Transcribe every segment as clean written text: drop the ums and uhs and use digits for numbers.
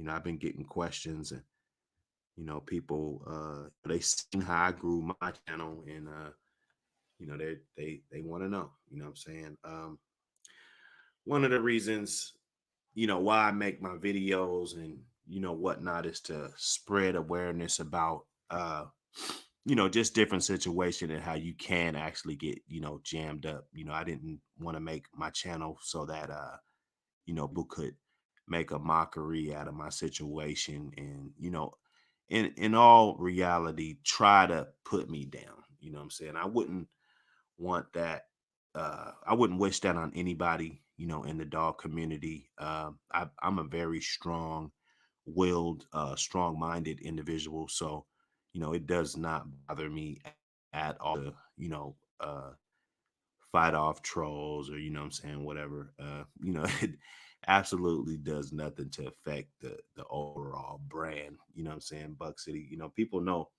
I've been getting questions, and people, they seen how I grew my channel, and they want to know. What I'm saying. One of the reasons why I make my videos and whatnot is to spread awareness about just different situation and how you can actually get jammed up. I didn't want to make my channel so that people could make a mockery out of my situation, and in all reality try to put me down. What I'm saying. I wouldn't want that. I wouldn't wish that on anybody, in the dog community. I'm a very strong-willed, strong-minded individual, so it does not bother me at all to fight off trolls, or what I'm saying, whatever. It absolutely does nothing to affect the overall brand. What I'm saying, Buck City. People know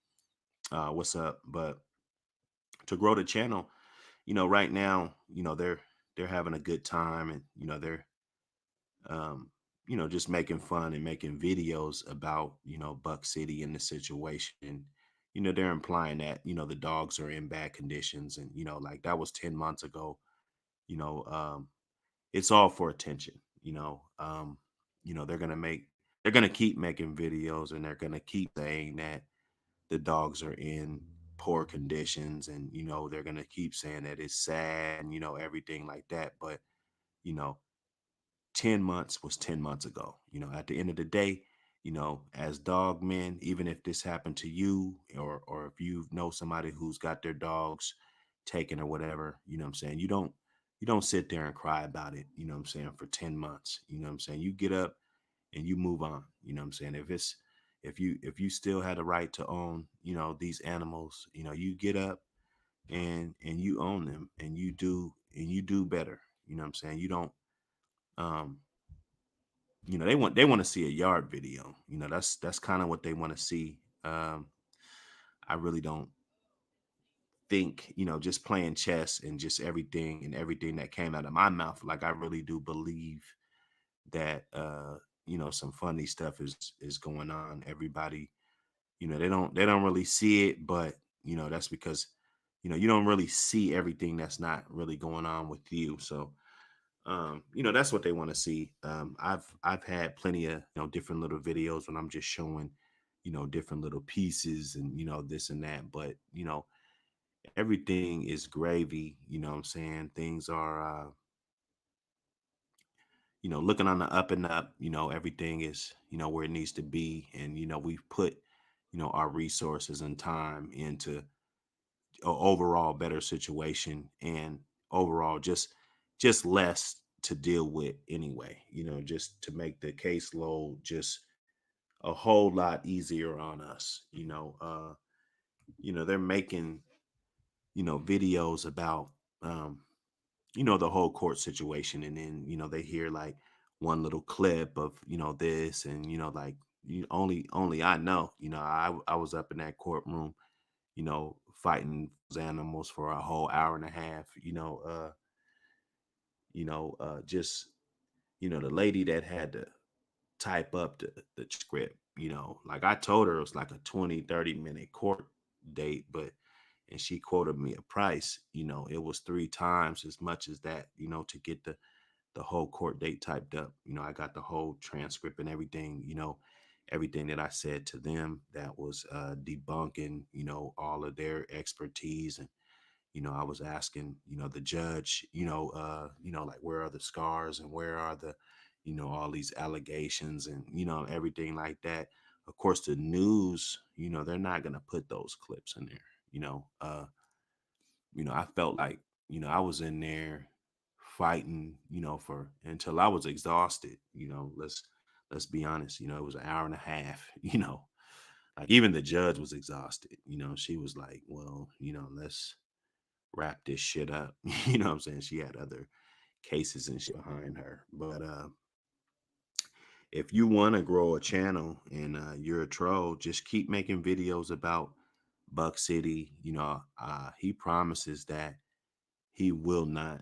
what's up, but to grow the channel, right now, they're having a good time, and they're um, just making fun and making videos about Buck City and the situation. And they're implying that the dogs are in bad conditions, and like that was 10 months ago. You know, it's all for attention. They're gonna keep making videos, and they're gonna keep saying that the dogs are in poor conditions, and they're going to keep saying that it's sad, and everything like that. But you know 10 months was 10 months ago. At the end of the day, as dog men, even if this happened to you, or if you know somebody who's got their dogs taken or whatever, what I'm saying, you don't sit there and cry about it, what I'm saying, for 10 months. What I'm saying, you get up and you move on. What I'm saying, if you still had a right to own these animals, you get up and you own them, and you do better. What I'm saying, you don't um they want to see a yard video. That's kind of what they want to see. I really don't think just playing chess and just everything that came out of my mouth, like I really do believe that some funny stuff is going on. Everybody, they don't really see it, but that's because you don't really see everything that's not really going on with you. So that's what they want to see. I've had plenty of different little videos when I'm just showing different little pieces, and this and that, but everything is gravy. What I'm saying, things are looking on the up and up. Everything is where it needs to be, and we've put our resources and time into a overall better situation, and overall just less to deal with anyway, just to make the caseload just a whole lot easier on us. They're making videos about the whole court situation, and then they hear like one little clip of this, and like only I know. I was up in that courtroom fighting those animals for a whole hour and a half. Just the lady that had to type up the script, like I told her it was like a 20-30 minute court date, but and she quoted me a price, it was 3 times as much as that, to get the whole court date typed up. I got the whole transcript and everything, everything that I said to them that was debunking, all of their expertise. And I was asking the judge, like, where are the scars, and where are the all these allegations, and everything like that. Of course, the news, they're not going to put those clips in there. I felt like I was in there fighting, for until I was exhausted. Let's be honest. It was an hour and a half. Like even the judge was exhausted. She was like, well, let's wrap this shit up. What I'm saying? She had other cases and shit behind her. But if you want to grow a channel and you're a troll, just keep making videos about Buck City. He promises that he will not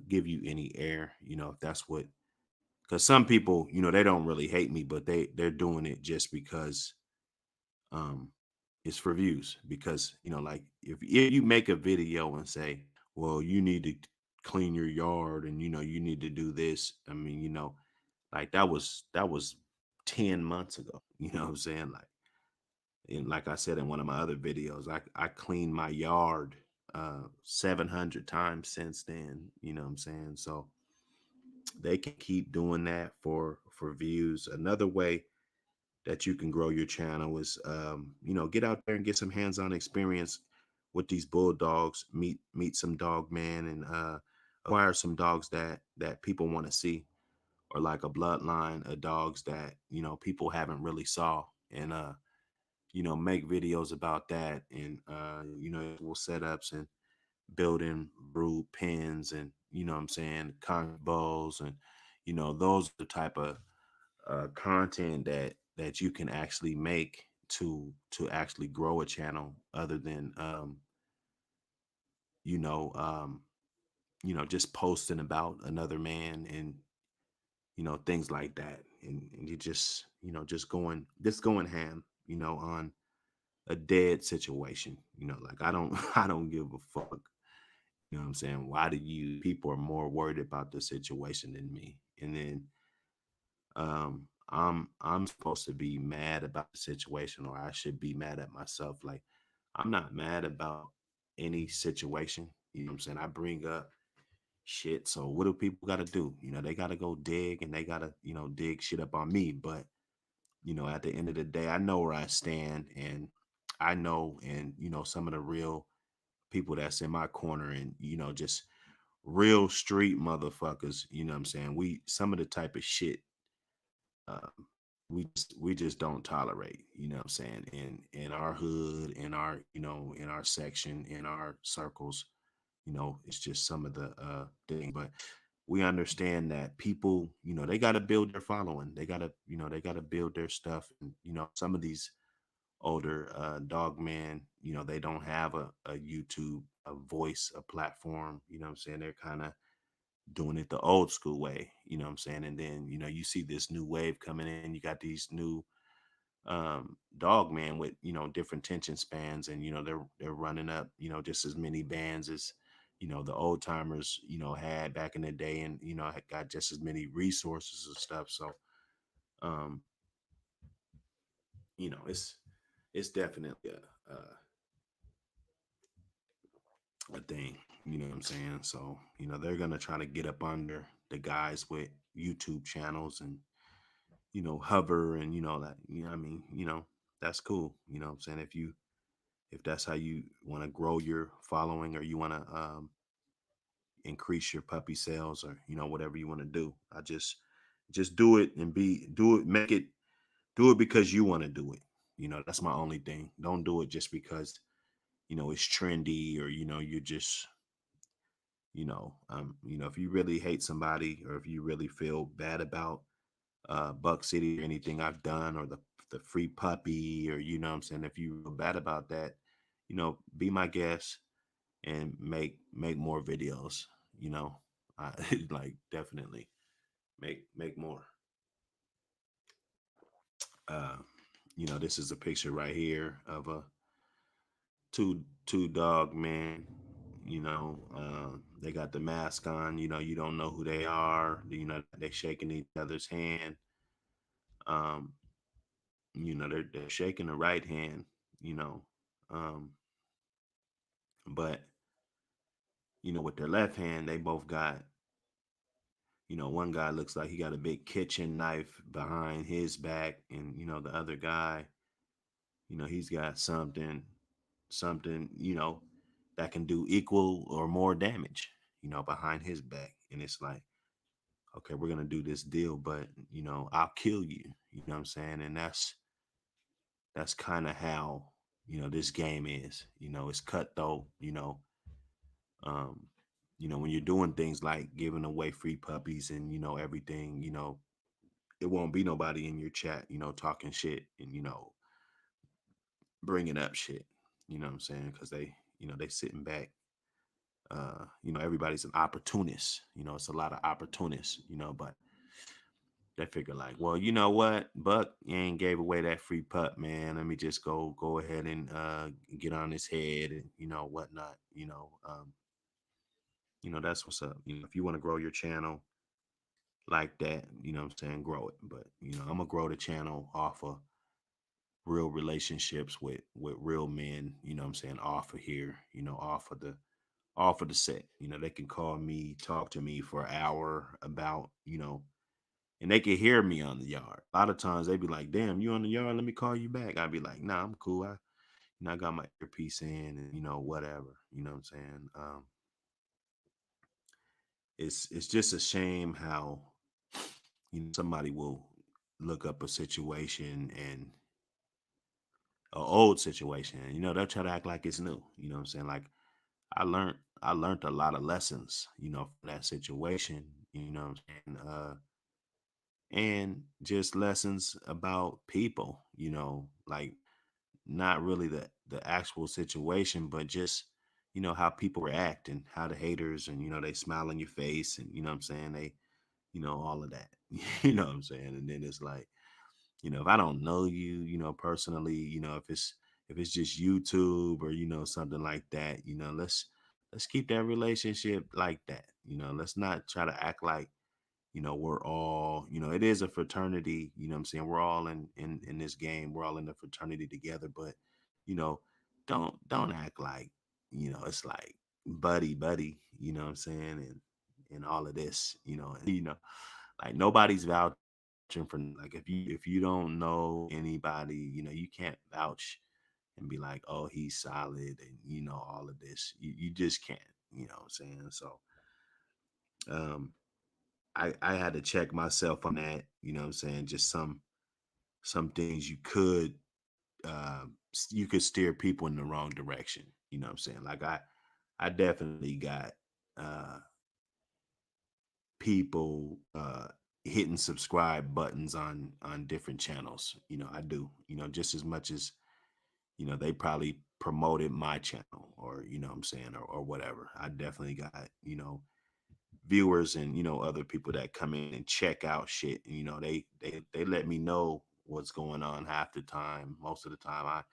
give you any air. If that's what Because some people, they don't really hate me, but they're doing it just because um it's for views. Because like if you make a video and say, well, you need to clean your yard, and you need to do this. I mean, like that was 10 months ago. You know what I'm saying? Like, and like I said in one of my other videos, I cleaned my yard 700 times since then. You know what I'm saying? So they can keep doing that for views. Another way that you can grow your channel is get out there and get some hands-on experience with these bulldogs. Meet some dog man, and acquire some dogs that people want to see, or like a bloodline of dogs that people haven't really saw, and make videos about that, and we'll setups and building brood pens, and what I'm saying, concrete bowls, and those are the type of content that you can actually make to actually grow a channel, other than you know um just posting about another man, and things like that, and you just going ham, on a dead situation. Like, I don't I don't give a fuck. You know what I'm saying? Why do you people are more worried about the situation than me? And then I'm supposed to be mad about the situation, or I should be mad at myself. Like, I'm not mad about any situation. You know what I'm saying? I bring up shit. So what do people gotta do? They gotta go dig, and they gotta, dig shit up on me. But at the end of the day, I know where I stand, and I know, and some of the real people that's in my corner, and just real street motherfuckers. You know what I'm saying? We Some of the type of shit um, we just don't tolerate. You know what I'm saying? In our hood, in our section, in our circles. It's just some of the thing. But we understand that people, they got to build their following. They got to build their stuff. And some of these older dog men, they don't have a YouTube, a voice, a platform. You know what I'm saying? They're kind of doing it the old school way. You know what I'm saying? And then you see this new wave coming in. You got these new dog man with different tension spans, and they're running up just as many bands as the old timers had back in the day, and had got just as many resources and stuff. So um it's definitely a thing. You know what I'm saying? So they're gonna try to get up under the guys with YouTube channels, and hover, and that, I mean, that's cool. What I'm saying? If that's how you want to grow your following, or you want to increase your puppy sales, or whatever you want to do, I just do it, and do it, make it, do it because you want to do it. That's my only thing. Don't do it just because it's trendy, or you just if you really hate somebody, or if you really feel bad about Buck City, or anything I've done, or the free puppy, or what I'm saying, if you feel bad about that, be my guest, and make more videos. You know, I like, definitely make more. Uh, this is a picture right here of a two dog man. They got the mask on. You don't know who they are. They're shaking each other's hand. Um, they're shaking the right hand. You know, um, but with their left hand, they both got. One guy looks like he got a big kitchen knife behind his back, and the other guy, he's got something, that can do equal or more damage, behind his back. And it's like, okay, we're gonna do this deal, but I'll kill you. You know what I'm saying? And that's kind of how this game is. It's cutthroat. Um, when you're doing things like giving away free puppies, and everything, it won't be nobody in your chat, talking shit, and bringing up shit. You know what I'm saying? Because they sitting back. Everybody's an opportunist. It's a lot of opportunists. But They figure like, well, you know what, Buck, you ain't gave away that free pup, man. Let me just go ahead and get on his head and whatnot. That's what's up. If you want to grow your channel like that, I'm saying, grow it. But I'm gonna grow the channel off of real relationships with real men. I'm saying, off of here. Off of the set. They can call me, talk to me for an hour about and they can hear me on the yard. A lot of times they be like, "Damn, you on the yard? Let me call you back." I'd be like, "Nah, I'm cool. I got my earpiece in, and whatever. You know what I'm saying? It's just a shame how somebody will look up a situation and a old situation, and they'll try to act like it's new. You know what I'm saying? Like I learned a lot of lessons, from that situation. You know what I'm saying? And just lessons about people. Like not really the actual situation, but just how people react and how the haters and they smile in your face and what I'm saying, they all of that. You know what I'm saying? And then it's like, if I don't know you, personally, if it's just YouTube or something like that, let's keep that relationship like that. Let's not try to act like we're all, it is a fraternity, what I'm saying, we're all in this game, we're all in the fraternity together, but you know don't act like it's like buddy, what I'm saying, and all of this, like nobody's vouching for, like, if you don't know anybody, you can't vouch and be like, oh, he's solid, and all of this, you just can't, what I'm saying. So um I had to check myself on that, what I'm saying, just some things you could steer people in the wrong direction, what I'm saying. Like I definitely got uh people hitting subscribe buttons on different channels. I do, just as much as they probably promoted my channel, or what I'm saying, or whatever. I definitely got viewers and other people that come in and check out shit. They let me know what's going on half the time. Most of the time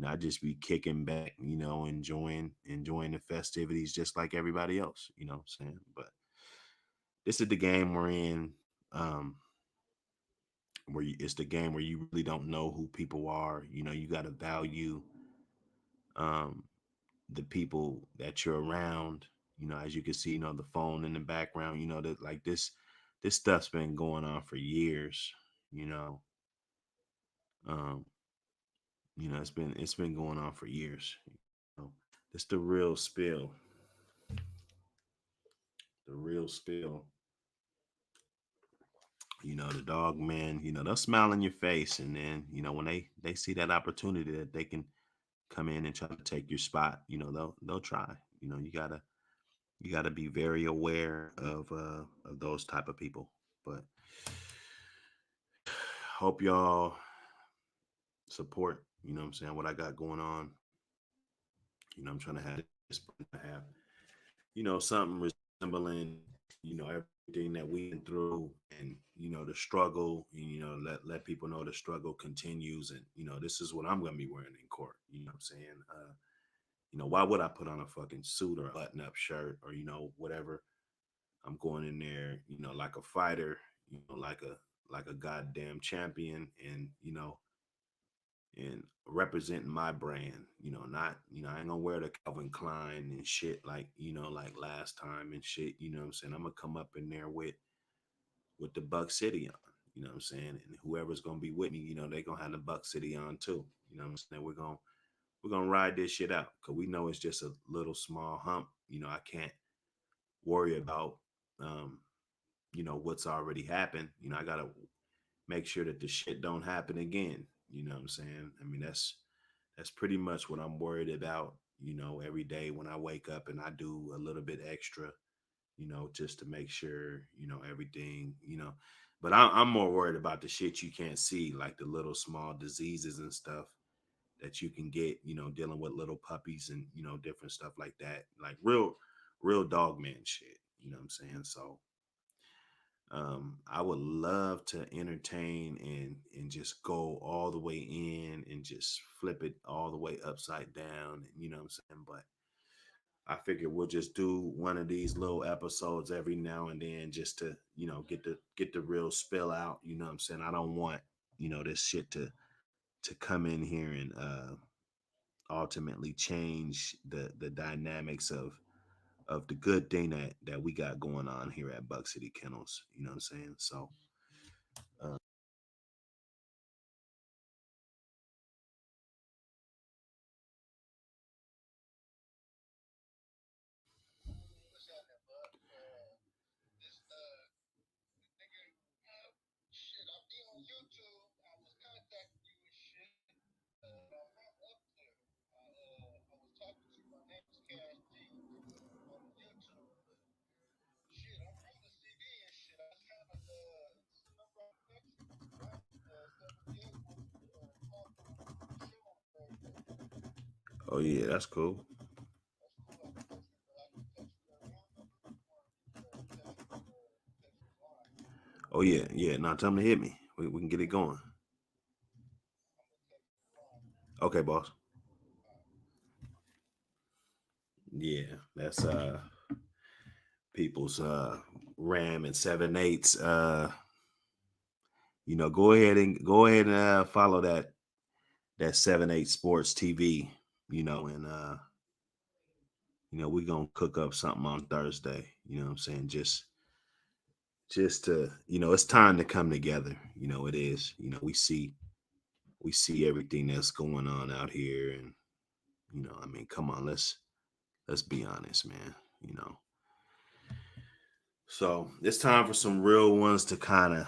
I just be kicking back, enjoying the festivities just like everybody else, what I'm saying. But this is the game we're in. um it's the game where you really don't know who people are. You got to value um the people that you're around. As you can see, the phone in the background, that, like, this stuff's been going on for years. you know um it's been going on for years. It's the real spill. The dog man, they'll smile in your face, and then when they see that opportunity that they can come in and try to take your spot, they'll try. You gotta be very aware of those type of people. But hope y'all support, what I'm saying, what I got going on. I'm trying to have this, have, something resembling, everything that we've been through, and, the struggle, and, let people know the struggle continues. And, this is what I'm going to be wearing in court. What I'm saying? Why would I put on a fucking suit or a button up shirt or, whatever? I'm going in there, like a fighter, like a goddamn champion, and, representing my brand, not, I ain't gonna wear the Calvin Klein and shit like, like last time and shit, what I'm saying. I'm gonna come up in there with the Buck City on, what I'm saying, and whoever's gonna be with me, they gonna have the Buck City on too, what I'm saying. We're gonna ride this shit out, because we know it's just a little small hump. I can't worry about what's already happened. I gotta make sure that the shit don't happen again. What I'm saying? I mean, that's pretty much what I'm worried about, every day when I wake up, and I do a little bit extra, just to make sure, everything, but I'm more worried about the shit you can't see, like the little small diseases and stuff that you can get, dealing with little puppies and, different stuff like that, like real dog man shit, what I'm saying. So I would love to entertain and just go all the way in and just flip it all the way upside down. And you know what I'm saying? But I figure we'll just do one of these little episodes every now and then just to, get the real spill out. You know what I'm saying? I don't want, this shit to come in here and ultimately change the dynamics of the good thing that we got going on here at Buck City Kennels. You know what I'm saying? So uh, oh yeah, that's cool. Oh yeah, yeah. Now tell them to hit me. We can get it going. Okay, boss. Yeah, that's people's RAM and 7/8. Go ahead and follow that 7/8 Sports TV. And we're gonna cook up something on Thursday. You know what I'm saying? Just to, it's time to come together. It is. We see everything that's going on out here, and I mean, come on, let's be honest, man. You know, so it's time for some real ones to kind of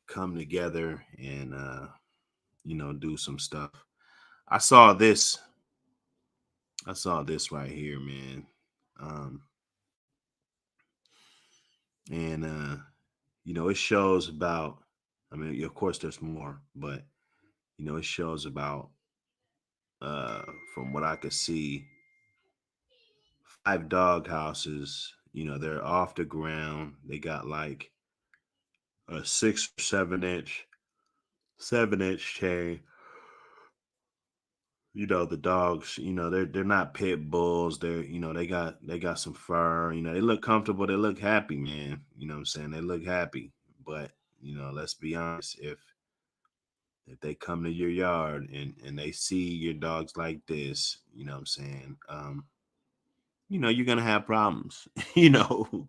come together and do some stuff. I saw this. I saw this right here, man. Um, and it shows about. I mean, of course, there's more, but it shows about. Uh, from what I could see, 5 dog houses. They're off the ground. They got like a 6 or 7 inch chain. The dogs, they're not pit bulls. They got some fur. They look comfortable. They look happy, man. You know what I'm saying? They look happy. But let's be honest. If they come to your yard and they see your dogs like this, you know what I'm saying? You're gonna have problems. you know,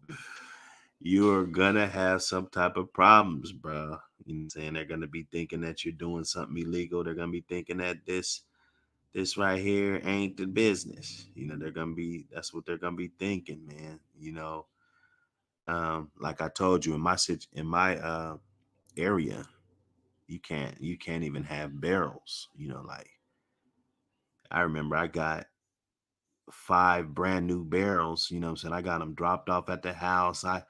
you're gonna have some type of problems, bro. You know what I'm saying? They're gonna be thinking that you're doing something illegal. They're gonna be thinking that this right here ain't the business. That's what they're gonna be thinking, man. Like I told you, in my area, you can't even have barrels. Like I remember I got 5 brand new barrels. You know what I'm saying? I got them dropped off at the house. I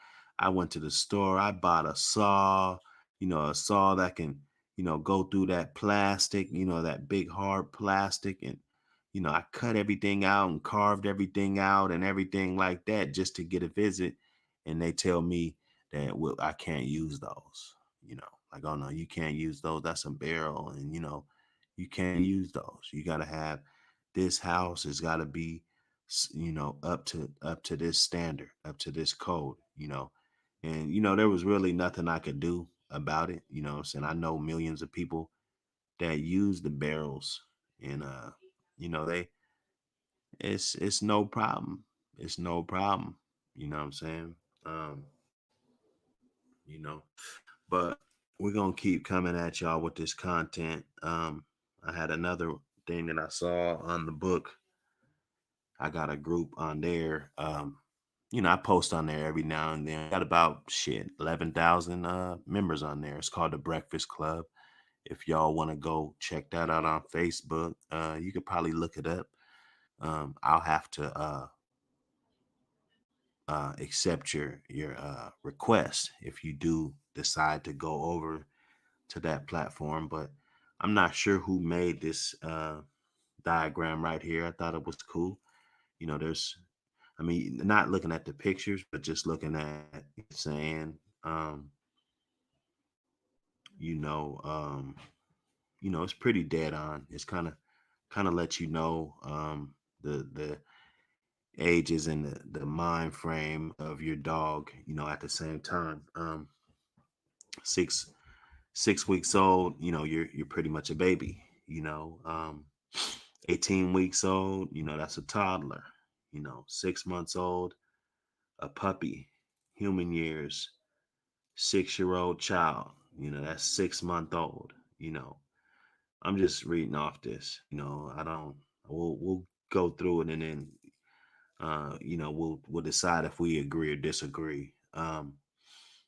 went to the store. I bought a saw, a saw that can, go through that plastic, that big hard plastic. And, I cut everything out and carved everything out and everything like that just to get a visit. And they tell me that, well, I can't use those, like, oh no, you can't use those. That's a barrel. And, you can't use those. You got to have this house has got to be up to this standard, up to this code. And there was really nothing I could do about it. What I'm saying? I know millions of people that use the barrels, and they it's no problem. It's no problem. What I'm saying? um you know but we're gonna keep coming at y'all with this content. I had another thing that I saw on the book. I got a group on there. I post on there every now and then. Got about 11,000 members on there. It's called the Breakfast Club. If y'all want to go check that out on Facebook, you could probably look it up. I'll have to accept your request if you do decide to go over to that platform. But I'm not sure who made this diagram right here. I thought it was cool. There's, I mean, not looking at the pictures, but just looking at saying, Um, you know, um, it's pretty dead on. It's kind of let you know the ages and the mind frame of your dog, at the same time. Six 6 weeks old, you're pretty much a baby, 18 weeks old, that's a toddler, 6 months old, a puppy, human years, 6 year old child, that's 6 month old, you know. I'm just reading off this, I don't we'll go through it and then we'll decide if we agree or disagree.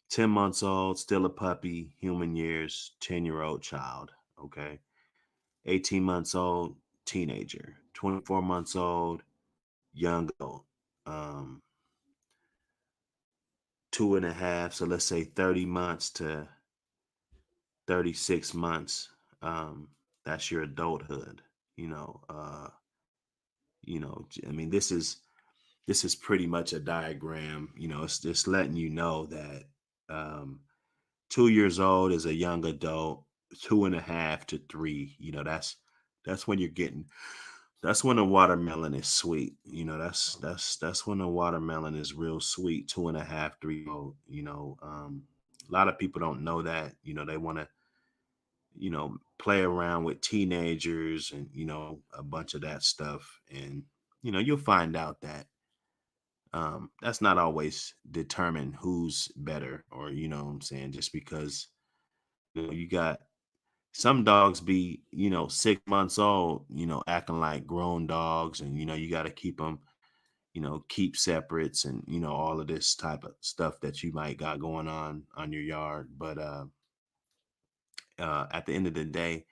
10 months old, still a puppy, human years, 10-year-old child, okay? 18 months old, teenager, 24 months old, young adult, um, 2.5, so let's say 30 months to 36 months. That's your adulthood, you know. I mean, this is pretty much a diagram, it's just letting you know that um 2 years old is a young adult, 2.5 to 3. That's when you're getting. That's when a watermelon is sweet. That's when a watermelon is real sweet. 2.5, 3 old. A lot of people don't know that. They want to play around with teenagers and a bunch of that stuff, and you'll find out that that's not always determine who's better, or what I'm saying, just because you got some dogs be 6 months old, acting like grown dogs, and you got to keep them, keep separates, and all of this type of stuff that you might got going on your yard. But at the end of the day,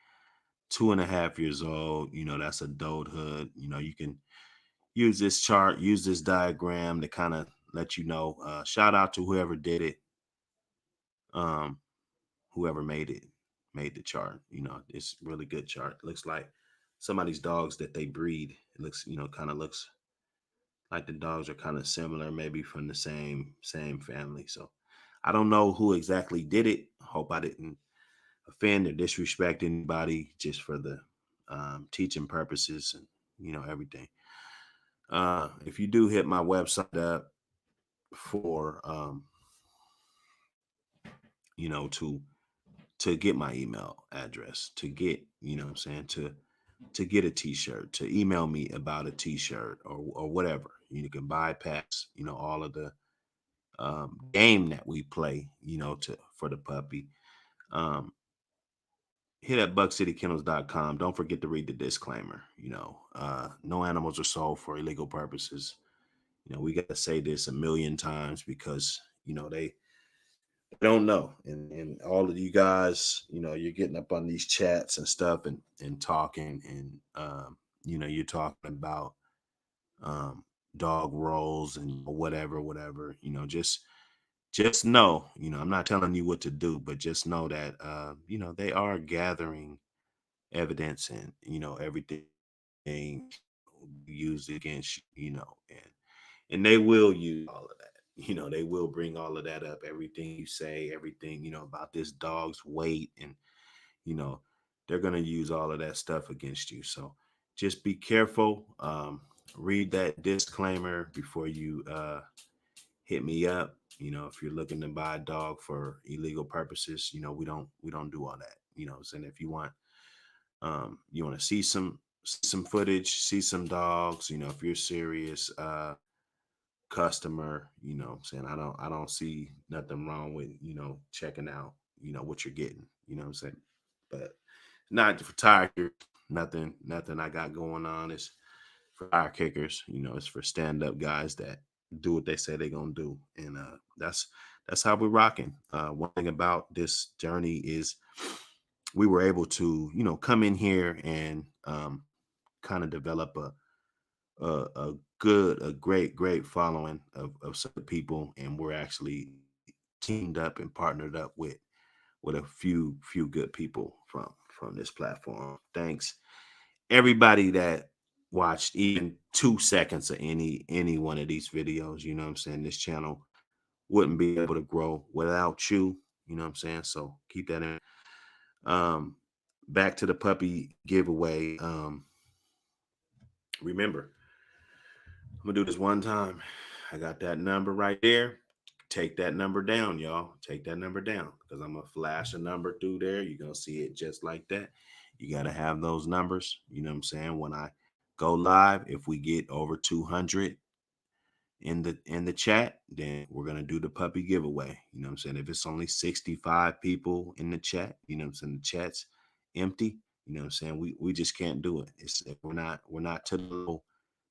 2.5 years old, that's adulthood. You can use this chart, use this diagram to kind of let you know. Shout out to whoever did it. um whoever made the chart. It's really good chart. Looks like somebody's dogs that they breed. It looks, kind of looks like the dogs are kind of similar, maybe from the same family. So I don't know who exactly did it. Hope I didn't offend or disrespect anybody, just for the teaching purposes and everything. If you do hit my website up for to get my email address, to get, what I'm saying, to get a t-shirt, to email me about a t-shirt, or whatever. You can bypass, all of the game that we play, to for the puppy. Um, Hit at buckcitykennels.com. Don't forget to read the disclaimer. No animals are sold for illegal purposes. We got to say this a million times because, they don't know. And all of you guys, you're getting up on these chats and stuff, and talking, and you're talking about um dog rolls and whatever. Just know, I'm not telling you what to do, but just know that they are gathering evidence, and everything used against you, and they will use all of that. They will bring all of that up, everything you say, everything about this dog's weight, and you know they're going to use all of that stuff against you. So just be careful. Read that disclaimer before you hit me up. If you're looking to buy a dog for illegal purposes, we don't do all that. And if you want to see some footage, see some dogs, if you're serious customer, what I'm saying, I don't see nothing wrong with checking out what you're getting, what I'm saying. But not for tire kickers. Nothing I got going on is for tire kickers. It's for stand up guys that do what they say they're gonna do. And that's how we're rocking. One thing about this journey is we were able to come in here and kind of develop a great following of some people, and we're actually teamed up and partnered up with a few good people from this platform. Thanks everybody that watched even 2 seconds of any one of these videos. What I'm saying, this channel wouldn't be able to grow without you. You know what I'm saying? So keep that in. Um, Back to the puppy giveaway. Remember, I'm gonna do this one time. I got that number right there. Take that number down, y'all. Take that number down because I'm gonna flash a number through there. You're gonna see it just like that. You gotta have those numbers. You know what I'm saying? When I go live, if we get over 200 in the chat, then we're gonna do the puppy giveaway. You know what I'm saying? If it's only 65 people in the chat, you know what I'm saying, the chat's empty, you know what I'm saying? We just can't do it. It's we're not to the level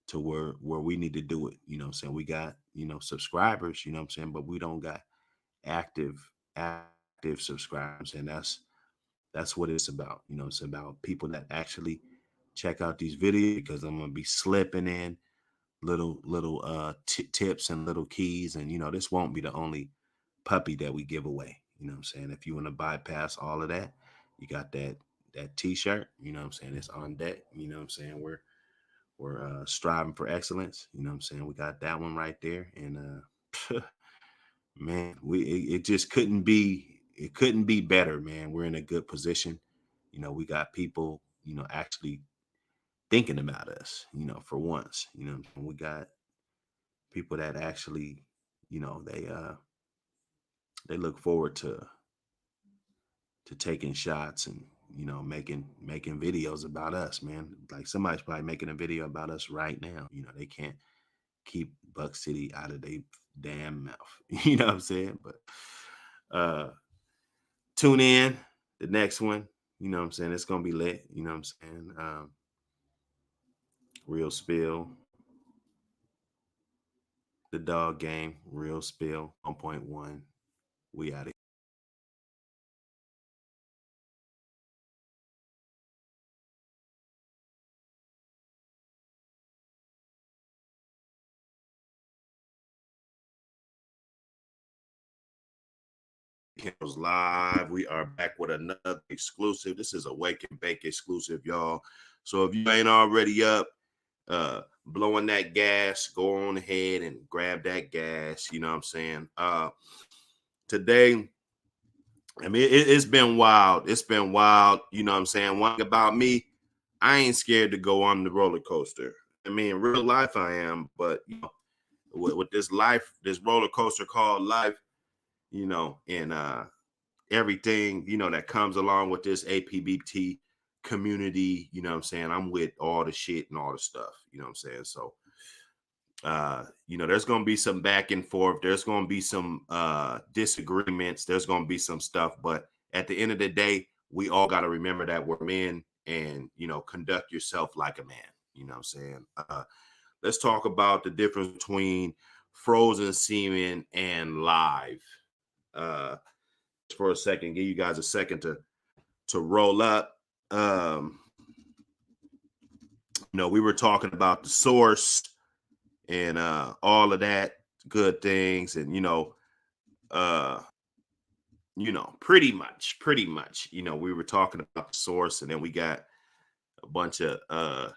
to where we need to do it. You know what I'm saying? We got, subscribers, you know what I'm saying, but we don't got active subscribers. And that's what it's about. You know, it's about people that actually check out these videos because I'm gonna be slipping in little tips and little keys. And this won't be the only puppy that we give away. You know what I'm saying? If you want to bypass all of that, you got that t-shirt, you know what I'm saying? It's on deck. You know what I'm saying? We're striving for excellence. You know what I'm saying? We got that one right there. And man, it just couldn't be better, man. We're in a good position. We got people, actually thinking about us, for once. We got people that actually, they look forward to taking shots and making videos about us, man. Like somebody's probably making a video about us right now. They can't keep Buck City out of their damn mouth. You know what I'm saying? But tune in the next one. You know what I'm saying? It's gonna be lit. You know what I'm saying? Real spill, the dog game, real spill 1.1. We out of Campbell's Live. We are back with another exclusive. This is a Wake and Bake exclusive, y'all. So if you ain't already up, blowing that gas, go on ahead and grab that gas. You know what I'm saying? Today, I mean, it's been wild. It's been wild. You know what I'm saying? One thing about me, I ain't scared to go on the roller coaster. I mean, in real life, I am, but with this life, this roller coaster called life, and everything, that comes along with this APBT community, you know what I'm saying? I'm with all the shit and all the stuff, you know what I'm saying? So, there's going to be some back and forth. There's going to be some disagreements. There's going to be some stuff. But at the end of the day, we all got to remember that we're men and, conduct yourself like a man. You know what I'm saying? Let's talk about the difference between frozen semen and live. For a second, give you guys a second to roll up. We were talking about the source and all of that good things, and uh pretty much we were talking about the source, and then we got a bunch of I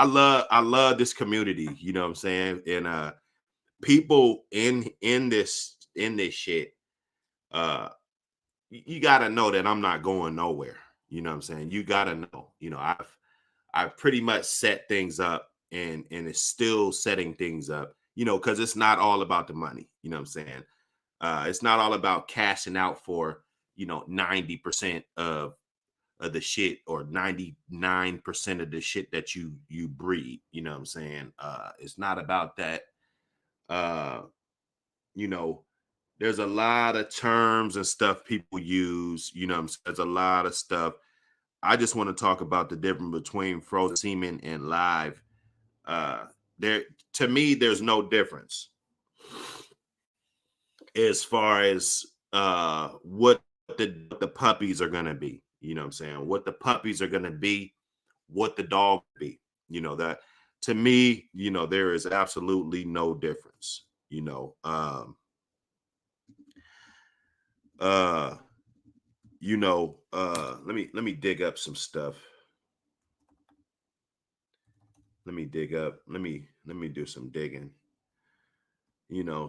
love this community, you know what I'm saying? And people in this shit, uh you gotta know that I'm not going nowhere. You know what I'm saying? You gotta know. I've pretty much set things up, and it's still setting things up, because it's not all about the money. You know what I'm saying? It's not all about cashing out for 90% of the shit, or 99% of the shit that you breed. You know what I'm saying? It's not about that. Uh, you know, there's a lot of terms and stuff people use. There's a lot of stuff. I just want to talk about the difference between frozen semen and live. Uh, there, to me, there's no difference as far as what the puppies are gonna be. You know what I'm saying? What the puppies are gonna be, what the dog be. That, to me, there is absolutely no difference. Uh let me dig up some stuff. Let me dig up. Let me do some digging.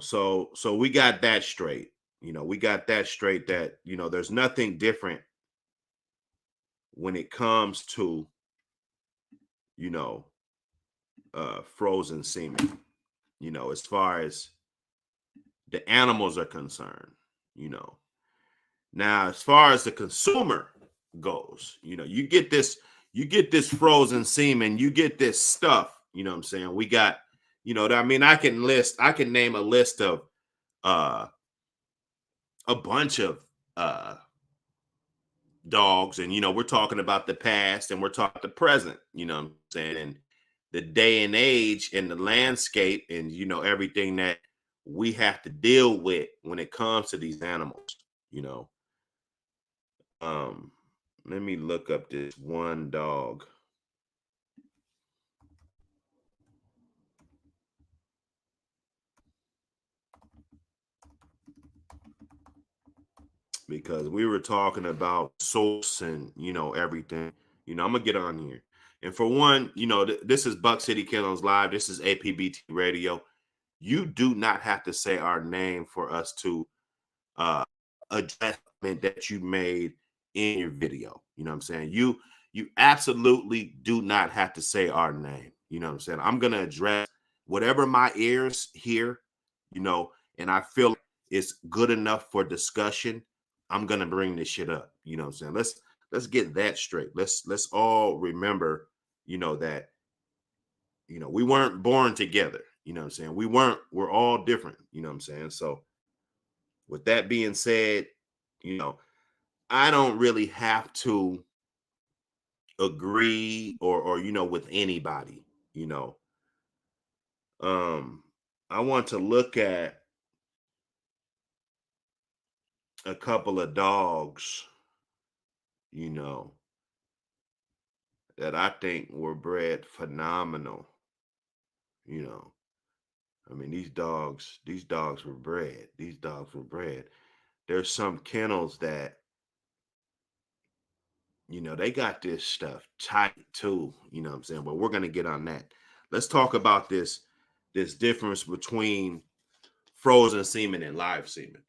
So we got that straight. We got that straight that, there's nothing different when it comes to, you know, frozen semen, as far as the animals are concerned, you know. Now, as far as the consumer goes, you get this frozen semen, you get this stuff, what I'm saying? We got, I mean, I can name a list of uh a bunch of uh dogs, and we're talking about the past and we're talking the present, what I'm saying, and the day and age and the landscape and everything that we have to deal with when it comes to these animals, you know. Um, Let me look up this one dog because we were talking about source and everything. I'm gonna get on here. And for one, this is Buck City Killings Live. This is APBT Radio. You do not have to say our name for us to uh adjustment that you made in your video. You know what I'm saying? You absolutely do not have to say our name. You know what I'm saying? I'm gonna address whatever my ears hear, and I feel it's good enough for discussion. I'm gonna bring this shit up. You know what I'm saying? Let's get that straight. Let's all remember, that we weren't born together. You know what I'm saying? We're all different. You know what I'm saying? So with that being said, you know, I don't really have to agree or with anybody, you know. Um I want to look at a couple of dogs, you know, that I think were bred phenomenal, you know. I mean, these dogs were bred. These dogs were bred. There's some kennels that they got this stuff tight too, what I'm saying? But we're gonna get on that. Let's talk about this difference between frozen semen and live semen.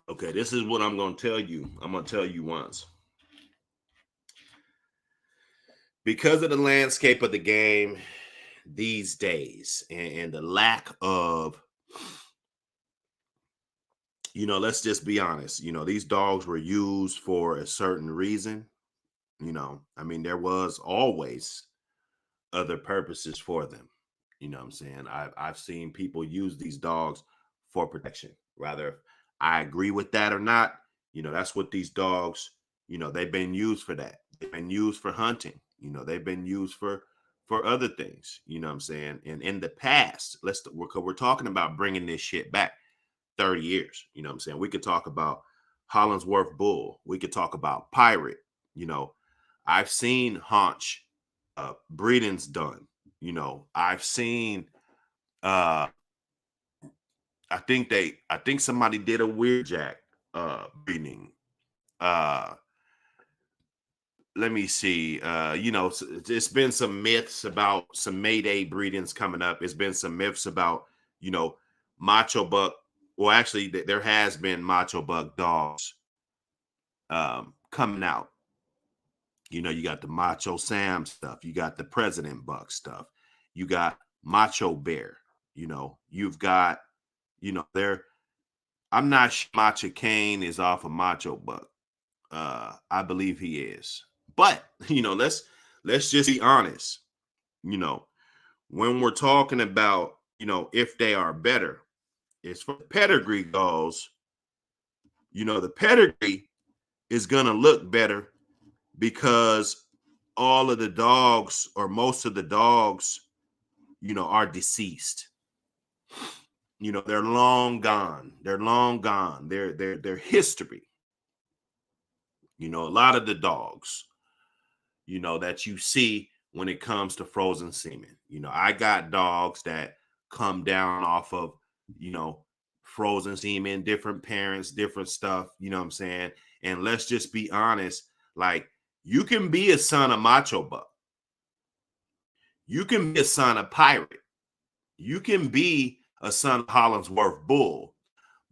Okay, this is what I'm gonna tell you. I'm gonna tell you once. Because of the landscape of the game these days and the lack of, let's just be honest, these dogs were used for a certain reason. I mean, there was always other purposes for them. You know what I'm saying? I've seen people use these dogs for protection. Rather, I agree with that or not, that's what these dogs, they've been used for that. They've been used for hunting. They've been used for other things. You know what I'm saying? And in the past, we're talking about bringing this shit back 30 years. You know what I'm saying? We could talk about Hollingsworth Bull. We could talk about Pirate. You know, I've seen haunch breedings done. I've seen uh I think somebody did a weird jack breeding. Uh Let me see. It's been some myths about some Mayday breedings coming up. It's been some myths about, you know, macho buck. Well, actually, there has been macho buck dogs coming out. You got the Macho Sam stuff. You got the President Buck stuff. You got Macho Bear. You've got, there. I'm not sure Macho Kane is off of Macho Buck. I believe he is. But, let's just be honest. You know, when we're talking about, if they are better, as far as pedigree goes, the pedigree is gonna look better because all of the dogs or most of the dogs, are deceased. They're long gone. They're long gone. They're history. A lot of the dogs, that you see when it comes to frozen semen. I got dogs that come down off of, frozen semen, different parents, different stuff, you know what I'm saying? And let's just be honest, like you can be a son of Macho Buck. You can be a son of Pirate. You can be a son of Hollingsworth bull,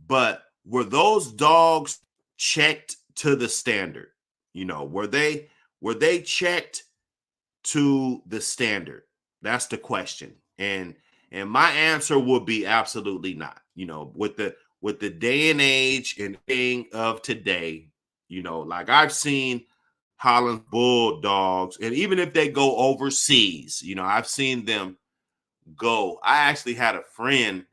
but were those dogs checked to the standard? Were they checked to the standard? That's the question. And my answer would be absolutely not. With the day and age and thing of today, like I've seen Holland Bulldogs, and even if they go overseas, I've seen them go. I actually had a friend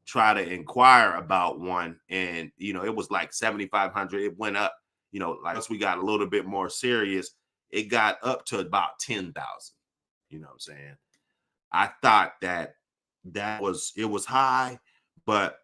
try to inquire about one, and it was like 7,500. It went up, like once we got a little bit more serious, it got up to about 10,000. You know what I'm saying? I thought that was high, but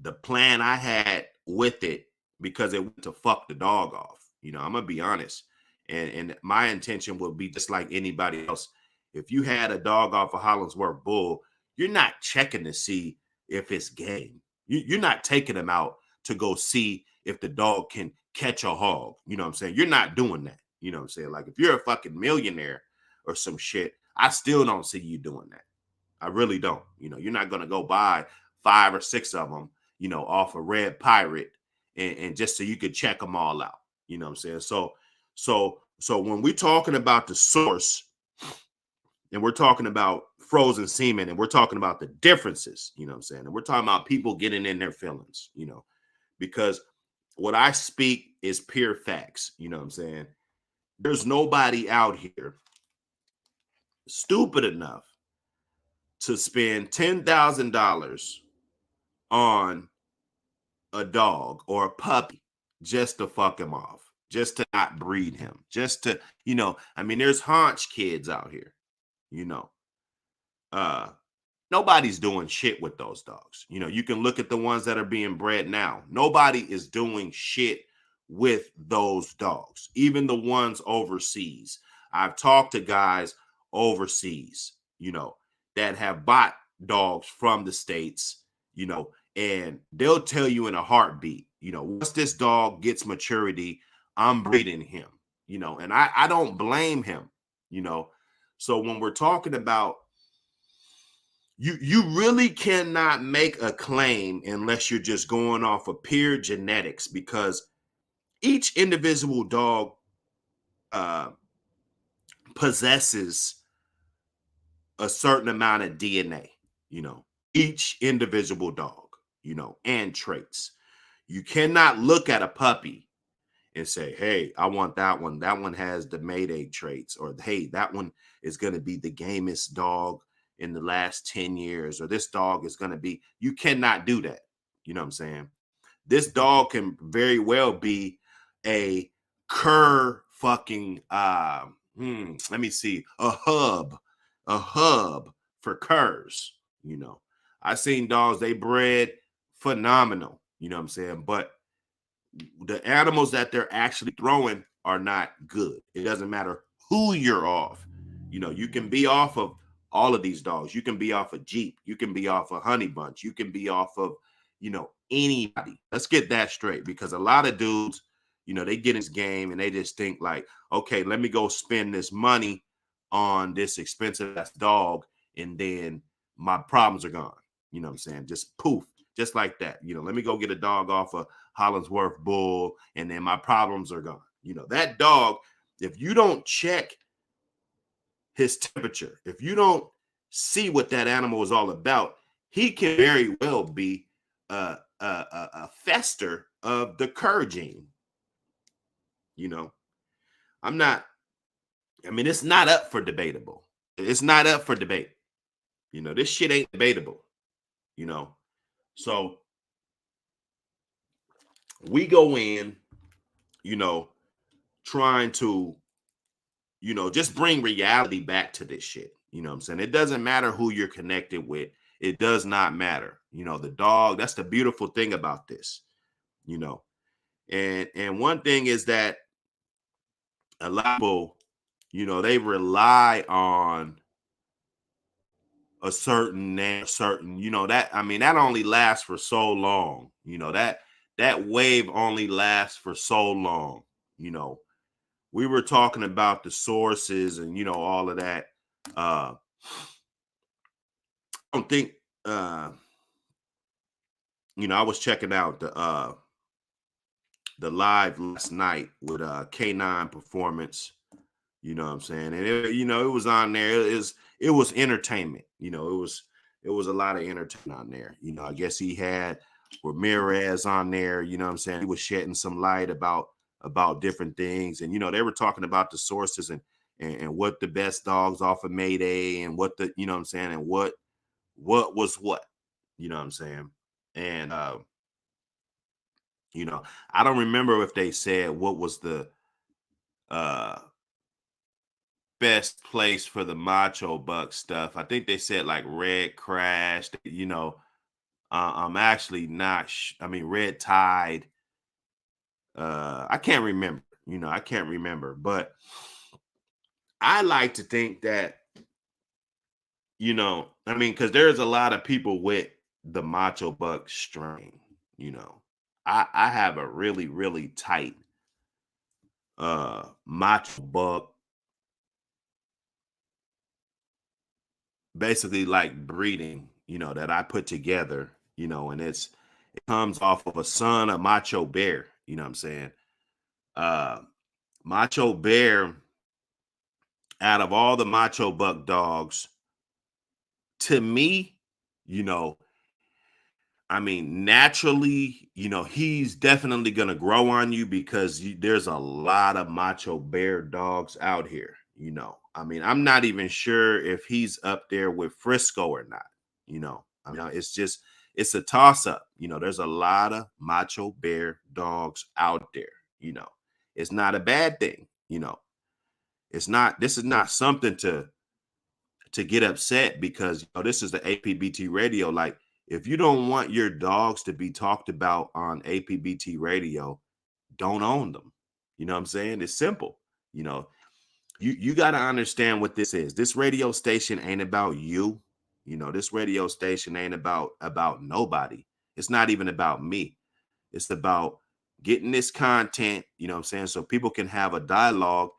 the plan I had with it, because it went to fuck the dog off. I'm gonna be honest. And my intention would be just like anybody else. If you had a dog off a Hollingsworth bull, you're not checking to see if it's game. You're not taking them out to go see if the dog can catch a hog. You know what I'm saying? You're not doing that. You know what I'm saying? Like if you're a fucking millionaire or some shit, I still don't see you doing that. I really don't. You're not gonna go buy 5 or 6 of them, off a red pirate, and just so you could check them all out. You know what I'm saying? So when we're talking about the source, and we're talking about frozen semen, and we're talking about the differences, you know what I'm saying? And we're talking about people getting in their feelings, because what I speak is pure facts, you know what I'm saying? There's nobody out here stupid enough to spend $10,000 on a dog or a puppy just to fuck him off, just to not breed him, just to, I mean, there's haunch kids out here, you know. Uh, Nobody's doing shit with those dogs. You can look at the ones that are being bred now. Nobody is doing shit with those dogs, even the ones overseas. I've talked to guys overseas, that have bought dogs from the States, and they'll tell you in a heartbeat, once this dog gets maturity, I'm breeding him, and I don't blame him, you know. So when we're talking about, you really cannot make a claim unless you're just going off of pure genetics, because each individual dog uh, possesses a certain amount of DNA, each individual dog, and traits. You cannot look at a puppy and say, hey, I want that one. That one has the Mayday traits, or hey, that one is going to be the gamest dog in the last 10 years, or this dog is going to be, you cannot do that. You know what I'm saying? This dog can very well be a cur fucking, let me see, a hub for curs, I seen dogs, they bred phenomenal, you know what I'm saying? But the animals that they're actually throwing are not good. It doesn't matter who you're off. You can be off of all of these dogs. You can be off of Jeep. You can be off of Honey Bunch. You can be off of, anybody. Let's get that straight, because a lot of dudes, they get in this game and they just think like, okay, let me go spend this money on this expensive ass dog, and then my problems are gone. You know what I'm saying? Just poof, just like that. Let me go get a dog off of Hollingsworth bull, and then my problems are gone. That dog, if you don't check his temperature, if you don't see what that animal is all about, he can very well be a fester of the cur gene. I'm not, I mean, it's not up for debatable. It's not up for debate. This shit ain't debatable, you know. So we go in, you know, trying to, just bring reality back to this shit. You know what I'm saying? It doesn't matter who you're connected with. It does not matter. The dog, that's the beautiful thing about this, you know. And one thing is that a lot of people, they rely on a certain name, a certain, that, I mean, that only lasts for so long. That wave only lasts for so long. We were talking about the sources and all of that. don't think I was checking out the live last night with K9 Performance. You know what I'm saying? And it was on there. It was entertainment. It was a lot of entertainment on there. I guess he had Ramirez on there. You know what I'm saying? He was shedding some light about different things, and they were talking about the sources and what the best dogs off of Mayday and what the you know what I'm saying and what was what. You know what I'm saying? And you know, I don't remember if they said what was the uh best place for the Macho Buck stuff. I think they said like Red Crash. I'm actually not. I mean, Red Tide. I can't remember. I can't remember. But I like to think that I mean, because there's a lot of people with the Macho Buck strain. You know, I have a really really tight Macho Buck, basically like breeding, that I put together, and it comes off of a son of Macho Bear, you know what I'm saying? Uh Macho Bear, out of all the Macho Buck dogs, to me, you know, I mean, naturally, he's definitely going to grow on you because there's a lot of Macho Bear dogs out here. I mean, I'm not even sure if he's up there with Frisco or not. I mean, it's a toss up. There's a lot of Macho Bear dogs out there. You know, it's not a bad thing. This is not something to get upset because this is the APBT radio. Like, if you don't want your dogs to be talked about on APBT radio, don't own them. You know what I'm saying? It's simple. You know, you got to understand what this is. This radio station ain't about you. This radio station ain't about nobody. It's not even about me. It's about getting this content, you know what I'm saying, so people can have a dialogue.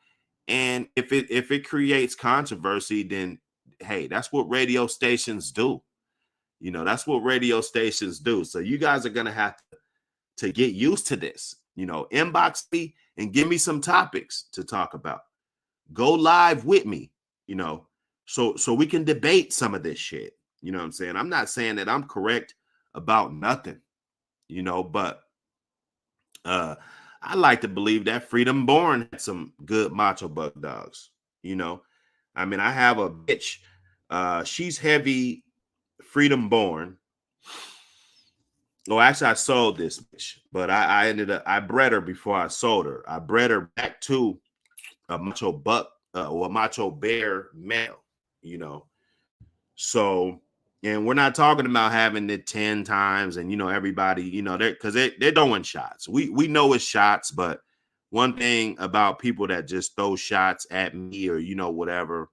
And if it creates controversy, then hey, that's what radio stations do. That's what radio stations do. So you guys are gonna have to get used to this. Inbox me and give me some topics to talk about. Go live with me, you know, so we can debate some of this shit. You know what I'm saying? I'm not saying that I'm correct about nothing, but uh I like to believe that Freedom Born had some good Macho Buck dogs. You know, I mean, I have a bitch. She's heavy Freedom Born. Oh, actually, I sold this bitch, but I ended up I bred her before I sold her. I bred her back to a Macho Buck or a Macho Bear male. You know, so, and we're not talking about having it 10 times and everybody, they're because they're throwing shots. We know it's shots, but one thing about people that just throw shots at me or whatever,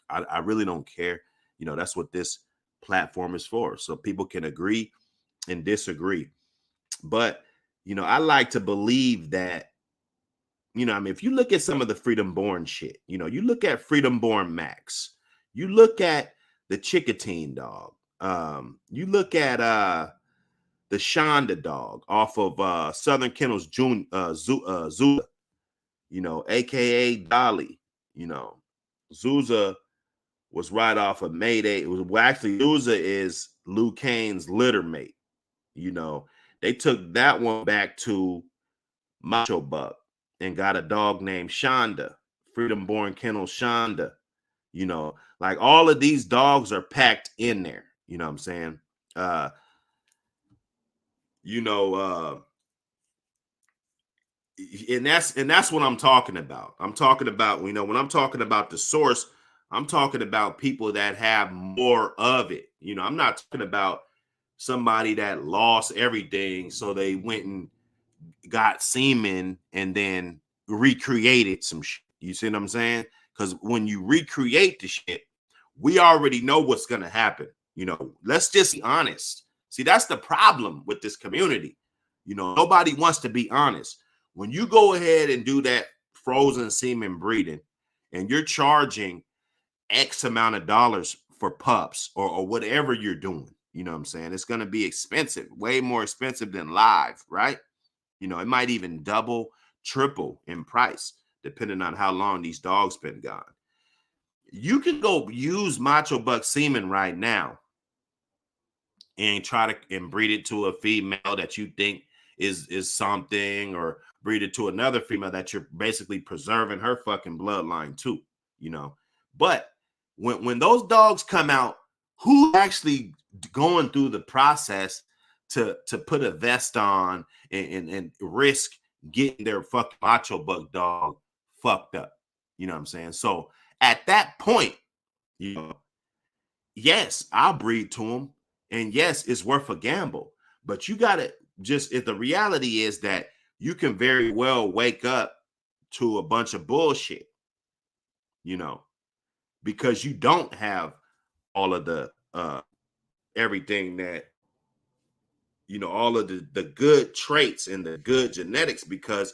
I really don't care. That's what this platform is for. So people can agree and disagree. But I like to believe that, I mean, if you look at some of the Freedom Born shit, you look at Freedom Born Max, you look at the Chickatine dog, you look at the Shonda dog off of Southern Kennels Zuza, aka Dolly. Zuza was right off of Mayday. It was, well, actually, Zuza is Lou Kane's litter mate. They took that one back to Macho Buck and got a dog named Shonda, Freedom Born Kennel Shonda. Like, all of these dogs are packed in there. You know what I'm saying? Uh, you know, uh, and that's what I'm talking about. I'm talking about, when I'm talking about the source, I'm talking about people that have more of it. I'm not talking about somebody that lost everything, so they went and got semen and then recreated some shit. You see what I'm saying? Because when you recreate the shit, we already know what's gonna happen. Let's just be honest. See, that's the problem with this community. Nobody wants to be honest. When you go ahead and do that frozen semen breeding and you're charging X amount of dollars for pups or whatever you're doing. You know what I'm saying? It's going to be expensive, way more expensive than live, right? It might even double, triple in price, depending on how long these dogs been gone. You can go use Macho Buck semen right now and try to and breed it to a female that you think is something, or breed it to another female that you're basically preserving her fucking bloodline too, you know. But when those dogs come out, who actually going through the process to put a vest on and risk getting their fucking Macho Buck dog fucked up? You know what I'm saying? So at that point, you know, yes, I'll breed to them. And yes, it's worth a gamble. But you got to just, if the reality is that you can very well wake up to a bunch of bullshit, you know, because you don't have all of the, everything that, all of the good traits and the good genetics, because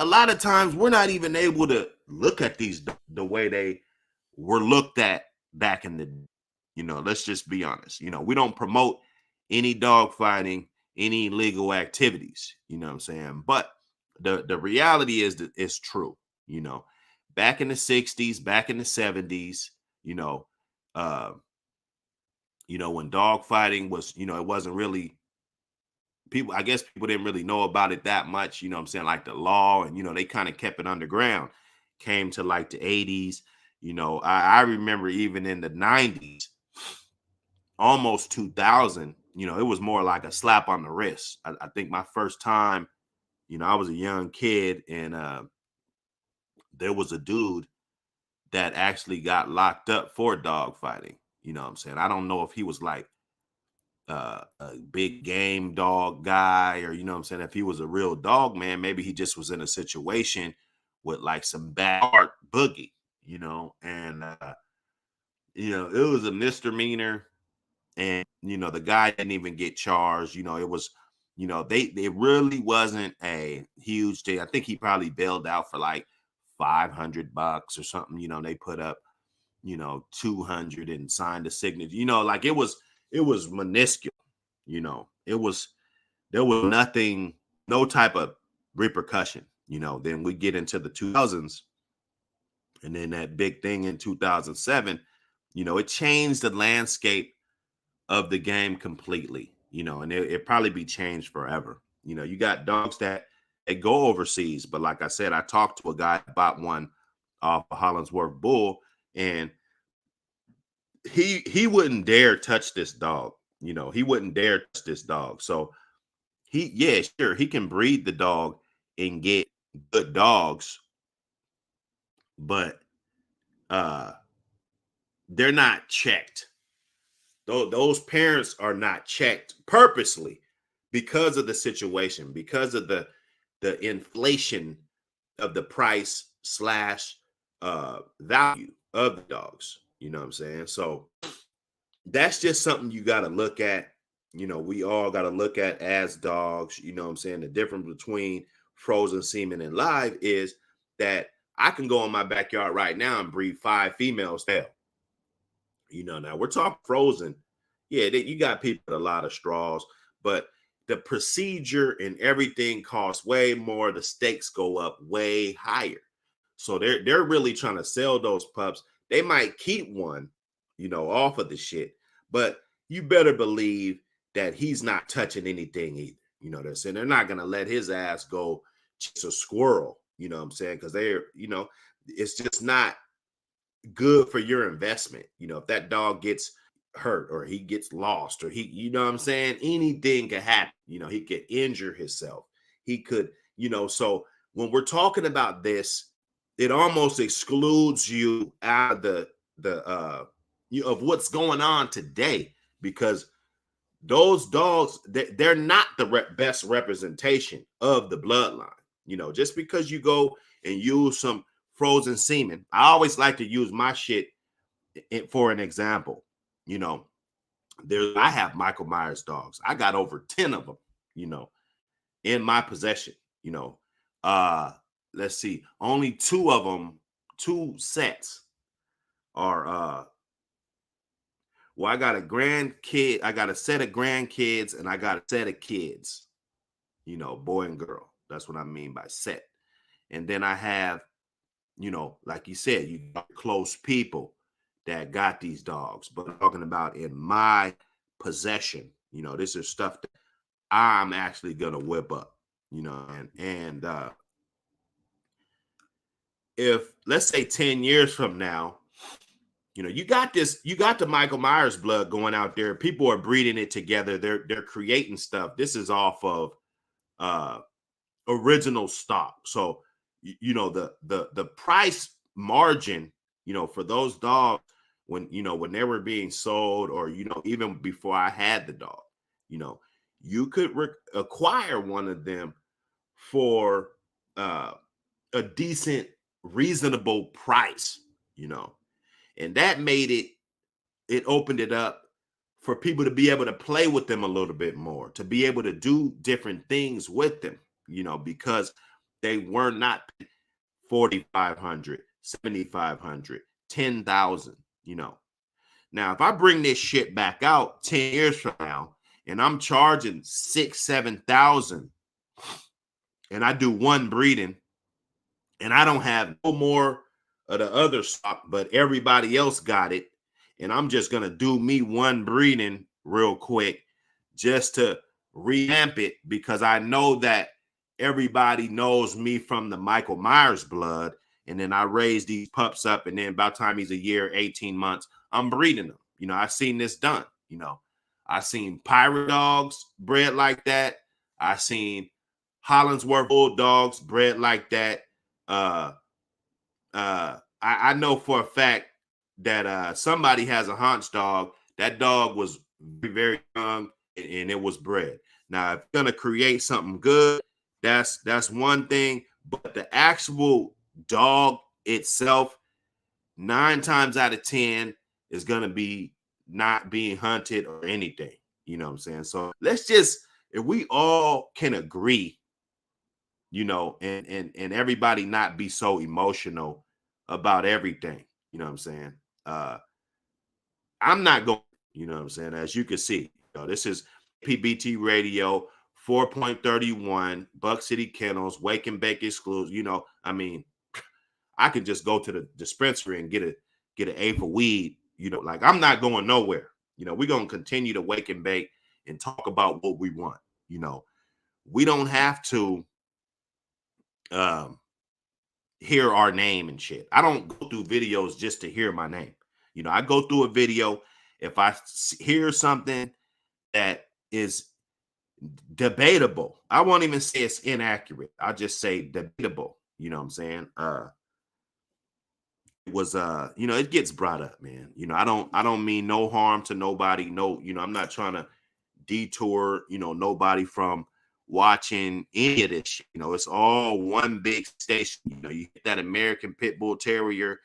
a lot of times we're not even able to look at these the way they were looked at back in the, let's just be honest. We don't promote any dog fighting, any illegal activities, you know what I'm saying? But the reality is that it's true, you know. Back in the 60s, back in the 70s, you know, uh, when dog fighting was, it wasn't really people, I guess people didn't really know about it that much, you know what I'm saying, like the law, and they kind of kept it underground. Came to like the 80s, I remember even in the 90s, almost 2000, it was more like a slap on the wrist. I think my first time, I was a young kid, and there was a dude that actually got locked up for dog fighting. You know what I'm saying? I don't know if he was like a big game dog guy, or what I'm saying, if he was a real dog man. Maybe he just was in a situation with like some bad boogie, and it was a misdemeanor, and the guy didn't even get charged. It was, they really wasn't a huge thing. I think he probably bailed out for like $500 or something. They put up 200 and signed a signature. Like it was minuscule. It was, there was nothing, no type of repercussion. Then we get into the 2000s, and then that big thing in 2007, it changed the landscape of the game completely, and it probably be changed forever. You got dogs that they go overseas, but like I said, I talked to a guy about one off a Hollingsworth bull, and he wouldn't dare touch this dog. He wouldn't dare touch this dog. So yeah, sure, he can breed the dog and get good dogs, but uh they're not checked. Those parents are not checked purposely because of the situation, because of the inflation of the price slash value of the dogs. You know what I'm saying? So that's just something you got to look at. We all got to look at as dogs. You know what I'm saying? The difference between frozen semen and live is that I can go in my backyard right now and breed 5 females there. Now we're talking frozen. Yeah, you got people with a lot of straws, but the procedure and everything costs way more. The stakes go up way higher. So they're really trying to sell those pups. They might keep one, off of the shit, but you better believe that he's not touching anything either. They're saying they're not gonna let his ass go chase a squirrel. You know what I'm saying? Because they're, it's just not good for your investment. If that dog gets hurt, or he gets lost, or he, what I'm saying, anything could happen. He could injure himself. He could, so when we're talking about this, it almost excludes you out of of what's going on today, because those dogs, they're not the best representation of the bloodline. Just because you go and use some frozen semen, I always like to use my shit for an example. I have Michael Myers dogs. I got over 10 of them, in my possession. you know uh let's see, only 2 of them, 2 sets are Well, I got a grandkid, I got a set of grandkids, and I got a set of kids, boy and girl. That's what I mean by set. And then I have, like you said, you got close people that got these dogs. But I'm talking about in my possession, this is stuff that I'm actually gonna whip up, and if let's say 10 years from now, you got this, you got the Michael Myers blood going out there. People are breeding it together. They're creating stuff. This is off of uh original stock. So the price margin, for those dogs when they were being sold, or even before I had the dog, you know, you could acquire one of them for uh a decent, reasonable price, and that made it opened it up for people to be able to play with them a little bit more, to be able to do different things with them, because they were not 4,500, 7,500, 10,000, Now, if I bring this shit back out 10 years from now and I'm charging 6, 7,000 and I do one breeding, and I don't have no more of the other stock, but everybody else got it, and I'm just gonna do me one breeding real quick just to revamp it, because I know that everybody knows me from the Michael Myers blood, and then I raise these pups up, and then by the time he's a year, 18 months, I'm breeding them. I've seen this done. I've seen pirate dogs bred like that. I've seen Hollinsworth bulldogs bred like that. uh I know for a fact that somebody has a haunch dog. That dog was very, very young, and it was bred. Now, if you're gonna create something good, that's one thing, but the actual dog itself, 9 times out of 10, is gonna be not being hunted or anything. You know what I'm saying? So let's just, if we all can agree, and everybody not be so emotional about everything. You know what I'm saying? I'm not going, what I'm saying? As you can see, this is PBT Radio 4.31, Buck City Kennels, Wake and Bake exclusive. I mean, I could just go to the dispensary and get an eighth of weed. Like, I'm not going nowhere. We're gonna continue to wake and bake and talk about what we want. We don't have to um hear our name and shit. I don't go through videos just to hear my name. I go through a video if I hear something that is debatable. I won't even say it's inaccurate. I'll just say debatable. You know what I'm saying? It was it gets brought up, man. I don't mean no harm to nobody. No, I'm not trying to detour, nobody from watching any of this shit. It's all one big station. You get that American Pit Bull Terrier,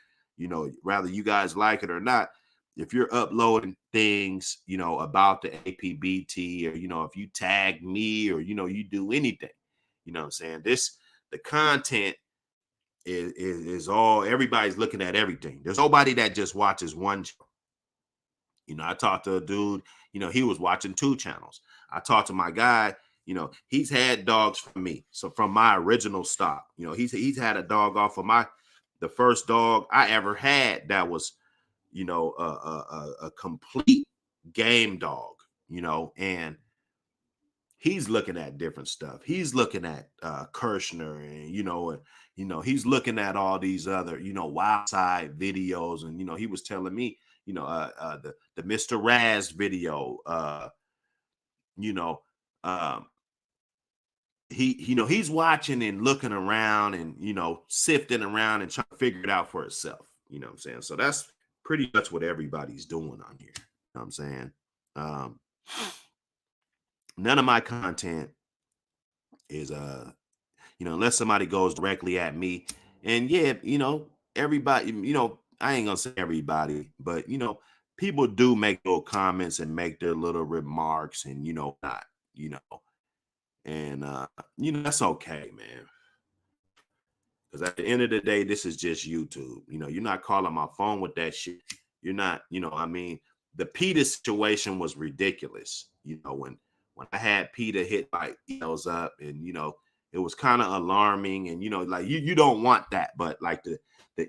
rather you guys like it or not. If you're uploading things, about the APBT, or, if you tag me, or, you do anything, what I'm saying? The content is all, everybody's looking at everything. There's nobody that just watches one channel. I talked to a dude, he was watching 2 channels. I talked to my guy, he's had dogs from me. So from my original stock, he's had a dog off of the first dog I ever had that was, a complete game dog, and he's looking at different stuff. He's looking at Kirshner, and he's looking at all these other, wild side videos, and he was telling me, the Mr. Raz video, you know, um, he's watching and looking around, and sifting around and trying to figure it out for himself. You know what I'm saying? So that's pretty much what everybody's doing on here. You know what I'm saying? Um, None of my content is unless somebody goes directly at me. And yeah, everybody, I ain't gonna say everybody, but people do make little comments and make their little remarks, and not, you know, and that's okay, man. Because at the end of the day, this is just YouTube. You're not calling my phone with that shit. You're not, I mean, the PETA situation was ridiculous. When I had PETA hit like emails up, and it was kind of alarming, and like you don't want that, but like the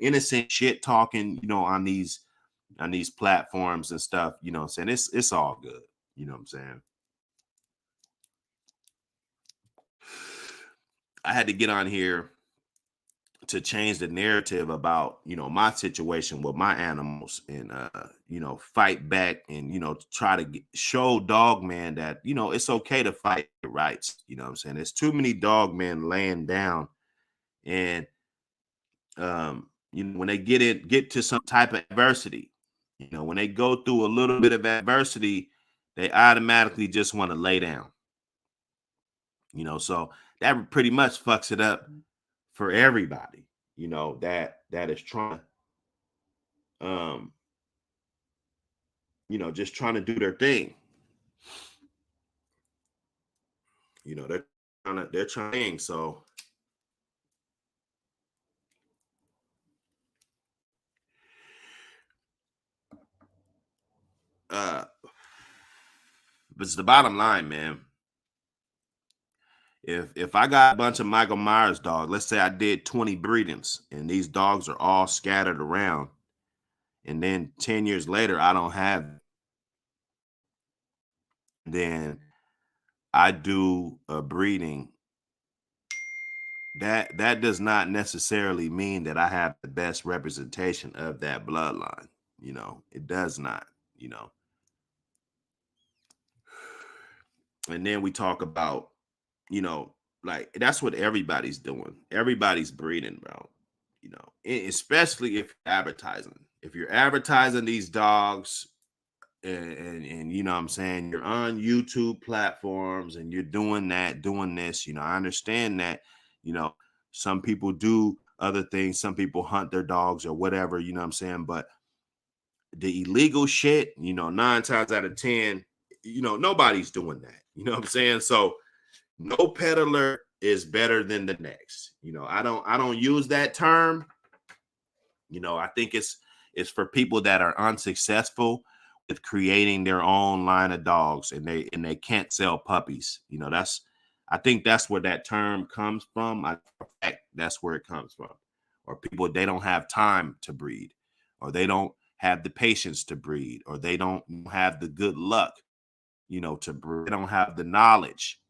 innocent shit talking, on these platforms and stuff, I'm saying, it's all good. I'm saying. I had to get on here to change the narrative about my situation with my animals, and fight back, and try to show dog man that it's okay to fight the rights. I'm saying, there's too many dog men laying down, and when they get to some type of adversity, when they go through a little bit of adversity, they automatically just want to lay down. So that pretty much fucks it up for everybody, that is trying to just trying to do their thing. They're trying. So but it's the bottom line, man. If I got a bunch of Michael Myers dogs, let's say I did 20 breedings, and these dogs are all scattered around, and then 10 years later I don't have them, then I do a breeding, that does not necessarily mean that I have the best representation of that bloodline. It does not, you know. And then we talk about, you know, like that's what everybody's doing. Everybody's breeding, bro. Especially if you're advertising. If you're advertising these dogs, and you know what I'm saying, you're on YouTube platforms and you're doing that, doing this, I understand that, you know, some people do other things, some people hunt their dogs or whatever, you know what I'm saying, but the illegal shit, 9 times out of 10, nobody's doing that, you know what I'm saying? So no peddler is better than the next. I don't use that term. I think it's for people that are unsuccessful with creating their own line of dogs, and they can't sell puppies. I think that's where that term comes from. That's where it comes from. Or people, they don't have time to breed, or they don't have the patience to breed, or they don't have the good luck, to breed. They don't have the knowledge,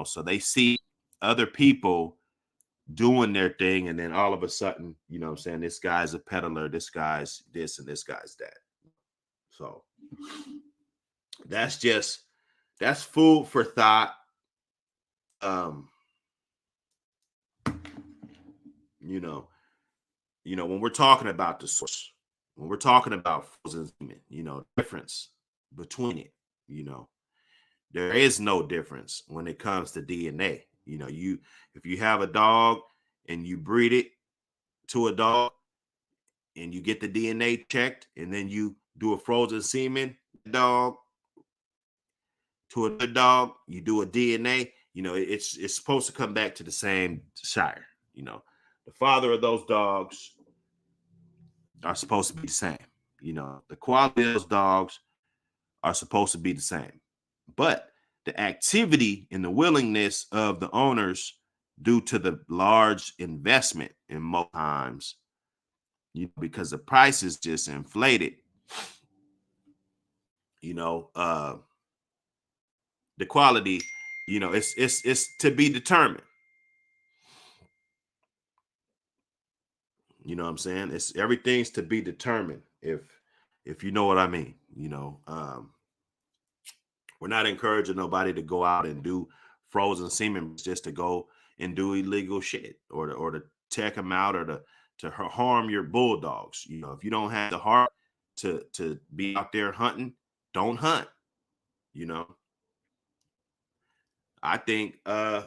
so they see other people doing their thing, and then all of a sudden, I'm saying, this guy's a peddler, this guy's this, and this guy's that. So that's food for thought. um you know when we're talking about the source, when we're talking about frozen semen, difference between it, you know there is no difference when it comes to DNA. If you have a dog and you breed it to a dog, and you get the DNA checked, and then you do a frozen semen dog to another dog, you do a DNA, it's supposed to come back to the same sire. The father of those dogs are supposed to be the same. The quality of those dogs are supposed to be the same. But the activity and the willingness of the owners, due to the large investment in most times, because the price is just inflated, you know, uh, the quality, it's to be determined. You know what I'm saying? It's everything's to be determined, if you know what I mean. We're not encouraging nobody to go out and do frozen semen just to go and do illegal shit, or to check them out, or to harm your bulldogs. If you don't have the heart to be out there hunting, don't hunt. You know, I think I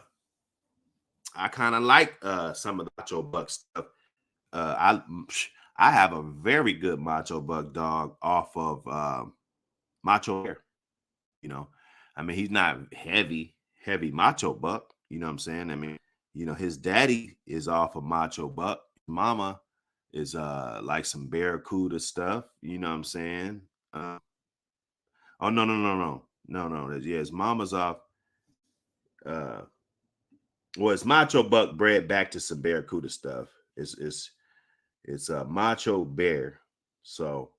kind of like some of the macho buck stuff. I have a very good macho buck dog off of Macho Bear. You know, I mean, he's not heavy macho buck. You know what I'm saying? I mean, his daddy is off of Macho Buck. Mama is like some Barracuda stuff. You know what I'm saying? Oh no, no, no, no. No, no. Yeah, his mama's off. Uh well, it's Macho Buck bred back to some Barracuda stuff. It's a Macho Bear. So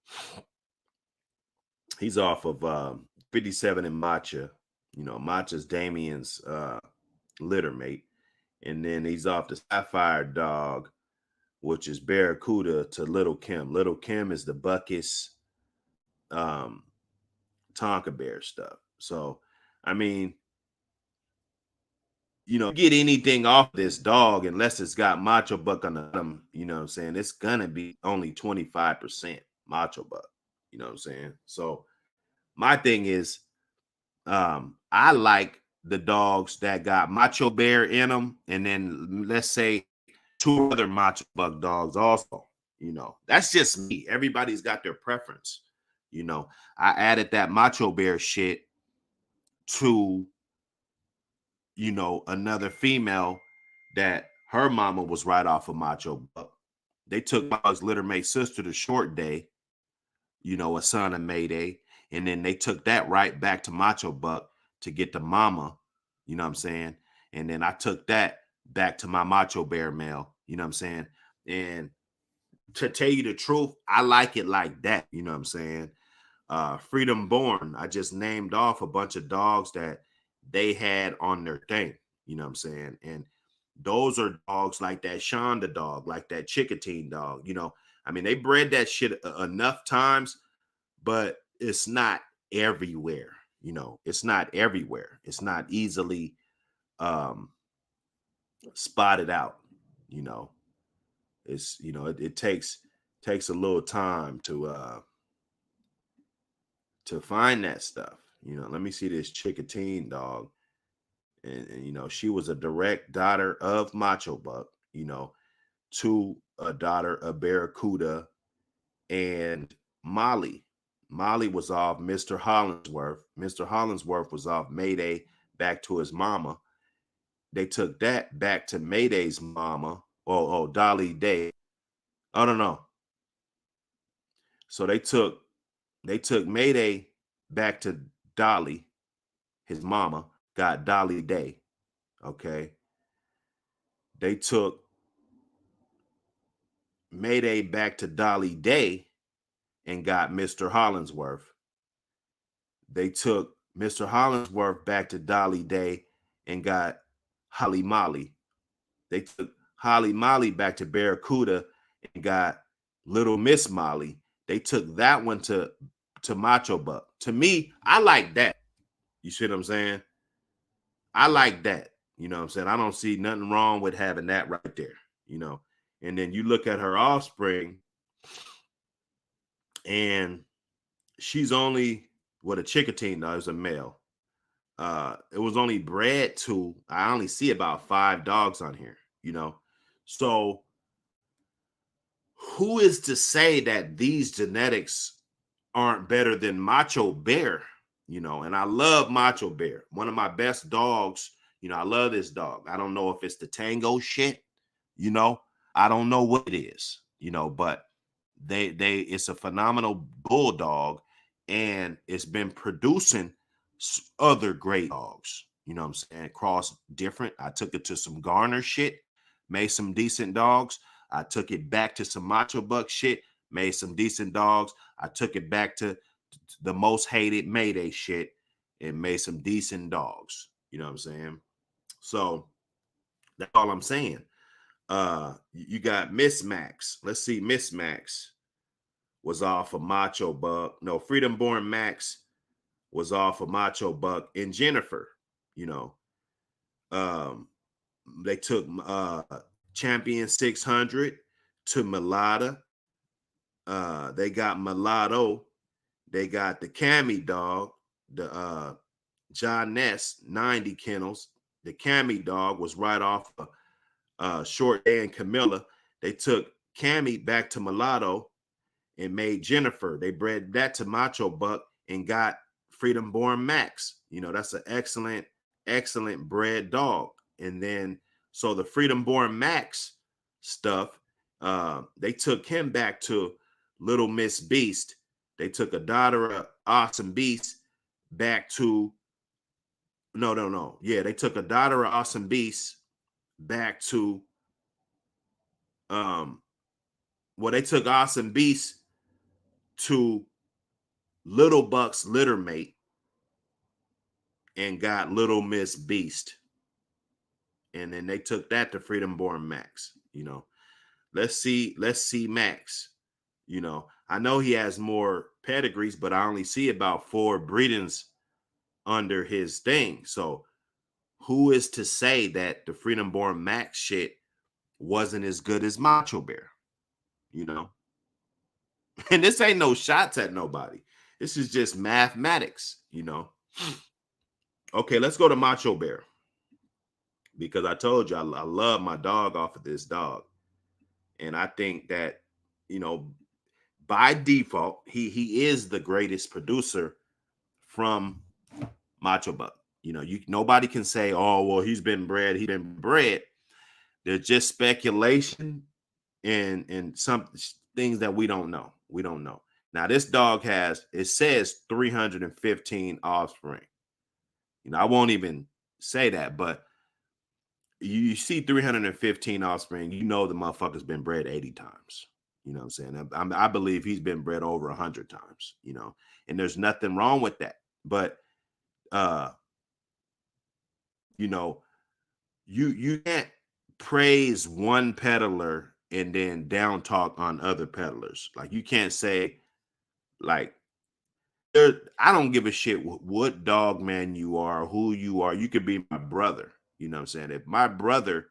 he's off of 57 and Matcha. You know, Matcha's Damien's litter mate. And then he's off the Sapphire Dog, which is Barracuda to Little Kim. Little Kim is the Buckus um Tonka Bear stuff. So I mean, you know, get anything off this dog unless it's got Macho Buck on the bottom, you know what I'm saying? It's gonna be only 25% Macho Buck, you know what I'm saying? So my thing is, I like the dogs that got Macho Bear in them, and then let's say two other Macho Buck dogs also. You know, that's just me. Everybody's got their preference. You know, I added that Macho Bear shit to, you know, another female that her mama was right off of Macho Buck. They took Mama's littermate sister to Short Day, you know, a son of Mayday, and then they took that right back to Macho Buck to get the mama, you know what I'm saying? And then I took that back to my Macho Bear male, you know what I'm saying? And to tell you the truth, I like it like that, you know what I'm saying? Freedom Born, I just named off a bunch of dogs that they had on their thing, you know what I'm saying? And those are dogs like that Shonda dog, like that Chickatine dog, you know. I mean, they bred that shit enough times, but it's not everywhere, you know. It's not everywhere. It's not easily um spotted out, you know. It's, you know, it takes a little time to find that stuff. You know, let me see this Chickatine dog. And you know, she was a direct daughter of Macho Buck, you know, to a daughter of Barracuda and Molly. Molly was off Mr. Hollingsworth. Mr. Hollingsworth was off Mayday back to his mama. They took that back to Mayday's mama. Oh, Dolly Day. I don't know. So they took Mayday back to Dolly, his mama, got Dolly Day. Okay. They took Mayday back to Dolly Day and got Mr. Hollingsworth. They took Mr. Hollingsworth back to Dolly Day and got Holly Molly. They took Holly Molly back to Barracuda and got Little Miss Molly. They took that one to Macho Buck. To me, I like that. You see what I'm saying? I like that. You know what I'm saying? I don't see nothing wrong with having that right there, you know. And then you look at her offspring, and she's only what a Chickatine does, a male. It was only bred to, I only see about 5 dogs on here, you know. So who is to say that these genetics aren't better than Macho Bear? You know, and I love Macho Bear, one of my best dogs. You know, I love this dog. I don't know if it's the tango shit, you know, I don't know what it is, you know, but they it's a phenomenal bulldog, and it's been producing other great dogs, you know what I'm saying, cross different. I took it to some Garner shit, made some decent dogs. I took it back to some Macho Buck shit, made some decent dogs. I took it back to the most hated Mayday shit and made some decent dogs, you know what I'm saying? So that's all I'm saying. You got Miss Max. Let's see, Miss Max was off of Macho Buck. No, Freedom Born Max was off of Macho Buck and Jennifer. You know, um, they took Champion 600 to Mulata. They got Mulatto. They got the Cammy dog, the John Ness 90 kennels. The Cammy dog was right off of Short Day and Camilla. They took Cammy back to Mulatto and made Jennifer. They bred that to Macho Buck and got Freedom Born Max. You know, that's an excellent, excellent bred dog. And then, so the Freedom Born Max stuff, they took him back to Little Miss Beast. They took a daughter of Awesome Beast back to no. Yeah, they took a daughter of Awesome Beast back to um well, they took Awesome Beast to Little Buck's litter mate and got Little Miss Beast. And then they took that to Freedom Born Max. Let's see Max. I know he has more pedigrees, but I only see about 4 breedings under his thing. So who is to say that the Freedom Born Max shit wasn't as good as Macho Bear? You know, and this ain't no shots at nobody. This is just mathematics. Okay, let's go to Macho Bear because I told you I love my dog off of this dog, and I think that you know by default he is the greatest producer from Macho Buck. You nobody can say, oh well, he's been bred. He's been bred. There's just speculation and some things that we don't know. We don't know. Now this dog it says 315 offspring. I won't even say that, but you see 315 offspring, the motherfucker's been bred 80 times. You know what I'm saying? I believe he's been bred over 100 times, and there's nothing wrong with that. But uh you know, you can't praise one peddler and then down talk on other peddlers. Like you can't say like I don't give a shit what dog man you are, who you are. You could be my brother. You know what I'm saying? If my brother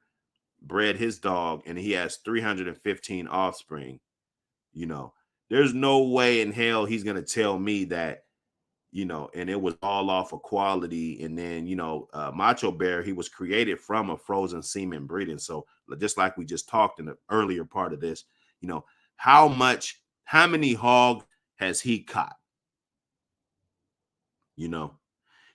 bred his dog and he has 315 offspring, there's no way in hell he's gonna tell me that and it was all off of quality. And then, Macho Bear, he was created from a frozen semen breeding. So just like we just talked in the earlier part of this, you know, how many hogs has he caught?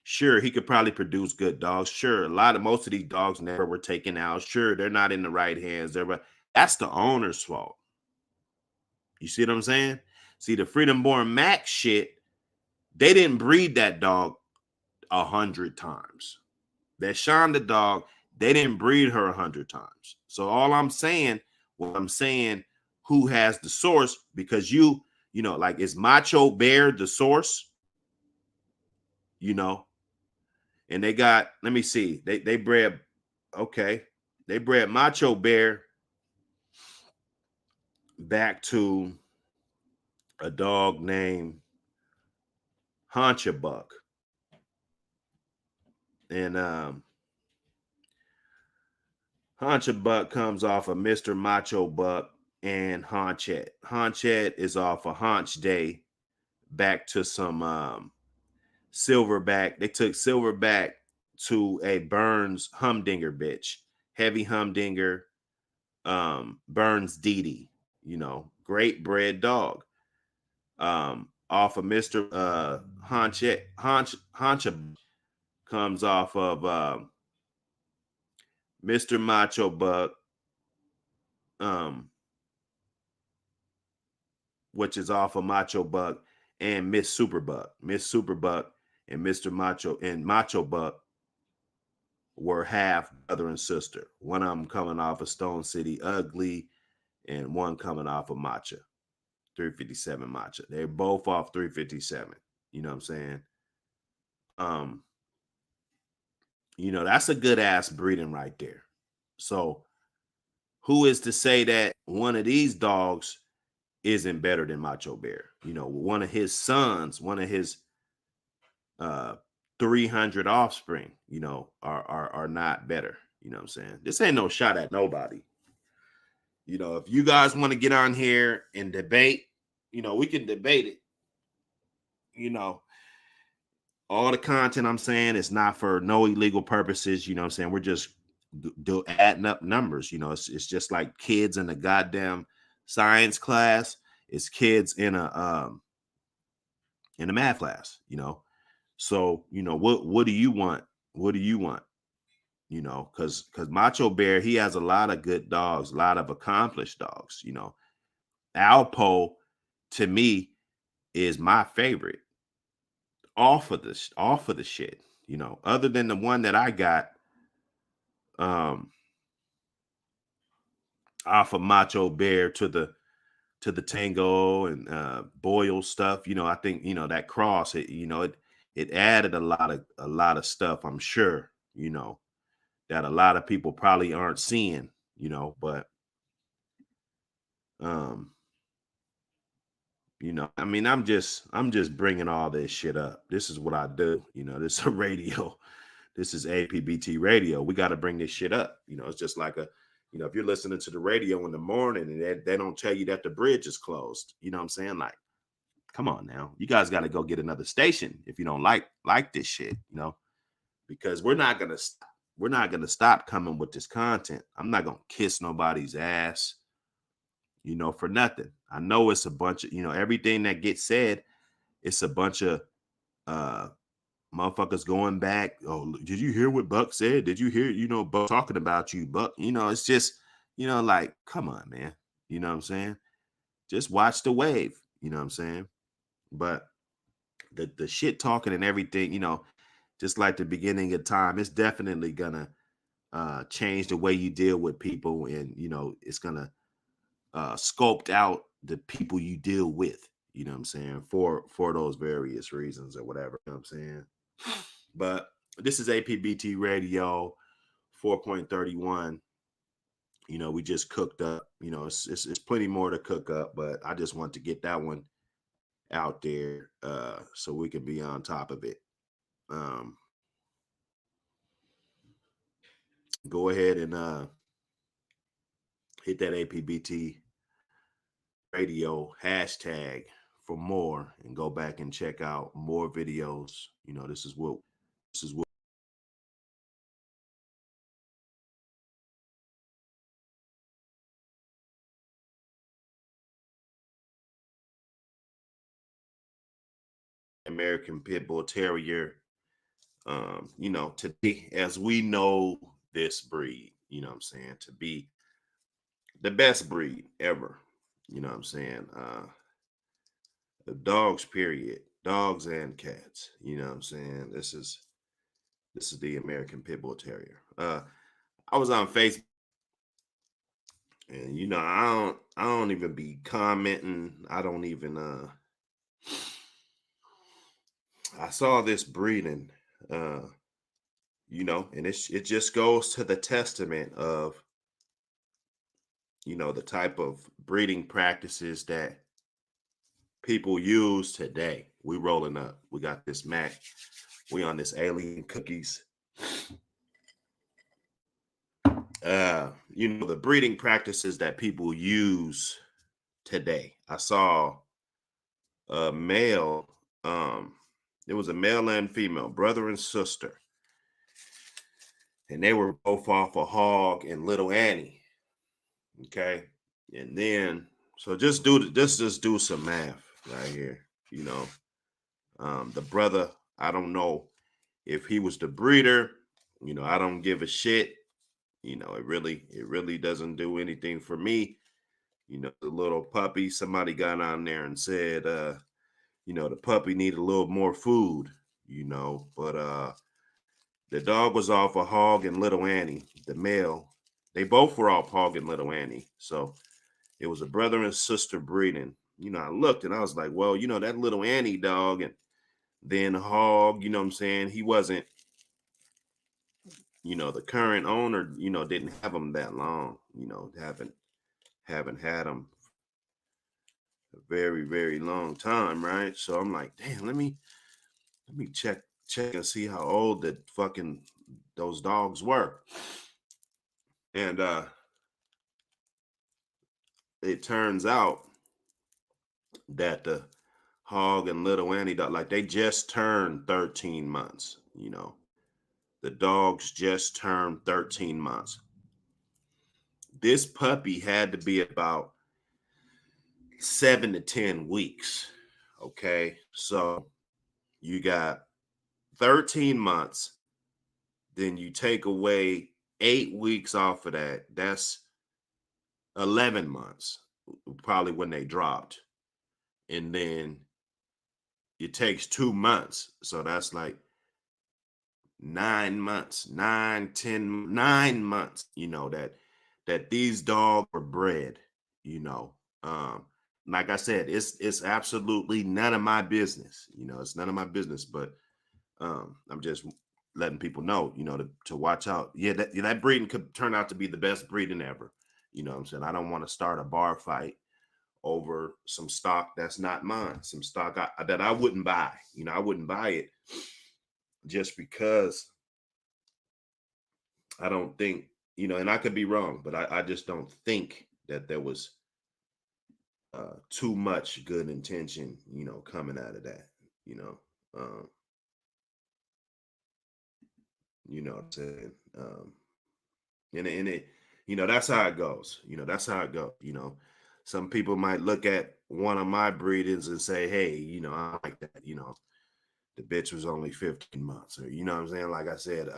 Sure, he could probably produce good dogs. Sure, most of these dogs never were taken out. Sure, they're not in the right hands. That's the owner's fault. You see what I'm saying? See, the Freedom Born Max shit, they didn't breed that dog 100 times. That Shonda dog, they didn't breed her 100 times. So what I'm saying, who has the source? Because like, is Macho Bear the source? And they got, let me see, they bred, okay, they bred Macho Bear back to a dog named Buck. And Buck comes off of Mr. Macho Buck and Haunchette. Haunchette is off of Haunch Day back to some Silverback. They took Silverback to a Burns Humdinger bitch. Heavy Humdinger, Burns Dee. Great bred dog. Off of Mr. Hauncha comes off of Mr. Macho Buck, which is off of Macho Buck, and Miss Superbuck. Miss Superbuck and Mr. Macho Buck were half brother and sister. One of them coming off of Stone City Ugly, and one coming off of Matcha, 357 Matcha. They're both off 357. You know what I'm saying? That's a good ass breeding right there. So who is to say that one of these dogs isn't better than Macho Bear? One of his sons, one of his 300 offspring, are not better. You know what I'm saying? This ain't no shot at nobody. If you guys want to get on here and debate, we can debate it. All the content I'm saying is not for no illegal purposes. You know what I'm saying? We're just adding up numbers. It's just like kids in a goddamn science class. It's kids in a math class. So what do you want? What do you want? Because Macho Bear, he has a lot of good dogs, a lot of accomplished dogs. Alpo, to me, is my favorite off of the shit. Other than the one that I got um off of Macho Bear to the Tango and Boyle stuff. I think that cross. It added a lot of stuff. I'm sure that a lot of people probably aren't seeing. But um I mean, I'm just bringing all this shit up. This is what I do. This is a radio. This is APBT radio. We got to bring this shit up. It's just like if you're listening to the radio in the morning and they don't tell you that the bridge is closed, you know what I'm saying? Like, come on now. You guys got to go get another station if you don't like this shit, because we're not gonna stop coming with this content. I'm not gonna kiss nobody's ass, for nothing. I know it's a bunch of, everything that gets said, it's a bunch of uh motherfuckers going back. Oh, did you hear what Buck said? Did you hear, Buck talking about you, Buck? It's just, like, come on, man. You know what I'm saying? Just watch the wave. You know what I'm saying? But the shit talking and everything, just like the beginning of time, it's definitely gonna change the way you deal with people, and it's gonna scoped out the people you deal with, what I'm saying, for those various reasons or whatever, I'm saying. But this is APBT Radio 4.31. We just cooked up. It's plenty more to cook up, but I just want to get that one out there so we can be on top of it. Um, go ahead and hit that APBT Radio hashtag for more, and go back and check out more videos. This is what American Pit Bull Terrier, to be, as we know this breed, what I'm saying, to be the best breed ever, what I'm saying, the dogs, period, dogs and cats, what I'm saying. This is the American Pit Bull Terrier. I was on Facebook, and I don't even be commenting. I don't even I saw this breeding, uh, and it just goes to the testament of the type of breeding practices that people use today. We rolling up. We got this Mac. We on this alien cookies. The breeding practices that people use today. I saw a male, it was a male and female, brother and sister, and they were both off a hog and little Annie. Okay. And then, so just do some math right here. The brother, I don't know if he was the breeder. I don't give a shit. It really doesn't do anything for me. The little puppy, somebody got on there and said, the puppy needed a little more food, but the dog was off a hog and little Annie, the male. They both were off hog and little Annie. So it was a brother and sister breeding. I looked and I was like, well, that little Annie dog and then hog, what I'm saying, he wasn't, the current owner, didn't have him that long, haven't had him a very, very long time, right? So I'm like, damn, let me check and see how old the fucking those dogs were. And it turns out that the hog and little Annie dog, like, they just turned 13 months. The dogs just turned 13 months. This puppy had to be about 7 to 10 weeks. Okay. So you got 13 months, then you take away 8 weeks off of that. That's 11 months, probably when they dropped. And then it takes 2 months. So that's like 9 months, 9 10 9 months, that these dogs are bred, you know. Um, like I said, it's absolutely none of my business. It's none of my business, but I'm just letting people know, to watch out. Yeah, that breeding could turn out to be the best breeding ever. You know what I'm saying? I don't want to start a bar fight over some stock that's not mine, some stock that I wouldn't buy. I wouldn't buy it just because I don't think, and I could be wrong, but I just don't think that there was too much good intention, coming out of that, you know. Um, you know what I'm saying? And it, that's how it goes. That's how it goes. Some people might look at one of my breedings and say, hey, I like that, the bitch was only 15 months, or what I'm saying? Like I said,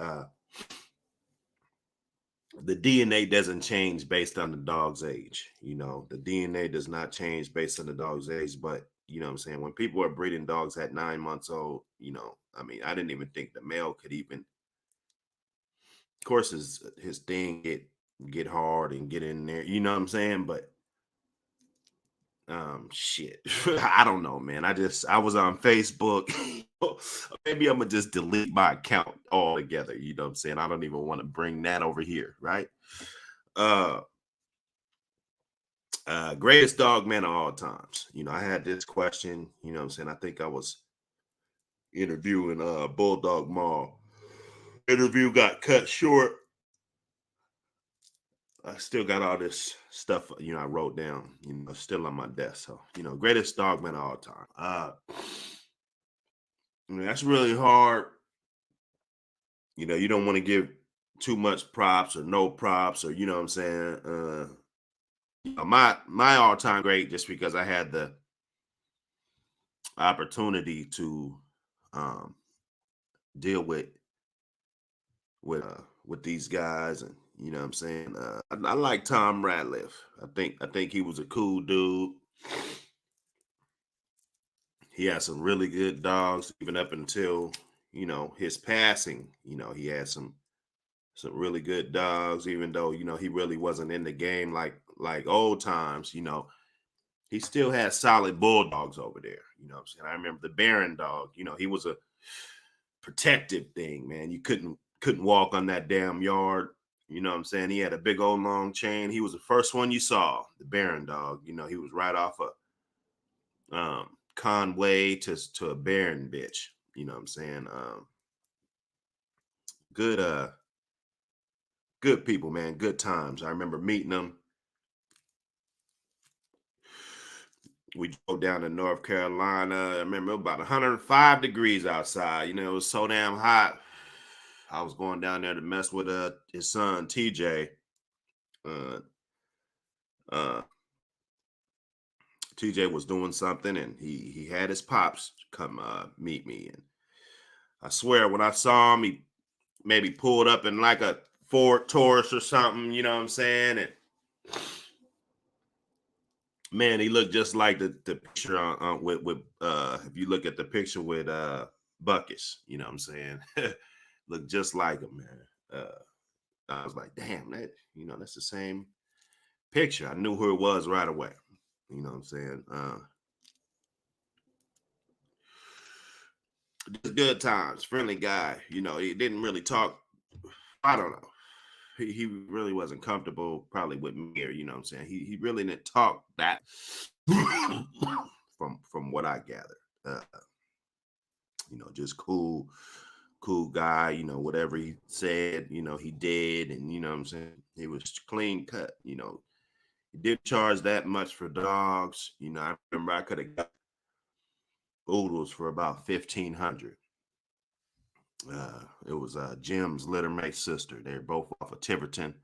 the DNA doesn't change based on the dog's age. The DNA does not change based on the dog's age. But what I'm saying, when people are breeding dogs at 9 months old, I mean, I didn't even think the male could even. Of course, his thing get hard and get in there. You know what I'm saying? But shit, I don't know, man. I was on Facebook. Maybe I'm gonna just delete my account altogether. You know what I'm saying? I don't even want to bring that over here, right? Uh greatest dog man of all times. I had this question, what I'm saying. I think I was interviewing Bulldog Mall. Interview got cut short. I still got all this stuff, I wrote down, still on my desk. So, greatest dog man of all time. I mean, that's really hard. You don't want to give too much props or no props, or what I'm saying. My all-time great, just because I had the opportunity to um deal with these guys, and what I'm saying. I like Tom Ratliff. I think he was a cool dude. He had some really good dogs, even up until his passing. He had some really good dogs, even though he really wasn't in the game like old times. He still had solid bulldogs over there. What I'm saying. I remember the Baron dog. He was a protective thing, man. You couldn't walk on that damn yard. What I'm saying. He had a big old long chain. He was the first one you saw, the Baron dog. He was right off of Conway to a Baron bitch. What I'm saying. Good good people, man. Good times. I remember meeting them. We drove down to North Carolina. I remember about 105 degrees outside. It was so damn hot. I was going down there to mess with his son TJ. Uh, uh, TJ was doing something, and he had his pops come meet me. And I swear, when I saw him, he maybe pulled up in like a Ford Taurus or something. You know what I'm saying? And man, he looked just like the picture with if you look at the picture with Buckus, what I'm saying? Looked just like him, man. I was like, damn, that's the same picture. I knew who it was right away. You know what I'm saying? Just good times, friendly guy. He didn't really talk. I don't know. He really wasn't comfortable probably with me, or what I'm saying. He really didn't talk that from what I gathered. Uh, just cool guy. Whatever he said, he did, and what I'm saying. He was clean cut. He didn't charge that much for dogs. I remember I could have got oodles for about 1,500. It was Jim's littermate sister. They're both off of Tiverton.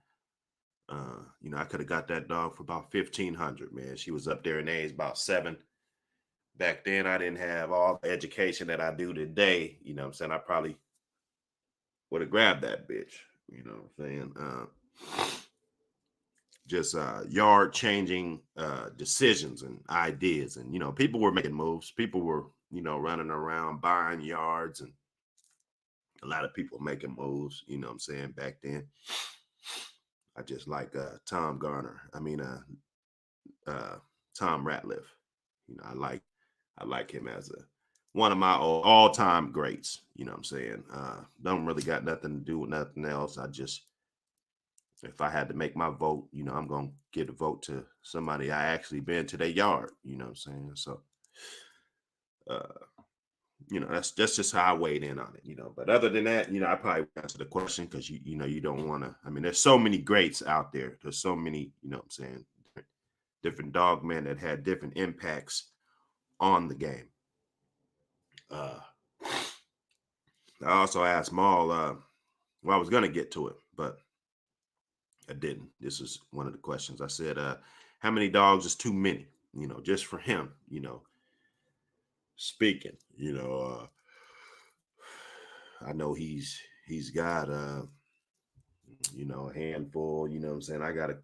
I could have got that dog for about 1,500. Man, she was up there in age, about 7. Back then, I didn't have all the education that I do today. What I'm saying. I probably would have grabbed that bitch. What I'm saying. Just yard changing decisions and ideas, and people were making moves. People were running around buying yards, and a lot of people making moves, what I'm saying, back then. I just like Tom Garner. Uh Tom Ratliff. I like him as a one of my all-time greats. I'm saying. Don't really got nothing to do with nothing else. I just, if I had to make my vote, I'm gonna give a vote to somebody I actually been to their yard. You know what I'm saying? So uh that's just how I weighed in on it. But other than that, I probably won't answer the question because you don't want to. I mean, there's so many greats out there. There's so many, what I'm saying, different dog men that had different impacts on the game. Uh, I also asked Maul. Well, I was gonna get to it, but I didn't. This is one of the questions. I said, how many dogs is too many? Just for him. Speaking. I know he's got a handful. You know what I'm saying? I got a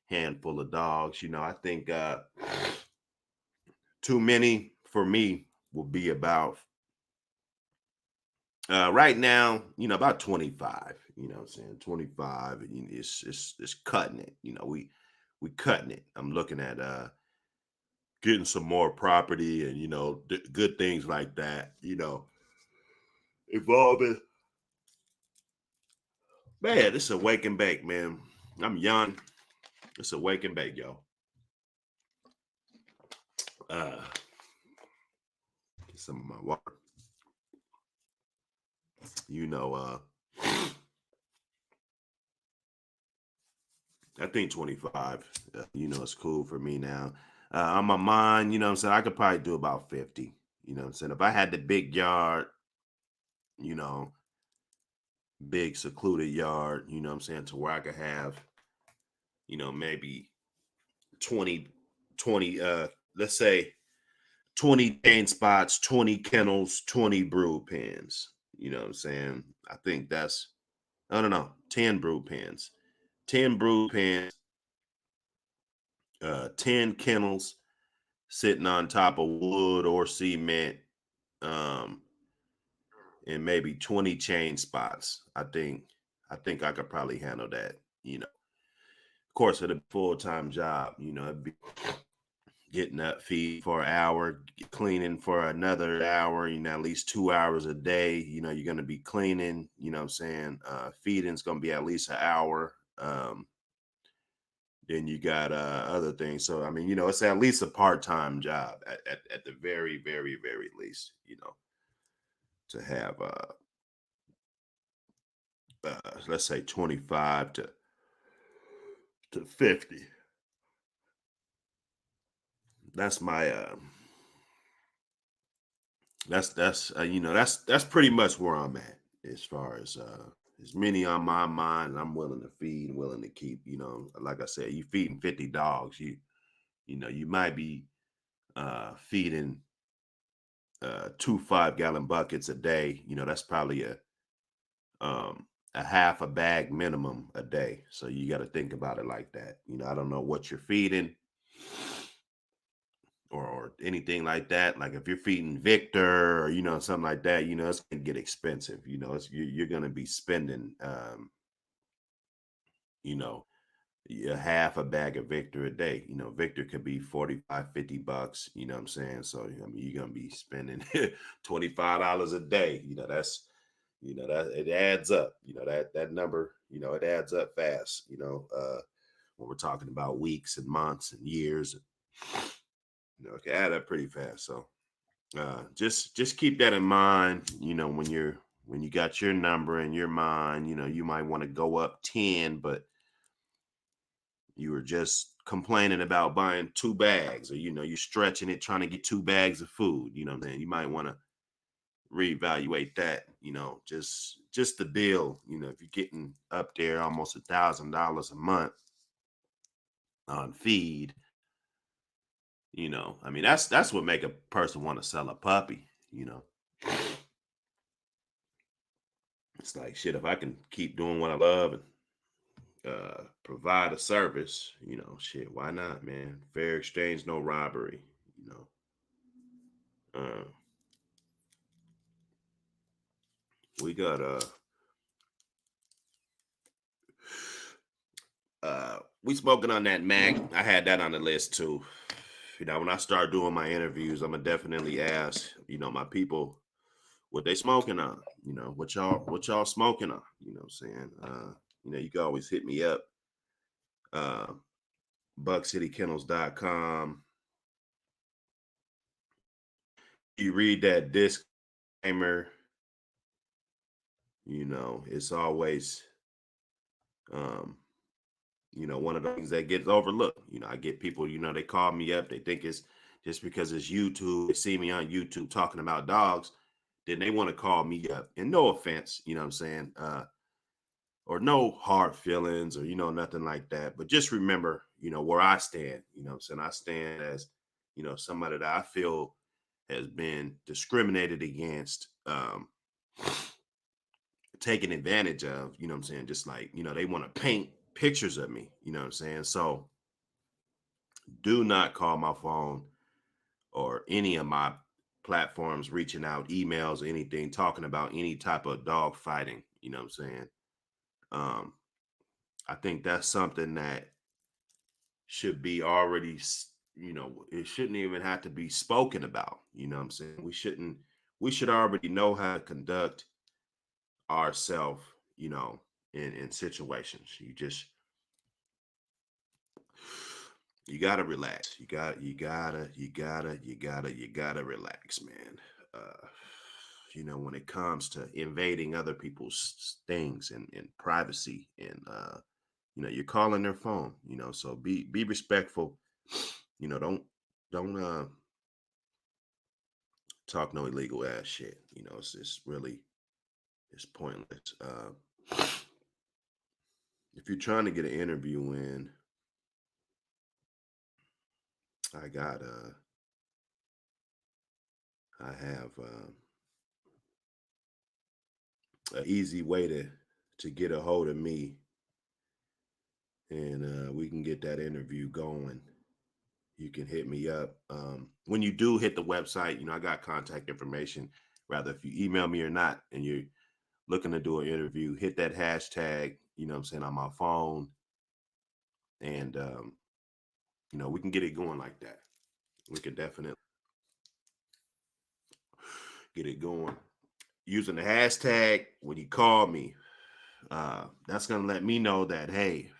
handful of dogs. I think too many for me will be about right now, about 25. I'm saying 25. It's cutting it. We cutting it. I'm looking at getting some more property and good things like that. Evolving. Man, it's a wake and bake, man. I'm young. It's a wake and bake, yo. Uh, get some of my water. You know, I think 25, it's cool for me now. On my mind, what I'm saying, I could probably do about 50. What I'm saying? If I had the big yard, you know, big secluded yard, what I'm saying, to where I could have, maybe 20, 20, let's say 20 chain spots, 20 kennels, 20 brood pens. You know what I'm saying? I think that's, I don't know, 10 brood pens. 10 brood pens, 10 kennels sitting on top of wood or cement, um, and maybe 20 chain spots. I think I could probably handle that. Of course, it's a full-time job. It'd be getting up, feed for an hour, cleaning for another hour, at least 2 hours a day. You're going to be cleaning, what I'm saying? Feeding's going to be at least an hour. Then you got other things. So, I mean, it's at least a part-time job at the very, very, very least, to have, let's say 25 to 50. That's my, that's pretty much where I'm at as far as many on my mind I'm willing to feed and willing to keep. Like I said, you feeding 50 dogs, you might be feeding 2 5-gallon buckets a day. That's probably a half a bag minimum a day. So you got to think about it like that. I don't know what you're feeding or anything like that. Like if you're feeding Victor or something like that, it's gonna get expensive. You're gonna be spending you know a half a bag of Victor a day. Victor could be 45, $50. What I'm saying? So I mean, you're gonna be spending $25 a day. That it adds up. That number. It adds up fast. When we're talking about weeks and months and years. It can add up pretty fast. So just keep that in mind. When you got your number in your mind, you might want to go up 10, but you were just complaining about buying 2 bags, or you're stretching it trying to get 2 bags of food. Then you might want to reevaluate that. Just the bill. If you're getting up there almost $1,000 a month on feed, I mean, that's what make a person want to sell a puppy. It's like, shit, if I can keep doing what I love and provide a service, shit, why not, man? Fair exchange, no robbery. you know. We got we smoking on that Mac. I had that on the list too. When I start doing my interviews, I'm gonna definitely ask, my people what they smoking on. What y'all smoking on. You know what I'm saying? You can always hit me up. Uh buckcitykennels.com. You read that disclaimer, it's always um one of the things that gets overlooked. I get people, they call me up, they think it's just because it's YouTube, they see me on YouTube talking about dogs, then they want to call me up. And no offense, you know what I'm saying? Or no hard feelings or, nothing like that. But just remember, where I stand, what I'm saying? I stand as, somebody that I feel has been discriminated against, taken advantage of, what I'm saying? Just like, they want to paint pictures of me, you know what I'm saying? So do not call my phone or any of my platforms reaching out, emails, or anything, talking about any type of dog fighting. You know what I'm saying? Um, I think that's something that should be already, it shouldn't even have to be spoken about. You know what I'm saying? We should already know how to conduct ourselves, in situations. You gotta relax. You gotta relax, man. Uh, when it comes to invading other people's things and privacy, and you're calling their phone. So be respectful. Don't talk no illegal ass shit. It's really it's pointless. If you're trying to get an interview in, I got I have an easy way to get a hold of me, and we can get that interview going. You can hit me up. When you do hit the website, I got contact information. Rather, if you email me or not, and you're looking to do an interview, hit that hashtag, what I'm saying, on my phone, and we can get it going like that. We can definitely get it going using the hashtag. When you call me, that's gonna let me know that, hey,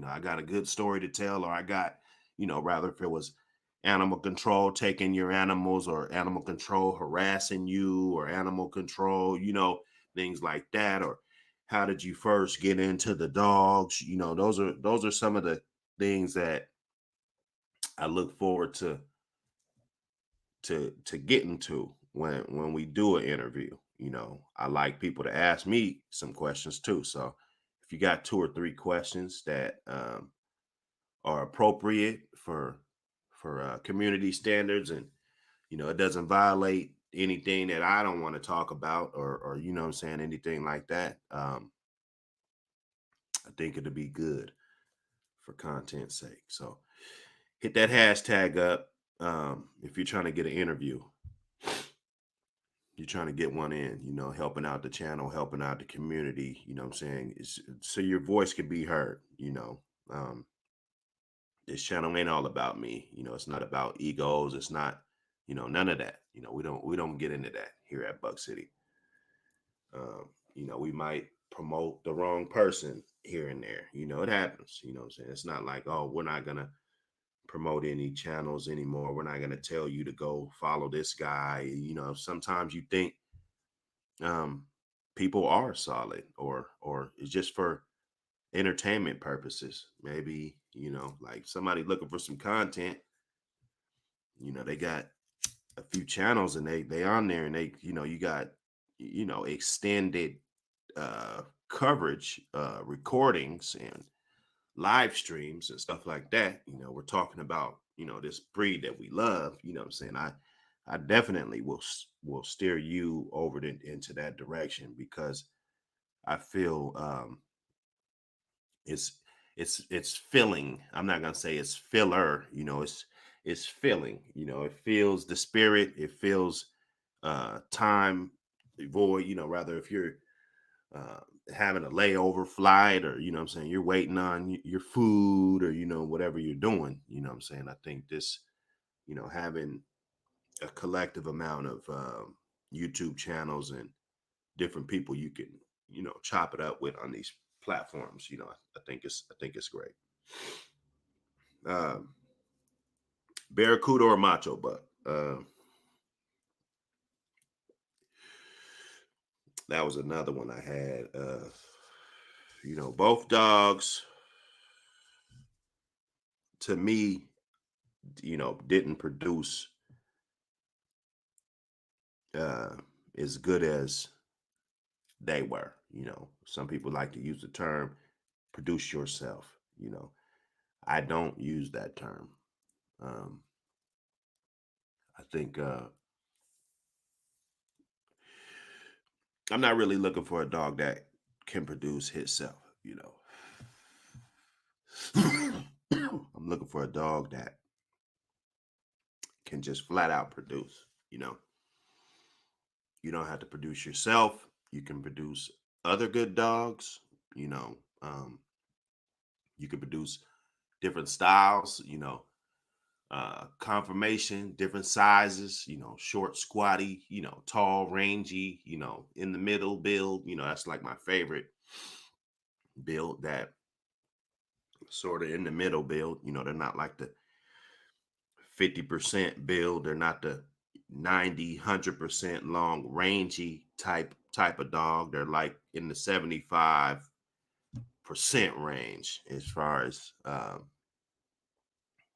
I got a good story to tell, or I got, rather if it was animal control taking your animals, or animal control harassing you, or animal control, things like that, or how did you first get into the dogs? Those are some of the things that I look forward to getting to when we do an interview. I like people to ask me some questions too. So if you got two or three questions that are appropriate for community standards, and it doesn't violate anything that I don't want to talk about, or what I'm saying, anything like that, I think it'll be good for content's sake. So hit that hashtag up. If you're trying to get an interview, you're trying to get one in, helping out the channel, helping out the community, what I'm saying, so your voice could be heard. Um, this channel ain't all about me. It's not about egos. It's not, none of that. We don't get into that here at Buck City. We might promote the wrong person here and there. It happens. What I'm saying, it's not like, oh, we're not gonna promote any channels anymore. We're not gonna tell you to go follow this guy. Sometimes you think um people are solid, or it's just for entertainment purposes. Maybe, like somebody looking for some content, they got a few channels, and they on there, and they, you got, extended coverage, recordings and live streams and stuff like that. We're talking about, this breed that we love. What I'm saying, I definitely will steer you over into that direction, because I feel it's it's filling. I'm not gonna say it's filler. It's filling. It feels the spirit. It feels time void. Rather, if you're uh, having a layover flight, or you know what I'm saying, you're waiting on your food, or you know, whatever you're doing, you know what I'm saying. I think this, you know, having a collective amount of YouTube channels and different people you can, you know, chop it up with on these platforms, you know, I think it's great. um Barracuda or Macho Buck? That was another one I had. You know, both dogs to me, you know, didn't produce uh as good as they were. You know, some people like to use the term produce yourself. You know, I don't use that term. Um, I think I'm not really looking for a dog that can produce himself. You know, I'm looking for a dog that can just flat out produce. You know, you don't have to produce yourself. You can produce other good dogs. You know, you can produce different styles. You know, conformation, different sizes, you know, short, squatty, you know, tall, rangy, you know, in the middle build. You know, that's like my favorite build, that sort of in the middle build. You know, they're not like the 50% build. They're not the 90, 100% long, rangy type of dog. They're like in the 75% range as far as,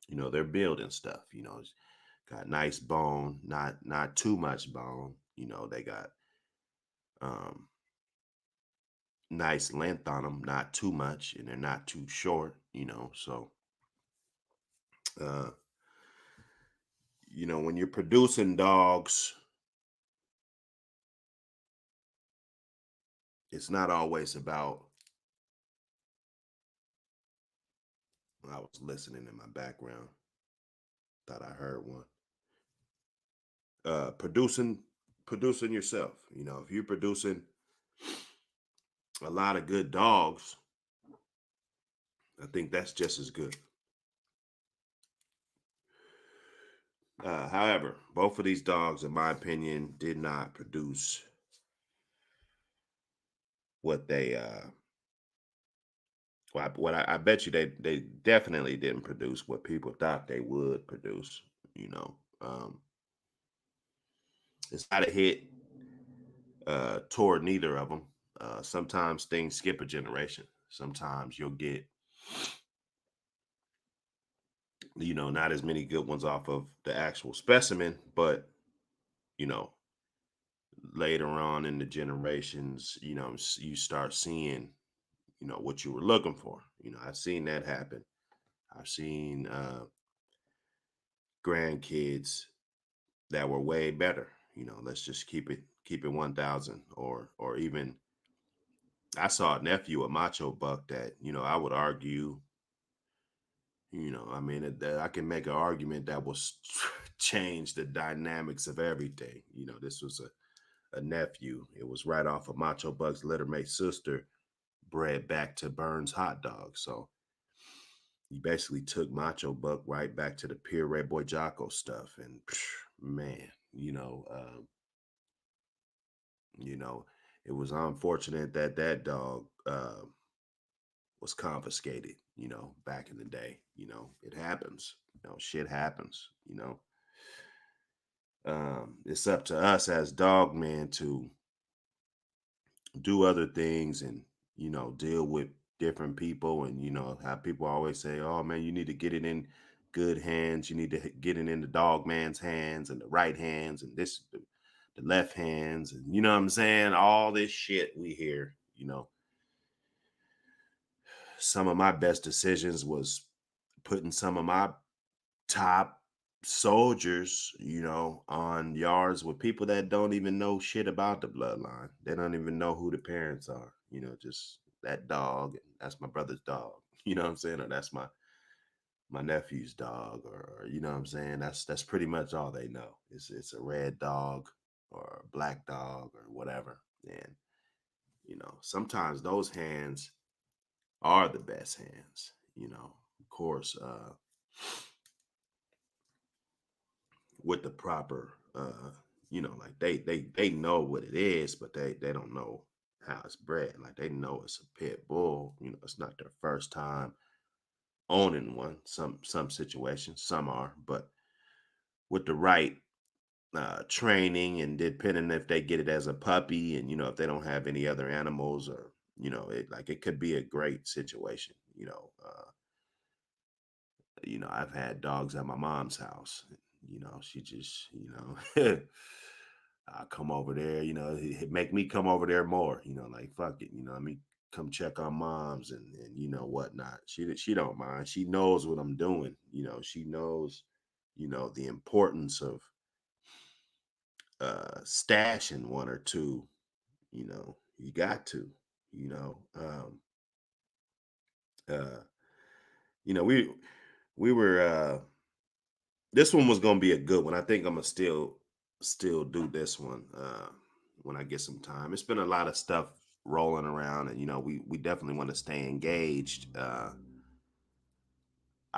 you know, their building stuff. You know, it's got nice bone, not too much bone. You know, they got um, nice length on them, not too much, and they're not too short. You know, so uh, you know, when you're producing dogs, it's not always about. I was listening in my background, thought I heard one. Producing yourself. You know, if you're producing a lot of good dogs, I think that's just as good. However, both of these dogs, in my opinion, did not produce what they I bet you they definitely didn't produce what people thought they would produce. You know, it's not a hit toward neither of them. Sometimes things skip a generation. Sometimes you'll get, you know, not as many good ones off of the actual specimen, but you know, later on in the generations, you know, you start seeing, you know, what you were looking for. You know, I've seen that happen. I've seen grandkids that were way better. You know, let's just keep it 1,000, or even I saw a nephew, a macho buck that, you know, I would argue, you know, I mean, that I can make an argument that will change the dynamics of everything. You know, this was a nephew. It was right off of Macho Buck's littermate sister, bred back to Burns hot dog. So he basically took Macho Buck right back to the pure Red Boy Jocko stuff. And man, you know, it was unfortunate that that dog was confiscated. You know, back in the day. You know, it happens. You know, shit happens. You know, it's up to us as dog men to do other things, and you know, deal with different people. And you know how people always say, oh man, you need to get it in good hands, you need to get it in the dog man's hands, and the right hands, and the left hands, and you know what I'm saying, all this shit we hear. You know, some of my best decisions was putting some of my top soldiers, you know, on yards with people that don't even know shit about the bloodline. They don't even know who the parents are. You know, just that dog. That's my brother's dog. You know what I'm saying? Or that's my nephew's dog. Or you know what I'm saying? That's pretty much all they know. It's a red dog or a black dog or whatever. And Sometimes those hands are the best hands. Of course, with the proper, like they know what it is, but they don't know how it's bred. Like they know it's a pit bull. It's not their first time owning one. Some situations, some are, but with the right training and depending if they get it as a puppy, and if they don't have any other animals, or it could be a great situation. I've had dogs at my mom's house. She just, I come over there, it make me come over there more, like fuck it, let me come check on moms and whatnot. She don't mind. She knows what I'm doing. She knows, the importance of stashing one or two. You got to, you know. Uh we were this one was gonna be a good one. I think I'm gonna still do this one when I get some time. It's been a lot of stuff rolling around, and we definitely want to stay engaged. I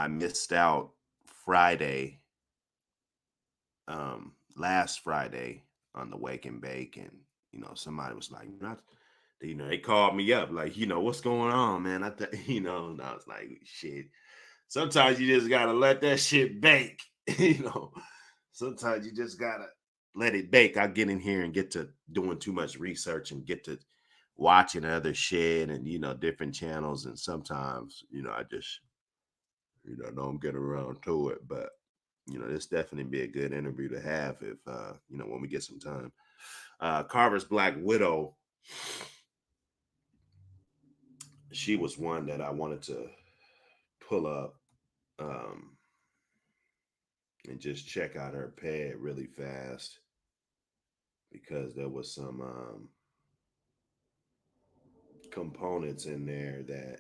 missed out Friday, last Friday, on the wake and bake, and somebody was like, not, they called me up like, what's going on, man? And I was like, shit. Sometimes you just gotta let that shit bake, you know. Sometimes you just gotta let it bake. I get in here and get to doing too much research and get to watching other shit and different channels, and sometimes I just don't get around to it. But this definitely be a good interview to have if when we get some time. Carver's Black Widow, she was one that I wanted to pull up um, and just check out her pad really fast, because there was some components in there that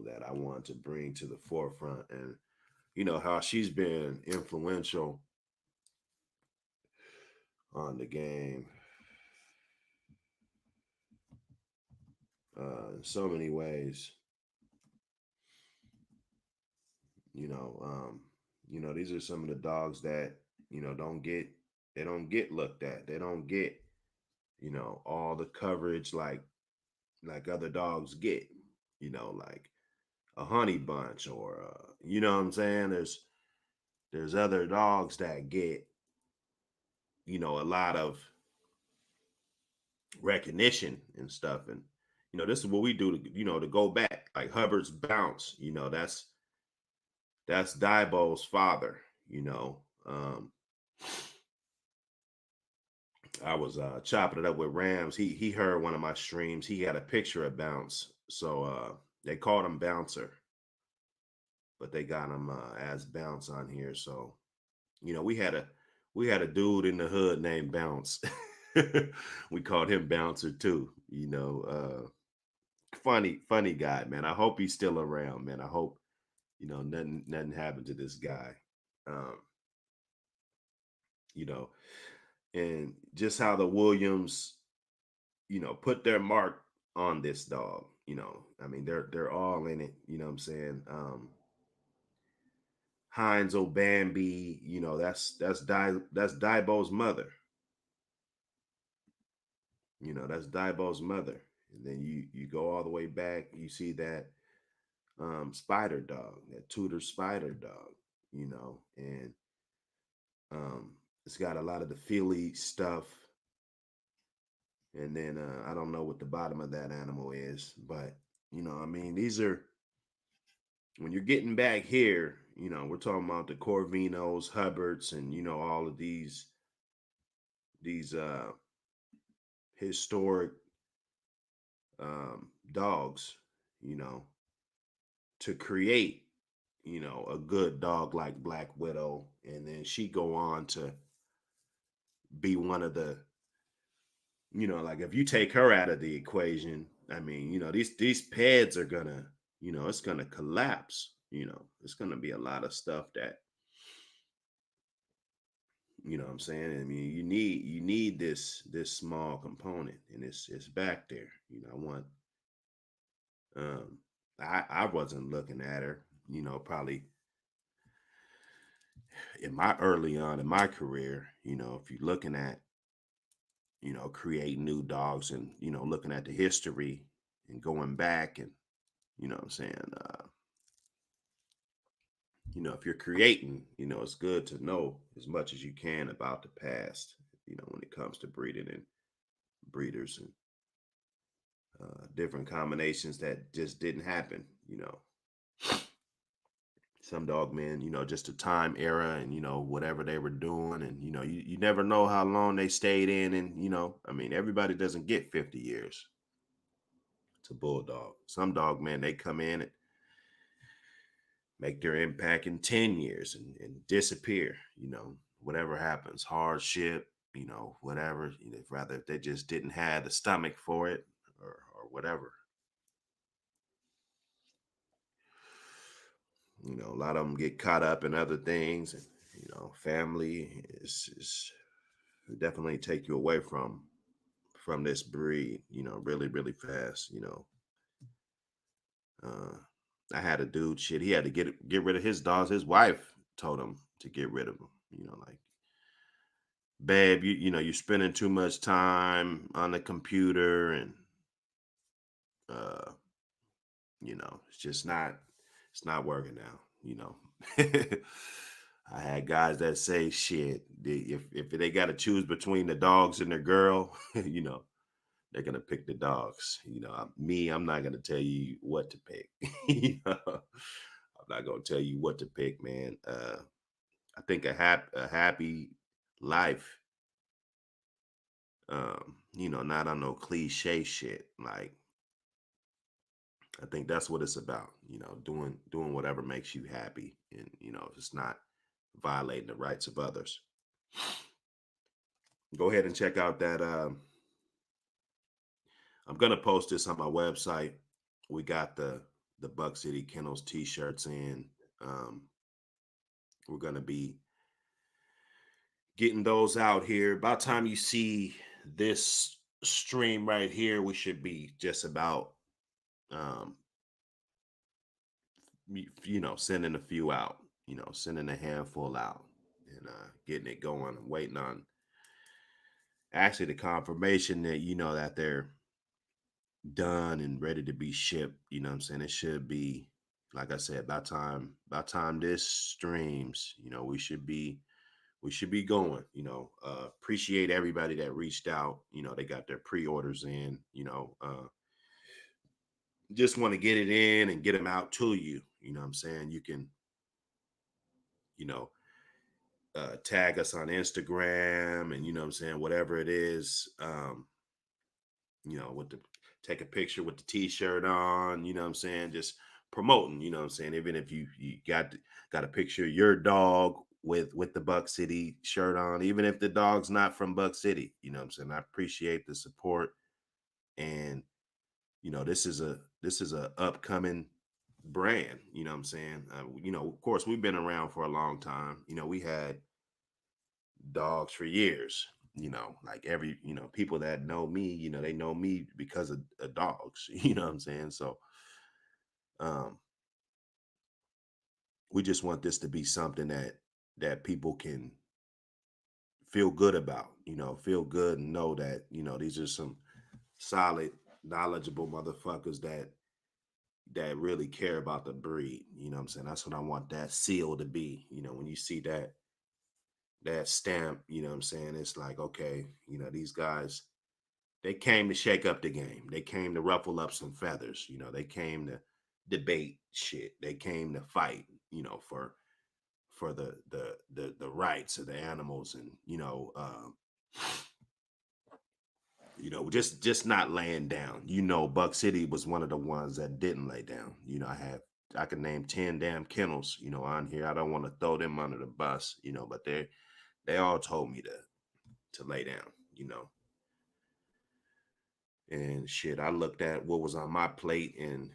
that I wanted to bring to the forefront, and how she's been influential on the game in so many ways. you know um these are some of the dogs that don't get, they don't get looked at, they don't get all the coverage like other dogs get, like a honey bunch, or what I'm saying, there's other dogs that get a lot of recognition and stuff. And this is what we do to to go back, like Hubbard's Bounce, that's Dibo's father. I was chopping it up with Rams. He heard one of my streams. He had a picture of Bounce, so they called him Bouncer, but they got him as Bounce on here. So we had a dude in the hood named Bounce. We called him Bouncer too. Funny guy, man. I hope he's still around, man. I hope nothing happened to this guy. Um, you know, and just how the Williams, put their mark on this dog. I mean, they're all in it. You know what I'm saying? Heinz O'Bambi, that's Dibo's mother. That's Dibo's mother. And then you go all the way back, you see that spider dog, that Tudor spider dog, and um it's got a lot of the Philly stuff. And then I don't know what the bottom of that animal is, but I mean, these are, when you're getting back here, we're talking about the Corvinos, Hubbards, and all of these historic dogs, you know, to create, a good dog like Black Widow, and then she go on to be one of the, like if you take her out of the equation, I mean, these pads are gonna, it's gonna collapse. It's gonna be a lot of stuff that You know what I'm saying? I mean, you need this small component, and it's back there. You know, I want um I wasn't looking at her, probably in my early on in my career, if you're looking at, creating new dogs and, looking at the history and going back and, what I'm saying, if you're creating, it's good to know as much as you can about the past, when it comes to breeding and breeders and different combinations that just didn't happen, some dog men, just a time era and, whatever they were doing. And, you never know how long they stayed in. And, I mean, everybody doesn't get 50 years to bulldog. Some dog men, they come in and make their impact in 10 years and disappear, whatever happens, hardship, whatever, rather if they just didn't have the stomach for it or whatever. A lot of them get caught up in other things, and family is definitely take you away from this breed, really, really fast. Uh, I had a dude, shit, he had to get rid of his dogs. His wife told him to get rid of them. Like, babe, you're spending too much time on the computer, and uh, it's not working now. I had guys that say, shit, if they got to choose between the dogs and the girl, they're gonna pick the dogs. I'm not gonna tell you what to pick. I'm not gonna tell you what to pick, man. I think a happy life, not on no cliche shit. Like, I think that's what it's about. Doing whatever makes you happy, and it's not violating the rights of others. Go ahead and check out that. I'm gonna post this on my website. We got the Buck City Kennels t-shirts in. Um, we're gonna be getting those out here. About time you see this stream right here, we should be just about um, sending a few out. Sending a handful out and getting it going. Waiting on actually the confirmation that that they're done and ready to be shipped. I'm saying? It should be, like I said, by time this streams, we should be going. Appreciate everybody that reached out. They got their pre-orders in. Just want to get it in and get them out to you. What I'm saying? You can, you know, tag us on Instagram and what I'm saying, whatever it is. With the take a picture with the t-shirt on, what I'm saying, just promoting, what I'm saying, even if you got a picture of your dog with the Buck City shirt on, even if the dog's not from Buck City, what I'm saying. I appreciate the support. And this is a upcoming brand, what I'm saying. Of course, we've been around for a long time. We had dogs for years. Like every people that know me, they know me because of dogs. What I'm saying. So um we just want this to be something that people can feel good about. Feel good and know that these are some solid, knowledgeable motherfuckers that really care about the breed. What I'm saying. That's what I want that seal to be. When you see that stamp, what I'm saying, it's like, okay, these guys, they came to shake up the game. They came to ruffle up some feathers. They came to debate shit. They came to fight, for the rights of the animals. And just not laying down. Buck City was one of the ones that didn't lay down. I can name 10 damn kennels, on here. I don't want to throw them under the bus, but they all told me to lay down, and shit. I looked at what was on my plate, and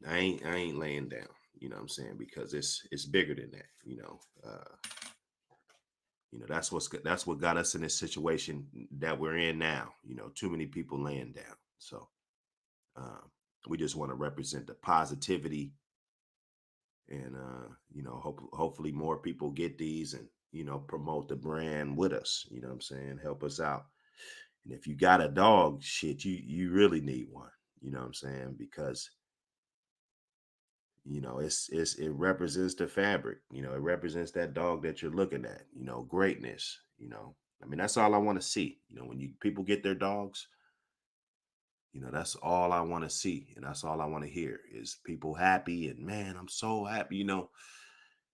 I ain't laying down. What I'm saying, because it's bigger than that. That's what got us in this situation that we're in now. Too many people laying down. So um, we just want to represent the positivity, and hopefully more people get these, and promote the brand with us. You know what I'm saying? Help us out. And if you got a dog, shit, you really need one. You know what I'm saying? Because it represents the fabric. It represents that dog that you're looking at. Greatness. I mean, that's all I want to see. When people get their dogs, that's all I want to see, and that's all I want to hear is people happy. And man, I'm so happy.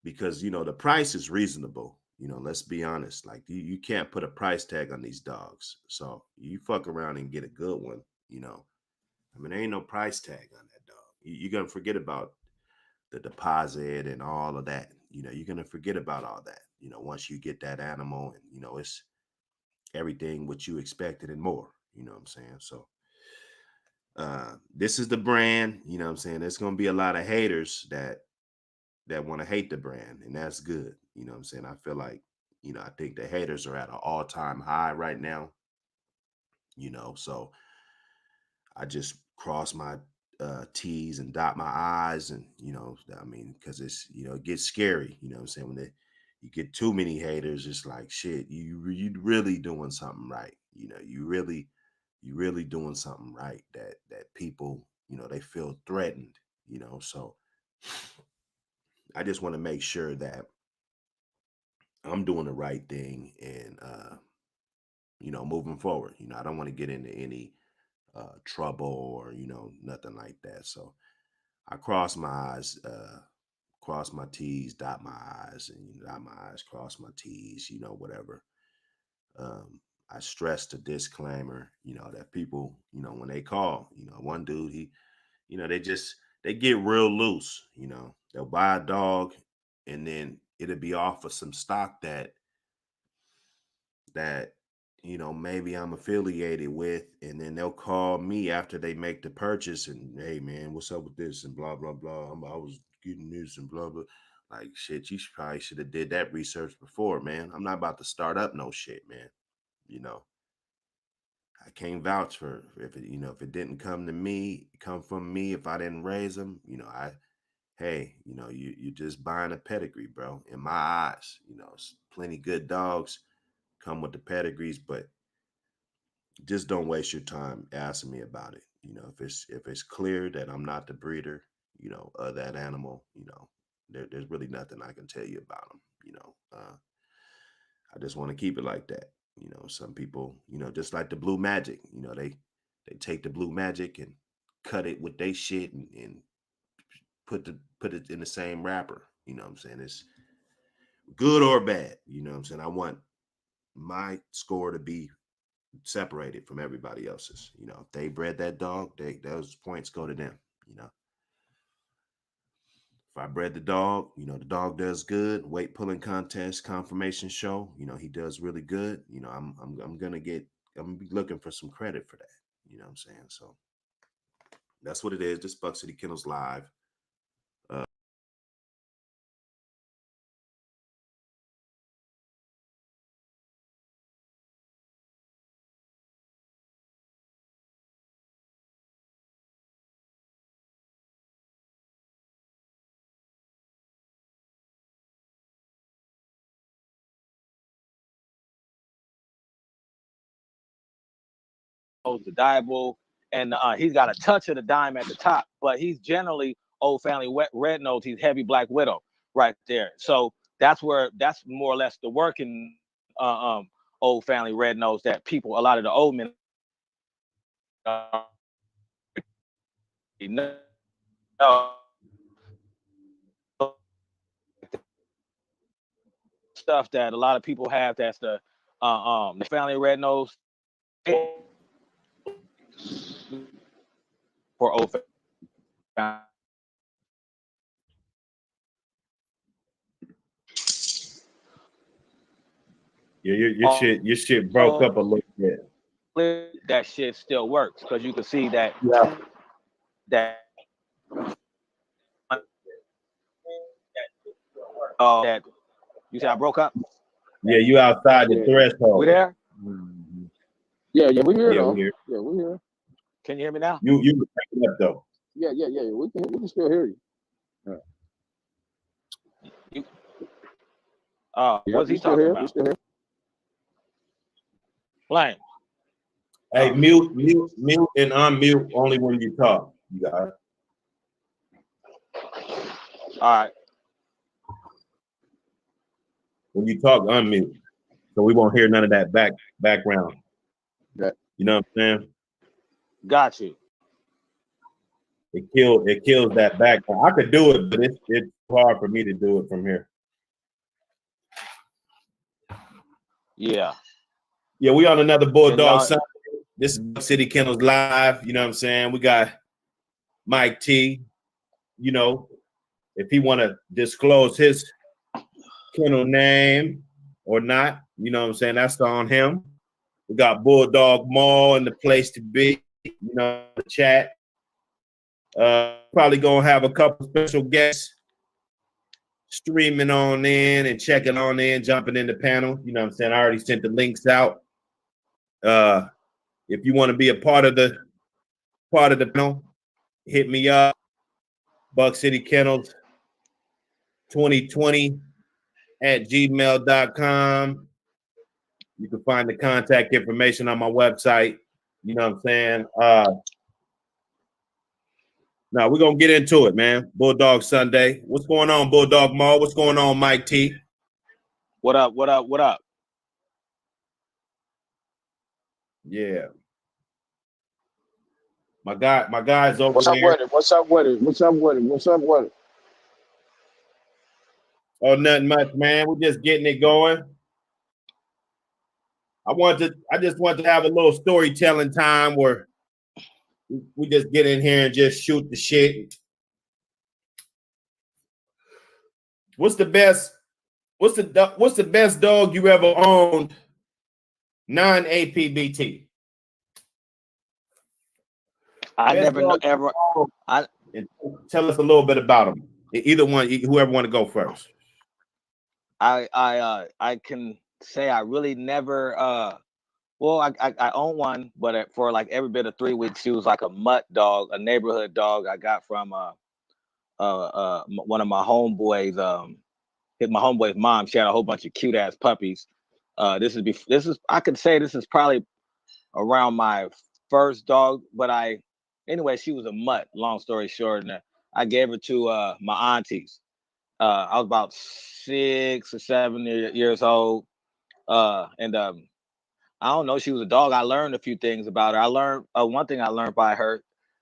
Because the price is reasonable. Let's be honest. Like you can't put a price tag on these dogs. So you fuck around and get a good one. I mean, there ain't no price tag on that dog. You're gonna forget about the deposit and all of that. You're gonna forget about all that. Once you get that animal, and it's everything what you expected and more. You know what I'm saying? So this is the brand. You know what I'm saying? There's gonna be a lot of haters that want to hate the brand, and that's good. You know what I'm saying? I feel like, I think the haters are at an all-time high right now. So I just cross my T's and dot my I's, and I mean, because it's it gets scary. You know what I'm saying? You get too many haters, it's like shit. You really doing something right. You really doing something right. That people they feel threatened. So I just want to make sure that I'm doing the right thing, and moving forward. I don't want to get into any trouble or nothing like that. So I cross my I's, cross my T's, dot my I's, and dot my I's, cross my T's, whatever. Um, I stress the disclaimer, that people, when they call, one dude, they get real loose. They'll buy a dog, and then it'll be off of some stock that maybe I'm affiliated with, and then they'll call me after they make the purchase, and hey man, what's up with this, and blah blah blah. I was getting this and blah blah. Like shit, probably should have did that research before, man. I'm not about to start up no shit, man. You know, I can't vouch for if it if it didn't come from me, if I didn't raise them. Hey, you're just buying a pedigree, bro. In my eyes, plenty good dogs come with the pedigrees, but just don't waste your time asking me about it. If it's clear that I'm not the breeder, of that animal, there's really nothing I can tell you about them. I just want to keep it like that. Some people, just like the blue magic, they take the blue magic and cut it with they shit, and put it in the same wrapper. You know what I'm saying? It's good or bad. You know what I'm saying? I want my score to be separated from everybody else's. If they bred that dog, those points go to them. If I bred the dog, the dog does good. Weight pulling contest, confirmation show, he does really good. I'm gonna be looking for some credit for that. You know what I'm saying? So that's what it is. This Buck City Kennels Live. The diable, and he's got a touch of the dime at the top, but he's generally old family red nose. He's heavy black widow right there. So that's more or less the working old family red nose that people, a lot of the old men know. Stuff that a lot of people have, that's the family red nose for old family. Yeah, your shit broke up a little bit. That shit still works, because you can see that Yeah. that that you see I broke up. Yeah, you outside the We threshold. there? Mhm. Yeah, we here Yeah, we though. here. Yeah, we here. Can you hear me now? You breaking up though. Yeah. We can still hear you. Yeah, You, yep, what's we he still talking here. We about? still here. Flame. Hey, Oh, mute, and unmute only when you talk. You got it. all right. When you talk, unmute, so we won't hear none of that background. Yeah. You know what I'm saying? Got you. It kills that background. I could do it, but it's hard for me to do it from here. Yeah. Yeah, we on another Can Bulldog y'all? Sunday. This is Buck City Kennels Live. You know what I'm saying? We got Mike T. You know, if he want to disclose his kennel name or not, you know what I'm saying? That's on him. We got Bulldog Mall in the place to be. You know, the chat. Probably gonna have a couple special guests streaming on in and checking on in, jumping in the panel. You know what I'm saying? I already sent the links out. If you want to be a part of the panel, hit me up. Buck City Kennels 2020 at gmail.com. You can find the contact information on my website. You know what I'm saying? Now we're gonna get into it, man. Bulldog Sunday. What's going on, Bulldog Mall? What's going on, Mike T? What up? What up? What up? Yeah. My guy's over What's up there. with it? What's up with it? What's up with it? What's up with it? Oh, nothing much, man. We're just getting it going. I just want to have a little storytelling time where we just get in here and just shoot the shit. What's the best dog you ever owned non-APBT? I Best never know dog you ever. owned, I and tell us a little bit about them. Either one, whoever want to go first. I can say I really never. Well, I own one, but for like every bit of 3 weeks, she was like a mutt dog, a neighborhood dog I got from one of my homeboys. Hit my homeboy's mom. She had a whole bunch of cute ass puppies. This is I could say this is probably around my first dog, but anyway, she was a mutt. Long story short, and I gave her to my aunties. I was about 6 or 7 years old, and I don't know. She was a dog. I learned a few things about her. I learned one thing I learned by her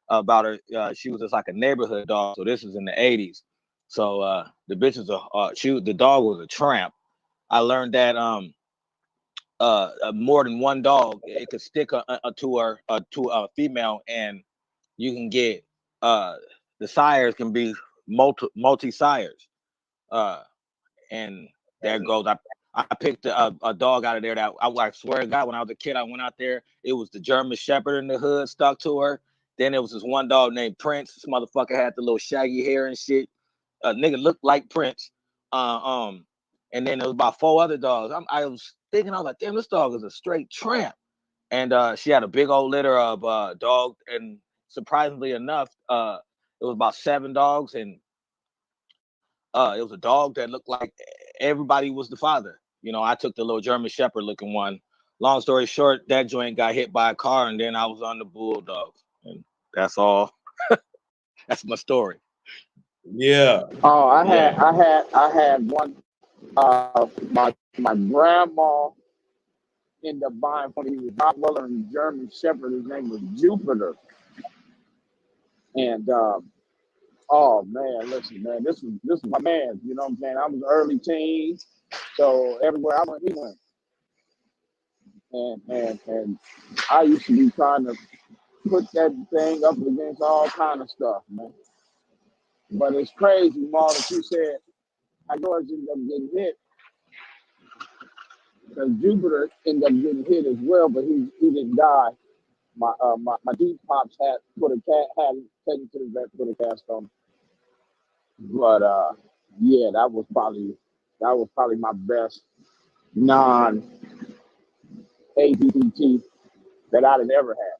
about her. She was just like a neighborhood dog. So this was in the '80s. So the bitch was the dog was a tramp. I learned that more than one dog it could stick to a female, and you can get uh the sires can be multi sires. Uh, and there goes I picked a dog out of there that I swear to God, when I was a kid, I went out there. It was the German Shepherd in the hood stuck to her. Then there was this one dog named Prince. This motherfucker had the little shaggy hair and shit. Nigga looked like Prince. Uh, um, and then there was about 4 other dogs. I was thinking, I was like, damn, this dog is a straight tramp. And she had a big old litter of dogs. And surprisingly enough, it was about 7 dogs, and it was a dog that looked like everybody was the father. You know, I took the little German Shepherd looking one. Long story short, that joint got hit by a car, and then I was on the Bulldogs, and that's all. That's my story. Yeah. Oh, Yeah. I had one. My grandma ended up buying one. He was Rottweiler German Shepherd. His name was Jupiter. And oh man, listen, man, this was my man. You know what I'm saying? I was early teens, so everywhere I went, he went. And I used to be trying to put that thing up against all kind of stuff, man. But it's crazy, Maul, that you said I know it ended up getting hit because Jupiter ended up getting hit as well, but he didn't die. My deep pops had taken to the vet, put a cast on him. But yeah, that was probably my non ABT that I'd have ever had.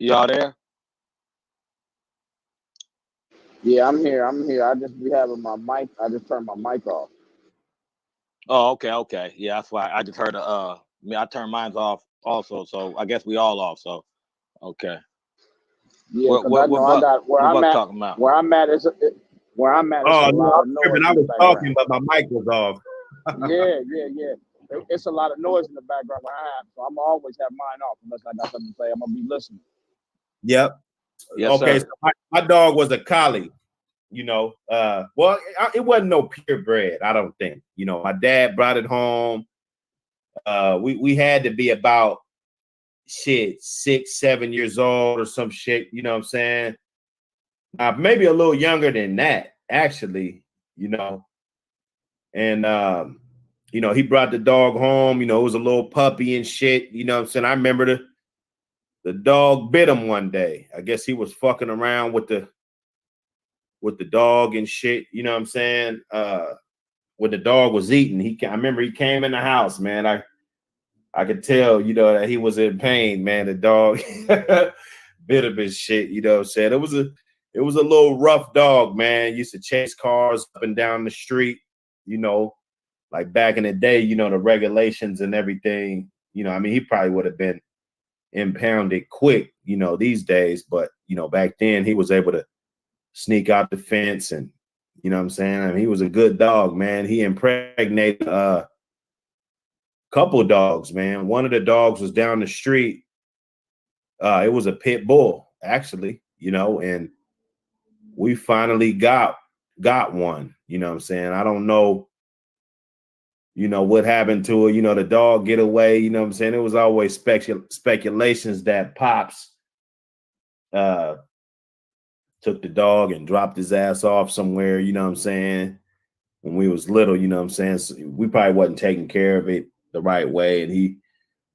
Y'all there? Yeah, I'm here. I'm here. I just be having my mic. I just turned my mic off. Oh, okay. Yeah, that's why I just heard I turned mine off also, so I guess we all off. So okay. Yeah, because I know I Buck got where what I'm Buck at. talking about? Where I'm at is where I'm at. It's a Oh no, lot I'm of tripping. noise I in the was background. talking, but my mic was off. Yeah. It's a lot of noise in the background where I am, so I'm always have mine off unless I got something to say. I'm gonna be listening. Yep. Yes, Okay, sir. so my dog was a collie. You know, well, it wasn't no purebred. I don't think. You know, my dad brought it home. We had to be about 6, 7 years old or some shit. You know what I'm saying? Maybe a little younger than that, actually. You know, and you know, he brought the dog home. You know, it was a little puppy and shit. You know what I'm saying? I remember the dog bit him one day. I guess he was fucking around with the dog and shit. You know what I'm saying? When the dog was eating, I remember he came in the house, man. I could tell, you know, that he was in pain, man. The dog bit him and shit. You know what I'm saying? It was a little rough dog, man. Used to chase cars up and down the street, you know, like back in the day, you know, the regulations and everything. You know, I mean, he probably would have been impounded quick, you know, these days. But, you know, back then he was able to sneak out the fence and, you know what I'm saying? I mean, he was a good dog, man. He impregnated a couple dogs, man. One of the dogs was down the street. It was a pit bull, actually, you know, and we finally got one, you know what I'm saying? I don't know, you know, what happened to it. You know, the dog get away, you know what I'm saying? It was always speculations that Pops took the dog and dropped his ass off somewhere, you know what I'm saying? When we was little, you know what I'm saying? So we probably wasn't taking care of it the right way. And he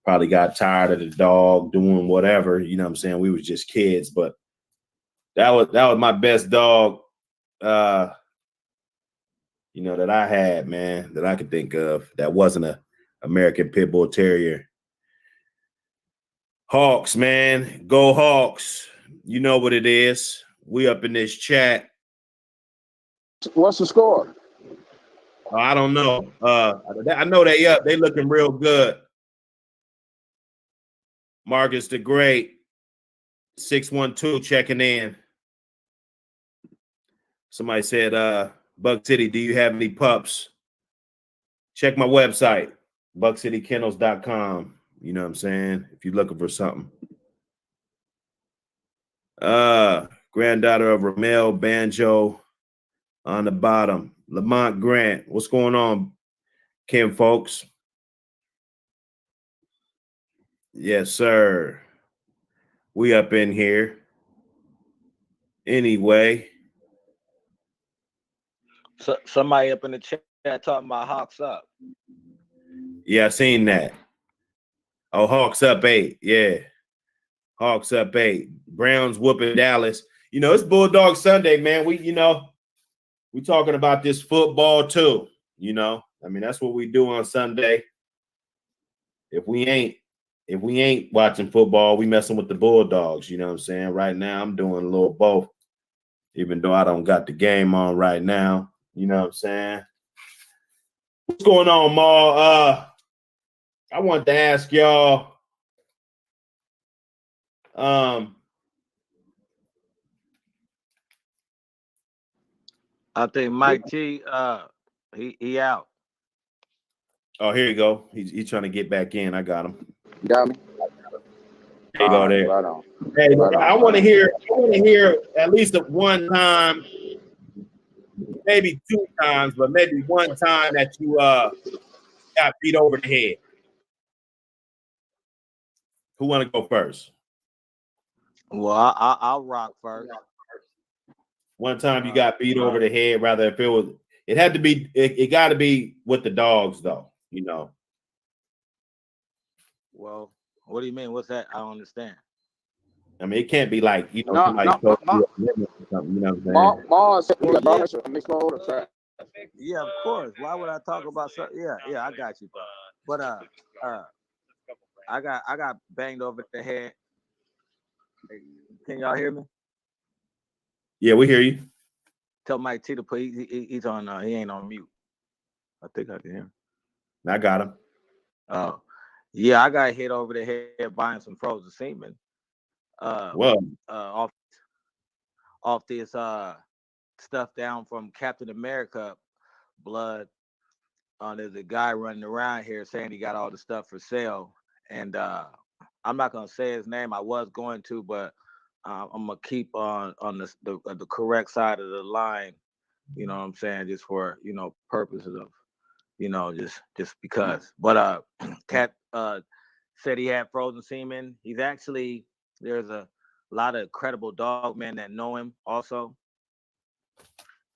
probably got tired of the dog doing whatever, you know what I'm saying? We was just kids, but that was my best dog, you know, that I had, man, that I could think of that wasn't a American Pit Bull Terrier. Hawks, man, go Hawks. You know what it is. We up in this chat. What's the score? I don't know. I know they up. They looking real good. Marcus the Great, 612 checking in. Somebody said, Buck City, do you have any pups? Check my website, buckcitykennels.com. You know what I'm saying? If you're looking for something. Granddaughter of Ramel Banjo on the bottom. Lamont Grant. What's going on, Kim folks? Yes, sir. We up in here. Anyway. So, somebody up in the chat talking about Hawks up. Yeah, I seen that. Oh, Hawks up 8. Yeah. Hawks up 8. Browns whooping Dallas. You know, it's Bulldog Sunday, man. We talking about this football too. You know, I mean, that's what we do on Sunday. If we ain't watching football, we messing with the Bulldogs. You know what I'm saying? Right now, I'm doing a little both, even though I don't got the game on right now. You know what I'm saying? What's going on, Ma? I want to ask y'all. I think Mike T he out. Oh, here you go. He's trying to get back in. I got him. Got me? There you go. There. Right on. Hey, Right on. I want to hear at least one time, maybe 2 times, but maybe one time that you got beat over the head. Who want to go first? Well, I'll rock first. One time you got beat over the head, rather if it had to be, it got to be with the dogs though, you know. Well, what do you mean? What's that? I don't understand. I mean, it can't be like, you know, No, somebody no, told you a limit or something, you know what I'm saying? Mars said, Well, yeah, a mixed load of trash. yeah, of course. Why would I talk about something? Yeah, I got you, bro. But I got banged over the head. Can y'all hear me? Yeah, we hear you. Tell Mike T to put he's on he ain't on mute. I think I can hear him. I got him. Oh, yeah, I got hit over the head buying some frozen semen. Well, Off this stuff down from Captain America blood. There's a guy running around here saying he got all the stuff for sale, and I'm not gonna say his name. I was going to, but I'm gonna keep on the correct side of the line. You know what I'm saying? Just for purposes of just because. But Cat said he had frozen semen. He's actually there's a lot of credible dog men that know him also.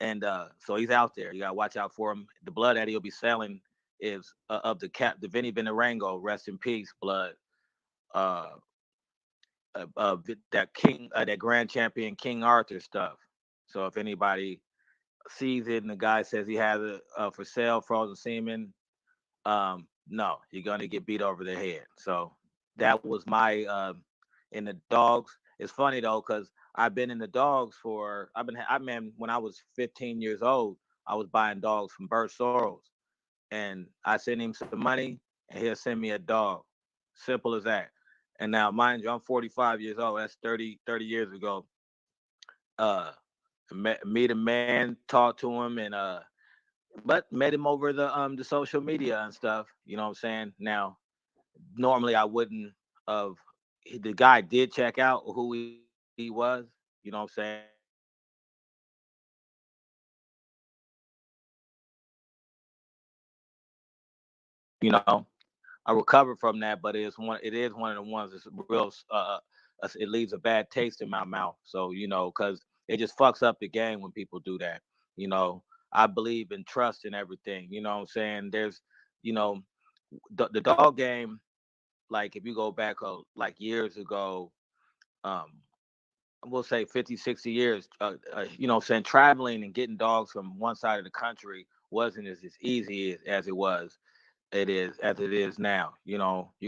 And so he's out there. You gotta watch out for him. The blood that he'll be selling is of the Vinny Benarango, rest in peace, blood. Uh, that King, that Grand Champion King Arthur stuff. So if anybody sees it and the guy says he has it for sale, frozen semen, no, you're gonna get beat over the head. So that was my in the dogs. It's funny though, because I've been in the dogs for I mean when I was 15 years old, I was buying dogs from Bert Soros, and I sent him some money, and he'll send me a dog. Simple as that. And now, mind you, I'm 45 years old. That's 30 years ago. Uh, meet a man, talk to him, and but met him over the social media and stuff. You know what I'm saying? Now, normally I wouldn't have. The guy did check out who he was. You know what I'm saying? You know, I recovered from that, but it is one of the ones that's real. It leaves a bad taste in my mouth. So because it just fucks up the game when people do that. You know, I believe in trust and everything. You know what I'm saying? There's, you know, the dog game. Like if you go back like years ago, um, we'll say 50, 60 years. You know, what I'm saying traveling and getting dogs from one side of the country wasn't as easy as it is now. You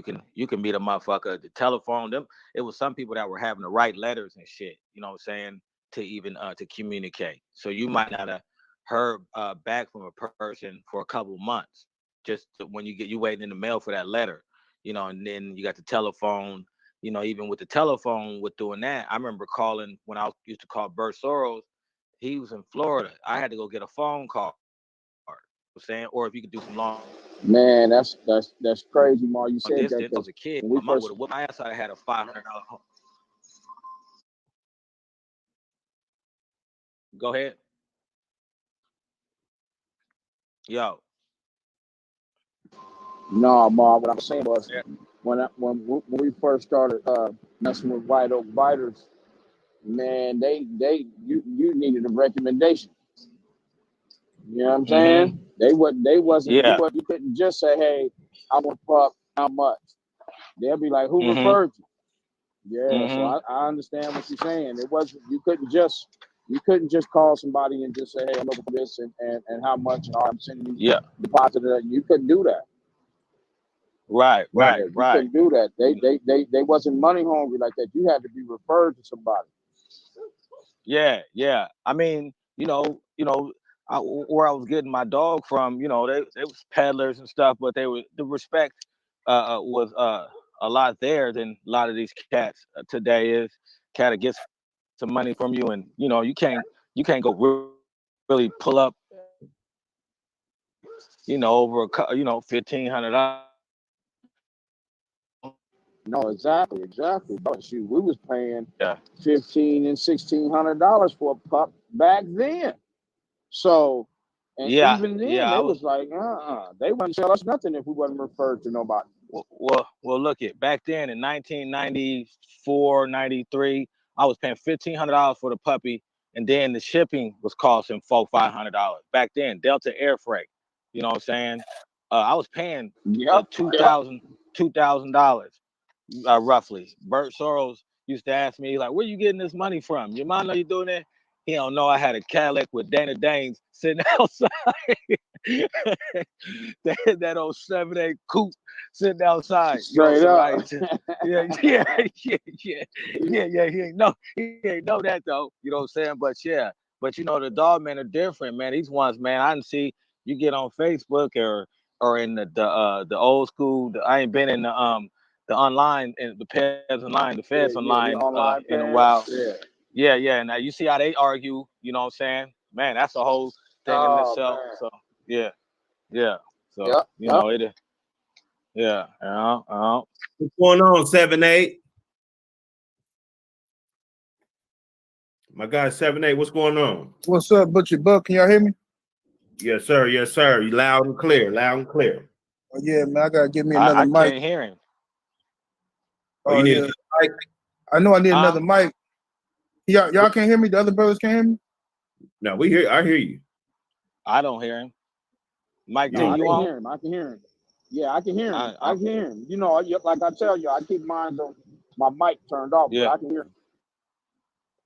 can meet a motherfucker, the telephone. It was some people that were having to write letters and shit, you know what I'm saying, to even to communicate. So you might not have heard back from a person for a couple months, just when you waiting in the mail for that letter, and then you got the telephone. Even with the telephone, with doing that, I remember calling when I used to call Bert Soros. He was in Florida. I had to go get a phone call, saying, or if you could do some long Man, that's crazy, Mar. You said that distance. I was because a kid. when we My mom would first have whipped my ass. I had a $500 home. Go ahead. Yo. no, Mar, what I'm saying was when we first started messing with White Oak Biters, man, you needed a recommendation. You know what I'm Mm-hmm. saying? They wasn't Yeah. you couldn't just say, hey, I'm a pup, how much? They'll be like, who Mm-hmm. referred you? Yeah, so Mm-hmm. I understand what you're saying. It wasn't you couldn't just call somebody and just say, hey, I'm looking for this and how much and I'm sending you Yeah. deposit it. You couldn't do that. Right. Right. Right. Yeah, you Right. couldn't do that. They wasn't money hungry like that. You had to be referred to somebody. Yeah. Yeah. I mean, where I was getting my dog from, they was peddlers and stuff, but the respect was a lot there than a lot of these cats today is. Cat gets some money from you, and you can't go really pull up, over $1,500. No, exactly. But shoot, we was paying Yeah. $1,500 and $1,600 for a pup back then. So, and Yeah. even then, Yeah. I they was. was like, they wouldn't sell us nothing if we wasn't referred to nobody. Well, look it. Back then in 1994, 93, I was paying $1,500 for the puppy, and then the shipping was costing $500. Back then, Delta Air Freight. You know what I'm saying? I was paying Yep. $2,000 roughly. Bert Soros used to ask me like, "Where you getting this money from? Your mom know you doing that?" He don't know I had a Cadillac with Dana Danes sitting outside. that old 7/8 coupe sitting outside. You know, Straight some up. nice. Yeah. He ain't know that though. You know what I'm saying? But yeah, but you know the dog men are different, man. These ones, man, I didn't see you get on Facebook or in the old school. I ain't been in the online and the Peds online, the Yeah, Feds the online online in a pads. while. Yeah. Yeah. Now you see how they argue. You know what I'm saying? Man, that's a whole thing in Oh itself. man. So yeah. So Yep. you Yep. know it. Yeah. What's going on, 7-8? My guy 7-8, what's going on? What's up, Butcher Buck? Can y'all hear me? Yes, sir. Yes, sir. You loud and clear. Loud and clear. Oh, yeah, man. I gotta get me another I mic. can't hear him. Oh, you Oh need yeah. a mic? I know I need another mic. Y'all can't hear me? The other brothers can't hear me? No, I hear you. I don't hear him. Mike You T, No, I don't you can on? hear him. I can hear him. Yeah, I can hear him. I I can hear him. You know, like I tell you, I keep my mic turned off, but yeah. I can hear him.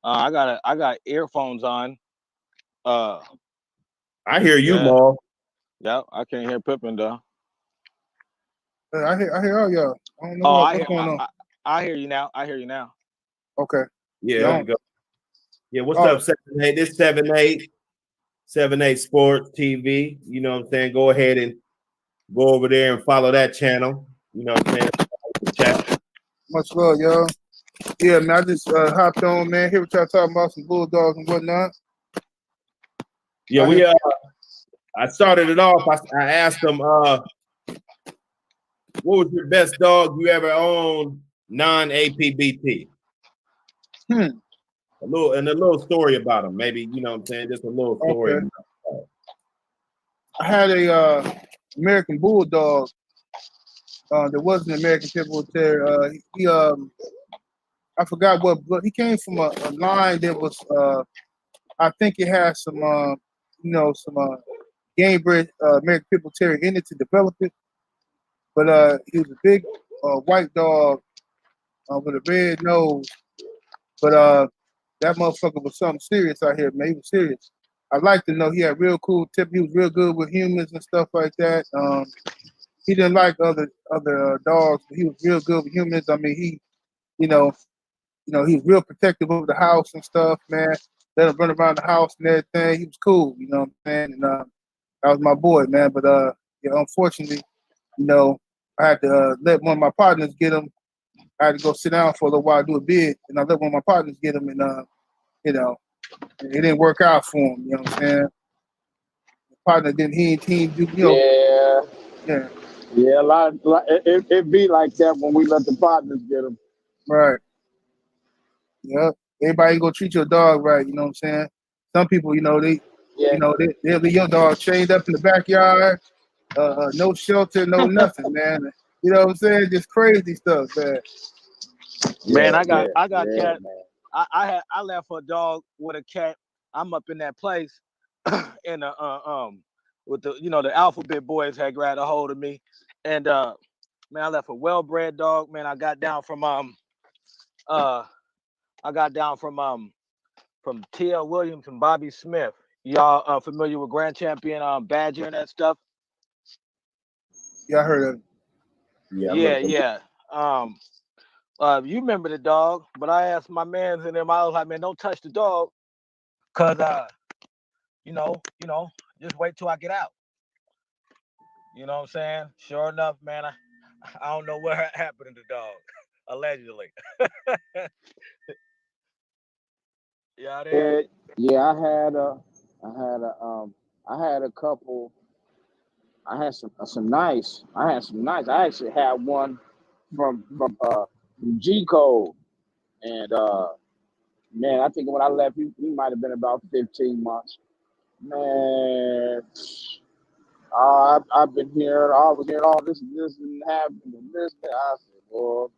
I got earphones on. I hear you, Yeah. Maul. Yep. I can't hear Pippin though. I hear all y'all. I don't know Oh, what's going on. I hear you now. I hear you now. Okay. Yeah, Y'all- there you go. Yeah, what's Oh. up, 7-8? This 7-8 Sports TV. You know what I'm saying? Go ahead and go over there and follow that channel. You know what I'm saying? Chat. Much love, y'all. Yeah, man. I just hopped on, man. Hear what y'all talking about, some bulldogs and whatnot. Yeah, I started it off. I asked them, what was your best dog you ever owned non-APBT? Hmm. A little story about him. Maybe, you know what I'm saying? Just a little story. Okay. I had a American Bulldog. There wasn't an American Pit Bull Terrier. I forgot what, but he came from a line that was I think it had some some game bred American Pit Bull Terrier in it to develop it. But he was a big white dog with a red nose. But that motherfucker was something serious out here, man. He was serious. I'd like to know he had real cool tip. He was real good with humans and stuff like that. He didn't like other dogs, but he was real good with humans. I mean, you know, he was real protective of the house and stuff, man. Let him run around the house and everything. He was cool, you know what I'm saying? And that was my boy, man. But yeah, unfortunately, I had to let one of my partners get him. I had to go sit down for a little while, do a bid, and I let one of my partners get him, and it didn't work out for him. You know what I'm saying? The partner didn't he do Yeah. yeah, Yeah, it be like that when we let the partners get them. right. Yeah. Everybody ain't gonna treat your dog right, you know what I'm saying? Some people, Yeah. they'll leave your dog chained up in the backyard, no shelter, no nothing, man. You know what I'm saying? Just crazy stuff, man. Man, Yeah, I got yeah, cat. man. I left a dog with a cat. I'm up in that place, and with the alphabet boys had grabbed a hold of me, and man, I left a well-bred dog. Man, I got down from T.L. Williams and Bobby Smith. Y'all familiar with Grand Champion Badger and that stuff? Yeah, I heard of it. Yeah, Yeah. You remember the dog, but I asked my mans and them, I was like, man, don't touch the dog, cause you know, just wait till I get out. You know what I'm saying? Sure enough, man, I don't know what happened to the dog, allegedly. Yeah, there. Yeah, I had a couple. I had some nice. I had some nice. I actually had one from G Code, and man, I think when I left, he might have been about 15 months. Man, I've been hearing, I was hearing all this and happening and this. And I said, boy.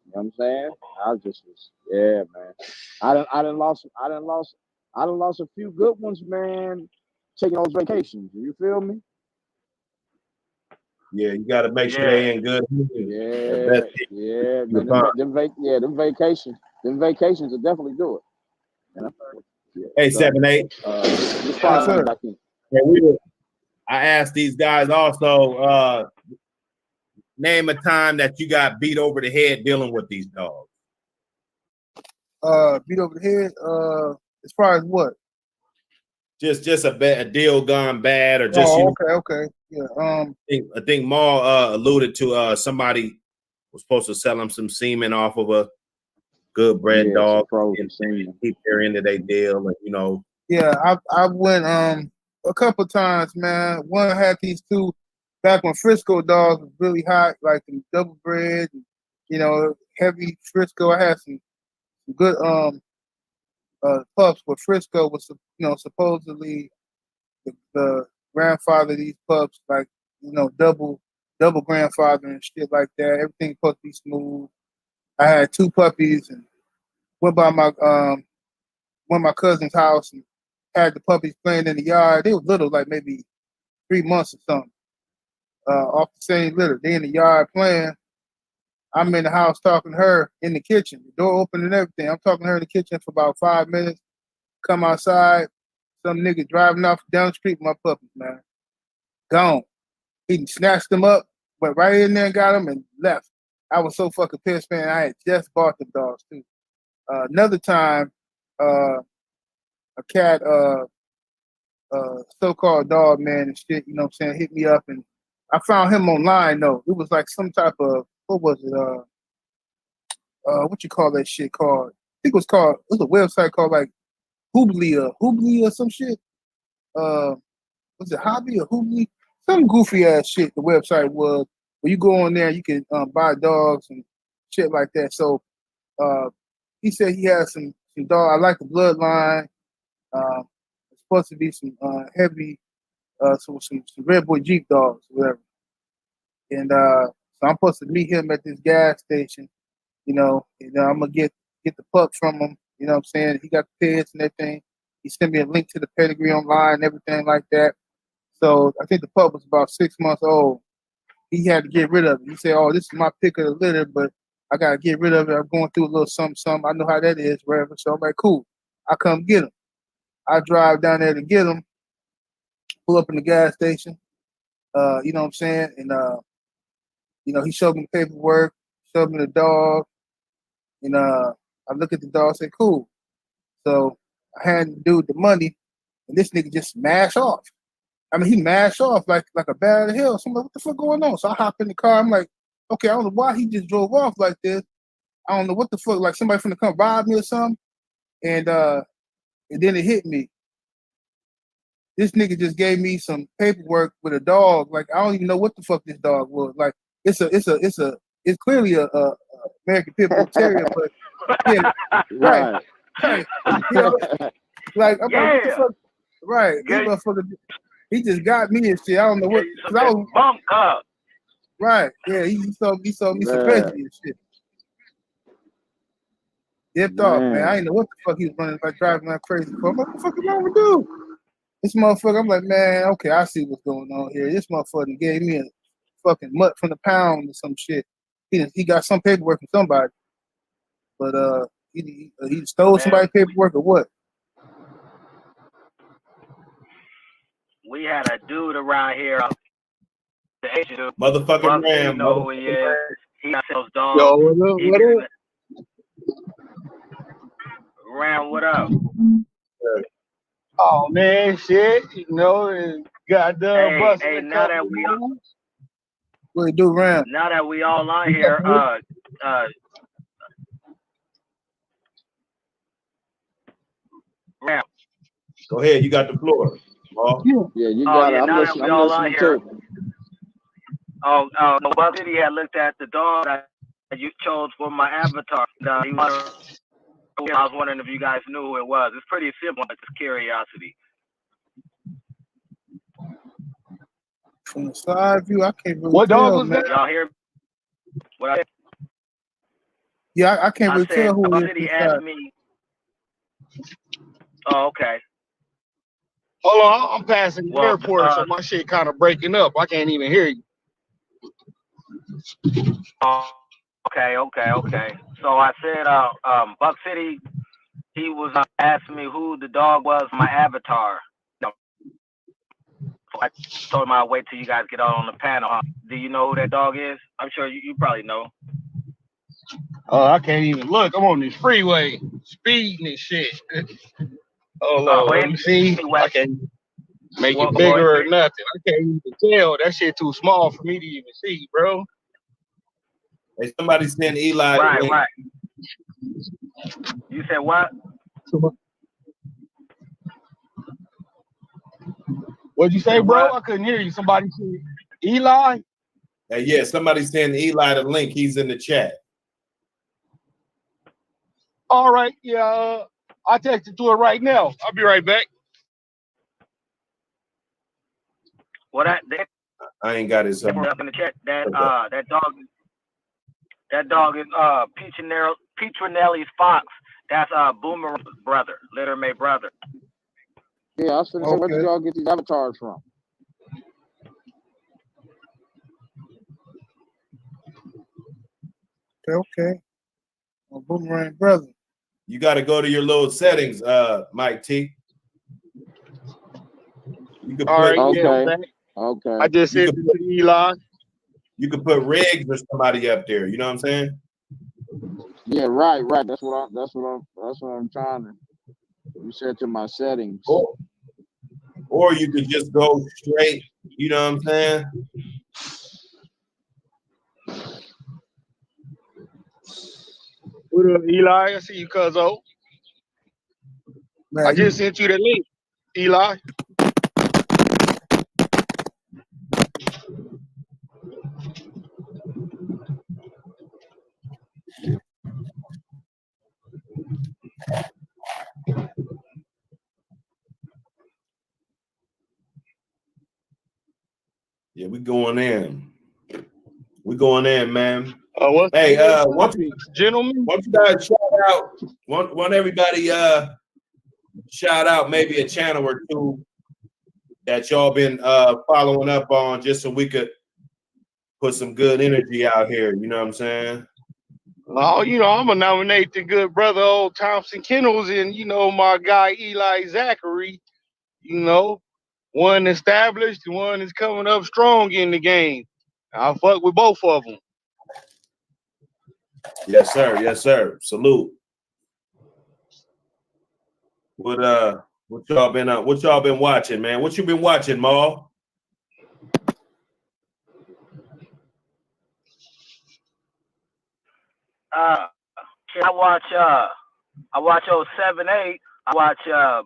You know what I'm saying? I just was, yeah, man. I done lost a few good ones, man. Taking those vacations. You feel me? Yeah, you got to make sure Yeah. they in good hands. Yeah, yeah, man. Them vacations will definitely do it. You know? Yeah. Hey, So, 7-8. just Yeah. fly sir. back in. And I asked these guys also, name a time that you got beat over the head dealing with these dogs. Beat over the head. As far as what? Just a deal gone bad, or just Oh, okay. Yeah. I think Maul alluded to somebody was supposed to sell him some semen off of a good bred Yeah, some dog frozen and semen. keep their end of their deal, and Yeah, I went a couple times, man. One had these two back when Frisco dogs was really hot, like the double bred, heavy Frisco. I had some good pups, but Frisco was supposedly the grandfather of these pups, like double grandfather and shit like that. Everything supposed to be smooth. I had two puppies and went by my one of my cousin's house and had the puppies playing in the yard. They were little, like maybe 3 months or something. Off the same litter. They in the yard playing. I'm in the house talking to her in the kitchen. The door open and everything. I'm talking to her in the kitchen for about 5 minutes. Come outside, some nigga driving off down the street with my puppies, man. Gone. He snatched them up, went right in there and got them and left. I was so fucking pissed, man. I had just bought the dogs too. Another time, a cat, so-called dog man and shit, you know what I'm saying, hit me up and I found him online though. It was like some type of, what was it? What you call that shit called? I think it was a website called like Hoobly or some shit. Was it Hobby or Hoobly? Some goofy ass shit the website was. Where you go on there, you can buy dogs and shit like that. So uh, he said he had some dog. I like the bloodline. It's supposed to be some heavy, some Red Boy Jeep dogs, whatever. And so I'm supposed to meet him at this gas station, and I'm gonna get the pups from him. You know what I'm saying? He got the pets and everything. He sent me a link to the pedigree online and everything like that. So I think the pup was about 6 months old. He had to get rid of it. He said, "Oh, this is my pick of the litter, but I gotta get rid of it. I'm going through a little something. I know how that is, whatever." So I'm like, "Cool, I come get him." I drive down there to get him. Pull up in the gas station. You know what I'm saying? And he showed me the paperwork, showed me the dog, and I look at the dog, say, "Cool." So I hand the dude the money, and this nigga just smash off. I mean, he mashed off like a bat out of hell. So I'm like, "What the fuck going on?" So I hop in the car. I'm like, "Okay, I don't know why he just drove off like this. I don't know what the fuck. Like somebody finna come rob me or something." And then it hit me. This nigga just gave me some paperwork with a dog. Like I don't even know what the fuck this dog was. Like it's clearly a American Pit Bull Terrier, but yeah, right, Right. right. You know, like I'm like, what the Yeah. fuck? Right, this Get, motherfucker, he just got me and shit. I don't know get what, you some cause I that was bump up. right. Yeah, he sold me some Man, pedigree and shit. Dipped off, man. I man. didn't know what the fuck he was running like driving like crazy for. I'm like, what the fuck is wrong with dude? This motherfucker, I'm like, man, okay, I see what's going on here. This motherfucker gave me a fucking mutt from the pound or some shit. He got some paperwork from somebody, but he stole Man, somebody's paperwork or what? we had a dude around here, the Asian dude. motherfucking Bugsy, you Ram, know who he motherfucking is. Ram. He got those dogs. Yo, what up? He What be up? around. What up? Oh man, shit. And got done Hey, busting hey. a couple of moves. What he do around? Now that we all on here, Ram. Go ahead, you got the floor. Maul. Yeah, you Oh got it. yeah. Now that we I'm all on listening here, too. no, Bugsy had looked at the dog that you chose for my avatar. And, I was wondering if you guys knew who it was. It's pretty simple. It's just curiosity. From the side view, I can't really What dog tell, was man. that? Y'all hear what I said? Yeah, I can't I really said tell who it is City from the side. asked me. Oh, okay. Hold on, I'm passing the Well, airport, so my shit kind of breaking up. I can't even hear you. okay. So I said, Buck City. He was asking me who the dog was, my avatar. So I told him I'll wait till you guys get on the panel. Do you know who that dog is? I'm sure you probably know. Oh, I can't even look. I'm on this freeway, speeding and shit. Hold on, let me see. I can't make it bigger or nothing. I can't even tell. That shit too small for me to even see, bro. Hey, somebody send Eli. Right. You said what? What'd you say, bro? I couldn't hear you. Somebody said Eli? Yeah, somebody send Eli the link. He's in the chat. All right, yeah. I texted to it right now. I'll be right back. Well, I ain't got his up in the chat. That dog is Petronelli's fox. That's Boomerang's brother, Litter May brother. Yeah, I was gonna say, where did y'all get these avatars from? Okay. Well, Boomerang brother. You got to go to your little settings, Mike T. You can put, okay. I just sent it to Eli. You could put Riggs or somebody up there. You know what I'm saying? Yeah, right. That's what I'm trying to. You said to my settings. Or you could just go straight. You know what I'm saying? What up, Eli? I see you, cuzzo. I just sent you the link, Eli. Yeah, we going in. We going in, man. Hey, gentlemen, want you guys shout out? Want everybody shout out maybe a channel or two that y'all been following up on, just so we could put some good energy out here. You know what I'm saying? Oh, I'm gonna nominate the good brother old Thompson Kennels and my guy Eli Zachary. One established, one is coming up strong in the game. I'll fuck with both of them. Yes, sir. Salute. What y'all been watching, man? What you been watching, Maul? I watch 078. I watch the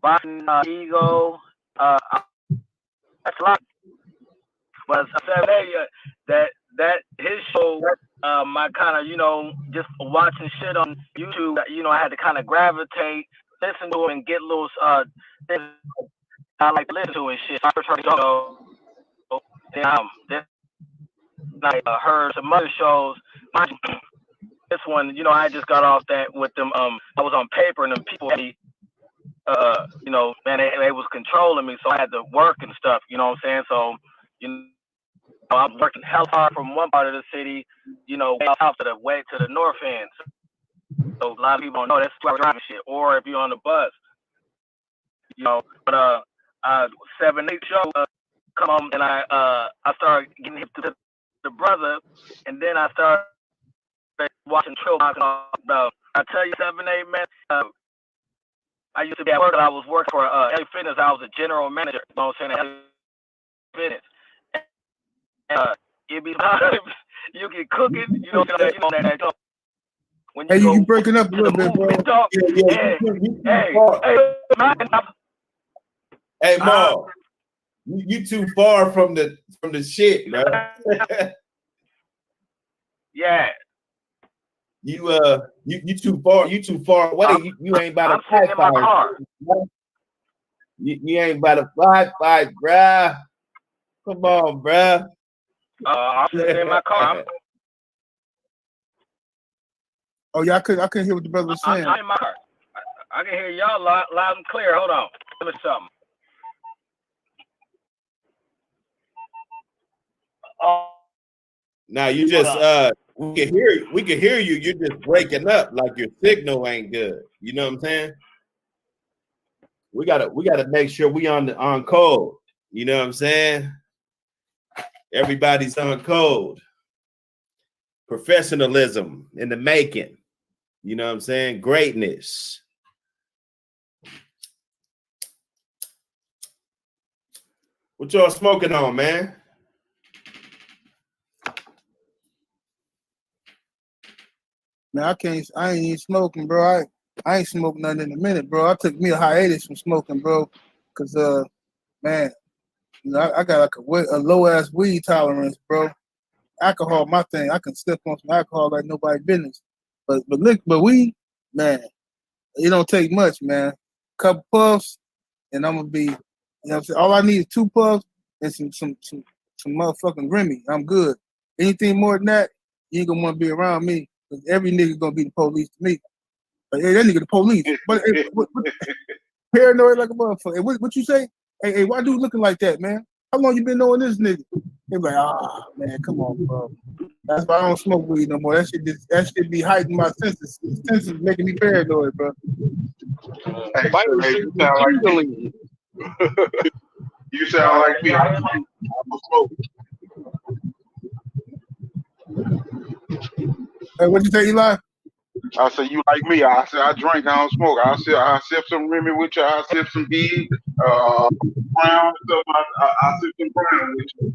Boston Eagle. That's a lot. But 78, that his show, I kind of just watching shit on YouTube. I had to kind of gravitate, listen to it, and get little things I like to listen to and shit. So I heard then I heard some other shows. This one, I just got off that with them. I was on paper and them people had me, man, they was controlling me, so I had to work and stuff. You know what I'm saying? So, I'm working hell hard from one part of the city, way to the north end. So a lot of people don't know that's why we're driving shit. Or if you're on the bus, but 7-8 show come on, and I started getting hip to the brother, and then I started watching Trill. I tell you, 7-8, man. I used to be at work. I was working for LA Fitness. I was a general manager. You know what I'm saying? LA Fitness. It be you get cooking. When you you breaking up a little bit, bro. Hey, Maul, you too far from the shit, bro. Yeah. You too far. You too far away. You ain't about to fight. My car. You ain't about to fight, bruh. Come on, bruh. I'm sitting in my car. Oh yeah, I couldn't hear what the brother was saying. I'm in my car. I can hear y'all loud and clear. Hold on. Give me something. Now you just we can hear you. You're just breaking up like your signal ain't good. You know what I'm saying? We gotta make sure we on code. You know what I'm saying? Everybody's on code. Professionalism in the making. You know what I'm saying? Greatness. What y'all smoking on, man? Man, I ain't even smoking, bro. I ain't smoked nothing in a minute, bro. I took me a hiatus from smoking, bro, cause man, you know, I got like a low ass weed tolerance, bro. Alcohol, my thing. I can step on some alcohol like nobody business, but weed, man, it don't take much, man. Couple puffs, and I'm gonna be, you know what I'm saying? All I need is 2 puffs and some motherfucking Remy. I'm good. Anything more than that, you ain't gonna want to be around me. Cause every nigga gonna be the police to me. Like, hey, that nigga the police. But hey, what, paranoid like a motherfucker. Hey, what you say? Hey, why dude looking like that, man? How long you been knowing this nigga? They be like, man, come on, bro. That's why I don't smoke weed no more. That shit be heightening my senses. Senses making me paranoid, bro. Hey, you sound like me. You sound like me. I'm a smoker. Hey, what you say, Eli? I say you like me. I say I drink. I don't smoke. I sip some Remy with you. I sip some big, brown stuff. I sip some brown with you.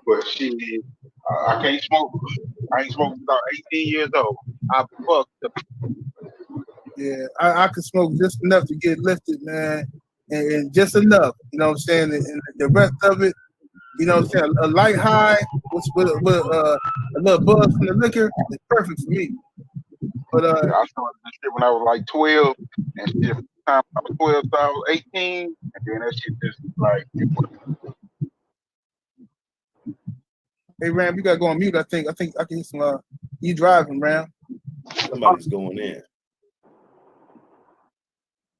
But shit, I can't smoke. I ain't smoked about 18 years old. I fucked up. Yeah, I could smoke just enough to get lifted, man, and just enough. You know what I'm saying? And the rest of it, you know what I'm saying? A light high with a little buzz from the liquor is perfect for me. But I started this shit when I was like 12, and shit. From the time I was 12 to I was 18, and then that shit just like. Hey, Ram, you gotta go on mute. I think I can hear some. You driving, Ram? Somebody's going in.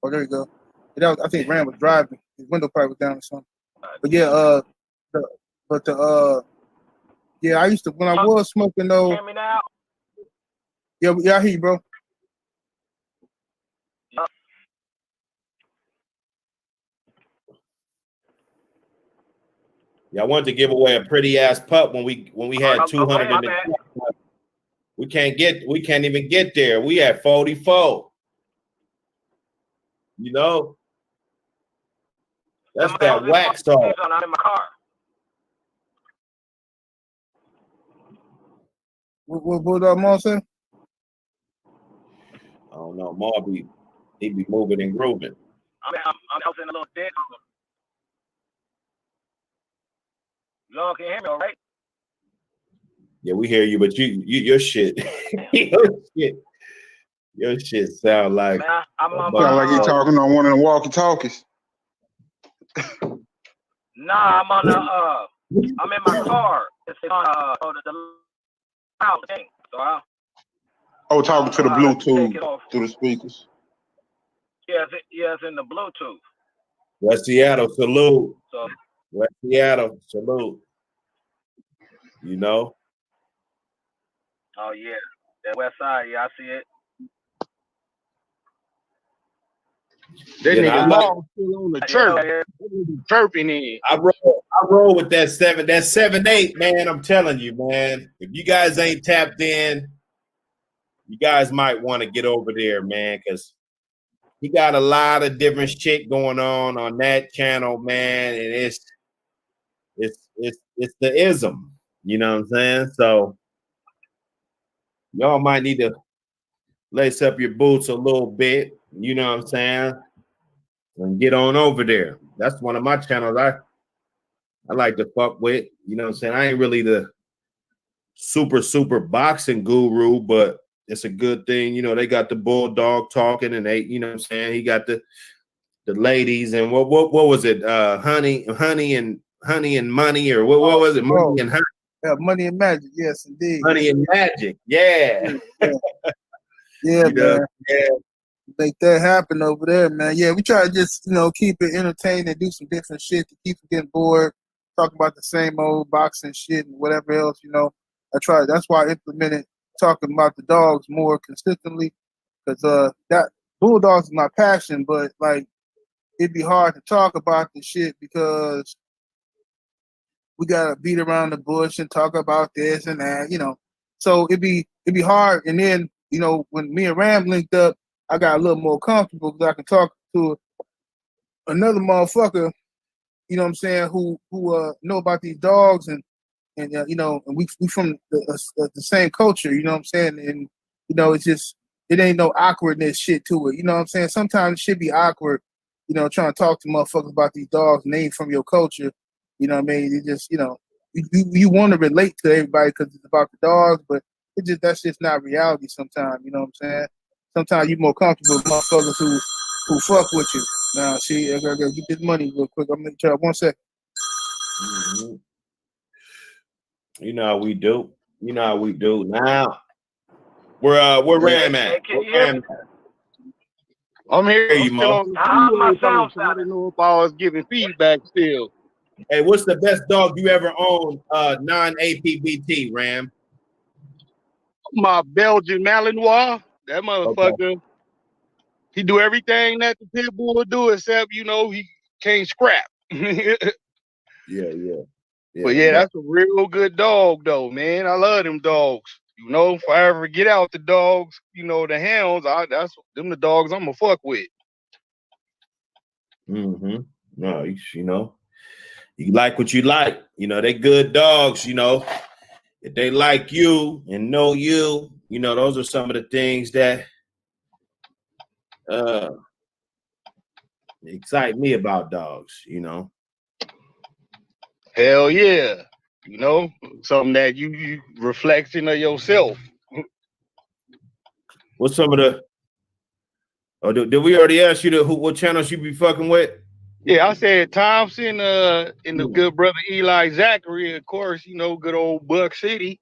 Oh, there you go. I think Ram was driving. His window probably was down or something. But yeah, yeah, I used to when I was smoking though. Hear me now? Yeah, I hear you, bro. Yeah, I wanted to give away a pretty ass pup when we had 200 in the. We can't even get there. We at 44. You know, that's that wax song. I'm in my car. What Maul say? I don't know. Maul he be moving and grooving. I'm in a little dead. Y'all can hear me, all right? Yeah, we hear you, but your shit, your shit sound like. Man, sound like you talking on one of the walkie-talkies. Nah, I'm in my car. It's on the loud thing. So talking to the Bluetooth through the speakers. Yeah, it's in the Bluetooth. West Seattle, salute. West Seattle, salute. You know. Oh yeah, that West Side. Yeah, I see it. That nigga Law still on the chirp. Chirping in. I roll with that 7-8, man. I'm telling you, man. If you guys ain't tapped in, you guys might want to get over there, man, because he got a lot of different shit going on that channel, man, and it's the ism, you know what I'm saying? So y'all might need to lace up your boots a little bit, you know what I'm saying, and get on over there. That's one of my channels I like to fuck with, you know what I'm saying? I ain't really the super boxing guru, but it's a good thing, you know. They got the bulldog talking, and they, you know what I'm saying, he got the ladies, and what was it? Honey Honey and Money, or what was it? Money and Honey. Yeah, Money and Magic. Yes, indeed. Money and Magic. Yeah. Yeah, man. Yeah. Make that happen over there, man. Yeah, we try to just, keep it entertaining and do some different shit to keep them getting bored, talk about the same old boxing shit and whatever else, That's why I implemented talking about the dogs more consistently, because that Bulldogs is my passion, but like it'd be hard to talk about the shit because we gotta beat around the bush and talk about this and that, So it'd be hard. And then, when me and Ram linked up, I got a little more comfortable because I can talk to another motherfucker, you know what I'm saying, who know about these dogs and we from the same culture, you know what I'm saying, and it's just it ain't no awkwardness shit to it, you know what I'm saying. Sometimes it should be awkward, trying to talk to motherfuckers about these dogs and they ain't from your culture, you know what I mean. It just you want to relate to everybody because it's about the dogs, but that's just not reality sometimes, you know what I'm saying. Sometimes you're more comfortable with motherfuckers who fuck with you. Now, see, I gotta get this money real quick. I'm gonna try 1 second. Mm-hmm. You know how we do. Now we're Ram at. I'm here. Hear you, I'm still Mo. on the phone, so I didn't know if I was giving feedback still. Hey, what's the best dog you ever owned? Non-APBT, Ram. My Belgian Malinois, that motherfucker. Okay. He do everything that the pit bull do, except he can't scrap. Yeah. But yeah, that's a real good dog, though, man. I love them dogs. If I ever get out the dogs, the hounds, that's them the dogs I'm gonna fuck with. Mm-hmm. No, you like what you like. They good dogs. If they like you and know you, those are some of the things that excite me about dogs. Hell yeah. Something that you reflection of yourself. What's some of the? Oh, did we already ask you what channels you be fucking with? Yeah, I said Thompson, and the good brother Eli Zachary, of course. Good old Buck City.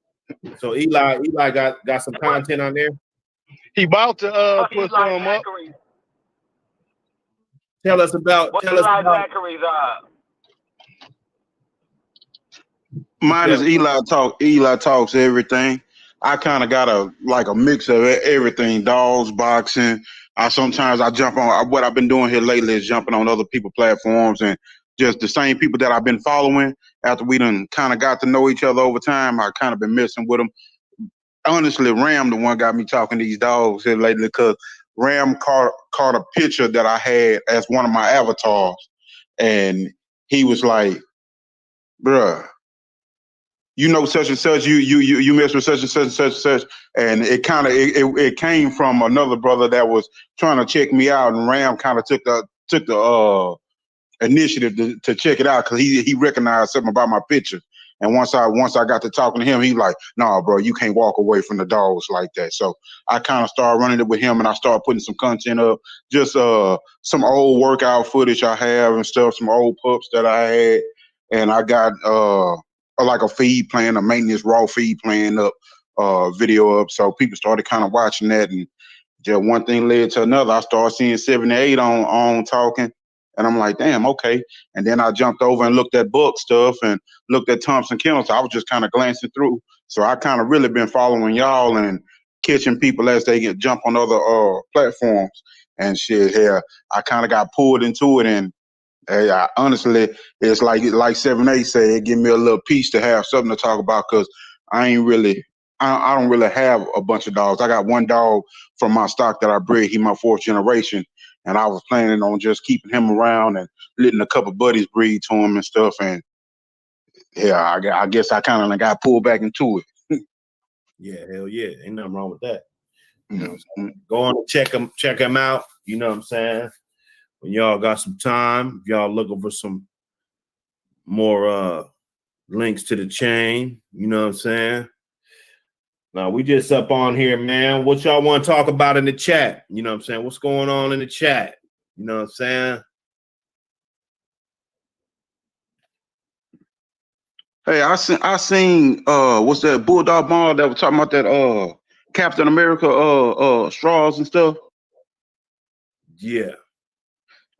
So Eli got some content on there. He about to put some up. Tell us about. Zachary's. Mine is Eli Talk. Eli talks everything. I kind of got a mix of everything: dogs, boxing. Sometimes I jump on. What I've been doing here lately is jumping on other people's platforms and just the same people that I've been following. After we done kind of got to know each other over time, I kind of been messing with them. Honestly, Ram the one got me talking to these dogs here lately because Ram caught a picture that I had as one of my avatars, and he was like, "Bruh, such and such, you mess with such and such and such and such," and it came from another brother that was trying to check me out, and Ram kind of took the initiative to check it out because he recognized something about my picture. And once I got to talking to him, he like, "Nah, bro, you can't walk away from the dogs like that." So I kind of started running it with him, and I started putting some content up, just some old workout footage I have and stuff, some old pups that I had, and I got like a feed plan, a maintenance raw feed plan up, video up. So people started kind of watching that, and just one thing led to another. I started seeing 78 on talking. And I'm like, damn, okay. And then I jumped over and looked at book stuff and looked at Thompson Kennels. I was just kind of glancing through. So I kind of really been following y'all and catching people as they jump on other platforms and shit. Here, I kind of got pulled into it, and honestly, it's like 7-8 said, it give me a little piece to have something to talk about because I don't really have a bunch of dogs. I got one dog from my stock that I bred. He my 4th generation. And I was planning on just keeping him around and letting a couple buddies breed to him and stuff. And yeah, I guess I kind of got pulled back into it. Yeah, hell yeah. Ain't nothing wrong with that. Go on and check him out. You know what I'm saying? When y'all got some time, if y'all looking for some more links to the chain, you know what I'm saying? Now we just up on here, man. What y'all want to talk about in the chat? You know what I'm saying? What's going on in the chat? You know what I'm saying? Hey, I seen what's that Bulldog Ball that was talking about that Captain America straws and stuff. Yeah,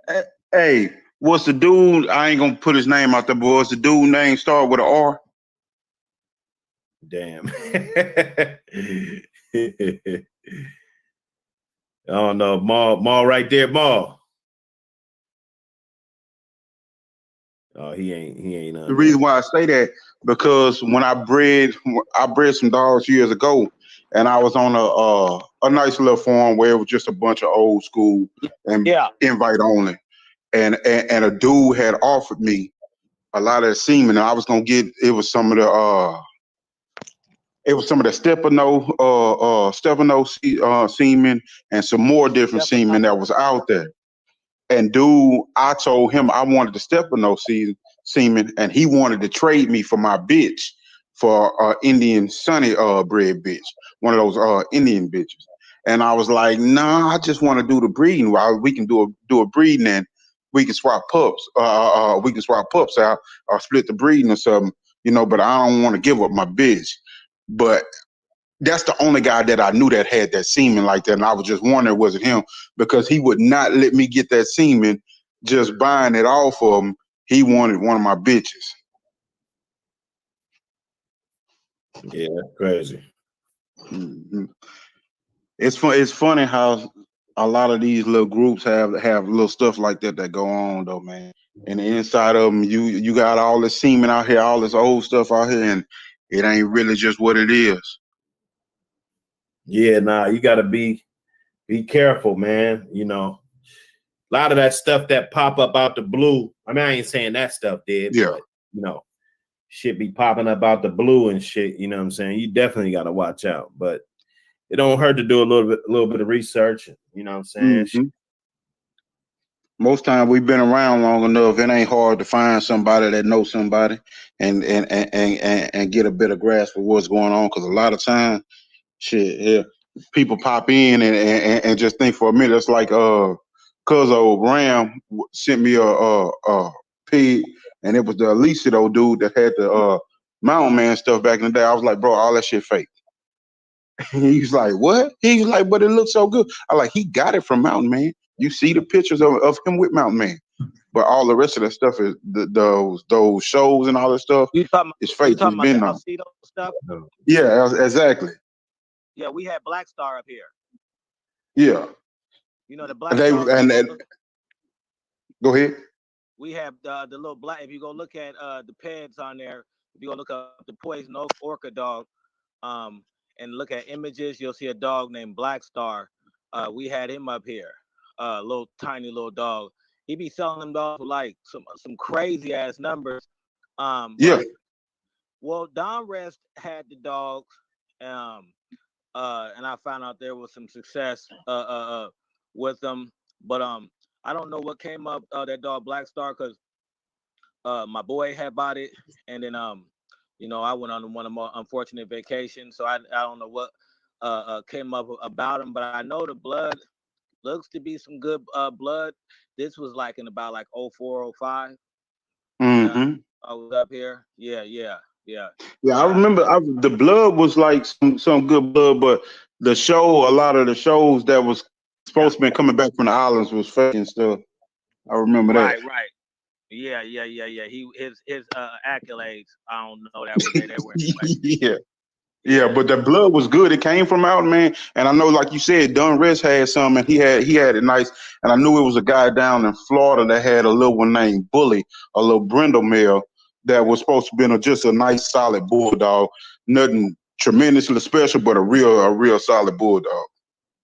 Eh, Hey, what's the dude? I ain't gonna put his name out there, but what's the dude name start with an R? damn. I don't know. Maul right there, Maul. Oh, he ain't The on there. reason why I say that because when I bred some dogs years ago, and I was on a nice little farm where it was just a bunch of old school and Yeah, invite only, and a dude had offered me a lot of the semen. And I was gonna get it was some of the Stefano semen and some more different semen Stefano. that was out there. And dude, I told him I wanted the Stefano semen, and he wanted to trade me for my bitch for Indian Sunny bred bitch, one of those Indian bitches. And I was like, nah, I just want to do the breeding. Well, we can do a breeding, and we can swap pups. We can swap pups out or split the breeding or something, But I don't want to give up my bitch. But that's the only guy that I knew that had that semen like that. And I was just wondering, was it him? Because he would not let me get that semen just buying it off of him. He wanted one of my bitches. Yeah, that's crazy. Mhm. It's funny how a lot of these little groups have little stuff like that go on though, man. And the inside of them, you got all this semen out here, all this old stuff out here, and it ain't really just what it is. Yeah, nah, you gotta be careful, man. A lot of that stuff that pop up out the blue. I mean, I ain't saying that stuff did, Yeah. but shit be popping up out the blue and shit. You know what I'm saying? You definitely gotta watch out. But it don't hurt to do a little bit of research. You know what I'm saying? Hmm. Most time we've been around long enough, it ain't hard to find somebody that knows somebody and get a better grasp of what's going on. Because a lot of time, shit, yeah, people pop in and just think for a minute. It's like Cuzzo Ram sent me a pig, and it was the Alicia dude that had the mountain man stuff back in the day. I was like, bro, all that shit fake. He's like, what? He's like, but it looks so good. I like, he got it from Mountain Man. You see the pictures of him with Mountain Man, but all the rest of that stuff is those shows and all that stuff is You fake. It's talking about the been done. Alcedo stuff? Yeah, exactly. Yeah, we had Black Star up here. Yeah, You know the and Black they Star. If you and, go and look, go ahead. we have the little black. If you go look at the peds on there, if you go look up the poison oak orca dog, um, and look at images, you'll see a dog named Black Star. We had him up here, little tiny little dog. He be selling them dogs for like some crazy ass numbers. Yeah, But well, Don Rest had the dogs, um, and I found out there was some success with them. But I don't know what came up that dog Black Star because my boy had bought it, and then I went on one of my unfortunate vacations, so I don't know what came up about him, but I know the blood looks to be some good blood. This was like in about like 04, 05 when hmm I was up here. Yeah, yeah, yeah, yeah. I yeah. remember the blood was like some good blood, but a lot of the shows that was Yeah. supposed to be coming back from the islands was fake and stuff. I remember that. Right, right. Yeah, yeah, yeah, yeah. His accolades, I don't know that was they were inflated. Yeah. Yeah, Yeah. but the blood was good. It came from Mountain Man, and I know, like you said, Don Rest had some, and he had it nice. And I knew it was a guy down in Florida that had a little one named Bully, a little brindle male that was supposed to be just a nice, solid bulldog. Nothing tremendously special, but a real solid bulldog.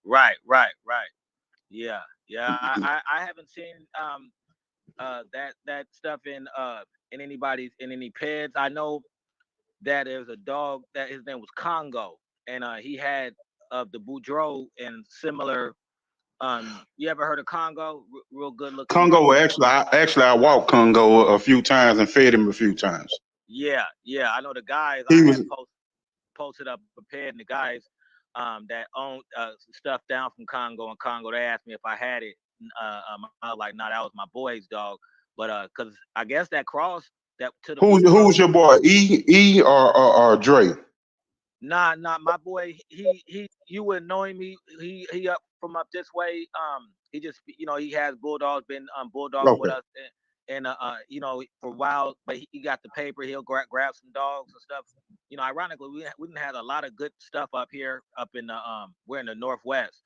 Right, right, right. Yeah, yeah. I haven't seen that stuff in anybody's in any peds. I know that there's a dog that his name was Congo, and he had the Boudreaux and similar. You ever heard of Congo? Real good looking. Congo, actually, I walked Congo a few times and fed him a few times. Yeah, yeah. I know the guys. He I was had posted up prepared, and the guys that owned stuff down from Congo and Congo, they asked me if I had it. I was like, "No, that was my boy's dog." But because I guess that cross that to the Who's Bulldogs. your boy? E or Dre? Nah, my boy. You wouldn't know him. He up from up this way. He just he has Bulldogs been bulldogging with Okay. us and for a while. But he got the paper. He'll grab some dogs and stuff. Ironically, we didn't have a lot of good stuff up here. Up in the we're in the northwest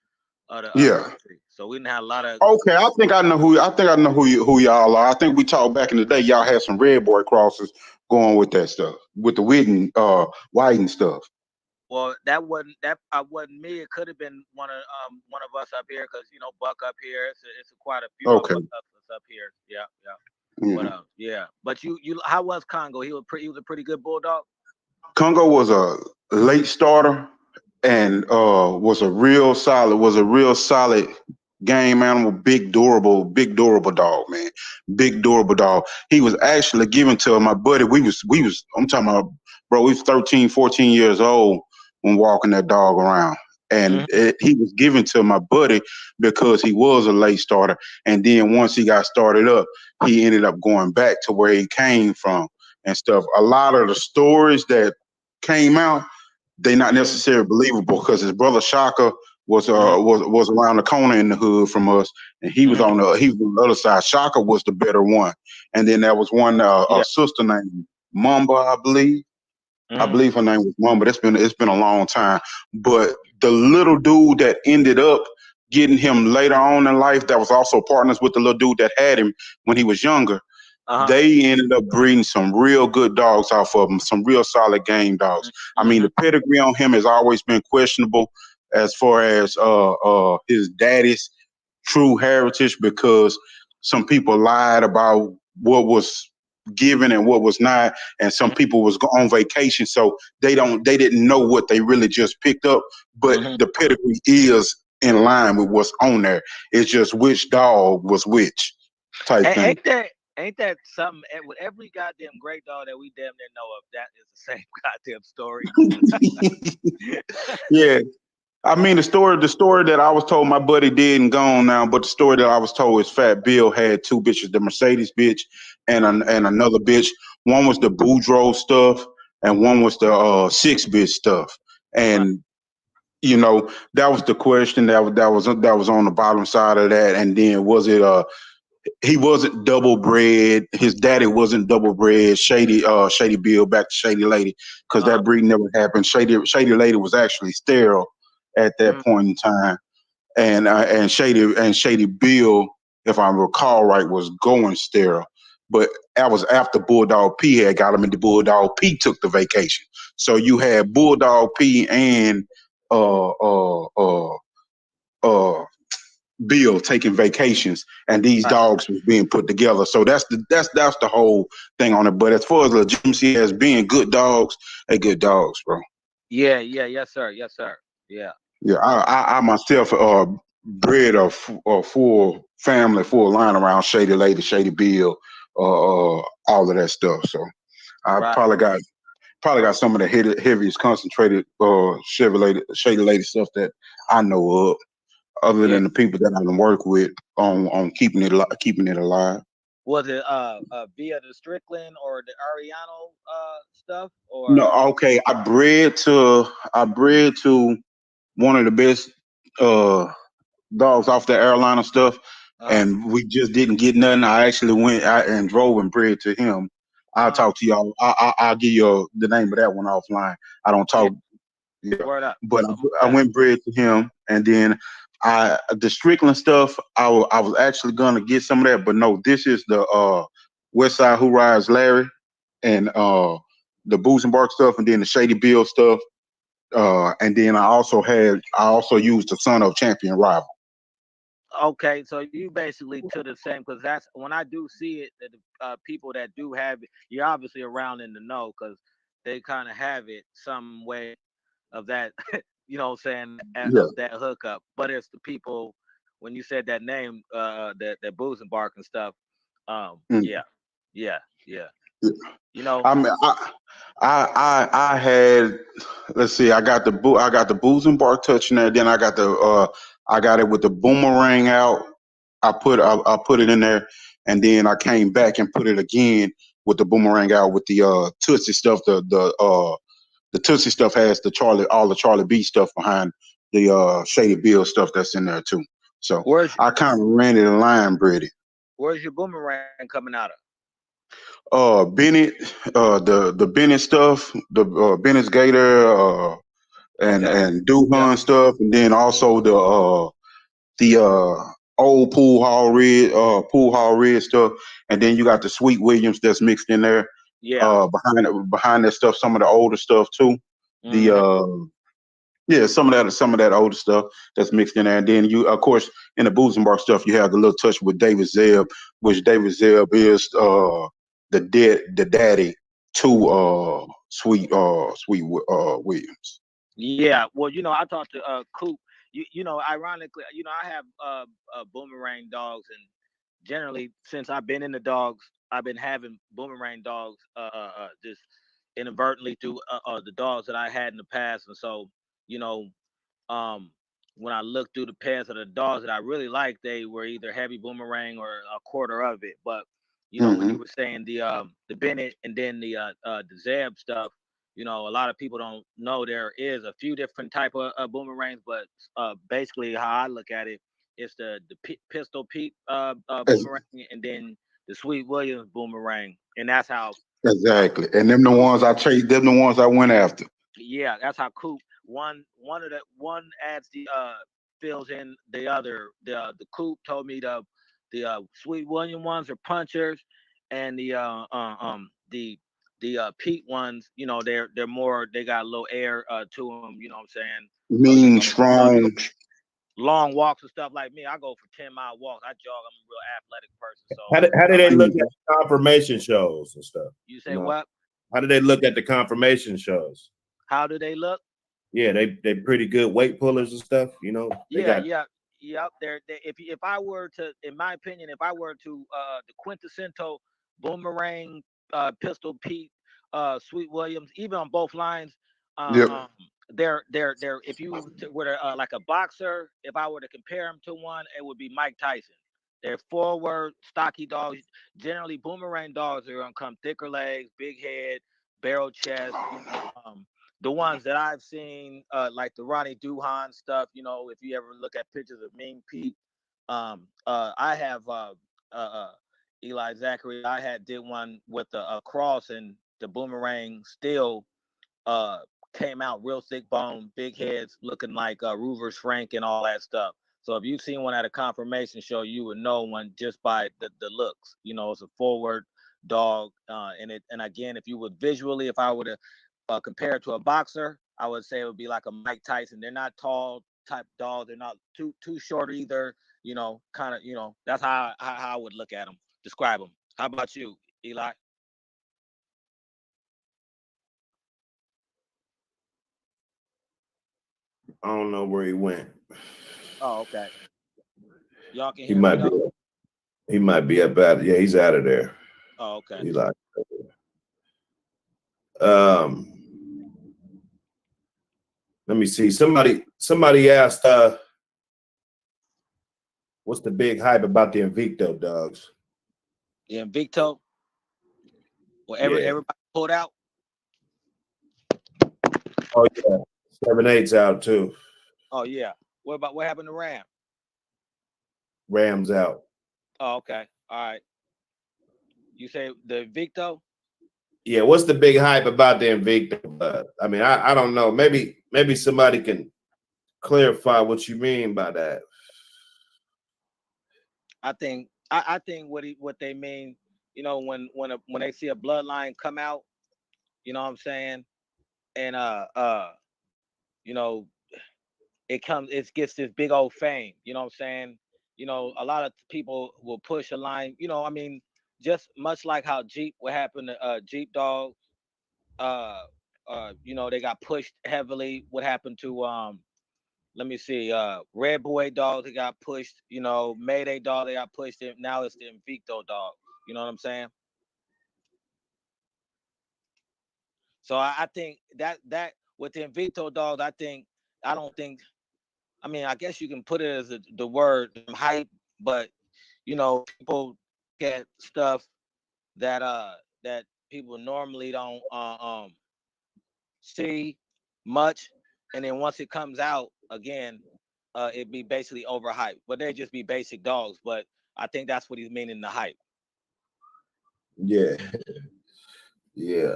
of the Yeah. country, so we didn't have a lot of. Okay. I know who y'all are. I think we talked back in the day. Y'all had some red boy crosses going with that stuff, with the White stuff. Well, that wasn't me. It could have been one of us up here because Buck up here. It's quite a few of Okay. us up here. Yeah, yeah. But Yeah. yeah. But how was Congo? He was a pretty good bulldog. Congo was a late starter and was a real solid game animal, big durable dog, man. Big durable dog. He was actually given to my buddy. We was I'm talking about, bro, we was 13, 14 years old when walking that dog around. And Mm-hmm. he was given to my buddy because he was a late starter. And then once he got started up, he ended up going back to where he came from and stuff. A lot of the stories that came out, they not Mm-hmm. necessarily believable because his brother Shaka was Mm-hmm. was around the corner in the hood from us, and he was Mm-hmm. on the other side. Shaka was the better one, and then there was one a Yeah. sister named Mamba, I believe. I Mm-hmm. believe her name was Mamba. It's been a long time, but the little dude that ended up getting him later on in life, that was also partners with the little dude that had him when he was younger, Uh-huh. they ended up breeding some real good dogs off of him, some real solid game dogs. I mean, Mm-hmm. the pedigree on him has always been questionable as far as his daddy's true heritage because some people lied about what was given and what was not, and some people was on vacation, so they didn't know what they really just picked up. But Mm-hmm. the pedigree is in line with what's on there. It's just which dog was which type A- thing. Ain't that ain't that something? With every goddamn great dog that we damn near know of, that is the same goddamn story. Yeah, I mean the story that I was told, my buddy did and gone now, but the story that I was told is Fat Bill had two bitches, the Mercedes bitch and Uh-huh. and another bitch. One was the Boudreaux stuff, and one was the six bitch stuff. Right. And that was the question that was on the bottom side of that. And then was it he wasn't double bred. His daddy wasn't double bred. Shady Bill, back to Shady Lady, because Uh-huh. that breed never happened. Shady Lady was actually sterile at that Mm-hmm. point in time, and Shady Bill, if I recall right, was going sterile. But that was after Bulldog P had got him, and the Bulldog P took the vacation. So you had Bulldog P and uh uh uh uh Bill taking vacations, and these Right. dogs was being put together. So that's the whole thing on it. But as far as legitimacy as being good dogs, they good dogs, bro. Yeah. Yeah. Yes, sir. Yes, sir. Yeah. Yeah, I myself bred a full family, full line around Shady Lady, Shady Bill, all of that stuff. So I Right. probably got some of the heaviest concentrated Shady Lady stuff that I know of, other Yeah. than the people that I can work with on keeping it alive. Was it via the Strickland or the Ariano stuff No, or okay. I bred to one of the best uh dogs off the airliner stuff, uh-huh. and we just didn't get nothing. I actually went out and drove and bred to him. I'll Uh-huh. talk to y'all. I'll give you the name of that one offline. I don't Yeah. talk, yeah, Word up. but I Okay. went bred to him, and then the Strickland stuff. I was actually gonna get some of that, but no. This is the West Side Who Rides Larry, and the Boots and Bark stuff, and then the Shady Bill stuff. And then I also used the Son of Champion Rival. Okay, so you basically to the same because that's when I do see it that the people that do have it, you're obviously around in the know because they kind of have it some way of that, what I'm saying, Yeah. of that hookup. But it's the people when you said that name, that booze and bark and stuff. Mm. Yeah, yeah, yeah. Yeah. You know, I mean, I had, let's see, I got the Booze and Bark touch in there. Then I got it with the boomerang out. I put it in there, and then I came back and put it again with the boomerang out with the Tootsie stuff. The Tootsie stuff has all the Charlie B stuff behind the Shady Bill stuff that's in there too. So I kind of ran it and line bred it. Where's your boomerang coming out of? Bennett, the Bennett stuff, the Bennett's Gator, and Doohan stuff, and then also the old pool hall red stuff, and then you got the Sweet Williams that's mixed in there. Yeah. Behind that stuff, some of the older stuff too. The yeah, some of that older stuff that's mixed in there, and then you, of course, in the Boozenbark stuff, you have the little touch with David Zeb, which David Zeb is the daddy to Sweet Williams. Yeah, well, I talked to Coop. Ironically, I have boomerang dogs, and generally, since I've been in the dogs, I've been having boomerang dogs just inadvertently through the dogs that I had in the past, and so when I looked through the past of the dogs that I really liked, they were either heavy boomerang or a quarter of it. But when you were saying the Bennett and then the Zeb stuff, a lot of people don't know there is a few different type of boomerangs, but basically how I look at it, it's the Pistol Pete boomerang and then the Sweet Williams boomerang, and that's how Exactly, and them the ones I chased. Them the ones I went after. Yeah, that's how Coop one adds the fills in the other. The Coop told me the Sweet William ones are punchers, and the Pete ones, they're more, they got a little air to them. You know what I'm saying? Mean, strong. Long walks and stuff like me. I go for 10-mile walks. I jog. I'm a real athletic person. So how do they look at confirmation shows and stuff? You say what? How do they look at the confirmation shows? How do they look? Yeah, they pretty good weight pullers and stuff. Yep. They're if I were to, in my opinion, if I were to the quintessential boomerang, Pistol Pete, Sweet Williams, even on both lines, they're if you were to, like a boxer, if I were to compare them to one, it would be Mike Tyson. They're forward, stocky dogs. Generally, boomerang dogs are gonna come thicker legs, big head, barrel chest. The ones that I've seen, like the Ronnie Duhan stuff, if you ever look at pictures of Mean Pete, I have Eli Zachary. I did one with a cross, and the boomerang still came out real thick bone, big heads, looking like Ruvers Frank and all that stuff. So if you've seen one at a confirmation show, you would know one just by the looks. It's a forward dog, and again, if you would visually, if I were to compare it to a boxer, I would say it would be like a Mike Tyson. They're not tall type dog. They're not too short either. Kind of. That's how I would look at them, describe them. How about you, Eli? I don't know where he went. Oh, okay. Y'all can He hear might me though? He might be up out. Yeah, he's out of there. Oh, okay. Eli. Let me see. Somebody asked, what's the big hype about the Invicto dogs? The Invicto? Well, everybody pulled out. Oh yeah, 7/8's out too. Oh yeah. What happened to Ram? Ram's out. Oh, okay. All right. You say the Invicto? Yeah, what's the big hype about the Invicto? I mean, I don't know. Maybe somebody can clarify what you mean by that. I think what they mean, when they see a bloodline come out, you know what I'm saying, and it gets this big old fame, you know what I'm saying. A lot of people will push a line, I mean, just much like how Jeep, what happened to Jeep dogs, they got pushed heavily. What happened to let me see, Red Boy dog, they got pushed, Mayday dog, they got pushed in. Now it's the Invicto dog. You know what I'm saying? So I think that with the Invicto dogs, I mean, I guess you can put it as the word hype, but people get stuff that that people normally don't see much, and then once it comes out again, it'd be basically overhyped. But they just be basic dogs. But I think that's what he's meaning the hype. Yeah, yeah.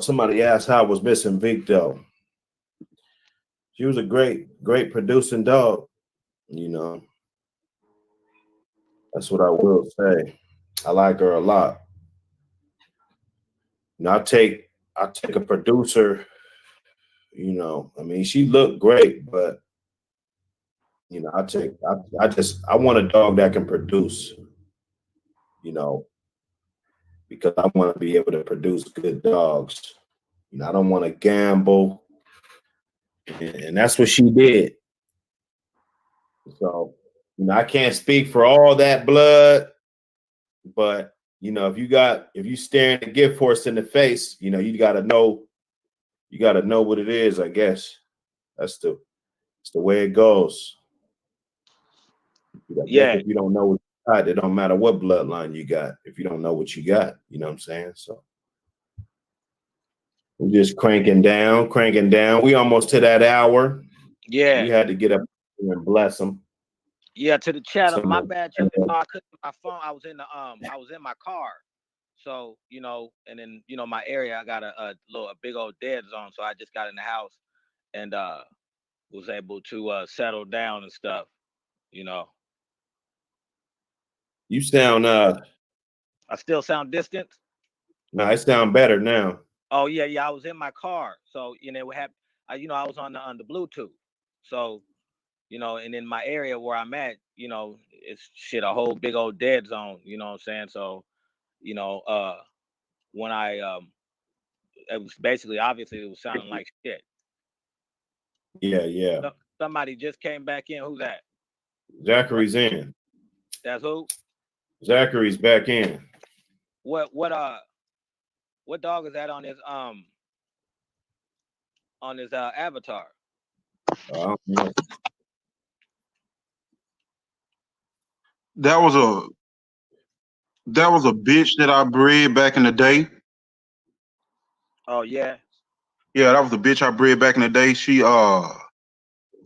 Somebody asked how I was missing Victo. She was a great producing dog. You know, that's what I will say. I like her a lot. You know, I take a producer. You know, I mean, she looked great, but you know, I want a dog that can produce. You know, because I want to be able to produce good dogs. You know, I don't want to gamble, and that's what she did. So, you know, I can't speak for all that blood, but you know, if you staring a gift horse in the face, you know, you got to know what it is. I guess that's it's the way it goes. I guess Yeah, if you don't know what you got, it don't matter what bloodline you got. If you don't know what you got, you know what I'm saying. So we're just cranking down, cranking down. We almost to that hour. yeah, We had to get up and bless them. yeah. To the chat, my So bad, chat. I couldn't. My phone. I was in my car. So and then my area, I got a big old dead zone. So I just got in the house and was able to settle down and stuff. You know, you sound I still sound distant. no, I sound better now. Oh yeah, yeah. I was in my car, so what happened? I was on the Bluetooth, so and in my area where I'm at, it's shit a whole big old dead zone. You know what I'm saying? So you know, when it was basically obviously it was sounding like shit. Yeah, yeah. Somebody just came back in. Who's that? Zachary's in. That's who? Zachary's back in. What what uh what dog is that on his avatar? I don't know. That was a bitch that I bred back in the day. Oh yeah. Yeah, that was a bitch I bred back in the day. She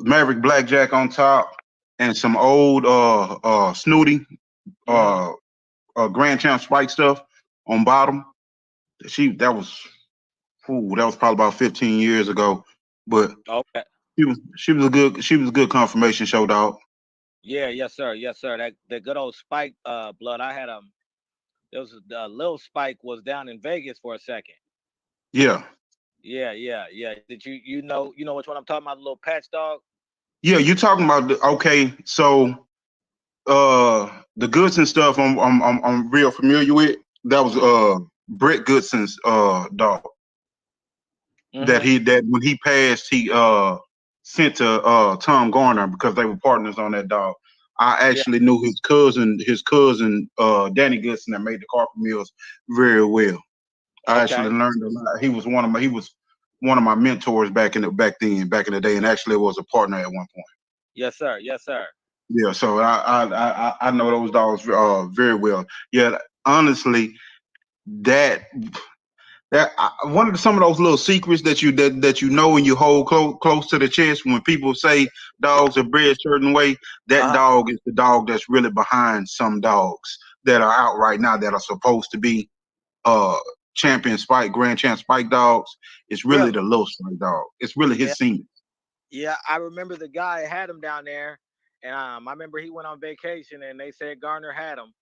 Maverick Blackjack on top and some old snooty Mm-hmm. uh Grand Champ Spike stuff on bottom. That was probably about 15 years ago. But Okay. she was a good confirmation show dog. Yeah, yes sir, yes sir. That good old Spike blood. I had there was a little Spike was down in Vegas for a second. Yeah. Yeah, yeah, yeah. Did you know which one I'm talking about? The little patch dog. Yeah, you talking about okay, so the Goodson stuff I'm real familiar with. That was Brett Goodson's dog Mm-hmm. that when he passed he sent to Tom Garner because they were partners on that dog. I Yeah. actually knew his cousin Danny Goodson that made the Carpet Mills very well. I actually Okay. learned a lot. He was one of my mentors back in the day, and actually was a partner at one point. Yes sir. Yes sir. Yeah, so I know those dogs very well. Yeah, honestly, that one of some of those little secrets that you know and you hold close to the chest when people say dogs are bred a certain way, that Uh-huh. dog is the dog that's really behind some dogs that are out right now that are supposed to be uh champion spike, grand champ spike dogs. It's really Really? the little spike dog. It's really Yeah. his semen. Yeah. I remember the guy had him down there, and I remember he went on vacation, and they said Garner had him.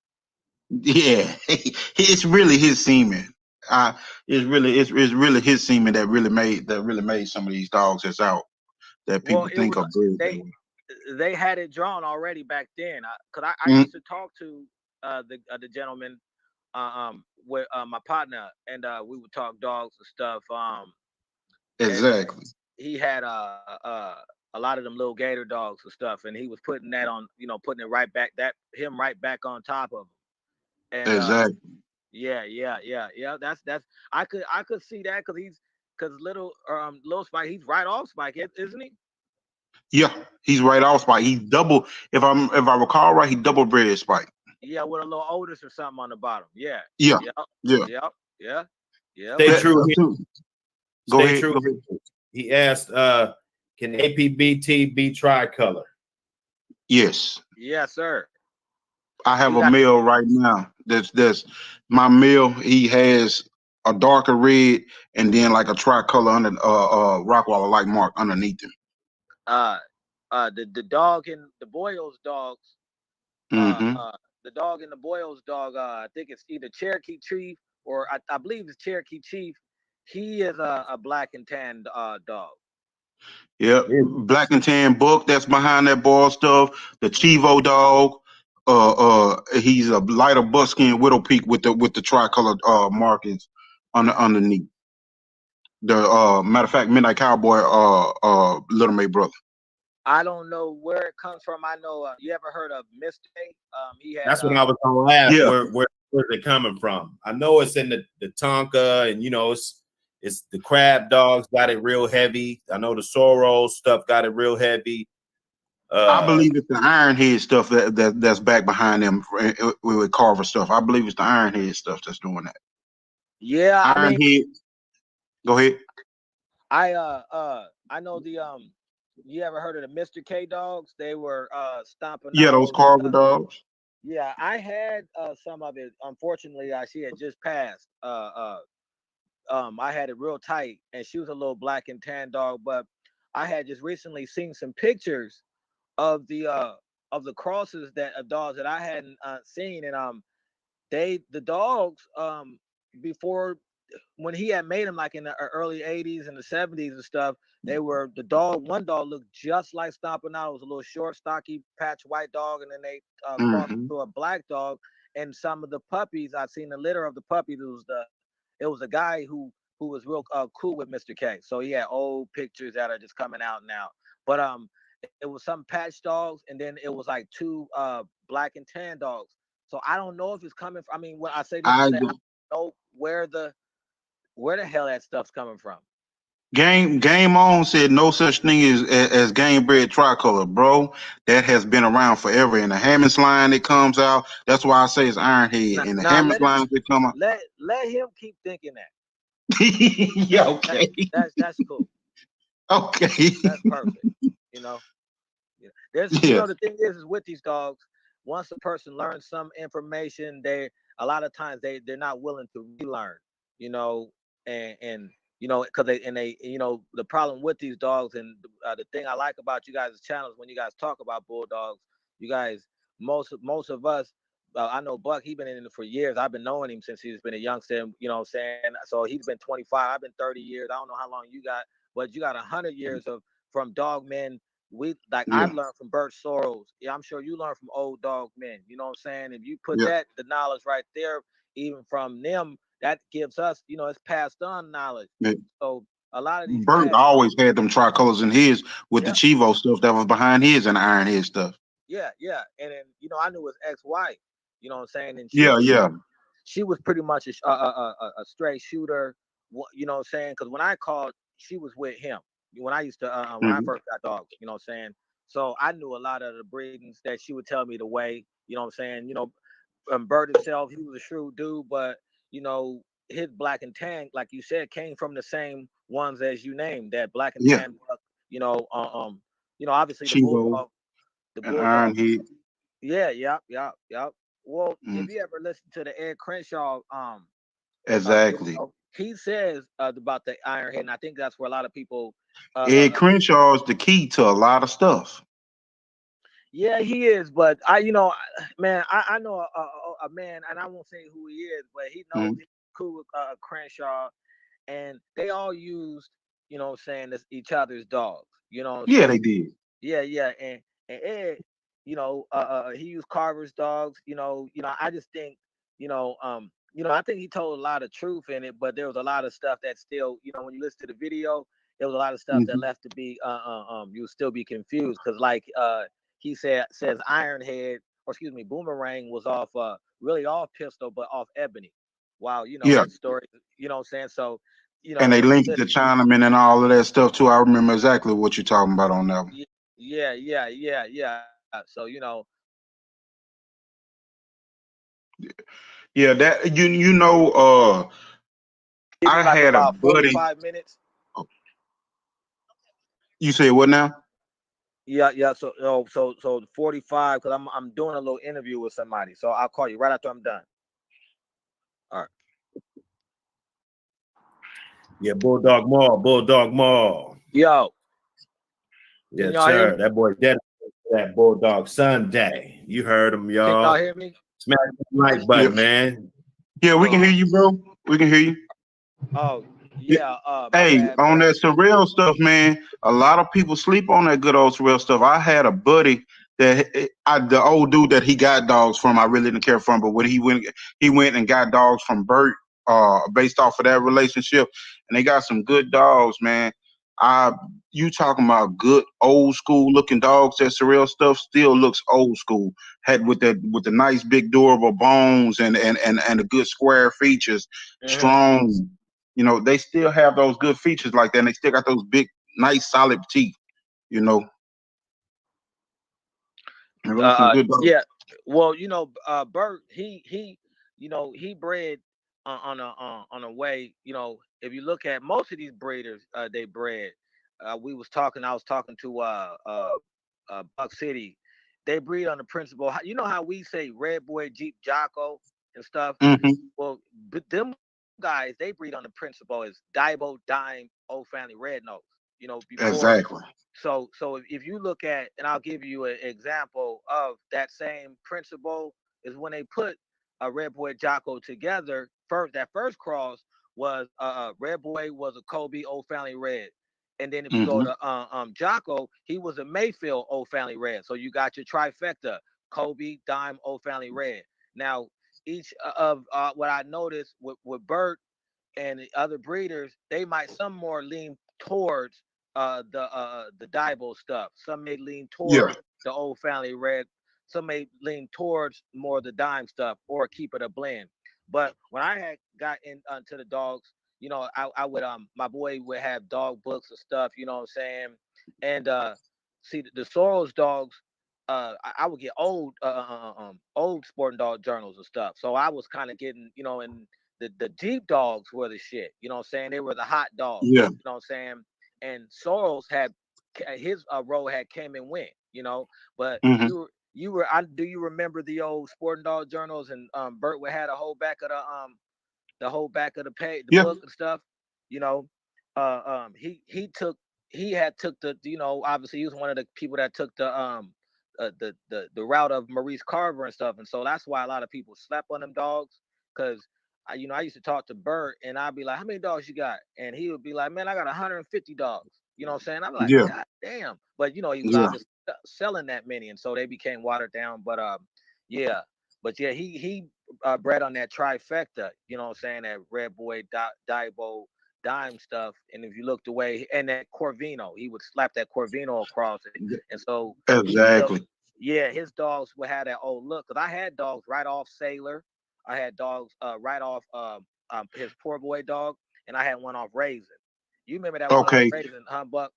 Yeah, it's really his semen. Uh, it's really his semen that really made some of these dogs that's out that Well, people it think was are bred that they way. they had it drawn already back then. Cause I Mm, used to talk to the gentleman with my partner, and we would talk dogs and stuff. And exactly, he had a lot of them little gator dogs and stuff, and he was putting that on, putting it right back, that him right back on top of him. And exactly. yeah, yeah, yeah, yeah. That's I could see that because little Spike, he's right off Spike, isn't he? Yeah, he's right off spike. He double. If I recall right, he double bred spike. Yeah, with a little Otis or something on the bottom. Yeah. Yeah, Yep. yeah. Yep. Yeah. Yeah, Stay That, buddy. true here. go Stay ahead. true Go here. ahead. He asked, can APBT be tricolor? Yes. Yes, sir. I have He a got male right now. That's my male. He has a darker red and then like a tricolor under Rockwaller like mark underneath him. uh the dog and the Boyle's dogs. Uh Hmm. uh the dog and the Boyle's dog. I think it's either Cherokee Chief or I believe it's Cherokee Chief. He is a black and tan dog. Yep. Is Black and tan book that's behind that ball stuff. The Hmm. Chivo dog. He's a lighter buckskin widow peak with the tricolor markings underneath. The matter of fact, Midnight Cowboy Little May brother. I don't know where it comes from. I know you ever heard of Mr. A? He had That's what I was gonna ask. Yeah. Where's it coming from? I know it's in the Tonka, and it's the crab dogs got it real heavy. I know the Soros stuff got it real heavy. I Uh, believe it's the Ironhead stuff that's back behind them with Carver stuff. I believe it's the Ironhead stuff that's doing that. yeah, I mean Ironhead. Go ahead. I know the you ever heard of the Mr. K dogs? They were stomping Yeah, those owls and Carver stuff. dogs. Yeah, I had some of it. Unfortunately, she had just passed. I had it real tight, and she was a little black and tan dog. But I had just recently seen some pictures of the crosses that of dogs that I hadn't seen, and the dogs before when he had made them like in the early 80s and the 70s and stuff, they were one dog looked just like Stomping Out. It was a little short, stocky, patch white dog, and then they crossed Hmm. to a black dog. And some of the puppies, I've seen the litter of the puppies. It was a guy who was real cool with Mr. K. So he had old pictures that are just coming out now. But it was some patch dogs, and then it was like two black and tan dogs. So I don't know if it's coming from. I mean, when I say this to I say I don't know where the hell that stuff's coming from. Game On said no such thing as game bred tricolor, bro. That has been around forever. In the Hammonds line that comes out, that's why I say it's Ironhead. In the Now Hammonds lines that come out, let him keep thinking that. yeah, That okay, that's cool. okay, That's perfect. You know, yeah. There's yeah, the thing is with these dogs, once a person learns some information, they a lot of times they're not willing to relearn. You know, and because they the problem with these dogs and the thing I like about you guys' channels when you guys talk about bulldogs, you guys most of us. I know Buck. He's been in it for years. I've been knowing him since he's been a youngster. You know what I'm saying? So he's been 25. I've been 30 years. I don't know how long you got, but you got 100 years of from dog men. We like yeah, I've learned from Bert Soros. Yeah, I'm sure you learn from old dog men. You know what I'm saying? If you put yeah. the knowledge right there, even from them, that gives us, it's passed on knowledge. Yeah. So a lot of these Bert cats, always had them tricolors in his with the yeah, Chivo stuff that was behind his and the Ironhead stuff. yeah, yeah. And then I knew his ex-wife. You know what I'm saying? And Yeah, yeah. she was pretty much a straight shooter. You know what I'm saying? Because when I called, she was with him. When I used to when I Hmm. first got dogs, you know what I'm saying? So I knew a lot of the breedings that she would tell me the way. You know what I'm saying? Bird himself, he was a shrewd dude, but his black and tan, like you said, came from the same ones as you named. That black and Yeah, tan buck. Obviously Chivo the and bulldog. Ironhead. Yeah, yep, yep, yep. Well, Mm, if you ever listen to the Ed Crenshaw exactly. video, he says about the iron head, and I think that's where a lot of people Ed Crenshaw is the key to a lot of stuff. yeah, he is, but man, I know a man, and I won't say who he is, but he knows Mm. he's cool with Crenshaw, and they all used, what I'm saying, this each other's dogs. You know what I'm Yeah, saying? they did. Yeah, yeah, and Ed, he used Carver's dogs. I just think, I think he told a lot of truth in it, but there was a lot of stuff that still, when you listen to the video, there was a lot of stuff that Hmm. left to be, you would still be confused because, like, he says Ironhead, or excuse me, Boomerang was off, really off Pistol, but off Ebony. Wow, Yeah, his story, what I'm saying? So, and they when you linked it to listen, Chinaman and all of that stuff too. I remember exactly what you're talking about on that one. yeah, yeah, yeah, yeah. So, Yeah, that Give me I like had a about buddy. 45 minutes. You said what now? Yeah, yeah. So 45 because I'm doing a little interview with somebody. So I'll call you right after I'm done. All right. Yeah, Bulldog Mall, Bulldog Mall. Yo, can Yes, y'all hear sir. me? That boy dedicated to that Bulldog Sunday. You heard him, Can y'all y'all. hear me? Smash that like Yeah, button, man. yeah, we can Oh, hear you, bro. We can hear you. oh, Yeah. yeah. My Hey, bad, on bro. that surreal stuff, man, a lot of people sleep on that good old surreal stuff. I had a buddy the old dude that he got dogs from, I really didn't care for him, but when he went and got dogs from Bert, based off of that relationship, and they got some good dogs, man. I You talking about good old school looking dogs? That surreal stuff still looks old school. Had with the nice big durable bones and the good square features, Mm-hmm. strong. They still have those good features like that, and they still got those big, nice, solid teeth. You know, and those some good dogs. Yeah. Well, Bert, he bred on a way. If you look at most of these breeders, they bred. I was talking to Buck City. They breed on the principle. You know how we say Red Boy, Jeep, Jocko, and stuff. Hmm. Well, but them guys, they breed on the principle is Dibo, Dime, Old Family, Red Nose. Before. Exactly. So if you look at, and I'll give you an example of that same principle, is when they put a Red Boy Jocko together. That first cross was Red Boy was a Kobe Old Family Red, and then if you go Hmm. to Jocko, he was a Mayfield Old Family Red. So you got your trifecta: Kobe, Dime, Old Family Red. Now each of what I noticed with Bert and the other breeders, they might some more lean towards the Dibo stuff. Some may lean Yeah. towards the Old Family Red. Some may lean towards more the Dime stuff or keep it a blend. But when I had got into the dogs, I would my boy would have dog books and stuff. You know what I'm saying? And see the Soros dogs. I would get old sporting dog journals and stuff. So I was kind of getting, and the deep dogs were the shit. You know what I'm saying? They were the hot dogs. Yeah. You know what I'm saying? And Soros had his role had came and went. But Hmm. do you remember the old sporting dog journals? And Bert would had a whole back of the whole back of the page, the Yeah. book and stuff. You know, he had took the obviously he was one of the people that took the route of Maurice Carver and stuff, and so that's why a lot of people slept on them dogs because. I used to talk to Bert and I'd be like, how many dogs you got? And he would be like, man, I got 150 dogs. You know what I'm saying? I'm like, Yeah. God damn. But he was Yeah. obviously selling that many. And so they became watered down. But yeah. But yeah, he bred on that trifecta, you know what I'm saying? That Red Boy, Dibo, Dime stuff. And if you looked away, and that Corvino, he would slap that Corvino across it. And so Exactly. yeah, his dogs would have that old look. Because I had dogs right off Sailor. I had dogs right off his poor boy dog. And I had one off Raisin. You remember that one off Okay. Raisin, huh, Buck?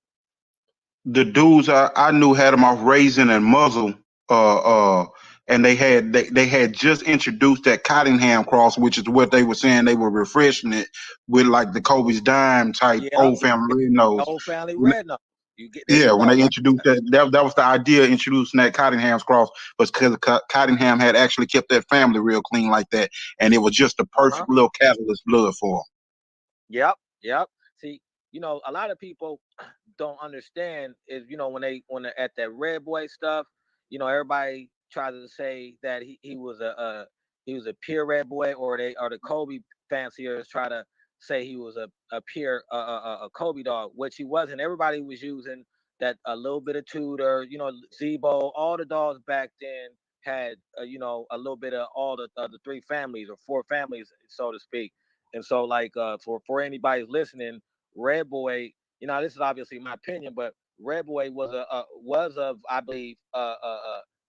The dudes I knew had them off Raisin and Muzzle, uh, uh, and they had just introduced that Cottingham cross, which is what they were saying they were refreshing it with, like the Kobe's Dime type Yep. old family red nose. Old Family When Red Nose. There you Yeah, when go. they introduced that was the idea introducing that Cottingham's cross, was because Cottingham had actually kept that family real clean like that, and it was just the Uh-huh. perfect little catalyst blood for Yep, yep. See, a lot of people don't understand is when they're at that Red Boy stuff, everybody tries to say that he was he was a pure Red Boy, or the Kobe fanciers try to say he was a pure a Kobe dog, which he wasn't. Everybody was using that a little bit of Tudor, Zebo, all the dogs back then had a little bit of all the three families or four families, so to speak. And so, like, for anybody who's listening, Red Boy, this is obviously my opinion, but Red Boy was of, I believe,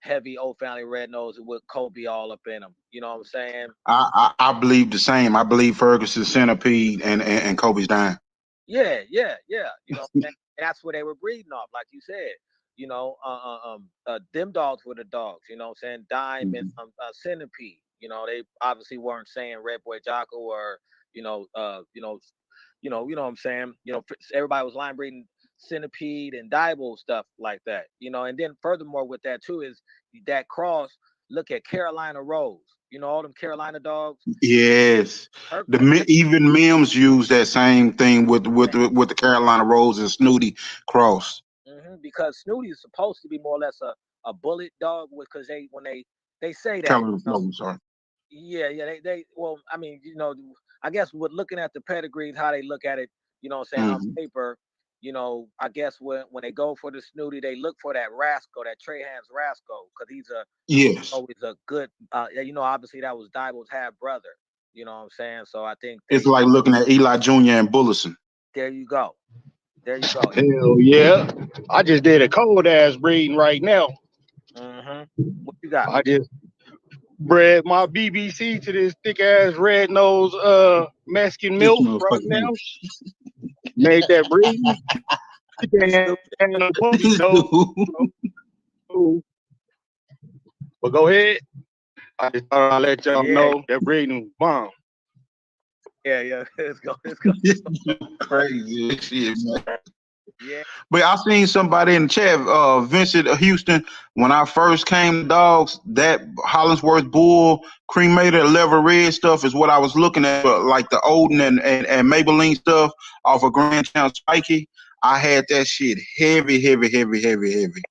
heavy old family red nose with Kobe all up in him. You know what I'm saying? I believe the same. I believe Ferguson's centipede and Kobe's dime. Yeah, yeah, yeah. And that's what they were breeding off, like you said. Them dogs were the dogs. You know what I'm saying? Dime and Mhm. Centipede. They obviously weren't saying Red Boy Jocko or you know, what I'm saying. Everybody was line breeding Centipede and Diable stuff like that. And then furthermore with that too is that cross. Look at Carolina Rose. All them Carolina dogs. Yes, Her, even Mims use that same thing with the Carolina Rose and Snooty cross. because Snooty is supposed to be more or less a bullet dog because they say that. Carolina Rose, sorry. Yeah, they well, I mean, I guess with looking at the pedigrees, how they look at it, saying on Mm-hmm. paper, I guess when they go for the Snooty, they look for that Rascal, that Trey Hands Rascal, because Yes, always a good, obviously that was Diable's half brother. You know what I'm saying? So I think it's like looking at Eli Jr. and Bullison. there you go, there you go. Hell yeah. I just did a cold ass breeding right now. What you got? I just bred my BBC to this thick ass red nose Mexican This milk right motherfucker. now. Made that breed. Snoop. And the puppy though. But go ahead. I just thought I'd let y'all Yeah, know that breeding was bomb. yeah. Let's go. Let's go. Crazy shit, man. Yeah. But I seen somebody in the chat, Vincent Houston. When I first came to dogs, that Hollingsworth Bull, cremator, lever red stuff is what I was looking at, like the Odin and Maybelline stuff off of Grand Town Spiky. I had that shit heavy, heavy, heavy, heavy, heavy.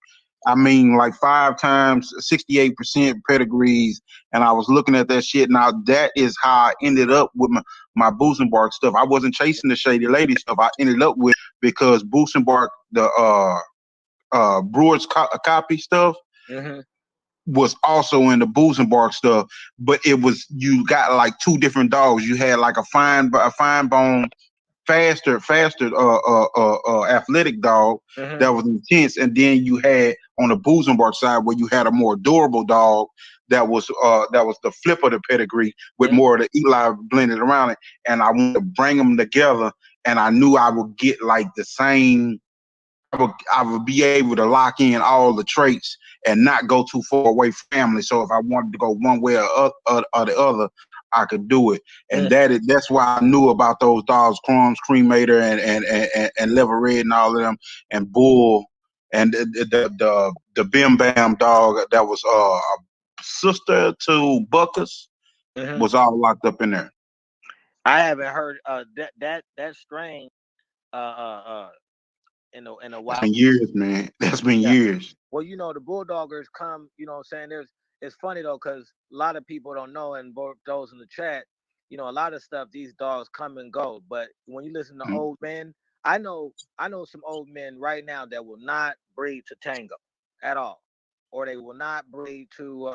I mean, like 5 times 68% pedigrees, and I was looking at that shit. Now that is how I ended up with my Boost and Bark stuff. I wasn't chasing the Shady Lady stuff. I ended up with because Boost and Bark, the Brewers copy stuff, was also in the Boost and Bark stuff, but it was you got like 2 different dogs. You had like a fine bone, faster, athletic dog that was intense, and then you had on the Boost and Bark side where you had a more durable dog that was the flip of the pedigree with more of the Eli blended around it, and I wanted to bring them together, and I knew I would get like the same. I would be able to lock in all the traits and not go too far away from family. So if I wanted to go one way or the other, I could do it. And that's why I knew about those dogs, Crumbs, Cremator, and Lever Red, and all of them, and Bull, and the Bim Bam dog that was sister to Buckers was all locked up in there. I haven't heard that strain in a while. That's been years, man. That's been years. Well, the Bulldoggers come, what I'm saying? It's funny though, because a lot of people don't know, and those in the chat, a lot of stuff, these dogs come and go. But when you listen to old men, I know some old men right now that will not breed to Tango at all, or they will not breed to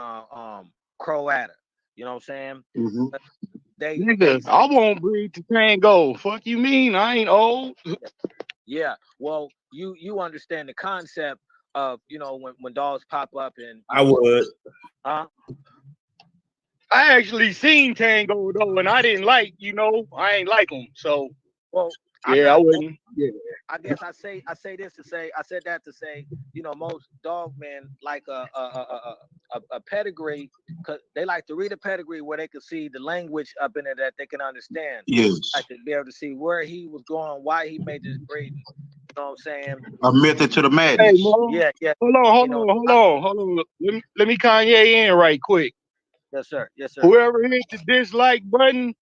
Croata. You know what I'm saying? Nigga, I won't breed to Tango. Fuck you mean? I ain't old. Yeah. Well, you understand the concept of when dogs pop up and I would. Huh? I actually seen Tango though, and I didn't like. I ain't like him. So well, I wouldn't. Yeah. I guess I said that to say, most dog men like a pedigree, because they like to read a pedigree where they can see the language up in it that they can understand. Yes. Like to be able to see where he was going, why he made this breed. You know what I'm saying? A method to the madness. Hey, Mo. Yeah. Hold on. Let me Kanye in right quick. Yes, sir. Whoever hit the dislike button,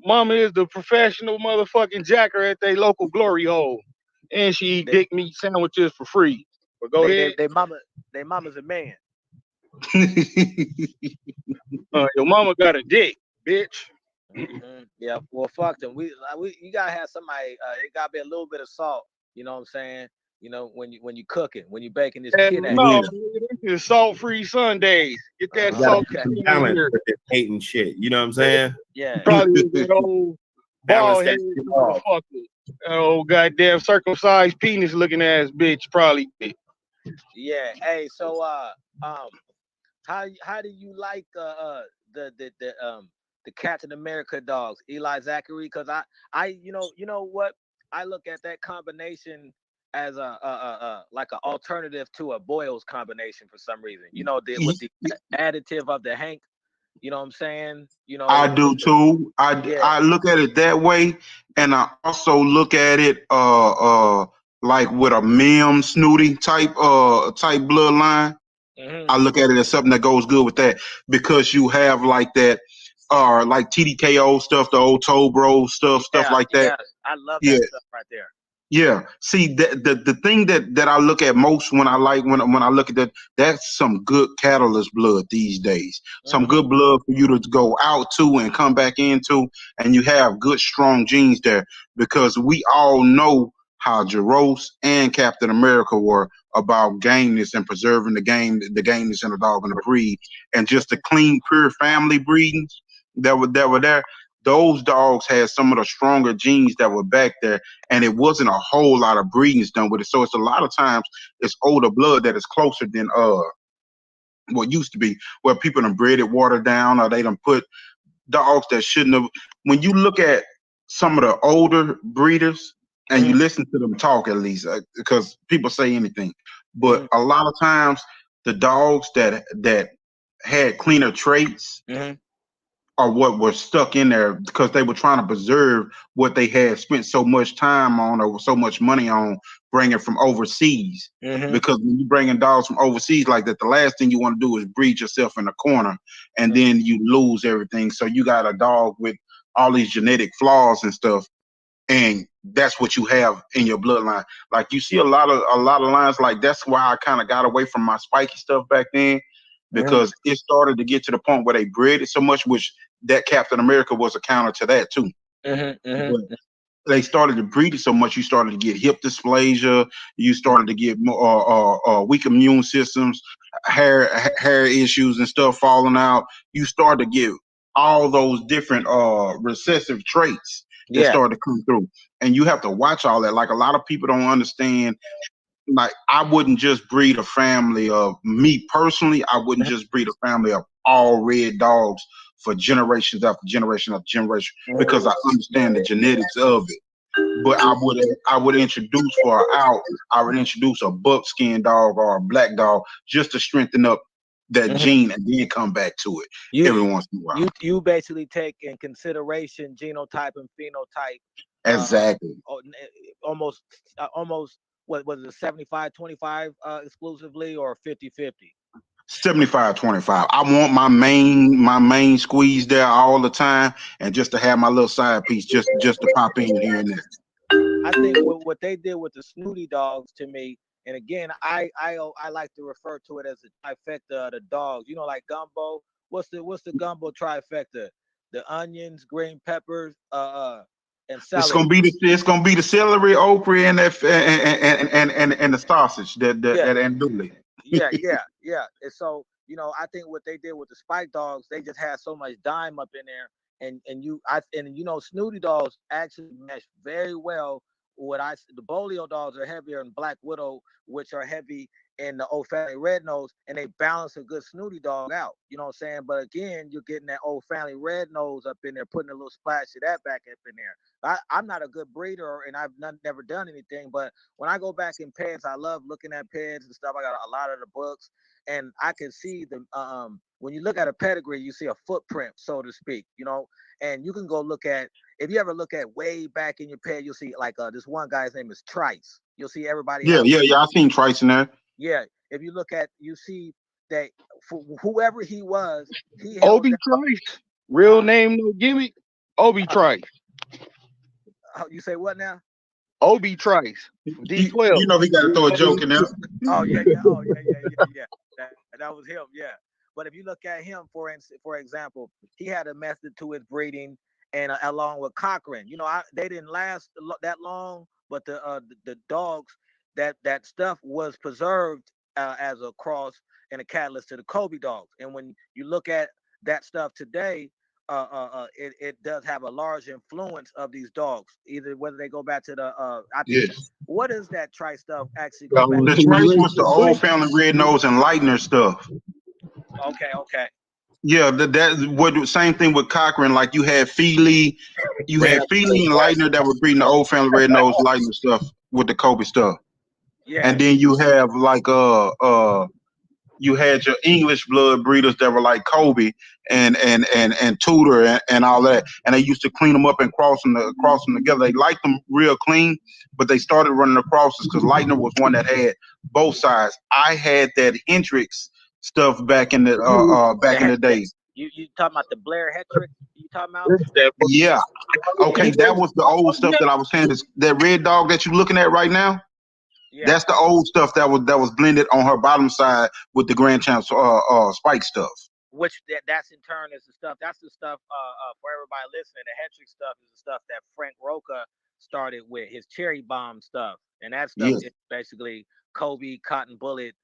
mama is the professional motherfucking jacker at their local glory hole, and she eat dick meat sandwiches for free. But go ahead. They mama's a man. Your mama got a dick, bitch. Yeah. Well, fuck them. You gotta have somebody. It gotta be a little bit of salt. You know what I'm saying? When you cooking, when you baking this kid ass. No, this is salt-free Sundays. Get that salt in here. With this hating shit. You know what I'm saying? Yeah. Probably that old bald headed motherfucker. Oh, goddamn circumcised penis looking ass bitch, probably. Yeah. Hey, so how do you like the Captain America dogs, Eli Zachary? Because I you know what, I look at that combination as a like an alternative to a Boyle's combination for some reason. With the additive of the Hank. You know what I'm saying? You know, I do too. yeah. I look at it that way, and I also look at it like with a Mim Snooty type bloodline. Hmm. I look at it as something that goes good with that because you have like that, like TDKO stuff, the old Toe Bro stuff Yeah, like that. yes. I love Yeah, that stuff right there. yeah. See, the thing that I look at most when I look at that, that's some good catalyst blood these days. Some Hmm. good blood for you to go out to and come back into, and you have good strong genes there because we all know how Jaros and Captain America were about gameness and preserving the gameness in the dog and the breed, and just the clean, pure family breedings that were there. Those dogs had some of the stronger genes that were back there, and it wasn't a whole lot of breedings done with it. So it's a lot of times it's older blood that is closer than what used to be, where people done bred it watered down, or they done put dogs that shouldn't have. When you look at some of the older breeders and Hmm. you listen to them talk, at least, because people say anything, Hmm. but a lot of times the dogs that had cleaner traits Hmm. are what were stuck in there because they were trying to preserve what they had spent so much time on or so much money on bringing from overseas. Hmm. Because when you bring in dogs from overseas like that, the last thing you want to do is breed yourself in a corner and then you lose everything. So you got a dog with all these genetic flaws and stuff, and that's what you have in your bloodline. Like you see a lot of lines like that's why I kind of got away from my spiky stuff back then Hmm. because it started to get to the point where they bred it so much, which that Captain America was a counter to that too. Hmm. Hmm. But they started to breed it so much, you started to get hip dysplasia, you started to get more weak immune systems, hair issues and stuff falling out. You start to get all those different recessive traits that Yeah. start to come through, and you have to watch all that. Like a lot of people don't understand. Like I wouldn't just breed a family of me personally. I wouldn't just breed a family of all red dogs for generations after generation after generation because I understand the genetics of it. But I would introduce for an out. I would introduce a buckskin dog or a black dog just to strengthen up that Hmm. gene and then come back to it You every once in a while. you basically take in consideration genotype and phenotype, Exactly. almost almost what was it 75-25 exclusively or 50-50? 75-25. I want my main squeeze there all the time, and just to have my little side piece, just to pop in here and there. I think what they did with the snooty dogs to me, and again, I like to refer to it as the trifecta of the dogs. You know, like gumbo. What's the gumbo trifecta? The onions, green peppers, and It's celery. gonna be the celery, okra, and that and the sausage Yeah, that andouille. yeah. And so, I think what they did with the spike dogs, they just had so much dime up in there, and snooty dogs actually mesh very well. The bolio dogs are heavier in Black Widow, which are heavy in the old family red nose, and they balance a good snooty dog out. You know what I'm saying? But again, you're getting that old family red nose up in there, putting a little splash of that back up in there. I'm not a good breeder, and I've never done anything, but when I go back in pets, I love looking at pets and stuff. I got a lot of the books, and I can see the when you look at a pedigree, you see a footprint, so to speak. And you can go look at, if you ever look at way back in your pet, you'll see like this one guy's name is Trice. You'll see everybody Yeah, have, yeah, yeah. I seen Trice in there. yeah. If you look at, you see that for whoever he was, he held Obi down. Trice. Real Huh? name, no gimmick. Obi Trice. You say what now? Obi Trice. You D12. know he got to throw a joke in there. Oh yeah, yeah. Oh yeah. That was him. Yeah. But if you look at him, for example, he had a method to his breeding, and along with Cochrane, they didn't last that long, but the dogs, that stuff was preserved as a cross and a catalyst to the Kobe dogs. And when you look at that stuff today, it does have a large influence of these dogs. Either whether they go back to the I think Yes. what is that tri stuff actually go Got back? one The too. Trice You was the old family red nose and lightener stuff. Okay. Yeah, that what same thing with Cochrane. Like you had Feely and Lightner that were breeding the old family red nose Lightner stuff with the Kobe stuff, Yeah. and then you have like you had your English blood breeders that were like Kobe and Tudor and all that, and they used to clean them up and cross them together. They liked them real clean, but they started running the crosses because Lightner was one that had both sides. I had that Hendrix stuff back in the day. You talking about the Blair Hetrick? You talking about? Yeah. Okay, that was the old stuff that I was saying. Is that red dog that you're looking at right now? Yeah. That's the old stuff that was blended on her bottom side with the Grand Champs spike stuff. Which that's in turn is the stuff. That's the stuff for everybody listening. The Hetrick stuff is the stuff that Frank Roca started with his Cherry Bomb stuff, and that stuff Yes. is basically Kobe, Cotton Bullet.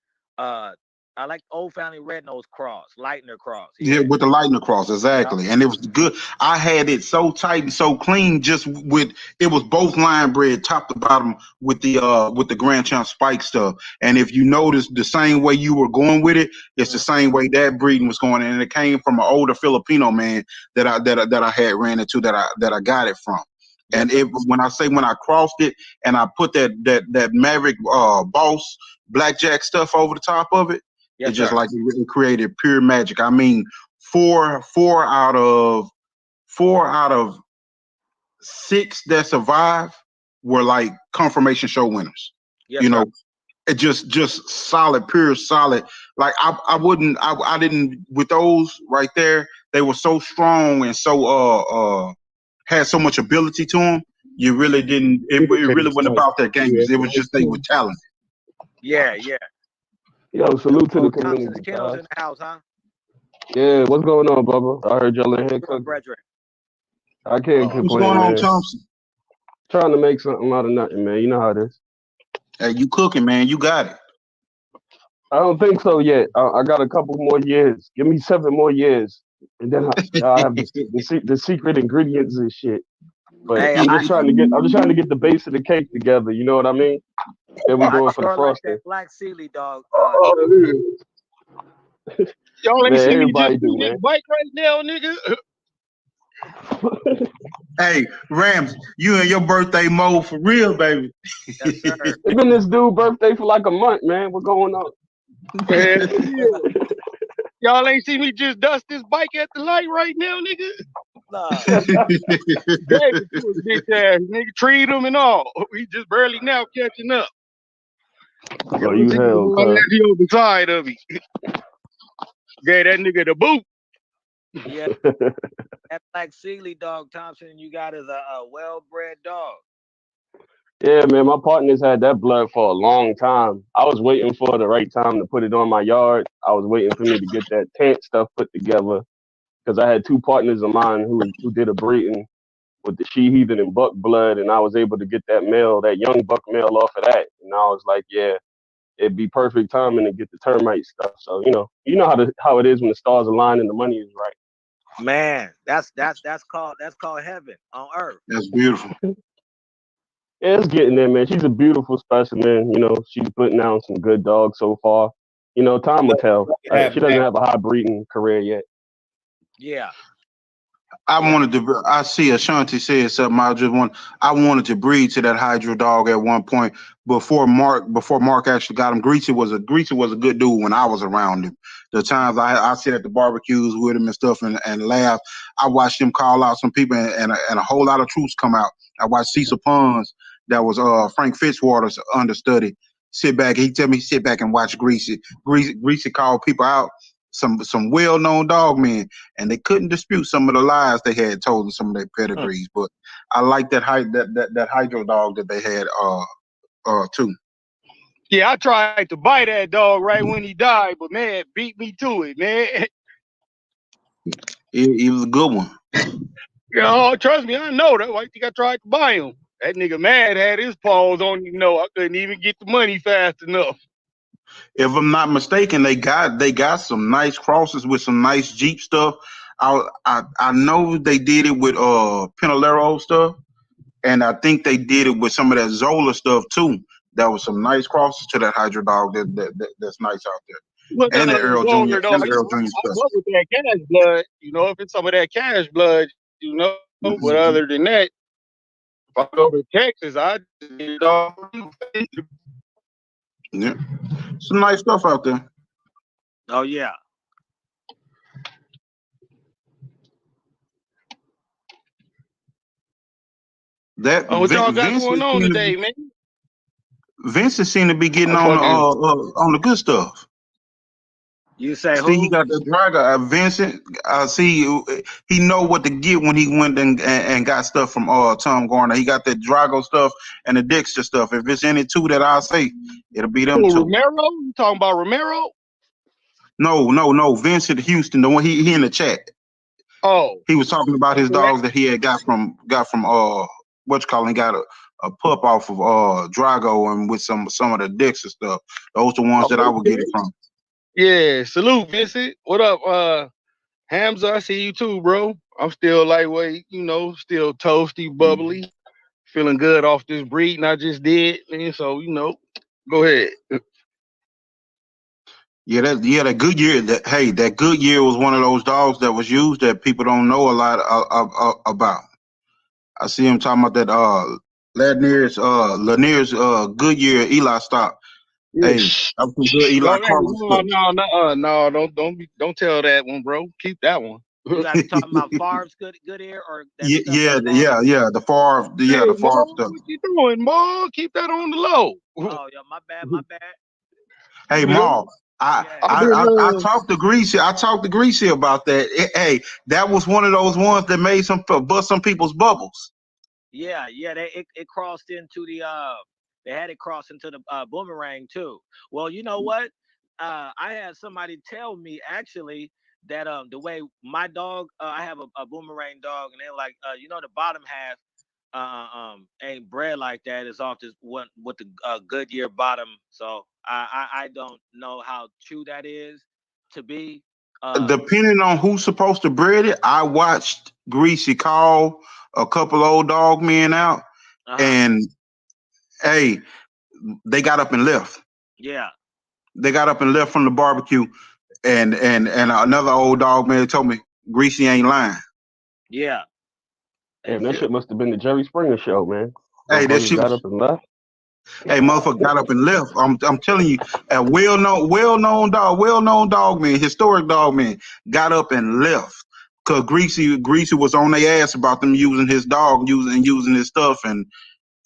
I like Old Family Red Nose Cross, Lightner Cross. Yeah, with the lightning cross, exactly. Yep. And it was good. I had it so tight and so clean, just with it was both line bread, top to bottom, with the Grand Champ spike stuff. And if you notice the same way you were going with it, it's the same way that breeding was going. And it came from an older Filipino man that I had ran into that I got it from. And Yes, it when I crossed it and I put that Maverick Boss Blackjack stuff over the top of it, yes, it's just sir. like it created pure magic. I mean, four out of six that survived were like confirmation show winners. Yes, You sir. know, it just solid, pure solid. Like I didn't with those right there. They were so strong and so had so much ability to them. You really didn't. It really wasn't about their games. It was just they were talented. Yeah, yeah. Yo, salute to the Thompson's community, Kennels in guys. the house, huh? Yeah, what's going on, Bubba? I heard y'all in here cooking. Brethren. I can't What's complain, going on, man. Thompson? Trying to make something out of nothing, man. You know how it is. Hey, you cooking, man? You got it. I don't think so yet. I got a couple more years. Give me 7 more years, and then I have the secret ingredients and shit. But Hey, I'm just trying to get the base of the cake together. You know what I mean? Then we I going for the sure like frosting. that Black Sealy dog. Y'all ain't Man, see me everybody just do, do this man. bike right now, nigga. Hey, Rams, you in your birthday mode for real, baby. Yes, sir. It's been this dude's birthday for like a month, man. What's going on? Man, y'all ain't see me just dust this bike at the light right now, nigga. Nah. Gave it to his bitch ass, nigga. Treat him and all. We just barely now catching up. Oh, you hell, cuz. He on the side of me. Gave that nigga the boot. Yeah. That Black Sealy dog, Thompson, you got is a well-bred dog. Yeah, man, my partners had that blood for a long time. I was waiting for the right time to put it on my yard. I was waiting for me to get that tent stuff put together because I had 2 partners of mine who did a breeding with the she heathen and buck blood, and I was able to get that young buck male off of that. And I was like, yeah, it'd be perfect timing to get the termite stuff. So you know how it is when the stars align and the money is right. Man, that's called heaven on earth. That's beautiful. Yeah, it's getting there, man. She's a beautiful specimen. She's putting out some good dogs so far. Time will tell. She doesn't have a high breeding career yet. Yeah. I see Ashanti said something. I wanted to breed to that hydro dog at one point before Mark actually got him. Greasy was a good dude when I was around him. The times I sit at the barbecues with him and stuff and laugh. I watched him call out some people and a whole lot of troops come out. I watched Cecil Pons, that was Frank Fitzwater's understudy. He tell me sit back and watch Greasy. Greasy called people out. Some well-known dog men, and they couldn't dispute some of the lies they had told in some of their pedigrees. But I like that hydro dog that they had too. Yeah, I tried to buy that dog right when he died, but man, beat me to it, man. He was a good one. Trust me, I know that. Why you think I tried to buy him? That nigga mad had his paws on him. I couldn't even get the money fast enough. If I'm not mistaken, they got some nice crosses with some nice Jeep stuff. I know they did it with Pinalero stuff, and I think they did it with some of that Zola stuff too. That was some nice crosses to that hydro dog that's nice out there. Look, And the Earl Jr. I fuck with that cash blood. If it's some of that cash blood, Mm-hmm. But other than that, if I go to Texas, I just get it all. Yeah, some nice stuff out there. Oh yeah. That What y'all got Vincent going on seemed to today, be man? Vincent seemed to be getting I'm fucking. on the good stuff. You say See, he who? got the dragger. Vincent, see, he know what to get when he went and got stuff from Tom Garner. He got that Drago stuff and the Dexter stuff. If it's any two that I say, it'll be them Oh, two. Romero? You talking about Romero? No. Vincent Houston, the one he in the chat. Oh, He was talking about his okay. dogs that he had got from what you call it, got a pup off of Drago and with some of the Dexter stuff. Those the ones that I would Okay. get it from. Yeah, salute, Vincent. What up, Hamza? I see you too, bro. I'm still lightweight, still toasty, bubbly, feeling good off this breeding I just did, man. So, go ahead. That good year. That good year was one of those dogs that was used that people don't know a lot about. I see him talking about that Lanier's good year Eli stock. Yeah. Hey, that was some good Eli Don't, hey, Carter stuff. no, don't tell that one, bro. Keep that one. You guys talking about Favre's good ear or that stuff Yeah, that lost? the Mo, Favre stuff. what you doing, Mo? Keep that on the low. Oh yeah, my bad, my bad. Hey, Yeah. Maul, I, Yeah, I've I been, I I talked to Greasy. I talked to Greasy about that. Hey, that was one of those ones that made bust some people's bubbles. yeah. It crossed into the they had it cross into the boomerang too. Well, you know what? I had somebody tell me actually that the way my dog I have a boomerang dog and they're like the bottom half ain't bred like that. It's off this one with the Goodyear bottom. So I don't know how true that is to be. Uh Depending on who's supposed to breed it, I watched Greasy call a couple old dog men out, uh-huh. and hey, they got up and left. Yeah. They got up and left from the barbecue, and another old dog man told me Greasy ain't lying. Yeah. Damn, And that Yeah. shit must have been the Jerry Springer show, man. Hey, that Motherfuckers shit got was. up and left. Hey, motherfucker got up and left. I'm telling you, a well known dog man, historic dog man, got up and left. Cause Greasy was on their ass about them using his dog, using his stuff, and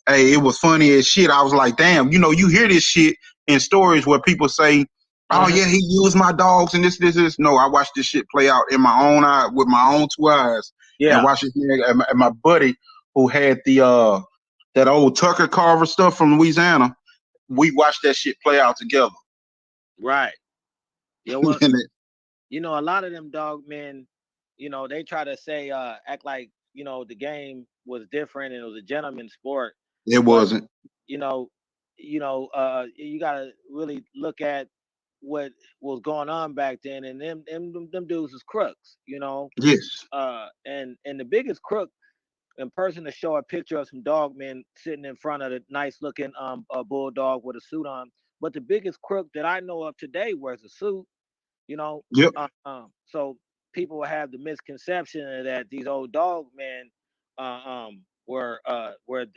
hey, it was funny as shit. I was like, damn, you hear this shit in stories where people say, "Oh mhm. yeah, he used my dogs and this." No, I watched this shit play out in my own eye with my own two eyes, and Yeah. watched it. And my buddy who had the that old Tucker Carver stuff from Louisiana, we watched that shit play out together. Right. Yeah, well, And a lot of them dog men, they try to say, act like, the game was different and it was a gentleman's sport. it But, wasn't. you know, you gotta really look at what was going on back then, and them dudes was crooks. Yes. And the biggest crook in person to show a picture of some dog men sitting in front of the nice looking a bulldog with a suit on. But the biggest crook that I know of today wears a suit. you know. Yep. So people have the misconception that these old dog men were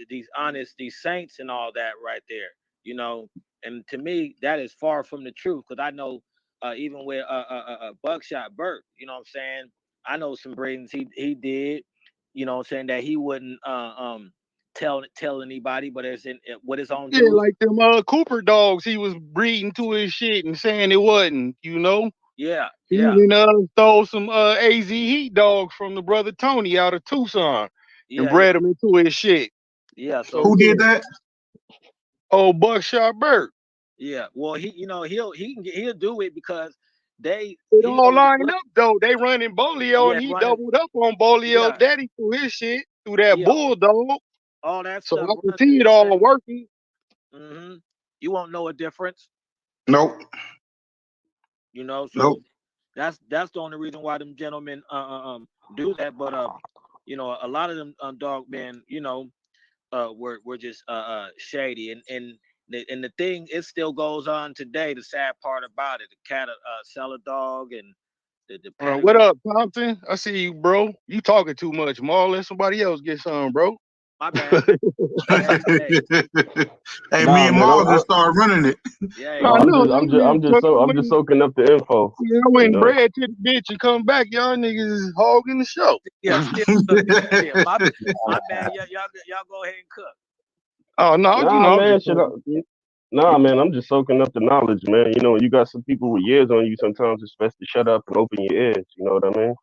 these honest, these saints and all that right there. And to me, that is far from the truth because I know even with Buckshot Burt, what I'm saying, I know some breedings he did, what I'm saying, that he wouldn't tell anybody, but it's in with his own yeah, dudes. like them Cooper dogs he was breeding to his shit and saying it wasn't. Yeah, He yeah, even stole some AZ Heat dogs from the brother Tony out of Tucson and yeah, yeah, bred them into his shit. yeah. So So Who did yeah, that? old Buckshot Burt. yeah, well, he'll do it because It he all knows the lined breed. up though. They running Bolio Yeah, and he running. doubled up on Bolio Yeah, daddy through his shit, through that yeah, bulldog. all that So stuff I can runs in see the it all same. working. You won't know a difference. Nope. So Nope. that's the only reason why them gentlemen do that. But a lot of them dog men, were just shady, and the thing, it still goes on today. The sad part about it, the cat sell a dog and the What pedigree. up, Thompson? I see you, bro. You talking too much, Marlon. Let somebody else get some, bro. My bad. Hey, me Nah, and man. Mars just started running it. Yeah, Oh, I I'm know just, that I'm just, man I'm just fucking so, I'm went, just soaking up the info. yeah, I You went know. bread to the bitch and come back. Y'all niggas is hogging the show. yeah. Still cooking. Yeah, my bad. Y'all go ahead and cook. Oh no, you Nah, know, I'm man. just talking shit. Nah, man. I'm just soaking up the knowledge, man. You know, you got some people with years on you. Sometimes it's best to shut up and open your ears. You know what I mean?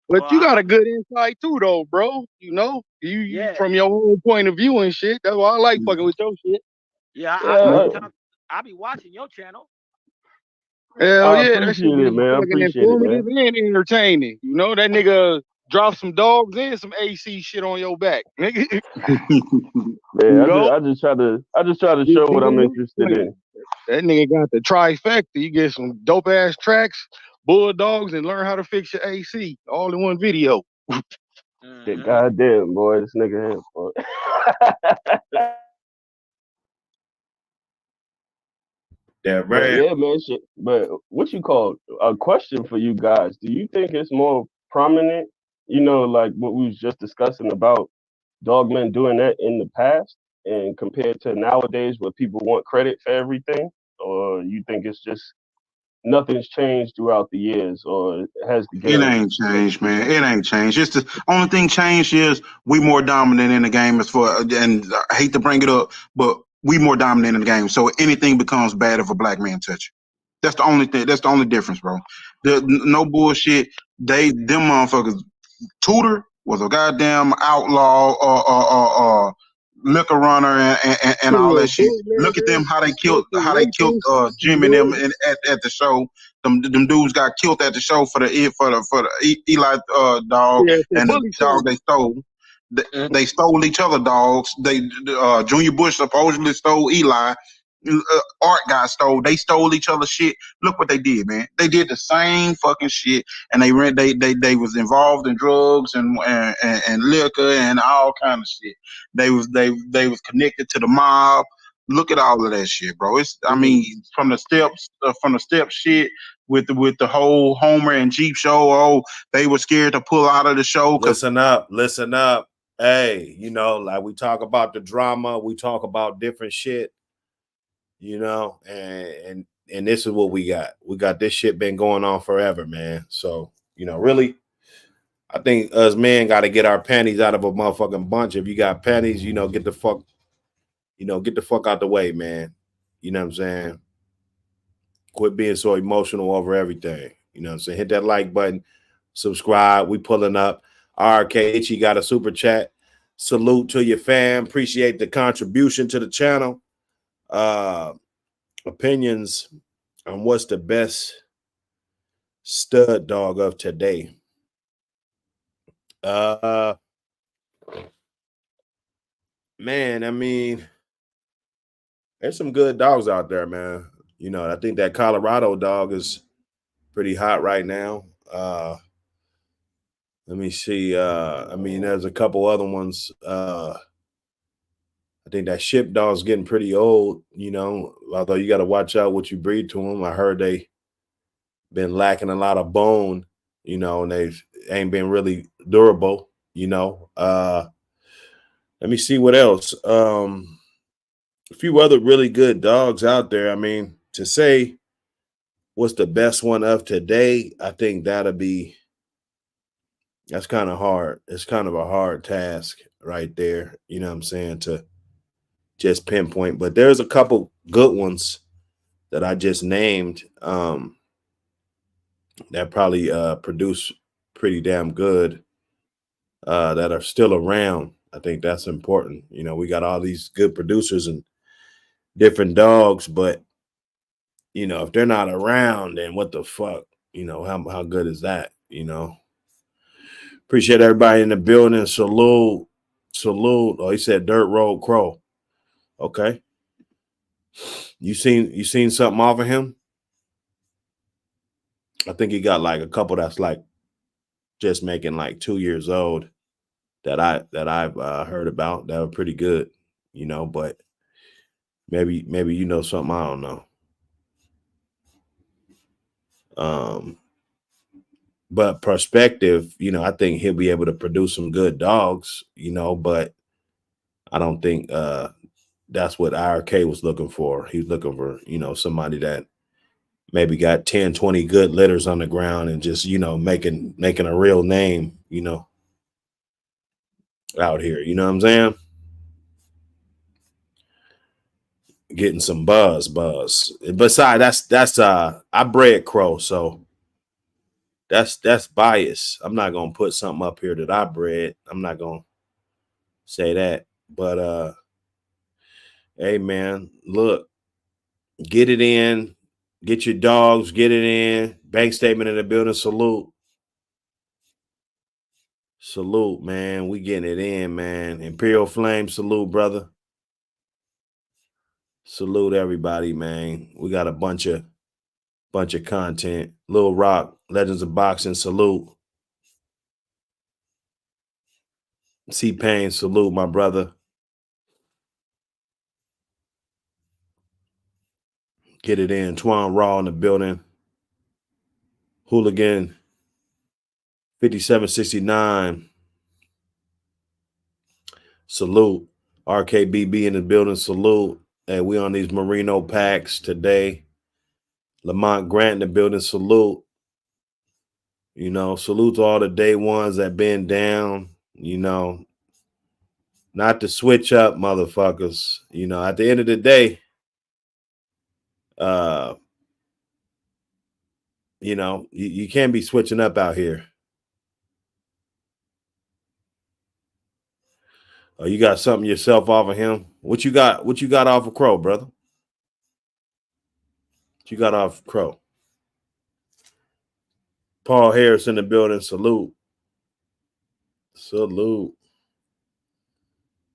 But Well, you got a good insight too, though, bro. You know, you yeah, from your own point of view and shit. That's why I like fucking with your shit. yeah. Yeah, You I be watching your channel. Hell I yeah, that should appreciate it, be man. I fucking appreciate it, informative man. and entertaining. You know, that nigga drop some dogs and some AC shit on your back, nigga. Man, You know, I just try to Big show what I'm nigga, interested in. that nigga got the trifecta. You get some dope ass tracks, bulldogs, and learn how to fix your AC all in one video. Yeah, Mm-hmm. goddamn, boy, this nigga here, boy. That But right. yeah, man, shit. But what you call a question for you guys? Do you think it's more prominent? You know, like what we was just discussing about dogmen doing that in the past, and compared to nowadays, where people want credit for everything, or you think it's just nothing's changed throughout the years, or has the It game? ain't changed, man. It ain't changed. It's the only thing changed is we more dominant in the game as for, and I hate to bring it up, but we more dominant in the game. So anything becomes bad if a black man touch it. That's the only thing. That's the only difference, bro. No bullshit. Them motherfuckers. Tudor was a goddamn outlaw liquor runner and all Yeah, that shit. Look at bootlegger, them how they killed rapist, Jim and them at the show. Them dudes got killed at the show for the Eli dog yeah, for and the bully dog service. they stole. Mm-hmm. They stole each other dogs. Junior Bush supposedly stole Eli. Art got stole. They stole each other's shit. Look what they did, man. They did the same fucking shit, and they was involved in drugs and liquor and all kind of shit. They was connected to the mob. Look at all of that shit, bro. I mean, from the steps shit with the whole Homer and Jeep show. Oh, they were scared to pull out of the show because Listen up, listen up. Hey, like we talk about the drama, we talk about different shit, and this is what we got. We got this shit been going on forever, man. So, really, I think us men got to get our panties out of a motherfucking bunch. If you got panties, get the fuck out the way, man. You know what I'm saying? Quit being so emotional over everything. You know what I'm saying? Hit that like button, subscribe. We pulling up. RK Itchy got a super chat. Salute to your fam. Appreciate the contribution to the channel. Opinions on what's the best stud dog of today. Man, I mean, there's some good dogs out there, man. I think that Colorado dog is pretty hot right now. Let me see. I mean, there's a couple other ones. I think that ship dog's getting pretty old, although you got to watch out what you breed to them. I heard they been lacking a lot of bone, and they ain't been really durable. Let me see what else. A few other really good dogs out there. I mean, to say what's the best one of today, I think that's kind of hard. It's kind of a hard task right there. You know what I'm saying? To just pinpoint, but there's a couple good ones that I just named that probably produce pretty damn good that are still around. I think that's important. We got all these good producers and different dogs, but if they're not around, then what the fuck? How good is that? Appreciate everybody in the building. Salute. Oh, he said Dirt Road Crow. Okay. You seen something off of him? I think he got like a couple that's like just making like 2 years old that I've heard about that were pretty good, but maybe something I don't know. But perspective, I think he'll be able to produce some good dogs, but I don't think that's what IRK was looking for. He was looking for, somebody that maybe got 10, 20 good litters on the ground and just, making a real name, out here. You know what I'm saying? Getting some buzz. Besides, that's I bred crow, so that's bias. I'm not gonna put something up here that I bred. I'm not gonna say that. But hey man, look, get it in, get your dogs, get it in. Bank statement in the building, salute. Salute, man. We getting it in, man. Imperial Flame, salute, brother. Salute everybody, man. We got a bunch of content. Lil Rock, Legends of Boxing, salute. C-Pain, salute, my brother. Get it in. Twan Raw in the building. Hooligan 5769. Salute. RKBB in the building. Salute. Hey, we on these Merino packs today. Lamont Grant in the building. Salute. Salute to all the day ones that been down. Not to switch up, motherfuckers. At the end of the day, you can't be switching up out here. Oh, you got something yourself off of him? What you got? What you got off of Crow, brother? What you got off Crow? Paul Harris in the building. Salute. Salute.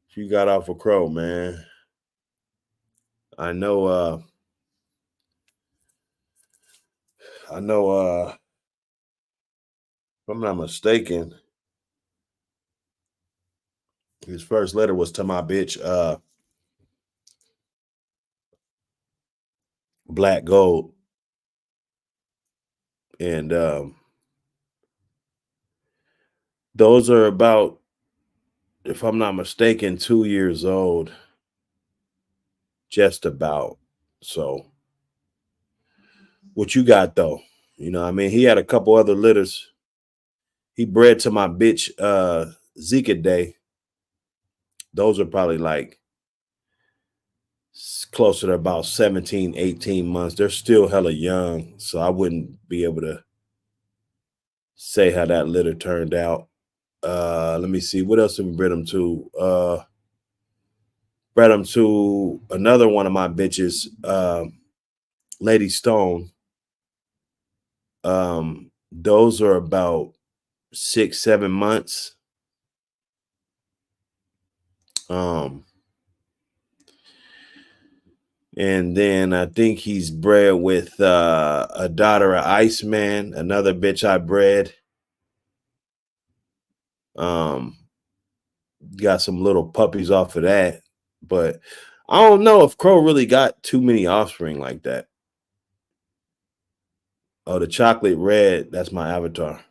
What you got off of Crow, man? I know if I'm not mistaken, his first letter was to my bitch, Black Gold. And those are about, if I'm not mistaken, 2 years old. Just about. So what you got though? He had a couple other litters. He bred to my bitch Zika Day. Those are probably like closer to about 17, 18 months. They're still hella young, so I wouldn't be able to say how that litter turned out. Let me see. What else did we bred them to? Bred them to another one of my bitches, Lady Stone. Those are about 6, 7 months. And then I think he's bred with a daughter of Iceman, another bitch I bred. Got some little puppies off of that. But I don't know if Crow really got too many offspring like that. Oh, the chocolate red, that's my avatar.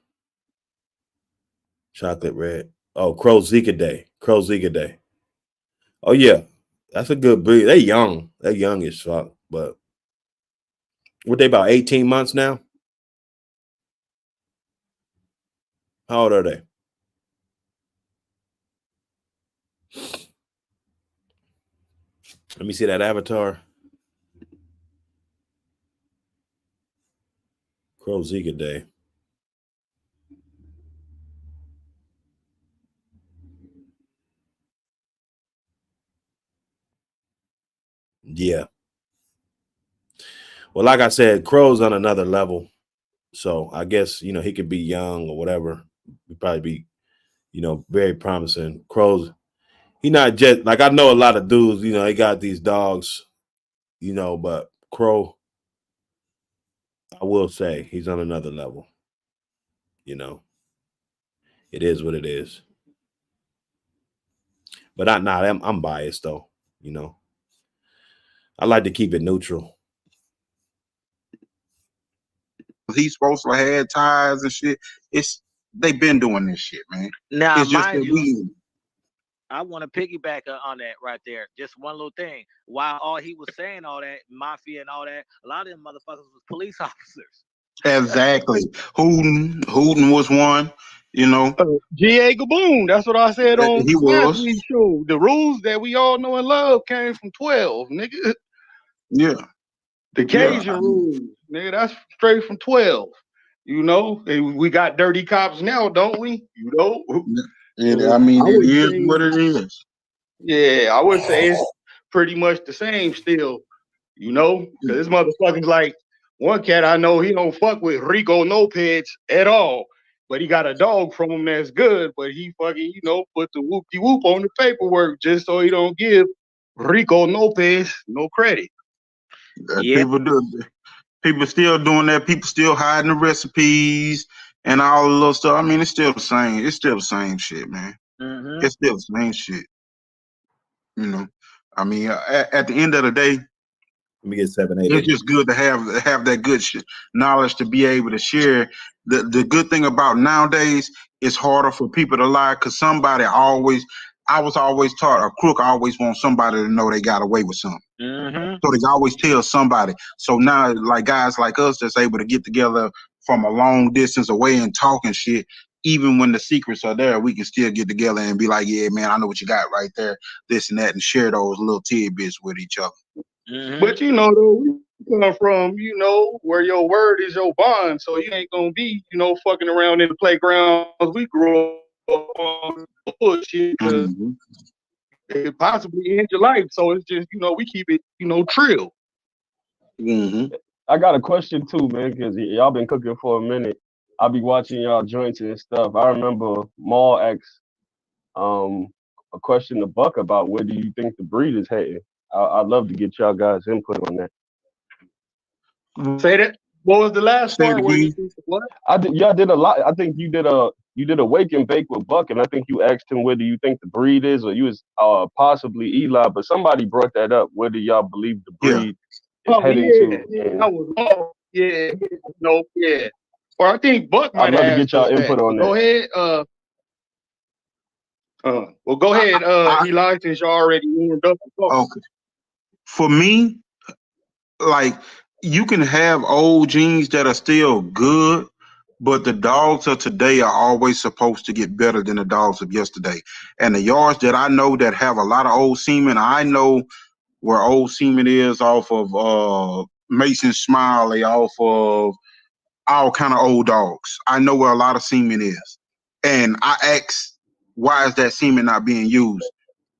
Chocolate red. Oh, Crow Zika Day. Crow Zika Day. Oh, yeah. That's a good breed. They young. They're young as fuck. But what, they about 18 months now? How old are they? Let me see that avatar. Crow Zika Day. Yeah. Well, like I said, Crow's on another level. So I guess, he could be young or whatever. He'd probably be, very promising. Crow's, he not just, like, I know a lot of dudes, they got these dogs, but Crow, I will say he's on another level. It is what it is. But I'm biased though, I like to keep it neutral. He's supposed to have ties and shit. They've been doing this shit, man. Now, It's just mind that you, I want to piggyback on that right there. Just one little thing. While all he was saying all that mafia and all that, a lot of them motherfuckers was police officers. Exactly. Hooten was one. You know, G.A. Gaboon. That's what I said on he last was. week's show. The rules that we all know and love came from 12, nigga. Yeah, The yeah. Cajun rules, nigga. That's straight from 12. You know, and we got dirty cops now, don't we? You know, I so mean, I it would is say, what it is. yeah, I would say it's pretty much the same still. You know, because this motherfucker's like one cat I know he don't fuck with Rico Lopez at all, but he got a dog from him that's good. But he fucking put the whoop de whoop on the paperwork just so he don't give Rico Lopez no credit. Yeah. People do. People still doing that. People still hiding the recipes and all the little stuff. I mean, it's still the same. It's still the same shit, man. Mm-hmm. It's still the same shit. You know. I mean, at the end of the day, Let me get 788. it's just good to have that good knowledge to be able to share. The good thing about nowadays, it's harder for people to lie because I was always taught a crook always wants somebody to know they got away with something. Mm-hmm. So they always tell somebody. So now, like guys like us that's able to get together from a long distance away and talking shit, even when the secrets are there, we can still get together and be like, yeah, man, I know what you got right there, this and that, and share those little tidbits with each other. Mm-hmm. But though, we come from, where your word is your bond. So you ain't gonna be, fucking around in the playgrounds we grew up on bullshit because Mm-hmm. it could possibly end your life. So it's just, we keep it, trill. Mm-hmm. I got a question too, man, because y'all been cooking for a minute. I'll be watching y'all joints and stuff. I remember Maul asked um a question to Buck about where do you think the breed is heading. I'd love to get y'all guys' input on that. Say that. What was the last Say it part? Where you again. think what? Y'all did a lot. I think you did a wake and bake with Buck, and I think you asked him where do you think the breed is, or you was possibly Eli, but somebody brought that up. Where do y'all believe the Yeah. breed is Oh heading yeah, to? yeah, And I was wrong. Yeah, no, yeah. Or I think Buck I'd might love have to get asked y'all us that. input on But go that. ahead. Well, go ahead, I, Eli, since you already warmed up. okay. For me, like you can have old genes that are still good, but the dogs of today are always supposed to get better than the dogs of yesterday. And the yards that I know that have a lot of old semen, I know where old semen is off of Mason Smiley, off of all kind of old dogs. I know where a lot of semen is. And I asked, why is that semen not being used?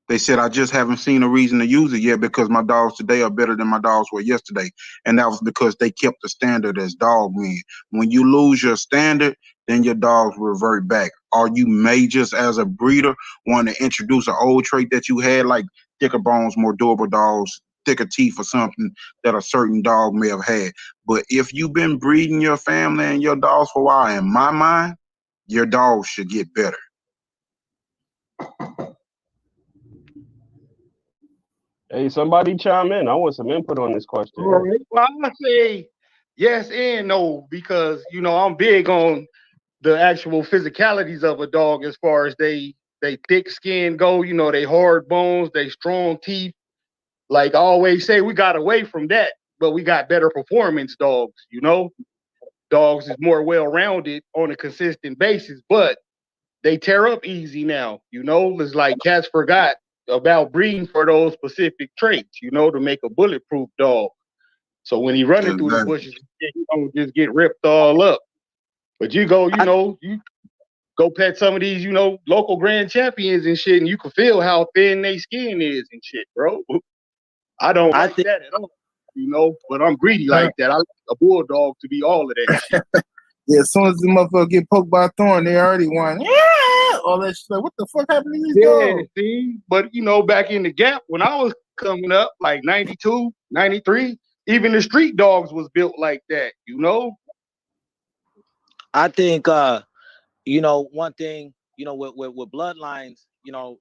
They said, I just haven't seen a reason to use it yet because my dogs today are better than my dogs were yesterday. And that was because they kept the standard as dog men. When you lose your standard, then your dogs revert back. Or you may just, as a breeder, want to introduce an old trait that you had, like thicker bones, more durable dogs, thicker teeth, or something that a certain dog may have had. But if you've been breeding your family and your dogs for a while, in my mind, your dogs should get better. Hey, somebody chime in. I want some input on this question All here. right. Well, I say yes and no because I'm big on the actual physicalities of a dog as far as they thick skin go. They hard bones, they strong teeth. Like I always say, we got away from that, but we got better performance dogs. Dogs is more well rounded on a consistent basis, but they tear up easy now. It's like cats forgot about breeding for those specific traits. To make a bulletproof dog. So when he running through the Exactly. bushes, he don't just get ripped all up. But you go, you go pet some of these, local grand champions and shit, and you can feel how thin they skin is and shit, bro. I don't I like think that at all, but I'm greedy Huh. like that. I like a bulldog to be all of that shit. Yeah, as soon as the motherfucker get poked by a thorn, they already whine. Yeah, all that shit. Like, what the fuck happened to these Yeah, dogs? see, but back in the gap when I was coming up, like 92, 93, even the street dogs was built like that. I think one thing, with bloodlines, and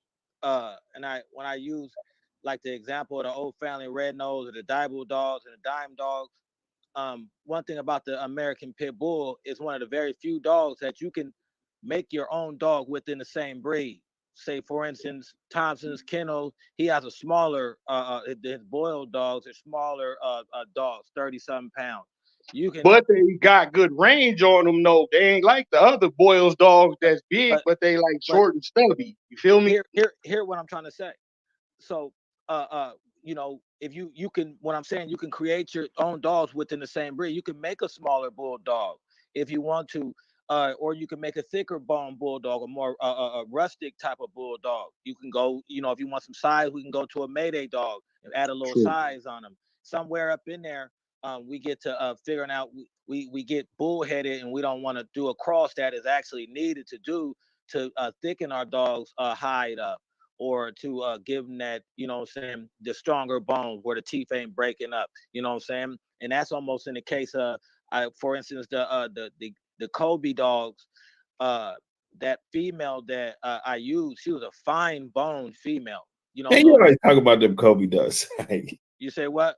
when I use like the example of the old family red nose or the Dibble dogs and the dime dogs, one thing about the American pit bull is one of the very few dogs that you can make your own dog within the same breed. say for instance, Thompson's kennel, he has a smaller his boiled dogs are smaller dogs, 30-something pounds. You can But they got good range on them, though. They ain't like the other Boyle's dogs that's big, but but they like but short and stubby. You feel me? here what I'm trying to say. So you know, if you can, what I'm saying, you can create your own dogs within the same breed. You can make a smaller bulldog if you want to, or you can make a thicker bone bulldog, a more a rustic type of bulldog. You can go, you know, if you want some size, we can go to a Mayday dog and add a little True. size on them. Somewhere up in there, we get to figuring out we get bullheaded, and we don't want to do a cross that is actually needed to do to thicken our dogs hide up, or to give them that, you know what I'm saying, the stronger bones where the teeth ain't breaking up, you know what I'm saying? And that's almost in the case of, for instance, the Kobe dogs, that female that I used, she was a fine bone female, you know, And you little, always talk about them Kobe does. you say what?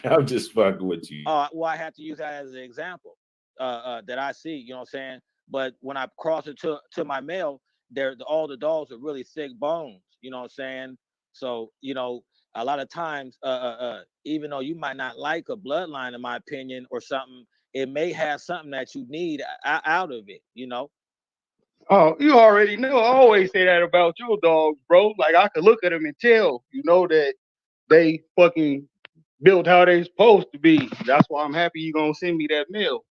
I'm just fucking with you. Well, I have to use that as an example that I see, you know what I'm saying? But when I cross it to my male, all the dogs are really thick bones, you know what I'm saying? So, you know, a lot of times, even though you might not like a bloodline, in my opinion, or something, it may have something that you need out of it, you know? Oh, you already know. I always say that about your dogs, bro. Like I could look at them and tell, you know, that they fucking built how they supposed to be. That's why I'm happy you gonna send me that mail.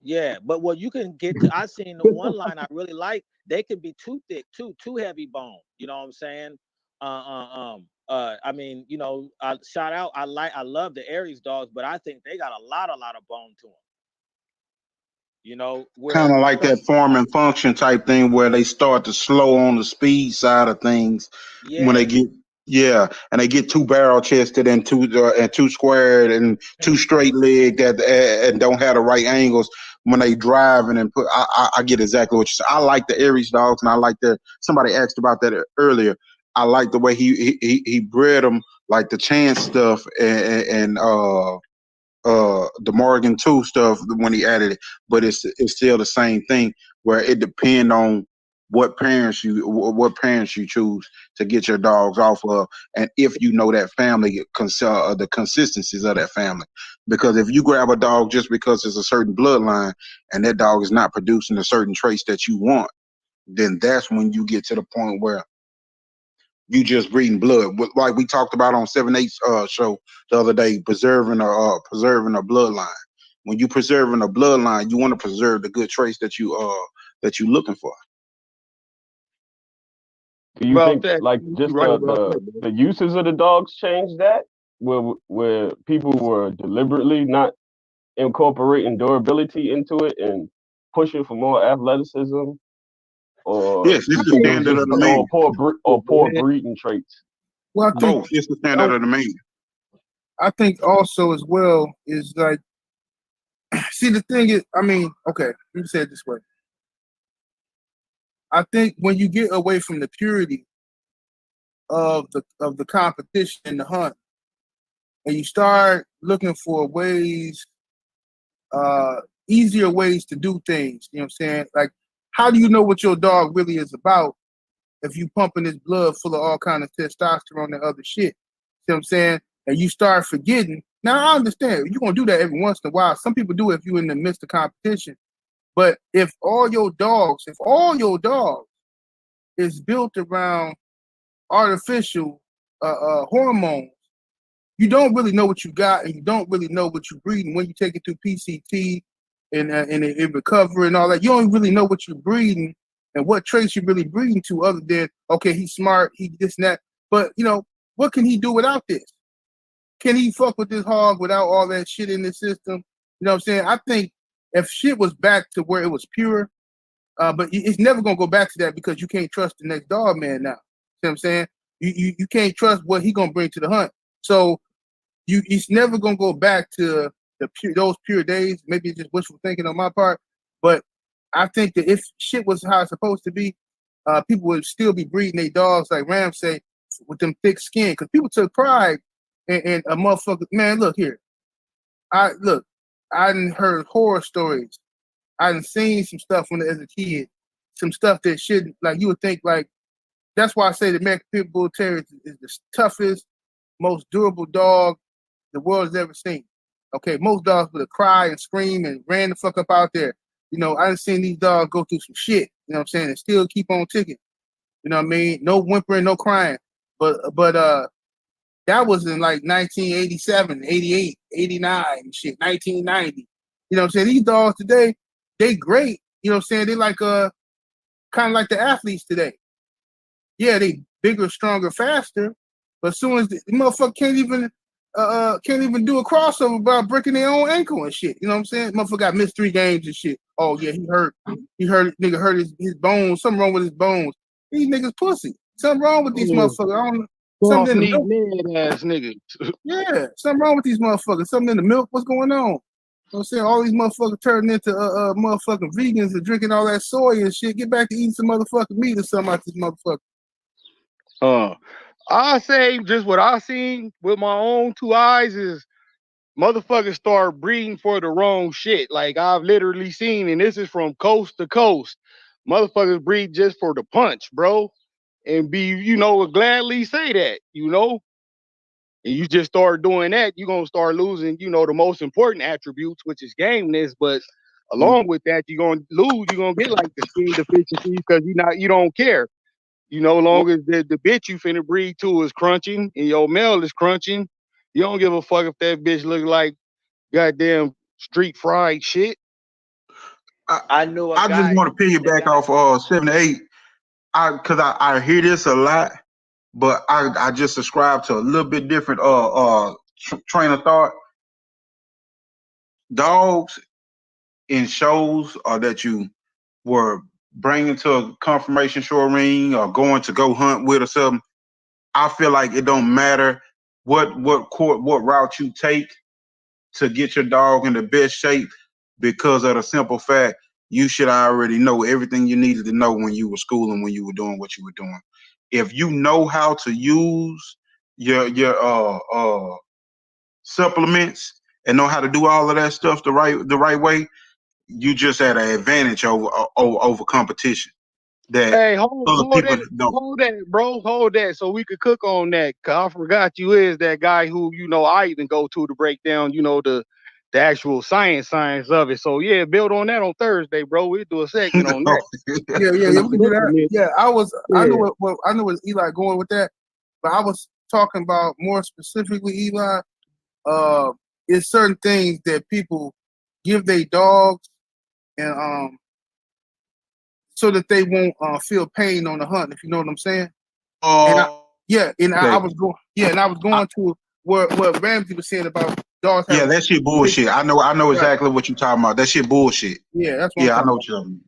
Yeah, but what you can get to, I seen the one line I really like. They can be too thick, too heavy bone. You know what I'm saying? I mean, you know, shout out. I love the Aries dogs, but I think they got a lot of bone to them. You know, where Kind of like that form and function type thing where they start to slow on the speed side of things when they yeah, get, yeah, and they get too barrel chested and too squared and too straight legged and don't have the right angles when they driving and put. I get exactly what you said. I like the Aries dogs, and I like the, somebody asked about that earlier. I like the way he bred them, like the Chance stuff and the Morgan 2 stuff when he added it, but it's still the same thing where it depend on what parents you choose to get your dogs off of, and if you know that family, the consistencies of that family. Because if you grab a dog just because it's a certain bloodline and that dog is not producing a certain traits that you want, then that's when you get to the point where you just breeding blood, like we talked about on 7/8 show the other day, preserving a bloodline. When you preserving a bloodline, you want to preserve the good traits that you looking for. Do you About think that, like you just right about that, the man. uses of the dogs changed that, where people were deliberately not incorporating durability into it and pushing for more athleticism, or Yes, it's I the it think was standard just of the or man. poor breeding traits? Well, Both. It's the standard of the man. I think also as well is like, see, the thing is, I mean, okay, let me say it this way. I think when you get away from the purity of the competition and the hunt, and you start looking for ways, uh, easier ways to do things. You know what I'm saying? Like, how do you know what your dog really is about if you pumping his blood full of all kind of testosterone and other shit? See what I'm saying? And you start forgetting. Now I understand you're gonna do that every once in a while. Some people do it if you're in the midst of competition. But if all your dogs is built around artificial hormones, you don't really know what you got, and you don't really know what you're breeding. When you take it through PCT and it recover and all that, you don't really know what you're breeding and what traits you're really breeding to, other than, okay, he's smart, he this and that. But you know, what can he do without this? Can he fuck with this hog without all that shit in the system? You know what I'm saying? I think if shit was back to where it was pure, but it's never gonna go back to that because you can't trust the next dog man now. See what I'm saying? You can't trust what he gonna bring to the hunt. So it's never gonna go back to those pure days. Maybe it's just wishful thinking on my part, but I think that if shit was how it's supposed to be, people would still be breeding their dogs like Ram say with them thick skin, because people took pride in a motherfucker. Man, look here. I done heard horror stories. I done seen some stuff when as a kid some stuff that shouldn't, like you would think, like, that's why I say the American Pit Bull Terrier is the toughest, most durable dog the world has ever seen. Okay, most dogs would have cried and screamed and ran the fuck up out there. You know, I done seen these dogs go through some shit, you know what I'm saying, and still keep on ticking. You know what I mean? No whimpering, no crying. But that was in like 1987, 88, 89, shit, 1990. You know what I'm saying? These dogs today, they great. You know what I'm saying? They like kind of like the athletes today. Yeah, they bigger, stronger, faster. But as soon as the motherfucker can't even do a crossover without breaking their own ankle and shit. You know what I'm saying? Motherfucker got missed 3 games and shit. Oh yeah, he hurt. Nigga hurt his bones. Something wrong with his bones. These niggas pussy. Something wrong with these motherfuckers. I don't know. Something in the milk. Ass niggas. Yeah, something wrong with these motherfuckers. Something in the milk. What's going on? You know what I'm saying? All these motherfuckers turning into motherfucking vegans and drinking all that soy and shit. Get back to eating some motherfucking meat or something out this motherfucker. I say just what I seen with my own 2 eyes is motherfuckers start breeding for the wrong shit. Like I've literally seen, and this is from coast to coast, motherfuckers breed just for the punch, bro. And gladly say that, and you just start doing that, you're gonna start losing, the most important attributes, which is gameness. But along with that, you're gonna get like the skin deficiencies because you don't care. Long as the bitch you finna breed to is crunching and your male is crunching, you don't give a fuck if that bitch look like goddamn street fried shit. I knew a I just guy. want to piggyback off 7 to 8. Because I hear this a lot, but I just subscribe to a little bit different train of thought. Dogs in shows or that you were bringing to a confirmation show ring or going to go hunt with or something, I feel like it don't matter what route you take to get your dog in the best shape, because of the simple fact you should already know everything you needed to know when you were schooling, when you were doing what you were doing. If you know how to use your supplements and know how to do all of that stuff the right way, you just had an advantage over competition that Hey, other people don't. hold that, bro. Hold that so we could cook on that. Cause I forgot you is that guy who, I even go to break down, the actual science of it. So yeah, build on that on Thursday, bro. We'll do a segment on that. Yeah, we can do that. Yeah, I know what Eli going with that, but I was talking about more specifically, Eli. It's certain things that people give their dogs, and so that they won't feel pain on the hunt, if you know what I'm saying. I was going to what Ramsey was saying about dogs. Yeah, that shit bullshit. I know exactly what you're talking about. That shit bullshit. Yeah, that's what I know what you're talking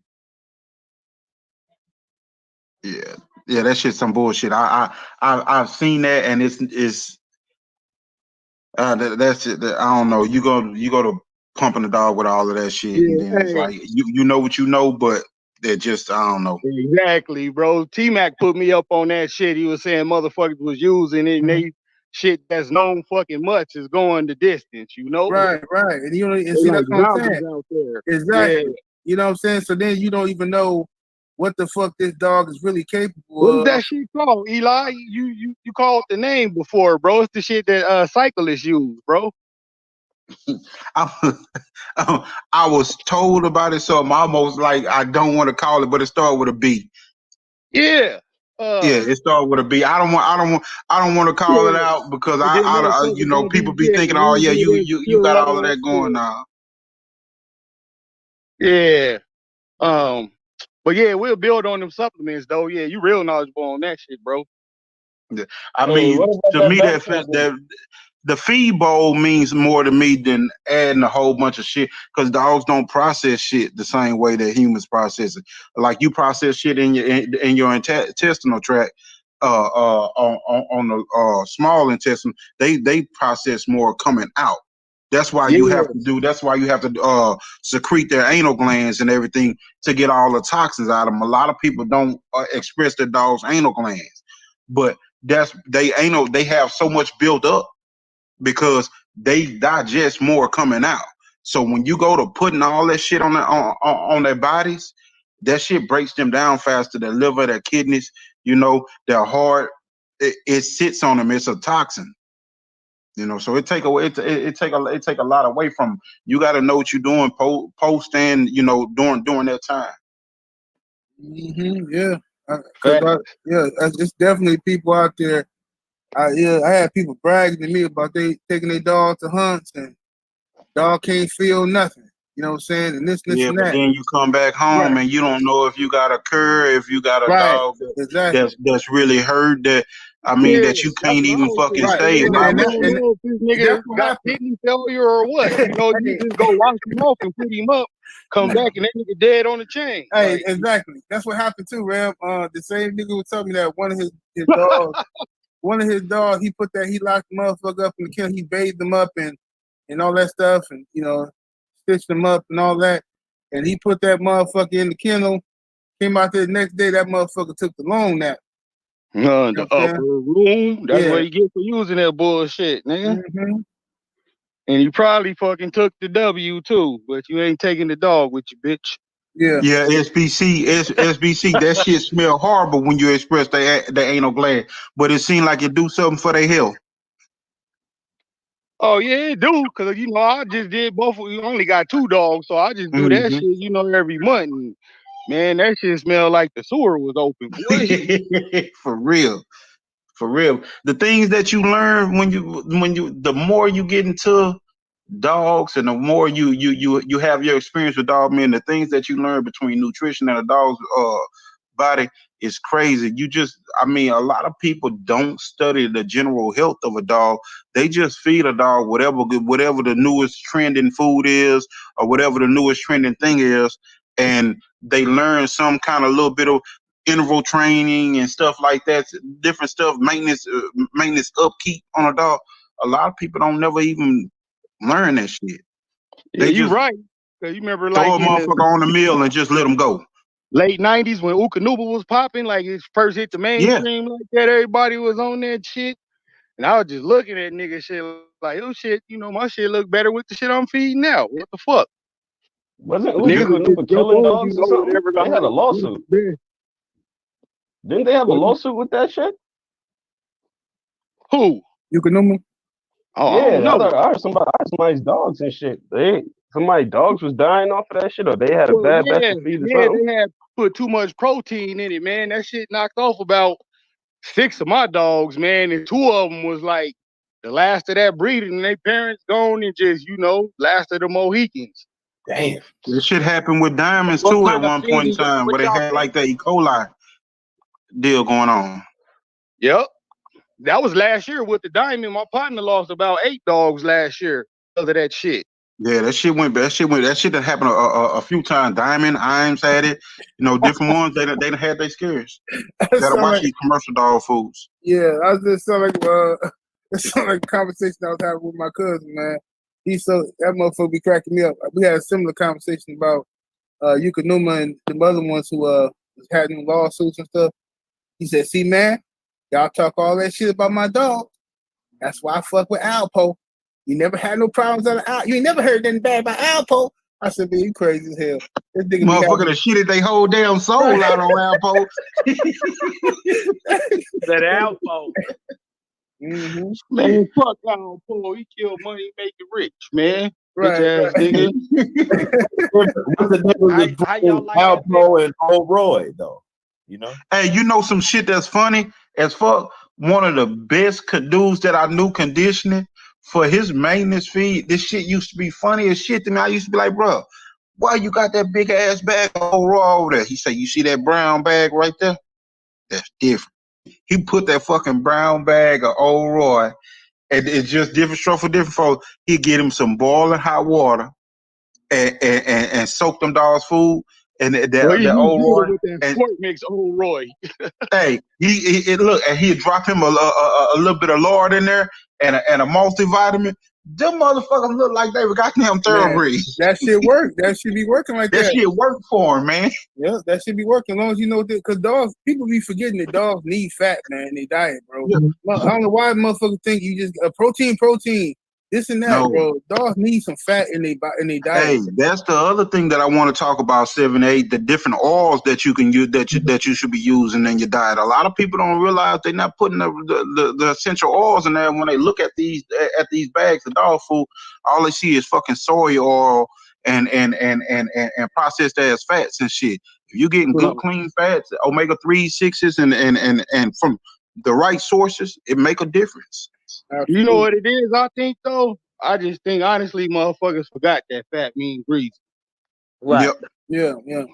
about. Yeah, that shit's some bullshit. I've seen that, and it's that's it. I don't know. You go to pumping the dog with all of that shit, and then it's like you know what you know, but they're just, I don't know. Exactly, bro. T-Mac put me up on that shit. He was saying motherfuckers was using it, and they shit that's known fucking much is going the distance, Right. And see, that's what I'm saying. Out there. Exactly. Yeah. You know what I'm saying? So then you don't even know what the fuck this dog is really capable of. What is that shit called, Eli? You called the name before, bro. It's the shit that cyclists use, bro. I was told about it, so I'm almost like I don't want to call it, but it started with a B. Yeah. It started with a B. I don't want to call it out because I people be thinking, oh yeah, you got all of that going now. Yeah. But yeah, we'll build on them supplements though. Yeah, you real knowledgeable on that shit, bro. Yeah. I mean, to me, the feed bowl means more to me than adding a whole bunch of shit, because dogs don't process shit the same way that humans process it. Like you process shit in your intestinal tract, on the small intestine, they process more coming out. That's why you have to secrete their anal glands and everything to get all the toxins out of them. A lot of people don't express their dog's anal glands, but they have so much built up because they digest more coming out. So when you go to putting all that shit on their bodies, that shit breaks them down faster. Their liver, their kidneys, their heart, it sits on them. It's a toxin. So it take away it take a lot away from you. Got to know what you're doing post and during that time. Yeah, it's definitely people out there. I had people bragging to me about they taking their dog to hunts and dog can't feel nothing. You know what I'm saying? And this Yeah, and but that. then you come back home and you don't know if you got a cur, if you got a dog Exactly. that's really hurt, that Yeah, that you that's can't what I even was fucking saying. save. Why You would don't you? know if this nigga that's what got happened. kidney failure or what. You just go wash him off and put him up, come back, and that nigga dead on the chain. Hey, exactly. That's what happened too, Ram. The same nigga was telling me that one of his dogs, he locked the motherfucker up in the kennel. He bathed them up and all that stuff, and stitched them up and all that. And he put that motherfucker in the kennel. Came out there the next day. That motherfucker took the long nap. The upper room. That's what you get for using that bullshit, nigga. Mm-hmm. And you probably fucking took the W too, but you ain't taking the dog with you, bitch. Yeah. Yeah, SBC. That shit smell horrible when you express the anal gland, but it seemed like it do something for their health. Oh yeah, it do, cause I just did both. We only got 2 dogs, so I just do that shit, every month. And, man, that shit smell like the sewer was open, boy. For real. The things that you learn when you the more you get into dogs and the more you have your experience with dog men, the things that you learn between nutrition and a dog's body is crazy. A lot of people don't study the general health of a dog. They just feed a dog whatever the newest trending food is or whatever the newest trending thing is, and they learn some kind of little bit of interval training and stuff like that, different stuff, maintenance upkeep on a dog. A lot of people don't never even learn that shit. Yeah, you right. Cause you remember throw like a motherfucker on the mill and just let them go. Late 90s when Ukanuba was popping, like it first hit the mainstream like that, everybody was on that shit. And I was just looking at nigga shit like, oh shit, my shit look better with the shit I'm feeding now. What the fuck? Wasn't Niggas would just Ukanuba jump killing on dogs you or something? whatever They had a lawsuit. Didn't they have a lawsuit with that shit? Who? Ukanuba? Oh, yeah, I don't know. I heard somebody's dogs and shit. Somebody's dogs was dying off of that shit, or they had a bad batch of feed or something. They had put too much protein in it, man. That shit knocked off about 6 of my dogs, man, and 2 of them was like the last of that breeding, and their parents gone and just, last of the Mohicans. Damn. This shit happened with diamonds too at one point in time, where they had like that E. coli deal going on. Yep. That was last year with the diamond. My partner lost about 8 dogs last year because of that shit. Yeah, that shit that happened a few times. Diamond, Imes had it. Different ones. They done had their scares. Gotta watch these commercial dog foods. Yeah, I was just sound like it sounded like a conversation I was having with my cousin, man. That motherfucker be cracking me up. We had a similar conversation about Ukanuma and the other ones who was having lawsuits and stuff. He said, "See, man, y'all talk all that shit about my dog. That's why I fuck with Alpo. You never had no problems out of Alpo. You ain't never heard nothing bad about Alpo." I said, "Man, you crazy as hell." This nigga motherfucker that shitted they whole damn soul out on Alpo. That Alpo. Mm-hmm. Man, fuck Alpo. He killed money, make it rich, man. Right. Bitch ass nigga. What's the difference between Alpo and Old Roy, though? Hey, some shit that's funny as fuck? One of the best caduce that I knew conditioning for his maintenance feed. This shit used to be funny as shit to me. I used to be like, bro, why you got that big ass bag of Old Roy over there? He said, you see that brown bag right there? That's different. He put that fucking brown bag of Old Roy, and it's just different stuff for different folks. He'd get him some boiling hot water and soak them dogs' food. And the Old Roy with that squirt mix Old Roy. Hey, he'd drop him a little bit of lard in there and a multivitamin. Them motherfuckers look like they were goddamn thoroughbreds. That shit work. That should be working like that. That shit work for him, man. Yeah, that should be working as long as you know that. Because dogs, people be forgetting that dogs need fat, man, in their diet, bro. Yeah. I don't know why motherfuckers think you just protein. this and that, No. bro. Dogs need some fat in their diet. Hey, that's the other thing that I want to talk about. 7-8, the different oils that you can use that you should be using in your diet. A lot of people don't realize they're not putting the essential oils in there. When they look at these bags of dog food, all they see is fucking soy oil and processed ass fats and shit. If you're getting good clean fats, omega 3, 6s, and from the right sources, it make a difference. You know what it is, I think, though? I just think, honestly, motherfuckers forgot that fat mean grease. Right. Yep. Yeah.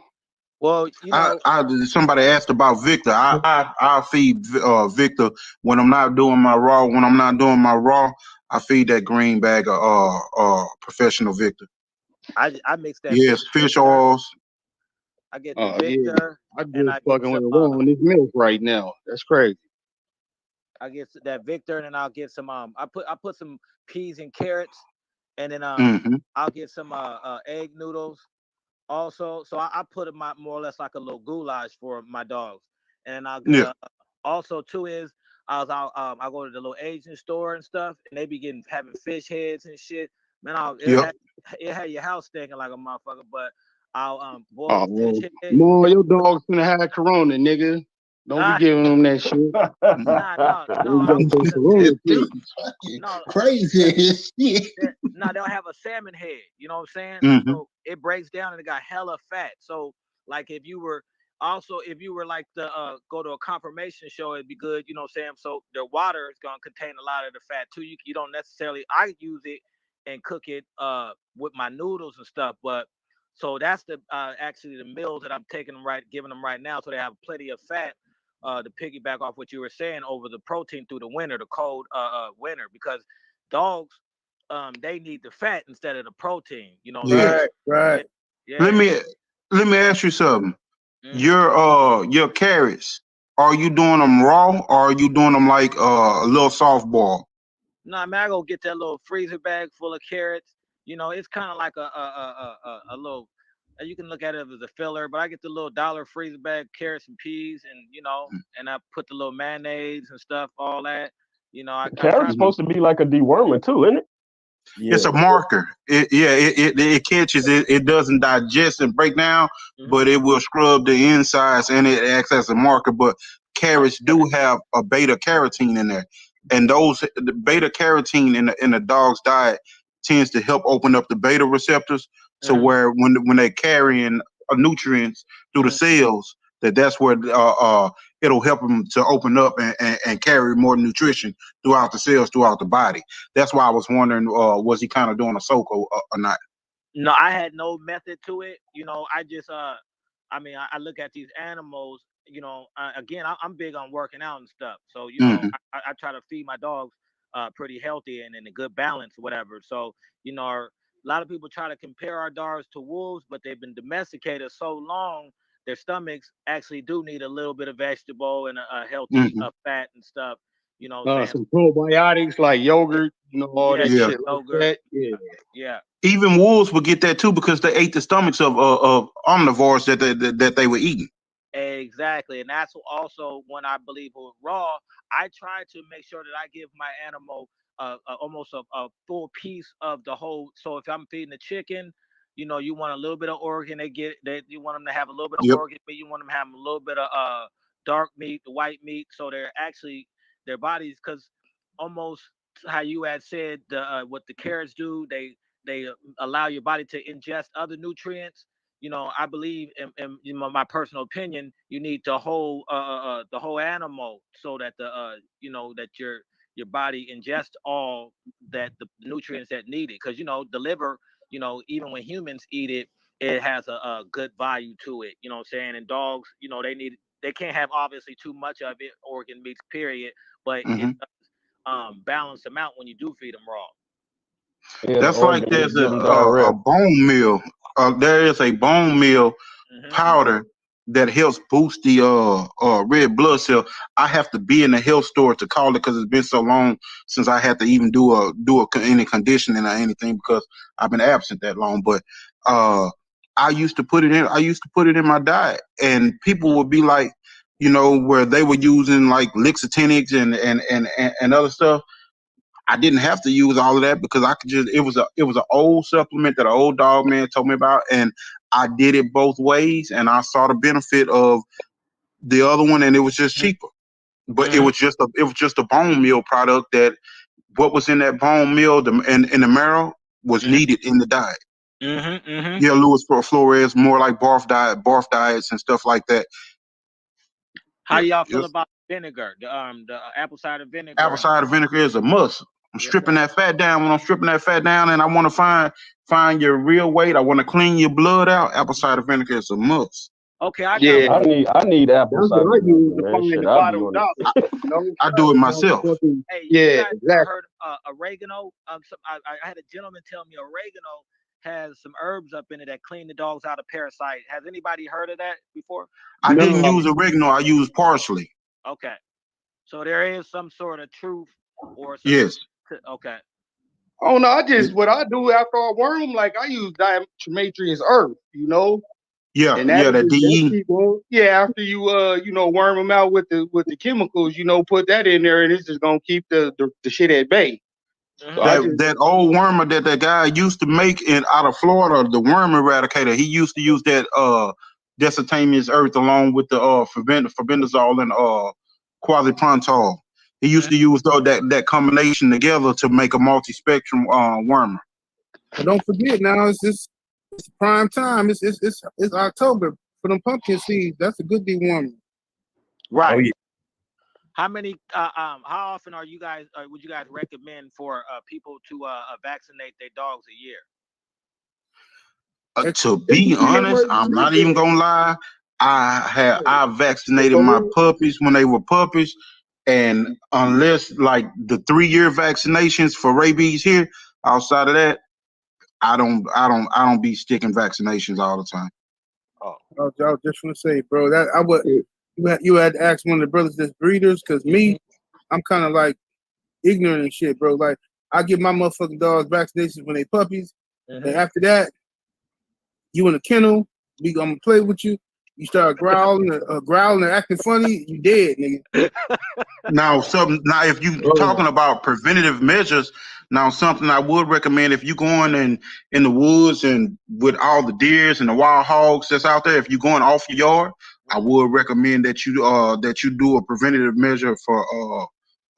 Well, you know, Somebody asked about Victor. I feed Victor when I'm not doing my raw. When I'm not doing my raw, I feed that green bag of professional Victor. I mix that. Yes, fish oils. I get the Victor. I just fucking with on this milk right now. That's crazy. I get that Victor, and then I'll get some. I put some peas and carrots, and then I'll get some egg noodles. Also, so I put them out more or less like a little goulash for my dogs, and I'll get also too is I go to the little Asian store and stuff, and they be having fish heads and shit. Man, it had your house stinking like a motherfucker, but I'll boil fish head. More your dog's gonna have corona, nigga. Don't be giving them that shit. No. Crazy. No, they'll have a salmon head. You know what I'm saying? So it breaks down and it got hella fat. So like if you were like to go to a confirmation show, it'd be good. You know what I'm saying? So their water is gonna contain a lot of the fat too. You don't necessarily. I use it and cook it with my noodles and stuff, but. So that's the actually the meals that I'm giving them right now, so they have plenty of fat to piggyback off what you were saying over the protein through the winter, the cold winter, because dogs they need the fat instead of the protein. You know, right. Yeah. Let me ask you something. Your carrots, are you doing them raw or are you doing them like a little soft boil? No, man, I go get that little freezer bag full of carrots. You know, it's kind of like a little. You can look at it as a filler, but I get the little dollar freezer bag carrots and peas, and and I put the little mayonnaise and stuff, all that. You know, carrot's supposed to be like a dewormer too, isn't it? Yeah. It's a marker. It catches it. It doesn't digest and break down, but it will scrub the insides and it acts as a marker. But carrots do have a beta carotene in there, and the beta carotene in the dog's diet tends to help open up the beta receptors to where when they're carrying nutrients through the cells, that's where it'll help them to open up and carry more nutrition throughout the cells, throughout the body. That's why I was wondering, was he kind of doing a soak or not? No, I had no method to it. You know, I just I look at these animals. You know, again, I'm big on working out and stuff. So I try to feed my dogs pretty healthy and in a good balance, whatever. So a lot of people try to compare our dogs to wolves, but they've been domesticated so long, their stomachs actually do need a little bit of vegetable and a healthy fat and stuff. You know, some probiotics like yogurt, all that shit like that. Yeah. Even wolves would get that too because they ate the stomachs of omnivores that they were eating. Exactly, and that's also when I believe with raw, I try to make sure that I give my animal almost a full piece of the whole. So if I'm feeding a chicken, you want a little bit of organ. You want them to have a little bit of organ meat. You want them to have a little bit of dark meat, the white meat. So they're actually their bodies, because almost how you had said what the carrots do, they allow your body to ingest other nutrients. I believe in my personal opinion, you need the whole animal so that that your body ingests all that the nutrients that needed. Because the liver, even when humans eat it, it has a good value to it. You know what I'm saying? And dogs, they can't have obviously too much of it, organ meats, period. But it balance them out when you do feed them raw. Yeah, that's like there's a bone meal. There is a bone meal powder that helps boost the red blood cell. I have to be in the health store to call it because it's been so long since I had to even do any conditioning or anything because I've been absent that long. But I used to put it in. I used to put it in my diet, and people would be like, where they were using like Lixotinics and other stuff. I didn't have to use all of that because I could just it was an old supplement that an old dog man told me about, and I did it both ways, and I saw the benefit of the other one, and it was just cheaper. But Mm-hmm. it was just a bone meal product that what was in that bone meal and in the marrow was needed in the diet. Mm-hmm. Mm-hmm. Yeah, Luis Flores more like barf diets and stuff like that. How Yeah, do y'all feel just about vinegar? The apple cider apple vinegar. cider vinegar is a must. I'm Yeah. stripping that fat down. When I'm stripping that fat down, and I want to find your real weight, I want to clean your blood out. Apple cider vinegar is a must. Okay, I got Yeah, one. I need apple that's cider what I use vinegar, to man. find Shit, the I'll be bottom on it. dollar. You know, I do it myself. motherfucking Hey, you yeah, guys ever exactly. heard oregano? I had a gentleman tell me oregano has some herbs up in it that clean the dogs out of parasite. Has anybody heard of that before? I didn't No, use oregano. I used parsley. Okay, so there is some sort of truth or some. Yes. Okay. oh no, I just what I do after I worm them, like I use diatomaceous earth, you know, Yeah. and Yeah. That that DE. keep on. Yeah, after you worm them out with the chemicals, put that in there, and it's just gonna keep the shit at bay. So I Mm-hmm. just That old wormer that guy used to make in out of Florida, the worm eradicator. He used to use that desiccated earth along with the farbendazole and quasiprontal. He used to use that combination together to make a multi-spectrum wormer. But don't forget now, it's prime time. It's October for them pumpkin seeds. That's a good dewormer. Oh Right. yeah. How many? How often are you guys? Would you guys recommend for people to vaccinate their dogs a year? To it be depends honest, where you I'm not live even at. gonna lie. I Yeah, vaccinated go my ahead. puppies when they were puppies, and unless like the 3 year vaccinations for rabies here, outside of that, I don't be sticking vaccinations all the time. Oh. I was just gonna say, bro, that I would you had to ask one of the brothers that's breeders, cause me, I'm kind of like ignorant and shit, bro. Like I give my motherfucking dogs vaccinations when they puppies, and Mm-hmm. after that, you in a kennel, I'm gonna play with you. You start growling and acting funny, you dead, nigga. Now if you Oh, talking about preventative measures, now something I would recommend if you going in the woods and with all the deers and the wild hogs that's out there, if you're going off your yard, I would recommend that you do a preventative measure for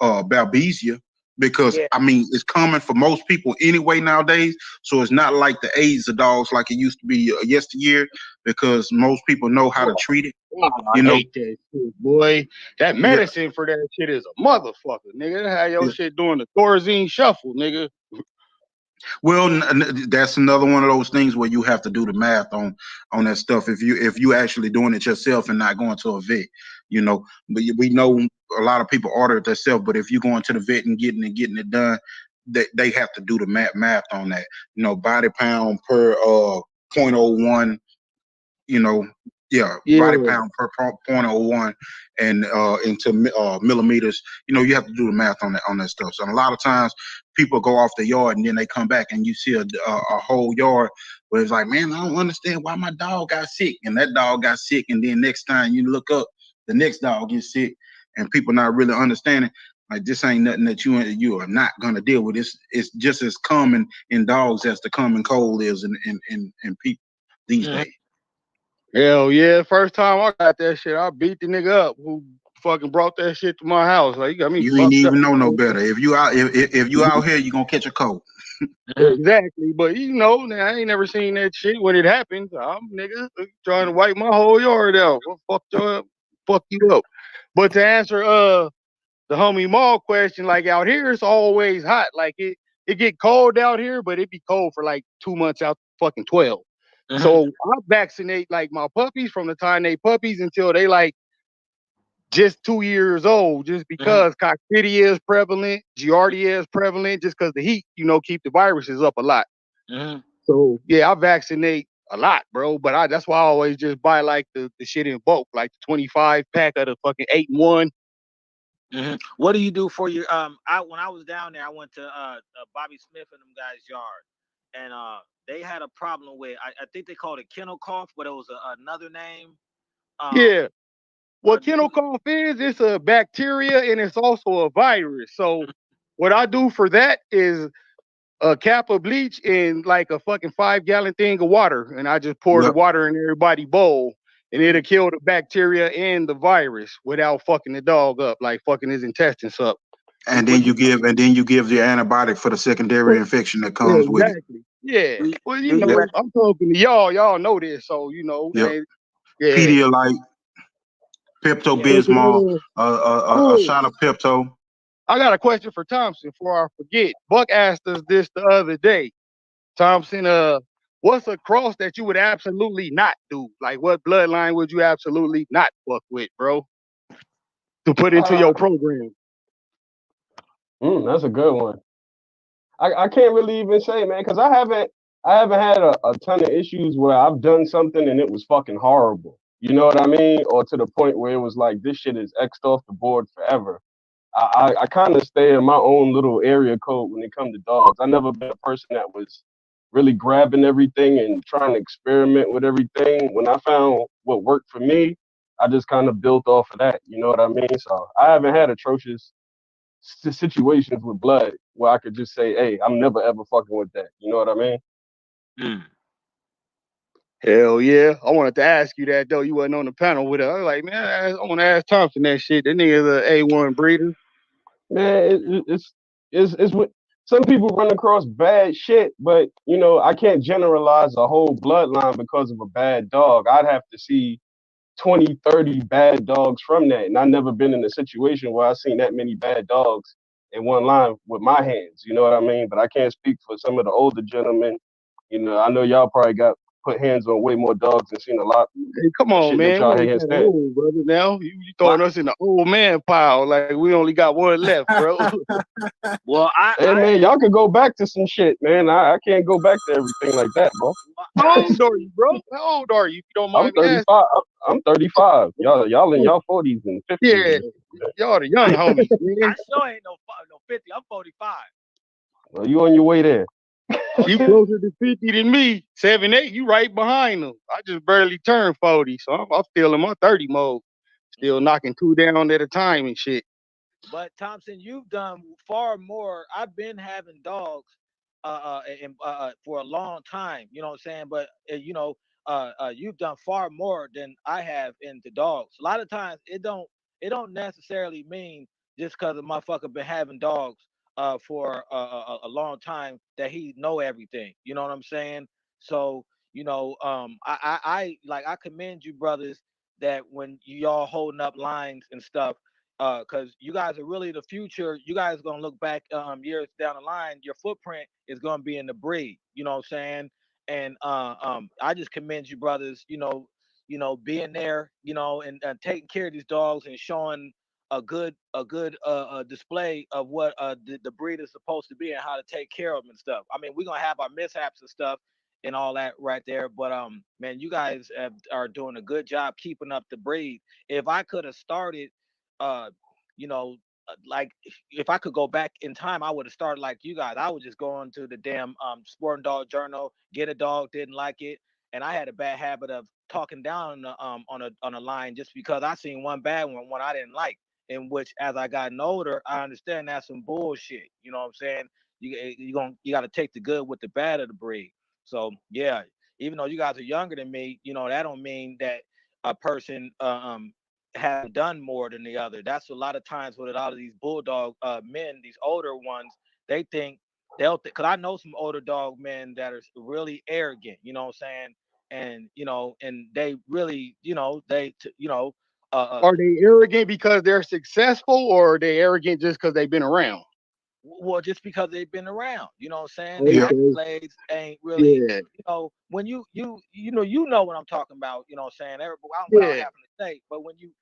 babesia because Yeah. I mean it's common for most people anyway nowadays. So it's not like the AIDS of dogs like it used to be yesteryear because most people know how to treat it. God, I You know, hate that shit, boy. That yeah, medicine for that shit is a motherfucker, nigga. That how your yeah. shit doing the Thorazine shuffle, nigga. Well, that's another one of those things where you have to do the math on that stuff. If you actually doing it yourself and not going to a vet, you know. But we know a lot of people order it themselves. But if you're going to the vet and getting it done, they have to do the math on that. You know, body pound per point oh 0.01, you know, yeah, body Yeah, pound per point oh 0.01 and into millimeters. You know, you have to do the math on that stuff. So a lot of times people go off the yard and then they come back and you see a whole yard where it's like, man, I don't understand why my dog got sick, and that dog got sick, and then next time you look up, the next dog gets sick, and people not really understanding. Like this ain't nothing that you are not gonna deal with. It's just as common in dogs as the common cold is in people these Mhm. days. hell yeah. First time I got that shit, I beat the nigga up who fucking brought that shit to my house. Like, you got me You ain't fucked up. even know no better. If you out here, you gonna catch a cold. Mhm. Exactly, but now, I ain't never seen that shit when it happens. I'm nigga trying to wipe my whole yard out. Well, fuck you up. But to answer the homie Maul question, like out here it's always hot. Like it get cold out here, but it be cold for like 2 months out fucking 12. Mhm. So I vaccinate like my puppies from the time they puppies until they like just 2 years old, just Mhm. because coccidia is prevalent, giardia is prevalent, just because the heat, keep the viruses up a lot. Mhm. So yeah, I vaccinate a lot, bro. But that's why I always just buy like the shit in bulk, like the 25 pack of the fucking 8-in-1. Mhm. What do you do for your I when I was down there, I went to Bobby Smith and them guys' yard, and they had a problem with I think they called it kennel cough, but it was another name. Um, Yeah. uh, What kennel cough is, it's a bacteria and it's also a virus. So what I do for that is a cap of bleach in like a fucking 5 gallon thing of water, and I just pour the Yep. water in everybody's bowl, and it'll kill the bacteria and the virus without fucking the dog up, like fucking his intestines up. Just And put then the you give the antibiotic for the secondary infection that yeah, comes with it. exactly. Yeah. Well, Do you Yep. I'm talking to y'all. Y'all know this, so Yep. yeah. Pedialyte, Pepto Yeah. Bismol, a Oh, shot of Pepto. I got a question for Thompson before I forget. Buck asked us this the other day. Thompson, what's a cross that you would absolutely not do? Like, what bloodline would you absolutely not fuck with, bro, to put into Uh, your program? that's a good one. I can't really even say, man, because I haven't had a ton of issues where I've done something and it was fucking horrible. You know what I mean? Or to the point where it was like this shit is X'd off the board forever. I kind of stay in my own little area code when it comes to dogs. I never been a person that was really grabbing everything and trying to experiment with everything. When I found what worked for me, I just kind of built off of that. You know what I mean? So I haven't had atrocious situations with blood where I could just say, "Hey, I'm never ever fucking with that." You know what I mean? Mm. Hell yeah. I wanted to ask you that, though. You wasn't on the panel with us. I was like, man, I want to ask Thompson that shit. That nigga's a A1 breeder. Man, it's what some people run across bad shit, but you know I can't generalize a whole bloodline because of a bad dog. I'd have to see 20, 30 bad dogs from that, and I've never been in a situation where I've seen that many bad dogs in one line with my hands. You know what I mean? But I can't speak for some of the older gentlemen. You know, I know y'all probably got put hands on way more dogs and seen a lot Hey, come of on, shit that man. y'all We ain't can't that stand. old, brother. Now you Well, throwing us in the old man pile. Like we only got one left, bro. well, Hey man, y'all could go back to some shit, man. I can't go back to everything like that, bro. How old are you, bro? How old are you, if you don't I'm mind me asking? 35. I'm 35. Y'all in y'all 40s and 50s. Yeah, y'all the young homies, man. I sure ain't no 50. I'm 45. Well, you on your way there. Oh You yeah. closer to 50 than me. 7, 8, you right behind them. I just barely turned 40, so I'm still in my 30 mode. Still Mhm. knocking 2 down at a time and shit. But Thompson, you've done far more. I've been having dogs for a long time, you know what I'm saying? But you've done far more than I have into dogs. A lot of times it don't necessarily mean just because a motherfucker been having dogs for a long time that he know everything. You know what I'm saying? So, I commend you brothers that when y'all holding up lines and stuff, because you guys are really the future. You guys are gonna look back years down the line. Your footprint is gonna be in the breed. You know what I'm saying? And I just commend you, brothers. Being there, and taking care of these dogs and showing a good display of what the breed is supposed to be and how to take care of them and stuff. I mean, we're gonna have our mishaps and stuff and all that right there, but man, you guys are doing a good job keeping up the breed. If I could have started uh like if I could go back in time, I would have started like you guys. I would just go into the damn sporting dog journal, get a dog, didn't like it, and I had a bad habit of talking down on a line just because I seen one bad one I didn't like. In which, as I gotten older, I understand that's some bullshit. You know what I'm saying? You got to take the good with the bad of the breed. So yeah, even though you guys are younger than me, that don't mean that a person hasn't done more than the other. That's a lot of times with a lot of these bulldog men, these older ones, they think because I know some older dog men that are really arrogant, you know what I'm saying? And they really, uh Are they arrogant because they're successful, or are they arrogant just because they've been around? well, just because they've been around, you know what I'm saying? The Yep. Okay. accolades ain't really, Yeah. when you know what I'm talking about, you know what I'm saying? Without Yeah. having to say, but when you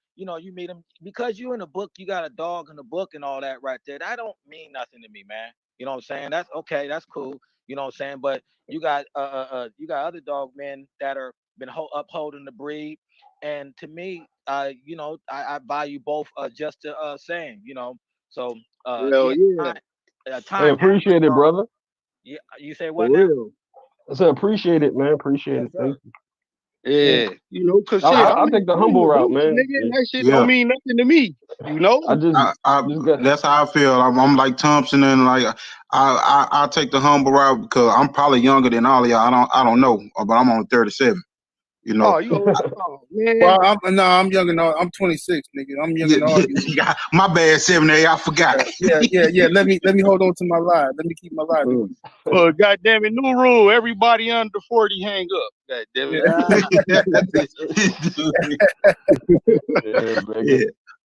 meet them because you in the book, you got a dog in the book and all that right there. That don't mean nothing to me, man. You know what I'm saying? That's okay, that's cool. You know what I'm saying? But you got other dog men that are been upholding the breed, and to me, I value both just the same, So Hell yeah, yeah. Hey, time happens, appreciate it, bro. brother. Yeah, you say For what now? real. I said appreciate it, man. Appreciate Yes, it. Thank sir. you. Yeah, you know, cause I, shit, I, I'm I not take the from humble the route, roots, man. nigga. Yeah. That shit don't Yeah. mean nothing to me, you know. I just got. That's how I feel. I'm like Thompson, and like I take the humble route because I'm probably younger than all of y'all. I don't know, but I'm only 37. You Oh, know. you old, oh man. Well, I'm younger. No, I'm 26, nigga. I'm younger Yeah, than all you. yeah, my bad, 7A. I forgot. Yeah. Let me hold on to my lie. Let me keep my lie. Goddamn it, new rule. Everybody under 40 hang up. God damn it. Yeah. Yeah, man. Yeah.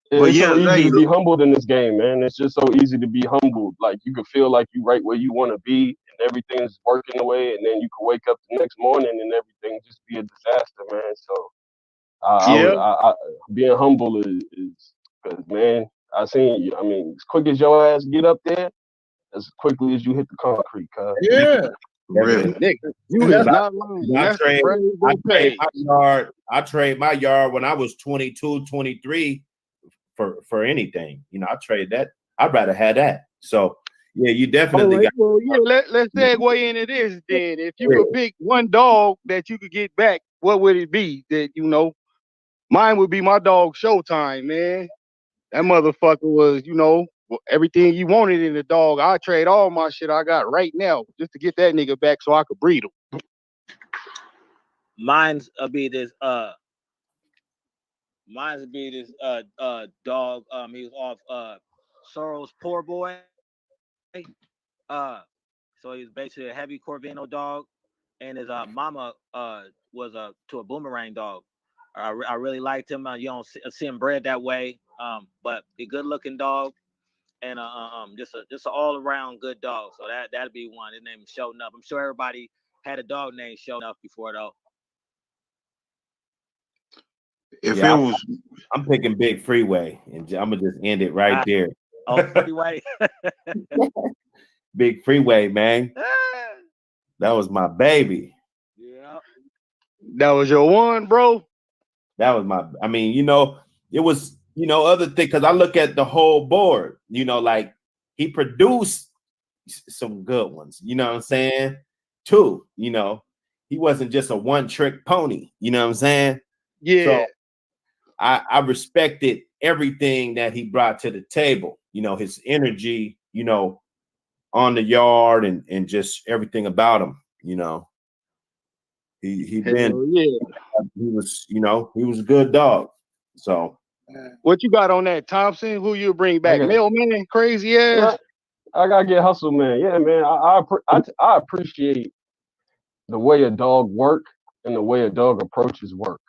But It's so yeah, easy hey, to be humbled in this game, man. It's just so easy to be humbled. Like you can feel like you right where you want to be, and everything's working away, and then you can wake up the next morning and everything just be a disaster, man. So Yeah. being humble is because, man, I seen you. I mean, as quick as your ass get up there, as quickly as you hit the concrete, cuz. Yeah. really. Nick, you And is that's not lying. I That's the trade phrase I they trade pay. my yard. I trade my yard when I was 22, 23 for anything. You know, I trade that. I'd rather have that. So yeah, you All definitely right. got. Well, yeah, let's segue into this then. If you could pick one dog that you could get back, what would it be? That, you know, mine would be my dog Showtime, man. That motherfucker was, you know, everything you wanted in a dog. I trade all my shit I got right now just to get that nigga back so I could breed him. Mine's be this dog. He was off Sorrow's Poor Boy. So he's basically a heavy Corvino dog, and his mama was to a boomerang dog. I really liked him. You don't see him bred that way. But a good looking dog, and just an all around good dog. So that'd be one. His name is Show Enough. I'm sure everybody had a dog named Show Enough before though. If it Yeah, was I'm picking Big Freeway, and I'm gonna just end it right there. Oh, Freeway. Big Freeway, man. That was my baby. Yeah. That was your one, bro. That was my. I mean, it was other thing because I look at the whole board. Like he produced some good ones. You know what I'm saying? Too. He wasn't just a one trick pony. You know what I'm saying? Yeah. So I respected everything that he brought to the table. His energy. On the yard and just everything about him. He been. Yeah. He was. He was a good dog. So. What you got on that, Thompson? Who you bring back? Mailman, crazy ass. I gotta get hustle, man. Yeah, man. I appreciate the way a dog work and the way a dog approaches work,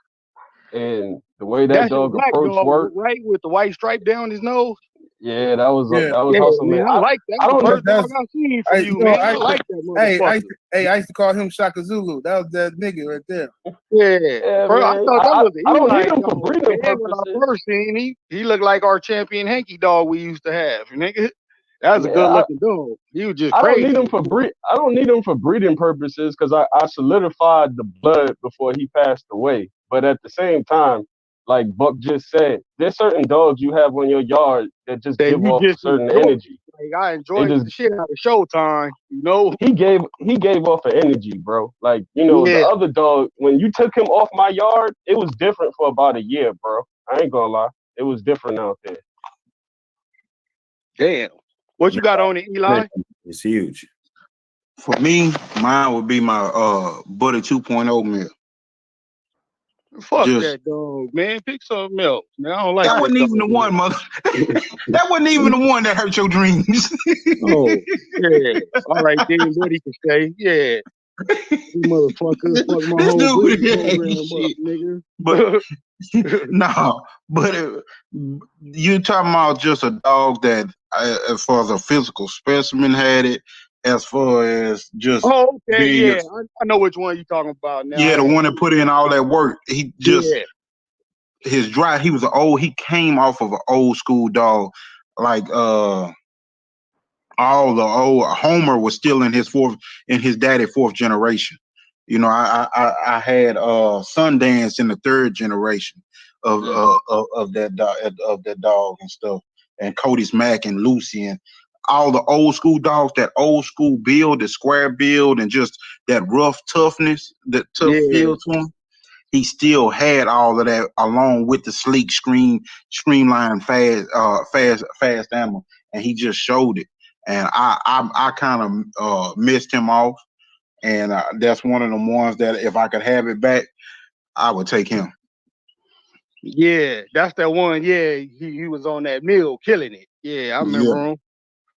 and the way that That's your dog black approach dog, work. right? With the white stripe down his nose. Yeah, that was Yeah. hustle, man. Man, I like that. I The don't know. first dog I seen from you, man. I like that motherfucker. I used to call him Shaka Zulu. That was that nigga right there. Yeah, bro, I man. thought that was an I don't need Eli him for dog, breeding man. When I purposes. first seen he looked like our champion hanky dog we used to have, nigga. That was a good looking dog. He was just I don't crazy. need him for I don't need him for breeding purposes because I solidified the blood before he passed away. But at the same time, like Buck just said, there's certain dogs you have on your yard that just That give you off a just certain enjoy. energy. Like I enjoyed the shit out of Showtime, you know. He gave off an energy, bro. Like, the Yeah. other dog, when you took him off my yard, it was different for about a year, bro. I ain't gonna lie. It was different out there. Damn. What you got on it, Eli? It's huge. for me, mine would be my Buddy 2.0 meal. Fuck that dog, man. Pick something else, man. I don't like that. Wasn't even the one, mother. That wasn't even the one that hurt your dreams. Oh, yeah. All right, then Buddy can stay. Yeah. You motherfucker, fuck my This whole dude, breeding program up, nigga. But no, but you talking about just a dog that, as far as a physical specimen, had it. As far as just okay, being, yeah, I know which one you talking about now. yeah, the one that put in all that work. He just his drive. He was he came off of an old school dog, like all the old Homer was still in his daddy fourth generation. I had Sundance in the third generation of that dog and stuff, and Cody's Mac and Lucy and all the old school dogs, that old school build, the square build, and just that rough toughness, that tough feel to him. he still had all of that along with the sleek, streamlined, fast animal, and he just showed it. And I kind of missed him off, and that's one of the ones that if I could have it back, I would take him. Yeah, that's that one. Yeah, he was on that mill killing it. Yeah, I remember Yeah, him.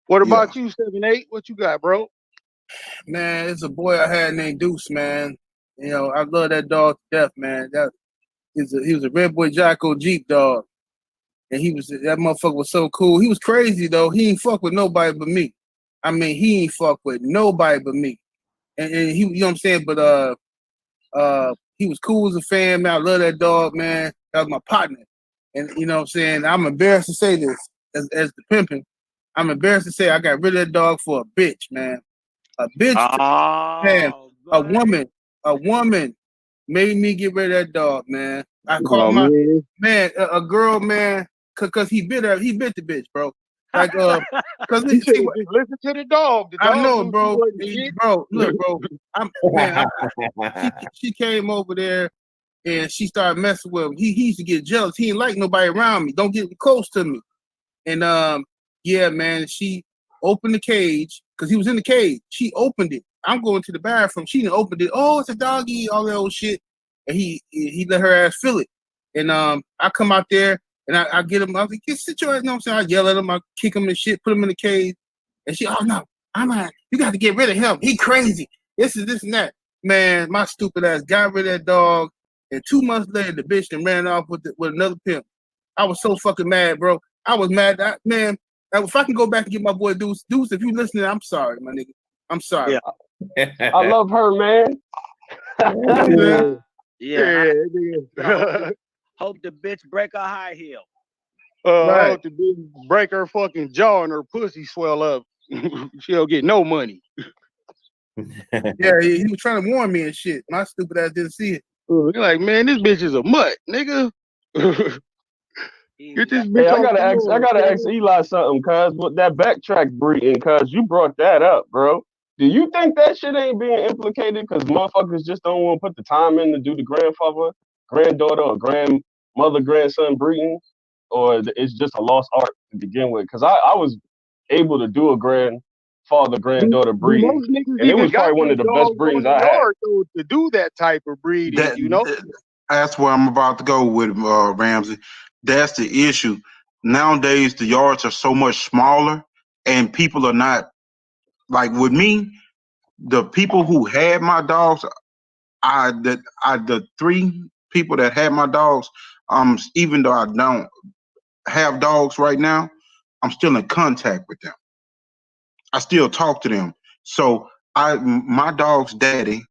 What yeah. about you, 7-8? What you got, bro? Man, it's a boy I had named Deuce, man. You know, I love that dog to death, man. He was a Red Boy Jocko Jeep dog. And that motherfucker was so cool. He was crazy though. He ain't fuck with nobody but me. I mean, he ain't fuck with nobody but me. And he, you know what I'm saying? But he was cool as a fan, man. I love that dog, man. That was my partner. And you know what I'm saying? I'm embarrassed to say this as the pimping. I'm embarrassed to say I got rid of that dog for a bitch, man. A bitch, man. Oh, A buddy. woman made me get rid of that dog, man. I Oh called my man, man, a girl, man, cause he bit the bitch, bro. Like, cause he said see what just listen to the dog. The I dog know, knew she bro. wasn't Hey, shit. bro, look, bro. She came over there and she started messing with him. He used to get jealous. He didn't like nobody around me. Don't get close to me. And yeah, man, she opened the cage because he was in the cage. She opened it. I'm going to the bathroom. She didn't open it. Oh, it's a doggy, all that old shit. And he let her ass feel it. And I come out there and I get him. I was like, get sit your ass. You know what I'm saying? I yell at him. I kick him and shit. Put him in the cage. And she, oh no, I'm not. You got to get rid of him. He crazy. This and that. Man, my stupid ass got rid of that dog. And 2 months later, the bitch then ran off with another pimp. I was so fucking mad, bro. I was mad. Man, if I can go back and get my boy Deuce, if you listening, I'm sorry, my nigga. I'm sorry. Yeah. I love her, man. Yeah, Yeah. yeah. Hope the bitch break her high heel. I Right. hope the bitch break her fucking jaw and her pussy swell up. She don't get no money. Yeah, he was trying to warn me and shit. My stupid ass didn't see it. You're like, man, this bitch is a mutt, nigga. Get this Hey, bitch off the I lawn, gotta ask Kevin. Eli something, cuz with that backtrack breeding, cuz you brought that up, bro. Do you think that shit ain't being implicated because motherfuckers just don't want to put the time in to do the grandfather, granddaughter, or grandmother, grandson breeding, or it's just a lost art to begin with? Because I was able to do a grandfather, Do, granddaughter do breeding, most niggas and it even was got probably one their of the best dogs breedings on the I had. yard though to do that type of breeding, That you know? that's where I'm about to go with Ramsey. That's the issue. Nowadays, the yards are so much smaller, and people are not like with me. The people who had my dogs, the 3 people that had my dogs. Even though I don't have dogs right now, I'm still in contact with them. I still talk to them. So my dog's daddy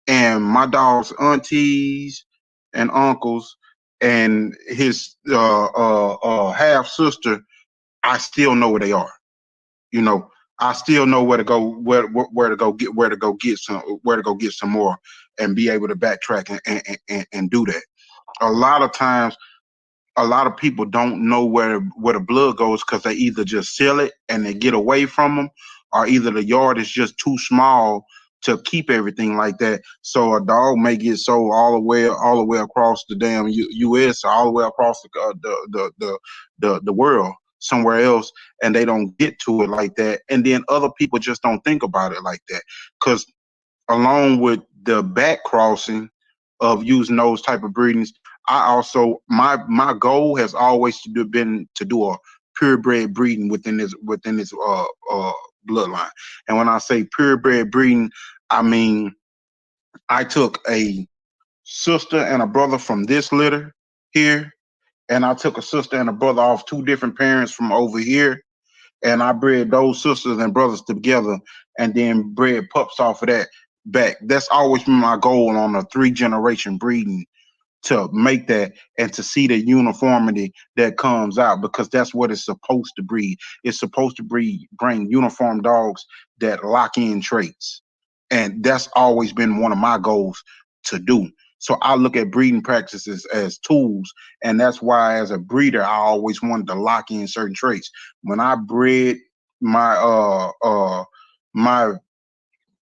and my dog's aunties and uncles and his half sister, I still know where they are. You know, I still know where to go get some more and be able to backtrack and do that. A lot of times a lot of people don't know where the blood goes because they either just sell it and they get away from them, or either the yard is just too small to keep everything like that. So a dog may get sold all the way across the damn U.S. or all the way across the world somewhere else, and they don't get to it like that. And then other people just don't think about it like that because along with the back crossing of using those type of breedings, I also my goal has always been to do a purebred breeding within this bloodline. And when I say purebred breeding, I mean I took a sister and a brother from this litter here, and I took a sister and a brother off 2 different parents from over here, and I bred those sisters and brothers together, and then bred pups off of that back. That's always been my goal on a 3-generation breeding, to make that and to see the uniformity that comes out, because that's what it's supposed to breed. It's supposed to bring uniform dogs that lock in traits. And that's always been one of my goals to do. So I look at breeding practices as tools. And that's why as a breeder, I always wanted to lock in certain traits. When I bred my my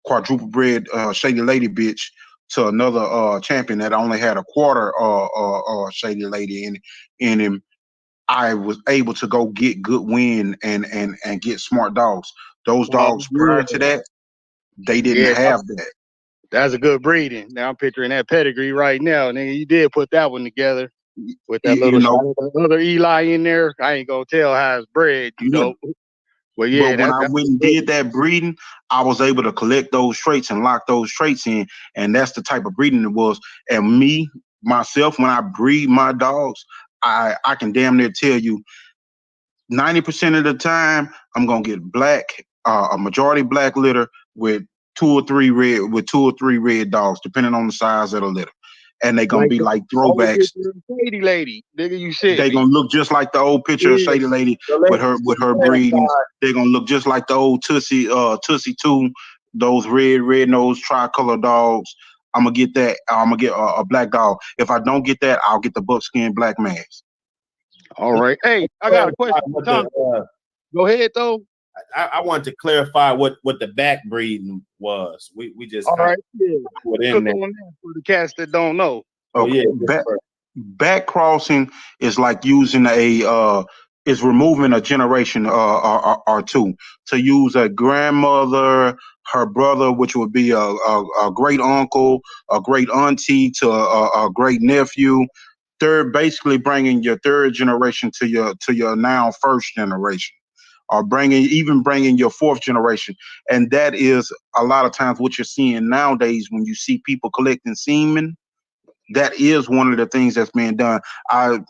quadruple bred Shady Lady bitch to another champion that only had a quarter Shady Lady in him, I was able to go get good win and get smart dogs. Those Oh, dogs prior to yeah. that, they didn't Yeah, have that. that's a good breeding. Now I'm picturing that pedigree right now. Nigga, you did put that one together with that You little shot know, of the other Eli in there. I ain't gonna tell how it's bred, you yeah. know. Well, But yeah, when I that's went and did that breeding, I was able to collect those traits and lock those traits in, and that's the type of breeding it was. And me myself, when I breed my dogs, I can damn near tell you 90% of the time, I'm gonna get black, a majority black litter with two or three red dogs, depending on the size of the litter, and they're gonna like be the like old throwbacks. picture of Shady Lady. Nigga, you shit They're me. gonna look just like the old picture of Yeah. Shady Lady So let's with her breedings. They're gonna look just like the old Tussie 2, those red nose tricolor dogs. I'm gonna get that. I'm gonna get a black dog. If I don't get that, I'll get the buckskin black mask. All right. Hey, I got a question for what Tom. Go ahead though. I wanted to clarify what the back breeding was. We just All kind right. Yeah. of put in Cook there. on that for the cats that don't know. Oh yeah, Okay, back crossing is like using is removing a generation or two to use a grandmother, her brother, which would be a great uncle, a great auntie to a great nephew. Third, basically bringing your third generation to your now first generation, or bringing your fourth generation. And that is a lot of times what you're seeing nowadays when you see people collecting semen. That is one of the things that's being done. I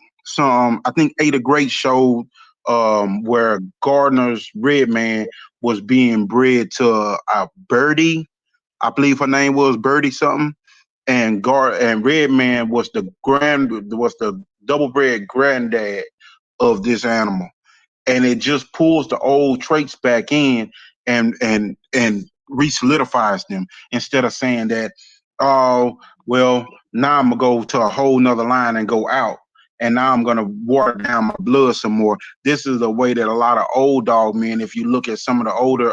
think Ada Great showed where Gardner's Red Man was being bred to Birdie. I believe her name was Birdie something, and Red Man was the double bred granddad of this animal, and it just pulls the old traits back in and re-solidifies them instead of saying that, oh well, now I'm gonna go to a whole nother line and go out, and now I'm gonna water down my blood some more. This is the way that a lot of old dog men, if you look at some of the older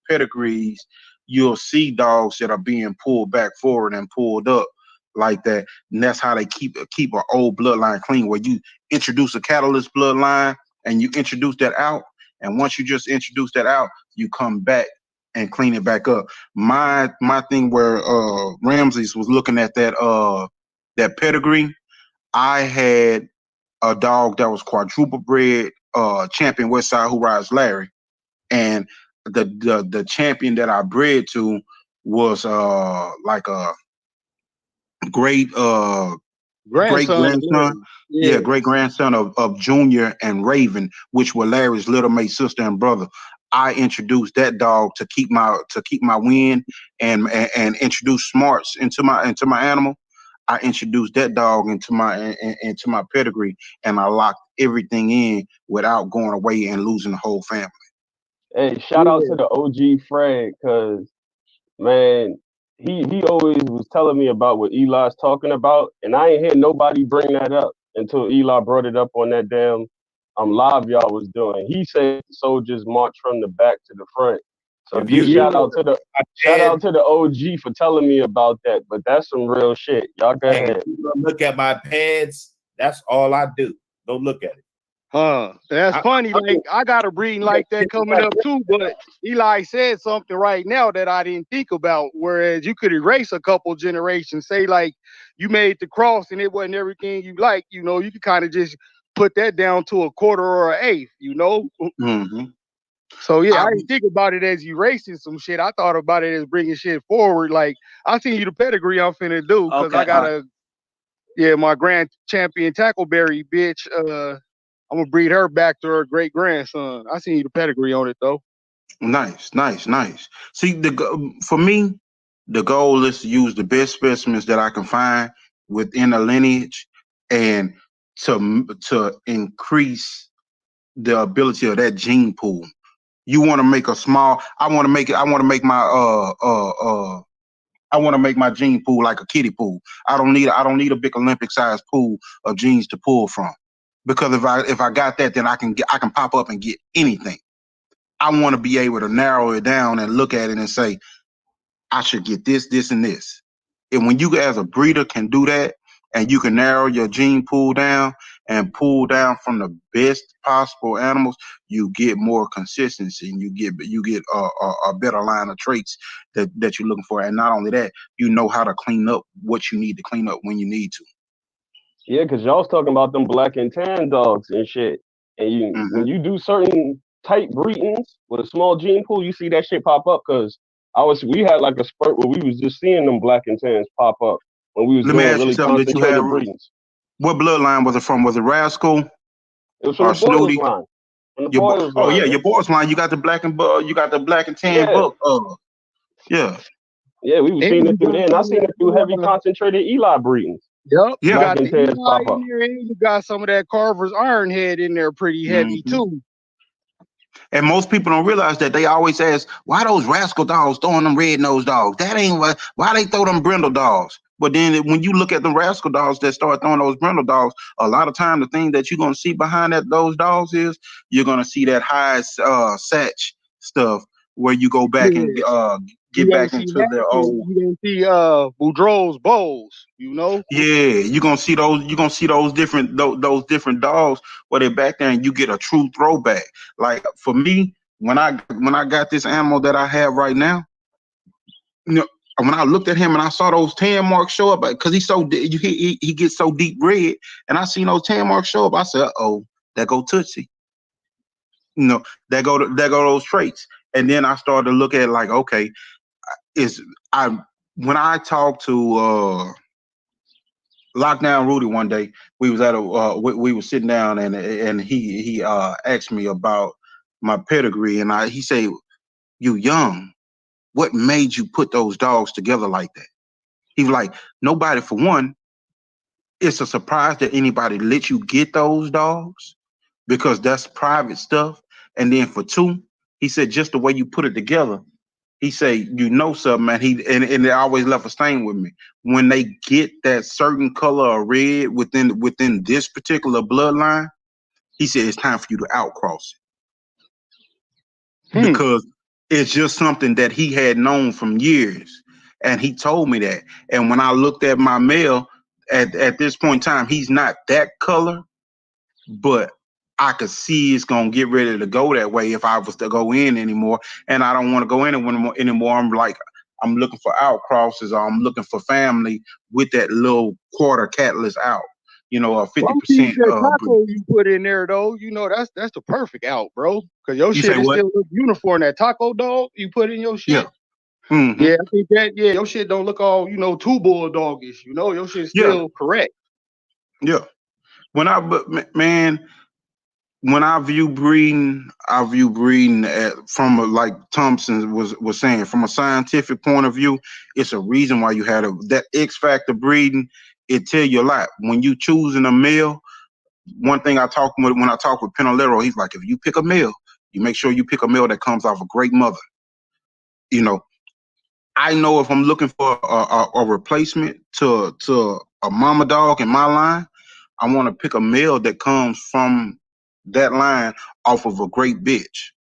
pedigrees, you'll see dogs that are being pulled back forward and pulled up like that, and that's how they keep an old bloodline clean, where you introduce a catalyst bloodline and you introduce that out. And once you just introduce that out, you come back and clean it back up. My thing where Ramses was looking at that pedigree, I had a dog that was quadruple bred, champion Westside Who Rides Larry, and the champion that I bred to was like a great great Grandson of grandson. Larry. Yeah, Yeah. great grandson of Junior and Raven, which were Larry's little mate sister and brother. I introduced that dog to keep my win and introduce smarts into my animal. I introduced that dog into my pedigree, and I locked everything in without going away and losing the whole family. Hey, shout out Yeah. to the OG Fred, cause man, he always was telling me about what Eli's talking about, and I ain't hear nobody bring that up until Eli brought it up on that damn live y'all was doing. He said soldiers march from the back to the front. So If you just look shout at out to the OG for telling me about that. But that's some real shit. Y'all go hey, ahead. if you look at my pads, that's all I do. Go look at it. That's I, funny. Like I got a breeding like that coming up too, but Eli said something right now that I didn't think about. Whereas you could erase a couple generations, say like you made the cross and it wasn't everything you like, you know, you could kind of just put that down to a quarter or an eighth, you know. Mm-hmm. So yeah, I, I didn't think about it as erasing some shit. I thought about it as bringing shit forward. Like I seen you the pedigree I'm finna do because I got my grand champion tackleberry bitch. I'm gonna breed her back to her great grandson. I seen you the pedigree on it though. nice. See, for me, the goal is to use the best specimens that I can find within a lineage, and to increase the ability of that gene pool. You want to make a small. I want to make it. I want to make my I want to make my gene pool like a kiddie pool. I don't need a big Olympic sized pool of genes to pull from, because if I got that, then I can pop up and get anything. I want to be able to narrow it down and look at it and say, I should get this, this, and this. And when you as a breeder can do that, and you can narrow your gene pool down and pull down from the best possible animals, you get more consistency, and you get a better line of traits that you're looking for. And not only that, you know how to clean up what you need to clean up when you need to. Yeah, because y'all was talking about them black and tan dogs and shit. And when Hmm. you do certain type breedings with a small gene pool, you see that shit pop up. Because we had like a spurt where we was just seeing them black and tans pop up when we was Let me doing ask you really something. Did you have concentrated breedings. what bloodline was it from? Was it Rascal It was from the or Boyles Snooty? line. From the Your boy. Boyles Oh line, yeah, man. your boy's line. You got the black and you got the black and tan Yeah, book. Yeah, yeah, we was And seeing you it through got there. And I some of seen it through heavy that. concentrated Eli breedings. Yep, you yeah. Black got the and tans Eli pop up. in there, and you got some of that Carver's Ironhead in there, pretty heavy Hmm. too. And most people don't realize that. They always ask, why those rascal dogs throwing them red nosed dogs? That ain't why they throw them brindle dogs. But then when you look at the rascal dogs that start throwing those brindle dogs, a lot of time the thing that you're gonna see behind those dogs is you're gonna see that high satch stuff where you go back and Yeah, get you back ain't see into the Haskell, old. you didn't see Boudreaux's bowls, you know. Yeah, you're gonna see those. You're gonna see those different dogs where they're back there, and you get a true throwback. Like for me, when I got this animal that I have right now, you know, when I looked at him and I saw those tan marks show up, because he gets so deep red, and I seen those tan marks show up, I said, "Oh, there go Tootsie." You know, there go those traits. And then I started to look at it like, okay, is I when I talked to Lockdown Rudy one day, we was at a we was sitting down, and he asked me about my pedigree, and he said, "You young, what made you put those dogs together like that?" He was like, "Nobody, for one, it's a surprise that anybody let you get those dogs because that's private stuff. And then for two, he said, just the way you put it together, he say, you know something, man. And it always left a stain with me. When they get that certain color of red within this particular bloodline, he said it's time for you to outcross it Hmm. because it's just something that he had known from years. And he told me that. And when I looked at my male, at this point in time, he's not that color, but I could see it's gonna get ready to go that way if I was to go in anymore. And I don't want to go in anymore. I'm like, I'm looking for outcrosses, or I'm looking for family with that little quarter catless out, a Well, fifty I'm pleased percent that breed. taco you put in there though. You know that's the perfect out, bro. Cause your You say shit is what? still look uniform. That taco dog you put in your Yeah. shit. Hmm. Yeah, I think that. Yeah, your shit don't look all too bulldogish. You know, your shit's Yeah. still correct. Yeah. Man, when I view breeding from like Thompson was saying, from a scientific point of view, it's a reason why you had that X factor breeding. It tell you a lot when you choosing a male. One thing when I talk with Pinolero, he's like, if you pick a male, you make sure you pick a male that comes off a great mother. You know, I know if I'm looking for a replacement to a mama dog in my line, I want to pick a male that comes from that line off of a great bitch,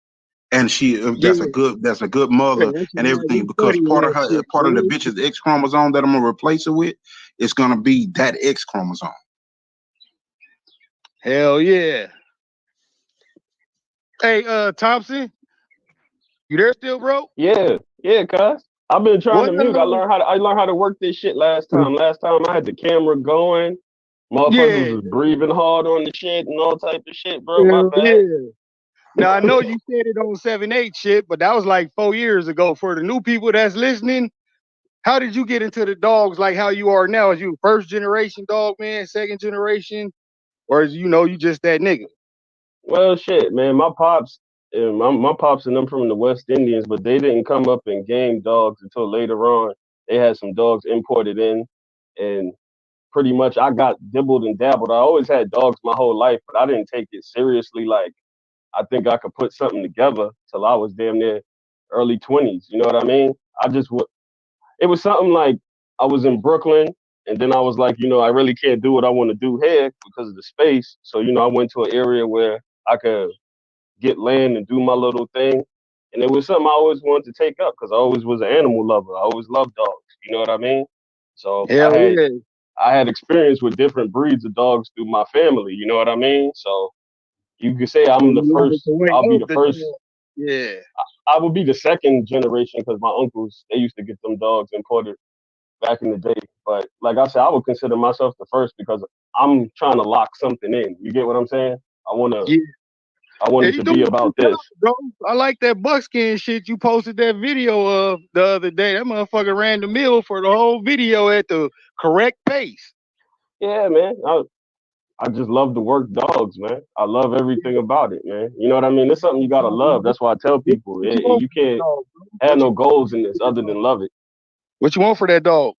and Yeah, that's a good yeah, mother that's and why everything, we because studying that shit, part of the bro. bitch's X chromosome that I'm gonna replace it with is gonna be that X chromosome. Hell yeah. Hey, Thompson, you there still, bro? Yeah, yeah, cuz. I've been trying What? to mute. I learned how to work this shit last time. Last time I had the camera going. Motherfuckers Yeah, was breathing hard on the shit and all type of shit, bro. My hell bad. yeah. Now I know you said it on 7-8 shit, but that was like 4 years ago. For the new people that's listening, how did you get into the dogs like how you are now? Is you first generation dog man, second generation, or is you just that nigga? Well, shit, man. My pops and them from the West Indians, but they didn't come up in game dogs until later on. They had some dogs imported in, and pretty much I got dibbled and dabbled. I always had dogs my whole life, but I didn't take it seriously. Like I think I could put something together till I was damn near early 20s. You know what I mean? It was something like I was in Brooklyn, and then I was like, I really can't do what I want to do here because of the space. So I went to an area where I could get land and do my little thing. And it was something I always wanted to take up because I always was an animal lover. I always loved dogs. You know what I mean? So Hell yeah. I had experience with different breeds of dogs through my family. You know what I mean? So you could say So I'm the you like first. the way I'll be of the the first. dog. Yeah. I would be the second generation because my uncles, they used to get them dogs imported back in the day. But like I said, I would consider myself the first because I'm trying to lock something in. You get what I'm saying? I want Yeah. Yeah, it you to doing be a good about job, this. bro. I like that buckskin shit you posted that video of the other day. That motherfucker ran the mill for the whole video at the correct pace. Yeah, man. I just love to work dogs, man. I love everything about it, man. You know what I mean? It's something you gotta love. That's why I tell people What you want you for that can't dog, bro? have no goals in this other than love it. What you want for that dog?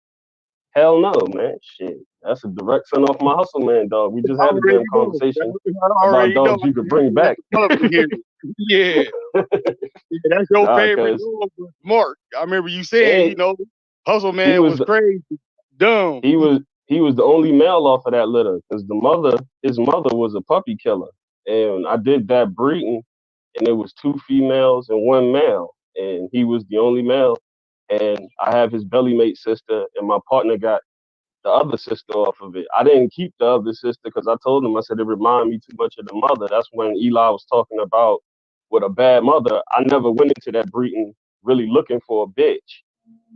Hell no, man. Shit. That's a direct son off my hustle, man, dog. We just I had a already damn know. conversation I about already know. dogs you could bring back. Yeah. Yeah, that's your Nah, favorite cause dog, was Mark. I remember you saying, and Hustle he Man was was crazy, dumb. he was he was the only male off of that litter because his mother was a puppy killer, and I did that breeding, and it was two females and one male, and he was the only male, and I have his belly mate sister, and my partner got the other sister off of it. I didn't keep the other sister because I told him I said it reminded me too much of the mother. That's when Eli was talking about with a bad mother. I never went into that breeding really looking for a bitch.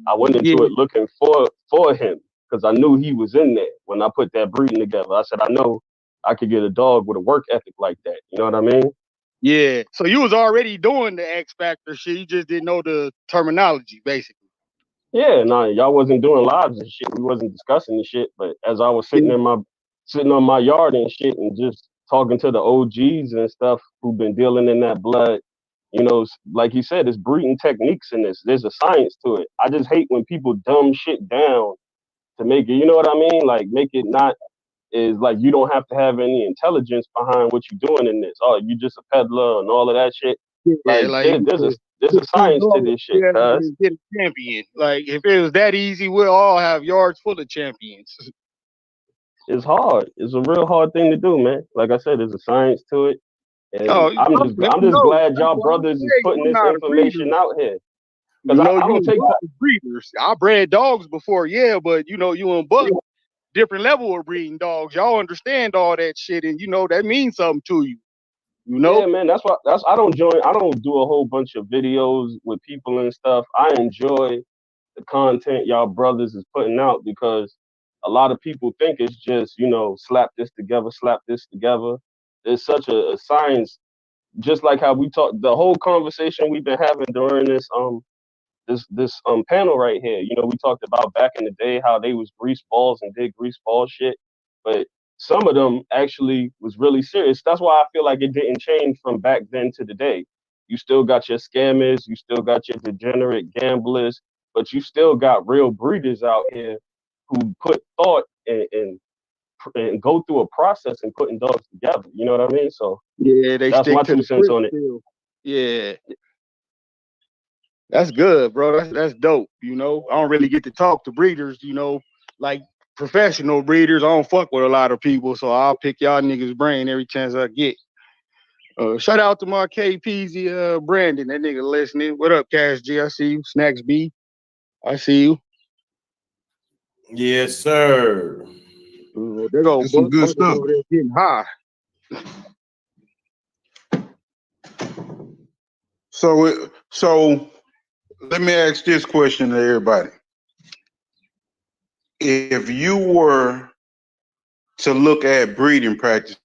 I went Yeah, into it looking for him because I knew he was in there when I put that breeding together. I said I know I could get a dog with a work ethic like that. You know what I mean? yeah. So you was already doing the X Factor shit. You just didn't know the terminology, basically. Yeah, nah, y'all wasn't doing lives and shit. We wasn't discussing the shit. But as I was Yeah, sitting on my yard and shit and just talking to the OGs and stuff who've been dealing in that blood, like he said, it's breeding techniques in this. There's a science to it. I just hate when people dumb shit down to make it, you know what I mean? Like make it not is like you don't have to have any intelligence behind what you're doing in this. Oh, you just a peddler and all of that shit. yeah, Like like there's a good science to dog, this shit, yeah, cuz. get a champion. Like if it was that easy, we'll all have yards full of champions. It's hard. It's a real hard thing to do, man. Like I said, there's a science to it, and Oh, trust me, I I'm just know. glad That's y'all why I brothers is say putting I'm this not a breeder. information out here. Cause You know, I you don't and take Buck is breeders. I bred dogs before, yeah, but you and Buck, different level of breeding dogs. Y'all understand all that shit, and that means something to you. You know? yeah, man. That's I don't join. I don't do a whole bunch of videos with people and stuff. I enjoy the content y'all brothers is putting out because a lot of people think it's just slap this together, slap this together. There's such a science, just like how we talk. The whole conversation we've been having during this panel right here. We talked about back in the day how they was grease balls and did grease ball shit, but some of them actually was really serious. That's why I feel like it didn't change from back then to today. You still got your scammers, you still got your degenerate gamblers, but you still got real breeders out here who put thought and go through a process and putting dogs together. You know what I mean? So Yeah, they that's stick my to two the cents script on it. still. Yeah, that's good, bro. That's dope. I don't really get to talk to breeders. Like professional breeders. I don't fuck with a lot of people, so I'll pick y'all niggas' brain every chance I get. Shout out to my KPZ Brandon, that nigga listening. What up, Cash G? I see you. Snacks B, I see you. Yes, sir. There go That's some Buck. good Buck is stuff. over there getting high. So let me ask this question to everybody. If you were to look at breeding practice,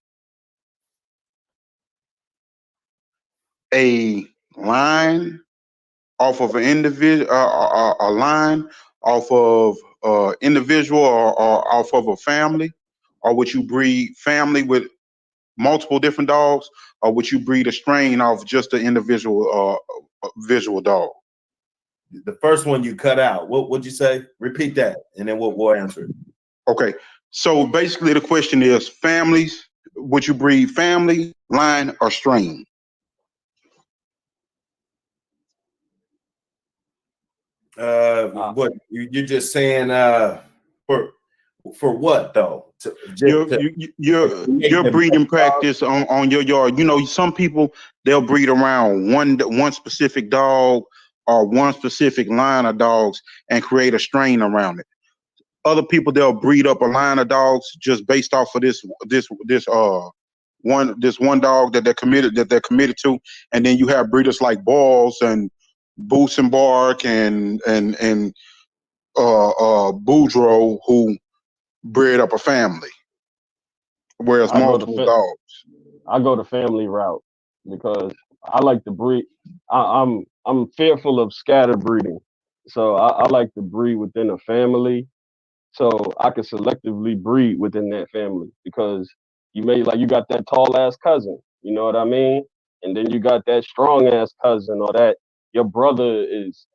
a line off of an individual, a line off of individual, or off of a family, or would you breed family with multiple different dogs, or would you breed a strain off just an individual visual dog? The first one you cut out. What would you say? Repeat that, and then we'll answer it. Okay. So basically, the question is families. Would you breed family, line, or strain? What you're just saying? For what though? Your To your create your the best breeding dog? practice on your yard. Some people, they'll breed around one specific dog or one specific line of dogs and create a strain around it. other people they'll breed up a line of dogs just based off of this one dog that they're committed to, and then you have breeders like Balls and Boots and Bark and Boudreaux who bred up a family, whereas I go multiple to dogs. I go the family route because I like to breed. I'm fearful of scatter breeding, so I like to breed within a family, so I can selectively breed within that family because you got that tall ass cousin, you know what I mean, and then you got that strong ass cousin or that your brother is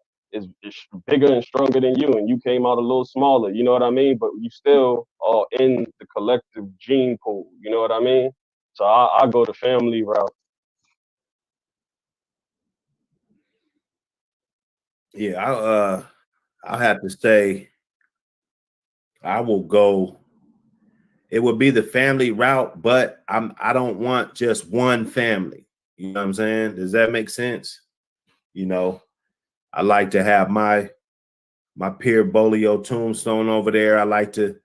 bigger and stronger than you, and you came out a little smaller, you know what I mean, but you still are in the collective gene pool, you know what I mean. So I go the family route. Yeah, I'll have to say I will go. It would be the family route, but I don't want just one family. You know what I'm saying? Does that make sense? You know, I like to have my Pierre Bolio tombstone over there. I like to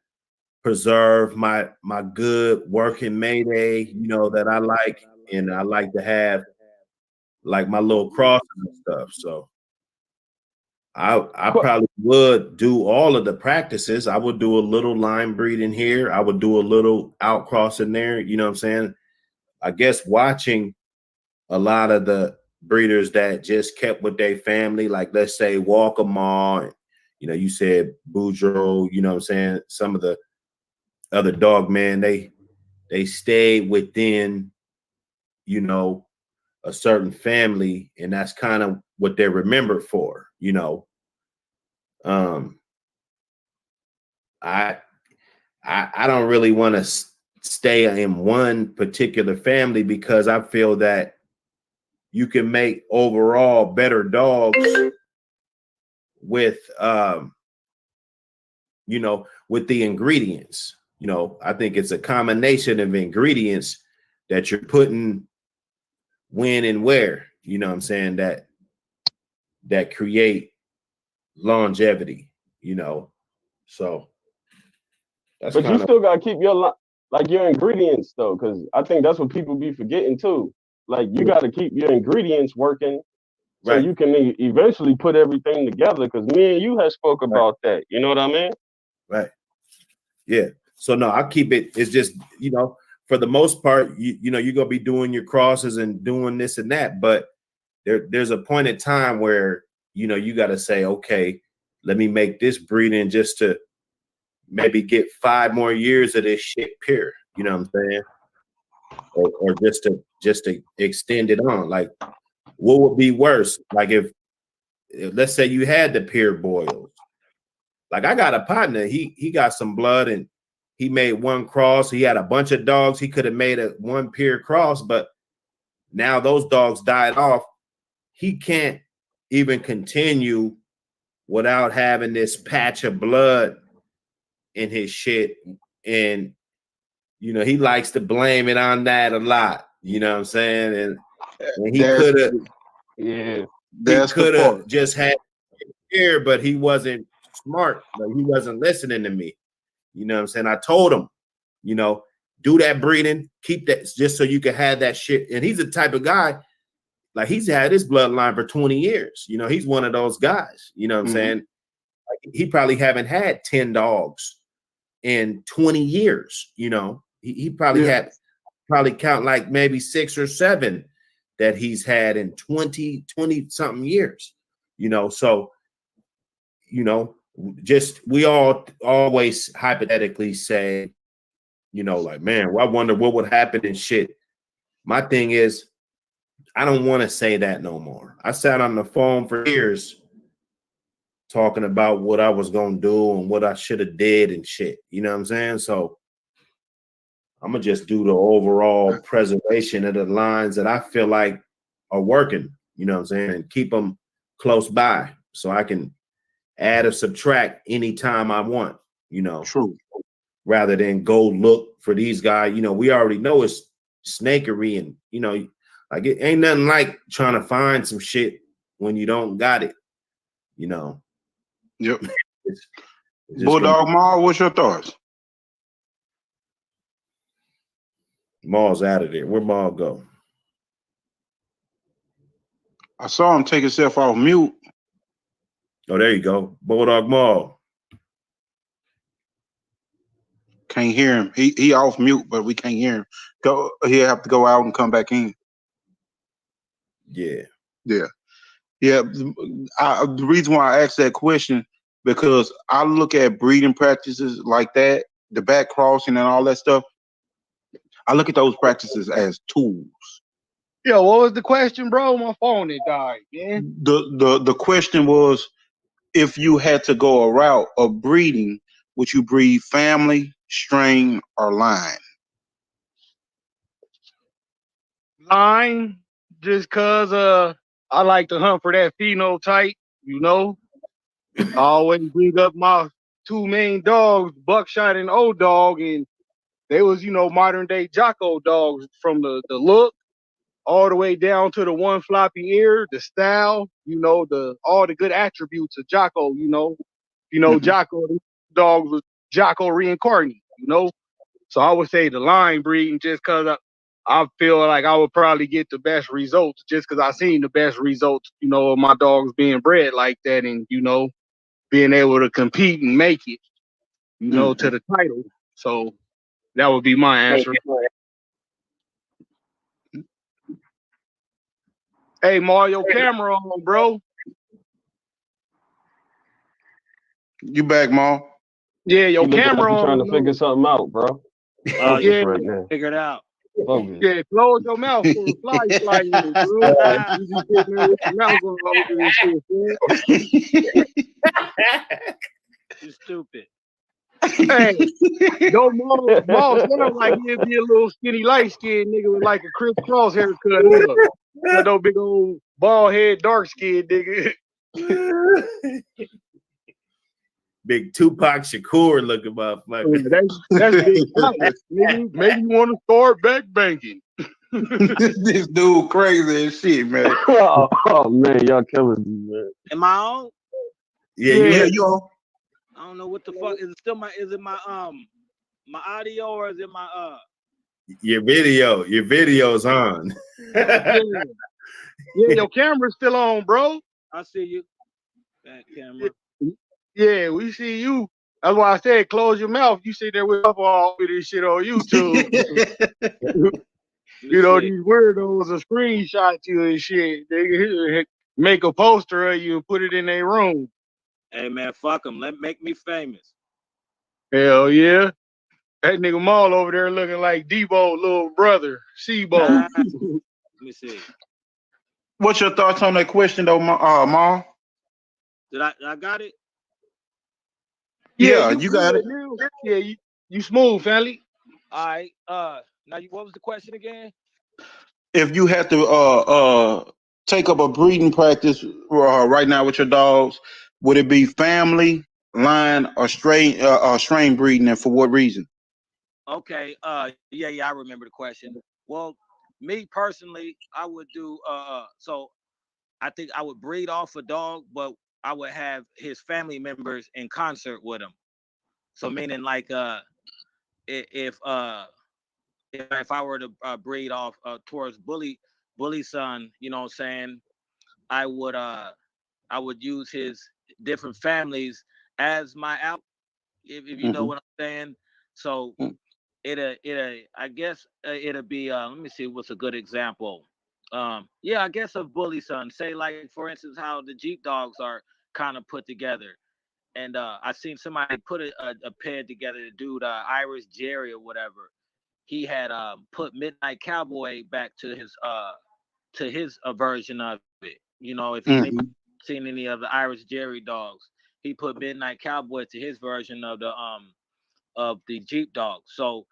preserve my good working Mayday, you know, that I like, and I like to have like my little crosses and stuff. So I Qu- probably would do all of the practices. I would do a little line breeding here. I would do a little outcross in there. You know what I'm saying? I guess watching a lot of the breeders that just kept with their family, like let's say Walker Maw, you know, you said Boudreaux, you know what I'm saying? Some of the other dog man, they stayed within, you know, a certain family, and that's kind of what they're remembered for, you know. Um, I I don't really want to stay in one particular family because I feel that you can make overall better dogs with you know, with the ingredients. You know, I think it's a combination of ingredients that you're putting when and where, you know what I'm saying, that create longevity, you know. So that's but you kind of still gotta keep like your ingredients though, because I think that's what people be forgetting too. Like you got to keep your ingredients working so right, you can eventually put everything together. Because me and you had spoke right, about that. You know what I mean? right. Yeah. So no, I keep it. It's just, you know, for the most part, you know, you're gonna be doing your crosses and doing this and that, but there's a point in time where, you know, you got to say, okay, let me make this breeding just to maybe get 5 more years of this shit pure. You know what I'm saying? Or just to extend it on. Like, what would be worse? Like if let's say you had the pure boils. Like I got a partner, he got some blood and he made one cross. He had a bunch of dogs. He could have made a one pure cross, but now those dogs died off. He can't even continue without having this patch of blood in his shit. And you know, he likes to blame it on that a lot. You know what I'm saying? And he That's could have Yeah. the part. just had here, but he wasn't smart. Like he wasn't listening to me. You know what I'm saying? I told him, you know, do that breeding, keep that just so you can have that shit. And he's the type of guy, like he's had his bloodline for 20 years. You know, he's one of those guys. You know what I'm Mm-hmm. saying? Like, he probably haven't had 10 dogs in 20 years. You know, he probably Yeah. had probably count like maybe 6 or 7 that he's had in 20 something years. You know, so you know, just we all always hypothetically say, you know, like, man, well, I wonder what would happen and shit. My thing is, I don't want to say that no more. I sat on the phone for years talking about what I was gonna do and what I should have did and shit. You know what I'm saying? So I'm gonna just do the overall preservation of the lines that I feel like are working. You know what I'm saying? And keep them close by so I can add or subtract anytime I want. You know, True. rather than go look for these guys. You know, we already know it's snakery, and you know, like it ain't nothing like trying to find some shit when you don't got it. You know, Yep. it's Just gonna Bulldog Mall, what's your thoughts? Maul's out of there. Where Maul go? I saw him take himself off mute. Oh, there you go. Bulldog Maul. Can't hear him. He off mute, but we can't hear him. He'll have to go out and come back in. Yeah. Yeah. The reason why I asked that question, because I look at breeding practices like that, the back crossing and all that stuff. I look at those practices as tools. Yo, what was the question, bro? My phone had died, man. The question was, if you had to go a route of breeding, would you breed family, strain, or line? Line, just cause I like to hunt for that phenotype, you know. I always bring up my two main dogs, Buckshot and Old Dog, and they was, modern day Jocko dogs from the look all the way down to the one floppy ear, the style, all the good attributes of Jocko, Jocko, the dog was Jocko reincarnated. So I would say the line breeding just because I feel like I would probably get the best results just because I seen the best results, of my dogs being bred like that and, being able to compete and make it, to the title. So that would be my answer. Hey, Mario, camera on, bro. You back, Ma? Yeah, your You look like camera you're trying to on. figure something out, bro. Focus Yeah, right now. Figure it out. Focus. yeah, close your mouth for a fly flying in, bro. You just sitting there with your mouth on open and shit, man. You stupid. Hey, no Maul sound like he'd be a little skinny, light skinned nigga with like a crisscross haircut. Got no big old bald head, dark skinned nigga. Big Tupac Shakur looking motherfucker. That's big time. Maybe you want to start back banking. This dude crazy as shit, man. Oh man, y'all killing me, man. Am I on? Yeah, Yeah, you you on? I don't know what the fuck. Is it still my audio or is it my your video's on. Yeah, your camera's still on, bro. I see you. Back camera. Yeah, we see you. That's why I said close your mouth. You sit there with all this shit on YouTube. These weirdos will screenshot you and shit. They make a poster of you and put it in their room. Hey man, fuck them. Make me famous. Hell yeah. That nigga Maul over there looking like Debo little brother, Seabo. Let me see. What's your thoughts on that question, though, Ma? Did I got it? Yeah, you got it. Yeah, you smooth, family. All right. Now what was the question again? If you had to take up a breeding practice right now with your dogs, would it be family, line, or strain breeding, and for what reason? Okay. Yeah, I remember the question. Well, me personally, I would do so I think I would breed off a dog, but I would have his family members in concert with him. So meaning like if if I were to breed off towards bully son, you know what I'm saying, I would use his different families as my out, if you know what I'm saying. So it'll I guess it'll be let me see what's a good example. Yeah, I guess of bully son. Say like for instance how the Jeep dogs are kind of put together. And I seen somebody put a pair together, the dude Irish Jerry or whatever. He had put Midnight Cowboy back to his version of it. You know, if you seen any of the Irish Jerry dogs, he put Midnight Cowboy to his version of the Jeep dog. So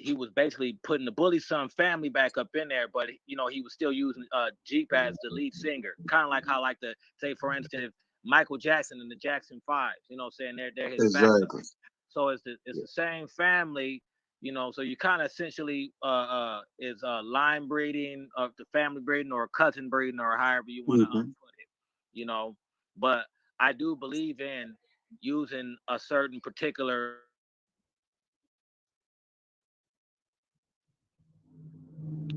he was basically putting the Bully Son family back up in there, but you know he was still using Jeep as the lead singer, kind of like how like the say for instance if Michael Jackson and the Jackson Fives, you know, what I'm saying they're his backup. Exactly. So it's the same family, you know. So you kind of essentially is line breeding of the family breeding or cousin breeding or however you want to put it, you know. But I do believe in using a certain particular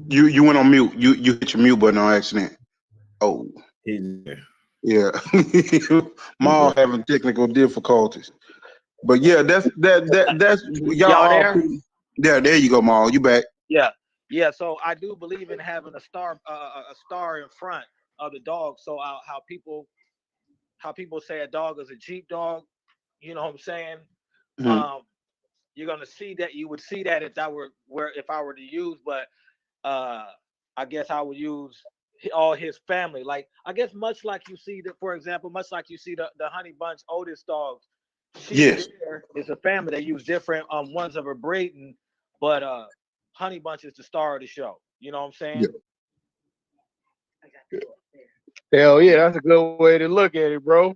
You went on mute. You hit your mute button on accident. Oh, He's there. yeah. He's Maul there. having technical difficulties. But yeah, that's y'all y'all all there? pretty. There you go, Maul. You back. Yeah, yeah. So I do believe in having a star in front of the dog. So how people say a dog is a Jeep dog. You know what I'm saying? Mhm. Um, you're gonna see that. You would see that if I were to use, but uh, I guess I would use all his family. Like I guess much like you see that, for example, much like you see the Honey Bunch oldest dogs. She Yes. there is a family. They use different ones of her breeding, but Honey Bunch is the star of the show. You know what I'm saying? Yeah. Hell yeah, that's a good way to look at it, bro.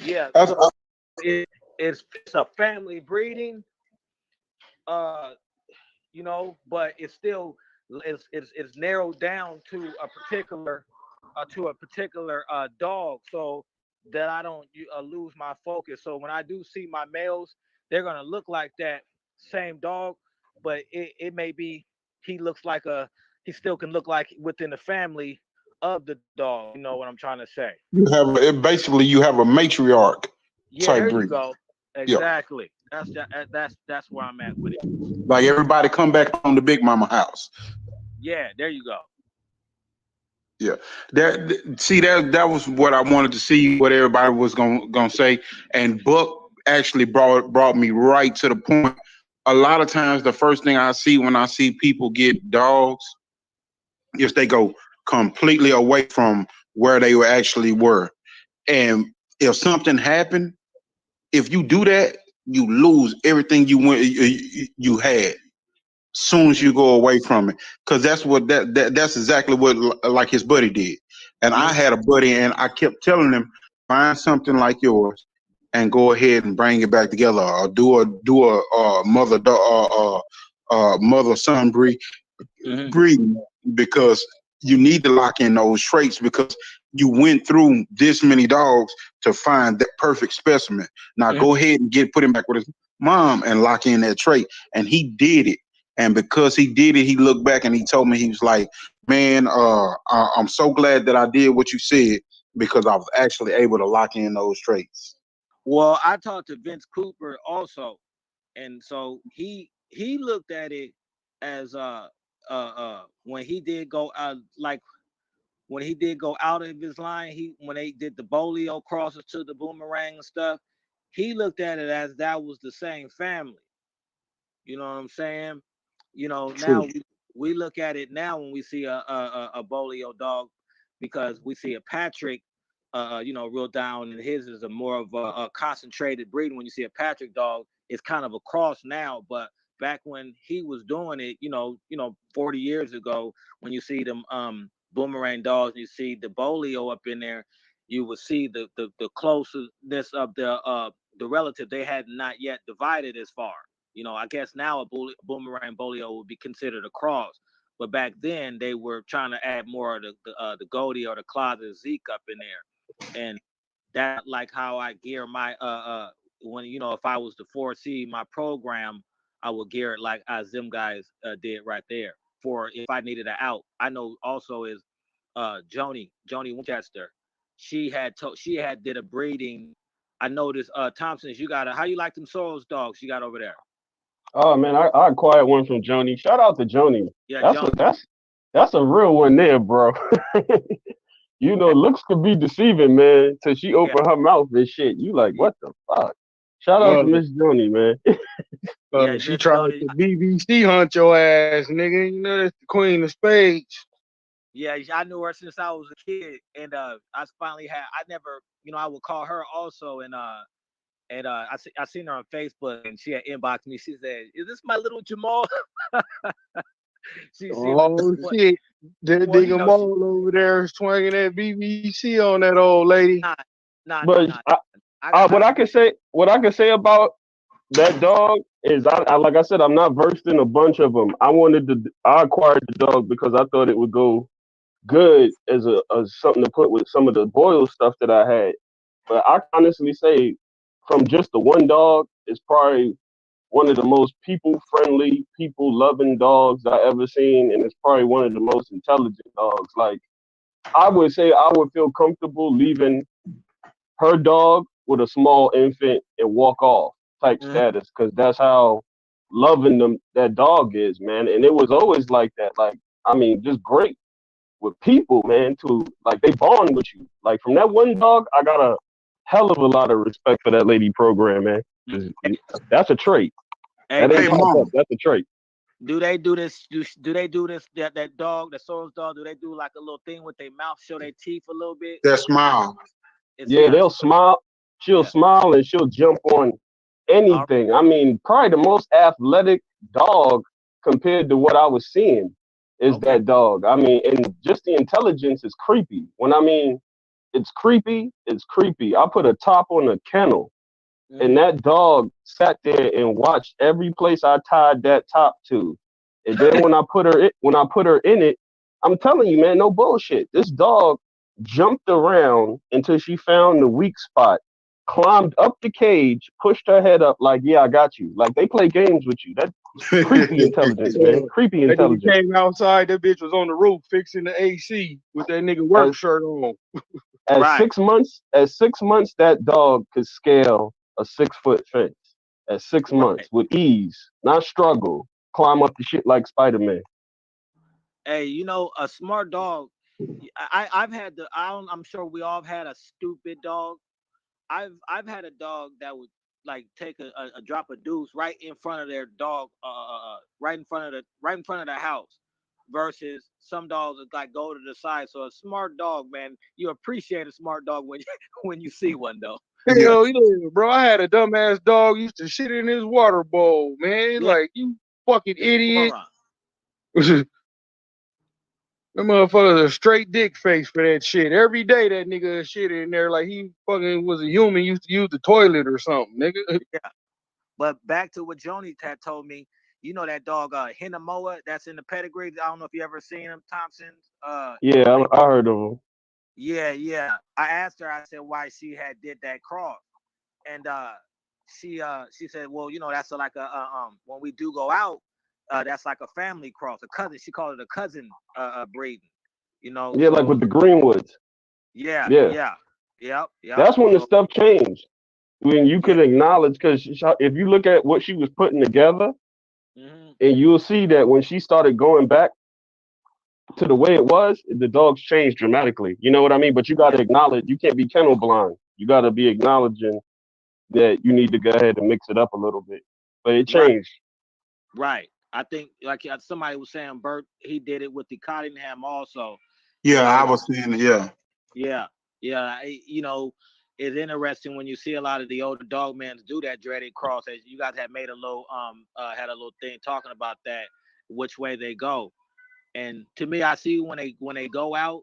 Yeah. I, So it's a family breeding. Uh, but it's still it's narrowed down to a particular dog, so that I don't lose my focus. So when I do see my males, they're gonna look like that same dog, but it may be he still can look like within the family of the dog. You know what I'm trying to say? basically you have a matriarch Yeah, type there you breed. go. Yep. Exactly. That's where I'm at with it. Like everybody come back home to Big Mama house. Yeah, there you go. Yeah, that was what I wanted to see. What everybody was gonna say, and Buck actually brought me right to the point. A lot of times, the first thing I see when I see people get dogs is they go completely away from where they actually were, and if something happened, if you do that, you lose everything you had soon as you Mm-hmm. go away from it, because that's what that's exactly what like his buddy did. And I Mm-hmm. had a buddy and I kept telling him, find something like yours and go ahead and bring it back together, or do a mother son Mm-hmm. breeding, because you need to lock in those traits, because you went through this many dogs to find that perfect specimen. Now Mm-hmm. go ahead and put him back with his mom and lock in that trait. And he did it. And because he did it, he looked back and he told me, he was like, "Man, I'm so glad that I did what you said, because I was actually able to lock in those traits." Well, I talked to Vince Cooper also, and so he looked at it as when he did go like when he did go out of his line, he when they did the bolio crosses to the boomerang and stuff, he looked at it as that was the same family. You know what I'm saying? True. Now we look at it now when we see a bolio dog, because we see a Patrick, real down, and his is a more of a concentrated breeding. When you see a Patrick dog, it's kind of a cross now, but back when he was doing it, 40 years ago, when you see them boomerang dogs, you see the bolio up in there, you would see the closeness of the relative. They had not yet divided as far. I guess now a boomerang bolio would be considered a cross, but back then they were trying to add more of the Goldie or the closet Zeke up in there, and that like how I gear my when if I was to foresee my program, I would gear it like as them guys did right there. For if I needed an out, I know also is Joni Winchester. She had did a breeding. I noticed Thompson's. You got how you like them Soros dogs you got over there? Oh man, I acquired one from Joni. Shout out to Joni. Yeah, That's a Joni. that's a real one there, bro. Looks can be deceiving, man. Till she Yeah, open her mouth and shit. You like, yeah, what the fuck? Shout out Uh, to Miss Joni, man. she Miss tried Joni. to BBC hunt your ass, nigga. You know that's the queen of spades. Yeah, I knew her since I was a kid, and I finally had. I never, I would call her also, and I seen her on Facebook, and she had inboxed me. She said, "Is this my little Jamal?" she Oh what? shit. That Well, nigga she Mole over there swinging that BBC on that old lady. nah, nah, nah, But nah. I what got I can say about that dog is, I like I said, I'm not versed in a bunch of them. I acquired the dog because I thought it would go good as something to put with some of the boil stuff that I had. But I honestly say from just the one dog, is probably one of the most people-friendly, people-loving dogs I ever seen, and it's probably one of the most intelligent dogs. Like, I would say I would feel comfortable leaving her dog with a small infant and walk off type status, because that's how loving them that dog is, man. And it was always like that. Like, I mean, just great with people, man, to like they bond with you. Like from that one dog, I got a hell of a lot of respect for that lady program, man. 'Cause that's a trait. Hey, That Hey, ain't man, popped up. mom. That's a trait. do they do this? Do they do this? That dog, the Soros dog, do they do like a little thing with their mouth, show their teeth a little bit? That smile. It's Yeah, yeah, they'll smile. She'll yeah. smile and she'll jump on All anything. I mean, probably the most athletic dog compared to what I was seeing right. is Okay. that dog. I mean, and just the intelligence is creepy. When I mean it's creepy, it's creepy. I put a top on a kennel, and Mm-hmm. that dog sat there and watched every place I tied that top to. And then when I put her in it, I'm telling you, man, no bullshit. This dog jumped around until she found the weak spot, climbed up the cage, pushed her head up like, yeah, I got you. Like they play games with you. That's creepy intelligence, man. Yeah. Creepy That nigga intelligence. came outside. That bitch was on the roof fixing the AC with that nigga work As shirt on. Right. at 6 months, that dog could scale a 6 foot fence. At six Right. months, with ease, not struggle, climb up the shit like Spider Man. Hey, a smart dog. I've had I'm sure we all have had a stupid dog. I've had a dog that would like take a drop of deuce right in front of their dog, right in front of the house, versus some dogs that like go to the side. So a smart dog, man, you appreciate a smart dog when when you see one though. Yeah. Hell yeah, bro. I had a dumbass dog used to shit in his water bowl, man. Yeah, Like, you fucking it's idiot. moron. That motherfucker's a straight dick face for that shit. Every day that nigga shit in there like he fucking was a human, used to use the toilet or something, nigga. Yeah, but back to what Joni had told me. That dog Hinamoa that's in the pedigree. I don't know if you ever seen him, Thompson's. Yeah, They I heard of him. Yeah, yeah. I asked her, I said why she had did that cross. And she said, well, that's like when we do go out, that's like a family cross, a cousin. She called it a cousin breeding, Yeah, like so with the Greenwoods. yeah, Yeah, yeah, yep, yep. that's when the So stuff changed. When you yeah. could acknowledge, because if you look at what she was putting together, Hmm. and you'll see that when she started going back to the way it was, the dogs changed dramatically. You know what I mean? But you got Yeah, to acknowledge, you can't be kennel blind. You got to be acknowledging that you need to go ahead and mix it up a little bit. But it right, changed. right. I think like somebody was saying Bert, he did it with the Cottingham also. you Yeah, I know was saying it. Yeah. Yeah, yeah. It's interesting when you see a lot of the older dogmans do that dreaded cross. As you guys had made a little had a little thing talking about that, which way they go. And to me, I see when they go out,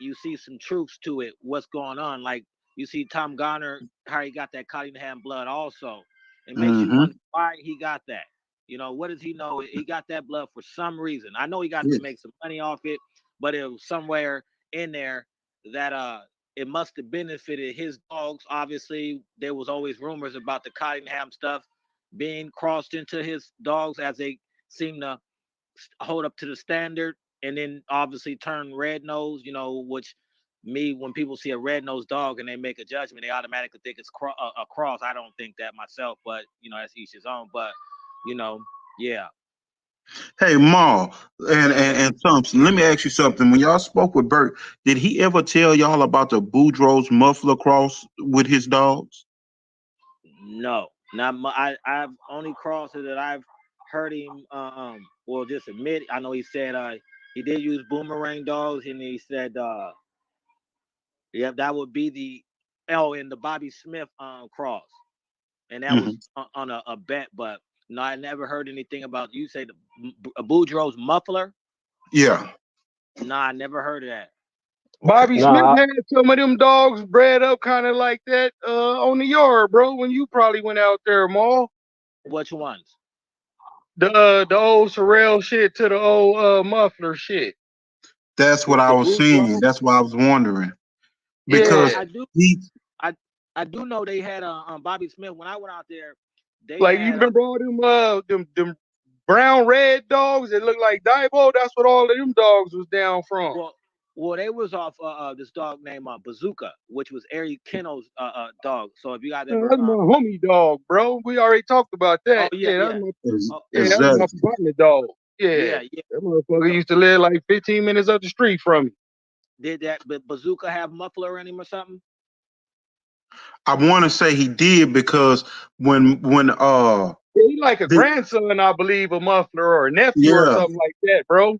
you see some truths to it. What's going on? Like you see Tom Garner, how he got that Cottingham blood. Also, it makes you Mm-hmm. wonder why he got that. What does he know? He got that blood for some reason. I know he got to Yes. make some money off it, but it was somewhere in there that it must have benefited his dogs. Obviously, there was always rumors about the Cottingham stuff being crossed into his dogs as they seem to hold up to the standard, and then obviously turn red nose. Which me when people see a red nosed dog and they make a judgment, they automatically think it's a cross. I don't think that myself, but that's each his own. But you know, yeah, Hey, Maul yeah. and Thompson, let me ask you something. When y'all spoke with Bert, did he ever tell y'all about the Boudreaux's muffler cross with his dogs? No, not I've only crosses that I've heard him. Well, just admit. I know he said he did use boomerang dogs, and he said yeah, that would be the in the Bobby Smith cross, and that was Hmm. on a bet. But no, I never heard anything about you say a Boudreaux's muffler. Yeah. No, I never heard of that. Bobby Smith Nah, had some of them dogs bred up kind of like that on the yard, bro, when you probably went out there, Maul. Which ones? The old Sorrel shit to the old muffler shit. That's what I The was seeing. Boudreaux. That's why I was wondering. Yeah, Yeah. Because I do. he I I do know they had Bobby Smith when I went out there. They Like you had remember all them brown red dogs that look like Dibo? That's what all of them dogs was down from. well, well, they was off this dog named Bazooka, which was Ari Kennel's dog. So if you guys ever That's my homie dog, bro. We already talked about oh that. yeah, Yeah, yeah, Ex- oh, that was my Exactly. partner dog. Yeah, yeah, yeah. that motherfucker used to live like 15 minutes up the street from me. Did that but Bazooka have muffler in him or something? I want to say he did because when Yeah, he like a the, grandson, I believe, a muffler or a nephew or yeah, something like that, bro.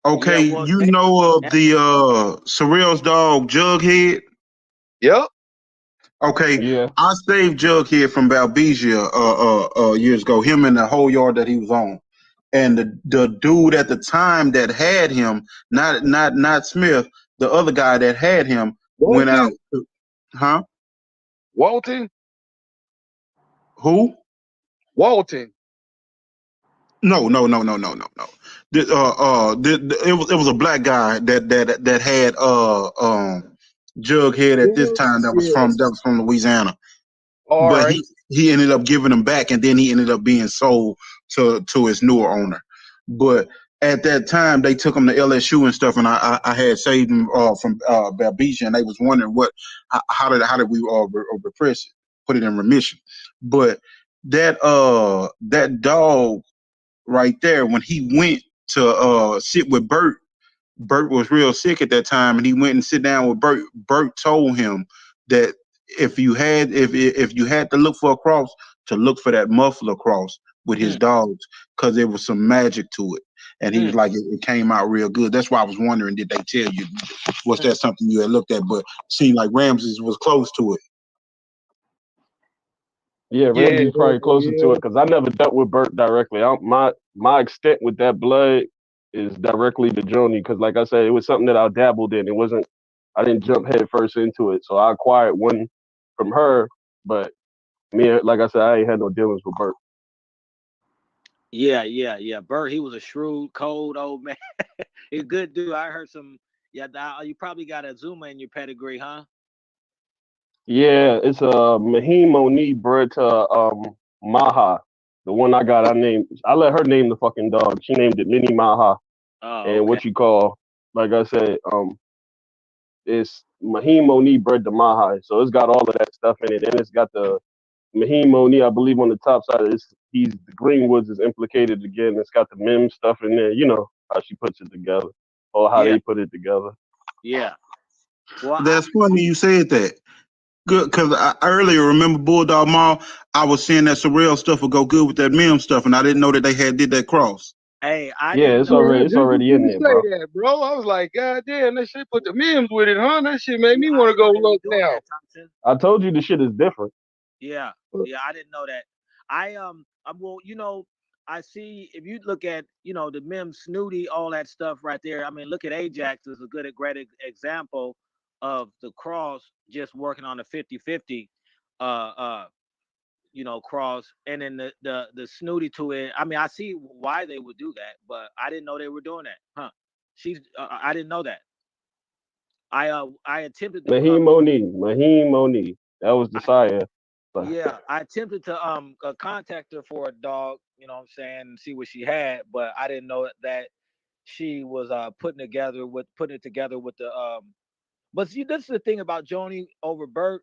Yeah, okay, well, you know of and, the Surreal's dog Jughead. Yep. Okay, Yeah. I saved Jughead from Balbesia years ago. Him and the whole yard that he was on, and the dude at the time that had him, not Smith, the other guy that had him went out. Walton. Huh? Walton. Who? Walton. No. It was a black guy that had Jughead at this Doug? time Yeah. that was from Louisiana. All But right. he ended up giving them back, and then he ended up being sold to his newer owner. But at that time, they took him to LSU and stuff, and I had saved him from Babesia, and they was wondering how did we repress it, put it in remission. But that dog right there, when he went to sit with Bert. Bert was real sick at that time, and he went and sit down with Bert. Bert told him that if you had to look for a cross, to look for that muffler cross with his mm, dogs, because there was some magic to it. And he was mm, like, it came out real good. That's why I was wondering, did they tell you? Was mm. that something you had looked at? But seemed like Ramses was close to it. Yeah, Yeah. Ramsey's probably closer to Yeah. it because I never dealt with Burt directly. My extent with that blood is directly to Joni because, like I said, it was something that I dabbled in. It wasn't. I didn't jump head first into it, so I acquired one from her. But me, like I said, I ain't had no dealings with Burt. Yeah, yeah, yeah. Bert, he was a shrewd, cold old man. He's a good dude. I heard some. Yeah, you probably got a Zuma in your pedigree, huh? Yeah, it's a Mahim Moni bred to Maha. The one I got, I let her name the fucking dog. She named it Mini Maha. Oh, And okay. what you call, like I said, it's Mahim Moni bred to Maha. So it's got all of that stuff in it. And it's got the Mahim Moni, I believe, on the top side of this. The Greenwoods is implicated again. It's got the Mim stuff in there. You know how she puts it together, or how Yeah, they put it together. yeah. Well, That's funny you said that. Good, because I earlier remember Bulldog Mall. I was saying that surreal stuff would go good with that mem stuff, and I didn't know that they had did that cross. hey, I Yeah, didn't it's know Yeah, that. I already it's just was already in gonna there, say bro. that, bro. I was like, God damn, that shit put the memes with it, huh? That shit made Yeah, me I want to didn't know go they were look doing now. that, Thompson. I told you the shit is different. Yeah, yeah, I didn't know that. Well, I see if you look at the Mim Snooty, all that stuff right there. I mean, look at Ajax is a great example of the cross just working on a 50-50 uh uh cross, and then the Snooty to it. I mean, I see why they would do that, but I didn't know they were doing that. Huh? I didn't know that. I attempted to Mahim Moni. That was the sire. But Yeah, I attempted to contact her for a dog, what I'm saying, and see what she had, but I didn't know that she was putting it together with the but see, this is the thing about Joni over Bert,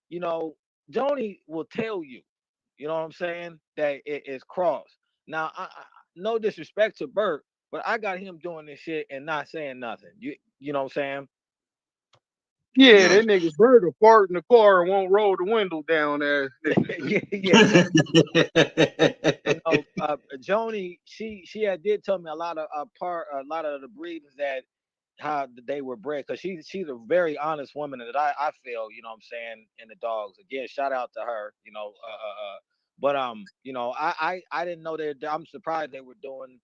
you know, Joni will tell you, you know what I'm saying, that it is cross. Now no disrespect to Bert, but I got him doing this shit and not saying nothing. You know what I'm Yeah, Yeah. that nigga Bird will fart in the car and won't roll the window down there. saying? Yeah. Joni, she did tell me a lot of a lot of the breedings that how they were bred, because she's a very honest woman that I feel, what I'm saying, in the dogs. Again, shout out to her, but I didn't know that. I'm surprised they were doing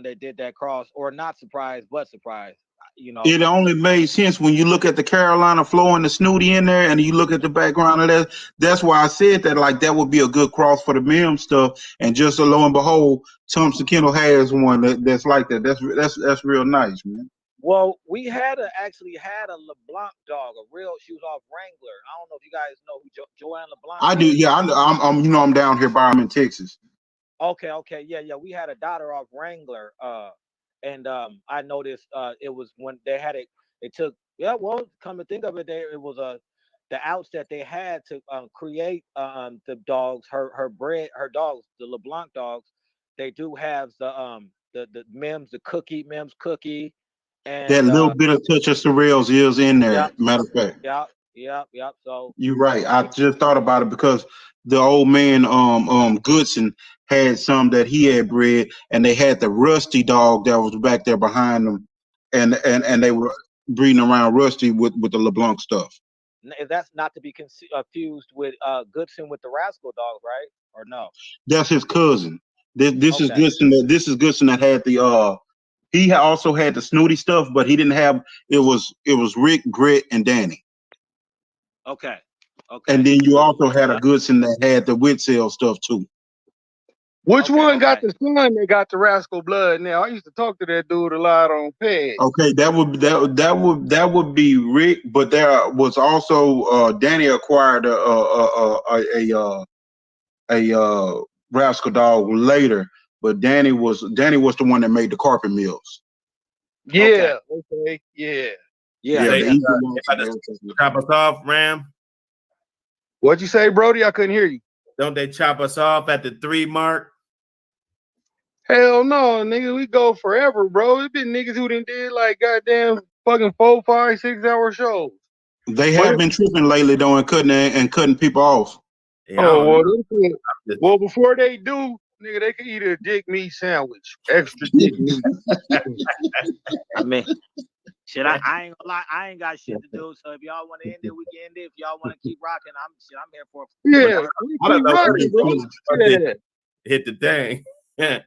they did that cross, or not surprised but surprised, you know. It only made sense when you look at the Carolina flow and the Snooty in there, and you look at the background of that. That's why I said that, like, that would be a good cross for the mem stuff. And just so lo and behold, Thompson Kendall has one that's like that. That's real nice, man. Well, we actually had a LeBlanc dog, a real. She was off Wrangler. I don't know if you guys know who Joanne LeBlanc I do. is. Yeah, I'm down here by him in Texas. Okay, yeah. We had a daughter off Wrangler, and I noticed it was when they had it. It took Well, come to think of it, it was the outs that they had to create the dogs, her dogs, the LeBlanc dogs. They do have the Mims, the Mims cookie, That and little bit of touch of Sorrells is in yeah, there. Matter of fact, yeah. So you're right. I just thought about it because the old man, Goodson, had some that he had bred, and they had the Rusty dog that was back there behind them, and they were breeding around Rusty with the LeBlanc stuff. that's not to be confused with Goodson with the Rascal dogs, right? Or no? That's his cousin. This is Okay, Goodson. This is Goodson that had the. He also had the snooty stuff, but he didn't have. It was Rick, Grit, and Danny. okay, And okay. then you also had a Yeah. Goodson that had the Whittail stuff too. Which Okay, one got okay. the son that got the rascal blood now? I used to talk to that dude a lot on Peg. Okay, that would be Rick, but there was also Danny acquired a rascal dog later, but Danny was the one that made the carpet mills. Okay. Yeah. Okay. Yeah. Yeah, Yeah, They the yeah. Eagle they ones. about to chop us off, Ram. What'd you say, Brody? I couldn't hear you. Don't they chop us off at the 3 mark? Hell no, nigga. We go forever, bro. It been niggas who done did like goddamn fucking 4, 5, 6 hour shows. They But have been tripping lately though, and cutting people off. Yeah, I don't know. well, before they do, nigga, they can eat a dick meat sandwich, extra dick meat. I mean, shit. I ain't gonna lie. I ain't got shit to do. So if y'all want to end it, we can end it. If y'all want to keep rocking, I'm here for. Yeah, Whatever. we I don't keep know what rocking, it bro. is once it Yeah. hit the thing.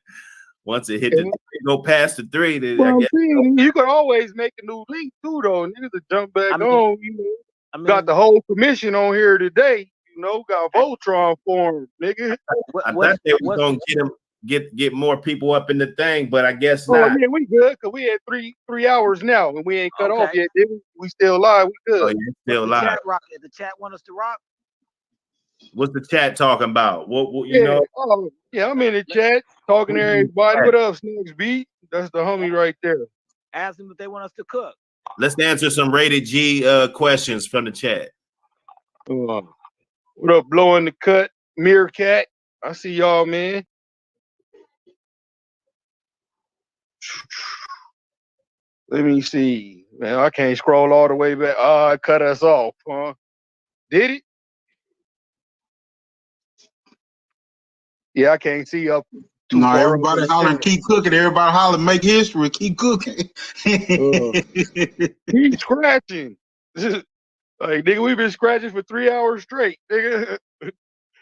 Once it hit Yeah. the go past the 3, then Well, I I'm guess. saying, you could always make a new link too, though. Niggas to jump I back mean, on. You know, I got the mean, whole commission on here today. You know, got Voltron form, nigga. I what's thought they was what's gonna get more people up in the thing, but I guess Oh not. yeah, we good because we had three hours now and we ain't cut off okay? yet. Did we? We still live. We Oh, good. you're What's still the live. chat rock? The chat want us to rock? What's the chat talking about? What you Yeah. know? Oh yeah, I'm in the chat talking to everybody. What up, Snacks Beat? That's the homie right there. Ask them if they want us to cook. Let's answer some rated G questions from the chat. What up, blowing the cut, Meerkat? I see y'all, man. Let me see. Man, I can't scroll all the way back. Oh, it cut us off, huh? Did it? Yeah, I can't see up too No, far up everybody in the hollering, chat. keep cooking. Everybody hollering, make history, keep cooking. Uh, He's scratching. Like, nigga, we've been scratching for 3 hours straight, nigga.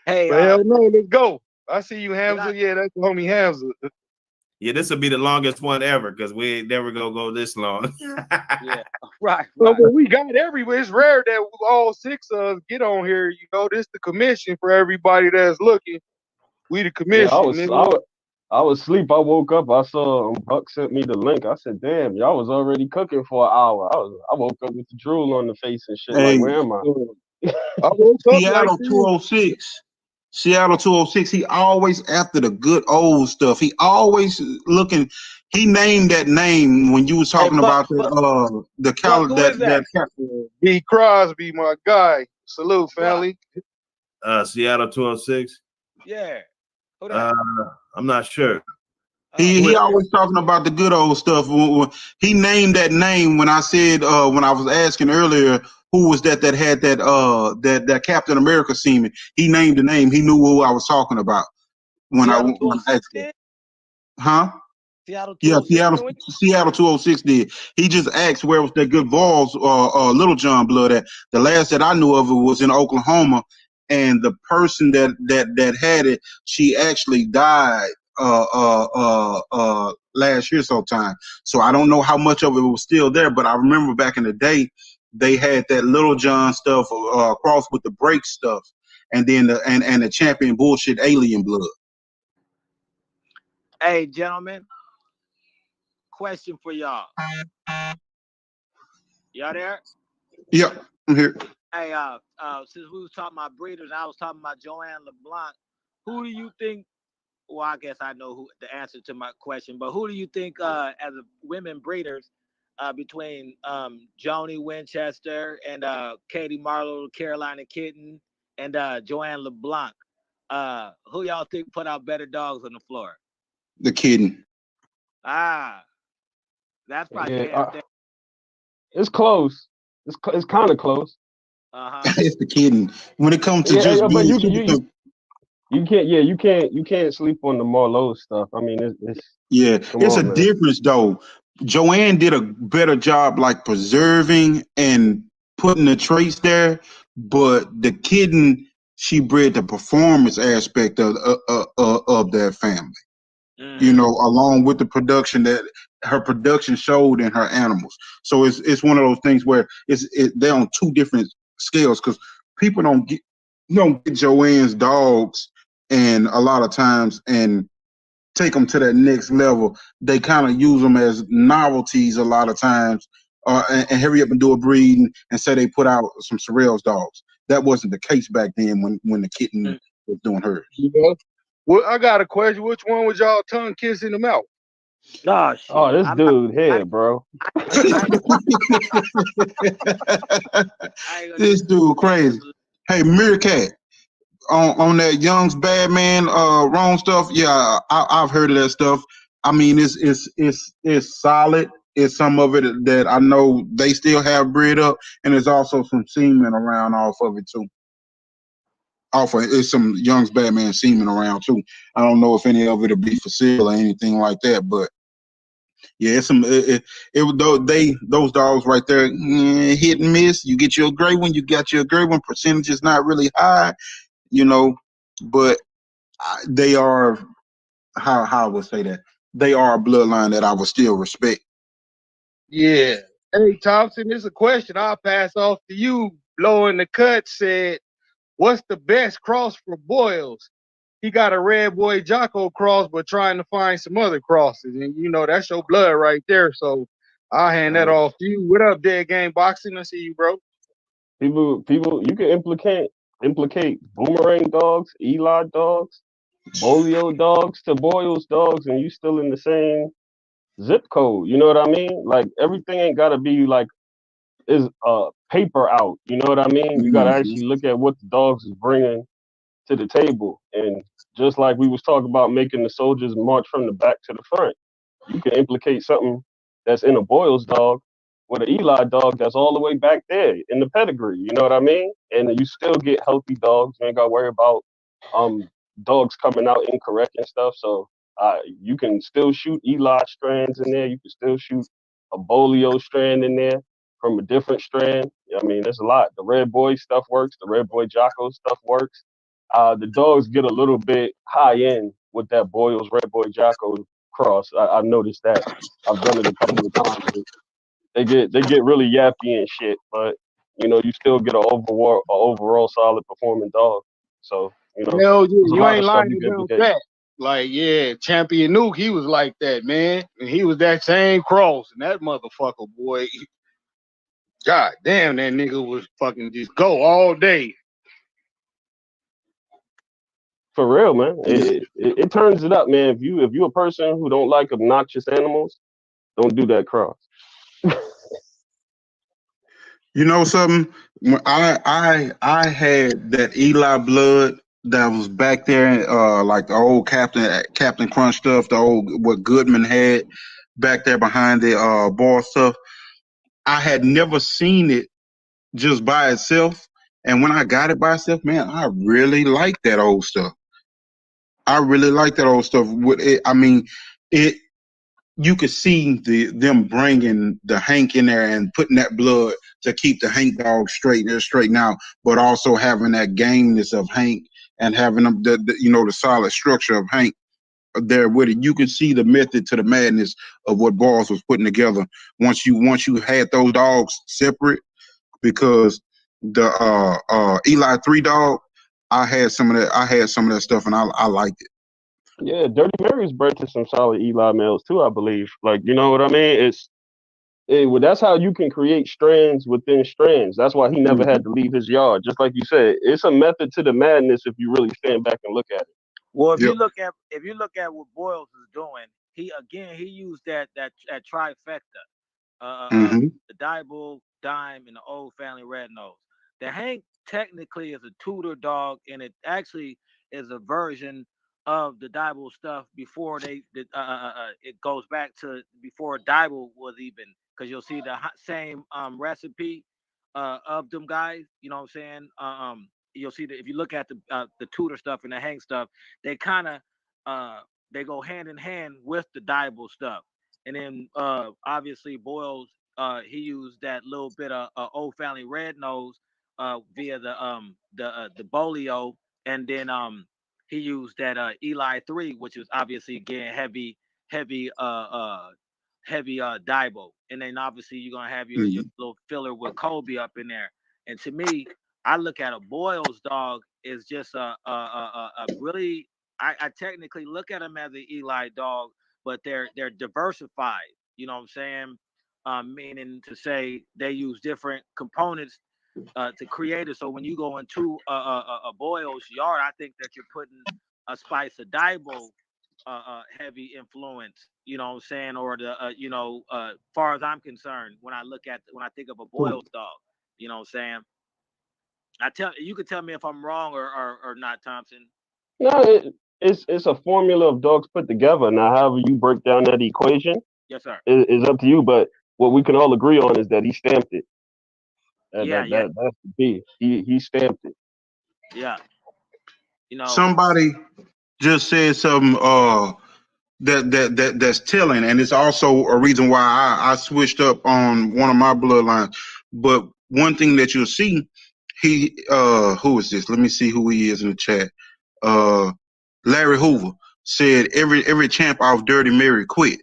Hey, But hell no, let's go. I see you, did Hamza. I? Yeah, that's the homie Hamza. Yeah, this will be the longest one ever because we ain't never gonna go this long. Yeah, right, Well, right. but we got it everywhere. It's rare that all 6 of us get on here. You know, this the commission for everybody that's looking. We the Yeah, I commission, was nigga. I was asleep. I woke up. I saw Buck sent me the link. I said, "Damn, y'all was already cooking for an hour." I woke up with the drool on the face and shit. Like, Hey, where am I? I woke up like Seattle this. 206. Seattle 206. He always after the good old stuff. He always looking. He named that name when you was Hey, talking about that the Buck, cal who is that? B. Crosby, my guy. Salute, Buck, family. Seattle 206. yeah. Who Uh, that? I'm not sure. Oh, He Who he is- always talking about the good old stuff. He named that name when I said when I was asking earlier who was that had that Captain America semen. He named the name. He knew who I was talking about when I Seattle when I 206 asked him. did? Huh? Seattle Yeah, 206 knew it? Seattle 206 did. He just asked where was that good Vols Little John blood at. The last that I knew of it was in Oklahoma, and the person that had it, she actually died last year sometime. So I don't know how much of it was still there, but I remember back in the day they had that Little John stuff crossed with the break stuff, and then and the champion bullshit alien blood. Hey, gentlemen, question for y'all. Y'all there? Yeah, I'm here. Hey, since we was talking about breeders, and I was talking about Joanne LeBlanc. Who do you think? Well, I guess I know who the answer to my question, but who do you think, as a women breeders, between Joni Winchester and Katie Marlowe, Carolina Kitten, and Joanne LeBlanc, who y'all think put out better dogs on the floor? The kitten. Ah, that's probably Yeah, hands down. it's close. It's kind of close. Uh huh. It's the kitten. When it comes to Yeah, just but being super, you can't. Yeah, you can't sleep on the Marlowe stuff. I mean, it's yeah, come it's a on, man. difference though. Joanne did a better job like preserving and putting the traits there, but the kitten, she bred the performance aspect of that family. You Mm-hmm. know, along with the production that her production showed in her animals. So it's one of those things where they're on two different scales because people don't get Joanne's dogs and a lot of times and take them to that next level. They kind of use them as novelties a lot of times, and hurry up and do a breeding and say they put out some Sorrells dogs. That wasn't the case back then when the kitten was doing hers. You know? Well, I got a question. Which one was y'all tongue kissing the mouth? Oh Oh, shit! this I'm not. dude I, here, bro. I ain't gonna. I ain't gonna do This dude that. crazy. Hey, Meerkat, on that Young's Badman wrong stuff. Yeah, I've heard of that stuff. I mean, it's solid. It's some of it that I know they still have bred up, and there's also some semen around off of it too. Off of it's some Young's Batman semen around too. I don't know if any of it'll be for sale or anything like that, but yeah, it's some those dogs right there, hit and miss. You get you a gray one, you got you a gray one. Percentage is not really high, you know, but they are how I would say that they are a bloodline that I would still respect. Yeah. Hey, Thompson, this is a question I'll pass off to you. Blow in the cut said, what's the best cross for Boyles? He got a red boy Jocko cross, but trying to find some other crosses. And you know, that's your blood right there. So I'll hand that Right. off to you. What up, Dead Game Boxing? I see you, bro. People, you can implicate boomerang dogs, Eli dogs, Bolio dogs to Boyles dogs, and you still in the same zip code. You know what I mean? Like everything ain't gotta be like is paper out. You know what I mean? You gotta Mhm. actually look at what the dogs is bringing to the table, and just like we was talking about making the soldiers march from the back to the front, you can implicate something that's in a Boyle's dog with an Eli dog that's all the way back there in the pedigree. You know what I mean? And you still get healthy dogs. You ain't got to worry about um dogs coming out incorrect and stuff. So you can still shoot Eli strands in there. You can still shoot a Bolio strand in there from a different strand. I mean, there's a lot. The Red Boy stuff works. The Red Boy Jocko stuff works. The dogs get a little bit high end with that Boyle's Red Boy Jocko cross. I've noticed that. I've done it a couple of times. They get really yappy and shit, but you know you still get an overall solid performing dog. So you know Hell yeah, there's a you lot of ain't stuff lying you can about implicate. that. Like, yeah, Champion Nuke, he was like that, man. And he was that same cross. And that motherfucker, boy, god damn, that nigga was fucking just go all day. For real, man. Yeah. It turns it up, man. If you a person who don't like obnoxious animals, don't do that cross. You know something? When I had that Eli blood that was back there, like the old Captain Crunch stuff, the old what Goodman had back there behind the ball stuff. I had never seen it just by itself, and when I got it by itself, man, I really like that old stuff. I really like that old stuff. With it, I mean, it you could see them bringing the Hank in there and putting that blood to keep the Hank dog straight now, but also having that gameness of Hank and having them the solid structure of Hank there with it. You can see the method to the madness of what Balls was putting together once you had those dogs separate because the Eli 3 dog, I had some of that stuff and I liked it. Yeah, Dirty Mary's bred to some solid Eli males too, I believe. Like, you know what I mean? Well, that's how you can create strands within strands. That's why he never Hmm. had to leave his yard. Just like you said, it's a method to the madness if you really stand back and look at it. Well, Yep. if you look at what Boyles is doing, he used that trifecta, Hmm. the Diebold, Dime, and the Old Family Red Nose. The Hank technically is a tutor dog, and it actually is a version of the Diebold stuff before it goes back to before Diebold was even, because you'll see the same recipe of them guys. You know what I'm saying? You'll see that if you look at the tutor stuff and the Hank stuff, they kind of uh, they go hand in hand with the Diebold stuff. And then obviously Boyles, he used that little bit of Old Family Red Nose via the Bolio, and then he used that Eli 3, which was obviously again heavy heavy Dibo. And then obviously you're gonna have your Hmm. little filler with Kobe up in there. And to me, I look at a Boyles dog is just a really, I technically look at them as an Eli dog, but they're diversified. You know what I'm saying? Meaning to say they use different components to create it. So when you go into a Boyle's yard, I think that you're putting a Spice of Dibo heavy influence. You know what I'm saying? Or the far as I'm concerned, when I think of a Boyle's dog, you know what I'm saying? You could tell me if I'm wrong or not, Thompson. No, it's a formula of dogs put together. Now, however you break down that equation Yes, sir. is up to you. But what we can all agree on is that he stamped it. Yeah, yeah, That's the key. He stamped it. yeah. You know, Somebody just said something that's telling, and it's also a reason why I switched up on one of my bloodlines. But one thing that you'll see, he who is this? Let me see who he is in the chat. Uh, Larry Hoover said every champ off Dirty Mary quit,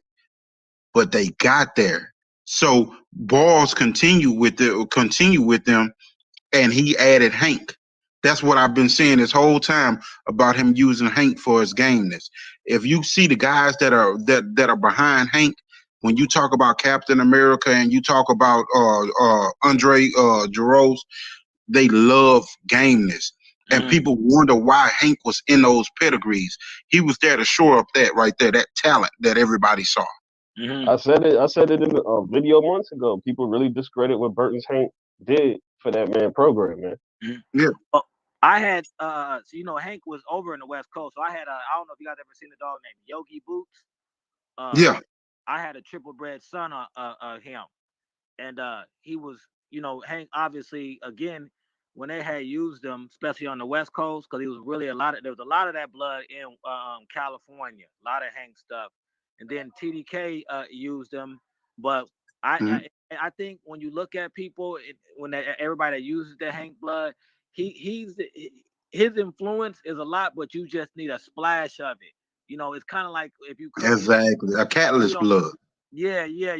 but they got there. So balls continue with them, and he added Hank. That's what I've been saying this whole time about him using Hank for his gameness. If you see the guys that are behind Hank, when you talk about Captain America and you talk about Andre Giroux, they love gameness. And mm-hmm, people wonder why Hank was in those pedigrees. He was there to shore up that right there, that talent that everybody saw. mm-hmm, I said it in a video months ago. People really discredit what Burton's Hank did for that man program, man. mm-hmm. Yeah, Well, I had so Hank was over in the West Coast, so I had I don't know if you guys ever seen a dog named Yogi Boots. Uh, yeah, I had a triple bred son of him, and he was, Hank obviously again when they had used him, especially on the West Coast, because he was really there was a lot of that blood in California, a lot of Hank stuff, and then TDK used him, but mhm, I think when you look at people, everybody that uses the Hank blood, he's his influence is a lot, but you just need a splash of it. It's kind of like if you cooking, exactly. A you catalyst don't. blood. Yeah, yeah.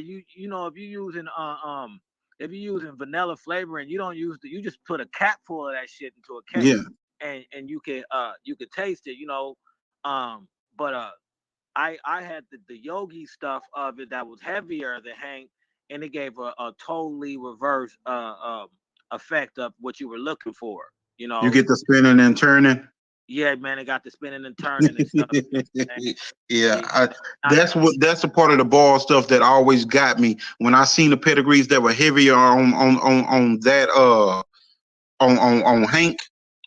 If you're using vanilla flavoring, you don't use you just put a cap full of that shit into a cake, Yeah, and you can taste it. But I had the yogi stuff of it that was heavier than Hank, and it gave a totally reverse effect of what you were looking for. You you know, get the spinning and turning. yeah, man, it got the spinning and turning and stuff. And Yeah, yeah, I, that's a part of the ball stuff that always got me when I seen the pedigrees that were heavier on that on Hank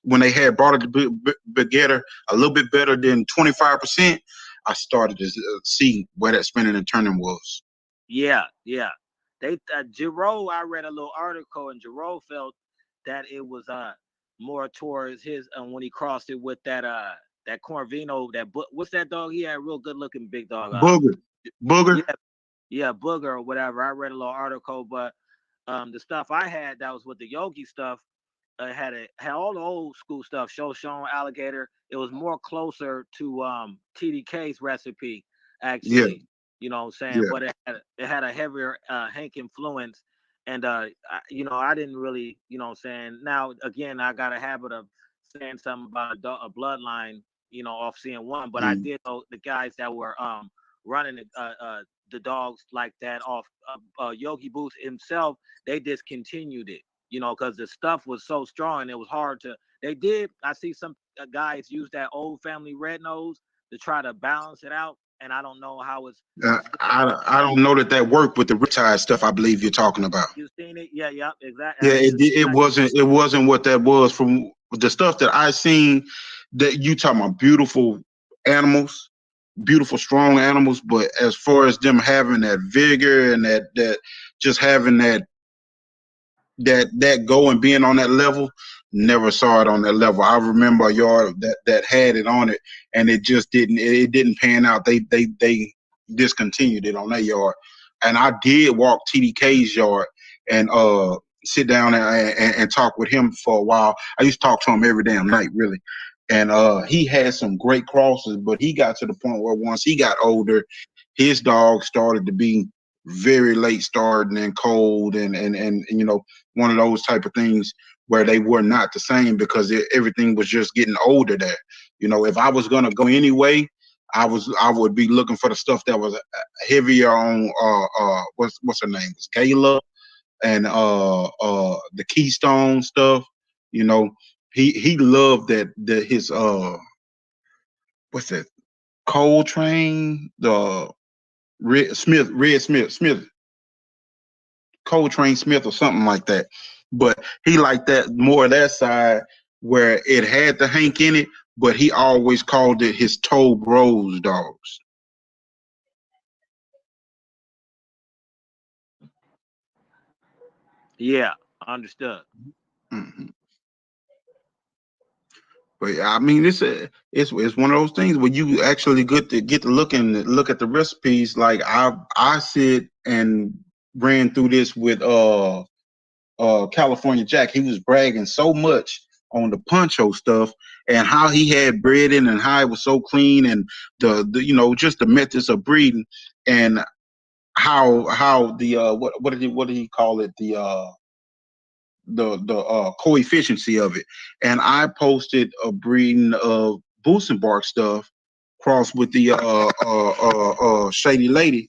when they had brought it to begetter a little bit better than 25%. I started to see where that spinning and turning was. Yeah, yeah. They Giroux, I read a little article, and Giroux felt that it was more towards his when he crossed it with that Corvino, what's that dog? He had a real good looking big dog. Booger, booger. Yeah, yeah, Booger or whatever. I read a little article, but the stuff I had that was with the Yogi stuff had all the old school stuff. Shoshone, alligator. It was more closer to TDK's recipe, Yeah, actually. You know what I'm saying? yeah. But it had a heavier Hank influence, and I didn't really, what I'm saying. Now again, I got a habit of saying something about a bloodline, off seeing one, but I Mm. did know the guys that were running the dogs like that off. Yogi Booth himself, they discontinued it, because the stuff was so strong and it was hard to. They did. I see some guys use that old family red nose to try to balance it out, and I don't know how it's gonna work. I don't know that worked with the riptide stuff. I believe you're talking about. You've seen it, yeah, yeah, exactly. Yeah, I mean, it wasn't what that was from the stuff that I seen. That you talking about beautiful animals, beautiful strong animals, but as far as them having that vigor and that just having that go and being on that level, never saw it on that level. I remember a yard that had it on it, and it just didn't pan out. They discontinued it on that yard, and I did walk TDK's yard and sit down and talk with him for a while. I used to talk to him every damn night, really. And he had some great crosses, but he got to the point where once he got older, his dog started to be very late starting and cold and one of those type of things where they were not the same because everything was just getting older there. If I was gonna go anyway, I would be looking for the stuff that was heavier on what's her name? It's Gala and the Keystone stuff. You know, he loved that his what's that? Coltrane, the Red Smith, Coltrane Smith or something like that. But he liked that more of that side where it had the Hank in it, but he always called it his Toe Bros dogs. yeah, understood. Mhm. But I mean, it's one of those things where you actually get to look at the recipes. Like I sit and ran through this with California Jack. He was bragging so much on the poncho stuff and how he had bred it and how it was so clean and the just the methods of breeding and how the what did he call it, the coefficiency of it. And I posted a breeding of Boosenbark stuff crossed with the Shady Lady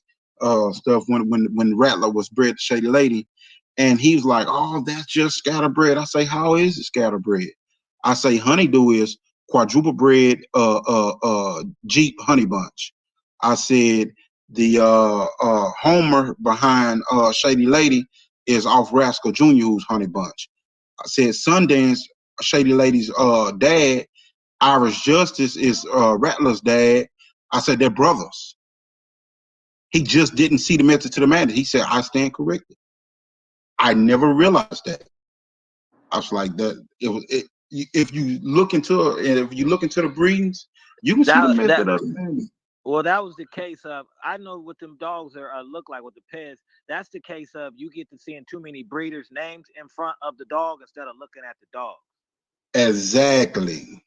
stuff when Rattler was bred to Shady Lady. And he was like, "Oh, that's just scatterbred." I say, "How is it scatterbred?" I say, "Honeydew is quadruple bred Jeep Honey Bunch." I said, "The Homer behind Shady Lady is off Rascal Jr., who's Honey Bunch." I said, "Sundance, Shady Lady's dad, Irish Justice is Rattler's dad." I said, "They're brothers." He just didn't see the method to the madness. He said, "I stand corrected." I never realized that. I was like that. It was it. If you look into and if you look into the breedings, you can see the That method of the madness. Well, that was the case of. I know what them dogs are look like with the pets. That's the case of you get to seeing too many breeders' names in front of the dog instead of looking at the dog. Exactly.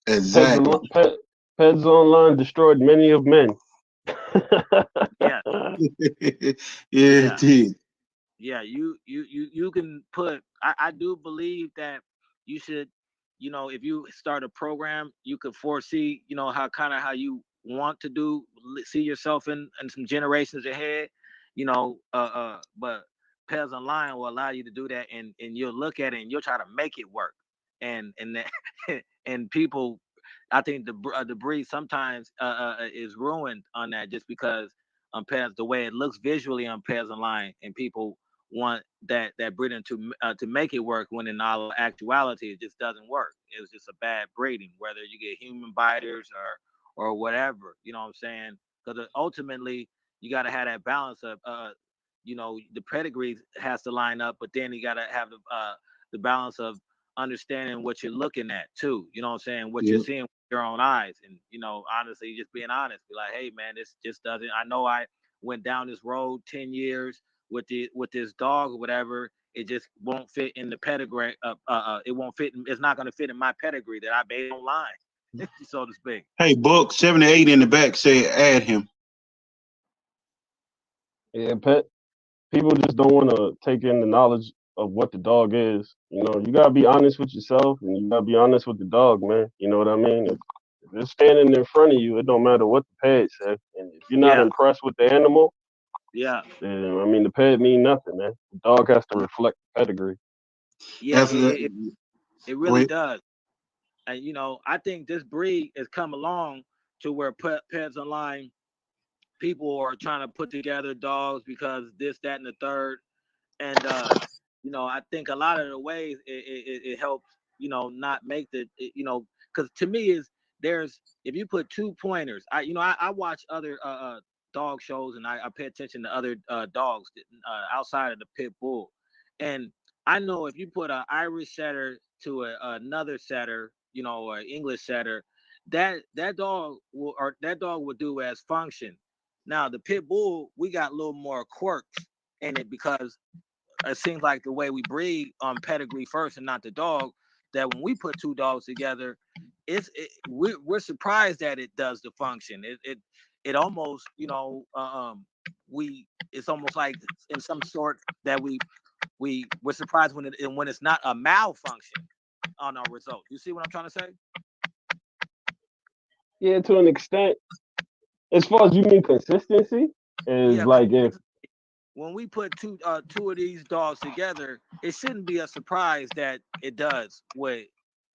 Peds, Exactly. Peds Online destroyed many of men. Yeah, Yeah, it yeah, did. yeah. You can put. I do believe that you should. If you start a program, you could foresee. How kind of how you want to see yourself in some generations ahead. But Pez Online will allow you to do that, and you'll look at it and you'll try to make it work, and that, and people, I think the breed sometimes is ruined on that just because on Pez the way it looks visually on Pez Online, and people want that breeding to make it work when in all actuality it just doesn't work. It's just a bad breeding, whether you get human biters or whatever. You know what I'm saying? Because ultimately you got to have that balance of the pedigree has to line up, but then you got to have the balance of understanding what you're looking at too. You know what I'm saying? What you're Yeah. seeing with your own eyes, and honestly, just being honest, be like, hey man, this just doesn't. I know I went down this road 10 years with this dog or whatever. It just won't fit in the pedigree. It won't fit. It's not going to fit in my pedigree that I made online, so to speak. Hey, Buck 78 in the back said add him. Yeah, people just don't want to take in the knowledge of what the dog is. You gotta be honest with yourself, and you gotta be honest with the dog, man. You know what I mean? If it's standing in front of you, it don't matter what the pad says. And if you're not Yeah, impressed with the animal, yeah, then I mean the pad mean nothing, man. The dog has to reflect the pedigree. yeah. That's It go really ahead. does. And I think this breed has come along to where pets online people are trying to put together dogs because this, that, and the third. And I think a lot of the ways it helps, not make because to me is there's if you put two pointers, I watch other dog shows and I pay attention to other dogs outside of the pit bull, and I know if you put an Irish setter to another setter, or English setter, that dog will do as function. Now the pit bull, we got a little more quirks in it because it seems like the way we breed on pedigree first and not the dog, that when we put two dogs together, we're surprised that it does the function. It almost we it's almost like in some sort that we're surprised when it's not a malfunction on our result. You see what I'm trying to say? Yeah, to an extent. As far as you mean consistency, is Yeah, like if when we put two of these dogs together, it shouldn't be a surprise that it does what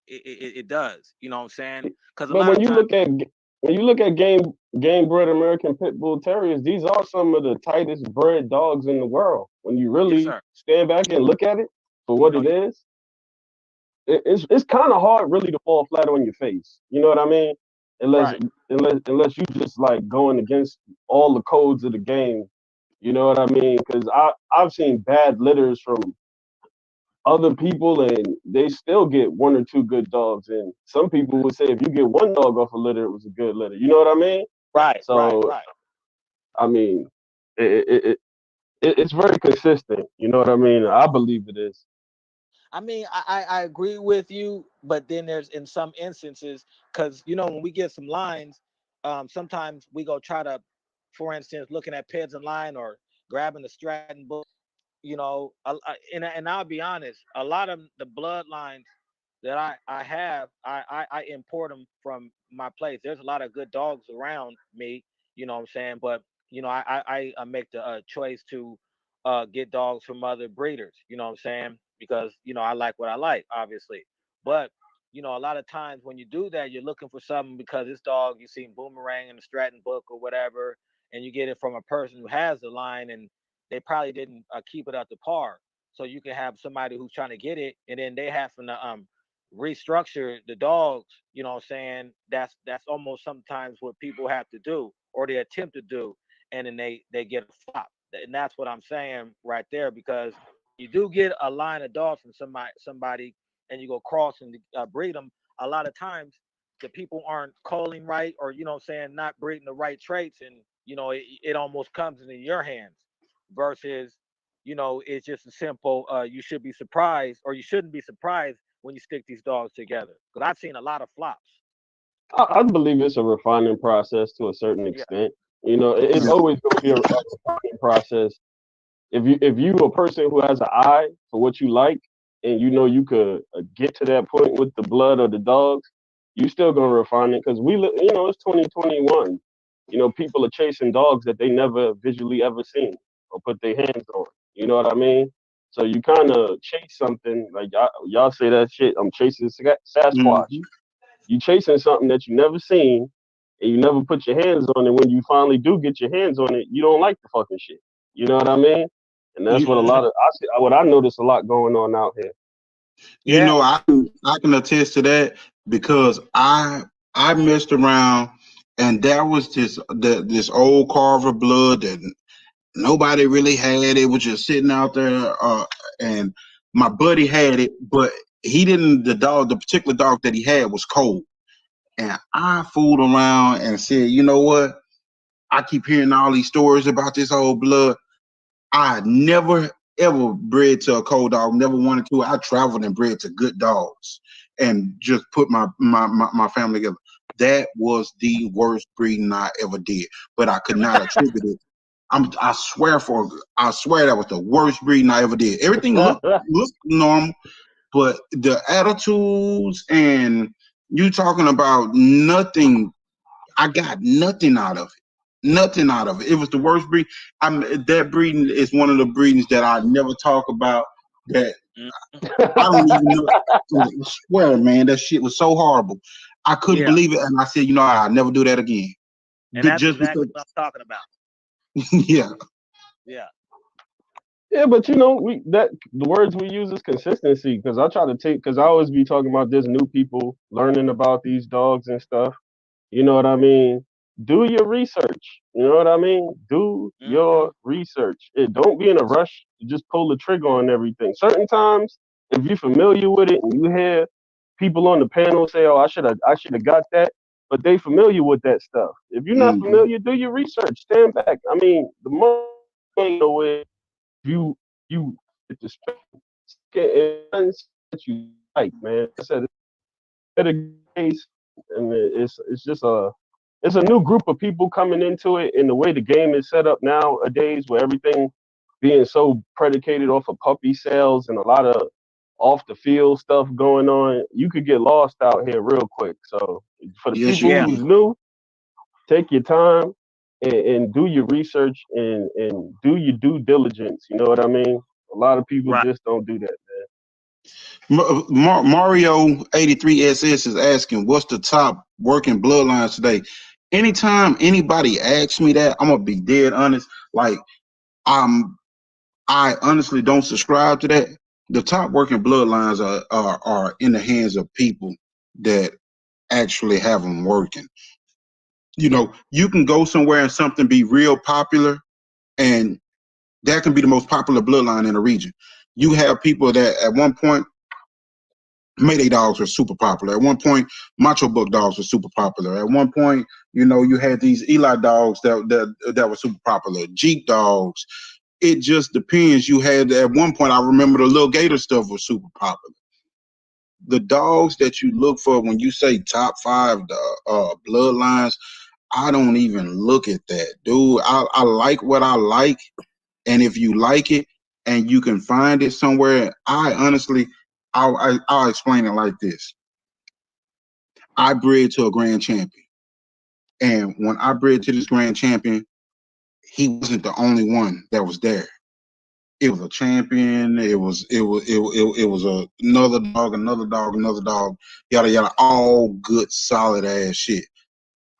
it does. You know what I'm saying? Because a but lot when of you times, look at game bred American Pit Bull Terriers, these are some of the tightest bred dogs in the world. When you yes, really sir. stand back and look at it for You what know, it you is, it's kind of hard really to fall flat on your face. You know what I mean? Unless right, unless you just like going against all the codes of the game. You know what I mean? Because I've seen bad litters from other people and they still get one or two good dogs. And some people would say if you get one dog off a litter, it was a good litter. You know what I mean? right, right, So right. I mean, it, it, it, it's very consistent. You know what I mean? I believe it is. I mean, I agree with you, but then there's in some instances because when we get some lines, sometimes we go try to, for instance, looking at Peds in line or grabbing the Stratton book. And I'll be honest, a lot of the bloodlines that I have, I import them from my place. There's a lot of good dogs around me, you know what I'm saying? But I make the choice to get dogs from other breeders, you know what I'm saying? Because I like what I like, obviously. But a lot of times when you do that, you're looking for something because this dog you seen Boomerang in the Stratton book or whatever, and you get it from a person who has the line and they probably didn't keep it up to par. So you can have somebody who's trying to get it, and then they have to restructure the dogs, you know what I'm saying? That's almost sometimes what people have to do or they attempt to do, and then they get a flop. And that's what I'm saying right there, because you do get a line of dogs from somebody and you go cross and breed them, a lot of times the people aren't calling right, or what I'm saying, not breeding the right traits, and it almost comes into your hands versus it's just a simple you should be surprised, or you shouldn't be surprised when you stick these dogs together, because I've seen a lot of flops. I believe it's a refining process to a certain Yeah, extent. You know, it's Yeah. always going to be a refining process. If you a person who has an eye for what you like, and you know you could get to that point with the blood or the dogs, you still gonna refine it because it's 2021. You know, people are chasing dogs that they never visually ever seen or put their hands on. You know what I mean? So you kind of chase something like y'all say that shit. I'm chasing Sasquatch. Mhm. You chasing something that you never seen and you never put your hands on it. When you finally do get your hands on it, you don't like the fucking shit. You know what I mean? And that's what a You, lot of I see. What I notice a lot going on out here. you yeah, know, I can attest to that because I messed around and there was this old Carver blood that nobody really had. It was just sitting out there, and my buddy had it, but he didn't. The particular dog that he had was cold, and I fooled around and said, you know what? I keep hearing all these stories about this old blood. I never ever bred to a cold dog. Never wanted to. I traveled and bred to good dogs, and just put my family together. That was the worst breeding I ever did, but I could not attribute it. I swear that was the worst breeding I ever did. Everything looked normal, but the attitudes and You talking about nothing. I got nothing out of it. Nothing out of it. It was the worst breed. That breeding is one of the breedings that I never talk about. That I don't even know. I swear, man, that shit was so horrible. I couldn't Yeah, believe it, and I said, you know, I'll never do that again. and that's Just exactly because, what I'm talking about. yeah, Yeah, Yeah, but you know, the words we use is consistency. Because I try to take, because I always be talking about this new people learning about these dogs and stuff. You know what I mean? Do your research. You know what I mean? Do hmm your research. Don't be in a rush to just pull the trigger on everything. Certain times, if you're familiar with it and you hear people on the panel say, "Oh, I should have got that," but they familiar with that stuff. If you're not hmm familiar, do your research. Stand back. I mean, the money ain't nowhere. You get to spend that you like, man. I said it's a case, and it's just it's a new group of people coming into it, and the way the game is set up nowadays, where everything being so predicated off of puppy sales and a lot of off the field stuff going on, you could get lost out here real quick. So for the yes, you people yeah, who's will. new, take your time and do your research and do your due diligence. You know what I mean? A lot of people right. just don't do that. Mario 83SS is asking, what's the top working bloodlines today? Anytime anybody asks me that, I'm gonna be dead honest. Like, um, I honestly don't subscribe to that. The top working bloodlines are in the hands of people that actually have them working. You know, you can go somewhere and something be real popular, and that can be the most popular bloodline in the region. You have people that at one point Mayday dogs were super popular. At one point, Macho Buck dogs were super popular. At one point, you know, you had these Eli dogs that were super popular. Jeep dogs. It just depends. You had at one point, I remember the little Gator stuff was super popular. The dogs that you look for when you say top five bloodlines, I don't even look at that, dude. I like what I like, and if you like it and you can find it somewhere, I honestly, I'll explain it like this. I bred to a grand champion. And when I bred to this grand champion, he wasn't the only one that was there. It was a champion. It was another dog, another dog, yada yada, all good, solid ass shit.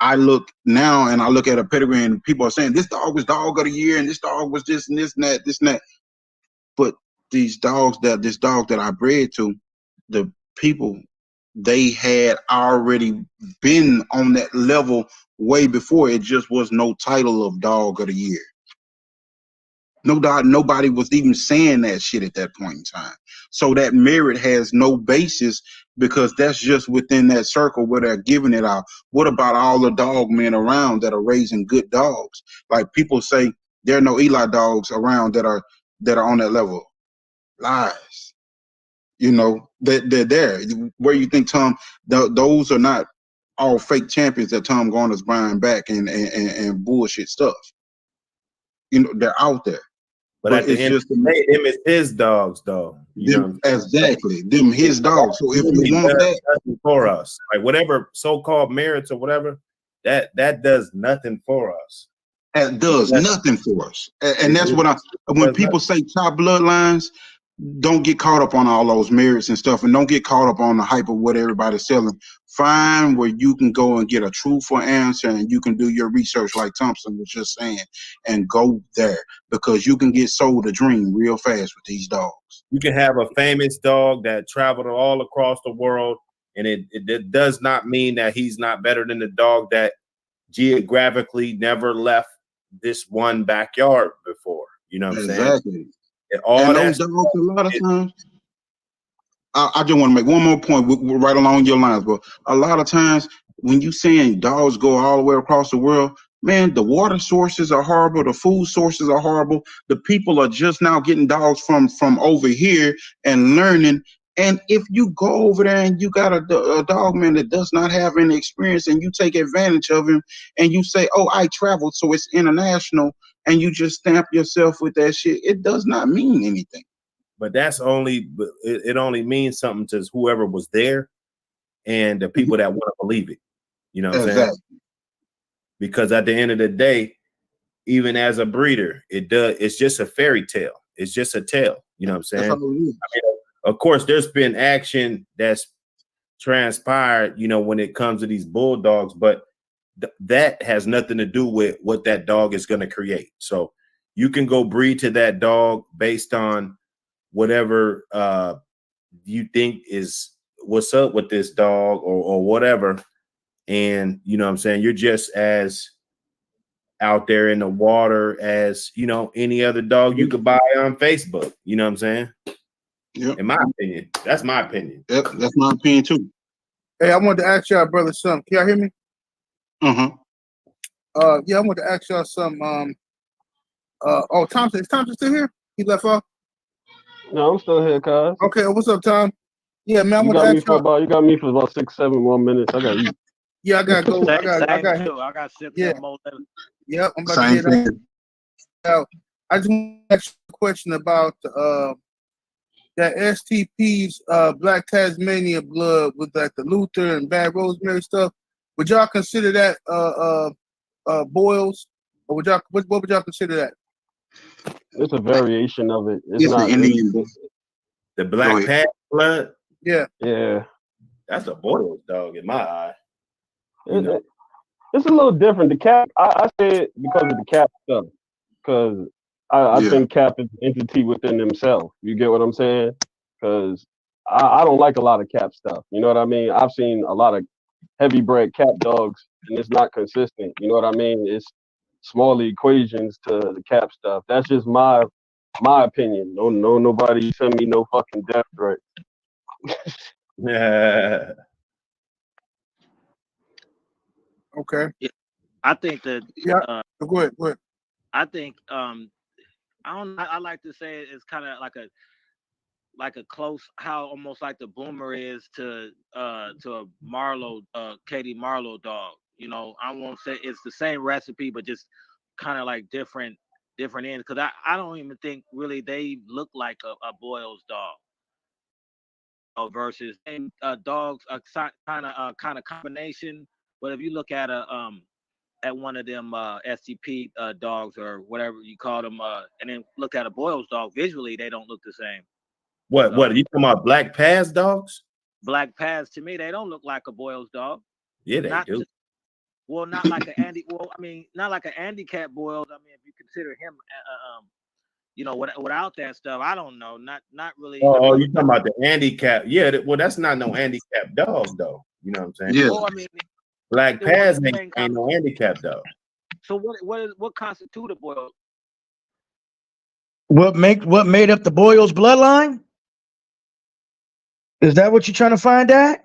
I look now and I look at a pedigree and people are saying this dog was dog of the year and this dog was this and this and that, this and that. But this dog that I bred to, the people, they had already been on that level way before. It just was no title of dog of the year. Nobody was even saying that shit at that point in time. So that merit has no basis because that's just within that circle where they're giving it out. What about all the dog men around that are raising good dogs? Like people say there are no Eli dogs around that are on that level. Lies. You know, they're there. Where you think Tom? Those are not all fake champions that Tom Garner's buying back and bullshit stuff. You know, they're out there, But but at the it's end of just the day, them is his dogs, though. You know what them I'm saying? exactly them It his dogs. So if you really want does that, nothing for us. Like whatever so-called merits or whatever, that does nothing for us. it It does does, nothing for us. And it, that's it what when does people nothing. say top bloodlines, don't get caught up on all those merits and stuff, and don't get caught up on the hype of what everybody's selling. Find where you can go and get a truthful answer, and you can do your research, like Thompson was just saying, and go there because you can get sold a dream real fast with these dogs. You can have a famous dog that traveled all across the world, and it does not mean that he's not better than the dog that geographically never left this one backyard before. You know what I'm saying? Exactly. And all And those that dogs, a lot of times, I just want to make one more point right along your lines, but a lot of times when you saying dogs go all the way across the world, man, the water sources are horrible, the food sources are horrible. The people are just now getting dogs from over here and learning. And if you go over there and you got a dog man that does not have any experience, and you take advantage of him, and you say, "Oh, I traveled, so it's international," and you just stamp yourself with that shit, it does not mean anything. but that's only it only means something to whoever was there. and the people that want to believe it. You know what I'm saying? Exactly. Because at the end of the day, even as a breeder, it's just a fairy tale. It's just a tale. You know what I'm saying? That's all it is. I mean, of course, there's been action that's transpired, when it comes to these bulldogs, but that has nothing to do with what that dog is going to create. So you can go breed to that dog based on whatever you think is what's up with this dog or whatever. And you know what I'm saying, you're just as out there in the water as any other dog you could buy on Facebook. You know what I'm saying? Yep. In my opinion. That's my opinion. Yep, that's my opinion too. Hey, I wanted to ask y'all brother something. Can y'all hear me? Yeah, I wanted to ask y'all something. Thompson, is Thompson still here? He left off? No, I'm still here, cuz. Okay, what's up, Tom? Yeah, man, I You want to got me ask for y'all. about 6-7 more minutes. I got you. Yeah, I gotta go. I Same got too. I got 6 yeah. more minutes. Yep, I'm about Same to get thing. out. I just want to ask you a question about that STP's Black Tasmania blood with like the Luther and Bad Rosemary stuff. Would y'all consider that boils, or what would y'all consider that? It's a variation of it. It's It's the not. Indian. The Black Panther blood. Yeah. Yeah. That's a boiled dog in my eye. It's a little different. The Cap, I say it because of the Cap stuff. Because I think Cap is an entity within themselves. You get what I'm saying? Because I don't like a lot of Cap stuff. You know what I mean? I've seen a lot of heavy bred Cap dogs, and it's not consistent. You know what I mean? It's small equations to the Cap stuff. That's just my opinion. No, nobody send me no fucking death threat. Yeah. Okay. Yeah, I think that. Yeah. Go ahead. I think I like to say it's kind of like a close, how almost like the Boomer is to a Marlowe, Katie Marlowe dog. I won't say it's the same recipe, but just kind of like different ends. Because I don't even think really they look like a Boyle's dog. Versus dogs, kind of combination. But if you look at at one of them STP dogs or whatever you call them, and then look at a Boyle's dog, visually they don't look the same. What are you talking about? Black Paz dogs? Black Paz, to me, they don't look like a Boyle's dog. Yeah, they do. Not like an Andy. Well, I mean, not like an handicap Boyles. I mean, if you consider him, without that stuff, I don't know. Not really. Oh, you talking about the handicap? Yeah. Well, that's not no handicap dog, though. You know what I'm saying? Yeah. Well, I mean, Black Paz ain't no handicap dog. So what constitute a Boyle? What made up the Boyles bloodline? Is that what you're trying to find out?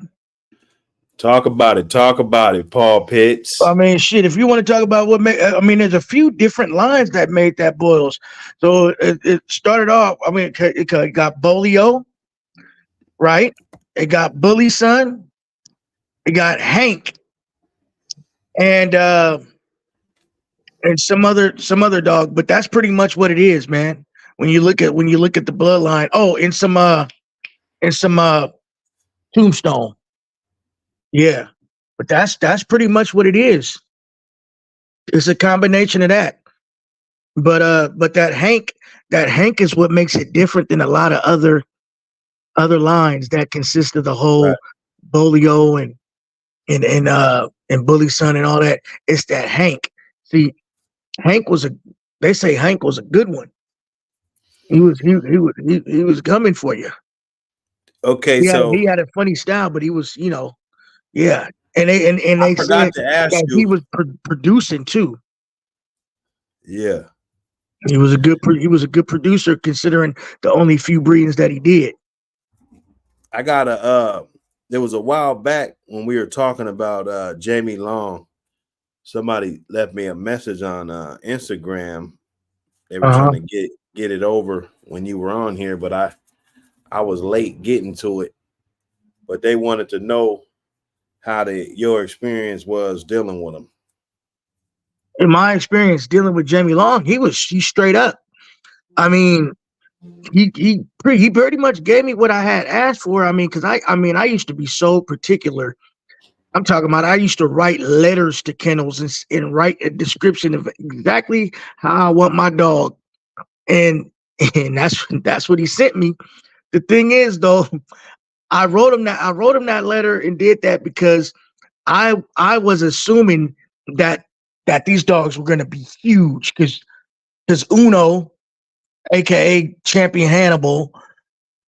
Talk about it, Paul Pitts. I mean, shit, if you want to talk about what made, there's a few different lines that made that Boyles. So it started off, it got Bolio, right? It got Bully Son, it got Hank, and some other dog, but that's pretty much what it is, man. When you look at the bloodline. Oh, and some Tombstone. Yeah. But that's pretty much what it is. It's a combination of that. But that Hank is what makes it different than a lot of other lines that consist of the whole right. Bolio and Bully Son and all that. It's that Hank. See, they say Hank was a good one. He was coming for you. Okay, he had a funny style, but he was, yeah. And they forgot said to ask that you. he was producing too. Yeah, he was a good producer considering the only few breedings that he did. I got there was a while back when we were talking about Jamie Long. Somebody left me a message on Instagram. They were trying to get it over when you were on here, but I was late getting to it. But they wanted to know how your experience was dealing with him. In my experience dealing with Jamie Long, he's straight up. I mean, he pretty much gave me what I had asked for. I mean, because I used to be so particular. I'm talking about I used to write letters to kennels and write a description of exactly how I want my dog, and and that's what he sent me. The thing is, though, I wrote him that letter and did that because I was assuming that these dogs were going to be huge because Uno, aka Champion Hannibal,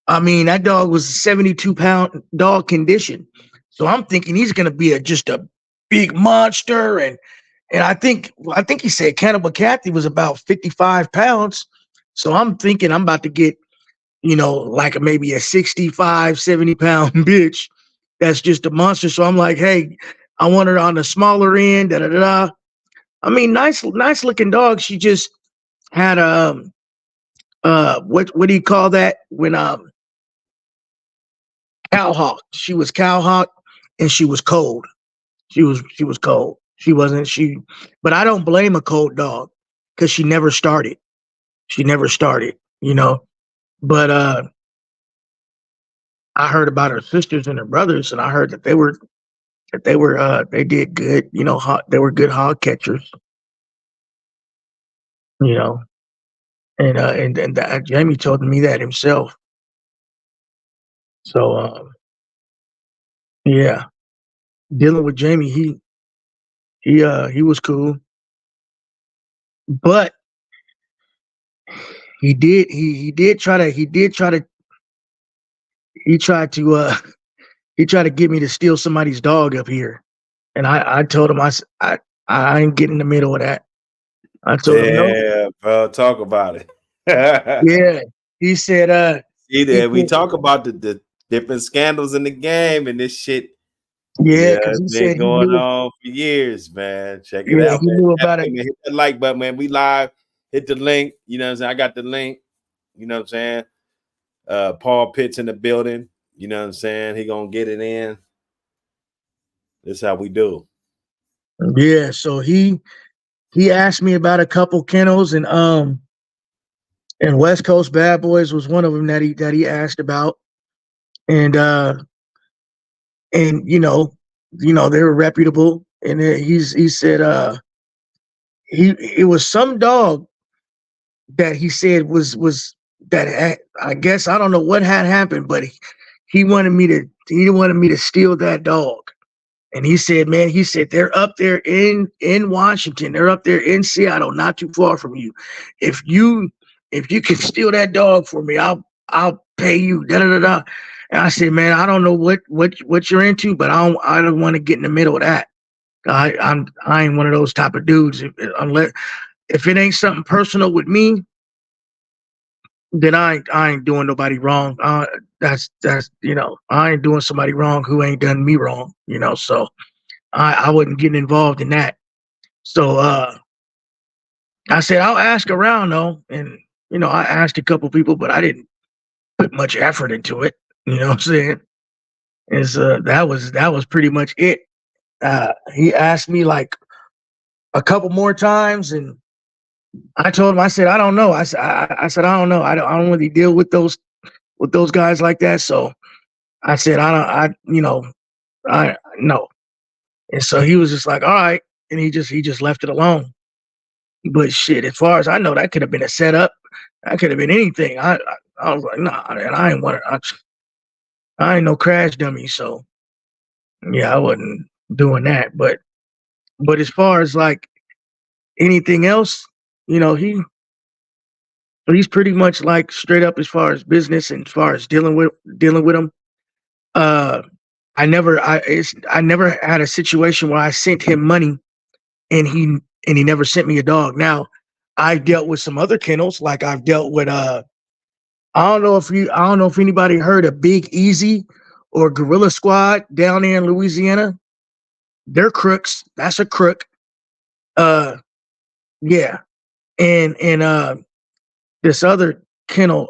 I mean that dog was a 72-pound dog condition, so I'm thinking he's going to be just a big monster, and I think he said Cannibal Cathy was about 55 pounds, so I'm thinking I'm about to get like maybe a 65, 70-pound bitch that's just a monster. So I'm like, hey, I want her on the smaller end. Da da da. Da. I mean, nice looking dog. She just had what do you call that when cowhawk? She was cowhawk and she was cold. She was cold. She wasn't she, but I don't blame a cold dog because she never started. She never started. But I heard about her sisters and her brothers, and I heard that they did good. They were good hog catchers. You know, and that Jamie told me that himself. So yeah, dealing with Jamie, he was cool, but he tried to he tried to get me to steal somebody's dog up here, and I told him I ain't getting in the middle of that. I told him no. Yeah, bro. Talk about it. Yeah, he said See he there, we said, talk about the different scandals in the game and this shit. yeah, Yeah, because it's he been said he going knew on for years, man. Check it yeah out, he man. knew Tap about it. in, man. Hit that like button, man. We live. Hit the link. You know what I'm saying? I got the link. You know what I'm saying? Paul Pitt's in the building. You know what I'm saying? He gonna get it in. This how we do. Yeah, so he asked me about a couple kennels and West Coast Bad Boys was one of them that he asked about, and they were reputable, and he said he it was some dog that he said was that I guess I don't know what had happened, but he wanted me to steal that dog. And he said, man, he said they're up there in Washington. They're up there in Seattle, not too far from you. If you can steal that dog for me, I'll pay you. Da da da da. And I said, man, I don't know what you're into, but I don't want to get in the middle of that. I ain't one of those type of dudes. Unless if it ain't something personal with me, then I ain't doing nobody wrong. That's I ain't doing somebody wrong who ain't done me wrong. So I wasn't getting involved in that. So I said I'll ask around though, and I asked a couple people, but I didn't put much effort into it. You know what I'm saying? Is that was pretty much it. He asked me like a couple more times, and I told him I said I don't know. I said I don't know. I don't really deal with those guys like that. So I said I no. And so he was just like, all right, and he just left it alone. But shit, as far as I know, that could have been a setup. That could have been anything. I was like, nah, and I ain't want to. I ain't no crash dummy, so yeah, I wasn't doing that. But as far as like anything else, he's pretty much like straight up as far as business and as far as dealing with him. Uh, I never had a situation where I sent him money and he never sent me a dog. Now, I've dealt with some other kennels, like I've dealt with I don't know if anybody heard of Big Easy or Gorilla Squad down there in Louisiana. They're crooks. That's a crook. Uh yeah. And this other kennel,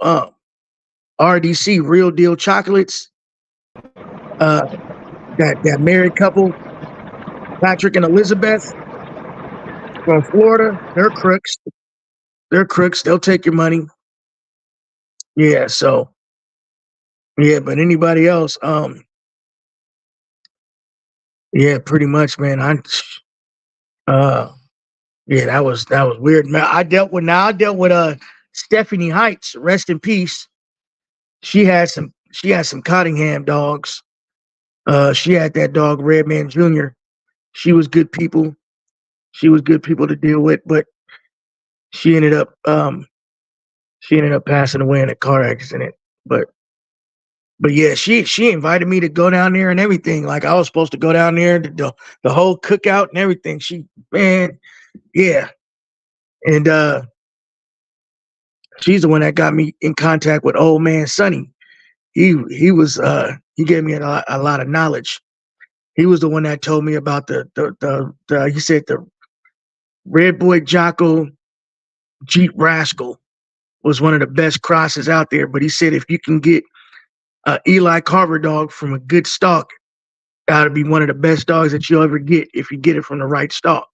RDC, Real Deal Chocolates, uh that married couple, Patrick and Elizabeth from Florida, they're crooks. They're crooks. They'll take your money. Yeah, so yeah, but anybody else, yeah, pretty much, man. Uh, yeah, that was weird, man. I dealt with Stephanie Heights, rest in peace. She had some Cottingham dogs. She had that dog Redman Jr. She was good people. She was good people to deal with, but she ended up she ended up passing away in a car accident. But but yeah, she invited me to go down there and everything. Like I was supposed to go down there, the whole cookout and everything. Man, yeah. And she's the one that got me in contact with old man Sonny. He gave me a lot of knowledge. He was the one that told me about the he said the Red Boy Jocko Jeep Rascal was one of the best crosses out there. But he said if you can get a Eli Carver dog from a good stock, that'll be one of the best dogs that you'll ever get if you get it from the right stock.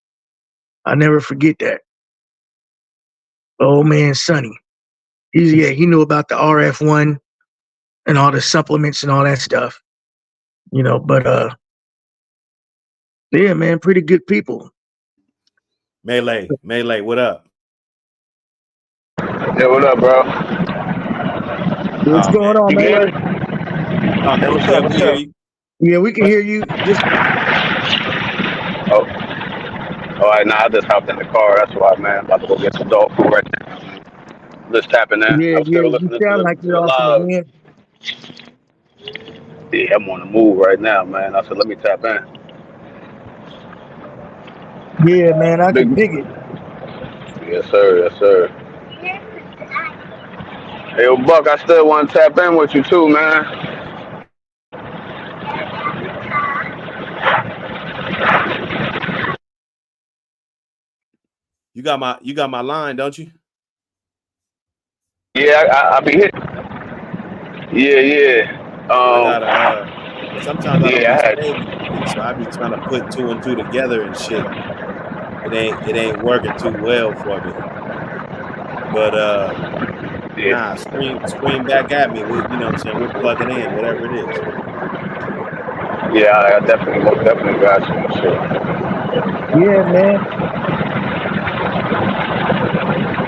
I never forget that. Old man Sonny. He knew about the RF1 and all the supplements and all that stuff. But yeah, man, pretty good people. Melee, what up? Yeah, what up, bro? What's going on, You can hear man? me? Hey, What's up? What's up? Yeah, we can hear you. Just Oh, all right. Now I just hopped in the car. That's why, man. About to go get some dog food right now. Just tapping in. yeah, I'm yeah. still You listening sound like to you're the off in the live. wind. Yeah, I'm on the move right now, man. I said, let me tap in. Yeah, man, I Big. can dig it. Yes, sir. Yes, sir. Hey, yo, Buck, I still want to tap in with you too, man. You got my line, don't you? Yeah, I be hit. Yeah, yeah. I gotta sometimes I don't Yeah, be I had. saving shit, so I be trying to put two and two together and shit. It ain't working too well for me. But Yeah, nah, scream back at me. You know what I'm saying? We'll plug it in, whatever it is. yeah. I definitely, most definitely got you. Sure. Yeah, man.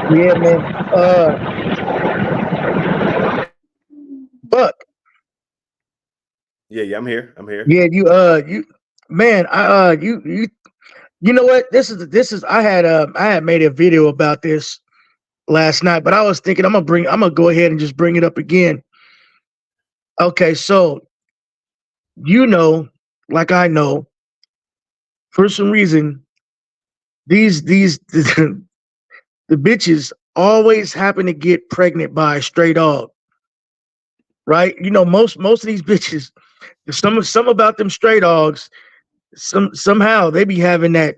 Yeah, man. Buck. Yeah, I'm here. Yeah, man. You know what? This is. I had made a video about this last night, but I was thinking I'm gonna go ahead and just bring it up again. Okay, so you know, like I know, for some reason, these the bitches always happen to get pregnant by a stray dog, right? Most of these bitches, some about them stray dogs, somehow they be having that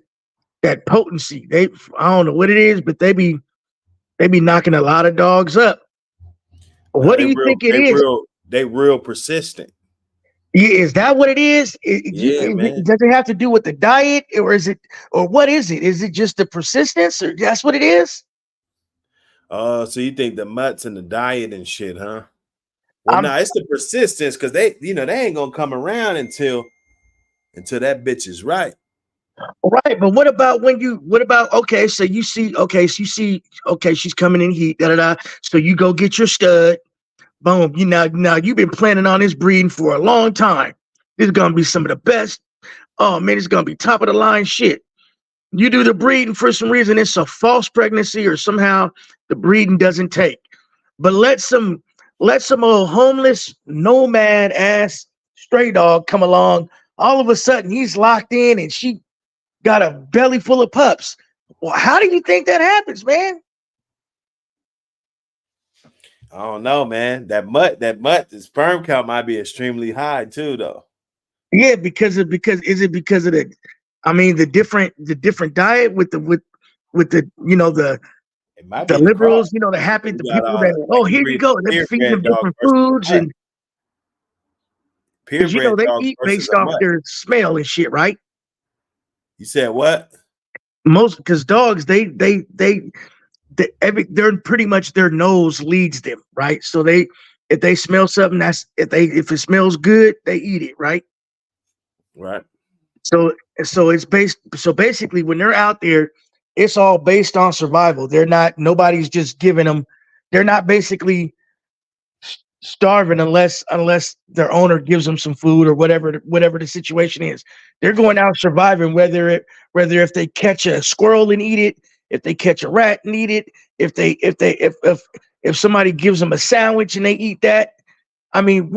potency. I don't know what it is, but they be knocking a lot of dogs up. No, What do you think it is? they real persistent. Yeah, is that what it is? Yeah, man. Does it have to do with the diet, or what is it? Is it just the persistence, or that's what it is? So you think the mutts and the diet and shit, huh? Well, no, it's the persistence because they ain't gonna come around until that bitch is right. Right, but what about okay, so you see, okay, she's coming in heat, da da da. So you go get your stud, boom. Now you've been planning on this breeding for a long time. This is gonna be some of the best. Oh man, it's gonna be top of the line shit. You do the breeding for some reason, it's a false pregnancy, or somehow the breeding doesn't take. But let some old homeless nomad ass stray dog come along. All of a sudden he's locked in and she got a belly full of pups. Well, how do you think that happens, man? I don't know, man. That the sperm count might be extremely high too, though. Yeah, because of the the different diet with the It might the be the cross. liberals, the You got people that, oh, like you here you breed go, they're feeding purebred them dog different versus foods, a mutt. and because Purebred they dog eat versus based a off mutt. their smell and shit, right? You said what? Because dogs, they they're pretty much their nose leads them, right? So if they smell something, if it smells good, they eat it, right? Right. So basically when they're out there, it's all based on survival. Nobody's just giving them, they're not basically starving unless their owner gives them some food or whatever the situation is. They're going out surviving, whether if they catch a squirrel and eat it, if they catch a rat and eat it, if somebody gives them a sandwich and they eat that. I mean,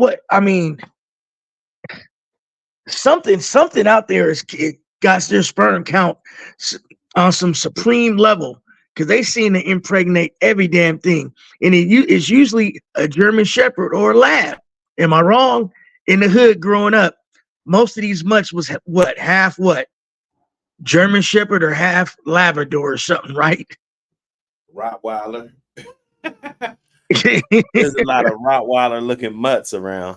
something out there it got their sperm count on some supreme level, because they seem to impregnate every damn thing, and it's usually a German Shepherd or a Lab. Am I wrong? In the hood growing up, most of these mutts was half German Shepherd or half Labrador or something, right? Rottweiler. There's a lot of Rottweiler looking mutts around.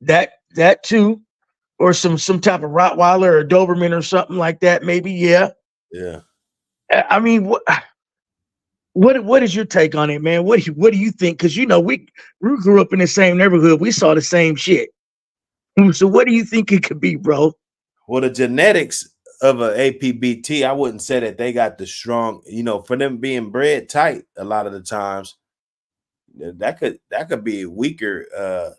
that too, or some type of Rottweiler or Doberman or something like that, maybe. Yeah. I mean, what is your take on it, man? What do you think? Because we grew up in the same neighborhood, we saw the same shit. So what do you think it could be, bro? Well, the genetics of a APBT, I wouldn't say that they got the strong, for them being bred tight a lot of the times, that could be weaker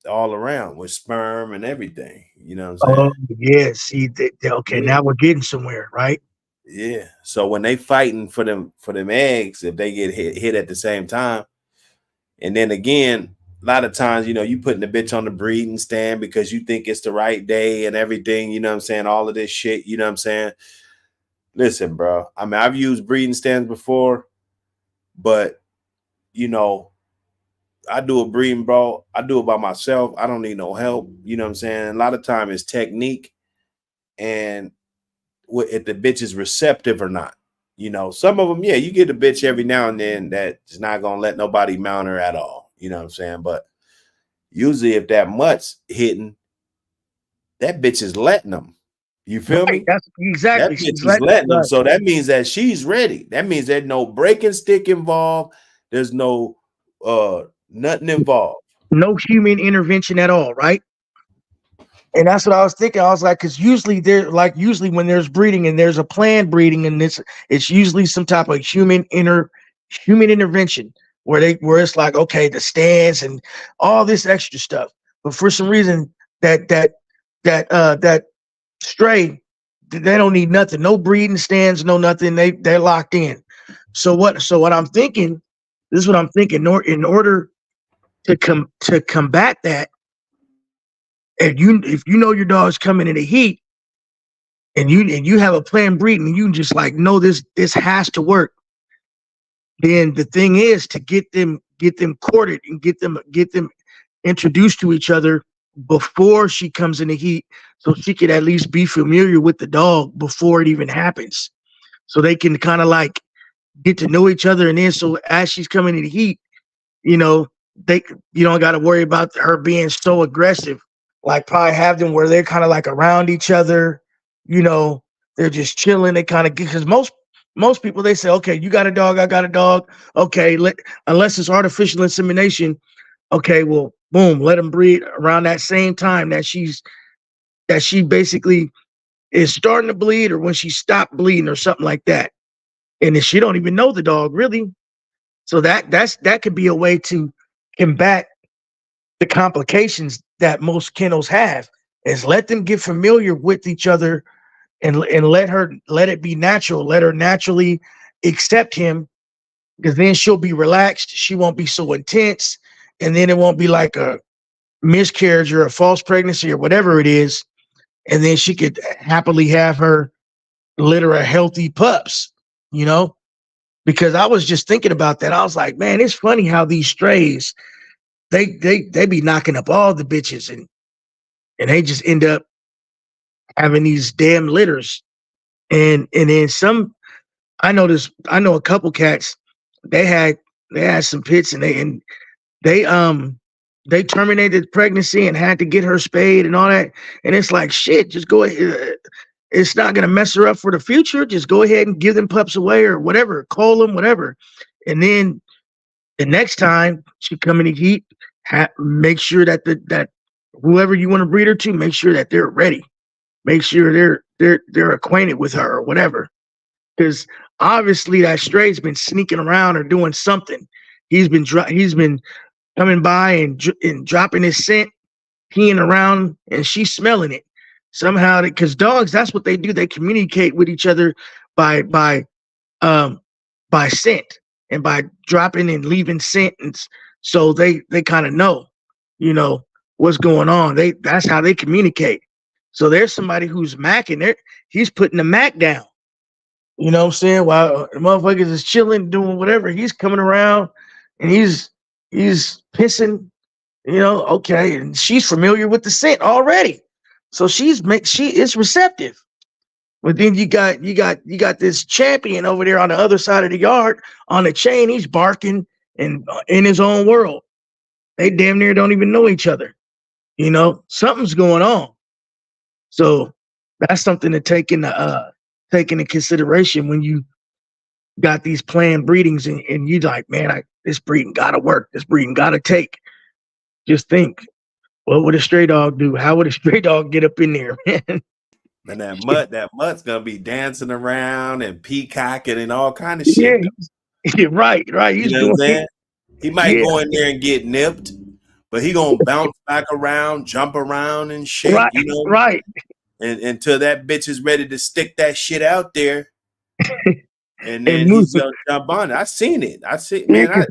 all around with sperm and everything. You know what I'm saying? Oh yeah, see, okay, now we're getting somewhere, right? Yeah. So when they fighting for them eggs, if they get hit at the same time, and then again, a lot of times, you putting the bitch on the breeding stand because you think it's the right day and everything, you know what I'm saying? All of this shit, you know what I'm saying? Listen, bro. I mean, I've used breeding stands before, but I do a breeding, bro. I do it by myself. I don't need no help. You know what I'm saying? A lot of time it's technique and if the bitch is receptive or not. Some of them, yeah, you get a bitch every now and then that's not gonna let nobody mount her at all. You know what I'm saying? But usually if that mutt's hitting, that bitch is letting them. You feel me? That's exactly. That bitch is letting them. So that means that she's ready. That means there's no breaking stick involved. There's no nothing involved. No human intervention at all, right? And that's what I was thinking. I was like, because usually when there's breeding and there's a planned breeding, and it's usually some type of human intervention where it's like, okay, the stands and all this extra stuff. But for some reason that stray, they don't need nothing, no breeding stands, no nothing. They're locked in. So what I'm thinking, this is what I'm thinking. In order to combat that, if you know your dog's coming in the heat, and you have a planned breeding, and you just like know this has to work, then the thing is to get them courted and get them introduced to each other before she comes in the heat, so she could at least be familiar with the dog before it even happens, so they can kind of like get to know each other. And then so as she's coming in the heat, you don't got to worry about her being so aggressive. Like probably have them where they're kind of like around each other, they're just chilling. They kind of, because most people, they say, okay, you got a dog, I got a dog. Okay, unless it's artificial insemination, okay, well, boom, let them breed around that same time that she basically is starting to bleed, or when she stopped bleeding or something like that. And then she don't even know the dog really. So that could be a way to combat the complications that most kennels have, is let them get familiar with each other, and let it be natural. Let her naturally accept him, because then she'll be relaxed. She won't be so intense, and then it won't be like a miscarriage or a false pregnancy or whatever it is. And then she could happily have her litter of healthy pups, because I was just thinking about that. I was like, man, it's funny how these strays, they be knocking up all the bitches, and they just end up having these damn litters. And then some, I know a couple cats, they had some pits, and they terminated pregnancy and had to get her spayed and all that. And it's like, shit, just go ahead. it's not gonna mess her up for the future. Just go ahead and give them pups away or whatever, call them, whatever. And then the next time she come in the heat, make sure that that whoever you want to breed her to, make sure that they're ready. Make sure they're acquainted with her or whatever. Because obviously that stray's been sneaking around or doing something. He's been coming by and dropping his scent, peeing around, and she's smelling it somehow. Because dogs, that's what they do. They communicate with each other by scent and by dropping and leaving scent, and so they kind of know, what's going on. That's how they communicate. So there's somebody who's macking there. He's putting the mac down. You know what I'm saying? While the motherfuckers is chilling, doing whatever, he's coming around and he's pissing, okay. And she's familiar with the scent already. So she is receptive. But then you got this champion over there on the other side of the yard on the chain. He's barking and in his own world. They damn near don't even know each other. Something's going on. So that's something to take into consideration when you got these planned breedings and you like, man, this breeding gotta work. This breeding gotta take. Just think, what would a stray dog do? How would a stray dog get up in there, man? And that mutt's gonna be dancing around and peacocking and all kind of shit. Yeah, right. He's what I'm saying? He might go in there and get nipped, but he gonna bounce back around, jump around and shit. Right, right. And until that bitch is ready to stick that shit out there, and then he's gonna jump on it. I seen it. Man.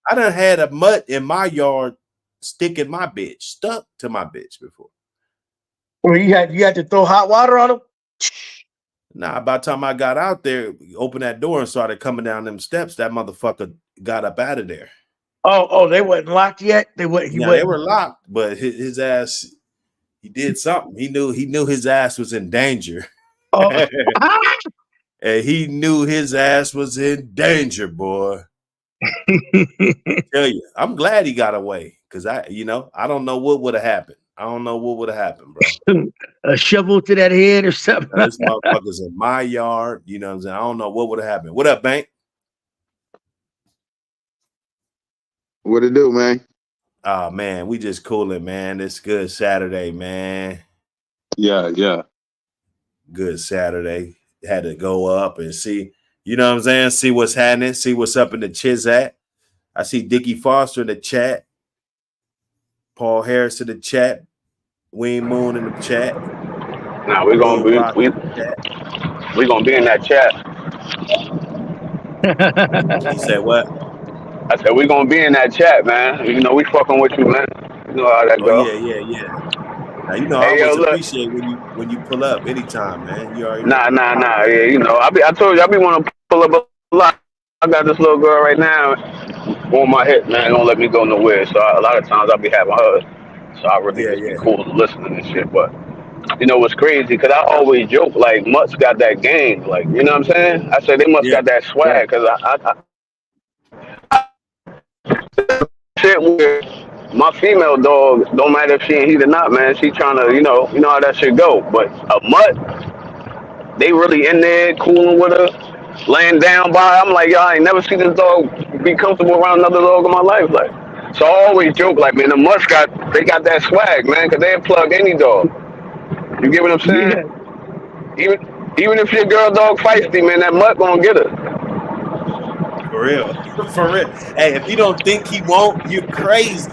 I done had a mutt in my yard sticking my bitch, stuck to my bitch before. Well, you had to throw hot water on him? Nah, by the time I got out there, opened that door and started coming down them steps, that motherfucker got up out of there. Oh, they wasn't locked yet? They were locked, but his ass, he did something. He knew his ass was in danger. Oh. And he knew his ass was in danger, boy. Tell you, I'm glad he got away because I don't know what would have happened. I don't know what would have happened, bro. A shovel to that head or something. This motherfucker's in my yard. You know what I'm saying? I don't know what would have happened. What up, Bank? What it do, man? Oh, man, we just cooling, man. It's good Saturday, man. Yeah. Good Saturday. Had to go up and see, you know what I'm saying? See what's happening. See what's up in the Chiz at. I see Dickie Foster in the chat. Paul Harris in the chat. Wayne Moon in the chat. Nah, we're gonna be in that chat. He said what? I said we're gonna be in that chat, man. We fucking with you, man. You know how that go. Yeah. Now, I always appreciate when you pull up anytime, man. You already know. Nah. Yeah, I told you I be want to pull up a lot. I got this little girl right now on my hip, man. Don't let me go nowhere. So a lot of times I'll be having her. So I really just be cool to listening and shit. But what's crazy? Because I always joke like Mutts got that game, like you know what I'm saying. I say they must got that swag because I shit where my female dog don't matter if she in heat or not, man. She trying to you know how that shit go. But a mutt, they really in there cooling with her, laying down by. I'm like, y'all ain't never seen this dog be comfortable around another dog in my life, like. So I always joke like, man, the mutts got that swag, man, because they plug any dog. You get what I'm saying? Yeah. Even if your girl dog feisty, man, that mutt gonna get her. For real. Hey, if you don't think he won't, you're crazy.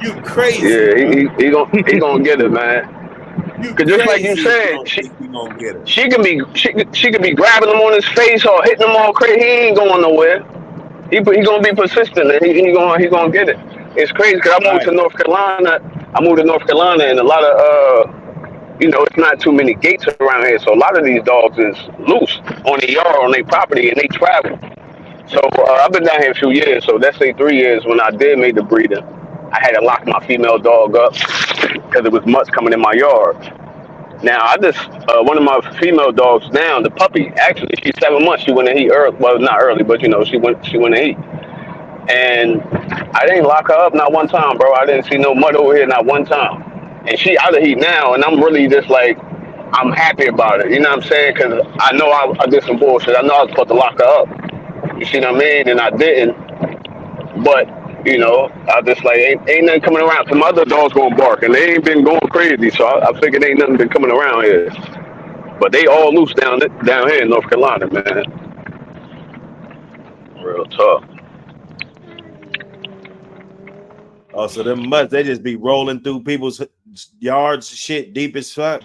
You crazy. Yeah, he gonna get it, man. Cause just like you said, she can be grabbing him on his face or hitting him all crazy. He ain't going nowhere. He gonna be persistent and he gonna get it. It's crazy because I moved to North Carolina. And a lot of it's not too many gates around here, so a lot of these dogs is loose on the yard, on their property, and they travel. So I've been down here a few years. So let's say 3 years when I did make the breeding, I had to lock my female dog up because it was mutts coming in my yard. Now I just one of my female dogs now, the puppy, actually she's 7 months. She went in heat early, well not early, but she went in heat. And I didn't lock her up not one time, bro. I didn't see no mud over here not one time. And she out of heat now, and I'm really just like I'm happy about it. You know what I'm saying? Because I know I did some bullshit. I know I was supposed to lock her up. You see what I mean? And I didn't. But I just like ain't nothing coming around. Some other dogs gonna bark, and they ain't been going crazy. So I figured ain't nothing been coming around here. But they all loose down here in North Carolina, man. Real tough. Oh, so them mutts, they just be rolling through people's yards, shit, deep as fuck.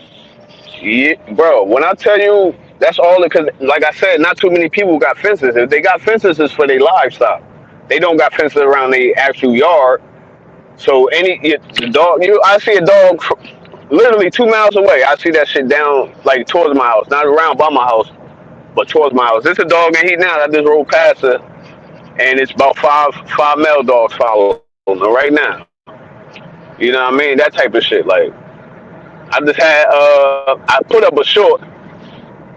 Yeah, bro. When I tell you, that's all because, like I said, not too many people got fences. If they got fences, it's for their livestock. They don't got fences around their actual yard. So the dog, I see a dog literally 2 miles away. I see that shit down like towards my house, not around by my house, but towards my house. There's a dog in here now. I just rode past her, and it's about five male dogs following her right now. You know what I mean? That type of shit. Like I just had, I put up a short,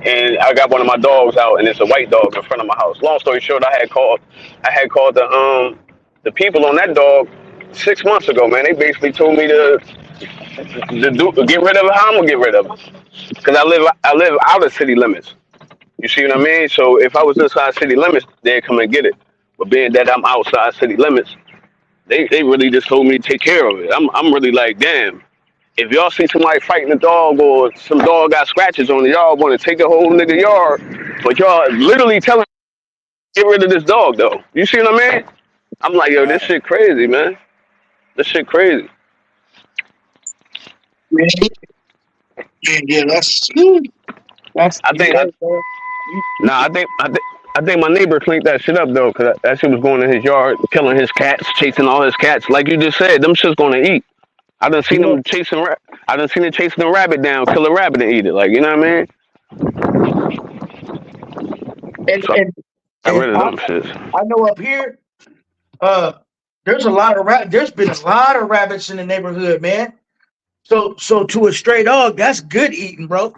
and I got one of my dogs out, and it's a white dog in front of my house. Long story short, I had called the people on that dog 6 months ago. Man, they basically told me to get rid of it. How I'm gonna get rid of it? Because I live out of city limits. You see what I mean? So if I was inside city limits, they'd come and get it. But being that I'm outside city limits, they really just told me to take care of it. I'm really like, damn. If y'all see somebody fighting a dog or some dog got scratches on it, y'all want to take the whole nigga yard, but y'all literally telling me to get rid of this dog though. You see what I mean? I'm like, yo, this Right. shit crazy, man. This shit crazy. Yeah, yeah, that's I think, yeah, bro. nah, I think my neighbor cleaned that shit up though, cause that shit was going in his yard, killing his cats, chasing all his cats. Like you just said, them shit's gonna eat. I done seen Yeah, them chasing. I done seen it chasing a rabbit down, kill a rabbit and eat it. Like you know what I mean? and So and I got and rid of I, them shits. I know up here, uh, there's a lot of there's been a lot of rabbits in the neighborhood, man. So to a stray dog, that's good eating, bro.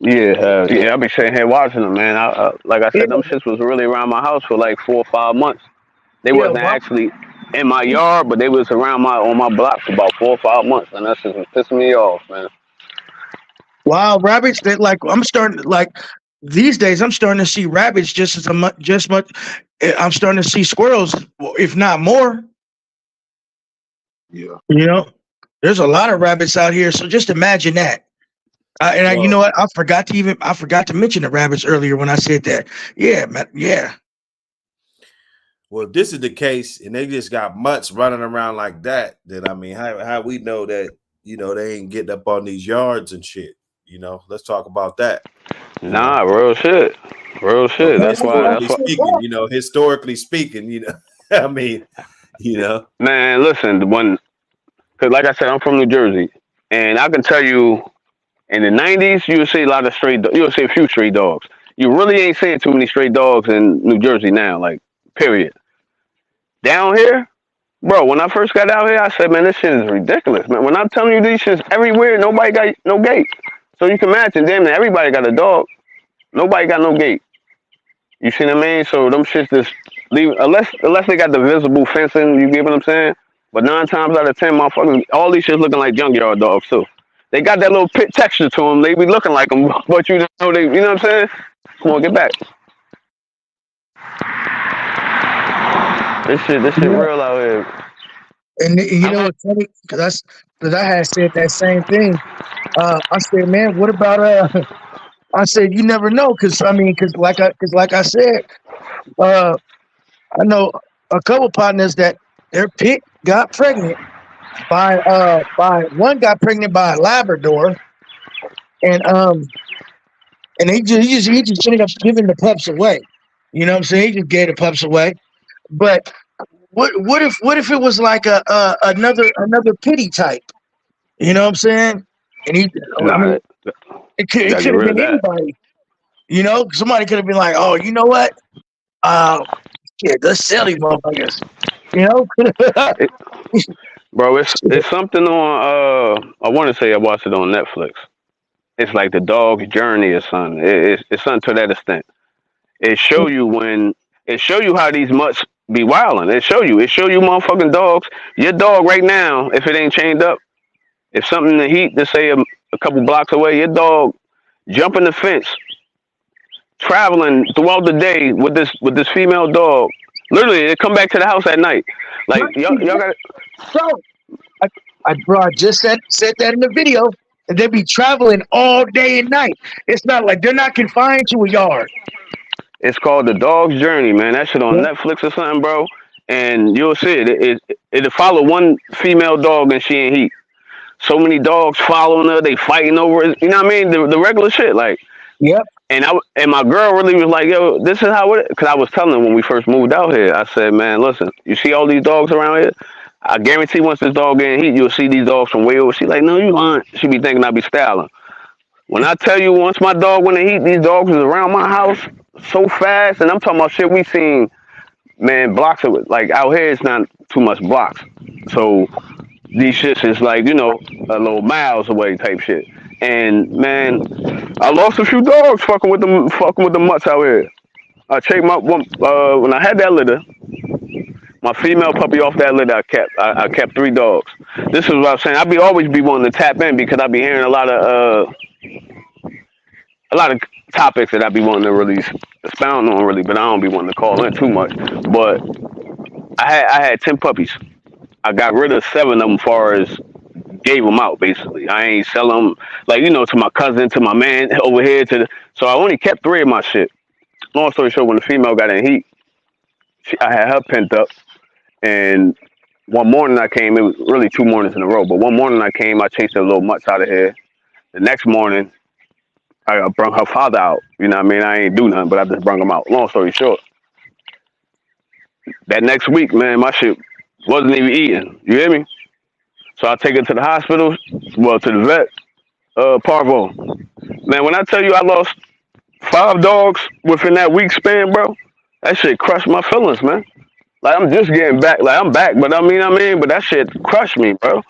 Yeah, yeah. I be sitting here watching them, man. Like I Yeah, said, them shits was really around my house for like 4 or 5 months. They yeah, wasn't actually in my yard, but they was around on my block for about 4 or 5 months, and that shit was pissing me off, man. wild rabbits. That like I'm starting like these days. I'm starting to see rabbits just as much, just much. I'm starting to see squirrels, if not more. Yeah. You know, there's a lot of rabbits out here. So just imagine that. You know Well, what? I forgot to mention the rabbits earlier when I said that. Yeah, man. Yeah, well, if this is the case, and they just got mutts running around like that, then I mean, how we know that they ain't getting up on these yards and shit. Let's talk about that. You know, Nah, real shit, real shit. That's why. historically That's why. speaking, historically speaking, I mean, you know, Man, listen, cause like I said, I'm from New Jersey, and I can tell you, in the '90s, you would see a lot of you would see a few stray dogs. You really ain't seeing too many stray dogs in New Jersey now, like period. Down here, bro, when I first got out here, I said, man, this shit is ridiculous, man. When I'm telling you these shits everywhere, nobody got no gate. So you can imagine, damn, everybody got a dog. Nobody got no gate. You see what I mean? So them shits just leave unless they got the visible fencing. You get what I'm saying? But 9 times out of 10, motherfuckers, all these shits looking like junkyard dogs too. They got that little pit texture to them. They be looking like them, but you know they. You know what I'm saying? Come on, get back. This shit yeah. real out here. And you I'm know it's funny because I had said that same thing. I said, man, what about I said you never know because I mean because like I said, uh, I know a couple partners that their pit got pregnant by one got pregnant by a Labrador and he just ended up giving the pups away. You know what I'm saying? He just gave the pups away. But what if it was like another pity type? You know what I'm saying? And I Nah, mean, it could you it gotta could get have rid of been that, anybody. You know, somebody could have been like, oh, you know what? Uh, yeah, let's sell these motherfuckers. You know? it, bro. It's something on. I want to say I watched it on Netflix. It's like the dog's journey or something. It's something to that extent. It show you when it show you how these mutts be wilding. It show you motherfucking dogs. Your dog right now, if it ain't chained up, If something in the heat, just say a couple blocks away, your dog jumping the fence, traveling throughout the day with this female dog. Literally, they come back to the house at night. Like y'all got Bro, bro, I just said that in the video. And they be traveling all day and night. It's not like they're not confined to a yard. It's called The Dog's Journey, man. That shit on Yeah. Netflix or something, bro. And you'll see it'll follow one female dog and she in heat. So many dogs following her, they fighting over it. You know what I mean? The regular shit, like. Yep. And my girl really was like, yo, this is how it. Because I was telling her when we first moved out here, I said, man, listen, you see all these dogs around here? I guarantee once this dog get in heat, you'll see these dogs from way over. She like, no, you aren't. She be thinking I be styling. When I tell you, once my dog went in heat, these dogs was around my house so fast, and I'm talking about shit we seen, man, blocks of it. Like out here, it's not too much blocks, so these shits is like a little miles away type shit. And man, I lost a few dogs fucking with the mutts out here. I checked my one when I had that litter. My female puppy off that litter, I kept 3 dogs. This is what I'm saying. Always be wanting to tap in because I be hearing a lot of topics that I be wanting to really expound on, really, but I don't be wanting to call in too much. But I had 10 puppies. I got rid of 7 of them, far as gave them out. Basically, I ain't sell them to my cousin, to my man over here. So I only kept 3 of my shit. Long story short, when the female got in heat, I had her pent up, and one morning I came. It was really 2 mornings in a row, but one morning I came. I chased the little mutts out of here. The next morning, I brought her father out. You know what I mean? I ain't do nothing, but I just brought him out. Long story short, that next week, man, my shit wasn't even eating. You hear me? So I take her to the hospital, well, to the vet, Parvo. Man, when I tell you I lost 5 dogs within that week span, bro, that shit crushed my feelings, man. Like I'm just getting back, like I'm back, but but that shit crushed me, bro.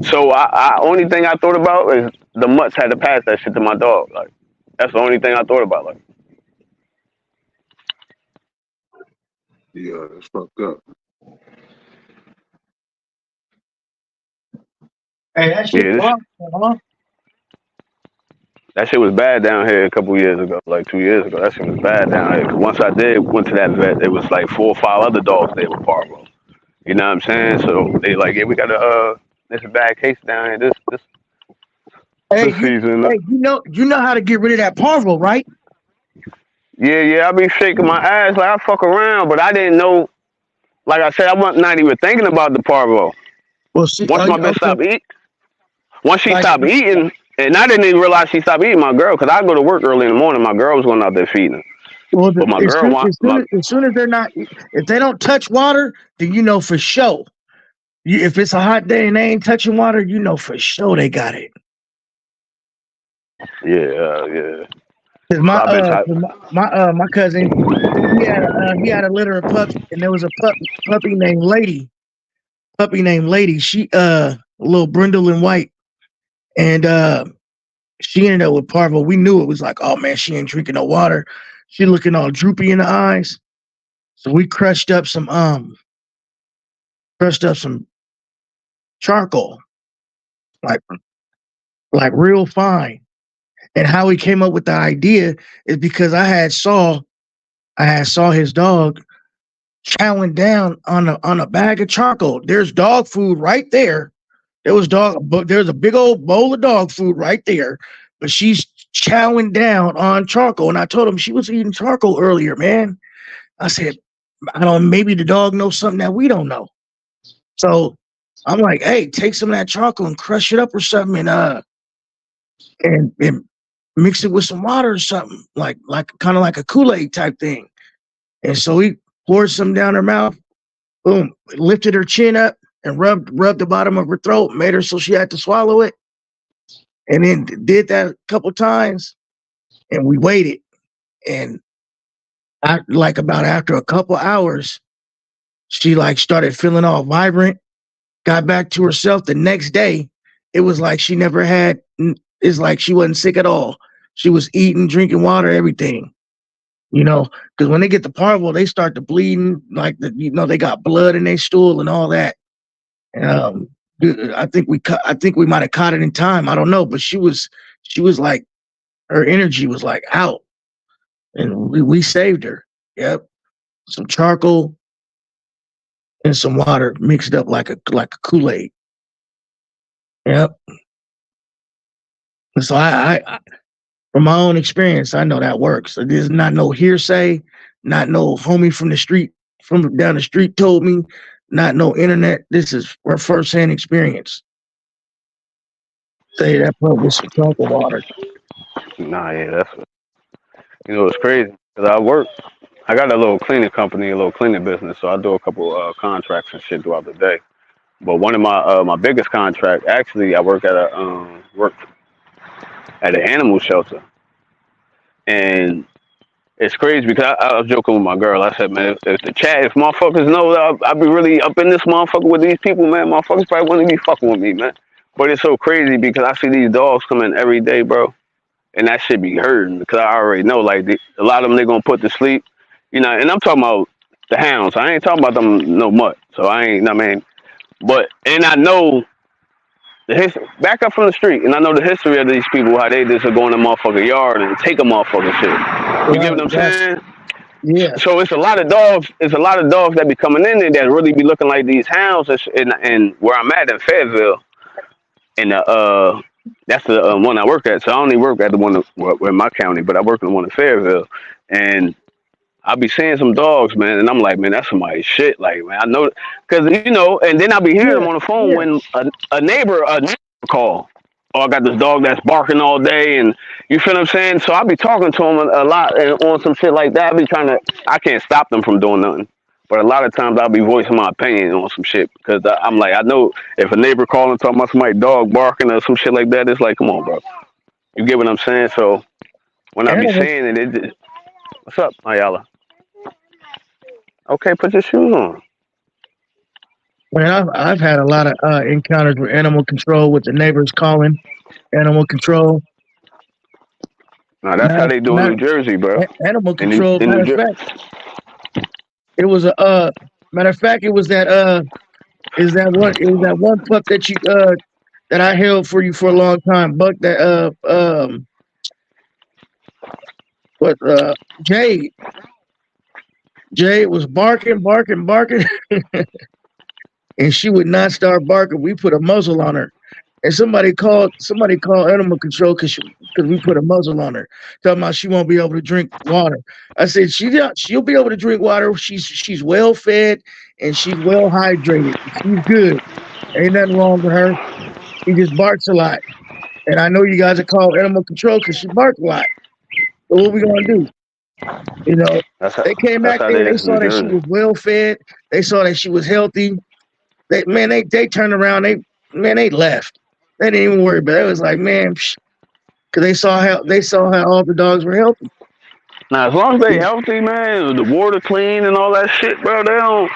So I only thing I thought about is the mutts had to pass that shit to my dog. Like that's the only thing I thought about. Like Yeah, that's fucked up. Hey, that shit yeah, rough, huh? that shit was bad down here a couple years ago, like 2 years ago. That shit was bad down here. 'Cause once I went to that vet, it was like 4 or 5 other dogs there with Parvo. You know what I'm saying? So they like, yeah, we got this bad case down here Hey, this season. you know how to get rid of that parvo, right? Yeah, I be shaking my ass like I fuck around, but I didn't know. Like I said, I wasn't not even thinking about the Parvo. Well, see, Once my bitch okay, stopped eating, once she like, stopped eating, and I didn't even realize she stopped eating my girl, because I go to work early in the morning. My girl was going out there feeding her. well, But my as girl soon, want my as soon as they're not, if they don't touch water, then you know for sure. If it's a hot day and they ain't touching water, you know for sure they got it. yeah. 'Cause So I bitch, my cousin, he had a litter of pups, and there was a puppy named Lady. She a little brindle and white, and she ended up with parvo. We knew it was like, oh man, she ain't drinking no water. She looking all droopy in the eyes. So we crushed up some charcoal, like real fine. And how he came up with the idea is because I had saw his dog chowing down on a bag of charcoal. There's dog food right there. There's a big old bowl of dog food right there, but she's chowing down on charcoal. And I told him she was eating charcoal earlier, man. I said, I don't. Maybe the dog knows something that we don't know. So I'm like, hey, take some of that charcoal and crush it up or something, and mix it with some water or something, like kind of like a Kool-Aid type thing. And so he poured some down her mouth. Boom, lifted her chin up and rubbed the bottom of her throat, made her so she had to swallow it, and then did that a couple times. And we waited, and like about after a couple hours, she like started feeling all vibrant, got back to herself. The next day, it was like she never had. It's like she wasn't sick at all. She was eating, drinking water, everything. Because when they get the parvo, they start to bleeding, like they got blood in their stool and all that. I think we might have caught it in time. I don't know, but she was like, her energy was like out, and we saved her. Yep, some charcoal and some water mixed up like a Kool-Aid. Yep. So I from my own experience, I know that works. So there's not no hearsay, not no homie from the street, from down the street told me, not no internet. This is our first-hand experience. Say that pump with some charcoal water. Nah, yeah, that's it's crazy because I got a little cleaning company, a little cleaning business, so I do a couple contracts and shit throughout the day. But one of my biggest contract, actually, I work at an animal shelter, and it's crazy because I was joking with my girl. I said, man, if motherfuckers know that I be really up in this motherfucker with these people, man, motherfuckers probably wouldn't be fucking with me, man. But it's so crazy because I see these dogs come in every day, bro, and that shit be hurting because I already know, like, a lot of them they gonna put to sleep, and I'm talking about the hounds. I ain't talking about them no mutt. So I ain't, I mean, but and I know the history back up from the street, and I know the history of these people, how they just go in the motherfucker yard and take a motherfucking shit. You get what I'm Right. saying? Yeah. So it's a lot of dogs. It's a lot of dogs that be coming in there that really be looking like these hounds. And where I'm at in Fayetteville, and that's the one I work at. So I only work at the one in my county, but I work in the one in Fayetteville, and I be seeing some dogs, man, and I'm like, man, that's somebody's shit. Like, man, I know, because and then I be hearing them Yeah. on the phone Yeah. when a neighbor call. Oh, I got this dog that's barking all day, and you feel what I'm saying. So I be talking to him a lot and on some shit like that. I be trying to. I can't stop them from doing nothing, but a lot of times I'll be voicing my opinion on some shit because I'm like, I know if a neighbor calling talking about somebody dog barking or some shit like that, it's like, come on, bro, you get what I'm saying. So when I be Animal. saying it, what's up, Ayala? Okay, put your shoes on. Man, I've had a lot of encounters with animal control, with the neighbors calling animal control. Now that's how Matter, they do in matter, New Jersey, bro. Animal In control. New Matter of Jersey. fact, it was a matter of fact, it was that it was that one pup that you that I held for you for a long time, Buck. That what Jade. Jade was barking, barking, barking, and she would not start barking. We put a muzzle on her, and somebody called animal control because we put a muzzle on her, talking about she won't be able to drink water. I said she'll be able to drink water. She's well fed and she's well hydrated. She's good. Ain't nothing wrong with her. She just barks a lot. And I know you guys are called animal control because she barks a lot. So what we gonna do? You know, That's they came that's back how there. they They is in New saw that she Jersey. was well fed. They saw that she was healthy. They turned around. They left. They didn't even worry about it. It was like, man, because they saw how all the dogs were healthy. Now as long as they Yeah. healthy, man, the water clean and all that shit, bro. They don't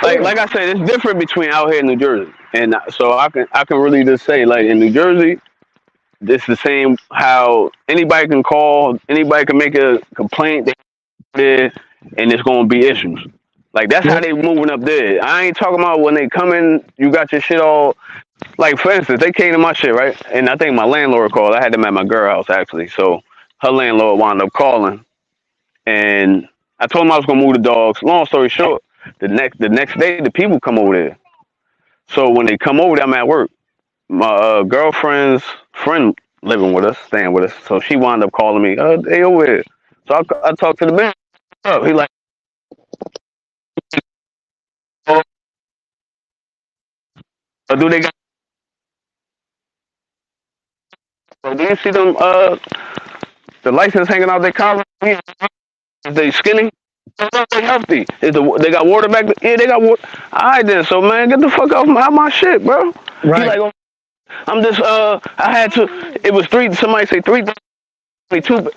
Yeah. like I said, it's different between out here in New Jersey, and so I can really just say like in New Jersey, it's the same how anybody can call, anybody can make a complaint there, and it's gonna be issues. Like that's how Yep. they moving up there. I ain't talking about when they come in, you got your shit all. Like for instance, they came to my shit right, and I think my landlord called. I had them at my girl house actually, so her landlord wound up calling, and I told him I was gonna move the dogs. Long story short, the next day the people come over there. So when they come over there, I'm at work. My girlfriend's friend living with us, staying with us, so she wound up calling me. They over here. So I talked to the man. He like, oh, do they got? Do you see them? The license hanging out their collar. Is they skinny? They healthy. They got water back? Yeah, they got water. All right then. So man, get the fuck off my shit, bro. He Right. like, oh, I'm just I had to. It was three. Somebody say three. Two.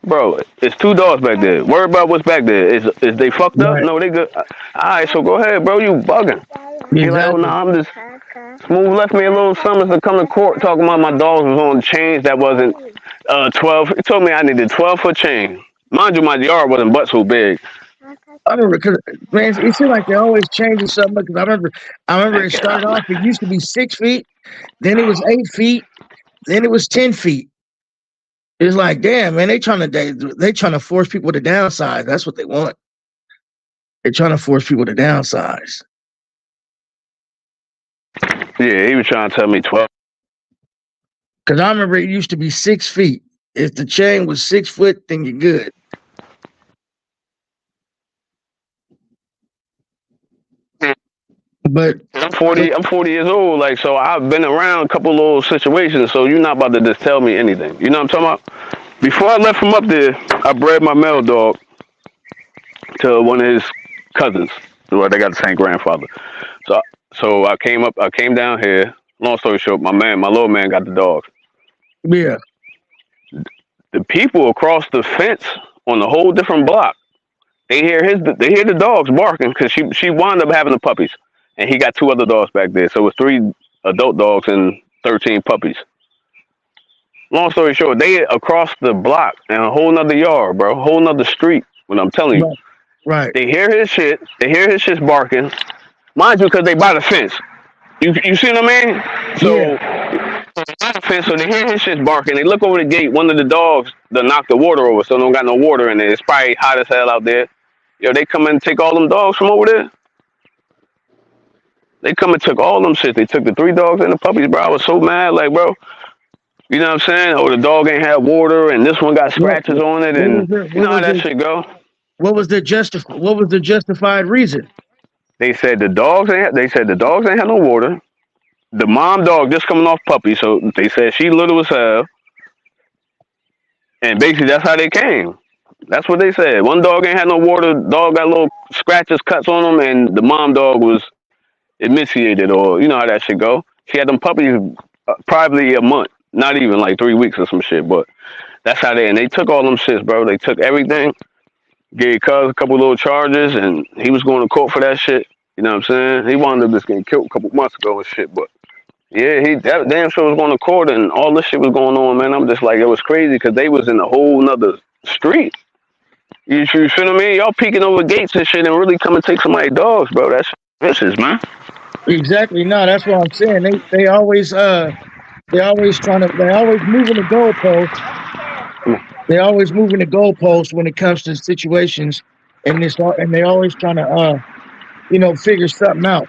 Bro, it's two dogs back there. Worry about what's back there. Is they fucked up? Right. No, they good. All right, so go ahead, bro. You bugging. He like, oh no, Exactly. I'm just Smooth left me a little summons to come to court talking about my dogs was on chains that wasn't 12. He told me I needed 12-foot chain. Mind you, my yard wasn't but so big. I remember because man, it seemed like they're always changing something. Because I remember it started off. It used to be 6 feet, then it was 8 feet, then it was 10 feet. It's like, damn, man, they trying to force people to downsize. That's what they want. They're trying to force people to downsize. Yeah, he was trying to tell me 12. Because I remember it used to be 6 feet. If the chain was 6 foot, then you're good. But I'm 40. I'm 40 years old. Like, so I've been around a couple little situations. So you're not about to just tell me anything. You know what I'm talking about? Before I left from up there, I bred my male dog to one of his cousins. Well, they got the same grandfather. So, so I came up. I came down here. Long story short, my little man, got the dogs. yeah, The people across the fence on the whole different block, they hear the dogs barking because she wound up having the puppies, and he got two other dogs back there. So it was 3 adult dogs and 13 puppies. Long story short, they across the block and a whole nother yard, bro, a whole nother street. When I'm telling you, right, right. they hear his shit. They hear his shit barking, mind you, because they by the fence. You see what I mean? Yeah, So by the fence, so they hear his shit barking. They look over the gate. One of the dogs that knocked the water over, so they don't got no water in it. It's probably hot as hell out there. Yo, they come and take all them dogs from over there. They come and took all them shit. They took the 3 dogs and the puppies, bro. I was so mad, like, bro. You know what I'm saying? Oh, the dog ain't had water, and this one got what, scratches on it, what was and the you know how that shit go. what was the justified reason? They said the dogs ain't. They said the dogs ain't had no water. The mom dog just coming off puppy, so they said she little as hell, and basically that's how they came. That's what they said. One dog ain't had no water. Dog got little scratches, cuts on them, and the mom dog was emaciated, or you know how that shit go. She had them puppies probably a month, not even like 3 weeks or some shit. But that's how they, and they took all them shits, bro. They took everything, gave Cuz a couple little charges, and he was going to court for that shit. You know what I'm saying? He wound up just getting killed a couple months ago and shit. But yeah, he that damn sure was going to court, and all this shit was going on, man. I'm just like, it was crazy because they was in a whole nother street. You feel what I mean? Y'all peeking over gates and shit and really come and take somebody's dogs, bro. That's vicious, man. Exactly. No, that's what I'm saying. They always moving the goalposts. They always moving the goalposts when it comes to situations, and they always trying to figure something out.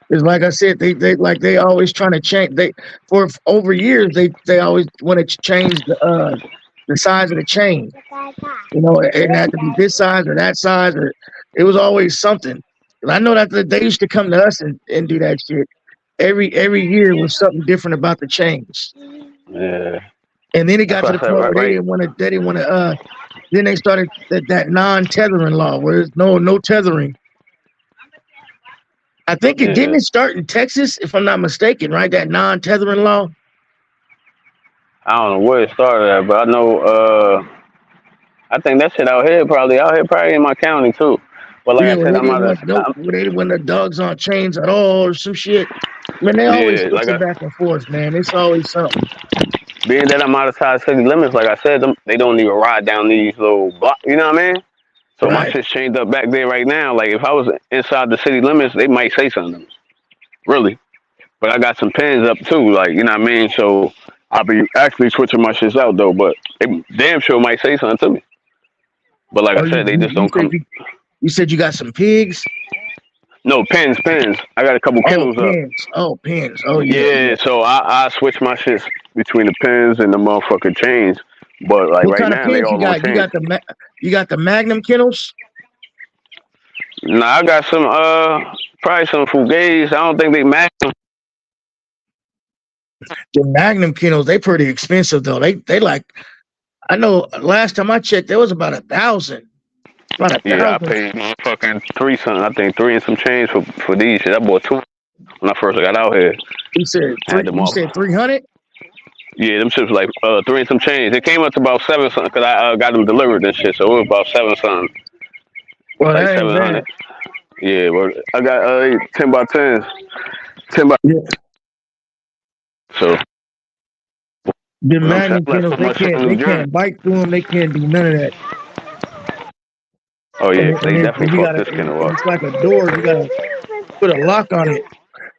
It's like I said, they always trying to change. They for over years they always want to change the size of the chain. It had to be this size or that size, or it was always something. And I know that they used to come to us and do that shit. Every year was something different about the chains. Yeah, And then it that's got to what the I said. point Right, where they right. didn't want to. They didn't want to. Then they started that non-tethering law, where there's no tethering. I think it didn't Yeah, it start in Texas, if I'm not mistaken, right? That non-tethering law. I don't know where it started at, but I know. I think that shit out here, probably in my county too. But like Yeah, I where said, they I'm didn't out of. want where they didn't want the dogs on chains at all or some shit. I mean, they always Yeah, switching back and forth, man. It's always something. being that I'm outside city limits, like I said, they don't even ride down these little blocks. You know what I mean? So my Right. shit's chained up back there right now. Like if I was inside the city limits, they might say something. Really. But I got some pins up too, like you know what I mean. So I'll be actually switching my shits out though. But they damn sure might say something to me. But like Oh, I said, they just don't come. you said you got some pigs? No pins, pins. I got a couple Oh, kennels up. pins. Oh, pins. Oh, yeah, Yeah, yeah. so I switch my shits between the pins and the motherfucking chains. But like What right kind of now, they pins you all on got? chains. You got the Magnum kennels? Nah, I got some probably some Fugazi. I don't think they match them. The Magnum kennels, they pretty expensive though. They like, I know last time I checked, there was about 1,000. About a Yeah, I thousand. paid motherfucking three something. I think three and some change for these shit. I bought two when I first got out here. You said I had them you off. said 300? Yeah, them shits was like three and some change. It came up to about seven something because I got them delivered and shit. So it was about seven something, Well, like that ain't 700. bad. Yeah, but I got 10 by 10s, 10 by. Yeah. So The you know what I'm saying, Magnum I left kennels, so much shit in they New Jersey. can't bite through them. They can't do none of that. Oh yeah, 'cause they and definitely you fucked gotta, this kennel and up. it's like a door. You gotta put a lock on it,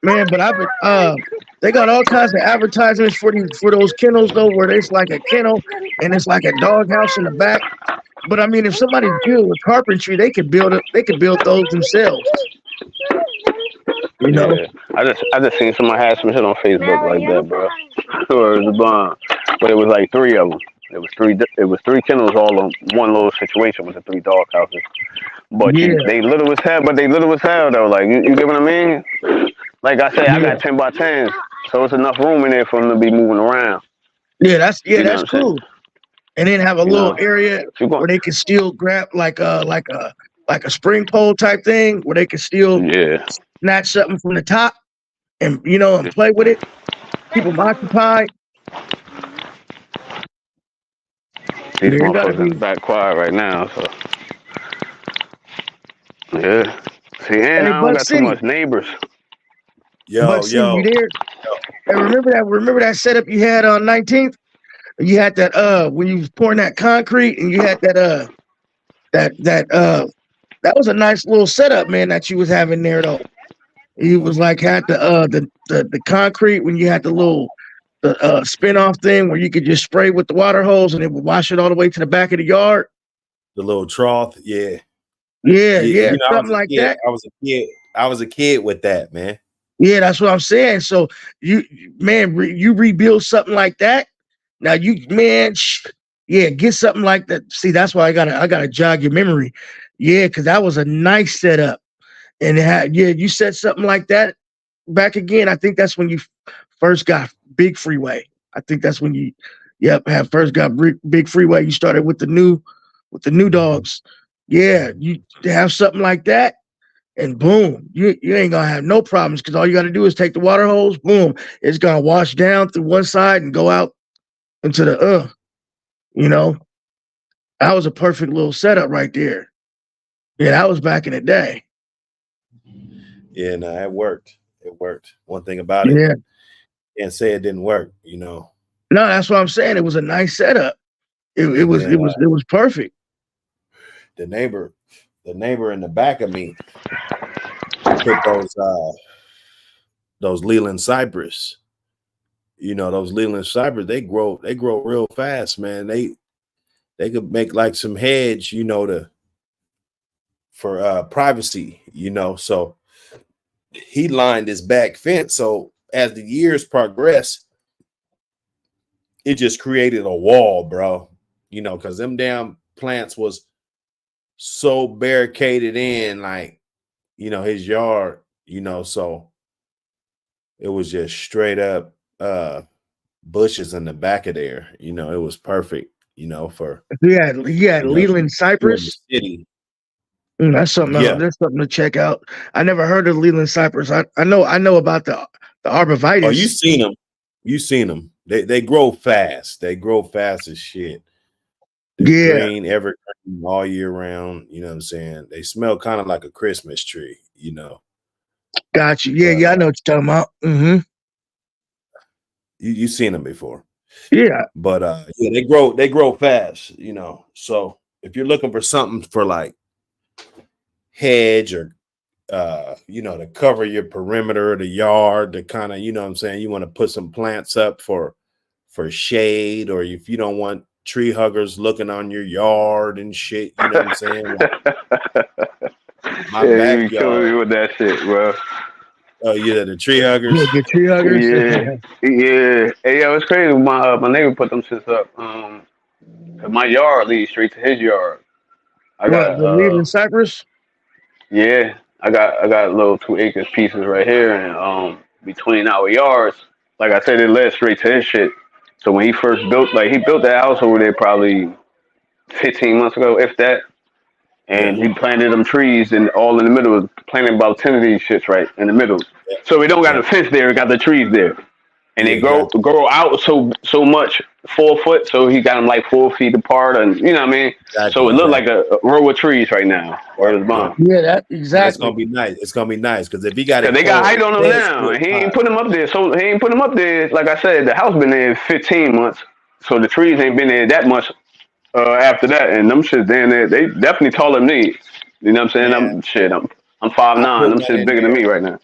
man. But I've been they got all kinds of advertisements for those kennels though, where it's like a kennel and it's like a dog house in the back. But I mean, if somebody's good with carpentry, they could build it. They could build those themselves. You know? Yeah, I just seen somebody had some shit on Facebook like that, bro. Or it was a bomb, but it was like three of them. It was three kennels all in one little situation with the three dog houses. But Yeah, they little as hell. But they little as hell though. Like you get what I mean? Like I say, I yeah, got 10 by 10s, so it's enough room in there for them to be moving around. yeah. You know That's what I'm saying? cool. And then have a You little know, area if you going, where they can still grab like a spring pole type thing where they can still yeah. snatch something from the top and and play with it. Keep them occupied. These Yeah, it gotta motherfuckers in the be. back quiet right now. So yeah. See, and Hey, I don't Buck got too City, much neighbors. Buck Yo, City, you yo, there? Hey, remember that setup you had on 19th? You had that when you was pouring that concrete and you had that was a nice little setup, man, that you was having there though. You was like had the concrete when you had the spin off thing where you could just spray with the water hose and it would wash it all the way to the back of the yard. the little trough. Yeah. Yeah, Yeah. yeah, You know, I was something a like kid. that. I was a kid. I was a kid with that, man. Yeah, that's what I'm saying. So you, man, you rebuild something like that. Now you, man, yeah, get something like that. See, that's why I gotta jog your memory. Yeah, because that was a nice setup, and it had, yeah, you said something like that back again. I think that's when you first got Big Freeway. I think that's when you, yep, have first got Big Freeway. You started with the new dogs. Yeah, you have something like that and boom, you ain't gonna have no problems because all you gotta do is take the water hose, boom, it's gonna wash down through one side and go out into the you know. That was a perfect little setup right there. Yeah, that was back in the day. Yeah, no, it worked. It worked. One thing about it, Yeah. can't say it didn't work, you know. No, that's what I'm saying. It was a nice setup. It And was then it was perfect. the neighbor, the neighbor in the back of me put those Leland cypress. You know, those Leland cypress, they grow real fast, man. They could make like some hedge, you know, for privacy, you know. So he lined his back fence. So as the years progress, it just created a wall, bro. You know, because them damn plants was so barricaded in, like, you know, his yard, you know, so it was just straight up bushes in the back of there. You know, it was perfect, you know, for Yeah, you know, if Leland you're in the Cypress. city. That's something else. Yeah. That's something to check out. I never heard of Leland Cypress. I know about the Oh, you arborvitae. seen them. You seen them. They grow fast. They grow fast as shit. They're Yeah, green, evergreen all year round. You know what I'm saying? They smell kind of like a Christmas tree, you know. got you. Yeah, But yeah, I know what you're talking about. you seen them before. Yeah, But yeah, they grow fast, you know. So if you're looking for something for like hedge or you know, to cover your perimeter of the yard, to kind of, you know what I'm saying, you want to put some plants up for shade, or if you don't want tree huggers looking on your yard and shit, you know what I'm saying? Like my Yeah, you be killing backyard. me with that shit, bro. Oh yeah, the tree yeah, huggers. get tree huggers. Yeah, yeah. Hey, yo, it's crazy. My neighbor put them shits up. 'Cause my yard leads straight to his yard. I got What, the Leland Cypress? yeah, I got little 2 acres pieces right here, and between our yards, like I said, it led straight to his shit. So when he first built, like he built that house over there probably 15 months ago, if that, Yeah, and he planted them trees and all in the middle, planted about 10 of these shits right in the middle. yeah, So we don't got yeah, a fence there, we got the trees there. And they yeah, grow out so much 4 foot, so he got them like 4 feet apart, and you know what I mean. So it looked like exactly. a row of trees right now, Yep, where it's yep. bomb. Yeah, that And it's gonna exactly. be nice. It's gonna be nice because if he got Cause it they got height on them hedged now, real and he high, ain't put them up there. So he ain't put them up there. Like I said, the house been there 15 months, so the trees ain't been there that much. after that, and them shits down there, they definitely taller than me. You know what I'm saying? Man, I'm 5'9". I put Them one shits in bigger than there. me right now.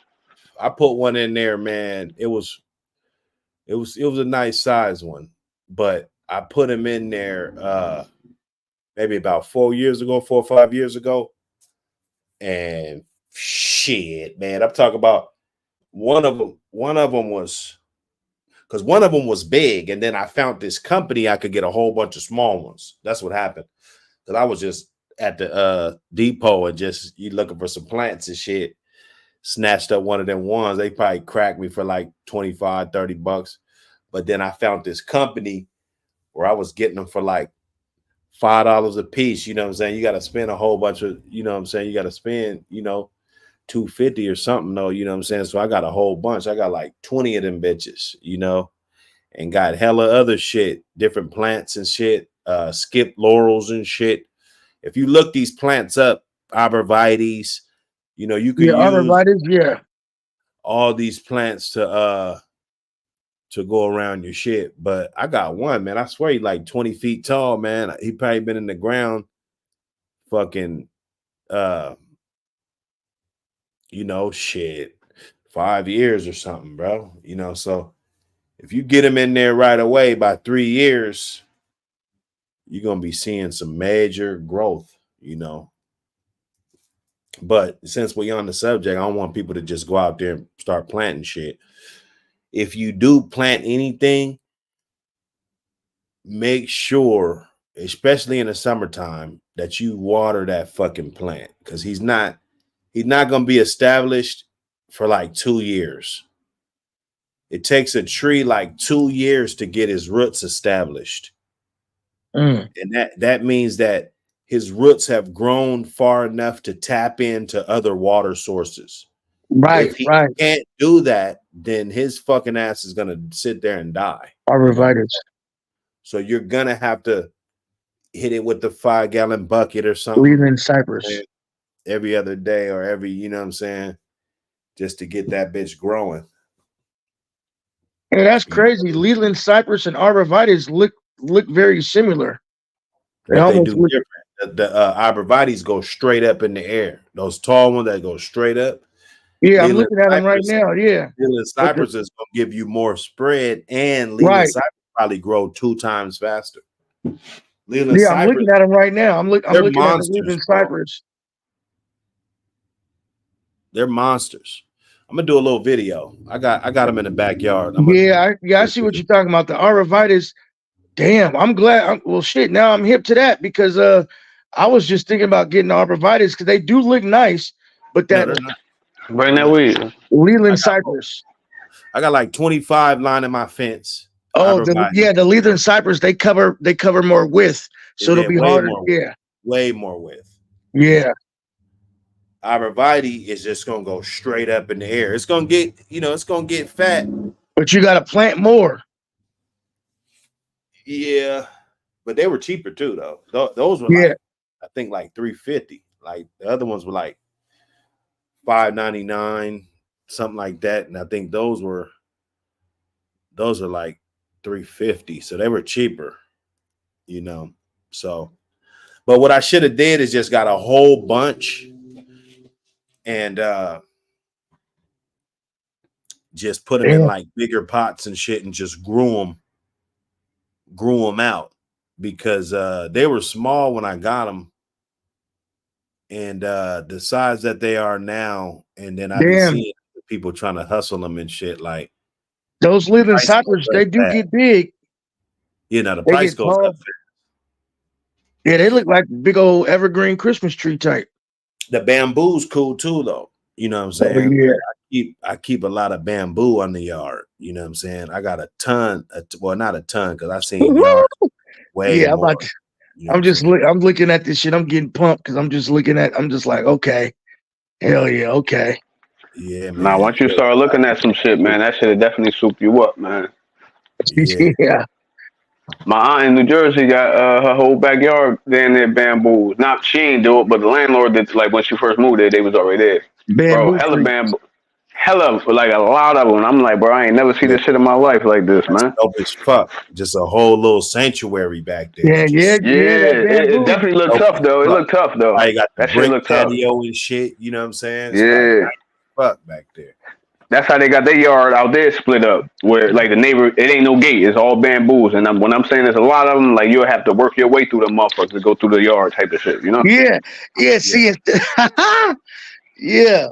I put one in there, man. It was a nice size one, but I put him in there maybe about 4 or 5 years ago, and shit, man, I'm talking about one of them. One of them was because one of them was big, and then I found this company I could get a whole bunch of small ones. That's what happened. Because I was just at the depot and just you looking for some plants and shit. Snatched up one of them ones. They probably cracked me for like 25, $30. But then I found this company where I was getting them for like $5 a piece. You know what I'm saying? You got to spend a whole bunch of, you know what I'm saying? You got to spend, 250 or something, though, you know what I'm saying? So I got a whole bunch. I got like 20 of them bitches, and got hella other shit, different plants and shit, skip laurels and shit. If you look these plants up, arborvitaes, you could Yeah, use arborvitae. Yeah, all these plants to go around your shit. But I got one, man. I swear he like 20 feet tall, man. He probably been in the ground fucking uh, shit, 5 years or something, bro. So if you get him in there right away by 3 years, you're gonna be seeing some major growth. But since we're on the subject, I don't want people to just go out there and start planting shit. If you do plant anything, make sure, especially in the summertime, that you water that fucking plant because he's not gonna be established for like 2 years. It takes a tree like 2 years to get his roots established. mm. And that means that his roots have grown far enough to tap into other water sources. Right, If he right. can't do that, then his fucking ass is gonna sit there and die. Arborvitae, So you're gonna have to hit it with the 5-gallon bucket or something Leland cypress. every other day or every, what I'm saying, just to get that bitch growing. And that's You know, crazy. Leland cypress and arborvitae look very similar. They but they almost do look. different. The arborvitaes go straight up in the air. Those tall ones that go straight up. Yeah, I'm Leland looking at them right cypress, now. Yeah, Leland but cypress is gonna give you more spread, and Leland right. cypress probably grow 2 times faster. Leland Yeah, I'm cypress, looking at them right now. I'm they're looking at the monsters, Leland bro. cypress. They're monsters. I'm gonna do a little video. I got them in the backyard. I'm gonna I see what you're talking about. The arborvitae. Damn, I'm glad. Well, shit. Now I'm hip to that because I was just thinking about getting arborvitae because they do look nice, but no, that they're not. Bring They're that not. weed. I Leland got cypress. I got like 25 lining my fence. Oh, Arborvitae. the Leland cypress. They cover more width, so it'll Yeah, be harder. way more width. Yeah. Arborvitae is just gonna go straight up in the air. It's gonna get fat. But you got to plant more. Yeah, but they were cheaper too, though. Those were Yeah. like, I think like 350. Like the other ones were like 5.99, something like that. And I think those are like 350. So they were cheaper. So, but what I should have did is just got a whole bunch and just put them in Damn. like bigger pots and shit and just grew them out because they were small when I got them. And the size that they are now, and then I be Damn. seeing people trying to hustle them and shit. Like Those Leland price goes cypress, up they do fast. get big. The They price get goes up tall. fast. Yeah, they look like big old evergreen Christmas tree type. The bamboo's cool too, though. You know what I'm Oh saying? yeah. I keep a lot of bamboo on the yard. You know what I'm saying? I got a ton. Well, not a ton because I seen yards way Yeah, more. You know what I'm saying? I'm looking at this shit. I'm getting pumped because I'm just like, okay, hell yeah, okay. Yeah, Now, man. once you start looking at some shit, man, that shit definitely soup you up, man. Yeah. Yeah, My aunt in New Jersey got her whole backyard down there bamboo. Not she ain't do it, but the landlord did. Like when she first moved there, they was already there. Bro, bamboo hella tree. bamboo. hella, like a lot of them. I'm like, bro, I ain't never seen Yeah, this shit in my life like this, that's man. dope as fuck. Just a whole little sanctuary back there. Yeah, yeah, Just yeah. That Yeah, it bamboo. definitely looked dope tough as though. It fuck. looked tough though. I got the That shit brick looked tough. patio and shit. You know what I'm saying? It's like Yeah. nice fuck back there. That's how they got their yard out there split up. Where like the neighbor, it ain't no gate. It's all bamboos. And when I'm saying there's a lot of them, like you'll have to work your way through the motherfuckers to go through the yard type of shit. You know? Yeah, yeah. Yeah. See it. Yeah.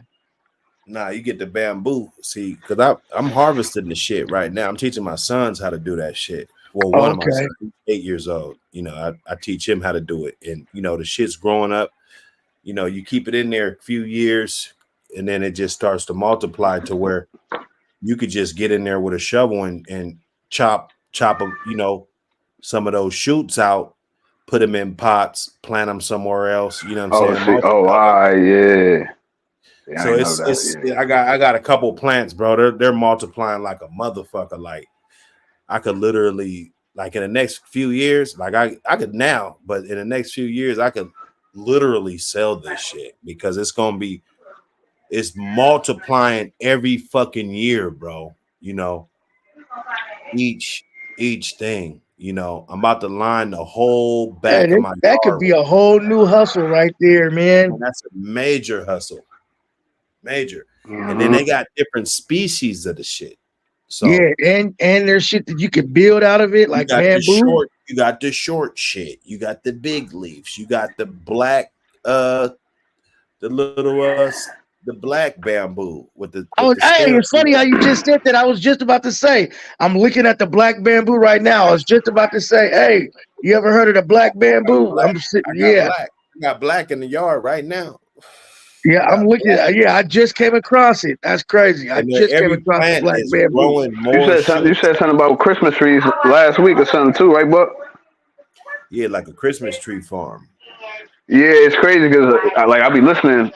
Nah, you get the bamboo. See, because I'm harvesting the shit right now. I'm teaching my sons how to do that shit. Well, one of my Okay. sons, he's 8 years old. You know, I teach him how to do it. And, you know, the shit's growing up. You know, you keep it in there a few years and then it just starts to multiply to where you could just get in there with a shovel and chop, you know, some of those shoots out, put them in pots, plant them somewhere else. You know what I'm Oh, saying? see. Oh, Multiply that. yeah. Yeah, I So ain't know that. it's Yeah. I got a couple plants, bro. They're multiplying like a motherfucker. Like I could literally like in the next few years, like I could now, but in the next few years, I could literally sell this shit because it's multiplying every fucking year, bro. You know, each thing. You know, I'm about to line the whole Hey, back of my that could yard be with a whole new hustle right there, and man. that's a major hustle. Major. And then Mm-hmm. they got different species of the shit. So Yeah, and there's shit that you could build out of it, you like got bamboo. you got the short shit, you got the big leaves, you got the black the little the black bamboo with Oh, the hey, stem, it's you funny how you just said that. I was just about to say, I'm looking at the black bamboo right now. I was just about to say, hey, you ever heard of the black bamboo? black. I'm sitting, I got yeah, black. I got black in the yard right now. yeah. I I'm got looking black. at, yeah. I just came across it. That's crazy. I And just came every across the plant black is bamboo. growing more You shoots. said something about Christmas trees last week or something too, right, Buck? Yeah, like a Christmas tree farm. Yeah, it's crazy because like I'll be listening.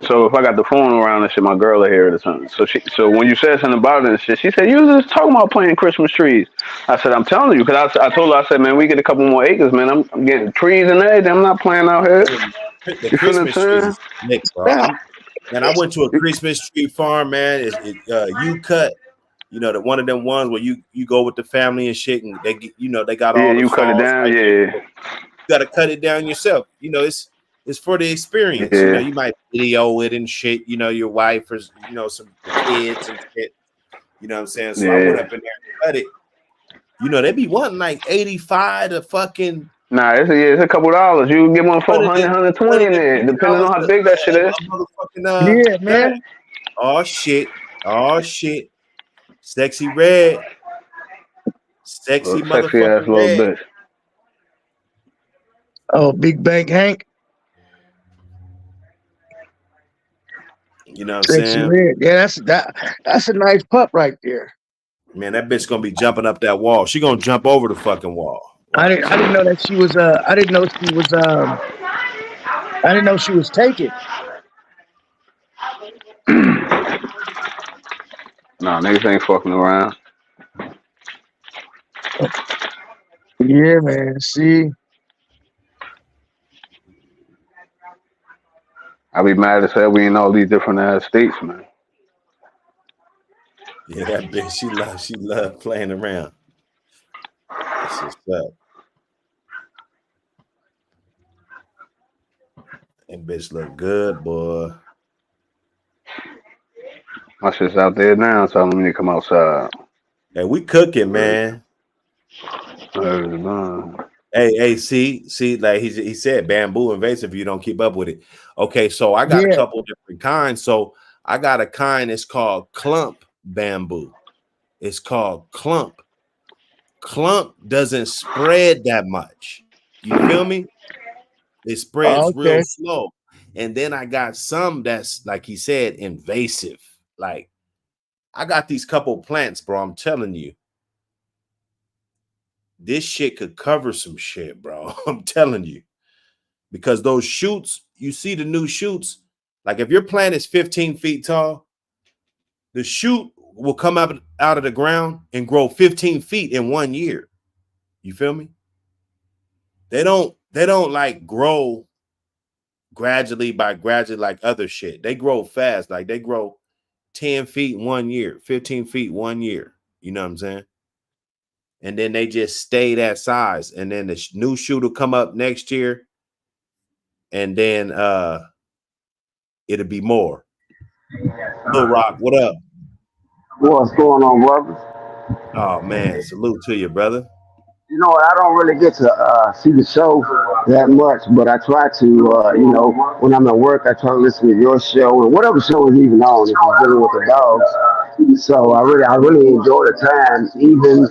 So if I got the phone around and shit, my girl will hear it or something. So when you said something about it and shit, she said you was just talking about planting Christmas trees. I said I'm telling you because I told her I said man we get a couple more acres man I'm getting trees and everything. I'm not planting out here. And the You feel what I'm Christmas trees saying? is lit, bro. I went to a Christmas tree farm, man. You cut, you know, one of them ones where you go with the family and shit, and they get, you know, they got Yeah, all the you cut it saws down. right there. Yeah, You got to cut it down yourself. You know, it's for the experience. You know, yeah, you might video it and shit. You know, your wife or you know the kids and shit. You know what I'm saying? So I went yeah. up in there and cut it. You know, they be wanting like 85 to fucking Nah, it's a couple dollars. You can get one for 100, 120 in there, depending $150 on how big that shit is. a motherfucking Yeah, cut. man. Oh shit. Oh shit. Sexy red. Sexy Little sexy ass motherfucking little red. bitch. Oh, Big Bank Hank, You know what I'm sexy saying? red. Yeah, that's a nice pup right there. Man, that bitch gonna be jumping up that wall. She gonna jump over the fucking wall. I Watch. didn't know that she was I didn't know she was taken. Nah, niggas ain't fucking around. Yeah, man. See, I be mad as hell we in all these different ass states, man. Yeah, that bitch, she love playing around. That's what's up. That bitch look good, boy. My shit's out there now telling me to come outside. Hey, we cooking, man. Nah. Hey, see, like he said, bamboo invasive. You don't keep up with it. Okay, so I got a yeah. couple different kinds. So I got a kind. It's called clump bamboo. It's called clump. Clump doesn't spread that much. You feel me? It Oh, spreads real okay. slow. And then I got some that's like he said, invasive. Like I got these couple plants, bro. I'm telling you, this shit could cover some shit, bro. I'm telling you. Because those shoots, you see the new shoots, like if your plant is 15 feet tall, the shoot will come out of the ground and grow 15 feet in 1 year. You feel me? They don't like grow gradually by gradually like other shit. They grow fast. Like they grow 10 feet 1 year, 15 feet 1 year. You know what I'm saying? And then they just stay that size. And then the new shoot will come up next year. And then it'll be more. Lil Rock, what up? What's going on, brothers? Oh man, salute to you, brother. You know what? I don't really get to see the show that much, but I try to. When I'm at work, I try to listen to your show and whatever show is even on. If I'm dealing with the dogs, so I really enjoy the time. Even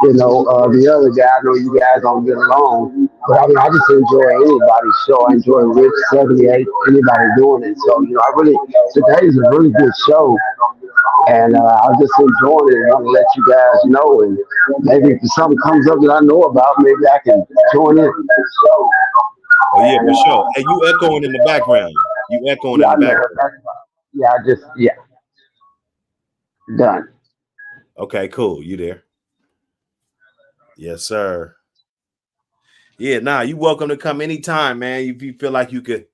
the other guy. I know you guys don't get along, but I mean, I just enjoy anybody's show. I enjoy Rich 78, anybody doing it. So I really today's a really good show. And I'm just enjoying it. I want to let you guys know, and maybe if something comes up that I know about, maybe I can join in. Oh yeah, for sure. Hey, you echoing in the background. You echoing Yeah, in I the know. background. Yeah, done. Okay, cool. You there? Yes, sir. Yeah, nah, you welcome to come anytime, man. If you feel like you could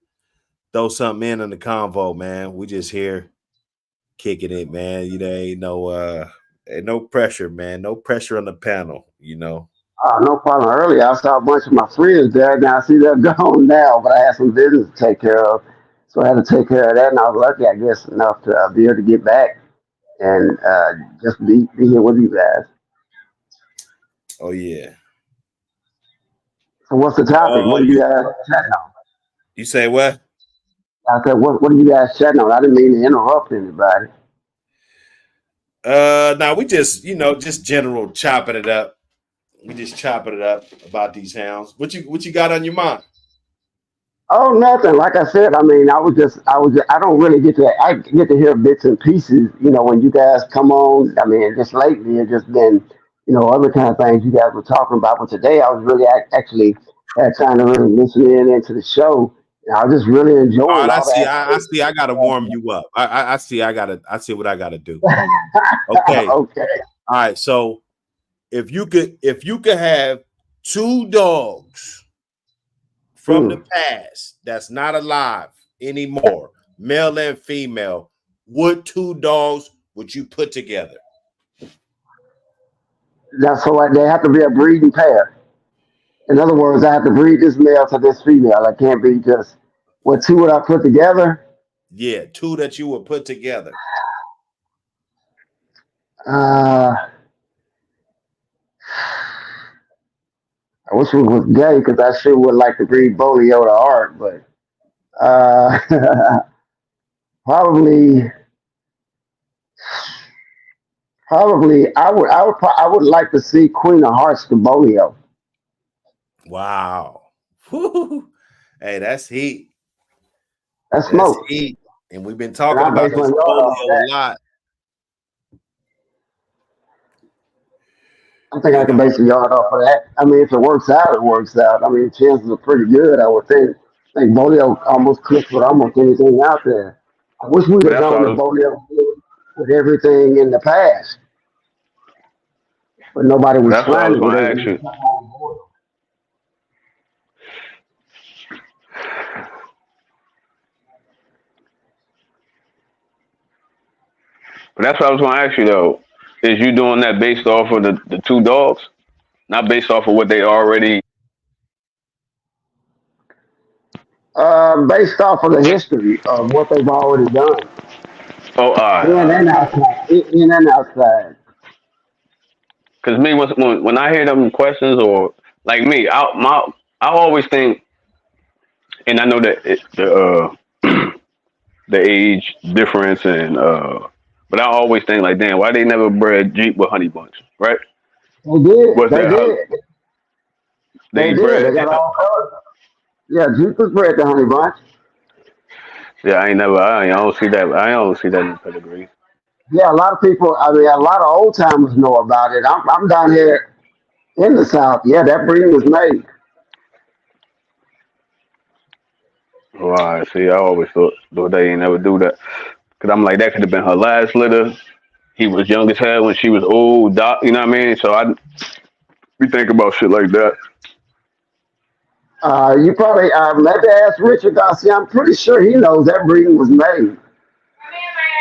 throw something in the convo, man. We just here kicking it, man. Ain't no pressure, man. No pressure on the panel, No problem. Earlier, I saw a bunch of my friends there. Now I see they're gone now, but I had some business to take care of, so I had to take care of that. And I was lucky, I guess, enough to be able to get back and just be here with you guys. Oh yeah. So, what's the topic? What are you guys chatting on? You say what? I said, what are you guys chatting on? I didn't mean to interrupt anybody. Now we just general chopping it up. We just chopping it up about these hounds. What you got on your mind? Oh, nothing. Like I said, I mean, I don't really I get to hear bits and pieces, when you guys come on. I mean, just lately, it's just been, other kind of things you guys were talking about. But today, I was really actually had time to really listen into the show. And I was just really All enjoying right, I all see. that. I see. I gotta warm you up. I see. I see what I gotta do. Okay. Okay. All right. So if you could have two dogs from Hmm. the past that's not alive anymore, male and female, what two dogs would you put together? That's so they have to be a breeding pair. In other words, I have to breed this male to this female. I can't be just what two would I put together? Yeah, two that you would put together. Uh, I wish it was gay because I sure would like to breed Bolio to art, but probably, I would like to see Queen of Hearts to Bolio. Wow. Woo. Hey, that's heat. That's That's smoke, heat. And we've been and talking I about base my this yard polio off a that. lot. I think I You can know, base a yard off of that. I mean, if it works out, it works out. I mean, the chances are pretty good. I would think. I think Bolio almost clicks with almost anything out there. I wish we'd But have that's done what I the was. Bolio with everything in the past, but nobody was That's what I trying was to get going to ask everything. you. But that's what I was going to ask you though. Is you doing that based off of the two dogs, not based off of what they already? Based off of the history of what they've already done, Oh, in and outside, in and outside. because me when I hear them questions or like me, I always think, and I know that the age difference and but I always think like, damn, why they never bred Jeep with honey bunch, right? They did, Was they that how did, they they did. They bred? got all colors. Yeah, Jeep was bred the honey bunch. Yeah, I don't see that. I don't see that in the pedigree. Yeah, a lot of people. I mean, a lot of old timers know about it. I'm down here in the south. Yeah, that breed was made. Well, I see. I always thought they ain't never do that. Cause I'm like, that could have been her last litter. He was young as hell when she was old. You know what I mean? So we think about shit like that. You probably maybe ask Richard Garcia. I'm pretty sure he knows that breeding was made.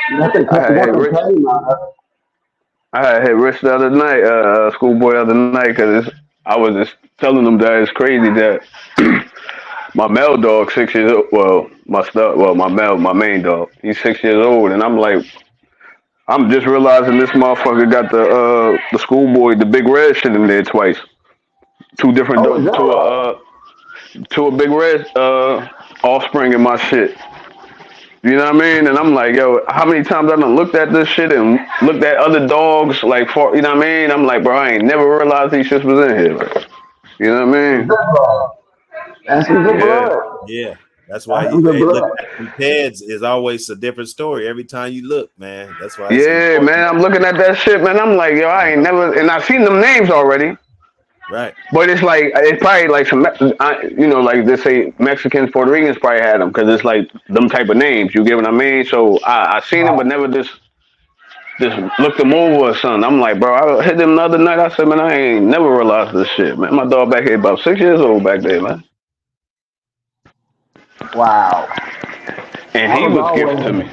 had hit nothing Rich. came out. I had hit Rich the other night, schoolboy the other night, because I was just telling them that it's crazy that my male dog 6 years old. Well, my main dog, he's 6 years old, and I'm like, I'm just realizing this motherfucker got the schoolboy, the big red shit in there twice. Two different Oh, is that right? to a big red offspring in my shit. You know what I mean? And I'm like, yo, how many times I done looked at this shit and looked at other dogs, like, for, you know what I mean? I'm like, bro, I ain't never realized these shits was in here. Like, you know what I Is mean? that right? That's some good Yeah. blood. Yeah, that's why That's some good looking blood. at some Peds is always a different story every time you look, man. That's why it's Yeah, important. man, I'm looking at that shit, man. I'm like, yo, I ain't never, and I seen them names already. Right. But it's probably like some, like they say Mexicans, Puerto Ricans probably had them because it's like them type of names. You get what I mean? So I seen them, but never just looked them over or something. I'm like, bro, I hit them the other night. I said, man, I ain't never realized this shit, man. My dog back here about 6 years old back there, man. Wow. And I he was was gift to always, me.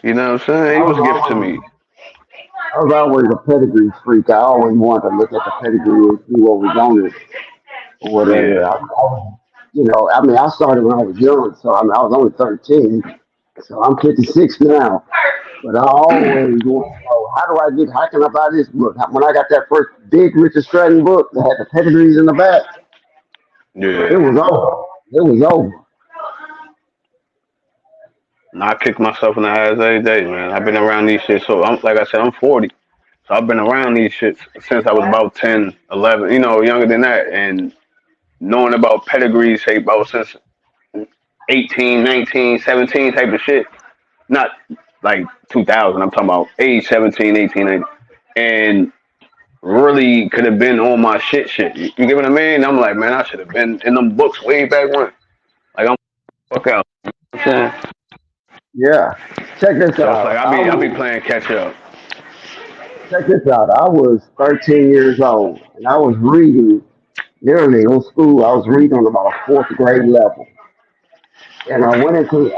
You know what I'm saying? I He was was gift to always, me. I was always a pedigree freak. I always wanted to look at the pedigree and see what was on it or whatever. Yeah. I mean, I started when I was young, so I was only 13. So I'm 56 now. But I always want to know, how can I buy this book? When I got that first big Richard Stratton book that had the pedigrees in the back, it Yeah. was over. It was over. And I kick myself in the ass every day, man. I've been around these shit. So I'm like I said, I'm 40. So I've been around these shits since I was about 10, 11, younger than that. And knowing about pedigrees, say about since 18, 19, 17 type of shit. Not like 2000. I'm talking about age 17, 18, 19. And really could have been on my shit. You get what I mean? I'm like, man, I should have been in them books way back when. Like, I'm fuck out. You know what I'm saying? Yeah. Check this So it's like out. I be playing catch up. Check this out. I was 13 years old and I was reading literally in school. I was reading on about a fourth grade level, and I went into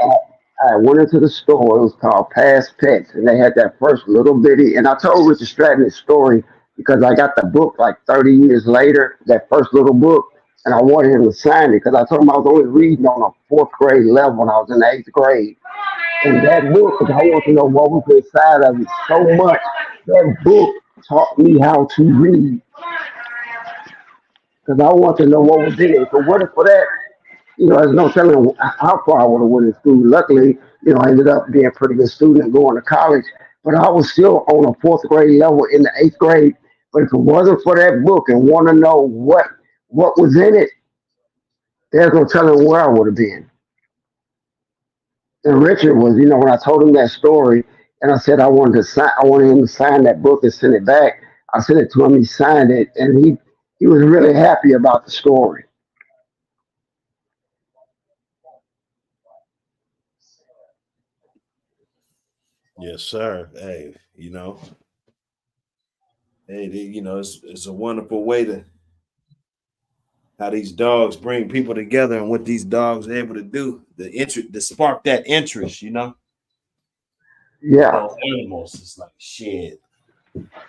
the store. It was called Past Pets, and they had that first little bitty. And I told Richard Stratton this story because I got the book like 30 years later, that first little book, and I wanted him to sign it because I told him I was only reading on a fourth grade level when I was in the eighth grade. And that book, because I want to know what was inside of it so much. That book taught me how to read because I want to know what was in it. So what if for that, there's no telling how far I would have went in school. Luckily, I ended up being a pretty good student and going to college. But I was still on a fourth grade level in the eighth grade. But if it wasn't for that book and want to know what was in it, there's no telling where I would have been. And Richard was, when I told him that story, and I said I wanted him to sign that book and send it back. I sent it to him. He signed it, and he was really happy about the story. Yes, sir. Hey, it's a wonderful way to how these dogs bring people together and what these dogs are able to do. The interest, to spark that interest. Yeah, Those animals. It's like shit.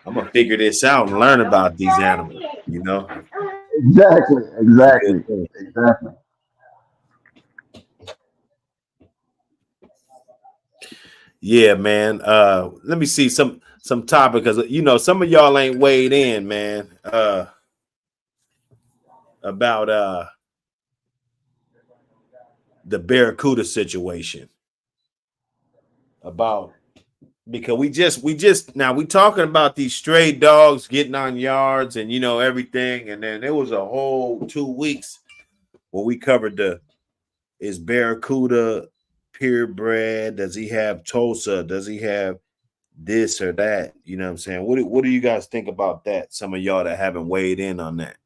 I'm gonna figure this out and learn about these animals. exactly, It's a good exactly, thing. exactly. Yeah, man. Let me see some topic because some of y'all ain't weighed in, man. About the Barracuda situation. About because we just now we talking about these stray dogs getting on yards and everything, and then there was a whole 2 weeks where we covered is Barracuda purebred? Does he have Tulsa? Does he have this or that? You know what I'm saying? What do you guys think about that? Some of y'all that haven't weighed in on that.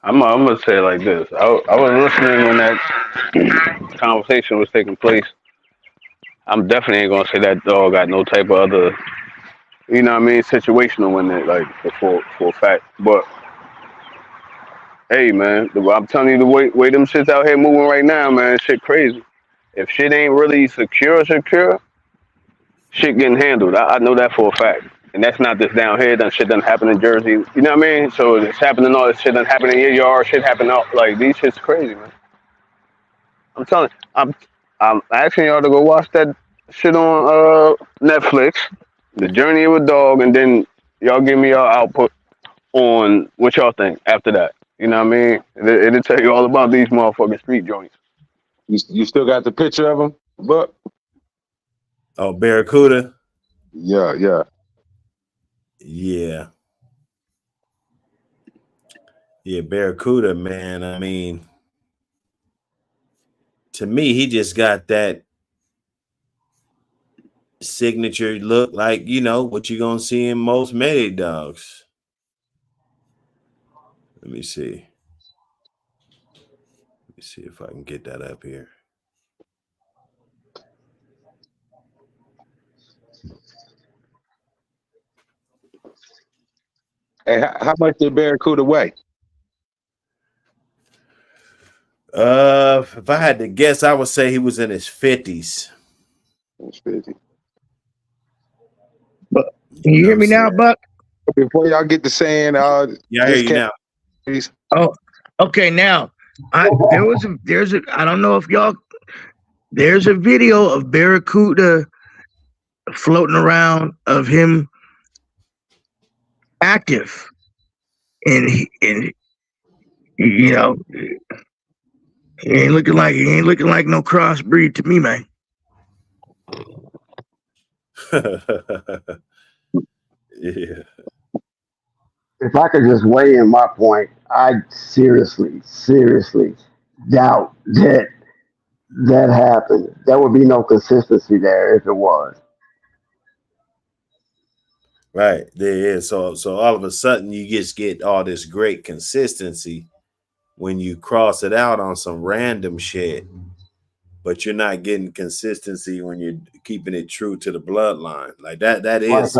I'm gonna say it like this. I was listening when that conversation was taking place. I'm definitely ain't gonna say that dog got no type of other, you know what I mean, situational in it, like for a fact. But Hey man, I'm telling you, the way them shits out here moving right now, man, shit crazy. If shit ain't really secure, shit getting handled. I know that for a fact. And that's not just down here. That shit doesn't happen in Jersey. You know what I mean? So it's happening. All this shit doesn't happen in your yard. Shit happen out. Like these shit's crazy, man. I'm telling. I'm asking y'all to go watch that shit on Netflix, The Journey of a Dog, and then y'all give me your output on what y'all think after that. You know what I mean? It'll tell you all about these motherfucking street joints. You still got the picture of him, but Oh, Barracuda. yeah, yeah. Yeah. Yeah, Barracuda, man. I mean, to me, he just got that signature look, like, you know, what you're going to see in most Mayday dogs. Let me see. Let me see if I can get that up here. Hey, how much did Barracuda weigh? If I had to guess, I would say he was in his 50s. It's 50. But can You you know what hear I'm me now, saying? Buck? Before y'all get to saying, Yeah, I hear this you cat, now. please. Oh, okay. Now, there's a I don't know if y'all there's a video of Barracuda floating around of him active, and you know he ain't looking like no crossbreed to me, man. Yeah. If I could just weigh in my point, I seriously doubt that happened. There would be no consistency there if it was. Right. There is. So all of a sudden you just get all this great consistency when you cross it out on some random shit, but you're not getting consistency when you're keeping it true to the bloodline. Like that Right. is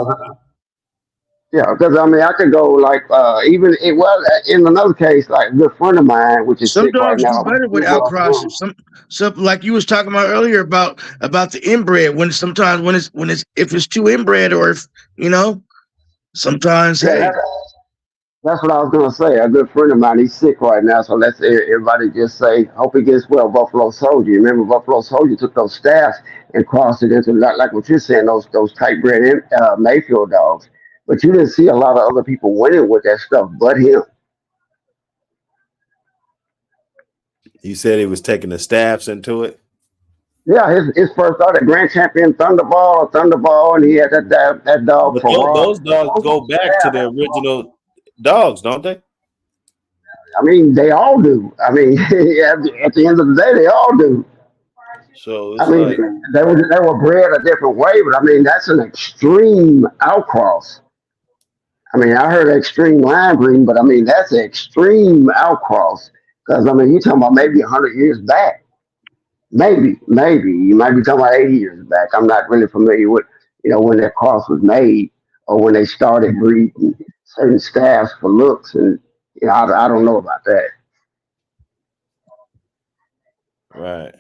Yeah, because I mean, I could go like even it was in another case, like a good friend of mine, which is Some sick right dogs do now. better with outcrossing. Some like you was talking about earlier about the inbred. When sometimes when it's if it's too inbred or if you know sometimes Yeah, hey that's what I was gonna say. A good friend of mine, he's sick right now, so let's everybody just say, hope he gets well. Buffalo Soldier. You remember Buffalo Soldier took those staffs and crossed it into like what you're saying, those tight bred Mayfield dogs. But you didn't see a lot of other people winning with that stuff, but him. you said he was taking the staffs into it. Yeah, his first start at Grand Champion Thunderball, and he had that dog But for Raw. those dogs go back to the original dogs, don't they? I mean, they all do. I mean, at the end of the day, they all do. So I it's mean, like, they were bred a different way, but I mean, that's an extreme outcross. I mean, I heard extreme line breeding, but I mean, that's an extreme outcross. Because I mean, you're talking about maybe 100 years back. Maybe you might be talking about 80 years back. I'm not really familiar with when that cross was made or when they started breeding certain staffs for looks, and I don't know about that. right.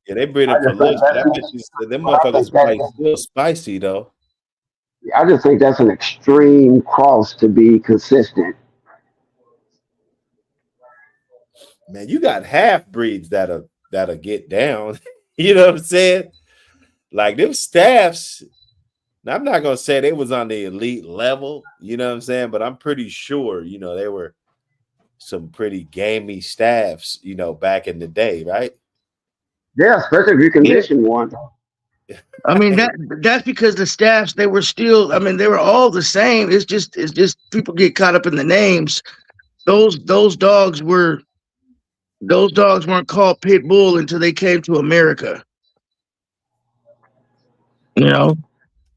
Yeah, they breed I them for just think looks, but I bet that's, you them but I motherfuckers think that probably still spicy though. I just think that's an extreme cross to be consistent. Man, you got half breeds that'll get down. You know what I'm saying? Like them staffs. Now, I'm not gonna say they was on the elite level, you know what I'm saying, but I'm pretty sure, they were some pretty gamey staffs, back in the day, right? Yeah, especially if you yeah. condition one. I mean that's because the staffs they were still I mean they were all the same. It's just people get caught up in the names. Those dogs weren't called pit bull until they came to America. You know,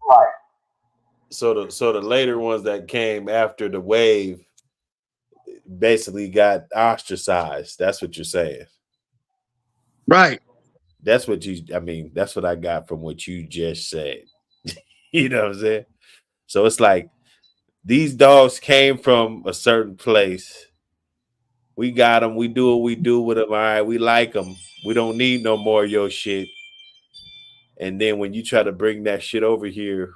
Right. So the later ones that came after the wave basically got ostracized. That's what you're saying. right? That's what I got from what you just said. You know what I'm saying? So it's like These dogs came from a certain place. We got them. We do what we do with them. All right, we like them. We don't need no more of your shit. And then when you try to bring that shit over here,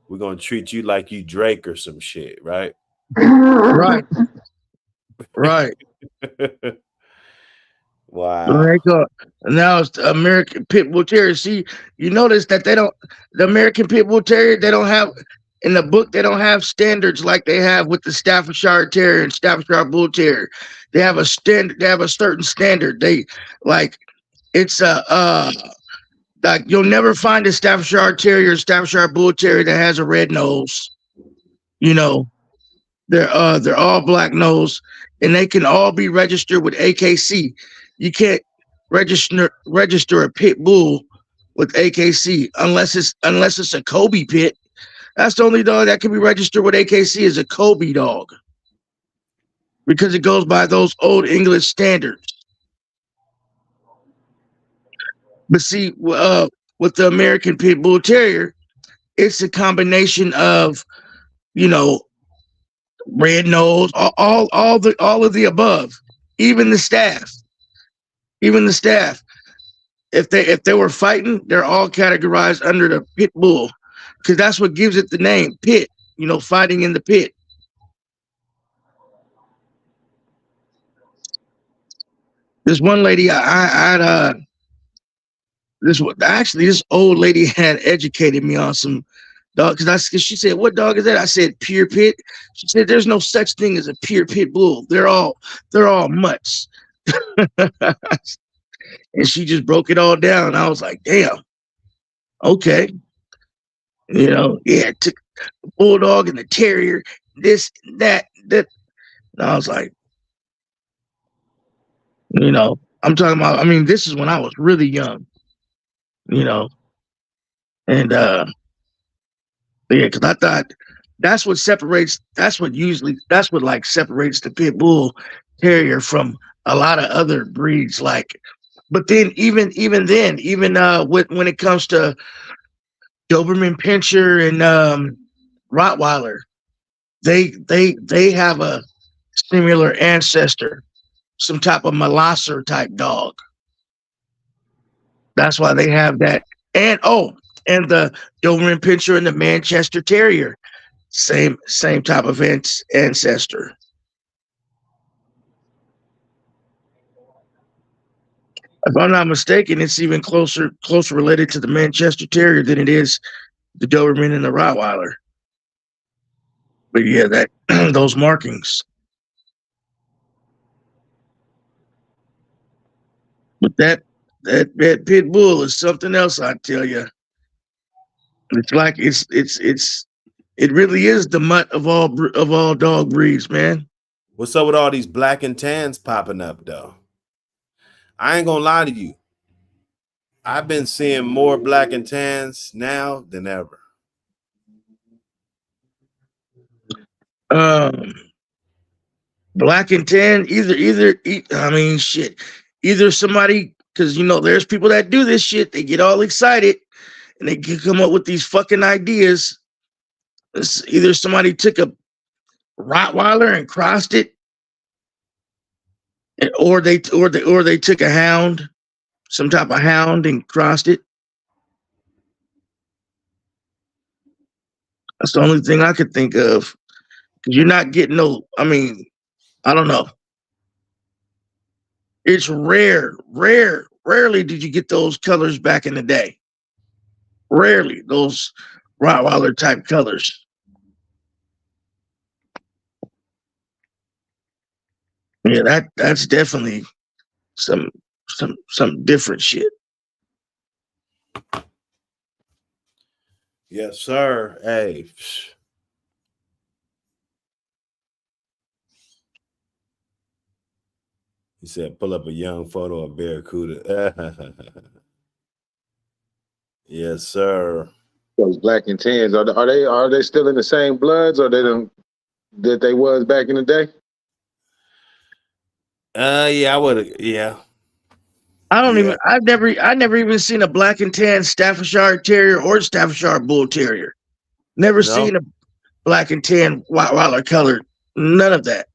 we're gonna treat you like you Drake or some shit, right? Right, right. Wow. There you go. And now it's the American Pit Bull Terrier. See, you notice that they don't, the American Pit Bull Terrier, they don't have, in the book, they don't have standards like they have with the Staffordshire Terrier and Staffordshire Bull Terrier. They have a standard, they have a certain standard. They, like, it's like you'll never find a Staffordshire Terrier, Staffordshire Bull Terrier that has a red nose. You know, they're all black nose, and they can all be registered with AKC. You can't register a pit bull with AKC unless it's a Kobe pit. That's the only dog that can be registered with AKC is a Kobe dog because it goes by those old English standards. But see, with the American Pit Bull Terrier, it's a combination of, you know, red nose, all of the above, even the staff, even the staff. If they were fighting, they're all categorized under the pit bull, because that's what gives it the name pit. You know, fighting in the pit. This one lady, this old lady had educated me on some dog because she said, "What dog is that?" I said, "Pure pit." She said, "There's no such thing as a pure pit bull. They're all mutts." And she just broke it all down. I was like, "Damn, okay." You know, yeah, it took the bulldog and the terrier, this, that. And I was like, you know, I'm talking about. I mean, this is when I was really young. You know, and yeah, because I thought that's what separates. That's what like separates the pit bull terrier from a lot of other breeds. Like, but then when it comes to Doberman Pinscher and Rottweiler, they have a similar ancestor, some type of Molosser type dog. That's why they have that. And and the Doberman Pinscher and the Manchester Terrier, same type of ancestor. If I'm not mistaken, it's even closer related to the Manchester Terrier than it is the Doberman and the Rottweiler. But yeah, that those markings. But that pit bull is something else, I tell you. It's like it really is the mutt of all dog breeds, man. What's up with all these black and tans popping up, though? I ain't gonna lie to you. I've been seeing more black and tans now than ever. Black and tan, I mean, shit. Either somebody, because you know, there's people that do this shit. They get all excited and they can come up with these fucking ideas. It's either somebody took a Rottweiler and crossed it, or they took a hound, some type of hound, and crossed it. That's the only thing I could think of. You're not getting no. I mean, I don't know. It's rare. Rarely did you get those colors back in the day. Rarely those Rottweiler type colors. Yeah, that's definitely some different shit. Yes, sir. Hey. He said, pull up a young photo of Barracuda. Yes, sir. Those black and tans are they still in the same bloods, or that they was back in the day? Yeah, I would. Yeah. I don't even. I never even seen a black and tan Staffordshire Terrier or Staffordshire Bull Terrier. Never seen a. black and tan, Rottweiler colored. None of that.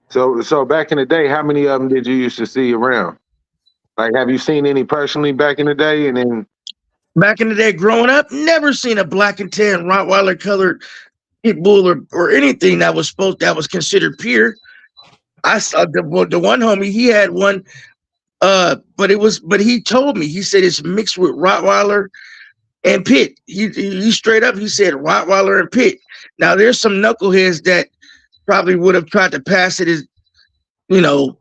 So back in the day, how many of them did you used to see around? Like, have you seen any personally back in the day? And then Back in the day, growing up, never seen a black and tan Rottweiler colored pit bull or anything that was considered pure. I saw the one homie, he had one, but he told me, he said it's mixed with Rottweiler and pit. He straight up, he said Rottweiler and pit. Now there's some knuckleheads that probably would have tried to pass it as,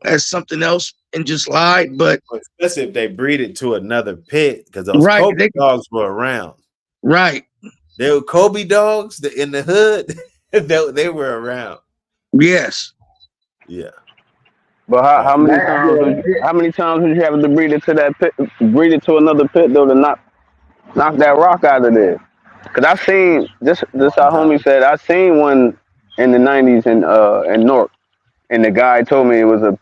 as something else and just lied, but especially if they breed it to another pit, because those right, Kobe dogs were around. Right. They were Kobe dogs in the hood. they were around. Yes. Yeah. But how many times would you have to breed it to that pit, breed it to another pit though to knock that rock out of there? Cause I seen this our homie said I seen one in the 90s in Newark, and the guy told me it was a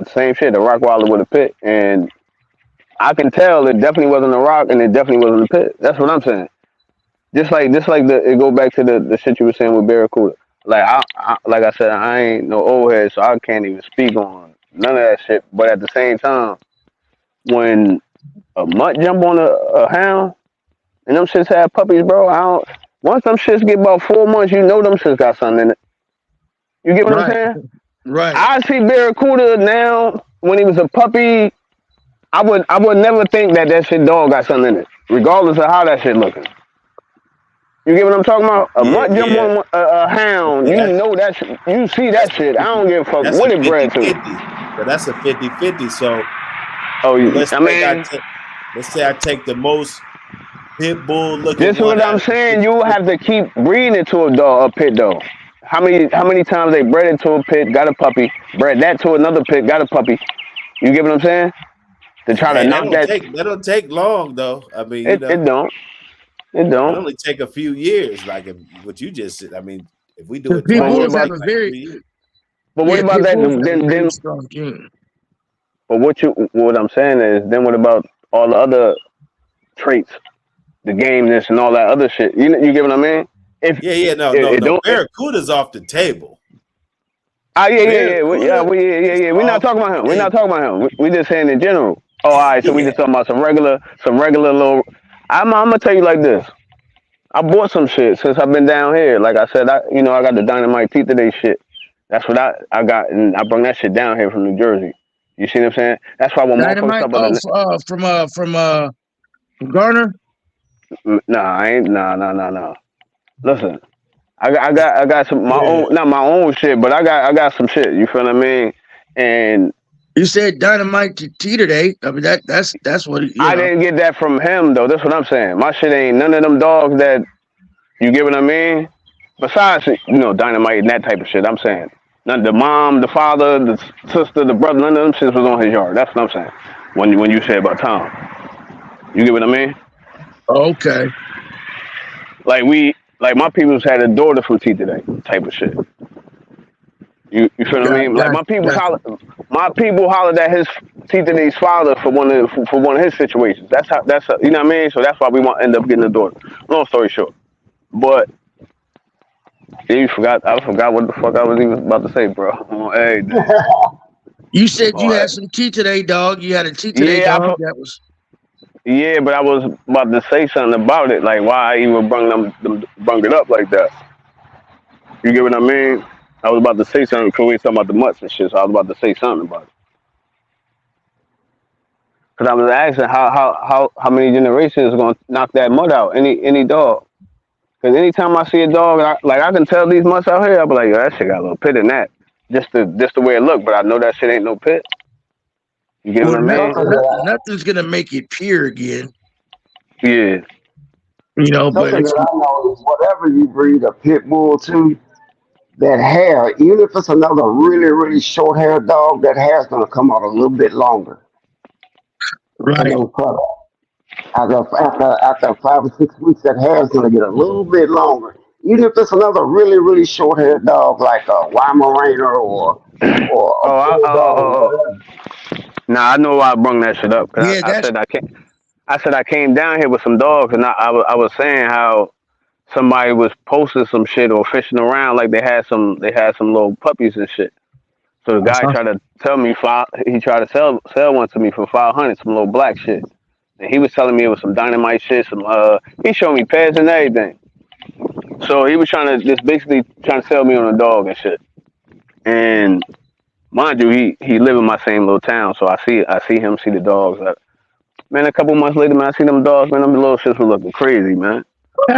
same shit, a Rottweiler with a pit, and I can tell it definitely wasn't a rock and it definitely wasn't a pit. That's what I'm saying. Just like it go back to the shit you were saying with Barracuda. Like like I said, I ain't no old head, so I can't even speak on none of that shit. But at the same time, when a mutt jump on a hound and them shits have puppies, bro, once them shits get about 4 months, you know them shits got something in it. You get what I'm saying? Right. I see Barracuda now. When he was a puppy, I would never think that shit dog got something in it, regardless of how that shit looking. You get what I'm talking about? A mutt jump on a hound, you know that shit. You see that shit. I don't give a fuck what it bred to. But that's a 50-50. So, let's say I take the most pit bull looking. This is what I'm saying. You have to keep breeding it to a pit though. How many times they bred it to a pit, got a puppy, bred that to another pit, got a puppy. You get what I'm saying? To try to knock that. That don't take long though. I mean, it don't. It don't. It only take a few years. Like what you just said. I mean, if we do it, people have a very. But what about that? Then strong gene. But what I'm saying is, then what about all the other traits, the gameness and all that other shit? You get what I mean? No. Barracuda's off the table. Yeah. We're not talking about him. We're not talking about him. We just saying in general. Oh, all right. So we just talking about some regular little. I'm gonna tell you like this. I bought some shit since I've been down here. Like I said, I got the dynamite teeth today shit. That's what I got, and I bring that shit down here from New Jersey. You see what I'm saying? That's why when motherfuckers from Garner. Nah, I ain't. Nah. Listen, I got some not my own shit, but I got some shit. You feel what I mean? And you said dynamite tea today. I mean that's what I didn't get that from him though. That's what I'm saying. My shit ain't none of them dogs that you get what I mean. Besides, dynamite and that type of shit. I'm saying none. The mom, the father, the sister, the brother, none of them shits was on his yard. That's what I'm saying. When you say about Tom, you get what I mean? Okay. Like my people's had a daughter from T today, type of shit. You feel what I mean? Like my people hollered at his T today's father for one of his situations. That's you know what I mean? So that's why we want to end up getting a daughter. Long story short. But I forgot what the fuck I was even about to say, bro. Hey, you said you had some tea today, dog. You had a tea today, dog. That was. Yeah, but I was about to say something about it, like why I even brung it up like that. You get what I mean? I was about to say something because we were talking about the mutts and shit, so I was about to say something about it. Because I was asking how many generations is going to knock that mutt out, any dog. Because anytime I see a dog, I can tell these mutts out here, I'll be like, yo, that shit got a little pit in that. Just the way it look, but I know that shit ain't no pit. You get what I mean? Nothing's gonna make it pure again. Yeah. But I know is whatever you breed a pit bull to, that hair, even if it's another really, really short haired dog, that hair's gonna come out a little bit longer. Right. After 5 or 6 weeks, that hair's gonna get a little bit longer. Even if it's another really, really short haired dog like a Weimaraner or Nah, I know why I brung that shit up. I said I came down here with some dogs, and I was saying how somebody was posting some shit or fishing around like they had some little puppies and shit. So the guy Uh-huh. tried to tell me he tried to sell one to me for 500, some little black shit. And he was telling me it was some dynamite shit, he showed me pads and everything. So he was trying to just basically trying to sell me on a dog and shit. And mind you, he live in my same little town, so I see him see the dogs. Man, a couple months later, man, I see them dogs, man, them little shits were looking crazy, man.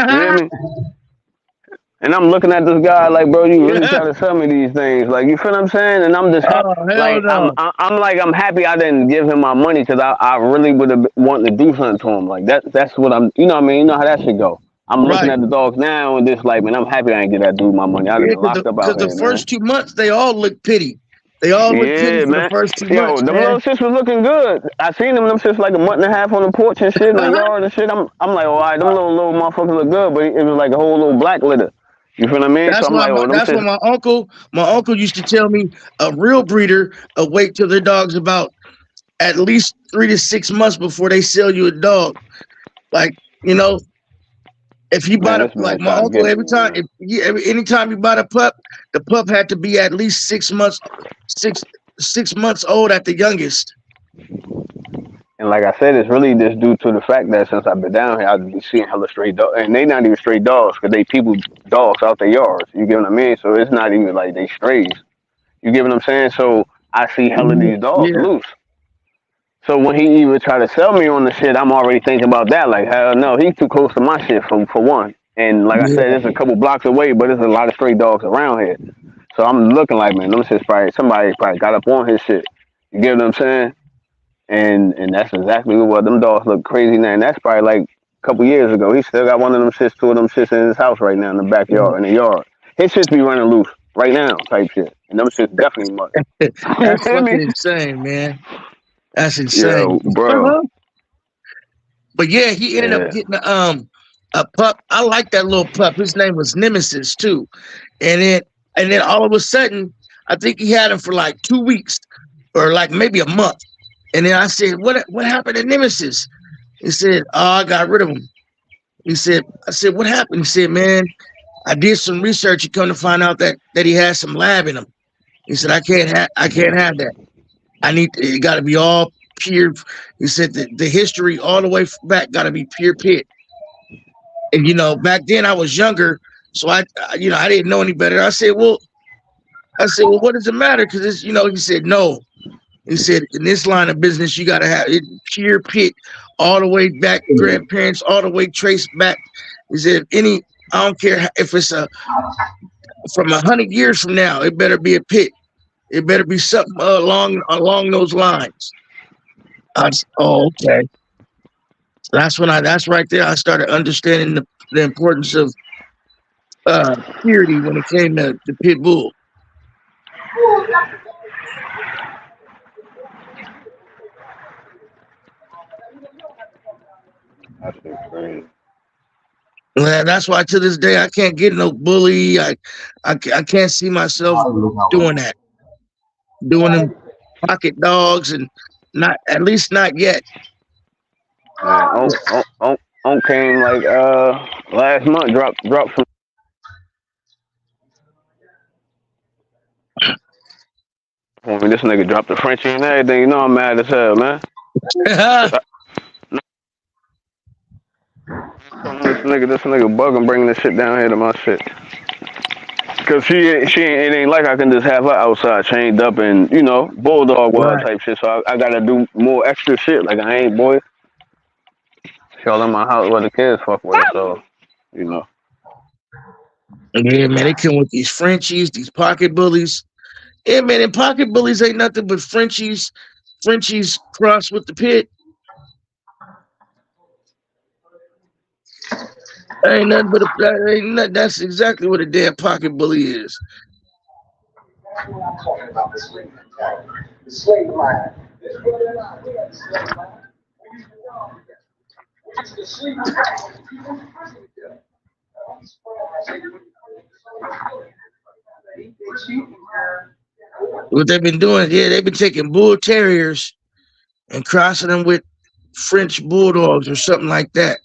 You hear me? And I'm looking at this guy like, bro, you really try to sell me these things, like, you feel what I'm saying? And I'm just Oh hell like, I'm, no! I- I'm like, I'm happy I didn't give him my money because I really would have wanted to do something to him. Like that's what I'm, you know what I mean? You know how that should go. I'm looking Right? at the dogs now and just like, man, I'm happy I didn't get that dude my money. I'd have Yeah, been locked up because out the here, man. first 2 months they all look pity. They all look pity Yeah, for the man. first 2 months, Yo, them man. little shits was looking good. I seen them shits like a month and a half on the porch and shit in the yard and shit. I'm like, all right, them little motherfuckers look good, but it was like a whole little black litter. You feel what I mean? So I'm like, oh, them That's why shits. my uncle used to tell me a real breeder wait till their dog's about at least 3 to 6 months before they sell you a dog. Like, you know, if you Man, bought a this like man my tried to uncle, get me, every time man. anytime you bought a pup, the pup had to be at least 6 months, six months old at the youngest. And like I said, it's really just due to the fact that since I've been down here, I've been seeing hella stray dogs, and they not even stray dogs because they people dogs out their yards. You get what I mean? So it's not even like they strays. You get what I'm saying? So I see hella Mhm. these dogs Yeah, loose. So when he even try to sell me on the shit, I'm already thinking about that. Like, hell no, he's too close to my shit for one. And like I yeah. said, it's a couple blocks away, but there's a lot of stray dogs around here. So I'm looking like, man, them shit's probably somebody probably got up on his shit. You get what I'm saying? And that's exactly what them dogs look crazy now. And that's probably like a couple years ago. He still got one of them shits, two of them shits in his house right now in the backyard, in the yard. His shits be running loose right now, type shit. And them shits definitely must. You That's hear me? fucking insane, man. That's Yeah, insane. bro. But yeah, he ended up Yeah. getting a pup. I like that little pup. His name was Nemesis too. And then all of a sudden, I think he had him for like 2 weeks or like maybe a month. And then I said, "What happened to Nemesis?" He said, "Oh, I got rid of him." I said, "What happened?" He said, "Man, I did some research and come to find out that he had some lab in him." He said, I can't have that. It got to be all pure." He said the history all the way back got to be pure pit. And back then I was younger, so I didn't know any better. I said, well, what does it matter? Because he said no. He said in this line of business you got to have it pure pit, all the way back, grandparents, all the way traced back. He said I don't care if it's from 100 years from now, it better be a pit. It better be something along those lines. Oh, okay. That's right there. I started understanding the importance of purity when it came to the pit bull. That shit crazy. And that's why to this day I can't get no bully. I can't see myself doing that, doing them pocket dogs, and not at least not yet. Man, on came like last month, dropped some. I mean, this nigga dropped the Frenchie and everything. You know I'm mad as hell, man. This nigga bugging bringing this shit down here to my shit. Cause it ain't like I can just have her outside chained up and bulldog wild Right. type shit. So I gotta do more extra shit. Like I ain't boy. She all in my house where the kids fuck with her. So you know. Yeah, man, they come with these Frenchies, these pocket bullies. Yeah, man, and pocket bullies ain't nothing but Frenchies crossed with the pit. Ain't nothing but that's exactly what a damn pocket bully is. What they've been doing, yeah, they've been taking bull terriers and crossing them with French bulldogs or something like that.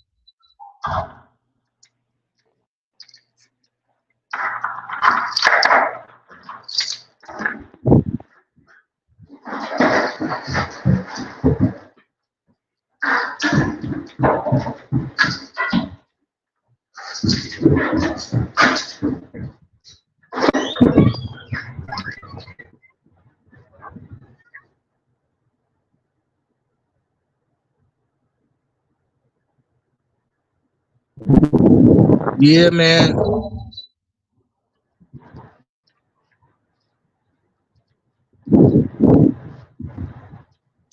Yeah, man.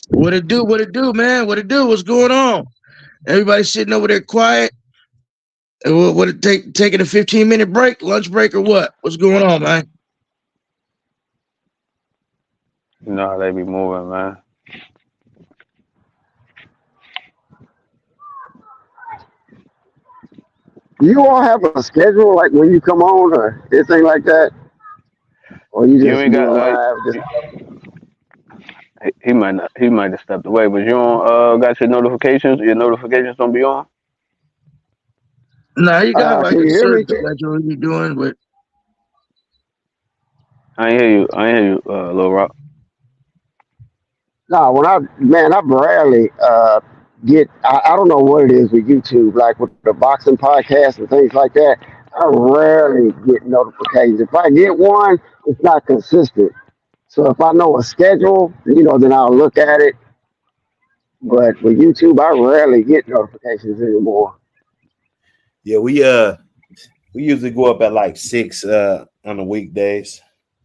What it do? What it do, man? What it do? What's going on? Everybody sitting over there quiet. What it take? Taking a 15-minute break, lunch break, or what? What's going on, man? You know how they be moving, man. You all have a schedule like when you come on or anything like that, or you You just ain't do it got live? Just he might not, he might have stepped away, but you don't got your notifications. Your notifications don't be on. Nah, you got like can a you hear me? certain schedule you doing, but I ain't hear you. I ain't hear you, Lil Rock. No, I rarely get. I don't know what it is with YouTube, like with the boxing podcast and things like that. I rarely get notifications. If I get one, it's not consistent. So if I know a schedule, then I'll look at it. But with YouTube, I rarely get notifications anymore. Yeah, we usually go up at like 6 on the weekdays,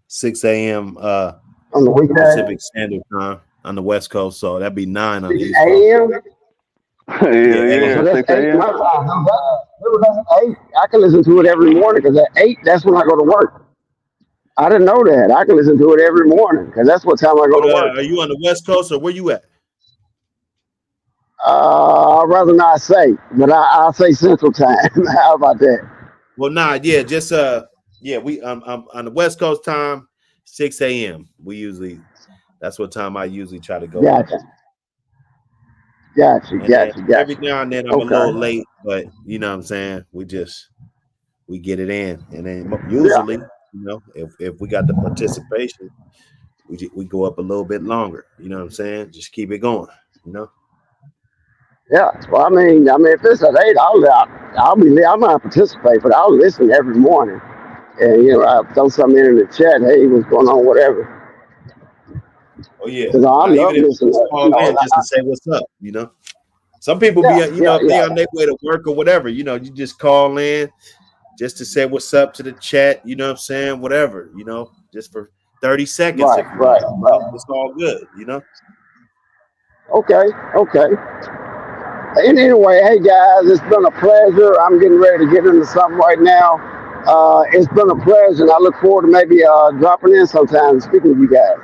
6 a.m. On the weekday, Pacific Standard Time on the West Coast. So that'd be 9 on the 6 East Coast. a.m. Yeah, Yeah, Oh, so yeah, AM. that's 6 8 a.m. my time. That's 8. I can listen to it every morning because at 8, that's when I go to work. I didn't know that. I can listen to it every morning because that's what time I go What to work. are you on the West Coast or where you at? I'd rather not say, but I'll say Central Time. How about that? Well, nah, yeah, just yeah, we on the West Coast time, 6 a.m. That's what time I usually try to go on. Gotcha, gotcha, And then gotcha, every gotcha. now and then I'm a Okay. little late, but you know what I'm saying? We get it in. And then Yeah, usually, if we got the participation, we go up a little bit longer. You know what I'm saying? Just keep it going, you know? yeah. Well, I mean, if it's at 8, I might participate, but I'll listen every morning. And I'll throw something in the chat. Hey, what's going on? Whatever. Oh yeah. Because I Now even love if you listening. just call in just to say what's up, Some people be, Yeah, yeah, if they yeah. on their way to work or whatever, you just call in just to say what's up to the chat, you know what I'm saying? Whatever, just for 30 seconds Right, if you right, want, right. it's all good. Okay, okay. And anyway, hey guys, it's been a pleasure. I'm getting ready to get into something right now. It's been a pleasure, and I look forward to maybe dropping in sometime and speaking with you guys.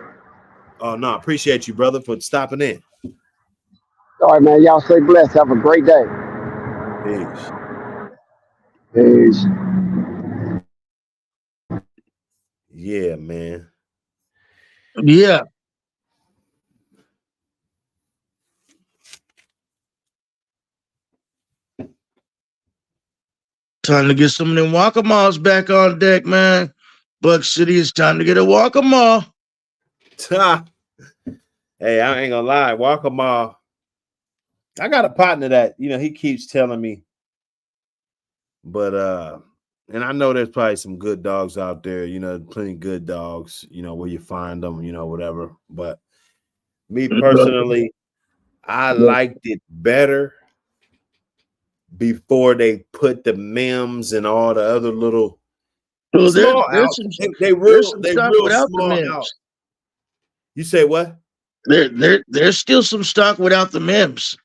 Oh no, appreciate you, brother, for stopping in. All right, man. Y'all stay blessed. Have a great day. Peace. Peace. Yeah, man. yeah. Time to get some of them Wakamas back on deck, man. Buck City, it's time to get a Wakama. Hey, I ain't gonna lie, Walker. I got a partner that he keeps telling me, but and I know there's probably some good dogs out there, plenty of good dogs, where you find them, whatever. But me personally, I liked it better before they put the memes and all the other little Well, small there's out. some They there's real some they stock real without the small out. memes. You say what? There's still some stock without the memes.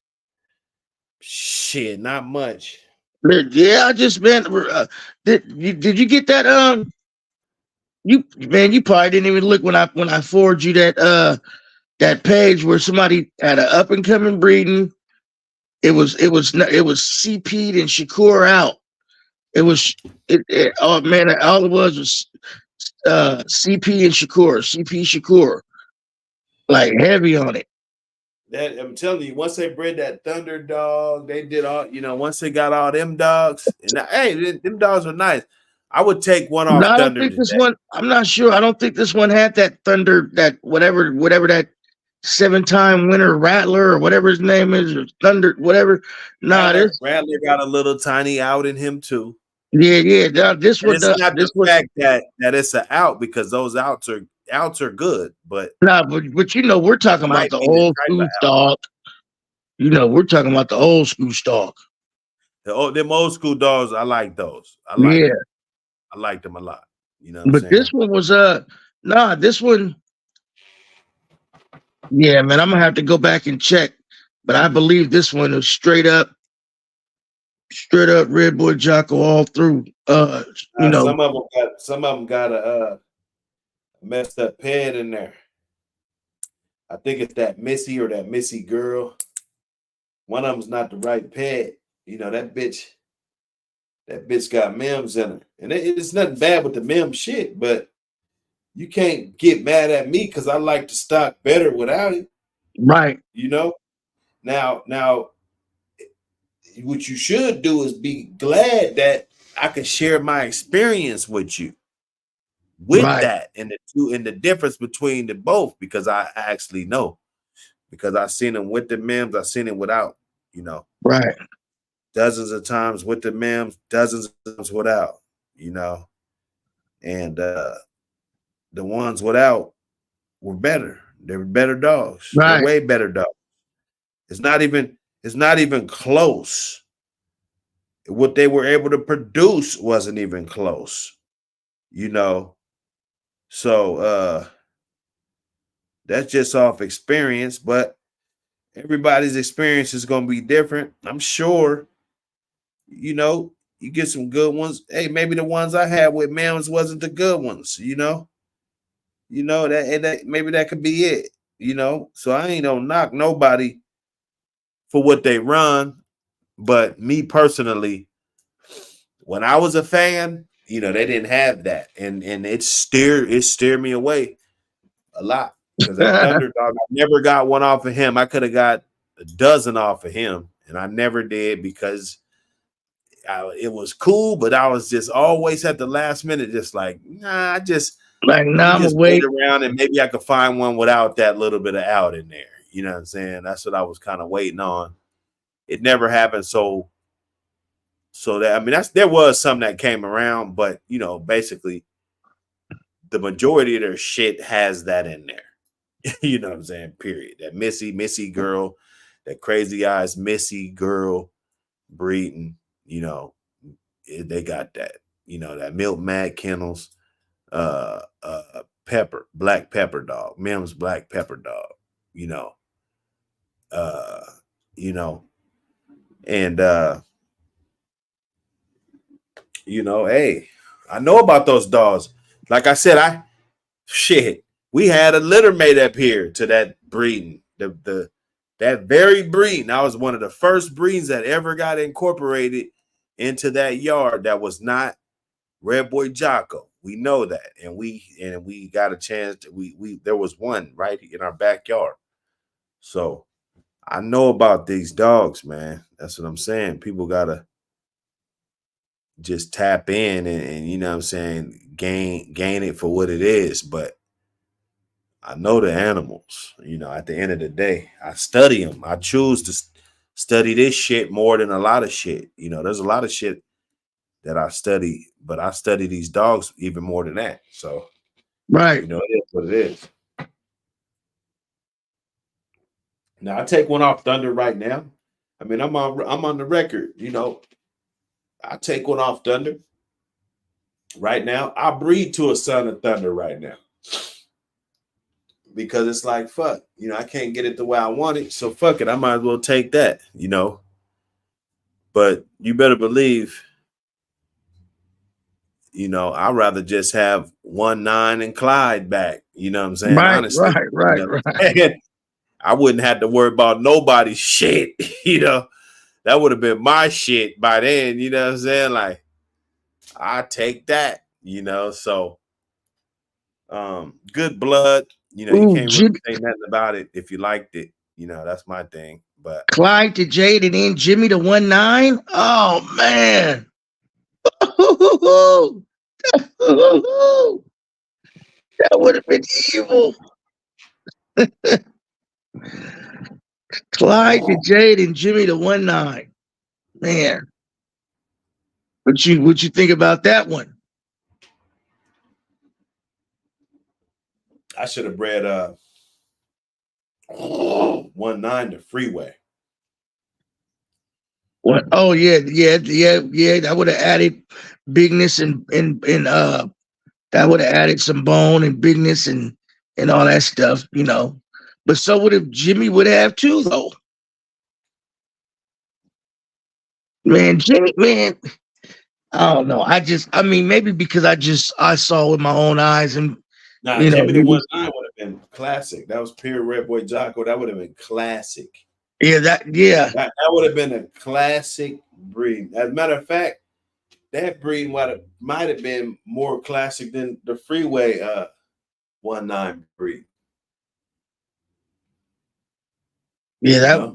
Shit, not much. Yeah, I just been. Did you get that? You probably didn't even look when I forwarded you that page where somebody had an up and coming breeding. It was CP'd and Shakur out. It was oh man, all it was CP and CP Shakur, like heavy on it. That I'm telling you, once they bred that Thunder dog, they did all. Once they got all them dogs, and hey, them dogs are nice. I would take one No, off I don't Thunder think this today. one. I'm not sure. I don't think this one had that Thunder, that whatever that 7-time winner Rattler or whatever his name is, or Thunder, whatever. Nah, this. Rattler got a little tiny out in him too. Yeah. This And one, it's not this the one. fact that it's an out, because those outs are good, but Nah, but we're talking it about might the be the old type of school out. stock. We're talking about the old school stock. Them old school dogs, I like those. I like Yeah, them. I like them a lot. You know what I'm but this saying? one was this one. Yeah, man, I'm gonna have to go back and check, but I believe this one is straight up Red Boy Jocko all through. Some of them got a messed up pad in there. I think it's that Missy or that Missy girl. One of them's not the right pad. That bitch got mems in her. And it's nothing bad with the mem shit, but you can't get mad at me because I like the stock better without it. Right. Now, what you should do is be glad that I can share my experience with you with Right. that, and the difference between the both, because I actually know, because I've seen them with the memes, I've seen it without, Right. dozens of times with the memes, dozens of times without, and the ones without were better. They were better dogs. They're Right. way better dogs. It's not even close. What they were able to produce wasn't even close. So that's just off experience, but everybody's experience is going to be different. I'm sure, you get some good ones. Hey, maybe the ones I had with Mams wasn't the good ones, that maybe that could be it, So I ain't gonna knock nobody for what they run, but me personally, when I was a fan, they didn't have that, and it steered me away a lot, because that Thunder dog, I never got one off of him. I could have got a dozen off of him, and I never did, because it was cool, but I was just always at the last minute, just like, nah, like, let nah, me I'm gonna just wait wait. around, and maybe I could find one without that little bit of out in there. You know what I'm saying? That's what I was kind of waiting on. It never happened. So that, there was some that came around, but basically the majority of their shit has that in there. You know what I'm saying? Period. That Missy girl, that crazy eyes Missy girl breeding, they got that. That Milk Mad Kennels, Black Pepper dog, Mims Black Pepper dog, uh, you know, and hey, I know about those dogs. Like I said, we had a litter mate up here to that breeding. That very breeding. That was one of the first breeds that ever got incorporated into that yard that was not Red Boy Jocko. We know that. And we got a chance to, there was one right in our backyard. So I know about these dogs, man. That's what I'm saying. People gotta just tap in and you know what I'm saying, gain it for what it is. But I know the animals, at the end of the day. I study them. I choose to study this shit more than a lot of shit. There's a lot of shit that I study, but I study these dogs even more than that. So, Right. it is what it is. Now I take one off Thunder right now. I mean, I'm on the record, I take one off Thunder right now. I breed to a son of Thunder right now. Because it's like, fuck, I can't get it the way I want it. So fuck it. I might as well take that, But you better believe, I'd rather just have 1-9 and Clyde back. You know what I'm saying? Right. Honestly. Right. I wouldn't have to worry about nobody's shit, That would have been my shit by then, you know what I'm saying? Like, I take that, So good blood. You Ooh, can't really say nothing about it if you liked it. That's my thing. But Clyde to Jade and then Jimmy to 1-9. Oh man. That would have been evil. Clyde to Jade and Jimmy to 1-9. Man, what you think about that one? I should have bred 1-9 the freeway. What? Oh yeah. That would have added bigness and that would have added some bone and bigness and all that stuff, you know. But so would have Jimmy would have too, though. Man, Jimmy, man, I don't know. I mean, maybe because I saw with my own eyes and Nah, you know, Jimmy the 1-9 would have been classic. That was pure Red Boy Jocko. That would have been classic. yeah, that would have been a classic breed. As a matter of fact, that breed might have been more classic than the freeway 1-9 breed. Yeah.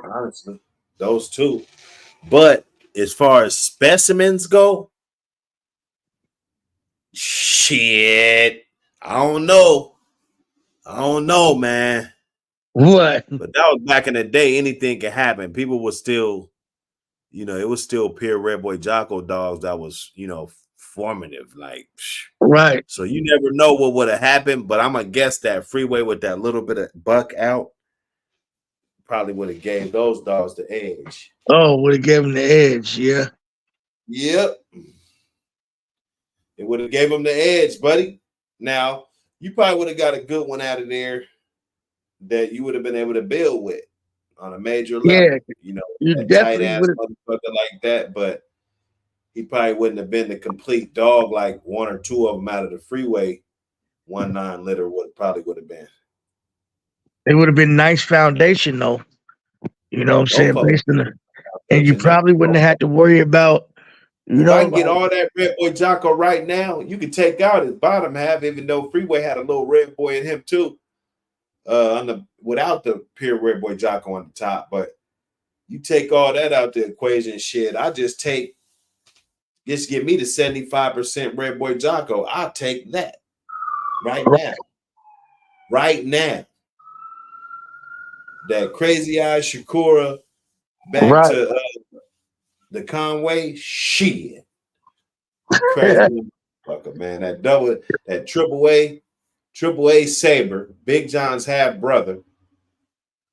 Honestly, those two. But as far as specimens go, shit, I don't know, man. What? But that was back in the day. Anything could happen. People were still, it was still pure Red Boy Jocko dogs that was, formative. Like, right. So you never know what would have happened. But I'm gonna guess that freeway with that little bit of buck out probably would have gave those dogs the edge. Oh, would have given the edge, yeah. Yep. It would have gave them the edge, buddy. Now, you probably would have got a good one out of there that you would have been able to build with on a major level. You that tight ass motherfucker like that, but he probably wouldn't have been the complete dog like one or two of them out of the freeway 1-9 litter would have been. It would have been nice foundation though. You know what I'm saying? Based on the, and you probably wouldn't have had to worry about, if I can get all that Red Boy Jocko right now, you can take out his bottom half, even though Freeway had a little Red Boy in him too. Without the pure Red Boy Jocko on the top, but you take all that out the equation, shit. I just give me the 75% Red Boy Jocko. I'll take that right now. Right now. That crazy eye Shakura back to the Conway, shit. Crazy motherfucker, man. That triple A Saber, Big John's half brother.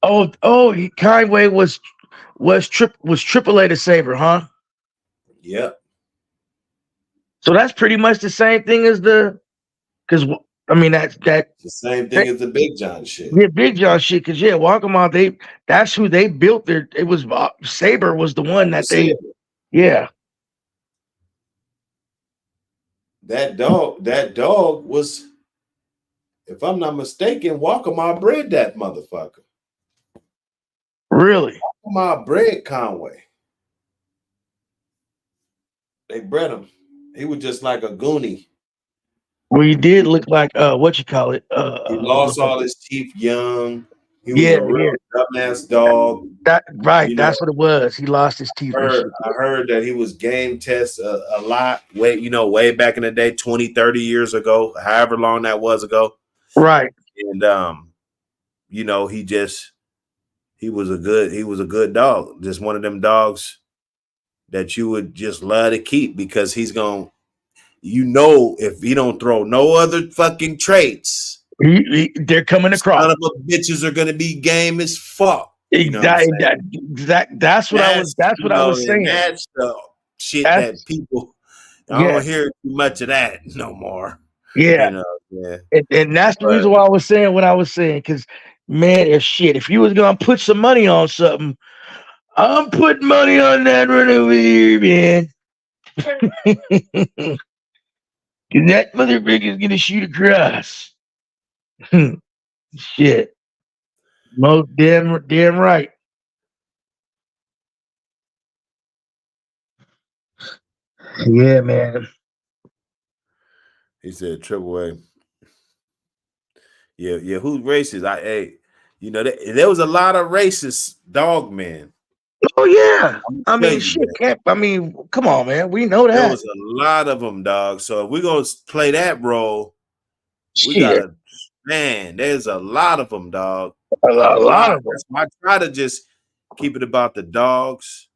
Conway was triple A to Saber, huh? Yep. So that's pretty much the same thing as because I mean that's the same thing as the Big John shit. Yeah, Big John shit. Because Walk'em, that's who they built their. It was Saber was the one that they. Yeah. That dog was, if I'm not mistaken, Walk'em bred that motherfucker. Really? Walk'em bred Conway. They bred him. He was just like a goonie. Well, he did look like what you call it? He lost all his teeth young. He was a real dumbass dog. That's what it was. He lost his teeth. I heard that he was game test a lot. Way back in the day, 20, 30 years ago, however long that was ago. Right. And he was a good dog. Just one of them dogs that you would just love to keep because he's going, if he don't throw no other fucking traits, they're coming across. Son of a bitches are gonna be game as fuck. That's what I was saying. That's the shit that people. I don't hear too much of that no more. Yeah. And that's the reason why I was saying what I was saying. Because man, if you was gonna put some money on something, I'm putting money on that right over here, man. That motherfucker's gonna shoot across. Shit. Most damn right. Yeah, man. He said triple A. Yeah. Who's racist? There was a lot of racist dog men. Oh yeah. I'm I gonna tell mean, you, shit, man. Camp. I mean, come on, man. We know There that. was a lot of them, dog. So if we're gonna play that role, we Shit, gotta, man. There's a lot of them, dog. A a lot lot. of them. That's why I try to just keep it about the dogs.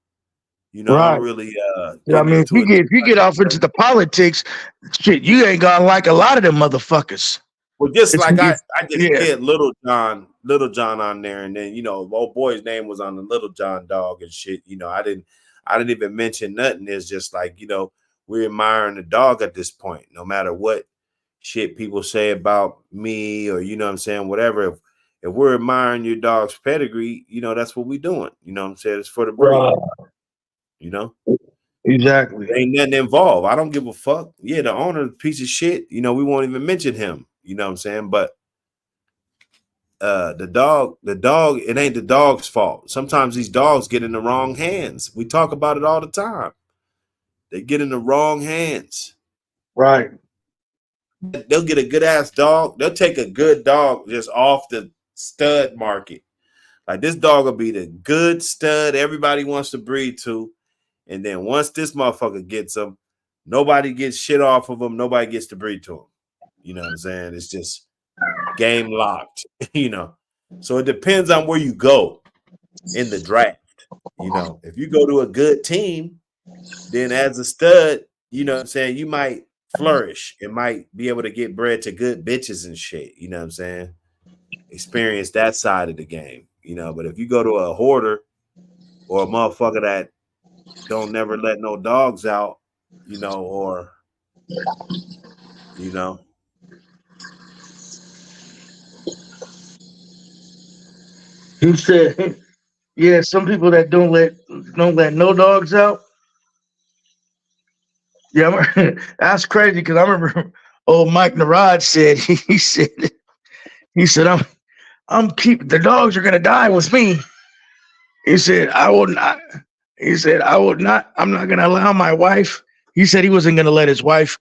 I don't Right. really I get mean, into it. if you get off into the politics, shit, you ain't gonna like a lot of them motherfuckers. Well, just It's, like it's I just yeah. said Little John on there, and then old boy's name was on the Little John dog and shit. I didn't even mention nothing. It's just like, we're admiring the dog at this point, no matter what shit people say about me or what I'm saying, whatever. If we're admiring your dog's pedigree, that's what we're doing. You know what I'm saying? It's for the breed, Right. you know. Exactly. Ain't nothing involved. I don't give a fuck. Yeah, the owner, piece of shit. We won't even mention him. You know what I'm saying? But the dog, it ain't the dog's fault. Sometimes these dogs get in the wrong hands. We talk about it all the time. They get in the wrong hands. Right. They'll get a good ass dog. They'll take a good dog just off the stud market. Like, this dog will be the good stud everybody wants to breed to. And then once this motherfucker gets them, nobody gets shit off of them. Nobody gets to breed to them. You know what I'm saying? It's just game locked, So it depends on where you go in the draft. If you go to a good team, then as a stud, you know what I'm saying, you might flourish. It might be able to get bred to good bitches and shit. You know what I'm saying? Experience that side of the game. But if you go to a hoarder or a motherfucker that don't never let no dogs out, or you know. He said, yeah, some people that don't let no dogs out. Yeah, that's crazy because I remember old Mike Narad said he said I'm keep the dogs are gonna die with me. He said I will not. He said I would not. I'm not gonna allow my wife. He said he wasn't gonna let his wife.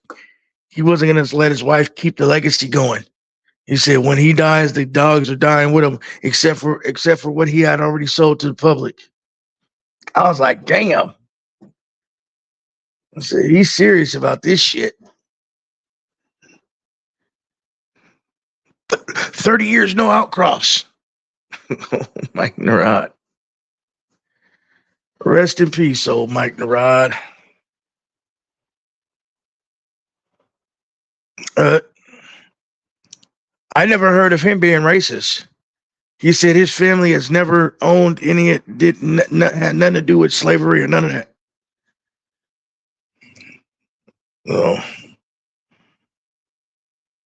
He wasn't gonna let his wife keep the legacy going. He said when he dies, the dogs are dying with him, except for what he had already sold to the public. I was like, damn. I said he's serious about this shit. 30 years, no outcrops. Mike Narad. Rest in peace, old Mike Narad. Uh, I never heard of him being racist. He said his family has never owned any, had nothing to do with slavery or none of that. Well,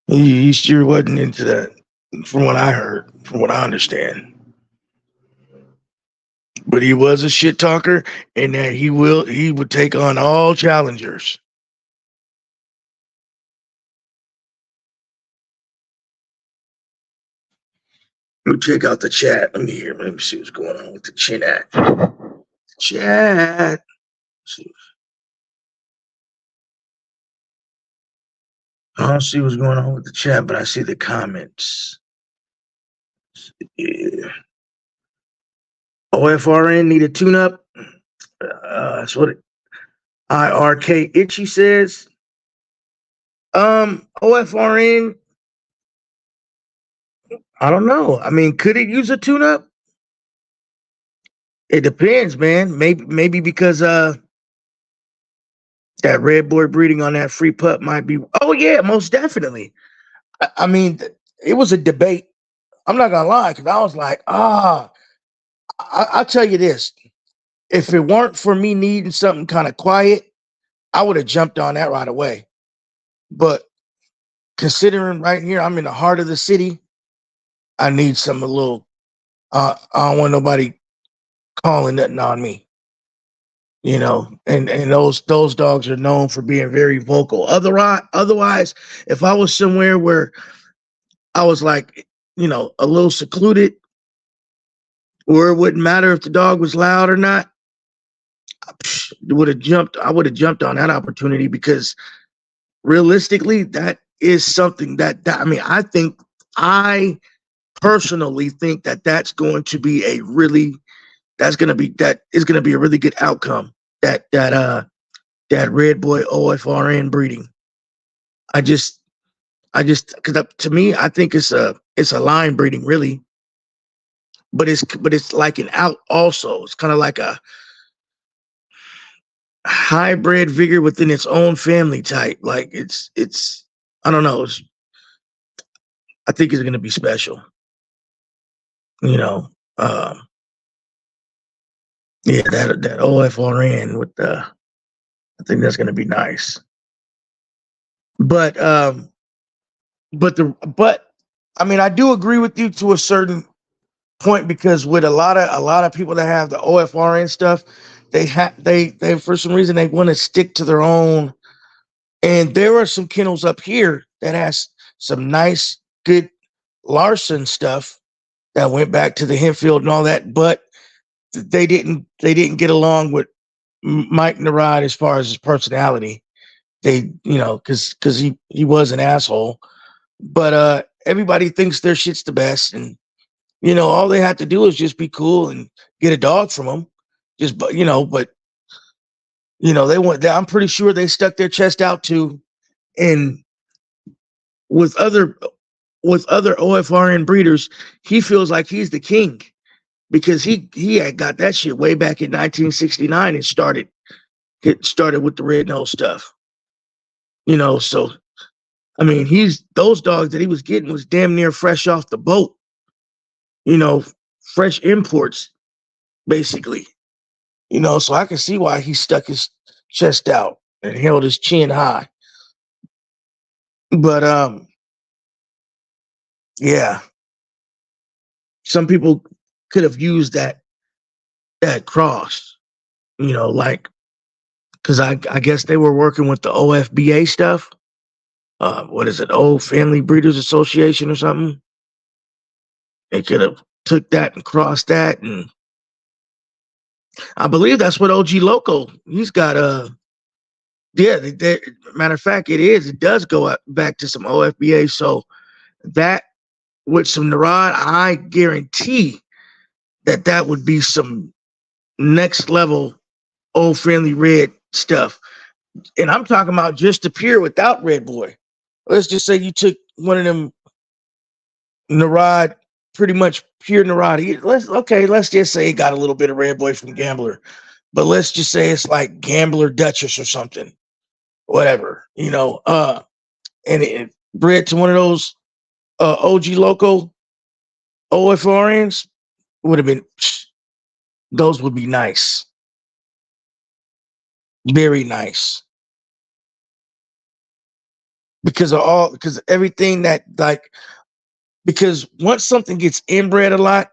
he sure wasn't into that, from what I heard, from what I understand. But he was a shit talker, and that he would take on all challengers. Let me check out the chat. Let me see what's going on with the chat. Chat. I don't see what's going on with the chat, but I see the comments. Yeah. OFRN need a tune-up. That's what IRK Itchy says. OFRN. I don't know. I mean, could it use a tune-up? It depends, man. Maybe because that red boy breeding on that free pup might be. Oh yeah, most definitely. I mean, it was a debate. I'm not gonna lie, because I was like, I'll tell you this. If it weren't for me needing something kind of quiet, I would have jumped on that right away. But considering right here, I'm in the heart of the city, I need some a little. I don't want nobody calling nothing on me, And those dogs are known for being very vocal. Otherwise, if I was somewhere where I was like, a little secluded, where it wouldn't matter if the dog was loud or not, I would have jumped on that opportunity, because realistically, that is something that I mean, I personally think that that's going to be that's gonna be that is gonna be a really good outcome. That red boy OFRN breeding. I just because to me, I think it's a line breeding really, but it's like an out also. It's kind of like a hybrid vigor within its own family type. Like it's I don't know. I think it's gonna be special. You know, yeah, that OFRN with the I think that's gonna be nice. But but I mean I do agree with you to a certain point because with a lot of people that have the OFRN stuff, they for some reason they want to stick to their own. And there are some kennels up here that has some nice, good Larson stuff that went back to the Henfield and all that, but they didn't get along with Mike Narad as far as his personality. They, because he was an asshole. But everybody thinks their shit's the best, and all they have to do is just be cool and get a dog from them. But they want. I'm pretty sure they stuck their chest out too, and with other OFRN breeders, he feels like he's the king because he had got that shit way back in 1969 and started with the red nose stuff. So I mean, those dogs that he was getting was damn near fresh off the boat. Fresh imports, basically. So I can see why he stuck his chest out and held his chin high. But yeah, some people could have used that cross, like because I guess they were working with the OFBA stuff. What is it, Old Family Breeders Association or something? They could have took that and crossed that, and I believe that's what OG Loco. He's got yeah. Matter of fact, it does go back to some OFBA. So that with some Narad, I guarantee that would be some next level Old Family Red stuff. And I'm talking about just the pure without Red Boy. Let's just say you took one of them Narad, pretty much pure Narad. Let's just say it got a little bit of Red Boy from Gambler, but let's just say it's like Gambler Duchess or something, whatever, and it bred to one of those OG Loco OFRNs would have been, those would be nice, very nice, because everything that because once something gets inbred a lot,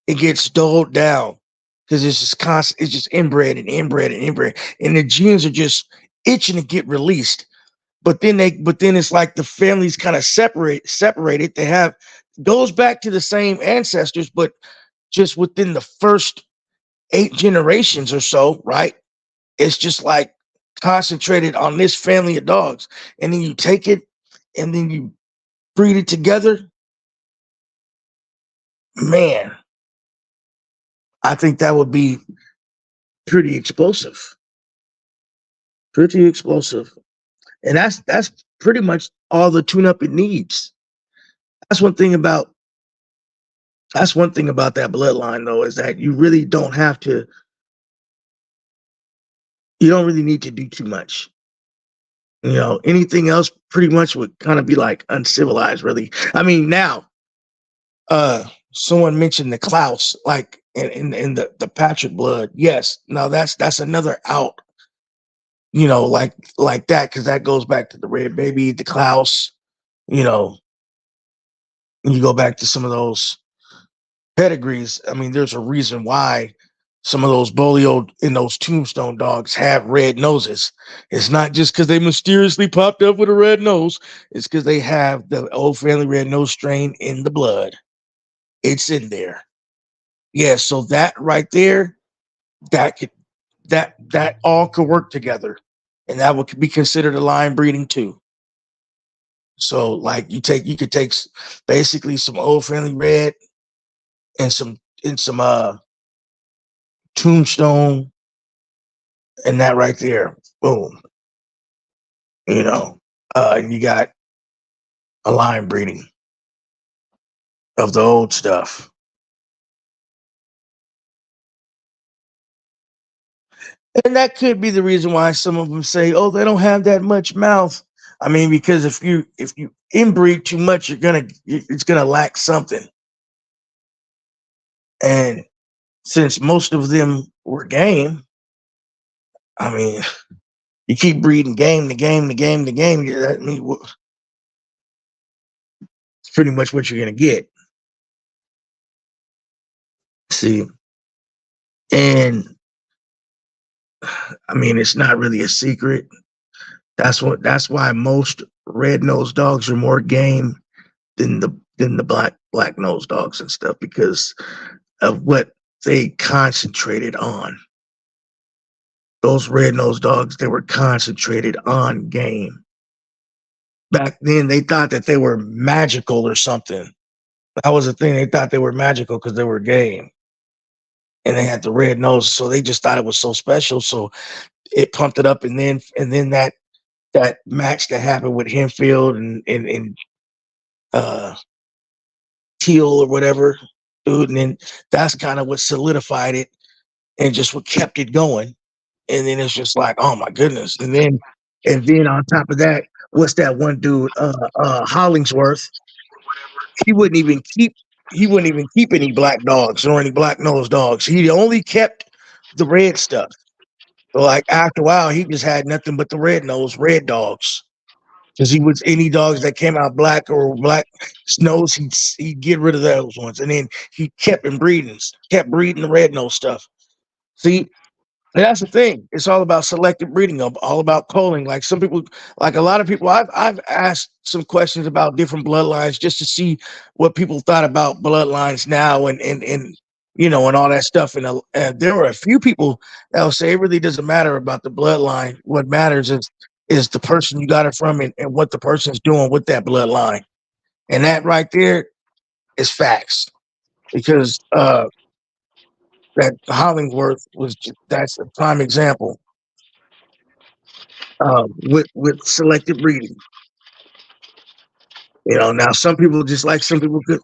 it gets doled down because it's just constant. It's just inbred and inbred and inbred, and the genes are just itching to get released. But then it's like the families kind of separated. They have goes back to the same ancestors, but just within the first 8 generations or so, right? It's just like concentrated on this family of dogs, and then you take it and then you breed it together. Man, I think that would be pretty explosive. Pretty explosive. And that's pretty much all the tune-up it needs. That's one thing about that bloodline though, is that you really don't have to, you don't really need to do too much. Anything else pretty much would kind of be like uncivilized, really. I mean, now, someone mentioned the Klaus, like in the Patrick blood. Yes, now that's another out, like that, because that goes back to the Red Baby, the Klaus, you go back to some of those pedigrees. I mean, there's a reason why some of those Bolio and those Tombstone dogs have red noses. It's not just because they mysteriously popped up with a red nose. It's because they have the Old Family Red Nose strain in the blood. It's in there. Yeah, so that right there, that all could work together, and that would be considered a line breeding too. So like you could take basically some Old Family Red and some Tombstone, and that right there. Boom. You know, and you got a line breeding of the old stuff. And that could be the reason why some of them say, "Oh, they don't have that much mouth." I mean, because if you inbreed too much, it's gonna lack something. And since most of them were game, I mean, you keep breeding game to game to game to game. That means it's pretty much what you're gonna get. See, and I mean, it's not really a secret. That's why most red nosed dogs are more game than the black nosed dogs and stuff because of what they concentrated on. Those red nosed dogs, they were concentrated on game. Back then, they thought that they were magical or something. That was the thing. They thought they were magical because they were game, and they had the red nose, so they just thought it was so special. So it pumped it up, and then that match that happened with Henfield and uh, Teal or whatever, dude, and then that's kind of what solidified it and just what kept it going. And then it's just like, oh my goodness. And then on top of that, what's that one dude, Hollingsworth? He wouldn't even keep he wouldn't even keep any black dogs or any black nosed dogs. He only kept the red stuff. So like after a while, he just had nothing but the red dogs. Because he was any dogs that came out black or black nose, he'd get rid of those ones. And then he kept breeding the red nose stuff. See, and that's the thing. It's all about selective breeding, all about culling. Like some people, like a lot of people, I've asked some questions about different bloodlines just to see what people thought about bloodlines now and and all that stuff. And there were a few people that will say it really doesn't matter about the bloodline. What matters is the person you got it from and what the person's doing with that bloodline. And that right there is facts because that Hollingworth that's a prime example with selective breeding. Now some people could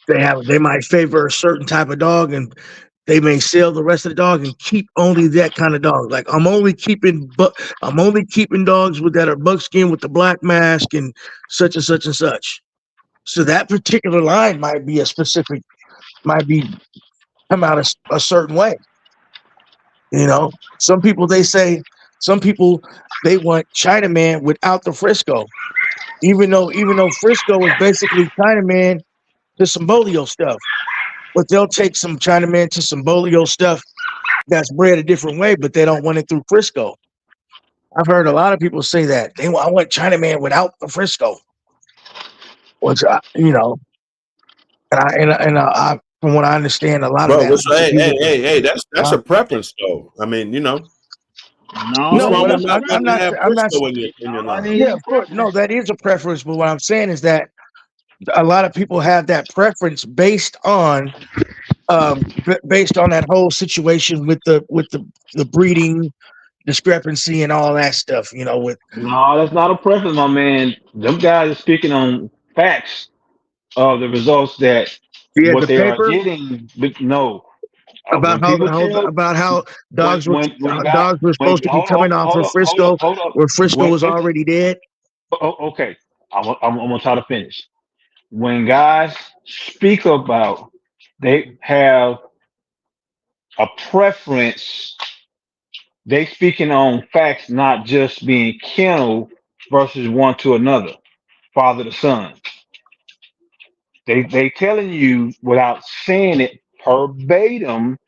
they might favor a certain type of dog and they may sell the rest of the dog and keep only that kind of dog. Like I'm only keeping dogs with that are buckskin with the black mask and such and such and such. So that particular line might be come out a certain way. Some people they want Chinaman without the Frisco, even though Frisco is basically Chinaman to some Bolio stuff, but they'll take some Chinaman to some Bolio stuff that's bred a different way, but they don't want it through Frisco. I've heard a lot of people say that I want Chinaman without the Frisco, which and I from what I understand, a lot of Bro, that has to hey, do hey, with hey, hey, that's uh, a preference though. I mean, No, what's no. wrong What with I'm not I'm, I'm wanting to not have I'm not Frisco in your no, it line? yeah, ain't of course. No, preference. that is a preference. But what I'm saying is that a lot of people have that preference based on that whole situation with the breeding discrepancy and all that stuff. With No, that's not a preference, my man. Them guys are speaking on facts of the results that yeah, what the they are paper getting. But no, about when how people tell about how when dogs were God dogs were when supposed to be hold up coming off hold of up hold up Frisco, hold up where Frisco when was already dead. okay, I'm gonna try to finish. When guys speak about they have a preference, they speaking on facts, not just being kennel versus one to another, father to son. They telling you without saying it verbatim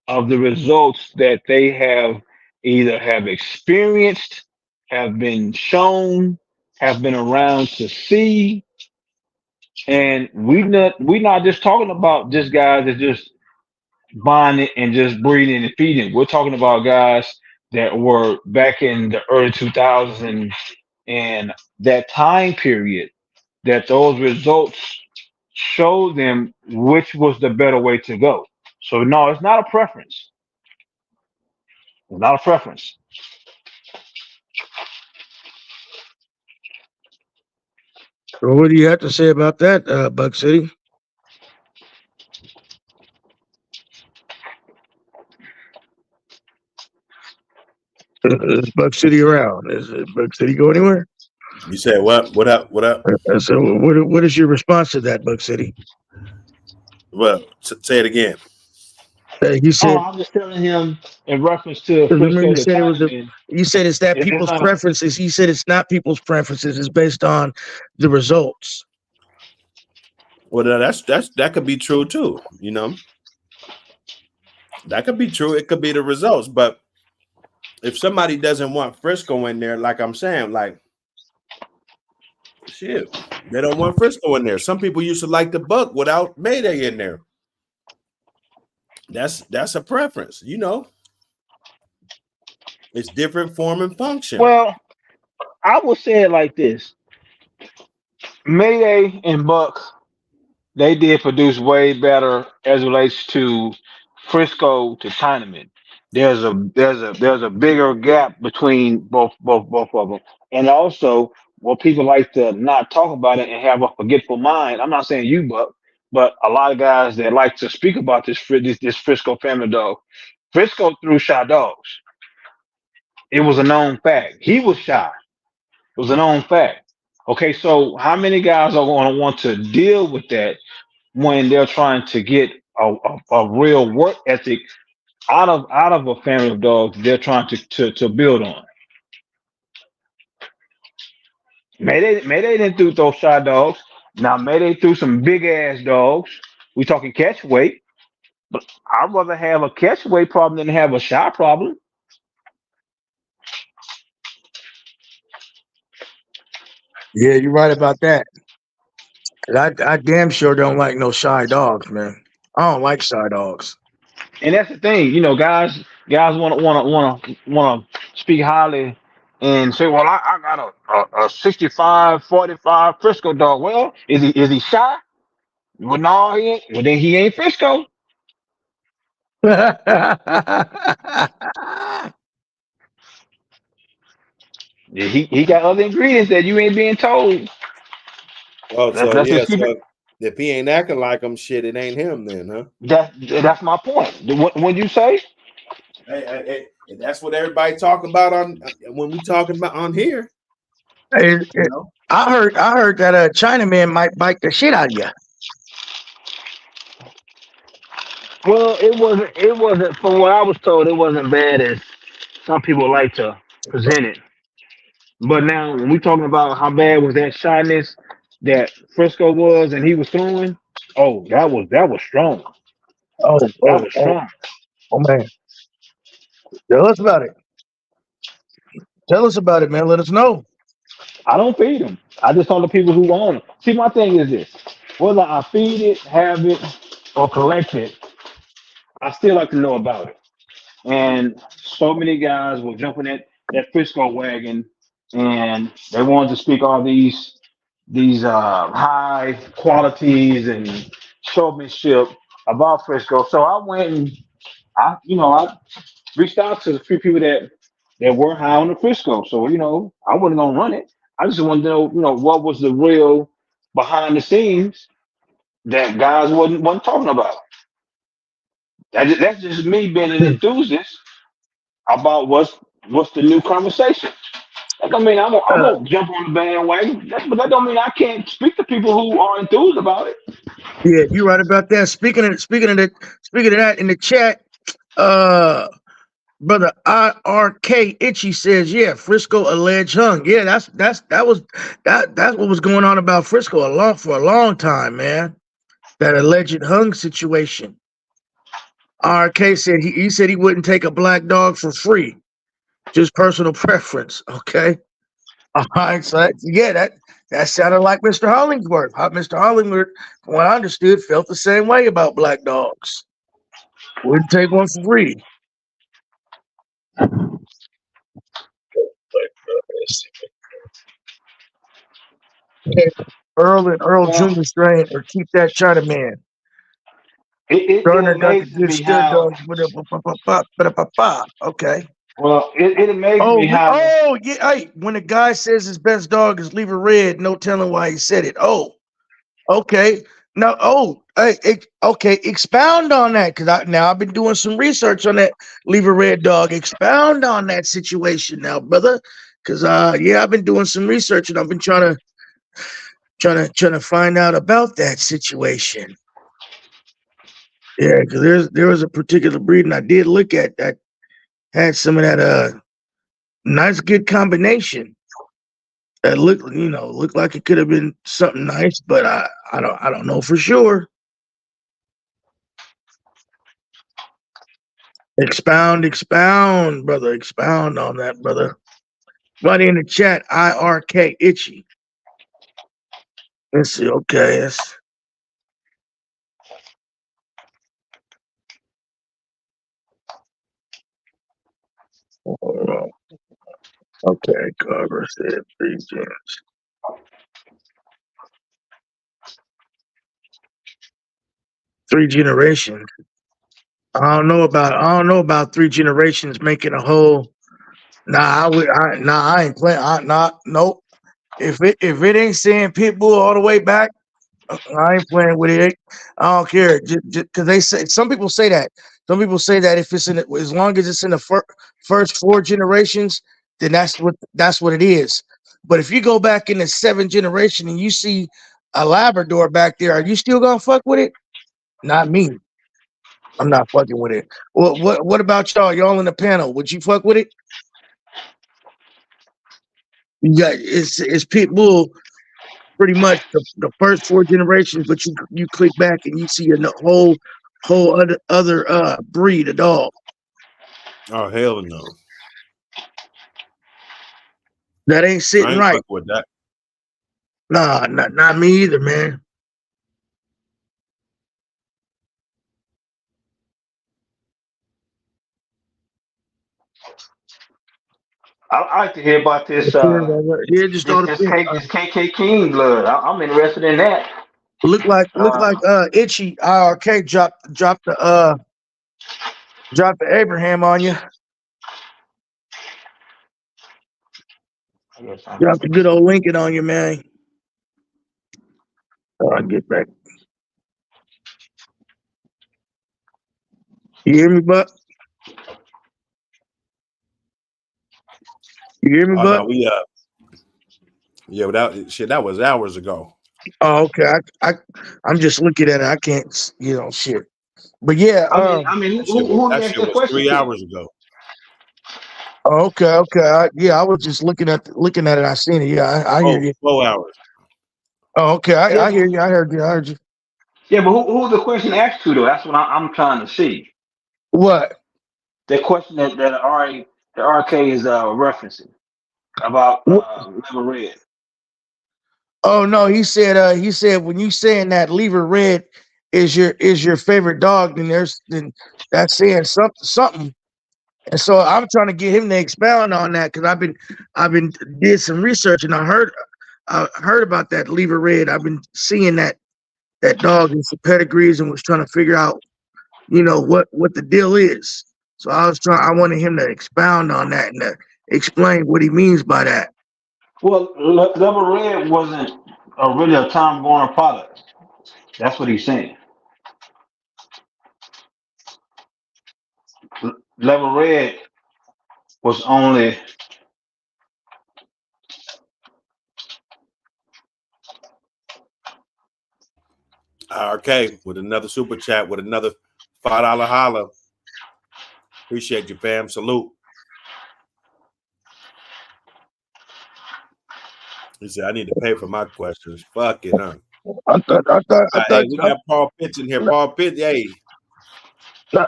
of the results that they have either have experienced, have been shown, have been around to see. And we not just talking about just guys that just buying it and just breeding and feeding. We're talking about guys that were back in the early 2000s and that time period that those results show them which was the better way to go. So no, it's not a preference. It's not a preference. So what do you have to say about that, Buck City? Is Buck City around? Is Buck City go anywhere? You said what? What up? What up? So what is your response to that, Buck City? Well, say it again. You Oh, said I'm just telling him in reference to remember Frisco you to said it was the Chinaman. you said it's that It's people's not a preferences. You said it's not people's preferences. It's based on the results. Well, that could be true too. You know, that could be true. It could be the results. But if somebody doesn't want Frisco in there, like I'm saying, like shit, they don't want Frisco in there. Some people used to like the Buck without Mayday in there. That's a preference. You know, it's different form and function. well. I would say it like this: Mayday and Buck, they did produce way better as it relates to Frisco to Chinaman. There's a bigger gap between both of them, and also what people like to not talk about it and have a forgetful mind. I'm not saying you, Buck, but a lot of guys that like to speak about this Frisco family dog. Frisco threw shy dogs. It was a known fact. He was shy. It was a known fact. Okay, so how many guys are going to want to deal with that when they're trying to get a real work ethic out of a family of dogs they're trying to build on? Mayday didn't do those shy dogs. Now Mayday threw some big ass dogs. We talking catch weight, but I'd rather have a catch weight problem than have a shy problem. Yeah, you're right about that. 'Cause I damn sure don't like no shy dogs, man. I don't like shy dogs. And that's the thing, guys want to speak highly and say, well, I got a 65 45 Frisco dog. Well, is he shy? Well, no, he ain't. Well, then he ain't Frisco. Yeah, he got other ingredients that you ain't being told. Oh, Let's so let's yeah, just keep it. so if he ain't acting like him, shit, it ain't him then, huh? That's my point. What you say? Hey, that's what everybody talk about on when we talking about on here. Hey, You know, I heard that a Chinaman might bite the shit out of you. Well, it wasn't from what I was told. It wasn't bad as some people like to present it. But now, when we talking about how bad was that shyness that Frisco was, and he was throwing, oh, that was strong. Oh, That oh, was oh, strong. oh man. Tell us about it. Tell us about it, man. Let us know. I don't feed him. I just talk to people who own it. See, my thing is this: whether I feed it, have it, or collect it, I still like to know about it. And so many guys were jumping that Frisco wagon, and they wanted to speak all these high qualities and showmanship about Frisco. So I went and I reached out to a few people that were high on the Frisco. So I wasn't gonna run it. I just wanted to know what was the real behind the scenes that guys wasn't talking about. That's just me being an Hmm. enthusiast about what's the new conversation. That don't mean I Uh, won't jump on the bandwagon. But that don't mean I can't speak to people who are enthused about it. yeah, you're right about that. Speaking of that in the chat, uh brother IRK Itchy says, yeah, Frisco alleged hung. Yeah, that's what was going on about Frisco for a long time, man. That alleged hung situation. RK said he said he wouldn't take a black dog for free. Just personal preference. Okay. All right. So that sounded like Mr. Hollingsworth. Mr. Hollingsworth, from what I understood, felt the same way about black dogs. Wouldn't take one for free. Okay. Earl and Earl Well, Jr. strain or keep that China man. it Turner got the amazes good me stud how dogs. Okay. it amazes me how Oh yeah. Hey, when a guy says his best dog is Lever Red, no telling why he said it. Oh, okay. Now, okay. Expound on that, because I've been doing some research on that Lever Red dog. Expound on that situation now, brother. Because yeah, I've been doing some research and I've been trying to find out about that situation. Yeah, because there was a particular breed, and I did look at that had some of that nice good combination. That looked like it could have been something nice, but I don't know for sure. Expound, brother. Expound on that, brother. Right in the chat, IRK itchy. Let's see. Okay, okay. Carver said 3 gens. 3 generations. I don't know about 3 generations making a whole. I ain't playing. Nope. If it ain't saying Pitbull all the way back, I ain't playing with it. I don't care. Just because they say some people say that. Some people say that if it's as long as it's in the first 4 generations, then that's what it is. But if you go back in the 7th generation and you see a Labrador back there, are you still gonna fuck with it? Not me. I'm not fucking with it. What about y'all? Y'all in the panel? Would you fuck with it? You got it's Pitbull pretty much the first 4 generations, but you click back and you see a whole other breed of dog. Oh hell no. That ain't sitting I ain't right. fuck with that. Nah, not me either, man. I like to hear about this Yeah, just all depends. this KK King blood. I'm interested in that. Look like Itchy IRK dropped the Abraham on you. Dropped the good old Lincoln on you, man. I'll get back. You hear me, Buck? You hear me, Oh Buck? no, yeah, that was hours ago. Oh, okay. I'm just looking at it. I can't, shit. But yeah. Who That asked shit that was question 3 to? hours ago. Okay. I was just looking at it. I seen it. Yeah, I hear you. 4 hours. Oh, okay. Yeah, I hear you. I heard you. yeah, but who the question asked to though? That's what I'm trying to see. What? The question that the RK is referencing about Level Red. Oh no, he said when you saying that Lever Red is your favorite dog, then that's saying something. And so I'm trying to get him to expound on that because I've been did some research and I heard about that Lever Red. I've been seeing that dog in some pedigrees and was trying to figure out, what the deal is. So I wanted him to expound on that and to explain what he means by that. Well, Level Red wasn't really a Tom Warner product. That's what he's saying. Level Red was only Okay, with another super chat, with another $5 holla. Appreciate you, fam. Salute. He said, I need to pay for my questions. Fuck it, huh? I thought Hey, we got Paul Pitts in here. Paul Pitts, hey.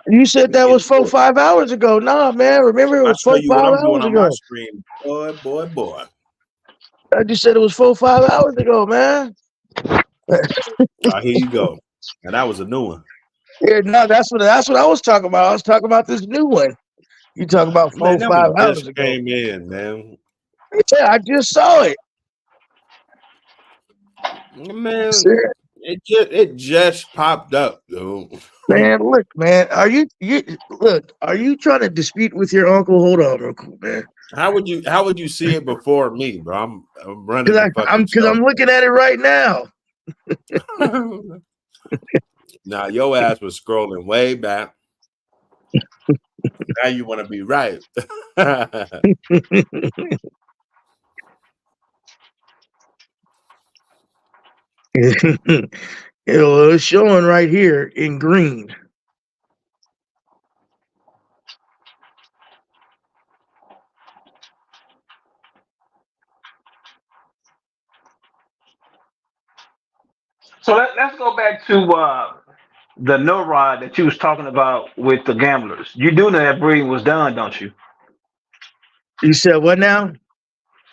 You said that was 4-5 hours ago. Nah, man. Remember it I was show you what 4-5 I'm doing hours on my ago. screen. Boy. I just said it was 4-5 hours ago, man. Here you go. And that was a new one. Yeah, no, that's what I was talking about. I was talking about this new one. You talking about Man, that 4-5 one hours just ago. came in, man. Yeah, I just saw it. Man, It just popped up, dude. Man, look, man. Are you look? Are you trying to dispute with your uncle? Hold on, real quick, man. How would you see it before me, bro? I'm running the fucking Because I'm show. looking at it right now. Now your ass was scrolling way back. Now you want to be right. It's showing right here in green. So let's go back to the no rod that you was talking about with the gamblers. You do know that breeding was done, don't you? You said what now?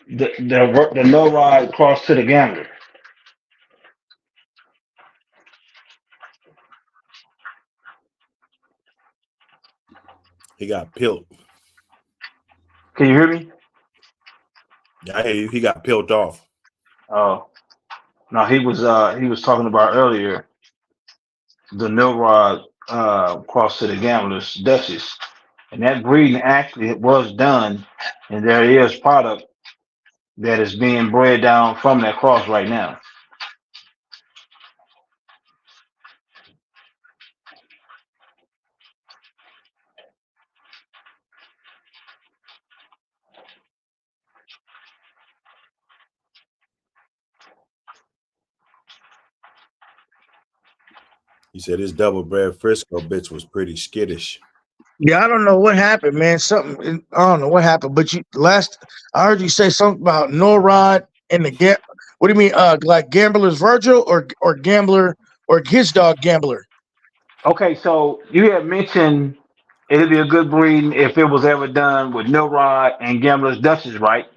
The no rod cross to the gambler. He got peeled. Can you hear me? I hear you. He got peeled off. Oh no, he was talking about earlier the no rod cross to the gamblers Duchess, and that breeding actually was done, and there is product that is being bred down from that cross right now. He said his double bred Frisco bitch was pretty skittish. Yeah, I don't know what happened, man. Something I don't know what happened, but I heard you say something about Norrod and the What do you mean? Like Gambler's Virgil or Gambler or his dog Gambler? Okay, so you had mentioned it'd be a good breeding if it was ever done with Milrod and Gambler's Duchess, right?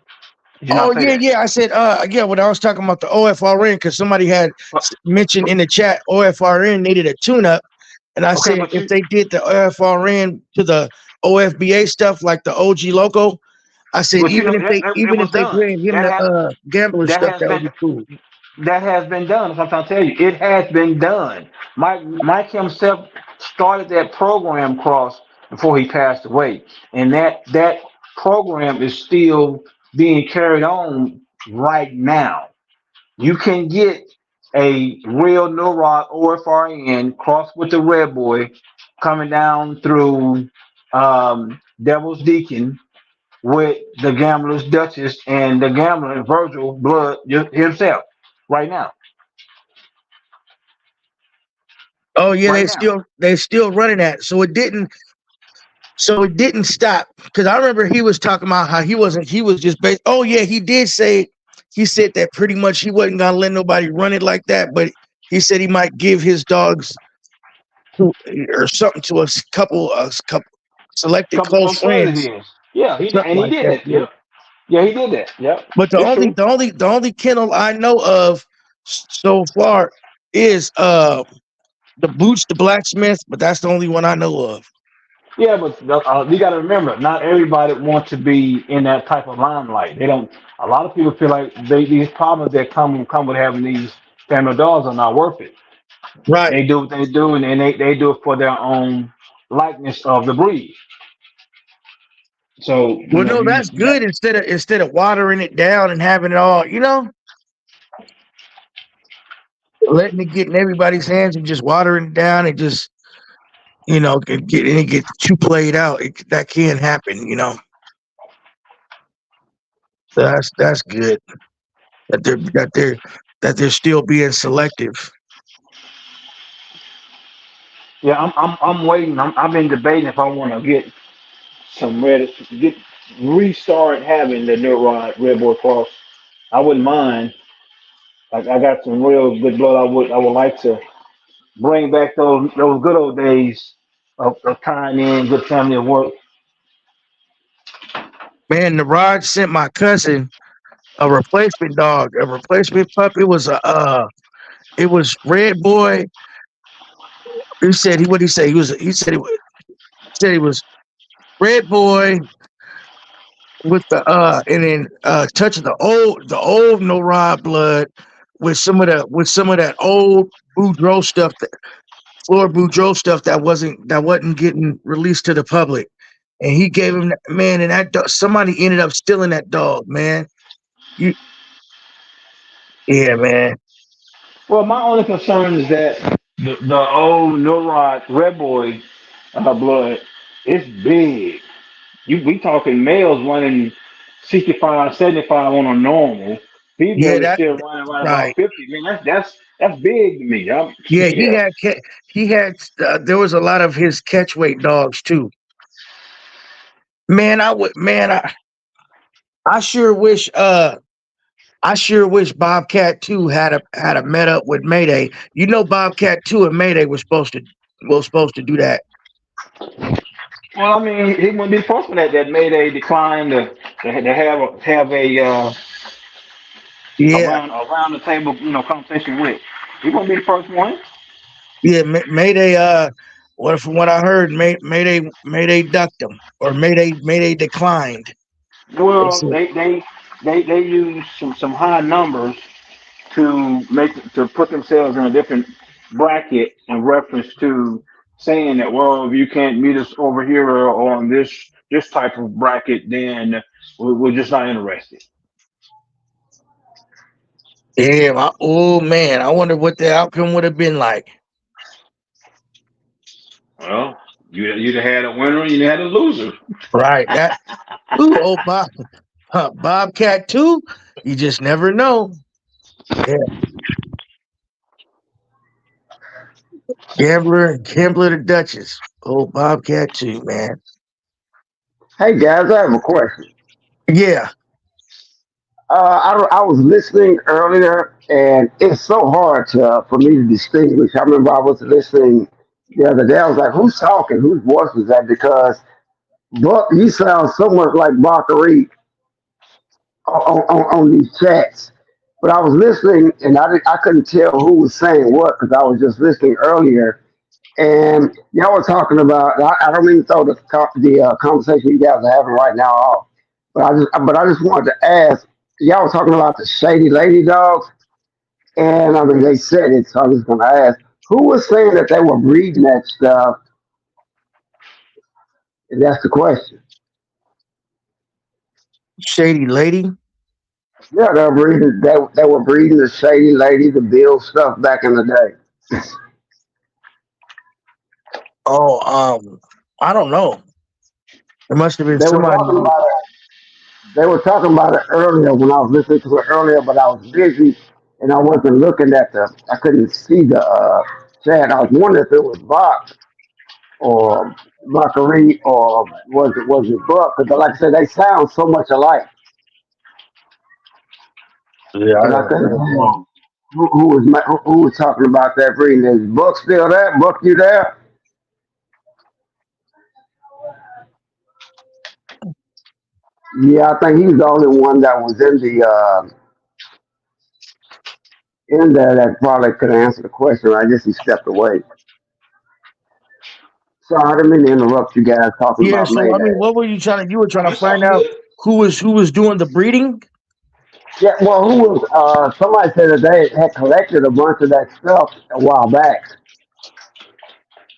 Did you Oh not say yeah, that? yeah. I said yeah when I was talking about the OFRN because somebody had But, mentioned in the chat OFRN needed a tune-up, and I okay, said but if you they did the OFRN to the OFBA stuff like the OG logo, I said but you know it even if was they done. bring him the Gambler That stuff, has that would been be cool. that has been done. That's what I'm trying to tell you. It has been done. Mike himself started that program cross before he passed away, and that program is still being carried on right now. You can get a real no rod OFRN crossed with the red boy coming down through Devil's Deacon with the Gambler's Duchess and the Gambler Virgil Blood himself right now. Oh yeah, Right now. they still running that. So it didn't stop because I remember he was talking about how he was just based. Oh yeah, he said that pretty much he wasn't gonna let nobody run it like that, but he said he might give his dogs or something to a couple selected Couple close close friends of friends, his. Yeah, something he like did that. that. Yeah. Yep. Yeah, he did that. Yep. But It's true. the only kennel I know of so far is the Boots the Blacksmith, but that's the only one I know of. Yeah, but you got to remember, not everybody wants to be in that type of limelight. They don't. A lot of people feel like these problems that come with having these family dogs are not worth it. Right. They do what they do, and they do it for their own likeness of the breed. So Well, no, that's you got good instead of watering it down and having it all, letting it get in everybody's hands and just watering it down and just it get too played out. That can happen. So that's good that they're still being selective. yeah. I'm waiting. I've been debating if I want to get restart having the Neurod Red Boy Cross. I wouldn't mind. Like I got some real good blood. I would like to bring back those good old days of tying in good family of work. Man, the Rod sent my cousin a replacement dog, a replacement pup. It was Red Boy. What he say? He was Red Boy with the and then touching the old no rod blood with some of that old Boudreaux stuff, Floyd Boudreaux stuff that wasn't getting released to the public, and he gave him man, and that dog, somebody ended up stealing that dog, man. You, yeah, man. Well, my only concern is that the old Neurod Red Boy blood is big. We talking males running 65, 75 on a normal. Yeah, Female is that still running right about right. 50. Man, that's big to me. Yeah, he Yeah. had he had there was a lot of his catch weight dogs too. Man, I sure wish I sure wish Bobcat 2 had a met up with Mayday. You know Bobcat 2 and Mayday was supposed to do that. Well, I mean, he wouldn't be the first one that made a decline to have a Yeah, around the table, conversation with. He won't be the first one. yeah, Mayday from what I heard, Mayday ducked him or Mayday declined. They Well, said, they use some high numbers to put themselves in a different bracket in reference to saying that, well, if you can't meet us over here or on this type of bracket, then we're just not interested. "Damn, oh man, I wonder what the outcome would have been like." Well, you'd have had a winner and you had a loser. Right, that ooh, oh Bobcat 2, you just never know. Yeah, Gambler the Duchess. Oh, Bobcat 2, man. Hey guys, I have a question. Yeah, I was listening earlier, and it's so hard for me to distinguish. I remember I was listening the other day. I was like, "Who's talking? Whose voice was that?" Because Buck, you sound so much like Bakari on these chats. But I was listening, and I couldn't tell who was saying what because I was just listening earlier. And y'all were talking about. I don't mean to throw the conversation you guys are having right now off, but I just wanted to ask. Y'all were talking about the shady lady dogs, and I mean they said it, so I'm just going to ask, who was saying that they were breeding that stuff? And that's the question. Shady Lady. Yeah, they were breeding. They were breeding the shady lady, the Bill stuff back in the day. Oh, I don't know. It must have been They were somebody. talking about it. They were talking about it earlier when I was listening to it earlier, but I was busy and I wasn't looking at the. I couldn't see the chat. I was wondering if it was Bach or Macari or was it Buck? Because like I said, they sound so much alike. Yeah, I But I don't think know. who was talking about that breeding? Is Buck still there? Buck, you there? Yeah, I think he's the only one that was in there that probably could answer the question. I guess he stepped away. So I didn't mean to interrupt you guys talking Yeah, about so I mean, Mayday. what were you trying to? You were trying Oh, to it's find all out good. who was doing the breeding. Yeah, well, who was? Somebody said that they had collected a bunch of that stuff a while back,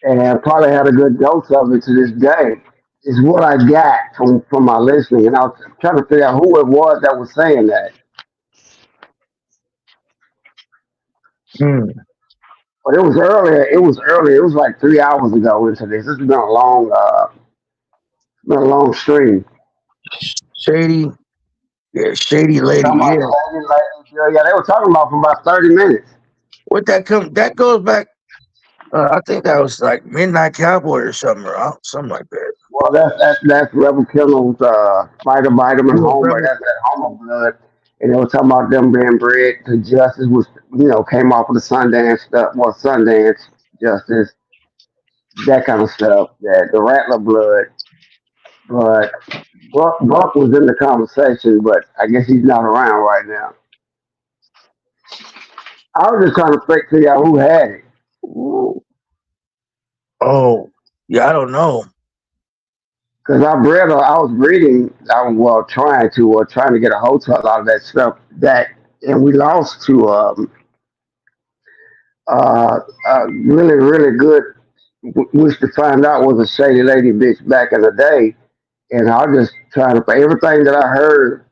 and probably had a good dose of it to this day. Is what I got from my listening, and I was trying to figure out who it was that was saying that. Hmm. But it was earlier. It was earlier. It was like 3 hours ago into this. This has been a long stream. Shady, yeah, Shady They were Lady. talking about Yeah, Saturday Night. Yeah, they were talking about for about 30 minutes. what that come? That goes back. I think that was like Midnight Cowboy or something, or something like that. Well, that's Rebel Killers, Spider Vitamin Yeah, Homer. Rebel. That's that Homer blood. And they were talking about them being bred to justice, was came off of the Sundance stuff, well, Sundance justice, that kind of stuff. That the Rattler blood, but Buck was in the conversation, but I guess he's not around right now. I was just trying to figure out who had it. Ooh. Oh, yeah, I don't know. Because I was reading, I was well trying to get a hold of a lot of that stuff and we lost to Really, really good. Which to find out was a shady lady bitch back in the day. And I was just trying to, for everything that I heard,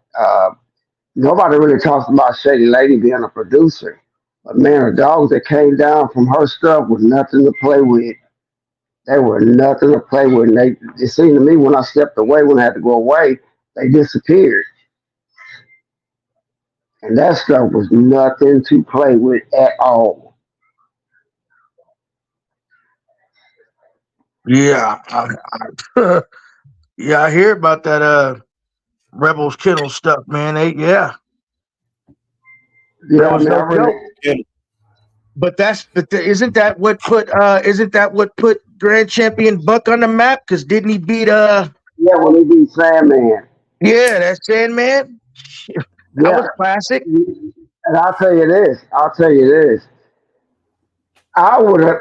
nobody really talks about Shady Lady being a producer. But man, the dogs that came down from her stuff was nothing to play with. They were nothing to play with. And it seemed to me when I stepped away, when I had to go away, they disappeared. And that stuff was nothing to play with at all. Yeah, yeah, I hear about that. Rebels Kennel stuff, man. Yeah, that Yeah, I was mean, I no really, joke. But isn't that what put Grand Champion Buck on the map? Because didn't he beat yeah, when they beat Sandman. yeah, that Sandman? That Yeah. was classic. And I'll tell you this. I would have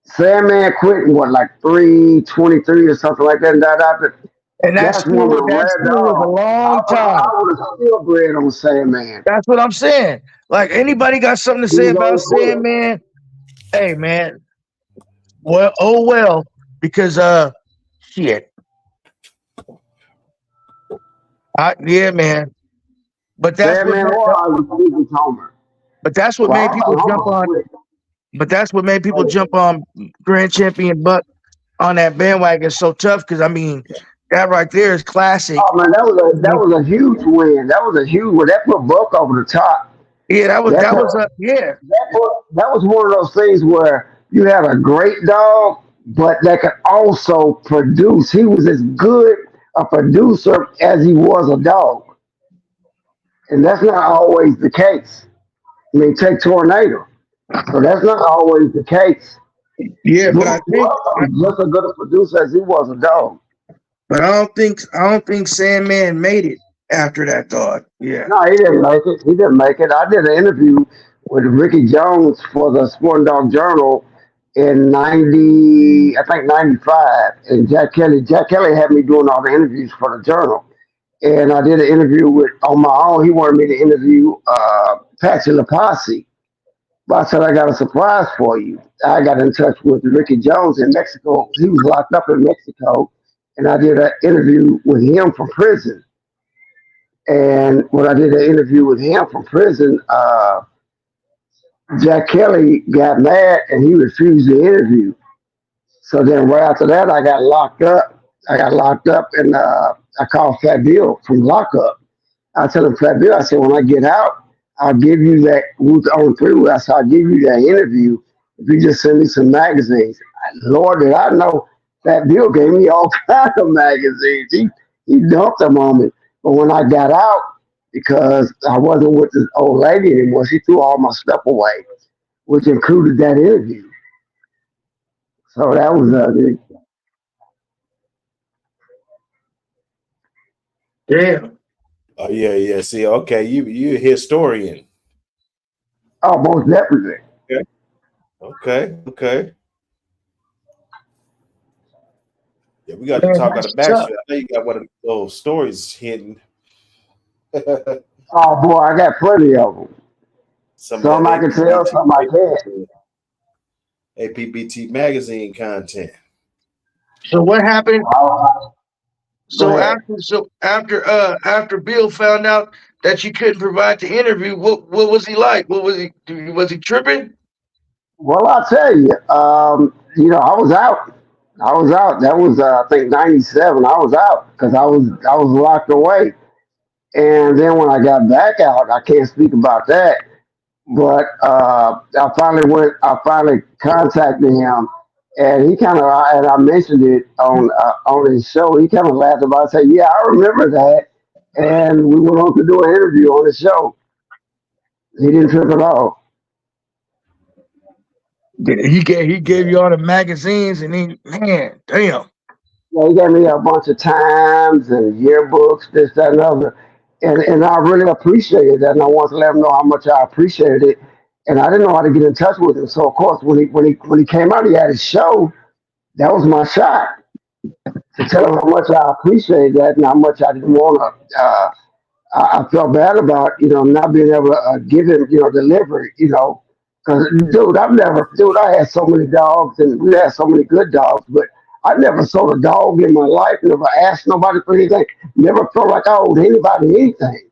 Sandman quit in what, like 3:23 or something like that, and died after. And That's one of the that rare still was a dogs. long time. I would have still bred on Sandman. That's what I'm saying. Like anybody got something to He say was about on quit. Sandman? Hey man. Well, because shit. Yeah, man. But that's what Sandman or I was speaking Homer. but that's what Well, I made don't people think jump Homer on quit. but that's what made people jump on Grand Champion Buck on that bandwagon so tough because I mean that right there is classic. Oh man, that was a huge win. That was a huge win. That put Buck over the top. Yeah, That that put was a yeah. that was one of those things where you have a great dog, but that could also produce. He was as good a producer as he was a dog, and that's not always the case. I mean, take Tornado. So that's not always the case. Yeah, but Buck was just as good a producer as he was a dog. I don't think Sandman made it after that thought. Yeah. No, he didn't make it. He didn't make it. I did an interview with Ricky Jones for the Sporting Dog Journal in '90, I think '95, and Jack Kelly had me doing all the interviews for the Journal, and I did an interview with on my own. He wanted me to interview Patsy LaPasse, but I said I got a surprise for you. I got in touch with Ricky Jones in Mexico. He was locked up in Mexico, and I did an interview with him from prison. And when I did an interview with him from prison, Jack Kelly got mad and he refused the interview. So then right after that, I got locked up. I got locked up and I called Fat Bill from lockup. I told him, Fat Bill, I said, when I get out, I'll give you that, we was on freeway. I said, I'll give you that interview if you just send me some magazines. Lord, did I know Fat Bill gave me all kinds of magazines. He dumped them on me. But when I got out, because I wasn't with this old lady anymore, she threw all my stuff away, which included that interview. So that was Damn. Oh yeah, yeah. See, okay, you a historian. almost definitely. Okay, okay, okay. Yeah, we got to Man, talk about that's the what's up. backstory. I know you got one of those stories hidden. Oh boy, I got plenty of them. Some of Some that I can tell, APBT some I can't. APBT magazine content. So what happened? Go ahead. After Bill found out that you couldn't provide the interview, what was he like? Was he tripping? Well, I'll tell you, I was out. I was out. That was, I think, '97. I was out because I was locked away. And then when I got back out, I can't speak about that. But I finally contacted him, and he kind of, and I mentioned it on his show. He kind of laughed about it. Said, "Yeah, I remember that." And we went on to do an interview on the show. He didn't trip at all. He gave you all the magazines and he man, damn. Yeah, he gave me a bunch of times and yearbooks, this, that, and other. And I really appreciated that. And I wanted to let him know how much I appreciated it. And I didn't know how to get in touch with him. So of course when he came out, he had his show. That was my shot to tell him how much I appreciated that and how much I didn't want to. I felt bad about not being able to give him delivery. Cause dude, I had so many dogs, and we had so many good dogs, but I never sold a dog in my life. Never asked nobody for anything. Never felt like I owed anybody anything,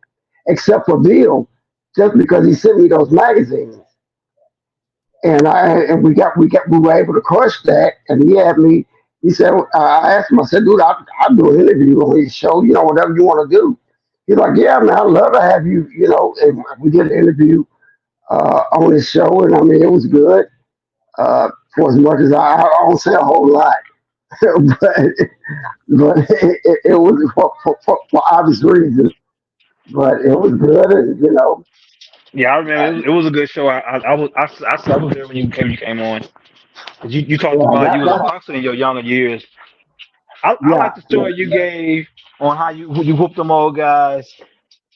except for Bill, just because he sent me those magazines. And we were able to crush that. And he had me. He said, I asked him. I said, dude, I'll do an interview on his show. You know, whatever you want to do. He's like, yeah, man, I'd love to have you. You know, and we did an interview on his show, and I mean, it was good. For as much as I don't say a whole lot, but it was for obvious reasons. But it was good, and you know, Yeah, I remember it was a good show. I was there when you came on. 'Cause you talked yeah, about you was a that boxer in your younger years. I yeah, like the yeah. story you gave on how you whooped them old guys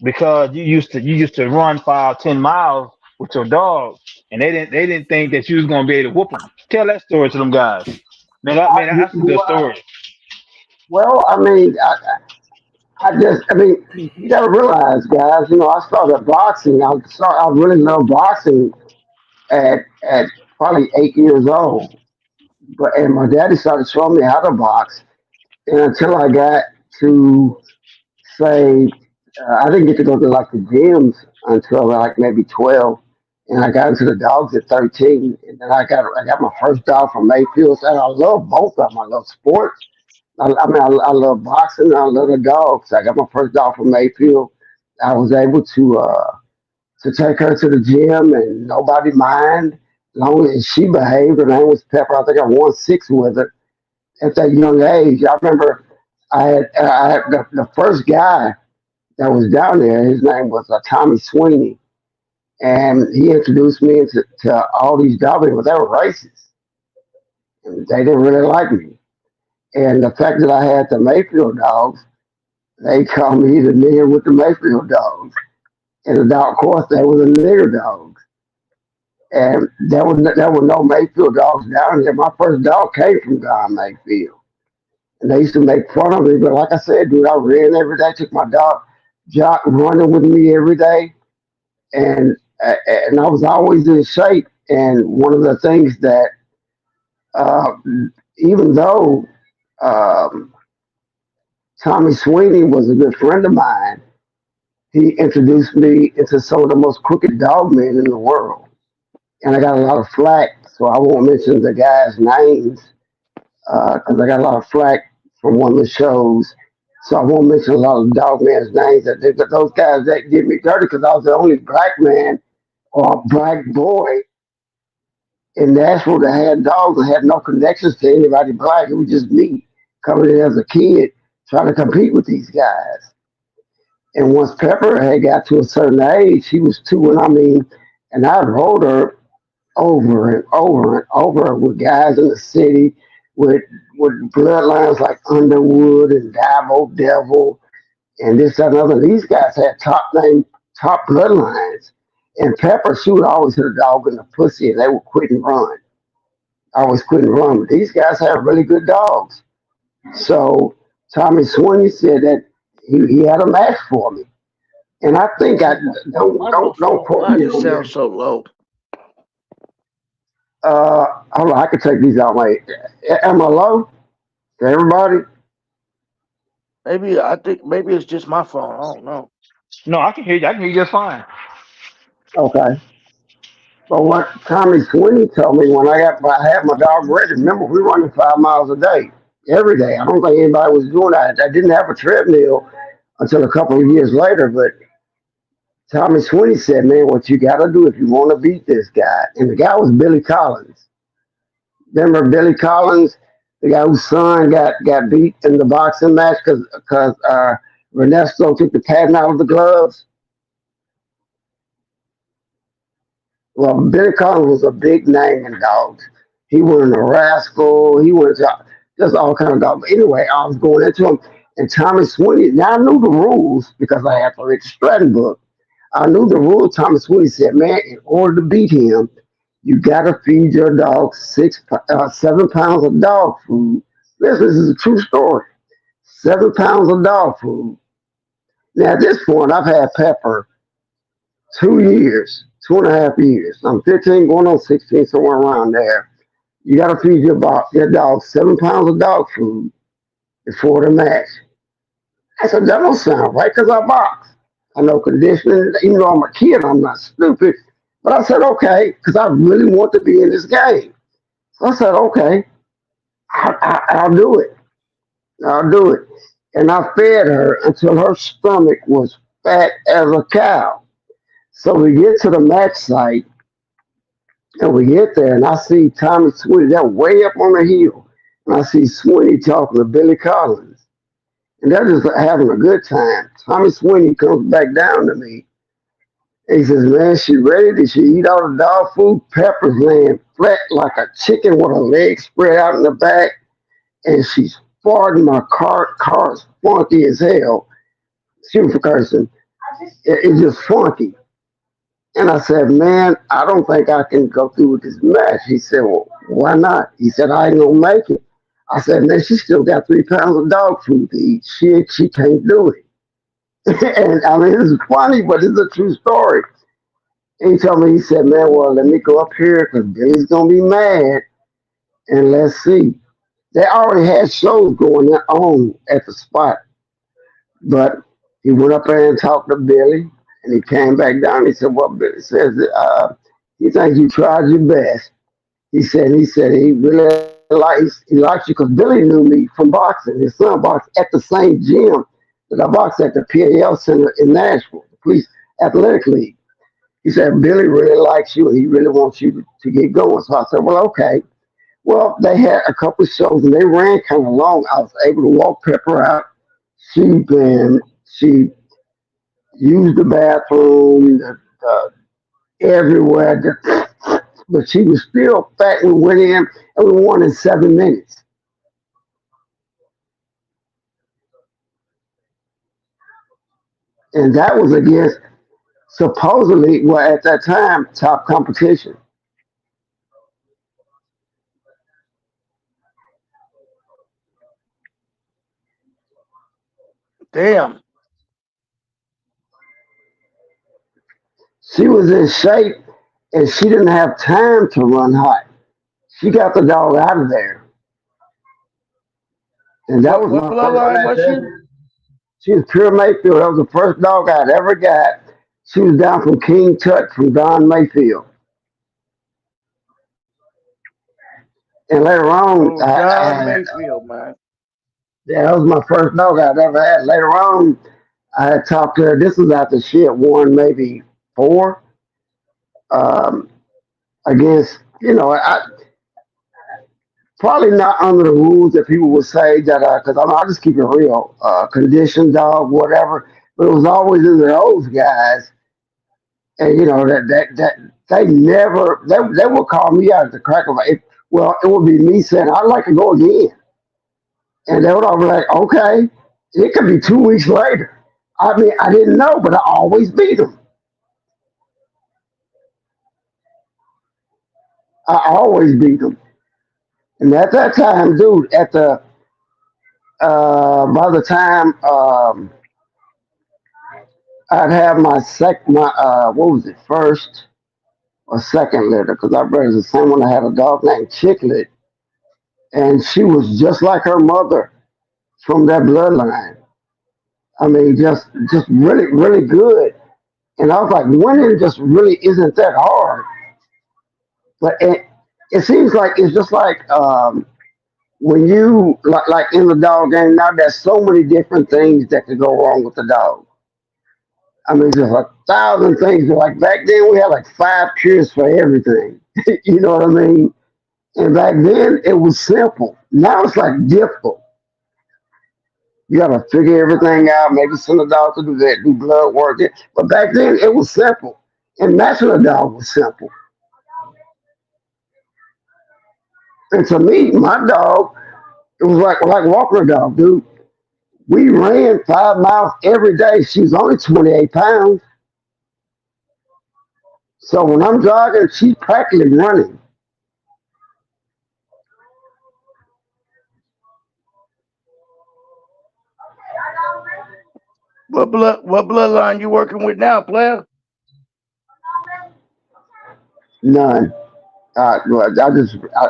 because you used to run 5, 10 miles with your dog, and they didn't think that you was gonna be able to whoop them. Tell that story to them guys. That's a good Well, story. I mean, I mean, you got to realize, guys. You know, I started boxing. I really loved boxing at probably 8 years old. But and my daddy started showing me how to box, and until I got to say, I didn't get to go to like the gyms until like maybe 12, and I got into the dogs at 13, and then I got my first dog from Mayfield, and I love both of them. I love sports. I love boxing. And I love the dogs. I got my first dog from Mayfield. I was able to take her to the gym, and nobody mind. As long as she behaved, her name was Pepper. I think I won six with her at that young age. I remember I had the first guy that was down there. His name was Tommy Sweeney, and he introduced me to all these dogs, but they were racist, and they didn't really like me. And the fact that I had the Mayfield dogs, they called me the nigger with the Mayfield dogs. And the dog, of course, they were the nigger dogs. And there were no Mayfield dogs down there. My first dog came from John Mayfield. And they used to make fun of me. But like I said, dude, I ran every day, took my dog jock running with me every day. And I was always in shape. And one of the things that, uh, even though um, Tommy Sweeney was a good friend of mine, he introduced me into some of the most crooked dog men in the world. And I got a lot of flack, so I won't mention the guys' names because I got a lot of flack from one of the shows. So I won't mention a lot of dog men's names. But those guys that did me dirty because I was the only black man or black boy in Nashville that had dogs and had no connections to anybody black. It was just me coming in as a kid trying to compete with these guys. And once Pepper had got to a certain age, she was two, and I mean, and I rode her over and over and over with guys in the city with bloodlines like Underwood and Dabo Devil and this that, and other. These guys had top bloodlines. And Pepper, she would always hit a dog in the pussy and they would quit and run. Always quit and run. But these guys have really good dogs. So Tommy Sweeney said that he had a match for me. And I think I don't quote Why me does it on sound this. so low? Hold on, I can take these out. Wait, am I low? To everybody? Maybe I think maybe it's just my phone. I don't know. No, I can hear you. I can hear you just fine. Okay. But what Tommy Sweeney told me when I had my dog ready, remember we running 5 miles a day, every day. I don't think anybody was doing that. I didn't have a treadmill until a couple of years later, but Tommy Sweeney said, man, what you got to do if you want to beat this guy. And the guy was Billy Collins. Remember Billy Collins, the guy whose son got beat in the boxing match because Ernesto took the patent out of the gloves? Well, Billy Collins was a big name in dogs. He went in a rascal. He went to just all kind of dogs. Anyway, I was going into him, and Tommy Sweeney. Now I knew the rules because I had to read the Stratton book. I knew the rules. Tommy Sweeney said, "Man, in order to beat him, you got to feed your dog 7 pounds of dog food." This is a true story. 7 pounds of dog food. Now at this point, I've had Pepper 2 years, 2.5 years. I'm 15, going on 16, somewhere around there. You got to feed your dog 7 pounds of dog food before the match. I said, that don't sound right because I box. I know conditioning, even though I'm a kid, I'm not stupid. But I said, okay, because I really want to be in this game. So I said, okay, I'll do it. I'll do it. And I fed her until her stomach was fat as a cow. So we get to the match site and we get there and I see Tommy Sweeney, they're way up on the hill. And I see Sweeney talking to Billy Collins. And they're just having a good time. Tommy Sweeney comes back down to me. He says, man, she ready? Did she eat all the dog food? Pepper's laying flat like a chicken with her legs spread out in the back. And she's farting. My car's funky as hell. Excuse me for cursing. It's just funky. And I said, man, I don't think I can go through with this match. He said, well, why not? He said, I ain't gonna make it. I said, man, she still got 3 pounds of dog food to eat. She can't do it. And I mean, it's funny, but it's a true story. And he told me, he said, man, well, let me go up here because Billy's gonna be mad, and let's see. They already had shows going on at the spot, but he went up there and talked to Billy, and he came back down. He said, well, Billy says, he thinks you tried your best. He said he really likes you because Billy knew me from boxing. His son boxed at the same gym that I boxed at the PAL Center in Nashville, the Police Athletic League. He said Billy really likes you and he really wants you to get going. So I said, well, okay. Well, they had a couple of shows and they ran kind of long. I was able to walk Pepper out. She used the bathroom everywhere, but she was still fat. We went in and we won in 7 minutes. And that was against supposedly, well, at that time, top competition. Damn. She was in shape and she didn't have time to run hot. She got the dog out of there. And that was What my first bloodline match was she? ever. She was pure Mayfield. That was the first dog I'd ever got. She was down from King Tut from Don Mayfield. And later on, Oh, Don Mayfield, man. yeah, that was my first dog I'd ever had. Later on, I had talked to her. This was after she had won maybe four um, against, probably not under the rules that people would say that, because I'll just keep it real, conditioned dog, whatever. But it was always in those guys, and that they never they would call me out at the crack of it. Well, it would be me saying I'd like to go again, and they would all be like, okay. It could be 2 weeks later. I mean, I didn't know, but I always beat them. I always beat them. And at that time, dude, by the time I'd have what was it, first or second litter, because I raised the same one. I had a dog named Chicklet, and she was just like her mother from that bloodline. I mean, just really, really good. And I was like, winning just really isn't that hard. But it seems like it's just like when you like in the dog game now. There's so many different things that could go wrong with the dog. I mean, there's 1,000 things. Like back then, we had like 5 cures for everything. You know what I mean? And back then, it was simple. Now it's like difficult. You got to figure everything out. Maybe send a dog to do that, do blood work. But back then, it was simple. And matching a dog was simple. And to me, my dog, it was like walking a dog, dude. We ran 5 miles every day. She was only 28 pounds. So when I'm jogging, she's practically running. What bloodline you working with now, player? None. Well,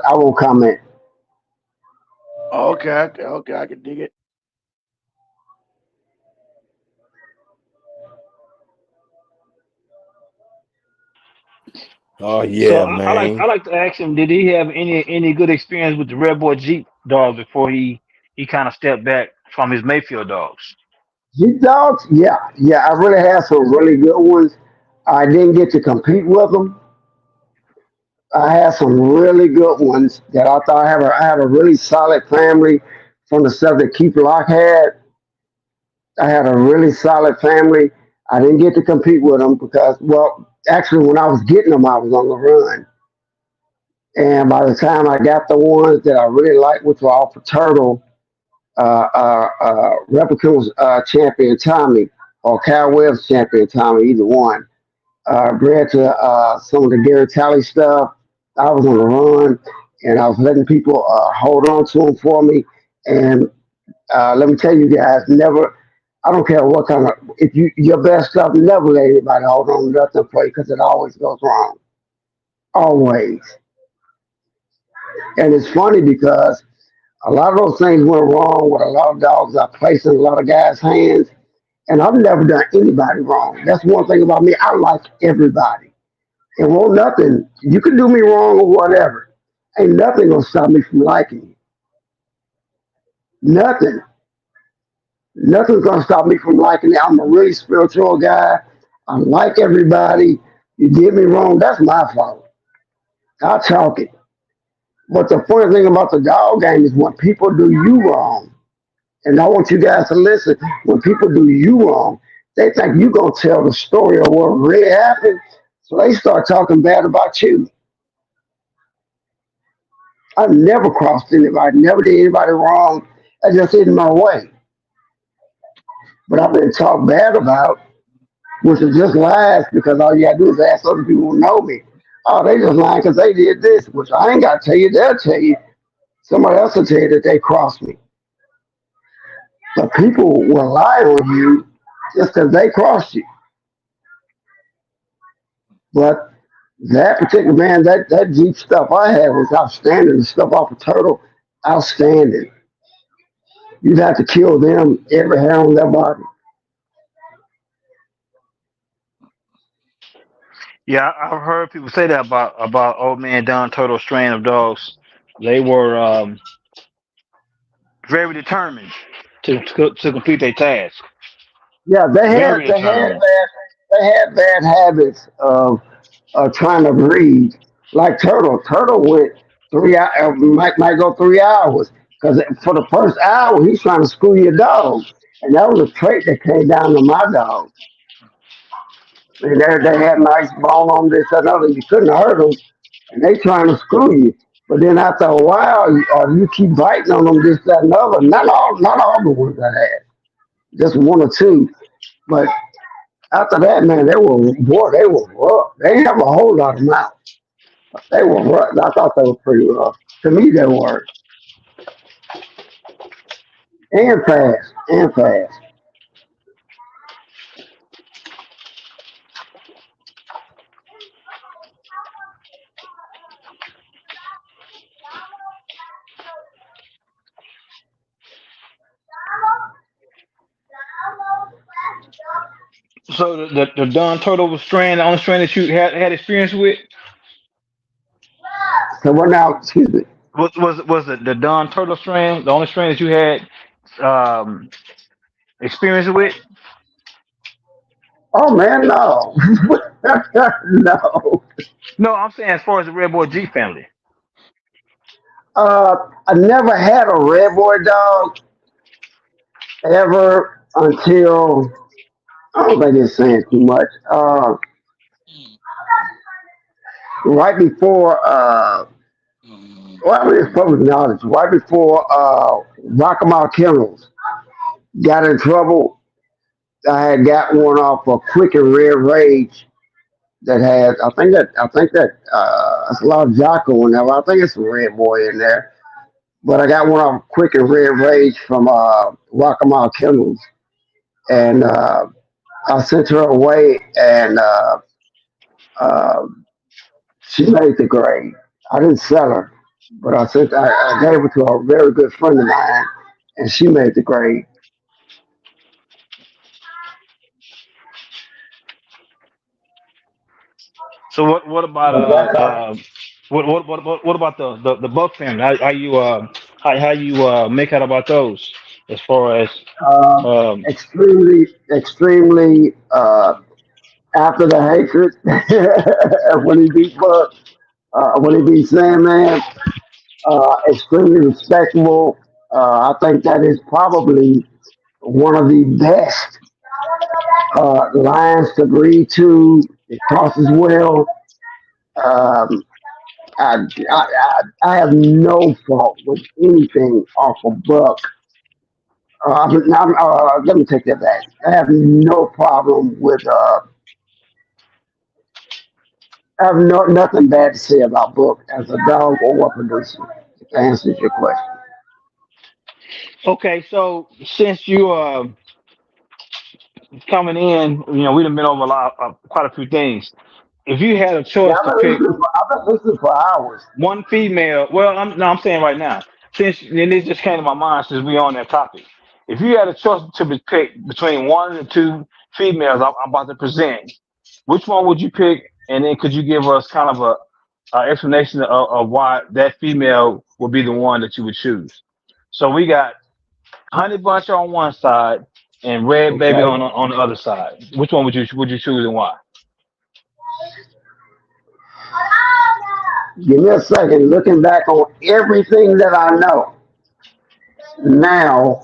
I won't comment. Okay, okay, okay, I can dig it. Oh So yeah, I man. like to ask him, did he have any good experience with the Red Boy Jeep dogs before he kind of stepped back from his Mayfield dogs? Jeep dogs, yeah, yeah. I really had some really good ones. I didn't get to compete with them. I had some really good ones that I thought I had a really solid family from the stuff that Keith Lock had. I had a really solid family. I didn't get to compete with them because, well, actually, when I was getting them, I was on the run. And by the time I got the ones that I really liked, which were all for Turtle, Replica was champion Tommy or Cal Webb's champion Tommy, either one. Bred to some of the Gary Talley stuff. I was on the run and I was letting people hold on to them for me. And let me tell you guys, never, I don't care what kind of, if you, your best stuff, never let anybody hold on to nothing for you because it always goes wrong. Always. And it's funny because a lot of those things went wrong with a lot of dogs I placed in a lot of guys' hands. And I've never done anybody wrong. That's one thing about me. I like everybody. And won't nothing, you can do me wrong or whatever. Ain't nothing gonna stop me from liking you. Nothing. Nothing's gonna stop me from liking you. I'm a really spiritual guy. I like everybody. You did me wrong, that's my fault. I'll talk it. But the funny thing about the dog game is when people do you wrong, and I want you guys to listen, when people do you wrong, they think you gonna tell the story of what really happened. So they start talking bad about you. I never crossed anybody, never did anybody wrong. I just did my way. But I've been talked bad about, which is just lies because all you gotta do is ask other people who know me. Oh, they just lying because they did this, which I ain't gotta tell you, they'll tell you. Somebody else will tell you that they crossed me. But people will lie on you just because they crossed you. But that particular man, that Jeep stuff I had was outstanding. The stuff off of Turtle, outstanding. You'd have to kill them, every hair on their body. Yeah, I've heard people say that about old man Don Toto's strain of dogs. They were very determined to complete their task. Yeah, Very determined. they had bad habits of trying to breed. Like Turtle. Turtle went 3 hours, might go 3 hours. Because for the first hour, he's trying to school your dog. And that was a trait that came down to my dog. And they had nice bone on this and other. You couldn't hurt them, and they trying to screw you. But then after a while, you keep biting on them, this, that, and other. Not all the ones I had, just one or two. But after that, man, they were rough. They didn't have a whole lot of mouth. They were rough. I thought they were pretty rough. To me, they were, and fast, and fast. So the Don Toto was strain, the only strain that you had experience with So what now? Excuse me. was the Don Toto strain, the only strain that you had um, experience with. Oh man, no, no. No, I'm saying as far as the Red Boy G family. I never had a red boy dog ever until I don't think it's saying too much. Right before, well, I mean, it's public knowledge. Right before Rockamore Kennels got in trouble, I had got one off of Quick and Red Rage that had. I think that it's a lot of Jocko in there. I think it's a Red Boy in there. But I got one off Quick and Red Rage from Rockamore Kennels, and I sent her away, and uh, She made the grade. I didn't sell her, but I gave her to a very good friend of mine, and she made the grade. So what about But that, what about the Buck family? How you how you make out about those as far as um, um extremely after the hatred when he beat Buck, when he beat Sandman, extremely respectable. I think that is probably one of the best lines to breathe to. It crosses well. Um, I have no fault with anything off of Buck. Let me take that back. I have no problem with. I have nothing bad to say about Book as a dog or a producer. If that answers your question. okay, so since you coming in, we done been over a lot, quite a few things. If you had a Yeah, choice to pick I've been listening for hours. one female, well, I'm saying right now, since and it just came to my mind since we on that topic. If you had a choice to be picked between one and two females I'm about to present, which one would you pick? And then could you give us kind of a explanation of why that female would be the one that you would choose? So we got Honey Bunch on one side and Red Baby Okay. on the other side. Which one would you choose and why? Give me a second. Looking back on everything that I know now,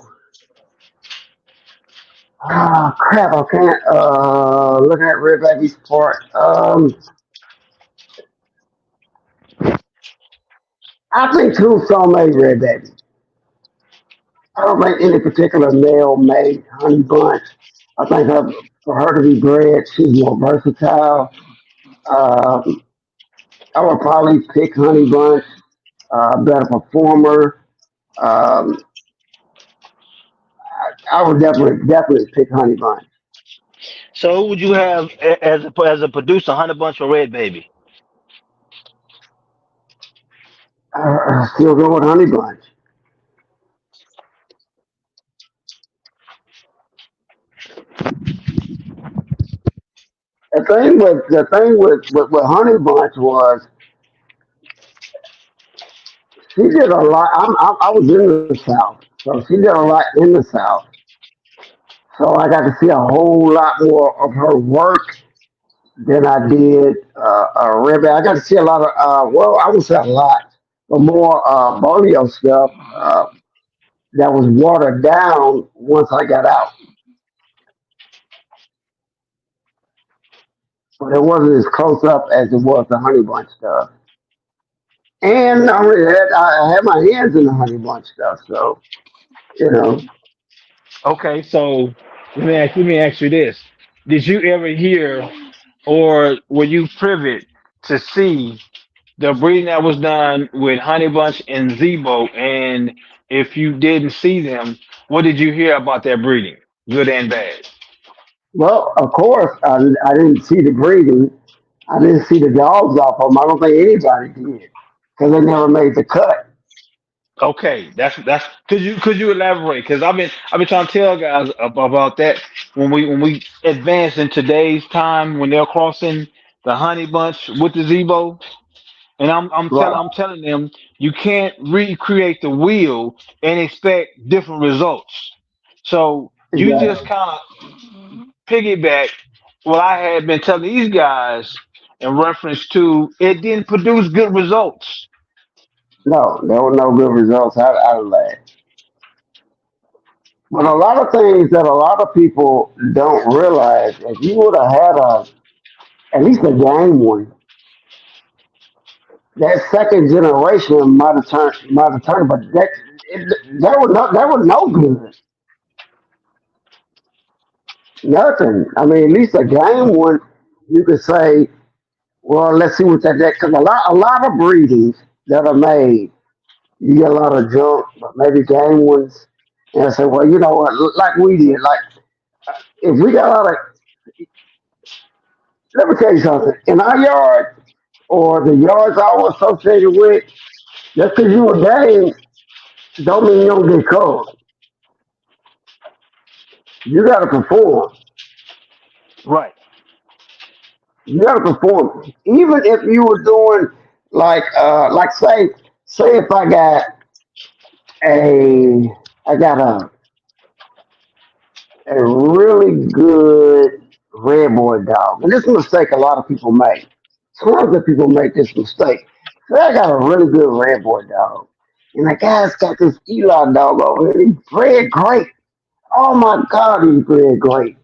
crap, I can't look at Red Baby's part. I think Tombstone made Red Baby. I don't think any particular male made Honey Bunch. I think for her to be bred, she's more versatile. Um, I would probably pick Honey Bunch, better performer. Um, I would definitely pick Honey Bunch. So who would you have as a producer, Honey Bunch or Red Baby? I still go with Honey Bunch. The thing with Honey Bunch was she did a lot. I was in the South, so she did a lot in the South. So I got to see a whole lot more of her work than I did Rebbe. I got to see a lot of well, I would say a lot, but more Bolio stuff that was watered down once I got out. But it wasn't as close up as it was the Honey Bunch stuff. And I had my hands in the Honey Bunch stuff, so you know. Okay, so let me ask you this: did you ever hear, or were you privy to see the breeding that was done with Honey Bunch and Zebo? And if you didn't see them, what did you hear about their breeding, good and bad? Well, of course, I didn't see the breeding. I didn't see the dogs off of them. I don't think anybody did because they never made the cut. Okay, that's could you elaborate? Because I've been trying to tell guys about that when we advance in today's time when they're crossing the Honey Bunch with the Zebo. And Right. I'm telling them you can't recreate the wheel and expect different results. So you just Exactly. kind of piggyback what I had been telling these guys in reference to it didn't produce good results. No, there were no good results out of that. But a lot of things that a lot of people don't realize, if you would have had at least a game one, that second generation might have turned, but that was no good. Nothing. I mean, at least a game one, you could say, well, let's see what that because a lot of breedings that are made, you get a lot of junk, but maybe game ones. And I say, well, you know what? Like we did, like if we got a lot of, let me tell you something. In our yard, or the yards I was associated with, just because you a game, don't mean you don't get called. You got to perform. Right. You got to perform. Even if you were doing like say if a, I got a really good red boy dog, and this is a mistake a lot of people make. Tons of people make this mistake. So I got a really good red boy dog, and the guy's got this Eli dog over here. He's bred great. Oh my God, he's bred great,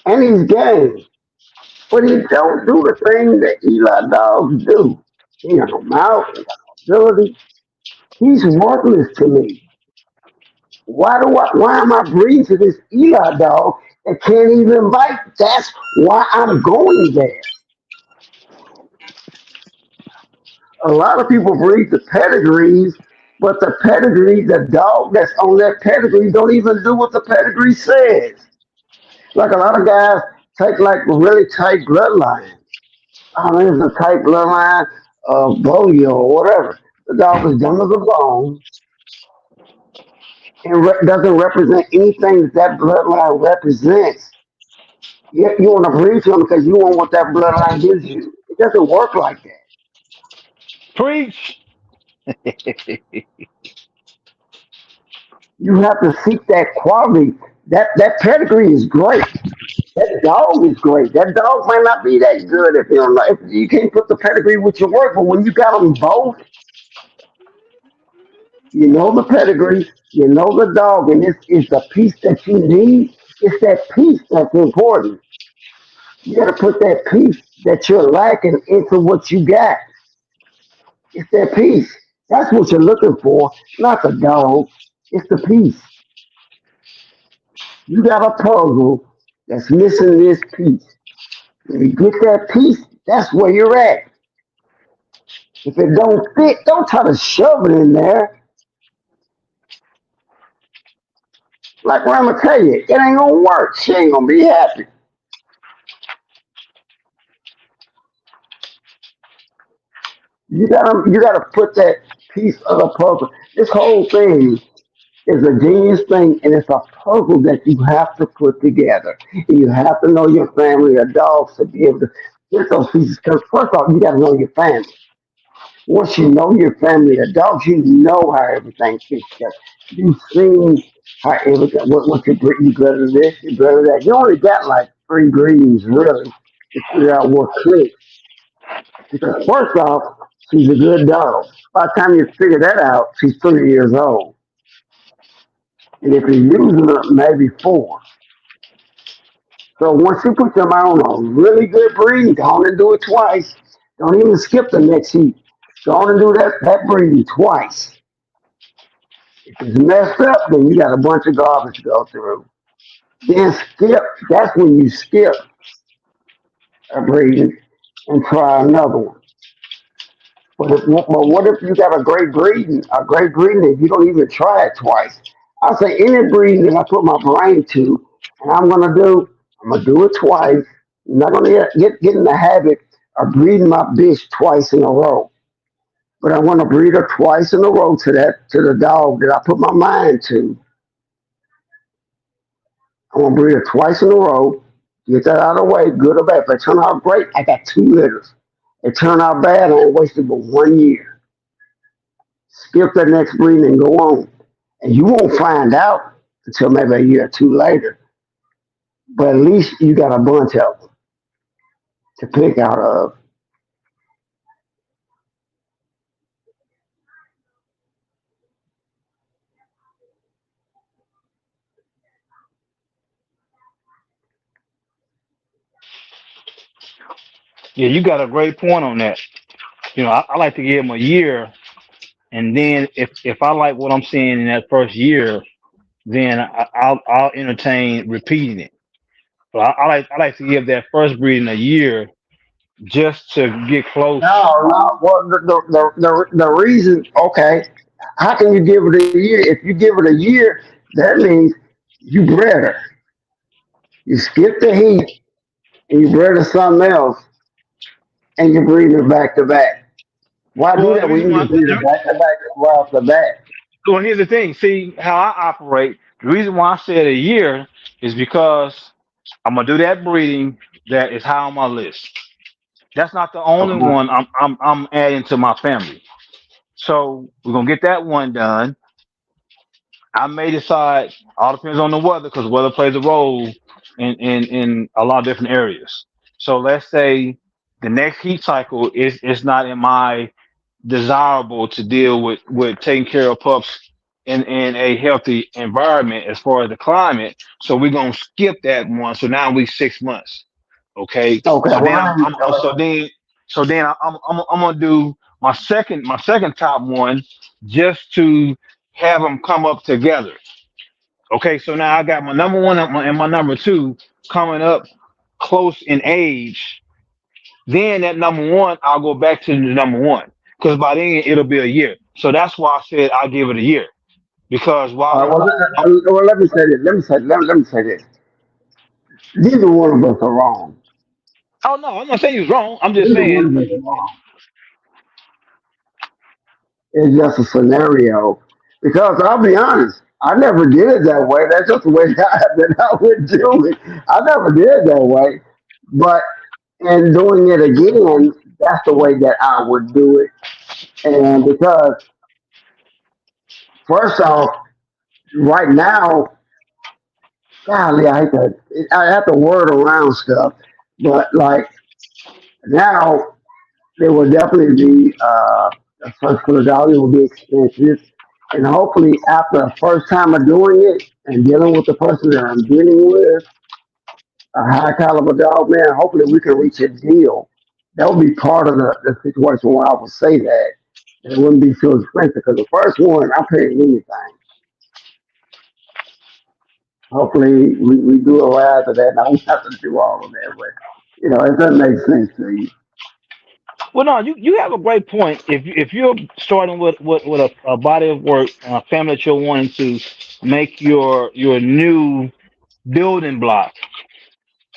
and he's game. But he don't do the thing that Eli dogs do. He got no mouth, he got no ability. He's worthless to me. Why am I breeding to this Eli dog that can't even bite? That's why I'm going there. A lot of people breed the pedigrees, but the pedigree, the dog that's on that pedigree don't even do what the pedigree says. Like a lot of guys take like really tight bloodlines. Oh, there's a tight bloodline of Bolio or whatever. The dog is dumb as a bone and doesn't represent anything that that bloodline represents. Yet you want to breed to him because you want what that bloodline gives you. It doesn't work like that. Preach. You have to seek that quality. That pedigree is great. That dog is great. That dog might not be that good if you don't know. If you can't put the pedigree with your work, but when you got them both, you know the pedigree, you know the dog, and this is the piece that you need. It's that piece that's important. You got to put that piece that you're lacking into what you got. It's that piece. That's what you're looking for, not the dog. It's the piece. You got a puzzle that's missing this piece. When you get that piece, that's where you're at. If it don't fit, don't try to shove it in there. Like what I'm gonna tell you, it ain't gonna work. She ain't gonna be happy. You gotta put that piece of the puzzle. This whole thing is a genius thing, and it's a puzzle that you have to put together. And you have to know your family of dogs to be able to get those pieces. Because first off, you gotta know your family. Once you know your family of dogs, you know how everything fits together. You've seen how everything, what you breed, you better this, you better that. You only got like three breeds really to figure out what clicks. Because first off, she's a good dog. By the time you figure that out, she's 3 years old. And if you're using her, maybe four. So once you put them out on a really good breed, go on and do it twice. Don't even skip the next heat. Go on and do that breeding twice. If it's messed up, then you got a bunch of garbage to go through. Then skip. That's when you skip a breeding and try another one. But what if you got a great breeding, if you don't even try it twice? I say any breeding that I put my brain to, and I'm gonna do it twice. I'm not gonna get in the habit of breeding my bitch twice in a row. But I want to breed her twice in a row to the dog that I put my mind to. I want to breed her twice in a row. Get that out of the way, good or bad. If they turn out great, I got two litters. If they turn out bad, I ain't wasted but 1 year. Skip that next breeding and go on. And you won't find out until maybe a year or two later. But at least you got a bunch of them to pick out of. Yeah, you got a great point on that. I like to give them a year, and then if I like what I'm seeing in that first year, then I'll entertain repeating it. But I like to give that first breeding a year just to get close. No. Well, the reason, okay, how can you give it a year? If you give it a year, that means you bred her. You skip the heat and you bred her something else. and you're breeding it back to back. Why do Well, the that when reason you why can breed it back to back right off the bat? well, here's the thing. See how I operate. The reason why I said a year is because I'm gonna do that breeding that is high on my list. That's not the only Okay. one I'm adding to my family. So we're gonna get that one done. I may decide. All depends on the weather because weather plays a role in a lot of different areas. So let's say the next heat cycle is not in my desirable to deal with taking care of pups in a healthy environment as far as the climate. So we're gonna skip that one. So now we 6 months. Okay. Okay. So Well, then let me. I'm gonna do my second top one just to have them come up together. Okay. So now I got my number one and my number two coming up close in age. Then that number one, I'll go back to the number one because by then it'll be a year. So that's why I said I'll give it a year because All right. while Well, let me say this. Let me say this. Neither one of us are wrong. oh no, I'm not saying you're wrong. I'm just Neither one saying of us are wrong. It's just a scenario. Because I'll be honest, I never did it that way. That's just the way that I would do it. I never did it that way. But in doing it again, that's the way that I would do it. And because first off, right now, golly, I have to word around stuff. But like now, there will definitely be a first for the dog. It will be expensive, and hopefully, after the first time of doing it and dealing with the person that I'm dealing with, a high caliber dog, man. Hopefully, we can reach a deal. That would be part of the situation where I would say that. It wouldn't be too expensive because the first one, I paid anything. Hopefully, we do it right after that. And I don't have to do all of that, but if that makes sense to you. well no, you have a great point. If you're starting with a body of work, a family that you're wanting to make your new building block,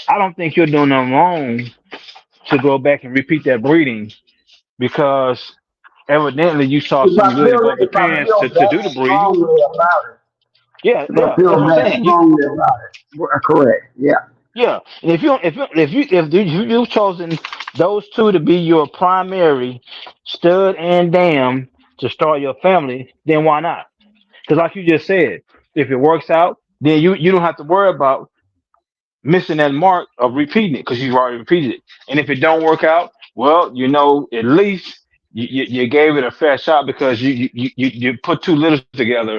I don't think you're doing nothing wrong to go back and repeat that breeding because evidently you saw something good above the If I pants feel to do that the breeding. strongly about it, Yeah, if I yeah, feel that's what I'm that saying. strongly about it, correct. Yeah. Yeah, and if you've chosen those two to be your primary stud and dam to start your family, then why not? Because like you just said, if it works out, then you don't have to worry about missing that mark of repeating it because you've already repeated it. And if it don't work out, well, at least you gave it a fair shot because you put two litters together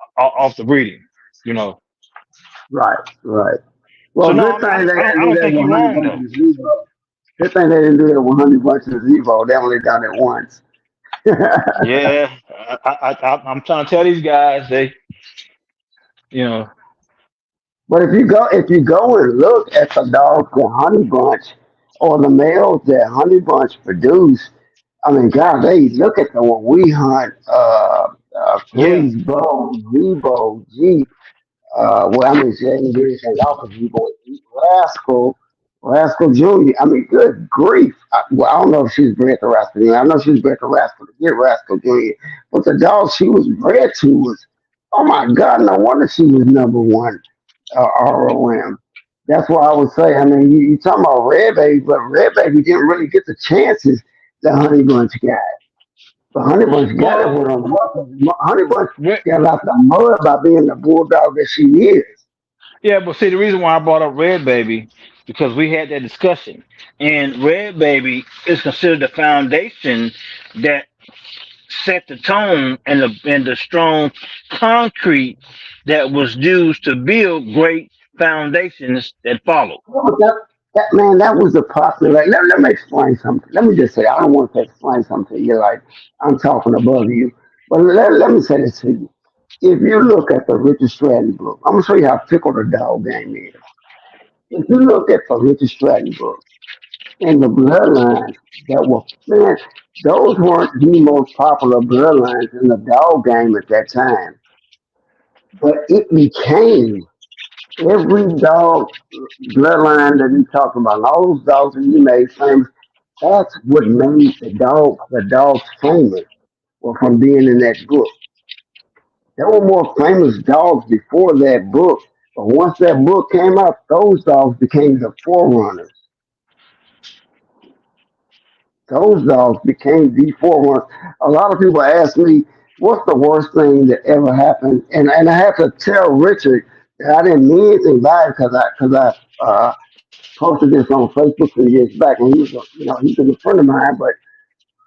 off the breeding. You know. Right, right. So Well, no, good I mean thing they I didn't do don't that think with you're Honey wrong Bunch though. of Zero. Good thing they didn't do that with Honey Bunch of Zero. They only done it once. Yeah, I'm trying to tell these guys you know, But if you go and look at the dogs that Honey Bunch or the males that Honey Bunch produce, I mean, God, they look at the one we hunt, yeah, Freeze Bow, Zebo, Jeep. Well, I mean, she ain't doing anything off of you, but Rascal Jr. I mean, good grief. I don't know if she was bred to Rascal Jr. I know she was bred to Rascal to get Rascal Jr. But the dog she was bred to was, oh my God, no wonder she was number one ROM. That's why I would say, I mean, you talking about Red Baby, but Red Baby didn't really get the chances that Honey Bunch got. But Honey Bunch got it well, with him. Honey Bunch re- got out the mud by being the bulldog that she is. yeah, but see the reason why I brought up Red Baby because we had that discussion, and Red Baby is considered the foundation that set the tone and the strong concrete that was used to build great foundations that followed. Well, that man, that was the popular. Let me explain something. Let me just say, I don't want to explain something to you like I'm talking above you. But let me say this to you. If you look at the Richard Stratton book, I'm gonna show you how fickle the dog game is. If you look at the Richard Stratton book and the bloodlines that were man, those weren't the most popular bloodlines in the dog game at that time. But it became every dog bloodline that he talked about, and all those dogs that he made famous. That's what made the dogs famous. Well, from being in that book. There were more famous dogs before that book, but once that book came out, those dogs became the forerunners. Those dogs became the forerunners. A lot of people ask me, what's the worst thing that ever happened? And I have to tell Richard that I didn't mean anything by it because I posted this on Facebook some years back, and he's a good friend of mine, but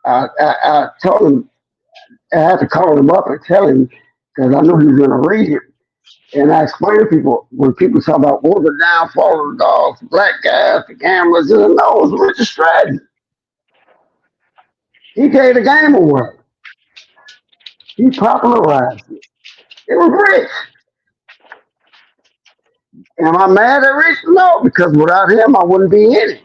I told him I had to call him up and tell him because I knew he was going to read it. And I explain to people when people talk about what the downfall of the dogs, black guys, the gamblers, and no, it was Richard Stratton. He gave the game away. He popularized it. It was Rich. Am I mad at Rich? No, because without him, I wouldn't be in it.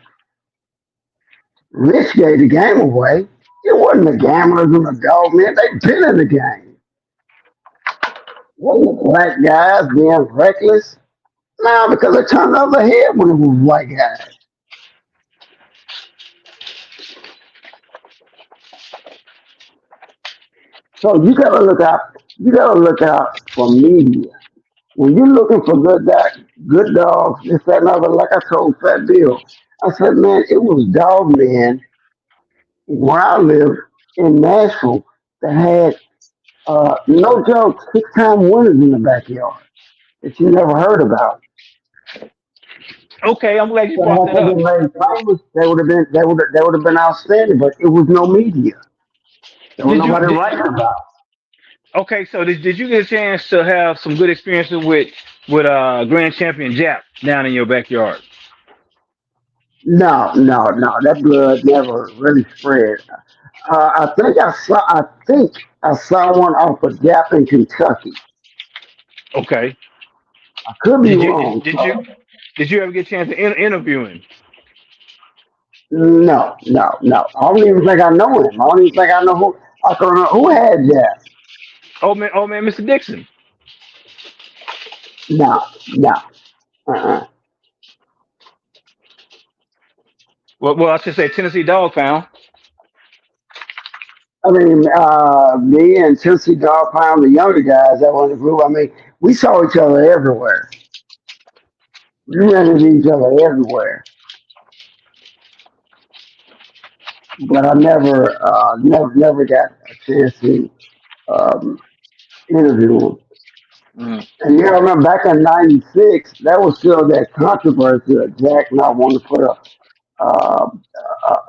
Rich gave the game away. It wasn't the gamblers and the dog men. They've been in the game. Wasn't the black guys being reckless? No, because they turned the other head when it was white guys. So you gotta look out. You gotta look out for media when you're looking for good dogs. This, that, and other. Like I told Fat Bill, I said, man, it was dog men where I lived in Nashville that had no joke 6-time winners in the backyard that you never heard about. Okay, I'm glad you So brought had that they up. been made famous, they would have been outstanding. But it was no media. There was Did you nobody did, writing about. okay? So did you get a chance to have some good experiences with Grand Champion Jap down in your backyard? No, no, no. That blood never really spread. I think I saw one off a Gap in Kentucky. Okay. I could be Did you did, wrong. did you did you ever get a chance to interview him? No, no, no. I don't even think I know him. I don't even think I know who. I don't know who had Gap. Oh man, Mr. Dixon. No, no. Uh-uh. Well, I should say Tennessee Dog Pound. I mean, me and Tennessee Dog Pound, the younger guys that were in the group. I mean, we saw each other everywhere. We ran into each other everywhere. But I never got a chance to um, interview him. Mm. And yeah, I remember back in '96, that was still that controversy of Jack not wanting to put uh,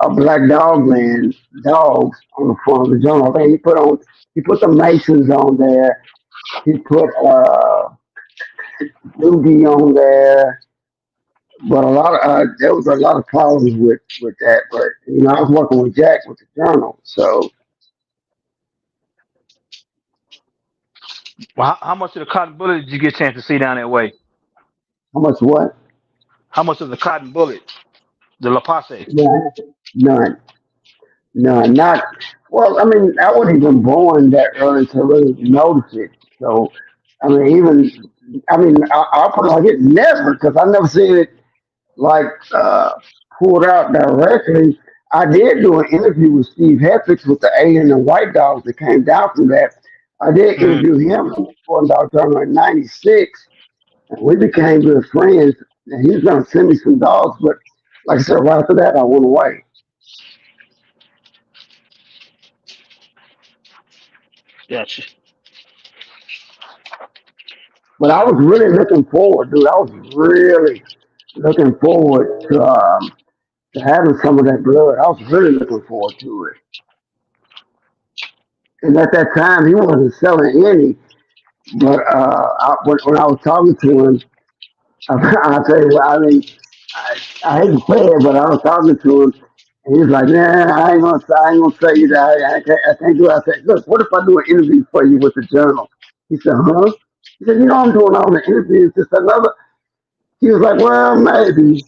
a black dog man dogs on the front of the journal. I think he put the Masons on there. He put Doogie on there. But there was a lot of problems with that. But I was working with Jack with the journal. So Well, how much of the Cotton Bullet did you get a chance to see down that way? how much what? How much of the Cotton Bullet, the La Passe? None, none, none. Not well. I mean, I wasn't even born that early to really notice it. So I mean, I'll put it like it never because I never seen it like pulled out directly. I did do an interview with Steve Heffernan with the Alien and White Dogs that came down from that. I did Mm. interview him for Dog Journal in '96, and we became good friends. And he was going to send me some dogs, but like I said, right after that, I went away. Gotcha. But I was really looking forward, dude. I was really looking forward to having some of that blood. I was really looking forward to it. And at that time, he wasn't selling any. But when I was talking to him, I'll tell you, I mean, I hate to say it, but I was talking to him, and he was like, "Nah, I ain't gonna say you that. I can't do it." I said, "Look, what if I do an interview for you with the journal?" He said, "Huh?" He said, I'm doing all the interviews. Just another." He was like, "Well, maybe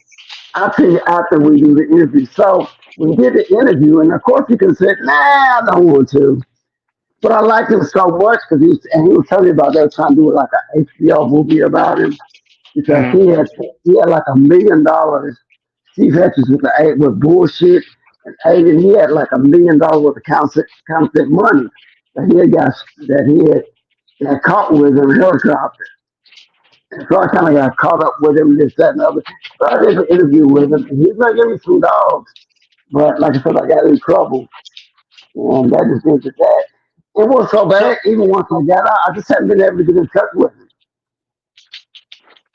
I'll tell you after we do the interview." So we did the interview, and of course, he could have said, "Nah, I don't want to." But I liked him so much because he was telling me about they were trying to do like an HBO movie about him because Mm. he had like $1 million. Steve Hedges with bullshit, And he had like $1 million worth of counterfeit money that he had caught with him in a helicopter. And so I kind of got caught up with him, this, that, and the other. So I did an interview with him, and he's gonna give me some dogs. But like I said, I got in trouble, and that just did that. It wasn't so bad. So Even once I got out, I just haven't been able to get in touch with him.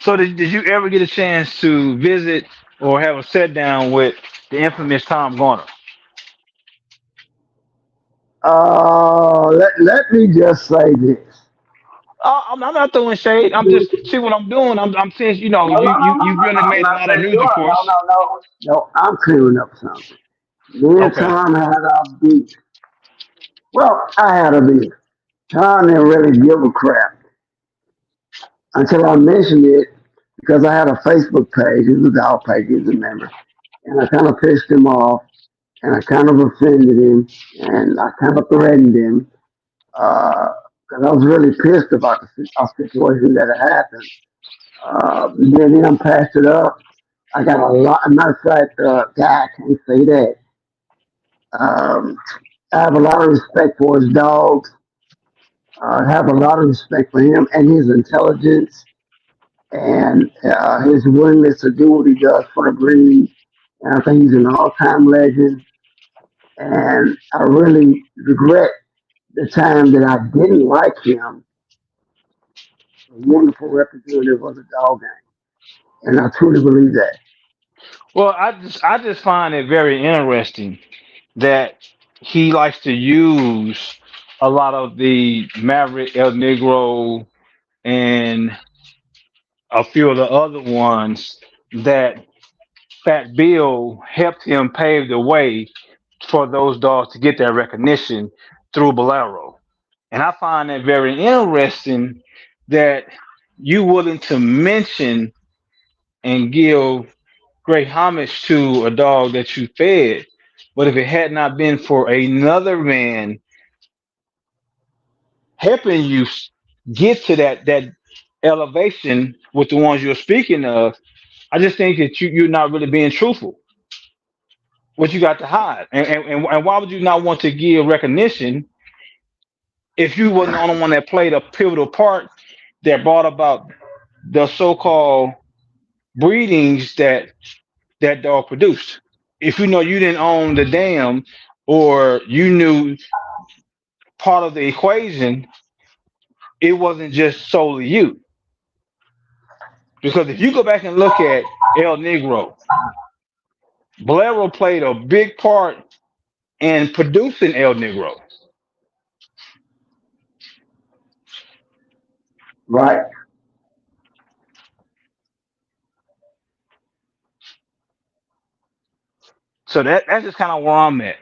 so did you ever get a chance to visit or have a sit down with the infamous Tom Garner? Let me just say this. I'm not throwing shade. I'm just see what I'm doing. I'm saying No, no, no, you no, no, really no. I'm made a not lot of saying you news, of are. No, course. no, no. No, I'm clearing up something. Me and Okay. Tom had our beef. Well, I had a beef. Tom didn't really give a crap until I mentioned it because I had a Facebook page. He was our page, he was a member. And I kind of pissed him off and I kind of offended him and I kind of threatened him because I was really pissed about our situation that had happened. Then him passed it up. I got a lot. Matter of fact, guy, I can't say that. Um, I have a lot of respect for his dogs. I have a lot of respect for him and his intelligence and his willingness to do what he does for the breed. And I think he's an all-time legend. And I really regret the time that I didn't like him. A wonderful representative of the dog game, and I truly believe that. Well, I just find it very interesting that he likes to use a lot of the Maverick El Negro and a few of the other ones that Fat Bill helped him pave the way for those dogs to get that recognition through Bolero. And I find that very interesting that you willing to mention and give great homage to a dog that you fed. But if it had not been for another man helping you get to that elevation with the ones you're speaking of, I just think that you're not really being truthful. What you got to hide, and why would you not want to give recognition if you wasn't the only one that played a pivotal part that brought about the so-called breedings that that dog produced? If you know you didn't own the dam or you knew part of the equation, it wasn't just solely you. Because if you go back and look at El Negro, Bolero played a big part in producing El Negro. Right. So that's just kind of where I'm at.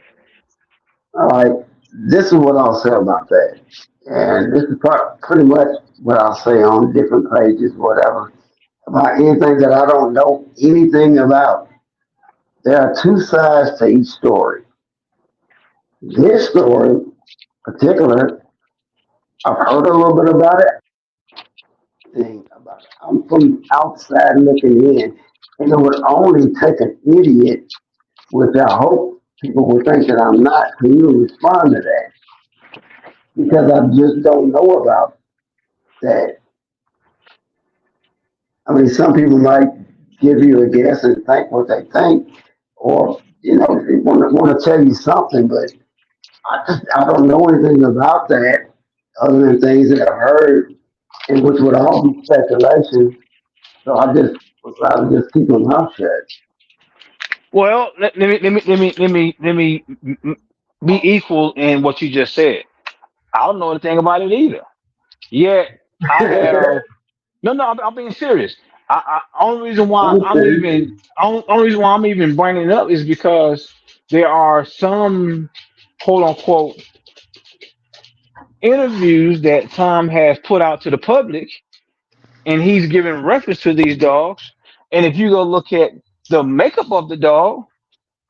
All right. This is what I'll say about that. And this is pretty much what I'll say on different pages, whatever, about anything that I don't know anything about. There are two sides to each story. This story, particular, I've heard a little bit about it. Thing about it. I'm from outside looking in, and it would only take an idiot, which I hope people will think that I'm not, to even respond to that because I just don't know about that. I mean, some people might give you a guess and think what they think, or they want to tell you something, but I don't know anything about that other than things that I've heard, and which would all be speculation. So I just would rather just keep my mouth shut. Well, let me be equal in what you just said. I don't know anything about it either. Yet I have no. I'm being serious. Only reason why I'm even only reason why I'm even bringing it up is because there are some quote unquote interviews that Tom has put out to the public, and he's giving reference to these dogs. And if you go look at the makeup of the dog,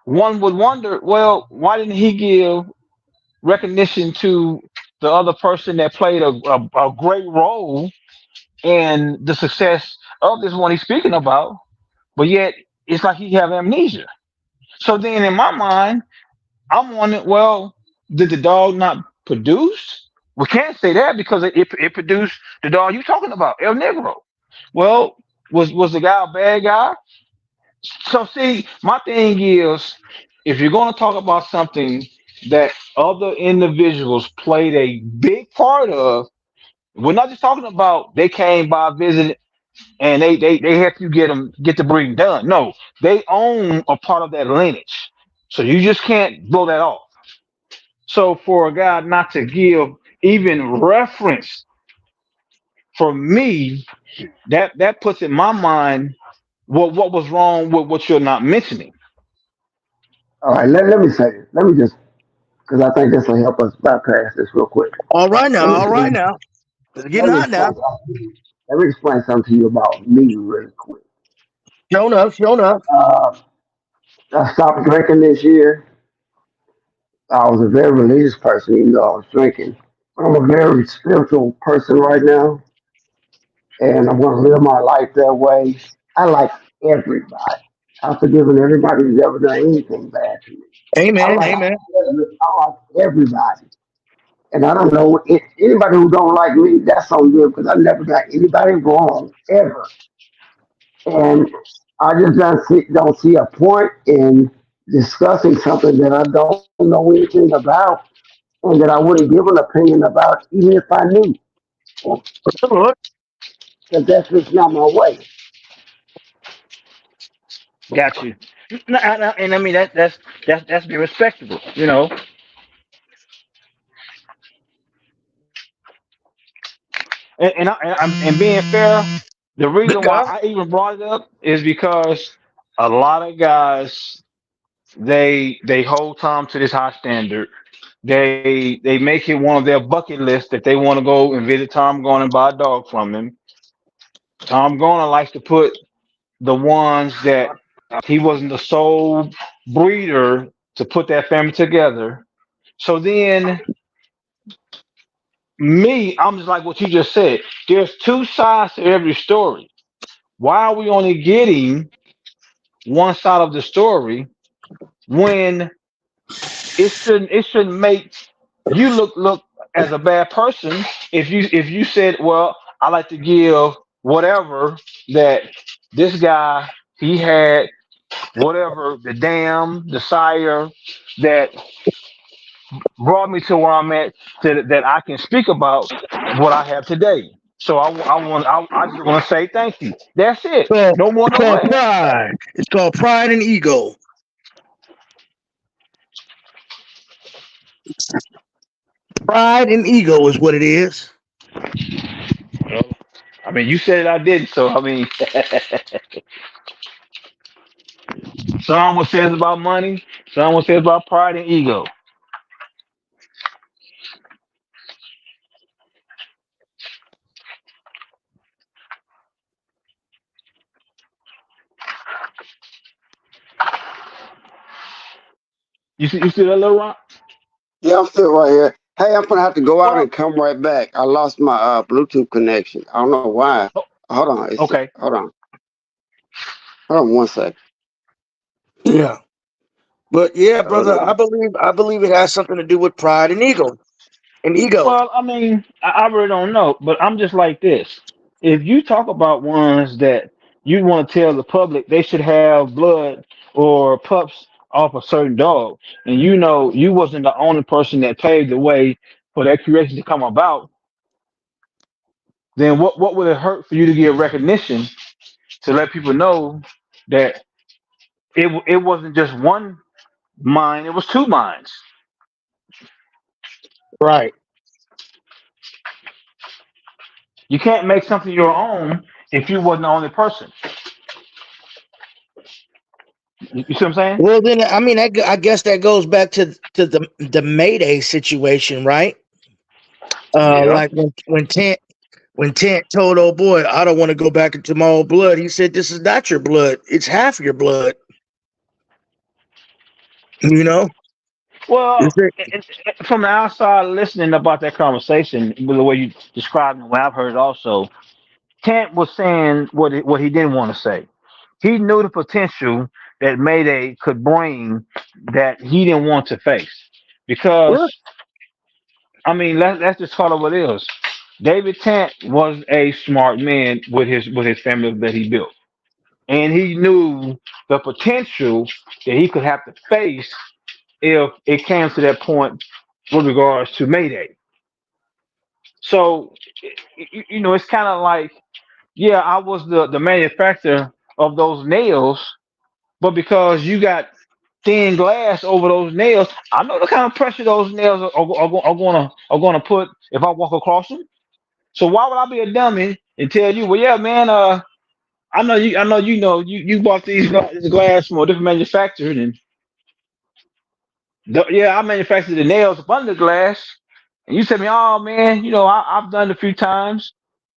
one would wonder, well, why didn't he give recognition to the other person that played a great role in the success of this one he's speaking about, but yet it's like he have amnesia. So then in my mind, I'm wondering, well, did the dog not produce? We can't say that because it produced the dog you talking about, El Negro. Well, was the guy a bad guy? So see, my thing is, if you're going to talk about something that other individuals played a big part of, we're not just talking about they came by, visited, and they help you get the breeding done. No, they own a part of that lineage, so you just can't blow that off. So for a guy not to give even reference for me, that puts in my mind what was wrong with what you're not mentioning. All right, let me say this. Let me just, because I think this will help us bypass this real quick. All right now, Let me all right explain, now. It's let getting me hot explain now. something. Let me explain something to you about me really quick. Show enough, show enough. I stopped drinking this year. I was a very religious person, even though I was drinking. But I'm a very spiritual person right now, and I'm going to live my life that way. I like everybody. I've forgiven everybody who's ever done anything bad to me. I Amen, like amen. I like everybody, and I don't know if anybody who don't like me. That's on them because I never got anybody wrong ever, and I just don't see a point in discussing something that I don't know anything about and that I wouldn't give an opinion about even if I knew, Lord. because that's just not my way. Got you. And I mean that's be respectable, you know. And being fair, the reason why God. I even brought it up is because a lot of guys they hold Tom to this high standard. They make it one of their bucket lists that they want to go and visit Tom Gordon and buy a dog from him. Tom Gordon likes to put the ones that he wasn't the sole breeder to put that family together. So then I'm just like what you just said. There's two sides to every story. Why are we only getting one side of the story when it shouldn't make you look as a bad person if you said, well, I like to give whatever that this guy he had whatever the dam the sire that brought me to where I'm at that I can speak about what I have today. So I just want to say thank you. That's it. No more, It's no called less. pride. It's called pride and ego. Pride and ego is what it is. Well, I mean, you said it, I didn't. So I mean, someone says about money, someone says about pride and ego. You see that little rock? Yeah, I'm still right here. Hey, I'm gonna have to go out Well, and come right back. I lost my Bluetooth connection. I don't know why. oh, Hold on, okay. hold on one sec. Yeah. But yeah, Hold brother, on. I believe it has something to do with pride and ego. And ego. Well, I mean, I really don't know, but I'm just like this. If you talk about ones that you want to tell the public they should have blood or pups off a certain dog, and you know you wasn't the only person that paved the way for that creation to come about, then what would it hurt for you to give recognition to let people know that it wasn't just one mind, it was two minds. Right. You can't make something your own if you wasn't the only person. You see what I'm saying? Well, then I mean, I guess that goes back to the Mayday situation, right? Yeah. Like when Tent told old boy, I don't want to go back into my old blood. He said, "This is not your blood. It's half your blood." You know. Well, Is it from the outside listening about that conversation, with the way you described it, what I've heard also, Kent was saying what he didn't want to say. He knew the potential that Mayday could bring that he didn't want to face. Because Well, I mean, let's just call it what it is. David Tant was a smart man with his family that he built, and he knew the potential that he could have to face if it came to that point with regards to Mayday. So, it's kind of like, yeah, I was the manufacturer of those nails, but because you got thin glass over those nails, I know the kind of pressure those nails are gonna put if I walk across them. So why would I be a dummy and tell you, well, yeah, man, I know you bought this glass from a different manufacturer, and yeah, I manufactured the nails up under the glass, and you tell me, oh man, I've done it a few times.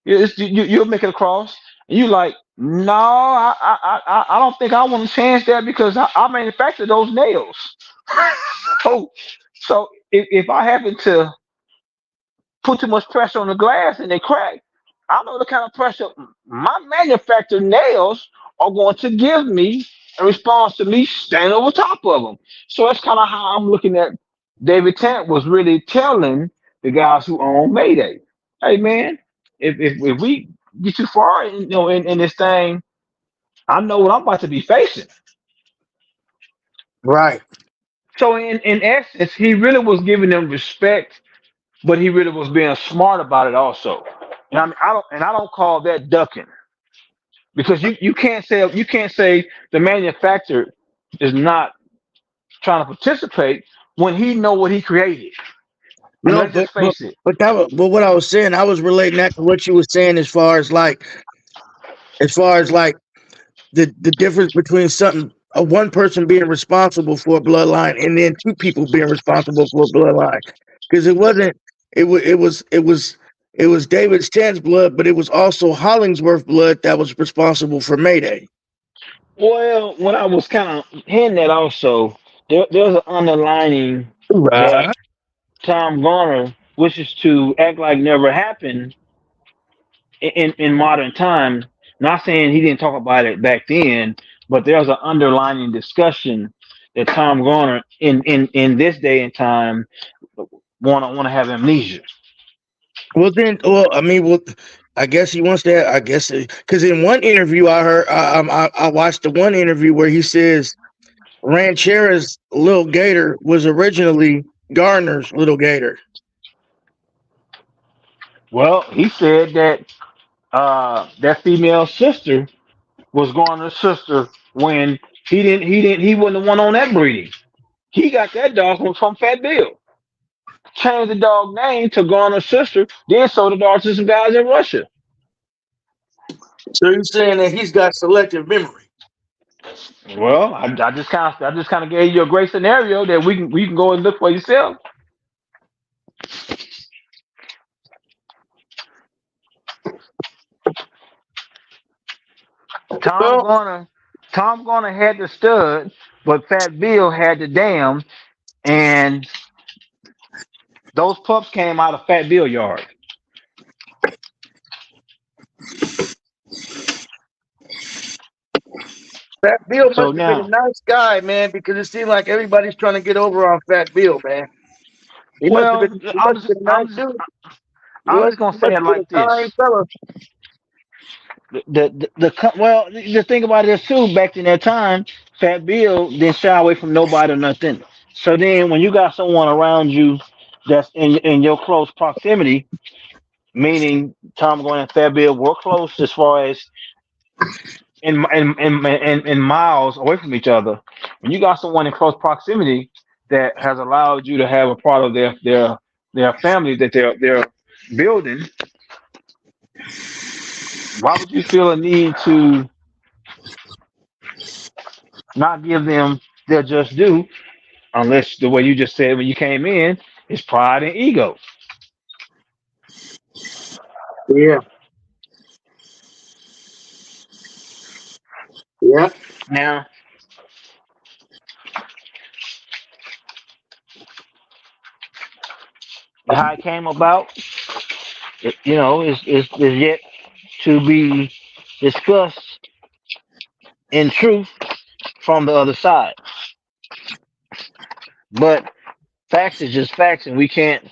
You'll make it across, and you like, no, I don't think I want to change that because I manufactured those nails. so so if I happen to put too much pressure on the glass and they crack, I know the kind of pressure my manufactured nails are going to give me in response to me standing over top of them. So that's kind of how I'm looking at David Tant was really telling the guys who own Mayday, hey man, if we get too far in this thing, I know what I'm about to be facing. right. So in essence, he really was giving them respect, but he really was being smart about it also. And I don't call that ducking because you can't say the manufacturer is not trying to participate when he know what he created. I mean, No, let's but just face it. but what I was saying, I was relating that to what you were saying as far as like the difference between something one person being responsible for a bloodline and then two people being responsible for a bloodline. Because it wasn't it was David Stan's blood, but it was also Hollingsworth blood that was responsible for Mayday. Well, when I was kind of hearing that also, there's an underlining that Right. Tom Garner wishes to act like never happened in modern times. Not saying he didn't talk about it back then, but there's an underlining discussion that Tom Garner in this day and time wanna have amnesia. Well, I mean, I guess he wants that. I guess because in one interview I heard, I watched the one interview where he says Ranchera's little gator was originally Garner's little gator. Well, he said that that female sister was Garner's sister when he wasn't the one on that breeding. He got that dog from Fat Bill. Changed the dog name to Garner's sister, then sold the dog to some guys in Russia. So you're saying that he's got selective memory? Well, I just kind of gave you a great scenario that we can go and look for yourself. Tom Well, Garner, Tom Garner had the stud, but Fat Bill had the dam, and those pups came out of Fat Bill yard. Fat Bill So must have been a now, nice guy, man, because it seemed like everybody's trying to get over on Fat Bill, man. well, He must have been a nice dude. I'm just He gonna say must it have been like a kind this. fella. The thing about it is too, back in that time, Fat Bill didn't shy away from nobody or nothing. So then when you got someone around you that's in your close proximity, meaning Tom Gordon and Fat Bill were close as far as in miles away from each other. When you got someone in close proximity that has allowed you to have a part of their family that they're building, why would you feel a need to not give them their just due, unless the way you just said when you came in is pride and ego. Yeah, yeah. Now, how it came about, is yet to be discussed in truth. from the other side. But facts is just facts, and we can't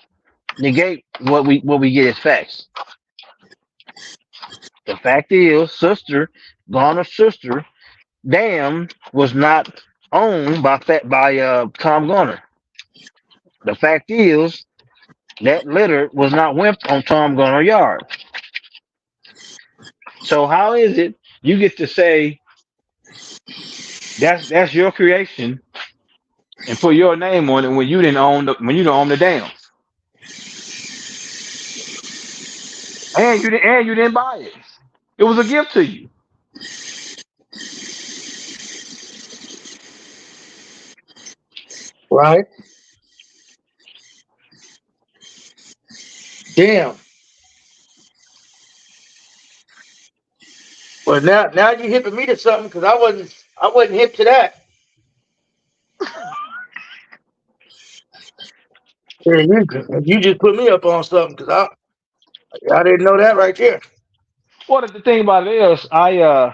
negate what we get as facts. The fact is, Garner's sister, Dam, was not owned by Tom Garner. The fact is that litter was not went on Tom Garner yard. So how is it you get to say that's your creation and put your name on it when you didn't own when you don't own the dam, and you didn't buy it? It was a gift to you. Right? Damn. Well, now you hipping me to something because I wasn't hip to that. Yeah, you just put me up on something because I didn't know that right there. Well, the thing about it is, I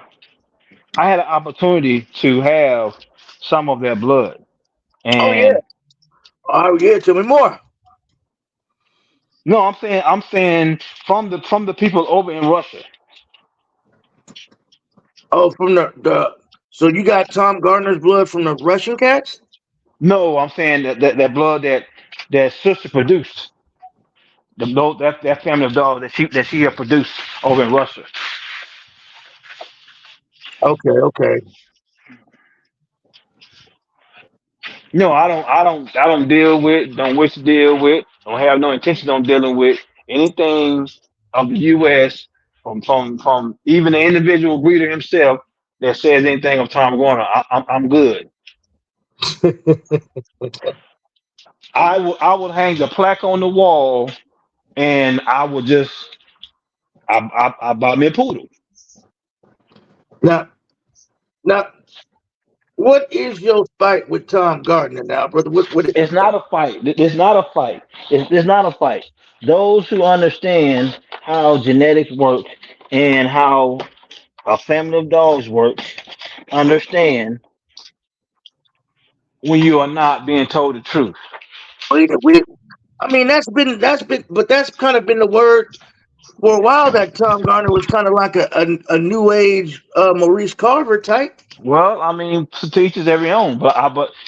had an opportunity to have some of their blood, Oh yeah. and Oh yeah. Tell me more. no, I'm saying from the people over in Russia. Oh, from the so you got Tom Gardner's blood from the Russian cats? No, I'm saying that blood that sister produced, that family of dogs that she had produced over in Russia. Okay, okay. No, I don't deal with, don't wish to deal with, don't have no intention on dealing with anything of the U.S. from even the individual breeder himself that says anything of Tom Garner. I'm good. I would hang the plaque on the wall, and I bought me a poodle. Now, now, what is your fight with Tom Gardner now, brother? What is It's that? not a fight. It's not a fight. It's not a fight. Those who understand how genetics work and how a family of dogs work understand when you are not being told the truth. I mean, that's been, but that's kind of been the word for a while that Tom Garner was kind of like a new age Maurice Carver type. Well, I mean, to teach is every own. But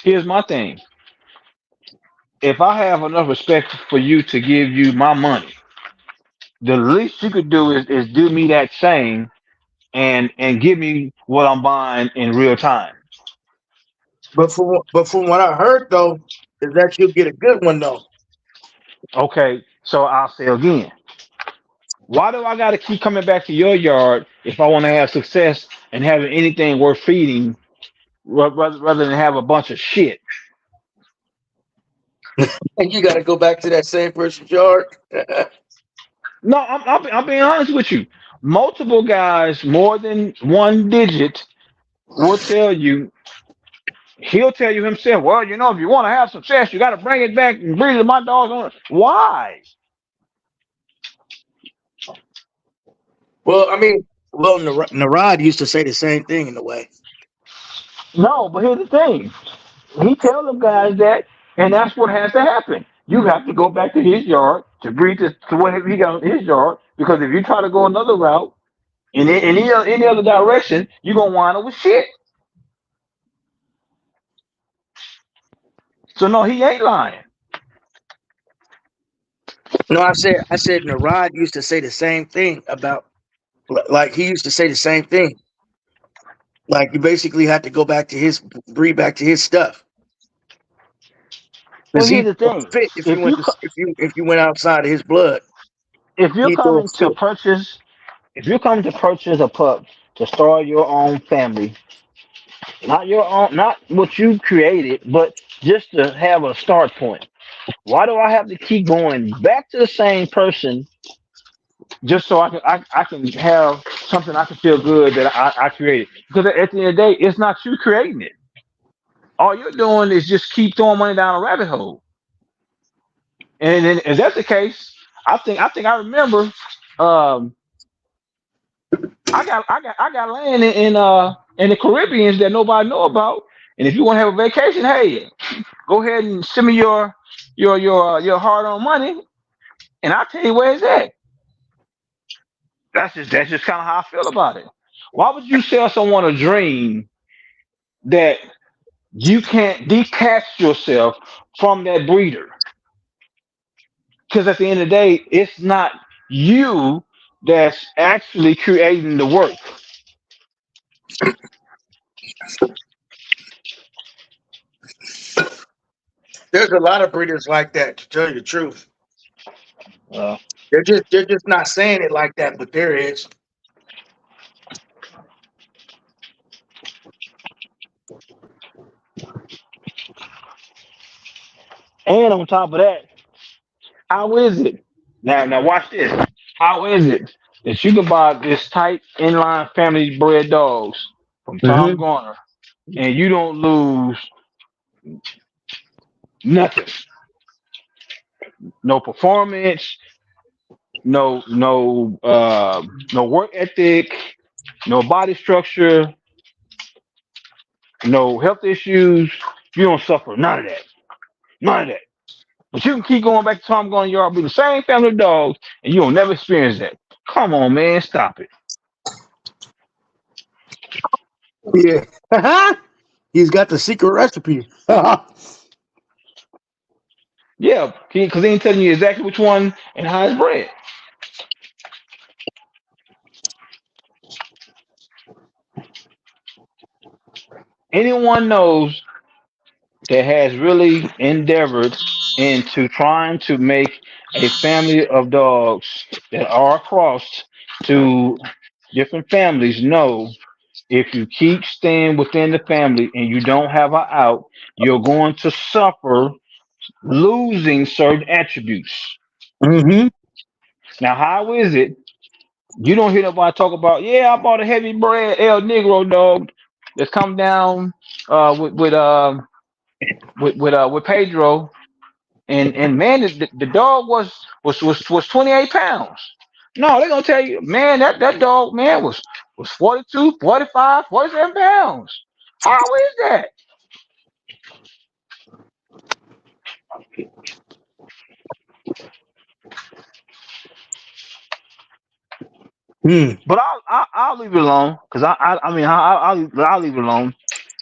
here's my thing: if I have enough respect for you to give you my money, the least you could do is do me that same and give me what I'm buying in real time. But from what I heard though, is that you'll get a good one though. Okay, so I'll say again. Why do I got to keep coming back to your yard if I want to have success and having anything worth feeding, rather than have a bunch of shit? And you got to go back to that same person's yard. No, I'm being honest with you. Multiple guys, more than one digit, will tell you. He'll tell you himself. Well, if you want to have success, you got to bring it back and breed it. My dogs on it. Why? Well, I mean, well, Narad used to say the same thing in a way. No, but here's the thing. He tells them guys that, and that's what has to happen. You have to go back to his yard to breed to whatever he got in his yard, because if you try to go another route in any other direction, you're gonna wind up with shit. So no, he ain't lying. No, I said Narad used to say the same thing about, like he used to say the same thing. Like you basically had to go back to his breed back to his stuff Well, because here's he the don't thing: fit if you if went you to if you went outside of his blood. if you're He don't coming to fit. purchase if you're coming to purchase a pup to start your own family, not your own, not what you created, but just to have a start point. Why do I have to keep going back to the same person just so I can have something I can feel good that I created? Because at the end of the day, it's not you creating it. All you're doing is just keep throwing money down a rabbit hole. And then if that's the case, I think I remember. Um, I got land in and the Caribbeans that nobody know about. And if you want to have a vacation, hey, go ahead and send me your hard-earned money, and I'll tell you where it's at. That's just kind of how I feel about it. Why would you sell someone a dream that you can't detach yourself from that breeder? Because at the end of the day, it's not you that's actually creating the work. There's a lot of breeders like that, to tell you the truth. Uh, They're just not saying it like that, but there is. and on top of that, how is it? Now watch this. How is it that you can buy this tight inline family bred dogs from Tom Mm-hmm. Garner and you don't lose nothing? No performance, no work ethic, no body structure, no health issues. You don't suffer none of that. None of that. But you can keep going back to Tom Garner yard with the same family of dogs and you will never experience that. Come on, man, stop it. Yeah. He's got the secret recipe. Yeah, because he ain't telling you exactly which one and how it's bred. Anyone knows that has really endeavored into trying to make a family of dogs that are crossed to different families know if you keep staying within the family and you don't have an out, you're going to suffer losing certain attributes. Mm-hmm. Now, how is it you don't hear nobody talk about, yeah, I bought a heavy bred El Negro dog that's come down uh, with with uh, with Pedro, and man, the dog was 28 pounds. No, they're gonna tell you, man, that dog, man, was 42, 45, 47 pounds. How is that? Mm. But I'll leave it alone because I mean I'll leave it alone.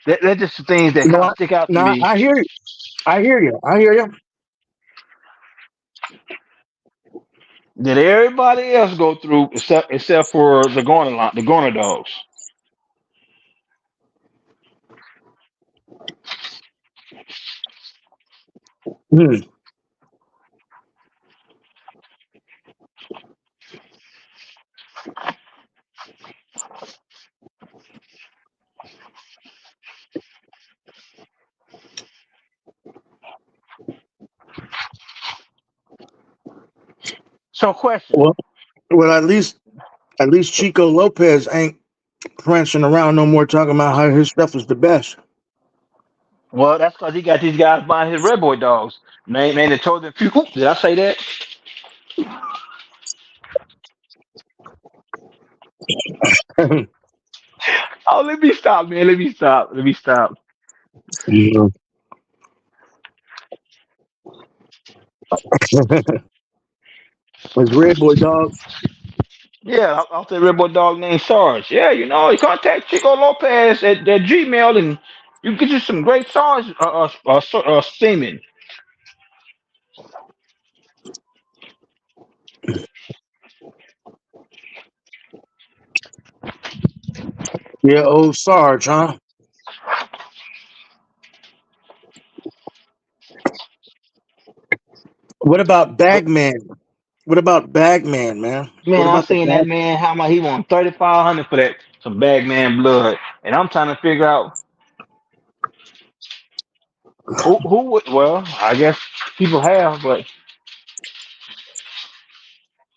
That's just the things that No, kind of stick out to no, me I hear you. I hear you. I hear you. that everybody else go through except for the Garner dogs. Mm. So question. Well, at least Chico Lopez ain't prancing around no more talking about how his stuff is the best. Well, that's because he got these guys buying his red boy dogs. Man, they told them few. Oops, did I say that? Oh, let me stop, man. Let me stop. Let me stop. Yeah. His red boy dogs. Yeah, I'll say red boy dog named Sarge. Yeah, you contact Chico Lopez at Gmail and you get you some great Sarge semen. Yeah, old Sarge, huh? What about Bagman? What about Bagman, man? What Man, I about the seen that bag? man. How much he want 3,500 for that some Bagman blood, and I'm trying to figure out who would. Well, I guess people have, but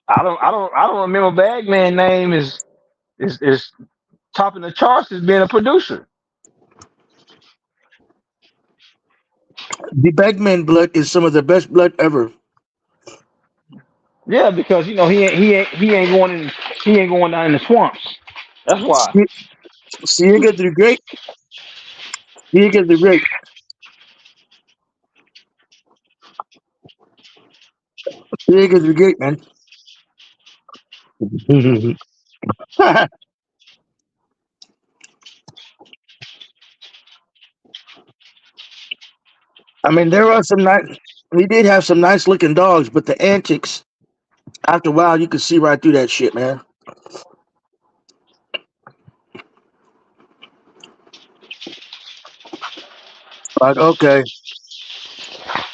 I don't remember Bagman name is topping the charts as being a producer. The Bagman blood is some of the best blood ever. Yeah, because he ain't going down in the swamps. That's why. Sigue the Great. Sigue the Great. Sigue the Great, man. I mean, there are some nice. We did have some nice looking dogs, but the antics. After a while, you could see right through that shit, man. Like, okay,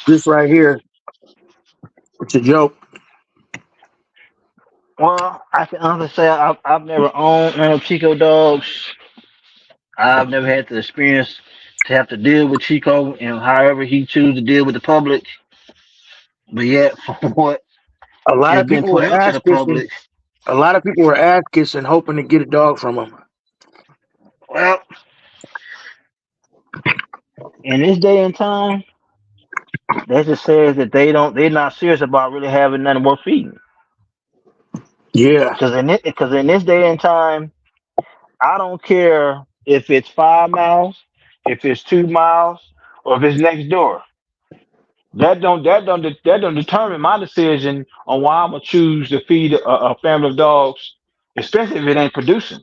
this right here, it's a joke. Well, I can honestly say I've never owned none of Chico dogs. I've never had the experience to have to deal with Chico and however he chooses to deal with the public. But yet, for what A lot has of been people put were out to ass the kissing. public, A lot of people were ass kissing, hoping to get a dog from him. well, in this day and time, that just says that they're not serious about really having nothing worth feeding. Yeah, Because in this day and time, I don't care if it's 5 miles, if it's 2 miles, or if it's next door. That don't determine my decision on why I'm gonna choose to feed a family of dogs, especially if it ain't producing,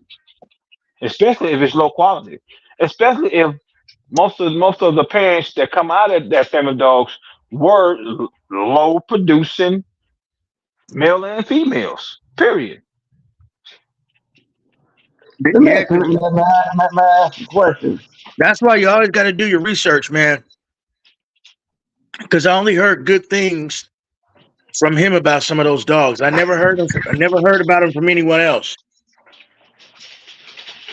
especially if it's low quality, especially if most of the parents that come out of that family of dogs were low producing male and females. Period. Let me yeah. ask, may I ask a question? That's why you always got to do your research, man. Because I only heard good things from him about some of those dogs. I never heard about him from anyone else.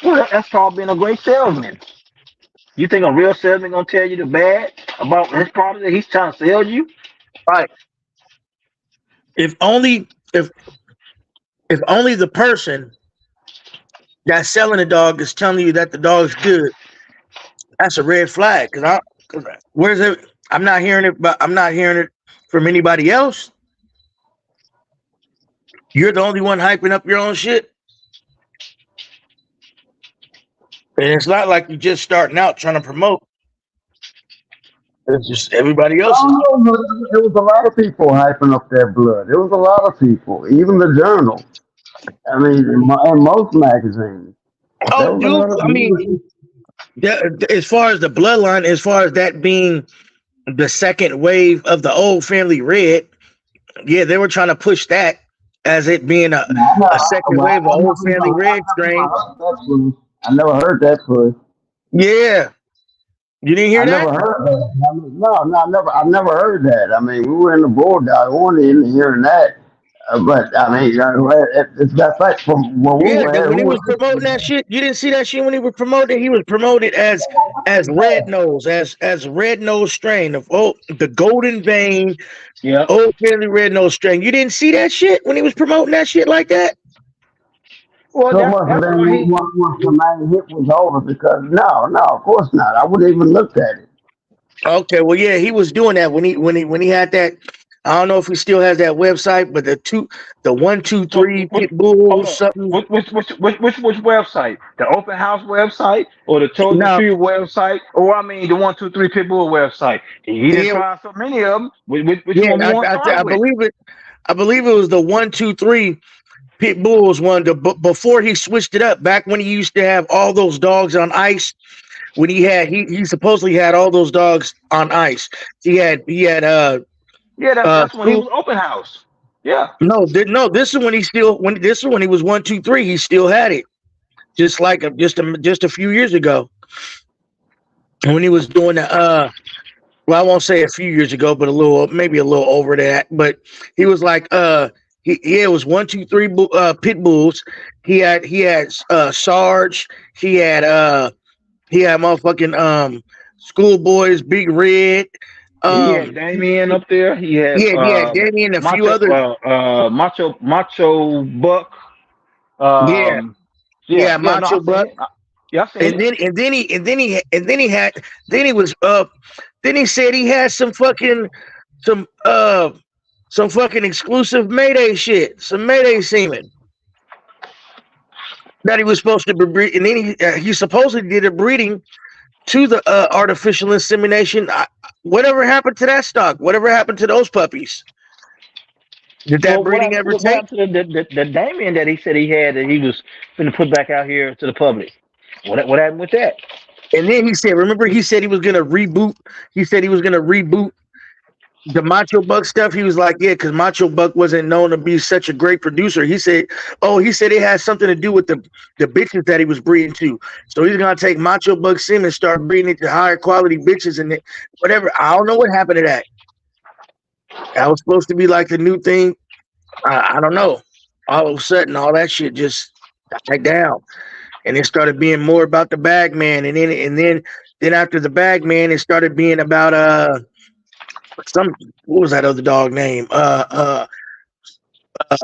Well, that's called being a great salesman. You think a real salesman gonna tell you the bad about his product that he's trying to sell you? Right. If only if only the person that's selling the dog is telling you that the dog's good, that's a red flag. Cause where's it? I'm not hearing it, but I'm not hearing it from anybody else. You're the only one hyping up your own shit. And it's not like you're just starting out trying to promote. It's just everybody else is. Oh no, there was a lot of people hyping up that blood. There was a lot of people, even the journal. I mean, in most magazines, there Oh, was a dude. lot of I mean, as far as the bloodline, as far as that being the second wave of the old family red, yeah, they were trying to push that as it being a second wave of old family red strain. I never heard that push. Yeah. You didn't I hear never that? heard that. I mean, no, I've never heard that. I mean, we were in the bulldog, we weren't even hearing that. But I mean, it's that fact from when we Yeah, were then here. when We he was were, promoting that shit, you didn't see that shit when he was promoted. He was promoted as red nose, as red nose strain of the golden vein, Yep. old family red nose strain. You didn't see that shit when he was promoting that shit like that? Well, so that's much of that's that why he. once the main hit was over because no, of course not. I wouldn't even looked at it. Okay, well, yeah, he was doing that when he had that. I don't know if he still has that website, but the 1, 2, 3 So pit hold bulls on. something. Which website? The open house website or the Chosen No, Few website? Or I mean the 1, 2, 3 Pitbull website. He didn't yeah, try so many of them. Which yeah, one you want to start I with? believe it. I believe it was the 1, 2, 3 pit bulls one. Before he switched it up, back when he used to have all those dogs on ice. When he supposedly had all those dogs on ice. He had Yeah, that's when he school. was open house. Yeah. No, this is when he was 1, 2, 3. He still had it, just like just a few years ago when he was doing the well, I won't say a few years ago, but maybe a little over that. But he was like it was 1, 2, 3 pit bulls. He had Sarge. He had motherfucking schoolboys, Big Red. He had Um, Damien up there. He had he had Danny and a few Macho other. Macho Buck. Yeah, Yeah, yeah, yeah, no, Macho I seen Buck. it. Yeah, I seen And it. then he was then he said he had some some fucking exclusive Mayday shit, some Mayday semen. that he was supposed to be breeding, and then he supposedly did a breeding to the artificial insemination. Whatever happened to that stock? Whatever happened to those puppies? Did that Well, what breeding happened, ever what take? happened to the Damien that he said he had that he was going to put back out here to the public? What happened with that? And then he said, remember, he said he was going to reboot. He said he was going to reboot the Macho Buck stuff. He was like, yeah, because Macho Buck wasn't known to be such a great producer. He said, he said it had something to do with the bitches that he was breeding to. So he's going to take Macho Buck Sim and start breeding it to higher quality bitches and whatever. I don't know what happened to that. That was supposed to be like the new thing. I don't know. All of a sudden, all that shit just died down. And it started being more about the bag man, and then after the bag man, it started being about some what was that other dog name?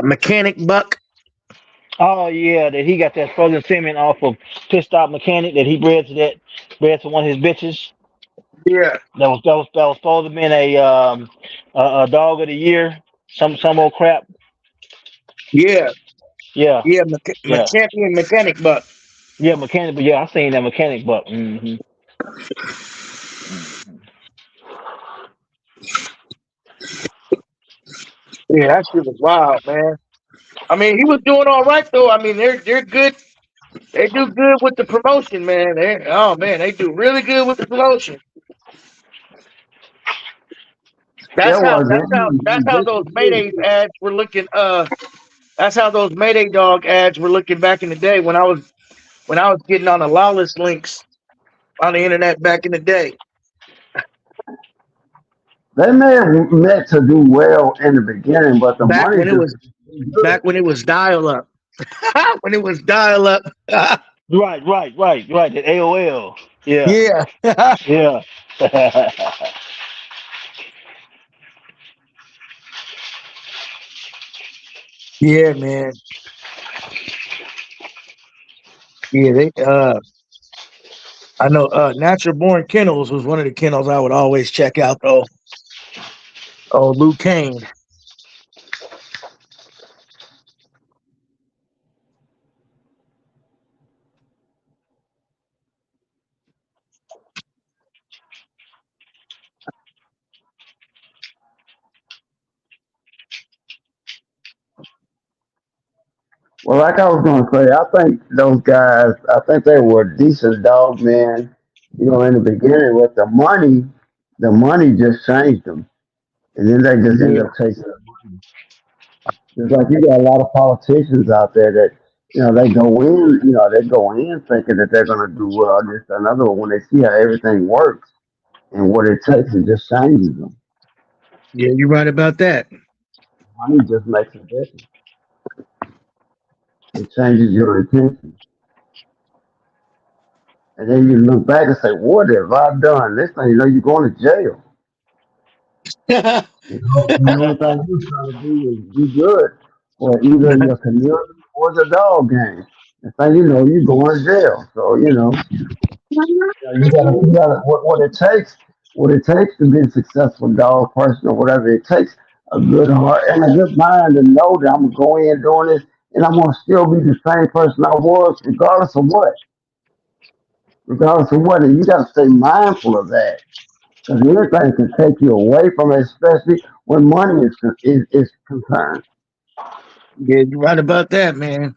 Mechanic Buck. Oh yeah, that he got that frozen semen off of pissed off mechanic that he bred to one of his bitches. Yeah, That was supposed to have been a dog of the year. Some old crap. yeah, Yeah, yeah. yeah, Champion Mechanic Buck. yeah. Mechanic, but yeah, I seen that mechanic buck. Yeah, that shit was wild, man. I mean, he was doing all right though. I mean, they're good. They do good with the promotion, man. They do really good with the promotion. There was That's how those Mayday ads were looking. That's how those Mayday dog ads were looking back in the day when I was getting on the lawless links on the internet back in the day. they may have meant to do well in the beginning, but the Back money when it just was back when it was dial up. When it was dial up. Right. That AOL. Yeah, Yeah. yeah. Yeah, man. Yeah, they I know Natural Born Kennels was one of the kennels I would always check out though. Oh, Luke Kane. well, like I was gonna say, I think those guys, I think they were decent dog men, in the beginning. With the money just changed them, and then they just end Yeah. up chasing the money. Just like you got a lot of politicians out there that, they go in thinking that they're gonna do well. Just another one when they see how everything works and what it takes, it just changes them. Yeah, you're right about that. Money just makes a difference. It changes your intention. And then you look back and say, what have I done? This thing, you're going to jail. And the only thing you're trying to do is be good for either your community or the dog game. The thing you're going to jail. So, you gotta what it takes to be a successful dog person or whatever it takes, a good heart and a good mind to know that I'm gonna go in doing this and I'm gonna still be the same person I was regardless of what. Regardless of what, and you gotta stay mindful of that. Because anything can take you away from it, especially when money is concerned. Yeah, you're right about that, man.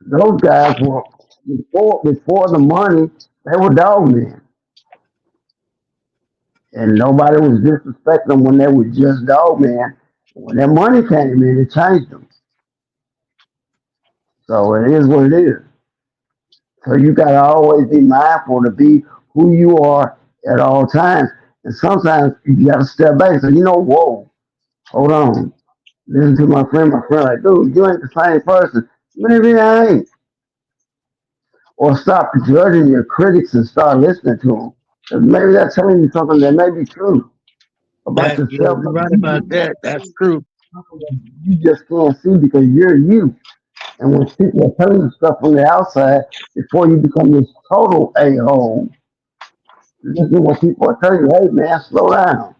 Those guys were before the money, they were dog men. And nobody was disrespecting them when they were just dog men. When that money came in, it changed them. So it is what it is. So you gotta always be mindful to be who you are at all times. And sometimes you gotta step back and say, whoa, hold on. Listen to my friend like, dude, you ain't the same person. Maybe I ain't. Or stop judging your critics and start listening to them. Because maybe they're telling you something that may be true about Yeah, yourself, you're but right about that. That's true. you just can't see because you're you. And when people are telling you stuff from the outside, before you become this total a-hole, listen to what people are telling you. Hey, man, slow down.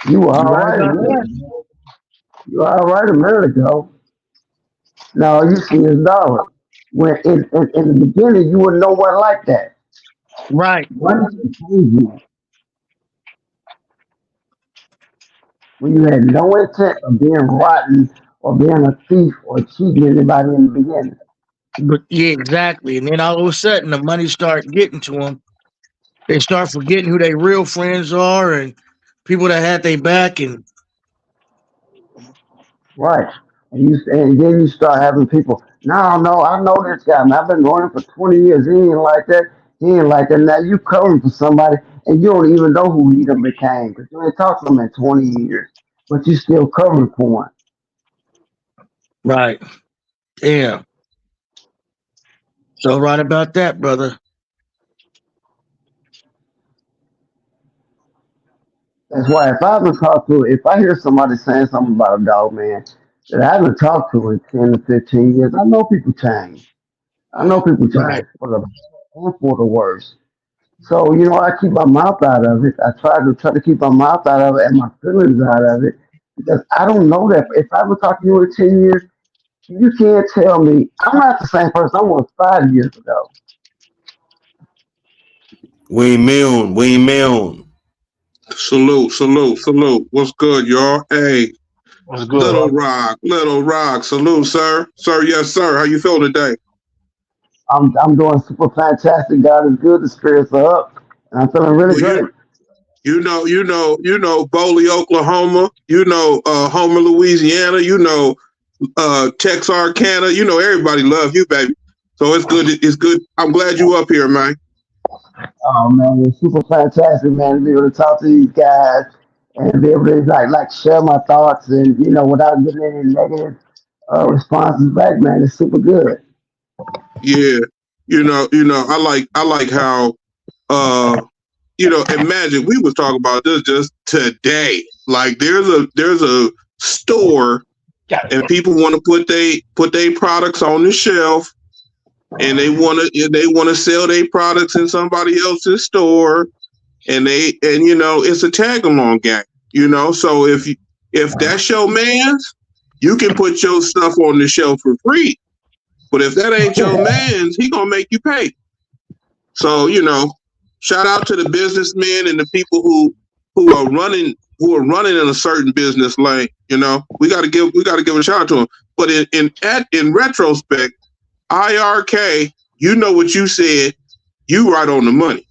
You were You're all right right a about minute that. ago. You were all right a minute ago. Now you see his dollar. When in the beginning you wouldn't know one like that. Right. Money can change you when you had no intent of being rotten or being a thief or cheating anybody in the beginning. But yeah, exactly. And then all of a sudden, the money start getting to them. They start forgetting who their real friends are and people that had their back. And Right. And then you start having people, no, no, I know this guy, man. I've been knowing him for 20 years. He ain't like that. He ain't like that. Now you covering for somebody and you don't even know who he done became because you ain't talked to him in 20 years, but you still covering for him. right, damn. So right about that, brother. That's why if I hear somebody saying something about a dog, man, that I haven't talked to in 10 to 15 years, I know people change. I know people Right, change for the better and for the worse. So, I keep my mouth out of it. I try to keep my mouth out of it and my feelings out of it because I don't know that. If I ever talk to you in 10 years, you can't tell me I'm not the same person I was 5 years ago. We immune. We immune. Salute, salute, salute. What's good, y'all? Hey, What's good, Rock? Little Rock. Salute, sir. Sir, yes, sir. How you feel today? I'm doing super fantastic. God is good. The spirits are up. And I'm feeling really Well, great. Boley, Oklahoma. Homer, Louisiana. Texarkana. Everybody love you, baby. So it's good. It's good. I'm glad you up here, man. Oh man, it's super fantastic, man, to be able to talk to these guys and be able to like share my thoughts and without getting any negative responses back, man. It's super good. Yeah. I like how imagine we was talking about this just today. Like there's a store and people want to put they products on the shelf and they want to sell their products in somebody else's store and it's a tag along game. So if that's your man's, you can put your stuff on the shelf for free. But if that ain't your man's, he gonna make you pay. So shout out to the businessmen and the people who are running in a certain business lane. We got to give a shout out to them. But in retrospect, IRK, you know what you said, you right on the money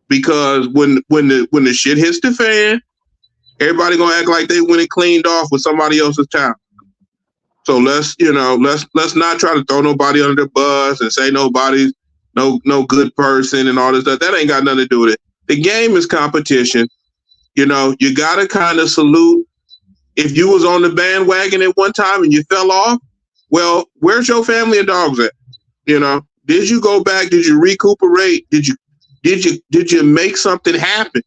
because when the shit hits the fan, everybody gonna act like they went and cleaned off with somebody else's time. So let's not try to throw nobody under the bus and say nobody's no good person and all this stuff. That ain't got nothing to do with it. The game is competition. You gotta kind of salute. If you was on the bandwagon at one time and you fell off, well, where's your family and dogs at? Did you go back? Did you recuperate? Did you make something happen?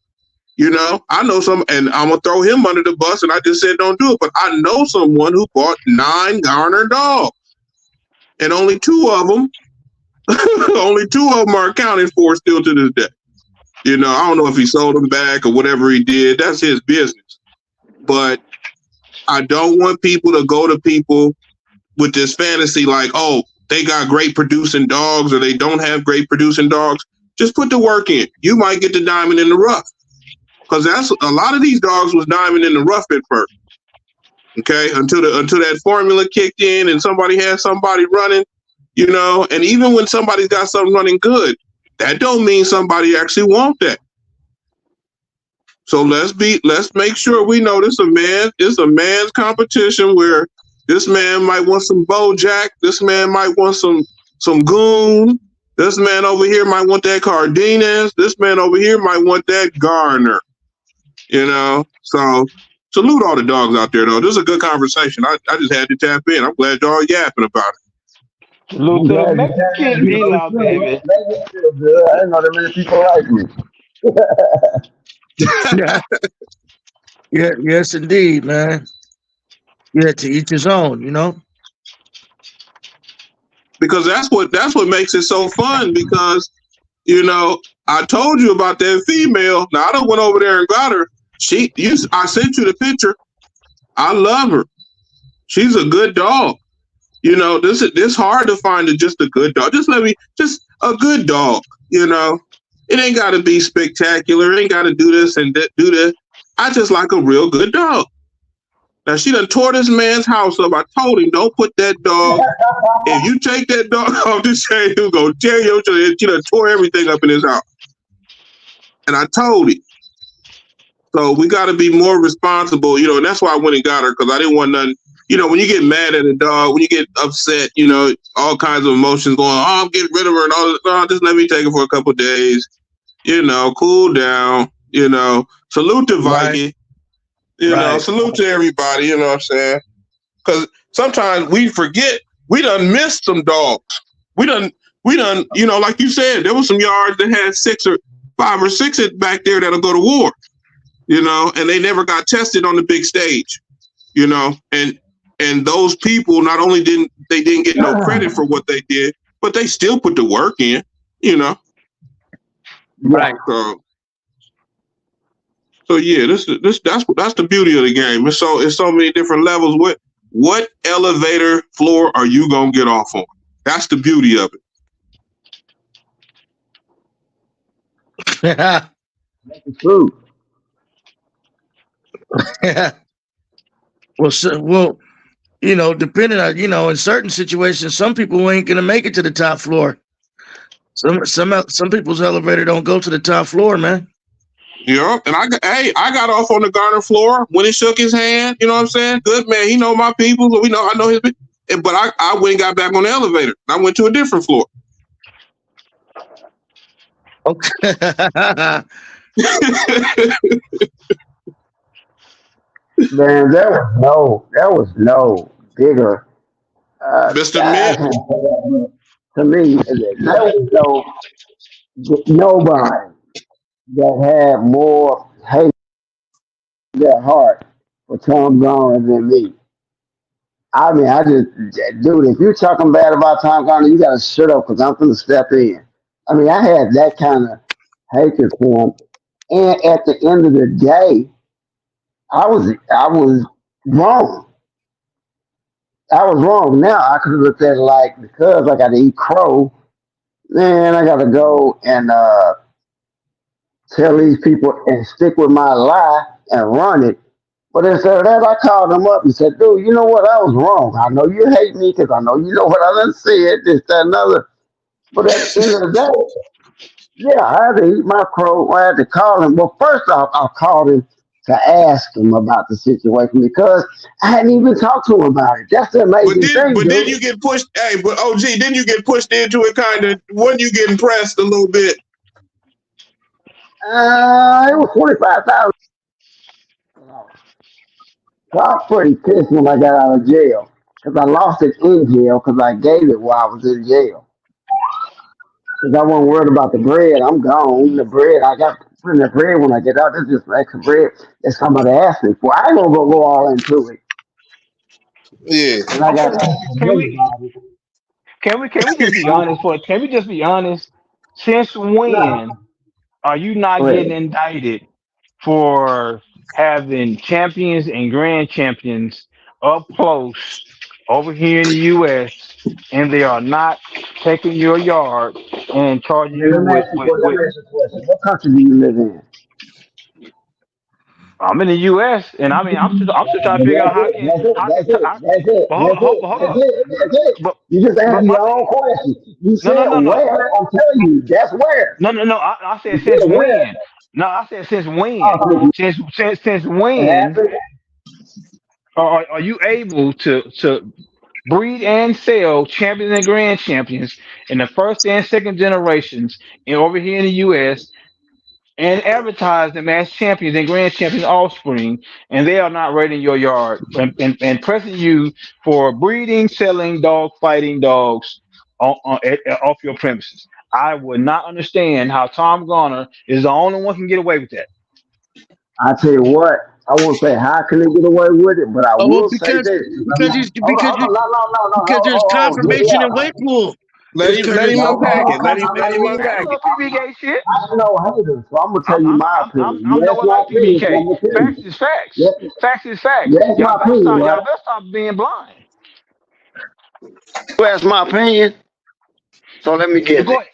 I know some, and I'm gonna throw him under the bus. And I just said don't do it, but I know someone who bought 9 Garner dogs, and only two of them are accounted for still to this day. I don't know if he sold them back or whatever he did. That's his business. But I don't want people to go to people with this fantasy like, oh, they got great producing dogs or they don't have great producing dogs. Just put the work in. You might get the diamond in the rough. Because that's a lot of these dogs was diamond in the rough at first. Okay, until that formula kicked in and somebody had somebody running, and even when somebody's got something running good, that don't mean somebody actually want that. So let's make sure we know it's a man's competition where this man might want some Bojack, this man might want some Goon, this man over here might want that Cardenas, this man over here might want that Garner. So salute all the dogs out there, though. This is a good conversation. I just had to tap in. I'm glad y'all yapping about it. I'm Salute to the glad Mexican you know Eli, baby. it feel good. I didn't know that many people like me. yeah, yeah, yes, indeed, man. Yeah, to each his own. Because that's what makes it so fun. Because I told you about that female. Now I done went over there and got her. I sent you the picture. I love her. She's a good dog. This hard to find just a good dog. Just a good dog. It ain't got to be spectacular. It ain't got to do this and do that. I just like a real good dog. Now she done tore this man's house up. I told him don't put that dog. If you take that dog off the chain, he'll go tear your chain. She done tore everything up in his house. And I told him. So we got to be more responsible, and that's why I went and got her because I didn't want nothing. When you get mad at a dog, when you get upset, all kinds of emotions going, oh, I'm getting rid of her and all that. No, just let me take her for a couple of days, cool down, salute to Viking, salute to everybody, you know what I'm saying? Because sometimes we forget we done missed some dogs. We done, like you said, there was some yards that had 5 or 6 back there that'll go to war. And they never got tested on the big stage, and those people not only didn't get no credit for what they did, but they still put the work in, Right. So yeah, that's the beauty of the game. It's so many different levels. What elevator floor are you gonna get off on? That's the beauty of it. That's true. Well, depending on, in certain situations, some people ain't gonna make it to the top floor. Some people's elevator don't go to the top floor, man. Yeah, and I got off on the Garner floor when he shook his hand. You know what I'm saying? Good man. He know my people. So I know his. But I went and got back on the elevator. I went to a different floor. Okay. Man, there was no bigger. Mr. Mick. To me, there was nobody that had more hate in their heart for Tom Garner than me. I mean, dude, if you're talking bad about Tom Garner, you got to shut up because I'm going to step in. I mean, I had that kind of hatred for him. And at the end of the day, I was wrong. I was wrong. Now I could have looked at it like because I got to eat crow, man, I got to go and tell these people and stick with my lie and run it. But instead of that, I called him up and said, dude, you know what? I was wrong. I know you hate me because I know you know what I done said, this, that, and other. But at the end of the day, yeah, I had to eat my crow. I had to call him. Well, first off, I called him to ask him about the situation because I hadn't even talked to him about it. That's the amazing thing. But then you get pushed. Hey, but OG, then you get pushed into it kind of when you getting pressed a little bit. It was 25,000. So I was pretty pissed when I got out of jail because I lost it in jail because I gave it while I was in jail. Because I wasn't worried about the bread. I'm gone. The bread, I got plenty of bread when I get out. This is just extra bread that somebody asked me for. I ain't gonna go all into it. Yeah. And I got Can we just be honest can we just be honest? Since when are you not getting indicted for having champions and grand champions up close over here in the US and they are not taking your yard and charging Let you me ask you let me ask you a question. What country do you live in? I'm in the US and I mean I'm still trying to figure out hold on. But You just but answer my your thing own question. You no said no no where? I'm telling you, that's where. no. I said You since said where? when? No, I said since when? Oh, Since it when happened. are you able to breed and sell champions and grand champions in the first and second generations and over here in the US and advertise them as champions and grand champions offspring, and they are not raiding your yard and pressing you for breeding, selling, dog fighting dogs off your premises. I would not understand how Tom Garner is the only one who can get away with that. I tell you what, I won't say how can they get away with it, but I Oh, well, will say this. because there's Hold on. confirmation and weight pool. Let him unpack it. Let him That's unpack no it. PBK shit. I know haters, so I'm gonna tell you I'm my I'm I'm opinion. I'm You ask nowhere my like opinion, so PBK. I'm gonna tell Facts you. is facts. Yes, Facts is facts. you ask my opinion, Y'all right? better stop being blind. You asked my opinion, so let me give Go it. ahead.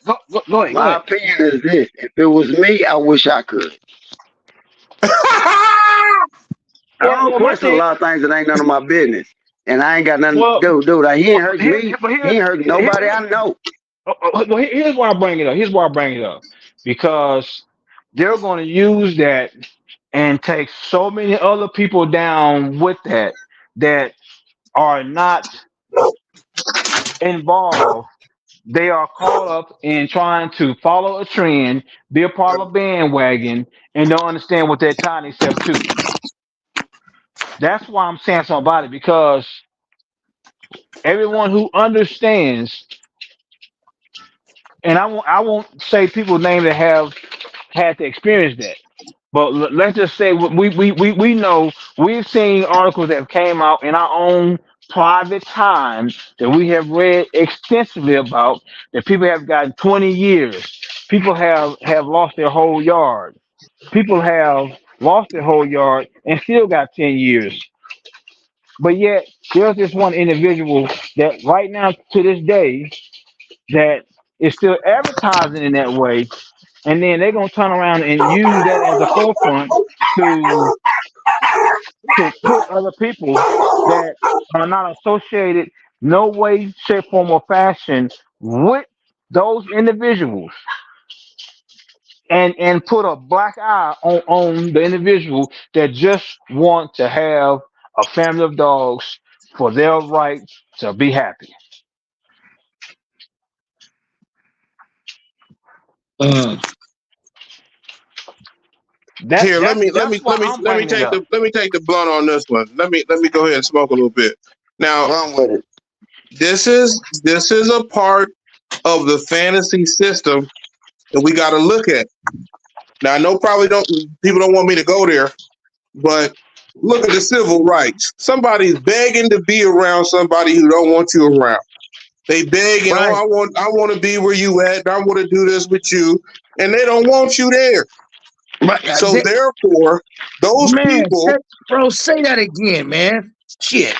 Go ahead. Go My ahead. opinion is this: if it was me, I wish I could. I Well, don't well, my question a thing. lot of things that ain't none of my business, and I ain't got nothing to Well, do. Dude, he ain't well, hurt here, me. but He ain't hurt nobody here, I know. well, here's why I bring it up. Here's why I bring it up. Because they're going to use that and take so many other people down with that are not involved. They are caught up in trying to follow a trend, be a part of a bandwagon, and don't understand what they're tying themselves to. That's why I'm saying something about it, because everyone who understands, and I won't say people's name that have had to experience that. But let's just say we know we've seen articles that have came out in our own private time that we have read extensively about, that people have gotten 20 years. People have lost their whole yard. People have lost their whole yard and still got 10 years. But yet there's this one individual that right now to this day that is still advertising in that way, and then they're gonna turn around and use that as a forefront to put other people that are not associated no way, shape, form, or fashion with those individuals, and put a black eye on the individual that just want to have a family of dogs for their right to be happy. Mm. That Here, let that's me let that's me why let me I'm let me bringing it take up. the blunt on this one. Let me go ahead and smoke a little bit. Now, Run with it. this is a part of the fantasy system that we got to look at. Now, I know probably don't people don't want me to go there, but look at the civil rights. Somebody's begging to be around somebody who don't want you around. They begging, oh, Right. I want to be where you at. I want to do this with you, and they don't want you there. Right. So therefore, those Man, people. bro, say that again, man. Shit.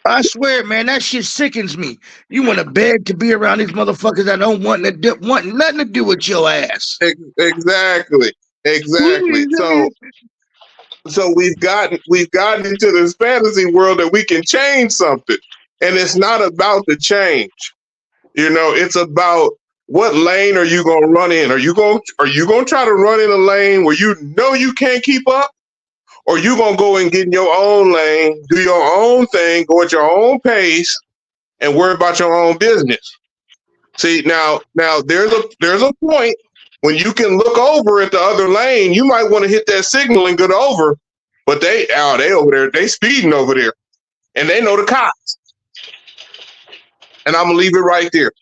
I swear, man, that shit sickens me. You want to beg to be around these motherfuckers that don't want nothing to do with your ass. Exactly, exactly. So we've gotten into this fantasy world that we can change something, and it's not about the change. It's about what lane are you going to run in? Are you going to try to run in a lane where you know you can't keep up, or you going to go and get in your own lane, do your own thing, go at your own pace, and worry about your own business? See, now there's a point when you can look over at the other lane. You might want to hit that signal and get over, but they over there, they speeding over there, and they know the cops. And I'm gonna leave it right there.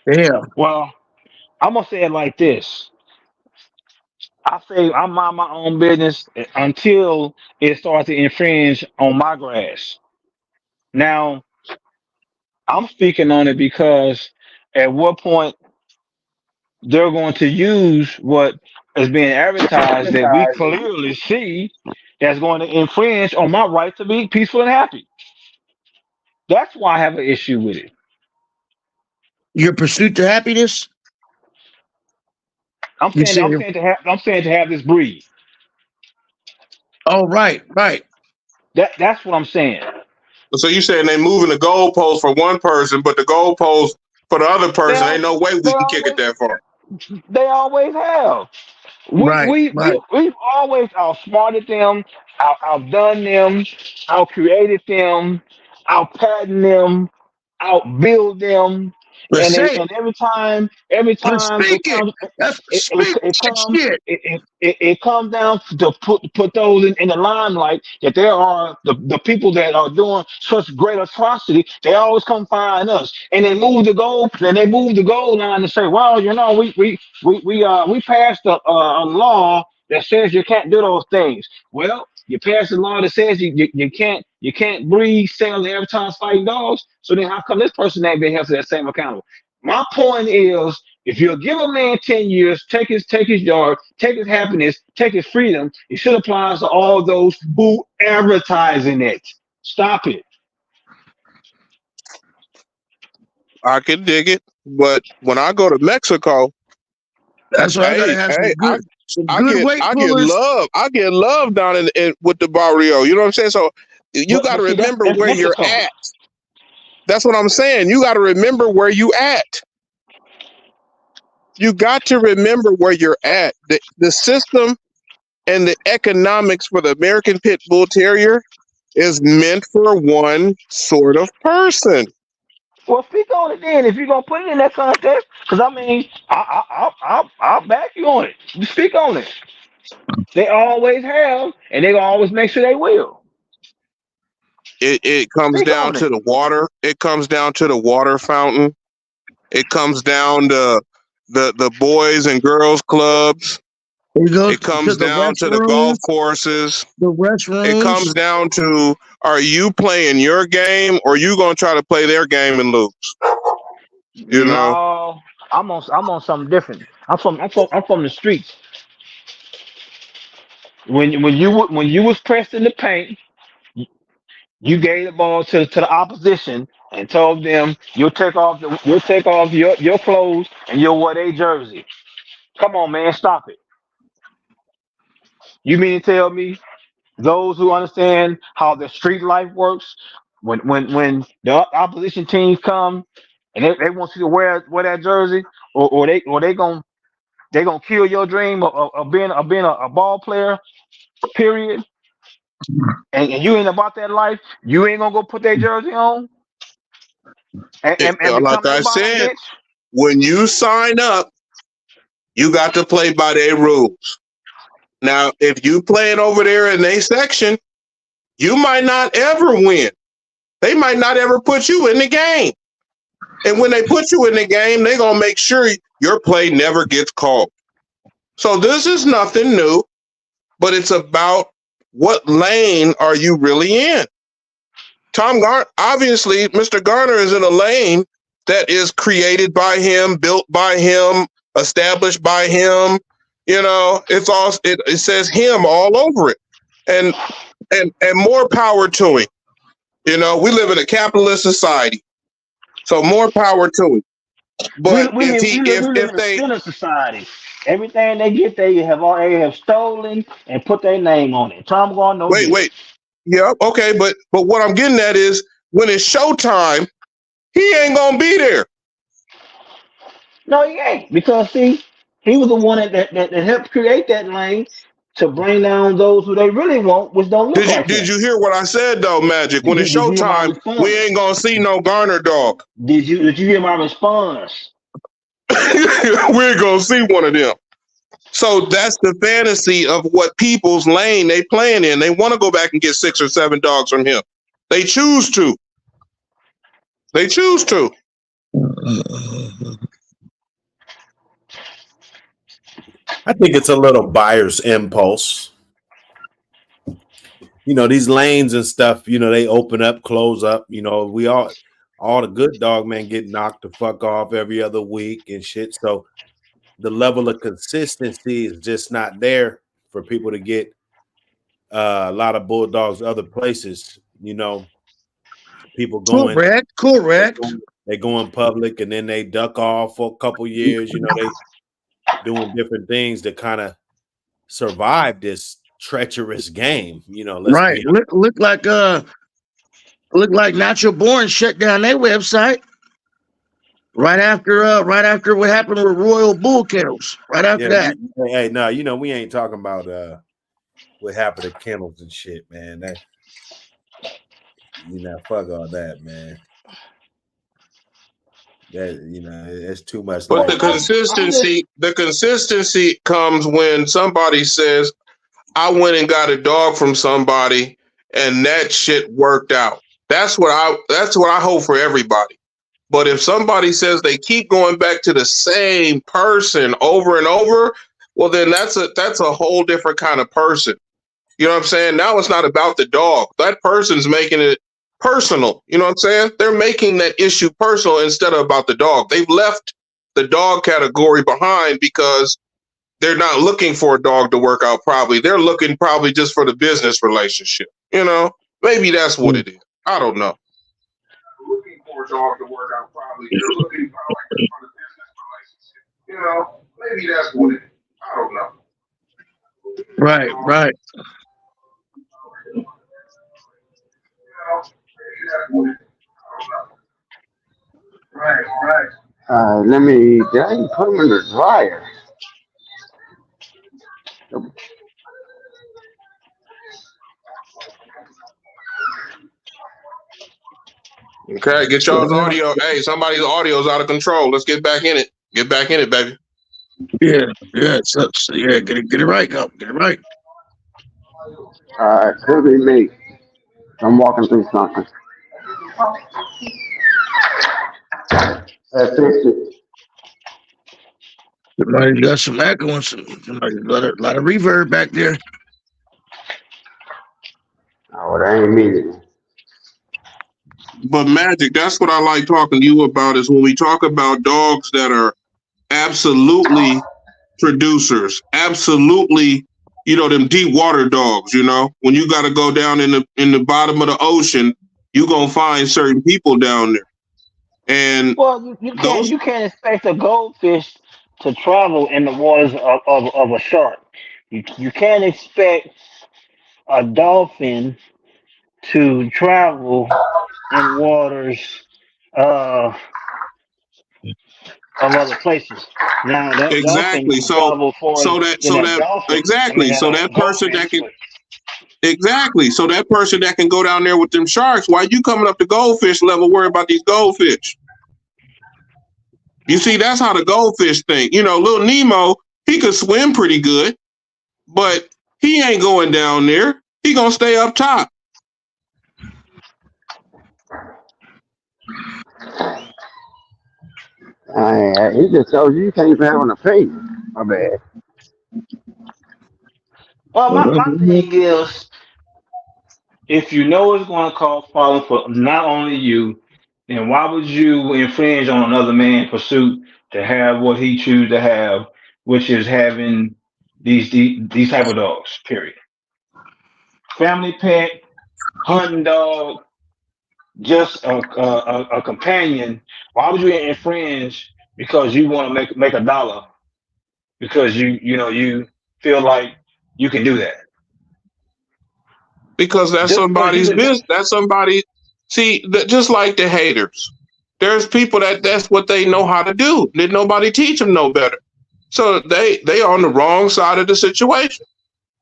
Yeah. Well, I'm gonna say it like this. I say I mind my own business until it starts to infringe on my grass. Now, I'm speaking on it because at what point they're going to use what is being advertised that we clearly see that's going to infringe on my right to be peaceful and happy. That's why I have an issue with it. Your pursuit to happiness? I'm You saying said, I'm saying to have this breed. oh, right. That's what I'm saying. So you saying they moving the goalpost for one person, but the goalpost for the other They person, ain't all no way we they can kick it always that far. they always have. We Right, we we right. we've always outsmarted them, outdone them, outcreated them, outpatented them, outbuild them, But and say it. and every But time it speak it. comes That's it, it, speak it that comes shit. it comes down to put those in the limelight, that there are the people that are doing such great atrocity. They always come find us, and they move the goal line and say, well, we passed a law that says you can't do those things. Well, you passed a law that says you can't breed, sell, and advertise fighting dogs. So then how come this person ain't been held to that same accountable? My point is, if you give a man 10 years, take his yard, take his happiness, take his freedom, it should apply to all those who advertising it. Stop it. I can dig it, but when I go to Mexico, That's why I gotta hey, have hey, some good weight I get pullers. love. I get love down in with the barrio. You know what I'm saying? So you got to But see, remember that's where you're Mexico. at. That's what I'm saying. You got to remember where you at. You got to remember where you're at. The system and the economics for the American Pit Bull Terrier is meant for one sort of person. Well, speak on it then if you're gonna put it in that context. Because I mean, I'll back you on it. You speak on it. They always have, and they gonna always make sure they will. It comes Speak down on to it. the water. It comes down to the water fountain. It comes down to the boys and girls clubs. It goes It to comes the down to the golf restrooms, courses. the It restrooms. comes down to, are you playing your game or you gonna try to play their game and lose? You know, No, I'm on something different. I'm from the streets. When you was pressed in the paint, you gave the ball to the opposition and told them you'll take off your clothes and you'll wear their jersey. Come on, man, stop it. You mean to tell me those who understand how the street life works, when the opposition teams come and they want you to wear that jersey, or they gonna kill your dream of being a ball player, period, and you ain't about that life, you ain't gonna go put that jersey on and like become their I bottom said, bitch. when you sign up, you got to play by their rules. Now, if you play it over there in their section, you might not ever win. They might not ever put you in the game. And when they put you in the game, they're going to make sure your play never gets called. So this is nothing new, but it's about what lane are you really in? Obviously, Mr. Garner is in a lane that is created by him, built by him, established by him. You know, it says him all over it. And more power to him. You know, we live in a capitalist society. So more power to him. We But we live we live, we live if in a they sinner society. Everything they get, they have stolen and put their name on it. Tom Gordon know this. wait, yeah, okay, but what I'm getting at is when it's showtime, he ain't gonna be there. No, he ain't, because see, he was the one that helped create that lane to bring down those who they really want, which don't look like Did him. you hear what I said though, Magic? When it's Did you hear my showtime, we response? ain't gonna see no Garner dog. Did you hear my response? We ain't gonna see one of them. So that's the fantasy of what people's lane they playing in. They want to go back and get 6 or 7 dogs from him. They choose to. They choose to. I think it's a little buyer's impulse. You know, these lanes and stuff, you know, they open up, close up. You know, all the good dog men get knocked the fuck off every other week and shit. So the level of consistency is just not there for people to get a lot of bulldogs other places. You know, people going, Correct. they go in public and then they duck off for a couple years. You know, they doing different things to kind of survive this treacherous game. You know, let's Right. be Look like Natural Born shut down their website right after what happened with Royal Bull Kennels. Right after yeah. that. Hey, no, you know, we ain't talking about what happened to kennels and shit, man. That, you know, fuck all that, man. That, you know, it's too much But like I'm just the consistency comes when somebody says, I went and got a dog from somebody and that shit worked out. That's what I hope for everybody. But if somebody says they keep going back to the same person over and over, well then that's a whole different kind of person. You know what I'm saying? Now it's not about the dog. That person's making it personal. You know what I'm saying? They're making that issue personal instead of about the dog. They've left the dog category behind because they're not looking for a dog to work out probably. They're looking probably just for the business relationship, you know? Maybe that's what it is. I don't know. Looking for a dog to work out probably. You're looking for like a business relationship. You know, maybe that's what it is. I don't know. Right, right. Right, right. Let me. Did I even put them in the dryer? Okay, get y'all's audio. Hey, somebody's audio is out of control. Let's get back in it. Get back in it, baby. Yeah, yeah. So yeah, get it right, go. Get it right. Could be me. I'm walking through something. That's it. Somebody got some echo and somebody lot of reverb back there. Oh, that ain't me. But Magic, that's what I like talking to you about is when we talk about dogs that are absolutely producers, absolutely, them deep water dogs, when you got to go down in the bottom of the ocean, you're going to find certain people down there. And Well, you can't expect a goldfish to travel in the waters of a shark. You can't expect a dolphin to travel in waters uh, of other places. Now that dolphin exactly. can travel further than that dolphin. I mean Exactly. that So that person that goldfish. can, exactly. So that person that can go down there with them sharks, why you coming up to goldfish level worry about these goldfish? You see, that's how the goldfish think. Little Nemo, he could swim pretty good, but he ain't going down there. He gonna stay up top. He just told you can't even have an opinion. My bad. Well, my thing is, if you know it's going to cause problems for not only you, then why would you infringe on another man's pursuit to have what he chooses to have, which is having these type of dogs? Period. Family pet, hunting dog, just a companion. Why would you infringe because you want to make a dollar because you feel like you can do that? Because that's Just because you somebody's can. business. That's somebody. See, just like the haters, there's people that's what they know how to do. Did nobody teach them no better? So they on the wrong side of the situation.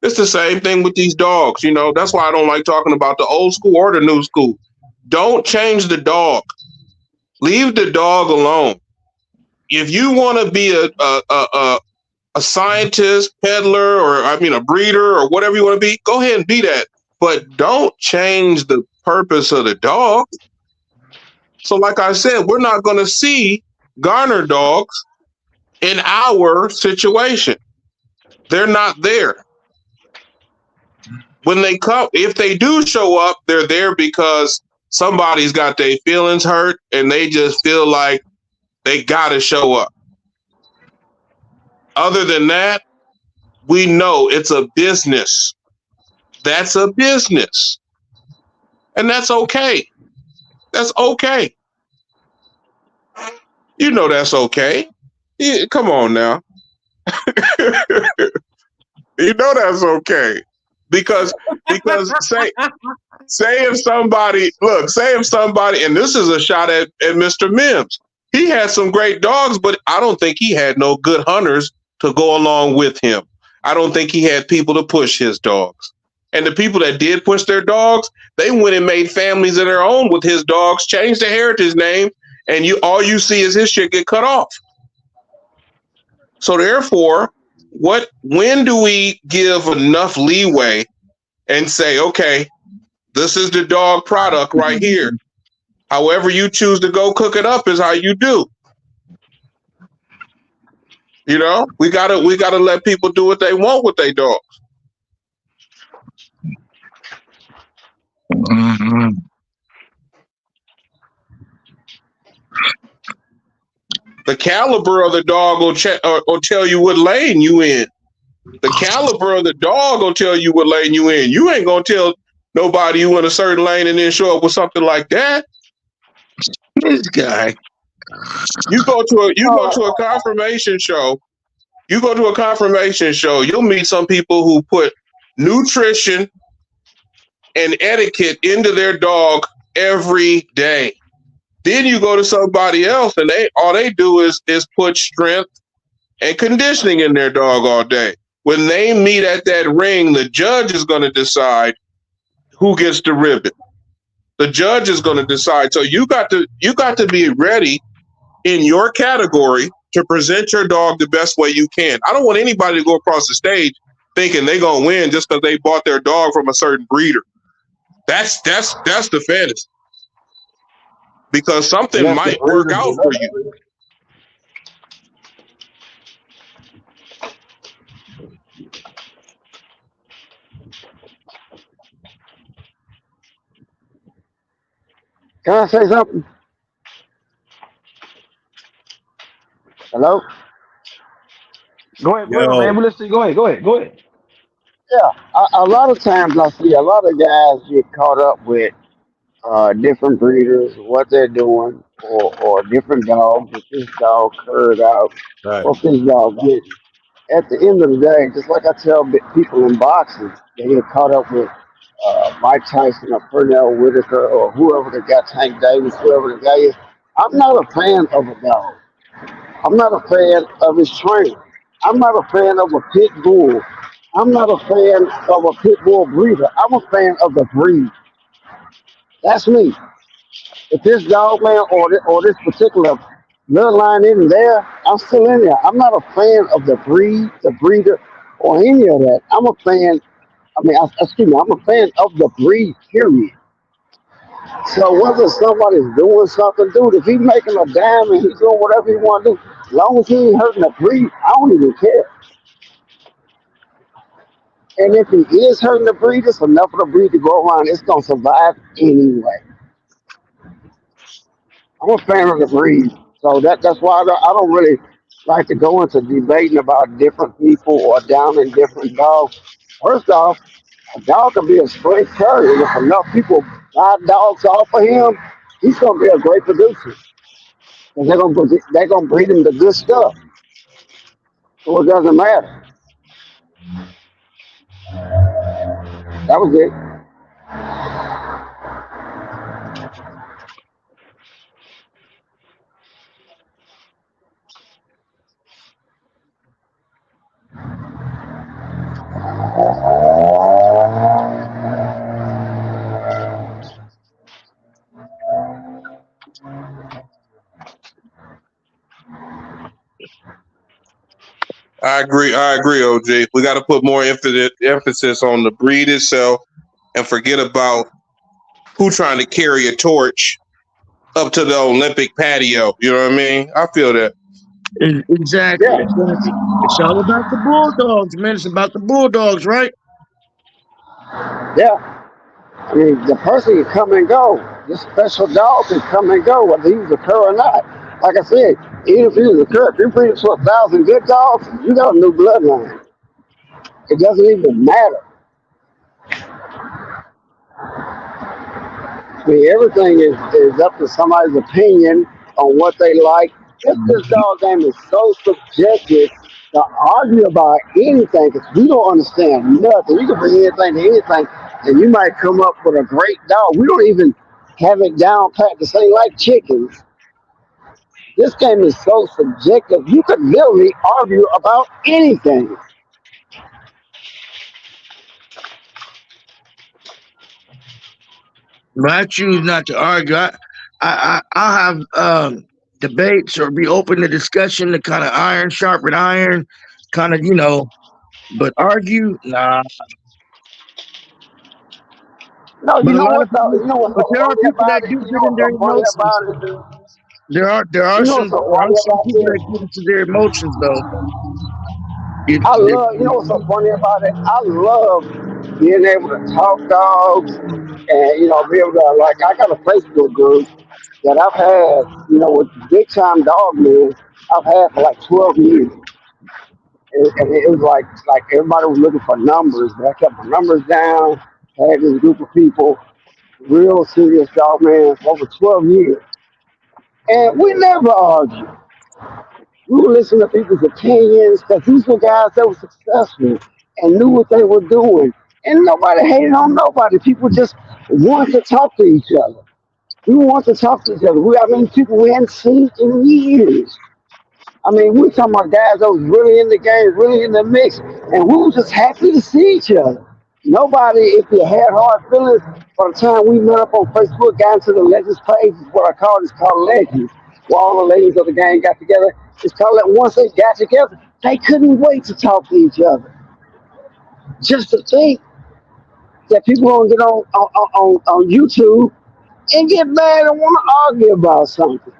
It's the same thing with these dogs. That's why I don't like talking about the old school or the new school. Don't change the dog. Leave the dog alone. If you want to be a scientist, peddler, or a breeder, or whatever you want to be, go ahead and be that. But don't change the purpose of the dog. So, like I said, we're not going to see Garner dogs in our situation. They're not there. When they come, if they do show up, they're there because somebody's got their feelings hurt and they just feel like they got to show up. Other than that, we know it's a business. That's a business. And that's okay. That's okay. That's okay. Yeah, come on now. That's okay. Because say if somebody, and this is a shot at Mr. Mims. He had some great dogs, but I don't think he had no good hunters to go along with him. I don't think he had people to push his dogs. And the people that did push their dogs, they went and made families of their own with his dogs, changed the heritage name, and all you see is his shit get cut off. So therefore, when do we give enough leeway and say, okay, this is the dog product right here. However you choose to go cook it up is how you do. We gotta let people do what they want with their dogs. Mm-hmm. The caliber of the dog will tell you what lane you in. The caliber of the dog will tell you what lane you in. You ain't gonna tell nobody you in a certain lane and then show up with something like that. This guy. You go to Oh, a confirmation show. You go to a confirmation show. You'll meet some people who put nutrition and etiquette into their dog every day. Then you go to somebody else and they all they do is put strength and conditioning in their dog all day. When they meet at that ring, the judge is going to decide who gets the ribbon. The judge is going to decide. So you got to be ready in your category to present your dog the best way you can. I don't want anybody to go across the stage thinking they're going to win just because they bought their dog from a certain breeder. That's the fantasy. Because something let the might work breeders out for you. do it. Can I say something? Hello? Go ahead, man. Yo, We listen. Go ahead. Go ahead. Go ahead. Yeah. A lot of times I see a lot of guys get caught up with different breeders, what they're doing, or different dogs. If this dog curved out, right. what this dog get. At the end of the day, just like I tell people in boxing, they get caught up with Mike Tyson or Pernell Whitaker or whoever they got, Tank Davis, whoever the guy is. I'm not a fan of a dog. I'm not a fan of his training. I'm not a fan of a pit bull. I'm not a fan of a pit bull breeder. I'm a fan of the breed. That's me. If this dog man or this particular bloodline isn't there, I'm still in there. I'm not a fan of the breed, the breeder, or any of that. I'm a fan. Excuse me. I'm a fan of the breed. Period. So whether somebody's doing something, dude, if he's making a dime and he's doing whatever he want to do, as long as he ain't hurting the breed, I don't even care. And if he is hurting the breed, it's enough of the breed to go around. It's gonna survive anyway. I'm a fan of the breed, so that's why I don't really like to go into debating about different people or down in different dogs. First off, a dog can be a straight terrier. If enough people buy dogs off of him, he's gonna be a great producer. And they're gonna breed him the good stuff. So it doesn't matter. That was it. I agree, OG. We got to put more emphasis on the breed itself and forget about who trying to carry a torch up to the Olympic patio. You know what I mean? I feel that. Exactly, Yeah, exactly. It's all about the Bulldogs, man. It's about the Bulldogs, right? yeah. I mean, the person can come and go. This special dog can come and go, whether he was a cur or not. Like I said, even if he was a cur, if you breed to 1,000 good dogs, you got a new bloodline. It doesn't even matter. I mean, everything is up to somebody's opinion on what they like. This dog game is so subjective to argue about anything because we don't understand nothing. You can bring anything to anything, and you might come up with a great dog. We don't even have it down pat. This ain't like chickens. This game is so subjective. You could literally argue about anything. But I choose not to argue. I'll have debates or be open to discussion to kind of iron sharpen iron, kind of But argue, nah. No, you But a know lot what of though? people, You know what's but so there are funny people that about it? do You get know in what's their so funny emotions. about it? There are You know some what's so funny people about that get this? into their emotions though. I love, you know what's so funny about it? I love being able to talk dogs and, be able to, like, I got a Facebook group that I've had, with big time dog men, I've had for like 12 years. And it was like everybody was looking for numbers, but I kept my numbers down. Had this group of people, real serious dog man, for over 12 years. And we never argued. We would listen to people's opinions because these were guys that were successful and knew what they were doing. And nobody hated on nobody. People just wanted to talk to each other. We want to talk to each other. I mean, people we hadn't seen in years. I mean, we talking about guys that was really in the game, really in the mix, and we were just happy to see each other. Nobody, if you had hard feelings, by the time we met up on Facebook, got into the Legends page, is what I call it, it's called Legends, where all the ladies of the gang got together. It's called that once they got together, they couldn't wait to talk to each other. Just to think that people gonna get on YouTube and get mad and want to argue about something.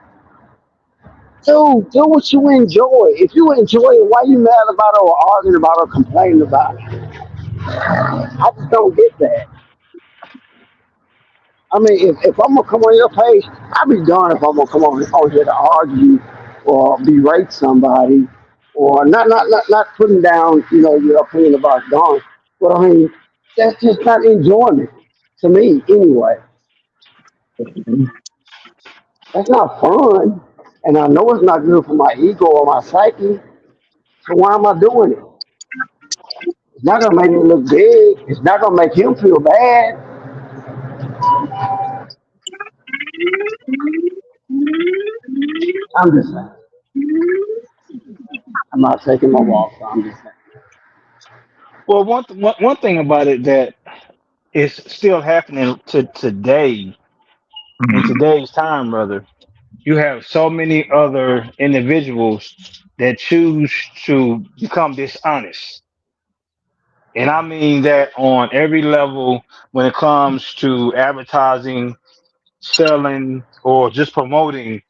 Dude, do what you enjoy. If you enjoy it, why you mad about it or arguing about it or complaining about it? I just don't get that. I mean, if I'm gonna come on your page, I'll be darned if I'm gonna come on here to argue or berate somebody or not putting down, your opinion about Don. But I mean, that's just not enjoyment to me anyway. That's not fun. And I know it's not good for my ego or my psyche. So why am I doing it? It's not gonna make me look big. It's not gonna make him feel bad. I'm just saying. I'm not taking my walk. So I'm just saying. Well, one thing about it that is still happening to today in today's time, brother. You have so many other individuals that choose to become dishonest. And I mean that on every level when it comes to advertising, selling, or just promoting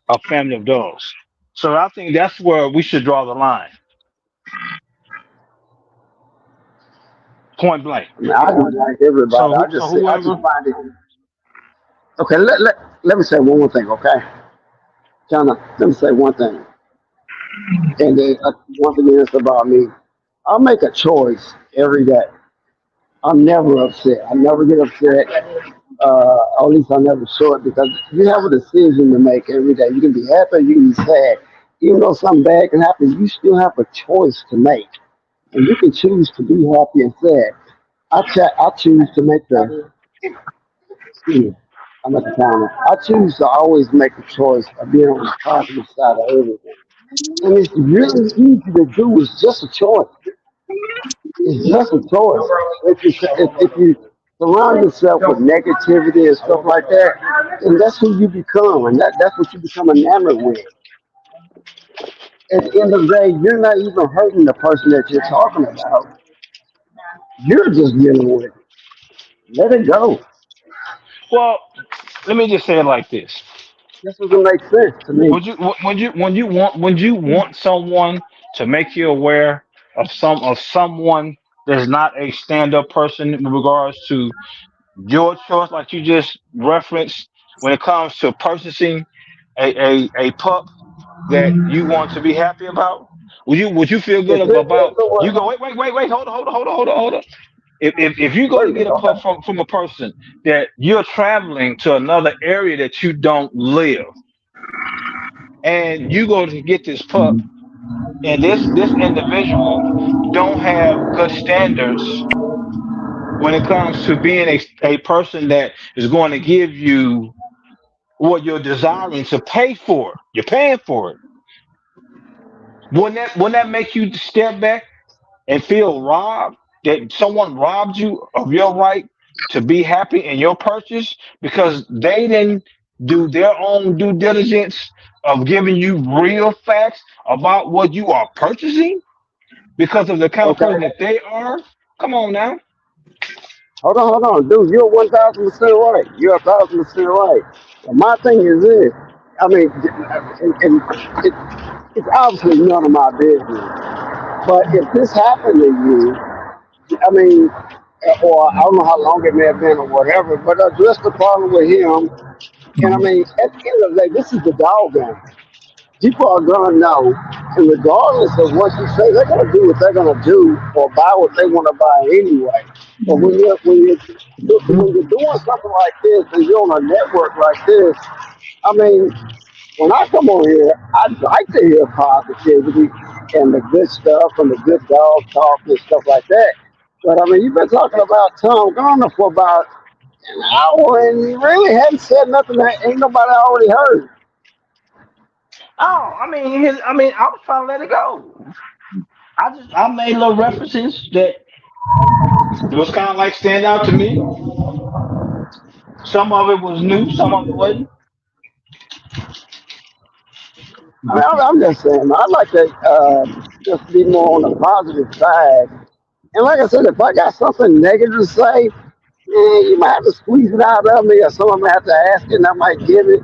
a family of dogs. So I think that's where we should draw the line, point blank. I mean, I just like everybody. So, I just whoever, find it. Okay, let me say one more thing. Okay, China. Let me say one thing, and then once again, it's about me. I make a choice every day. I'm never upset. I never get upset. Or at least I never show it because you have a decision to make every day. You can be happy, you can be sad. Even though something bad can happen, you still have a choice to make, and you can choose to be happy and sad. I choose to make the. Excuse me, I'm at the counter. I choose to always make the choice of being on the positive side of everything, and it's really easy to do. It's just a choice. It's just a choice. If you surround yourself with negativity and stuff like that, then that's who you become, and that's what you become enamored with. At the end of the day, you're not even hurting the person that you're talking about. You're just dealing with it. Let it go. well, let me just say it like this: This doesn't make sense to me. when you want someone to make you aware of someone that's not a stand up person in regards to your choice, like you just referenced, when it comes to purchasing a pup that you want to be happy about, would you feel good If this is about the you go way, wait, hold on. If you go to wait, get a pup okay, from a person that you're traveling to another area that you don't live, and you go to get this pup, and this individual don't have good standards when it comes to being a person that is going to give you what you're desiring to pay for. You're paying for it. Wouldn't that make you step back and feel robbed, that someone robbed you of your right to be happy in your purchase because they didn't do their own due diligence of giving you real facts about what you are purchasing because of the kind of person okay. that they are? Come on now. Hold on, dude. You're 1,000% right. You're 1,000% right. And my thing is this. I mean, and it's obviously none of my business. But if this happened to you, I mean, or I don't know how long it may have been or whatever, but address the problem with him. And I mean, at the end of the day, this is the dog game. People are gonna know, and regardless of what you say, they're gonna do what they're gonna do or buy what they want to buy anyway. But when you're doing something like this and you're on a network like this, I mean, when I come on here, I like to hear positivity and the good stuff and the good dog talk and stuff like that. But I mean, you've been talking about Tom Garner for about an hour and you really hadn't said nothing that ain't nobody already heard. Oh, I was trying to let it go. I made little references that was kind of like stand out to me. Some of it was new, some of it wasn't. I mean, I'm just saying, I'd like to just be more on the positive side. And like I said, if I got something negative to say, you might have to squeeze it out of me, or someone might have to ask it, and I might give it.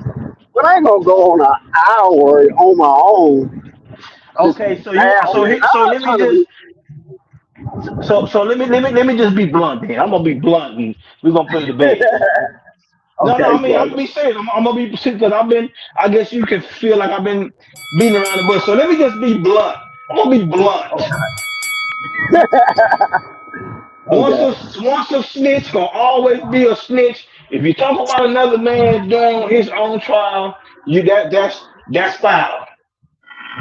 But I ain't gonna go on an hour on my own, just Okay, babbling. I'm so not let me trying to be. just let me just be blunt then. I'm gonna be blunt and we're gonna put it to bed. No, Okay, I'm brother. gonna be serious. I'm gonna be serious because I guess you can feel like I've been beating around the bush. So let me just be blunt. I'm gonna be blunt. Okay. Once a snitch gonna always be a snitch. If you talk about another man doing his own trial, that's foul.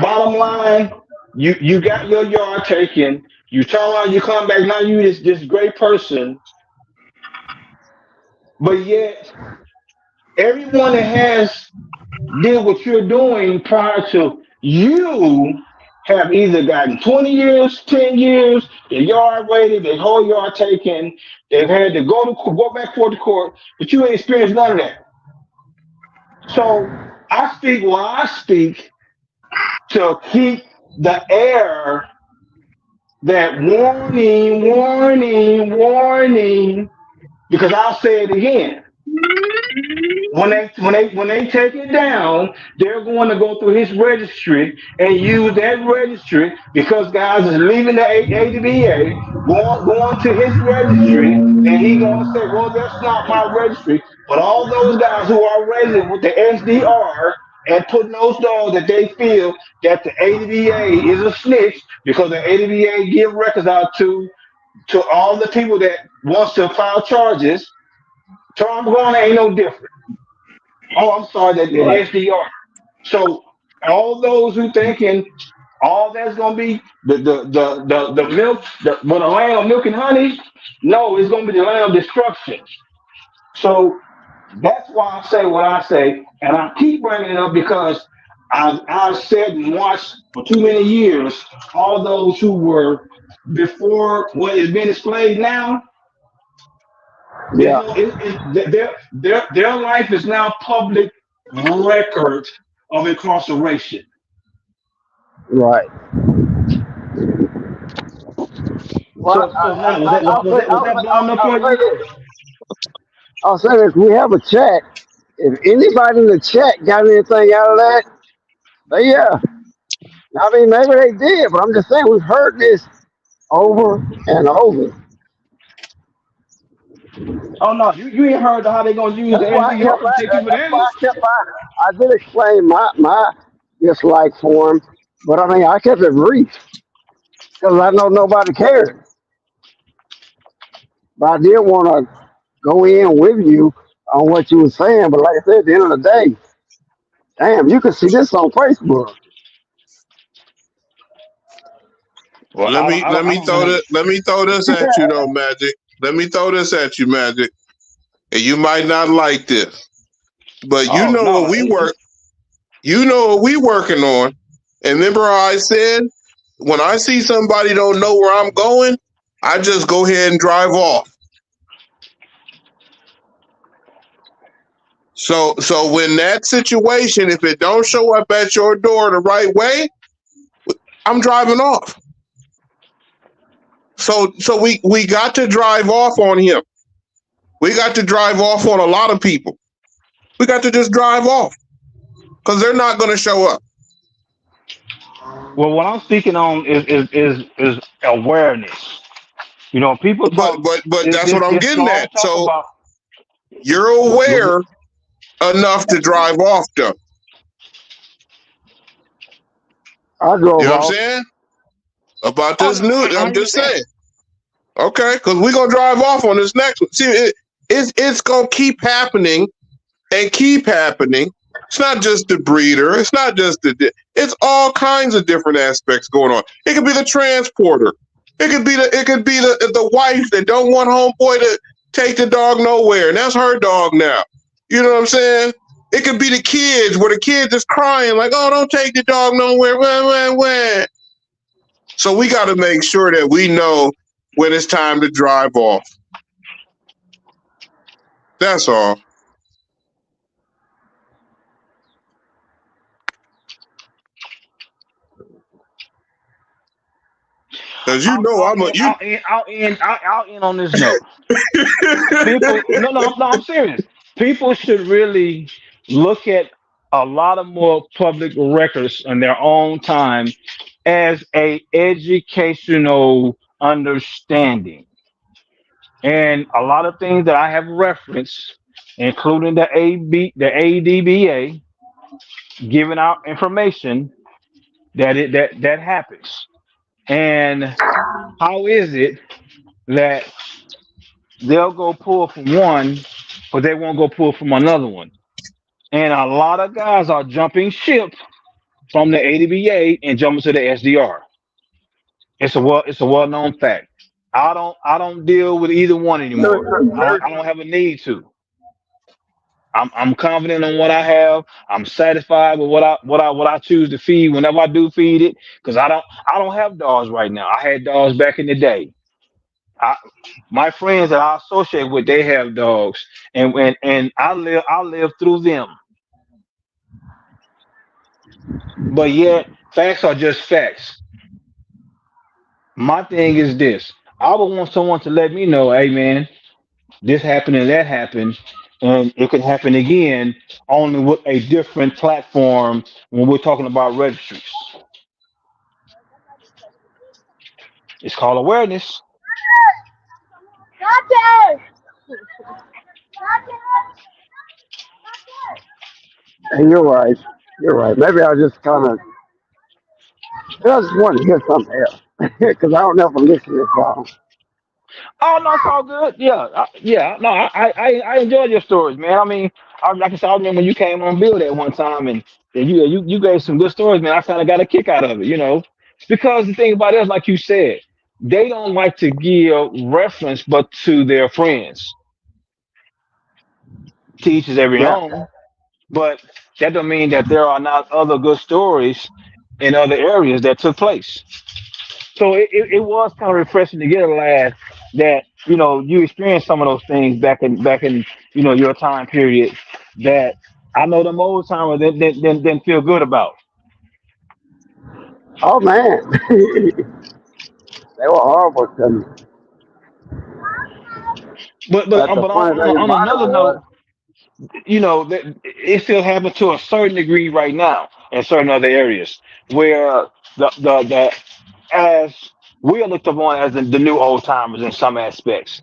Bottom line, you got your yard taken. You turn around, you come back. Now you this great person, but yet everyone that has did what you're doing prior to you have either gotten 20 years, 10 years, their yard raided, their whole yard taken. They've had to go back to court, but you ain't experienced none of that. So I speak while I speak to keep the air that warning, warning, warning, because I'll say it again. When they take it down, they're going to go through his registry and use that registry because guys is leaving the ADBA, going to his registry, and he going to say, "Well, that's not my registry." But all those guys who are resident with the SDR and putting those dogs that they feel that the ADBA is a snitch because the ADBA give records out to all the people that wants to file charges. Tom Garner ain't no different. Oh, I'm sorry, the Right. SDR. So all those who thinking all that's gonna be the milk, the land of milk and honey, no, it's gonna be the land of destruction. So that's why I say what I say, and I keep bringing it up because I've said and watched for too many years all those who were before what is being displayed now. It's Yeah. no, their life is now public record of incarceration. Right. Well, So now was that blown up I'll for say you? this. I'll say this. We have a chat. If anybody in the chat got anything out of that, say yeah. I mean, maybe they did, but I'm just saying we've heard this over and over. Oh no, you ain't heard how they gonna use That's the why I SDR kept to take people that's why down. I kept I did explain my dislike for him, but I mean I kept it brief because I know nobody cared. But I did want to go in with you on what you were saying. But like I said, at the end of the day, damn, you can see this on Facebook. Well, Well, I don't have. let me throw this at you though, Magic. Let me throw this at you, Magic. And you might not like this, but you Oh know what no, we work. You know what we working on. And remember how I said when I see somebody don't know where I'm going, I just go ahead and drive off. So when that situation, if it don't show up at your door the right way, I'm driving off. So we got to drive off on him. We got to drive off on a lot of people. We got to just drive off because they're not going to show up. well, what I'm speaking on is awareness. You know, people talk But that's what I'm this getting strong at. talk So about. you're aware enough to drive off, though. I You drove know what I'm off. saying? About Oh this no, new, I I'm just understand. saying. Okay, because we're gonna drive off on this next one. See, it's gonna keep happening and keep happening. It's not just the breeder. It's not just it's all kinds of different aspects going on. It could be the transporter. It could be the wife that don't want homeboy to take the dog nowhere, and that's her dog now. You know what I'm saying? It could be the kids where the kid is crying like, "Oh, don't take the dog nowhere." Wah, wah, wah. So we got to make sure that we know when it's time to drive off. That's all. Cause you know I'll, I'm a you. I'll end on this note. People, no, I'm serious. People should really look at a lot of more public records in their own time as a educational understanding. And a lot of things that I have referenced, including the ADBA, giving out information that happens. And how is it that they'll go pull from one, but they won't go pull from another one? And a lot of guys are jumping ship from the ADBA and jumping to the SDR. It's a well known fact. I don't deal with either one anymore. I don't have a need to. I'm confident on what I have. I'm satisfied with what I choose to feed whenever I do feed it. Because I don't have dogs right now. I had dogs back in the day. I, my friends that I associate with, they have dogs, and I live through them. But yet, facts are just facts. My thing is this: I would want someone to let me know, hey man, this happened and that happened, and it can happen again, only with a different platform when we're talking about registries. It's called awareness. And you're right. You're right. Maybe I just kind of, I just want to hear something else because I don't know if I'm listening to y'all. Oh no, it's all good. Yeah, yeah. No, I enjoy your stories, man. I mean, like I said, I remember when you came on Bill that one time, and you gave some good stories, man. I kind of got a kick out of it. Because the thing about it is, like you said, they don't like to give reference, but to their friends. To each is every Yeah. own, but that don't mean that there are not other good stories in other areas that took place. So it was kind of refreshing to get a laugh that you experienced some of those things back in your time period that I know the old timers didn't feel good about. Oh man, they were horrible to me. But But the but funny thing on about it another was, note, that it still happens to a certain degree right now in certain other areas where the as we are looked upon as the new old timers in some aspects.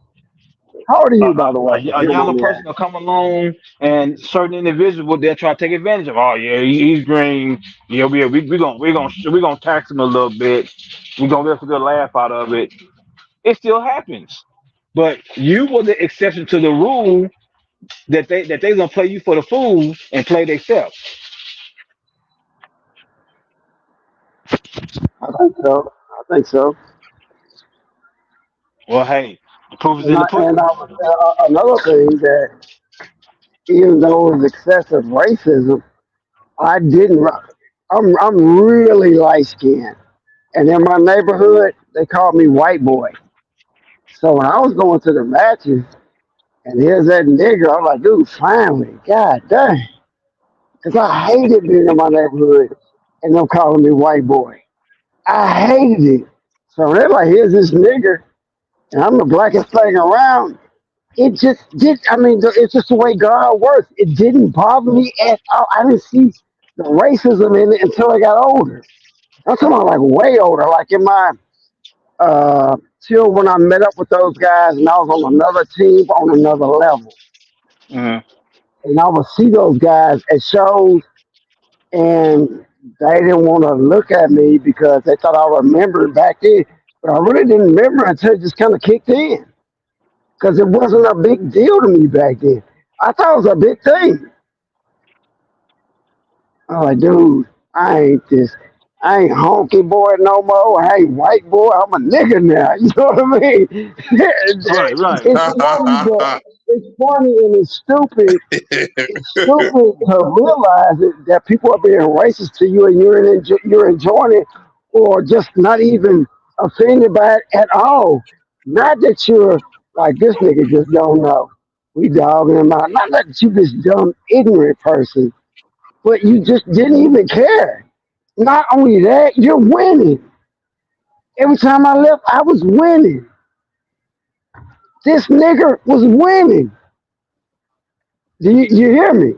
how old are a, you, by a, the way? If a you don't younger mind me person asking. will come along and certain individuals they'll try to take advantage of. Oh yeah, he's green. Yeah, we're gonna tax him a little bit. We're gonna get a good laugh out of it. It still happens, but you were the exception to the rule that they gonna play you for the fool and play themselves. I think so. I think so. Well, hey, the proof is And in I, the and I pudding. was another thing that even though it was excessive racism, I didn't. I'm really light skinned, and in my neighborhood they called me white boy. So when I was going to the matches, and here's that nigga, I'm like, dude, finally, god dang, because I hated being in my neighborhood and them calling me white boy. I hated it. So they're like, here's this nigger, and I'm the blackest thing around. It just did. I mean, it's just the way God works. It didn't bother me at all. I didn't see the racism in it until I got older. I'm talking about like way older, like in my till when I met up with those guys and I was on another team on another level. Mhm. And I would see those guys at shows and they didn't want to look at me because they thought I remembered back then. But I really didn't remember until it just kind of kicked in because it wasn't a big deal to me back then. I thought it was a big thing. I'm like, dude, I ain't this. I ain't honky boy no more. I ain't white boy. I'm a nigga now. You know what I mean? Right. It's funny, but it's funny and it's stupid to realize that people are being racist to you and you're enjoying it or just not even offended by it at all. Not that you're like this nigga just don't know. We dogging him out. Not that you this dumb ignorant person, but you just didn't even care. Not only that, you're winning. Every time I left, I was winning. This nigger was winning. Do you hear me?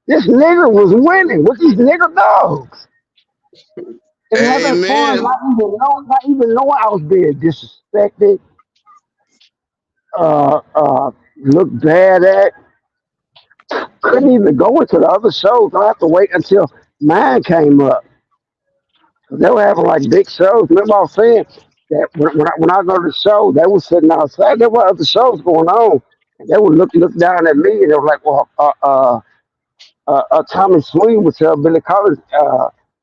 This nigger was winning with these nigger dogs. And having fun, Amen. not even knowing I was being disrespected, looked bad at. Couldn't even go into the other shows. I have to wait until mine came up. They were having like big shows. Remember I was saying that when I go to the show, they were sitting outside. There were other shows going on. And they would look down at me and they were like, well, Tommy Sween would tell Billy Collins,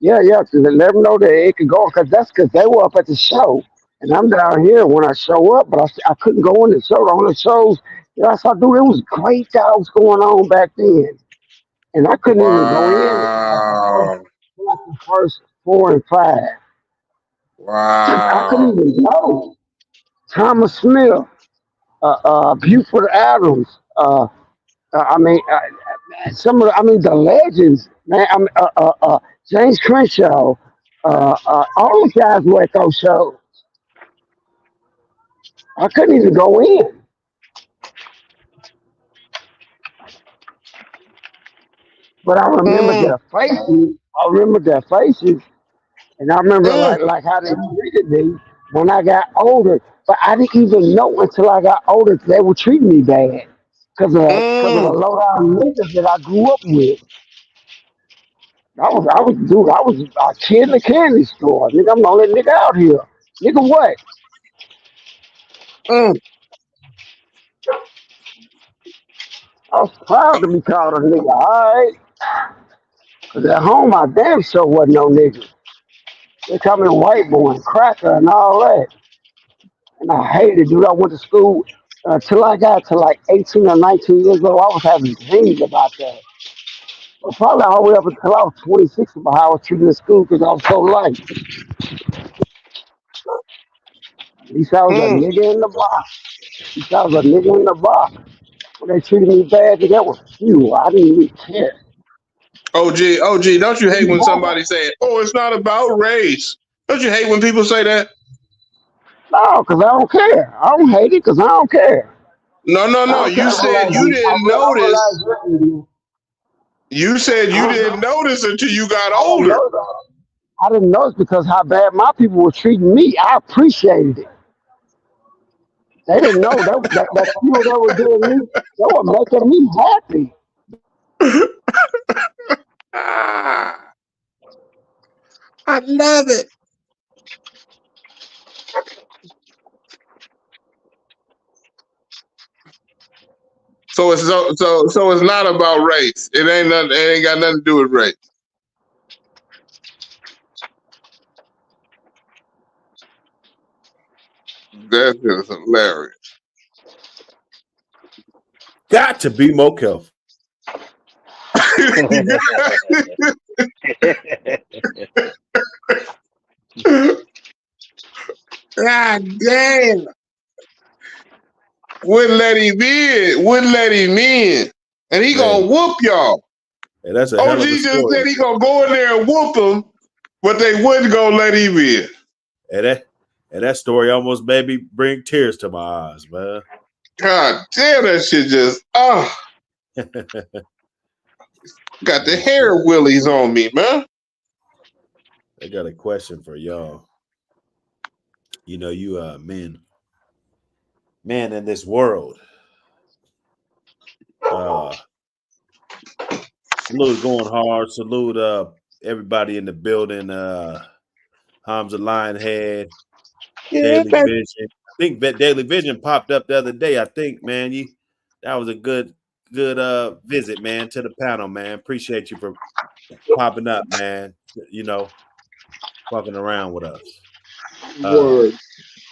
yeah, to let them know that it could go because they were up at the show, and I'm down here when I show up, but I couldn't go in the show. On the shows, I saw, dude, it was great dogs going on back then, and I couldn't even go in Wow. like the first 4 and 5. I couldn't Wow. even know Thomas Smith, Buford Adams. I mean, the legends, man. James Crenshaw, all those guys were at those shows. I couldn't even go in, but I remember Mm, their faces. I remember their faces, and I remember mm, like how they treated me when I got older. But I didn't even know until I got older that they were treating me bad because of the mm. low down niggas that I grew up with. I was a kid in the candy store. Nigga, I'm the only nigga out here. Nigga, what? Mm. I was proud to be called a nigga, alright? Cause at home, I damn sure wasn't no nigga. They called me a white boy and cracker and all that. And I hated it, dude. I went to school until I got to like 18 or 19 years old. I was having dreams about that. But probably all the way up until I was 26 about how I was treated in school because I was so light. At least I was a Mm. nigga in the box. At least I was a nigga in the box. When they treated me bad, that was few. I didn't even care. OG, don't you hate when somebody say, "Oh, it's not about race"? Don't you hate when people say that? No, because I don't care. I don't hate it because I don't care. No, no, I no. don't care. You said you didn't I notice. realize what You said I you don't didn't know. notice until you got I didn't older. know that. I didn't know it's because how bad my people were treating me. I appreciated it. They didn't know that people that were doing me, they were making me happy. Ah, I love it. So it's not about race. It ain't nothing. It ain't got nothing to do with race. That's just hilarious. Got to be more careful. God damn. Wouldn't let him in. Wouldn't let him in. And he gonna Man, whoop y'all. hey, that's a hell OG of a just story. said he gonna go in there and whoop them, but they wouldn't gonna let him in. And that story almost made me bring tears to my eyes, man. God damn, that shit just got the Let me hair see. willies on me, man. I got a question for y'all. You men in this world. Uh Salute going hard. Salute everybody in the building. Hamza Lionhead, Yeah, Daily Vision. I think that Daily Vision popped up the other day. I think, man, that was a good visit, man, to the panel, man. Appreciate you for popping up, man. You know, fucking around with us. word.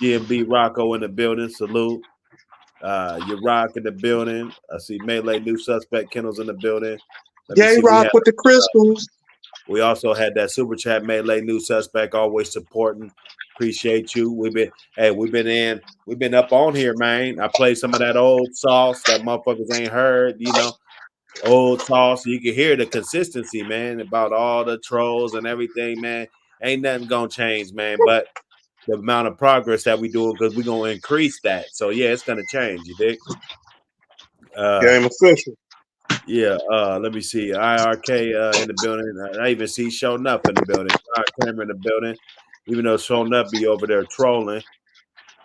GMB Rocco in the building. Salute. You rock in the building. I see Melee New Suspect Kennels in the building. Let me J see. Rock with the crystals. We also had that super chat Melee New Suspect always supporting. Appreciate you. We've been up on here, man. I played some of that old sauce that motherfuckers ain't heard, old sauce. You can hear the consistency, man, about all the trolls and everything, man. Ain't nothing gonna change, man. But the amount of progress that we doing, because we're gonna increase that. So yeah, it's gonna change, you dig? Game official. Yeah, let me see. IRK in the building. I even see Showing Up in the building. Camera in the building. Even though Showing Up be over there trolling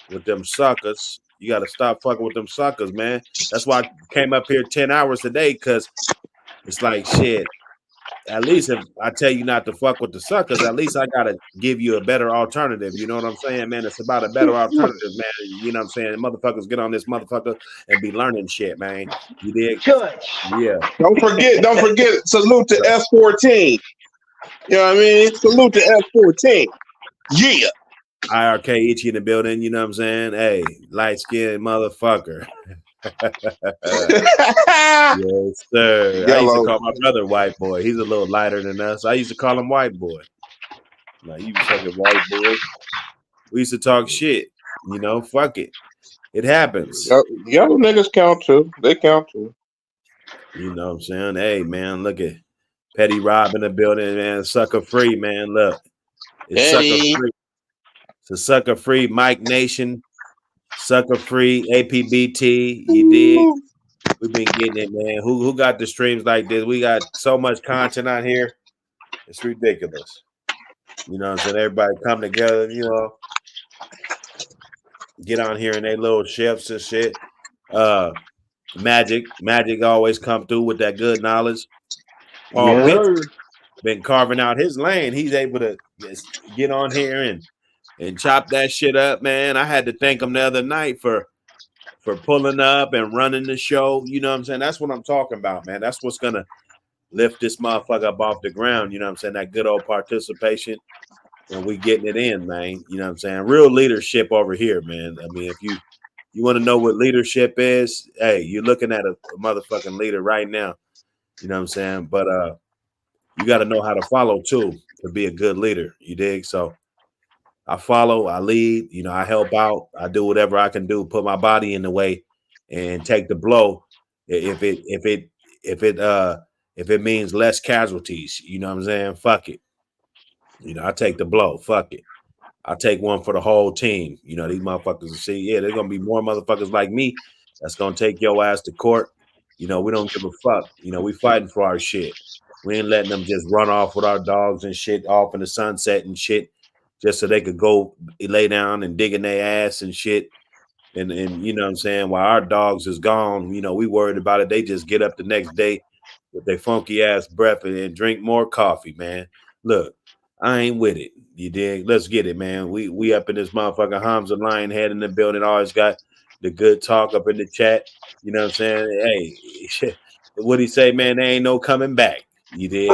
with them suckers. You got to stop fucking with them suckers, man. That's why I came up here 10 hours a day, because it's like, shit, at least if I tell you not to fuck with the suckers, at least I got to give you a better alternative. You know what I'm saying, man? It's about a better alternative, man. You know what I'm saying? Motherfuckers get on this motherfucker and be learning shit, man. You dig? Yeah. Don't forget, salute to F-14. You know what I mean? Salute to F-14. Yeah. IRK Itchy in the building, you know what I'm saying? Hey, light skinned motherfucker. Yes, sir. I used to Yellow. call my brother white boy. He's a little lighter than us. I used to call him white boy. Like, you fucking white boy. We used to talk shit. Fuck it. It happens. Yellow niggas count too. They count too. You know what I'm saying? Hey, man, look at Petty Rob in the building, man. Sucker free, man. Look. It's sucker free. It's a sucker free Mike Nation. Sucker free APBT. You dig? We've been getting it, man. Who got the streams like this? We got so much content on here. It's ridiculous. You know what I'm saying? Everybody come together, get on here and they little chefs and shit. Magic always come through with that good knowledge. Paul Pitts been carving out his lane. He's able to get on here and chop that shit up, man. I had to thank him the other night for pulling up and running the show. You know what I'm saying? That's what I'm talking about, man. That's what's gonna lift this motherfucker up off the ground. You know what I'm saying? That good old participation. And we getting it in, man. You know what I'm saying? Real leadership over here, man. I mean, if you want to know what leadership is, hey, you're looking at a motherfucking leader right now. You know what I'm saying? But you got to know how to follow too to be a good leader. You dig? So I follow, I lead, I help out, I do whatever I can do, put my body in the way and take the blow if it means less casualties. You know what I'm saying? Fuck it. I take the blow. Fuck it. I take one for the whole team. These motherfuckers will see, yeah, there's gonna be more motherfuckers like me that's gonna take your ass to court. We don't give a fuck. We fighting for our shit. We ain't letting them just run off with our dogs and shit off in the sunset and shit, just so they could go lay down and dig in their ass and shit. And you know what I'm saying? While our dogs is gone, we worried about it. They just get up the next day with their funky ass breath and drink more coffee, man. Look, I ain't with it. You dig? Let's get it, man. We up in this motherfucker. Hamza Lionhead in the building. Always got the good talk up in the chat. You know what I'm saying? Hey, what he say, man? There ain't no coming back. You dig?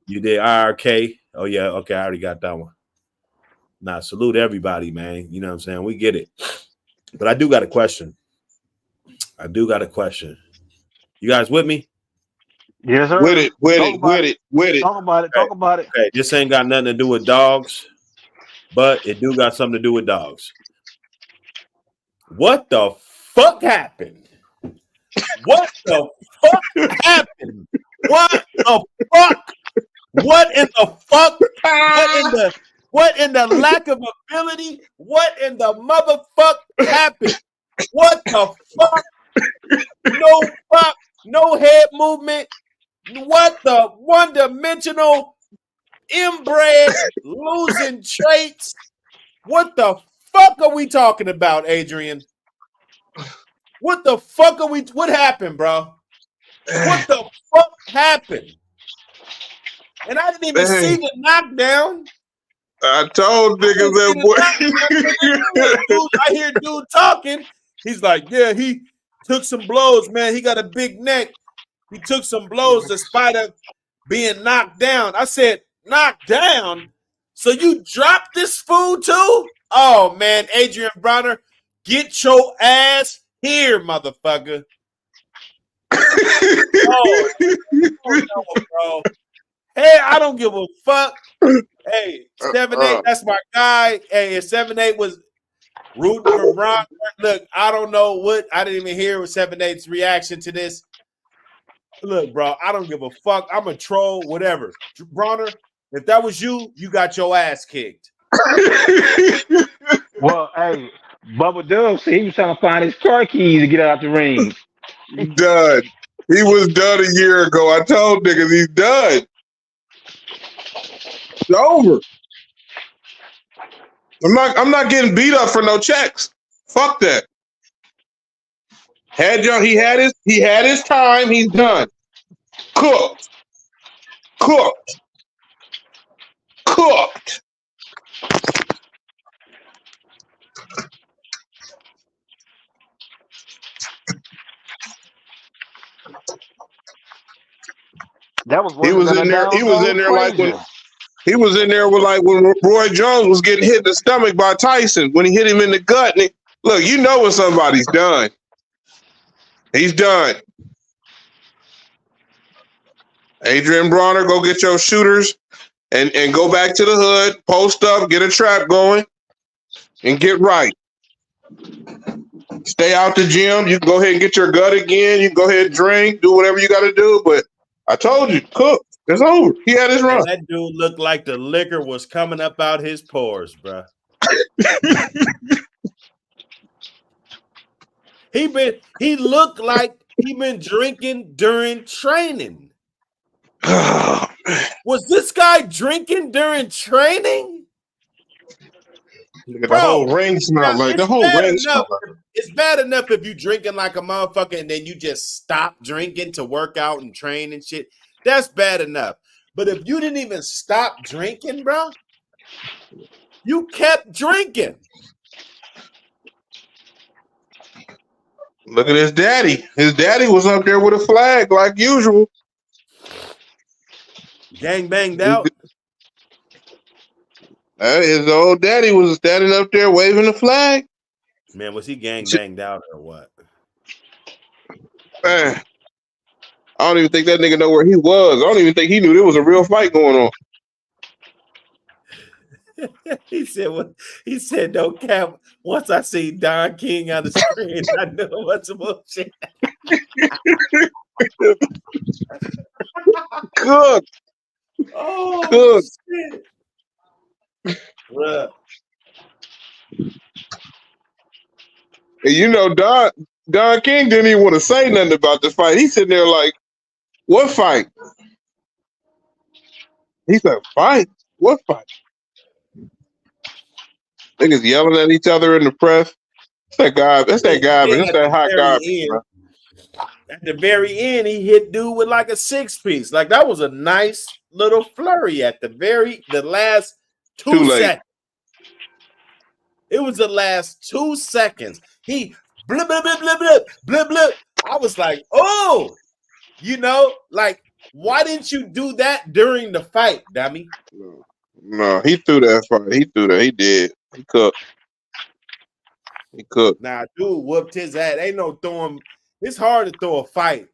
You did IRK. Oh, yeah. Okay, I already got that one. Nah, salute everybody, man. You know what I'm saying? We get it. But I do got a question. You guys with me? Yes, sir. With it. Talk about it. Okay, this ain't got nothing to do with dogs, but it do got something to do with dogs. What the fuck happened? What the fuck happened? What the fuck? What in the fuck? What in the lack of ability? What in the motherfuck happened? What the fuck? No fuck, no head movement. What the one-dimensional inbred losing traits? What the fuck are we talking about, Adrian? What the fuck are we? What happened, bro? What the fuck happened? And I didn't even see the knockdown. I told niggas that boy. I hear dude talking. He's like, yeah, he took some blows, man. He got a big neck. He took some blows despite of being knocked down. I said, knocked down? So you dropped this fool too? Oh, man, Adrian Bronner, get your ass here, motherfucker. Oh, no, bro. Hey, I don't give a fuck. Hey, 7-8, that's my guy. Hey, if 7-8 was rooting for Bron, look, I don't know what. I didn't even hear 7-8's reaction to this. Look, bro, I don't give a fuck. I'm a troll, whatever. Bronner, if that was you, you got your ass kicked. Well, hey, Bubba Dub said he was trying to find his car keys to get out the ring. Done. He was done a year ago. I told niggas he's done. It's over. I'm not getting beat up for no checks. Fuck that. He had his time. He's done. Cooked. That was He was in there. He was in there like when he was in there with when Roy Jones was getting hit in the stomach by Tyson when he hit him in the gut. And look, you know when somebody's done. He's done. Adrian Bronner, go get your shooters and go back to the hood, post up, get a trap going, and get right. Stay out the gym. You can go ahead and get your gut again. You can go ahead and drink, do whatever you got to do. But I told you, cook. It's over. He had his run. And that dude looked like the liquor was coming up out his pores, bro. He looked like he been drinking during training. Was this guy drinking during training? Look at the whole ring smell like the whole ring smell. It's bad enough if you drinking like a motherfucker and then you just stop drinking to work out and train and shit. That's bad enough. But if you didn't even stop drinking, bro, you kept drinking. Look at his daddy. His daddy was up there with a flag like usual. Gang banged out. His old daddy was standing up there waving the flag. Man, was he gang banged out or what? Man, I don't even think that nigga know where he was. I don't even think he knew there was a real fight going on. He said, no cap. Once I see Don King on the screen, I knew it was bullshit. Cook. Oh, Cook. shit. Bruh. And you know, Don King didn't even want to say nothing about the fight. He's sitting there like, what fight? He said, fight? What fight? Niggas yelling at each other in the press. That's that guy. That's that guy. That's that hot guy. At the very end, he hit dude with like a 6-piece. Like that was a nice little flurry at the last 2 seconds. It was the last 2 seconds. He blip, blip, blip, blip, blip, blip, blip. I was like, oh, like, why didn't you do that during the fight, dummy? No, he threw that fight. He threw that. He did. He cooked. Nah, dude whooped his ass. Ain't no throwing. It's hard to throw a fight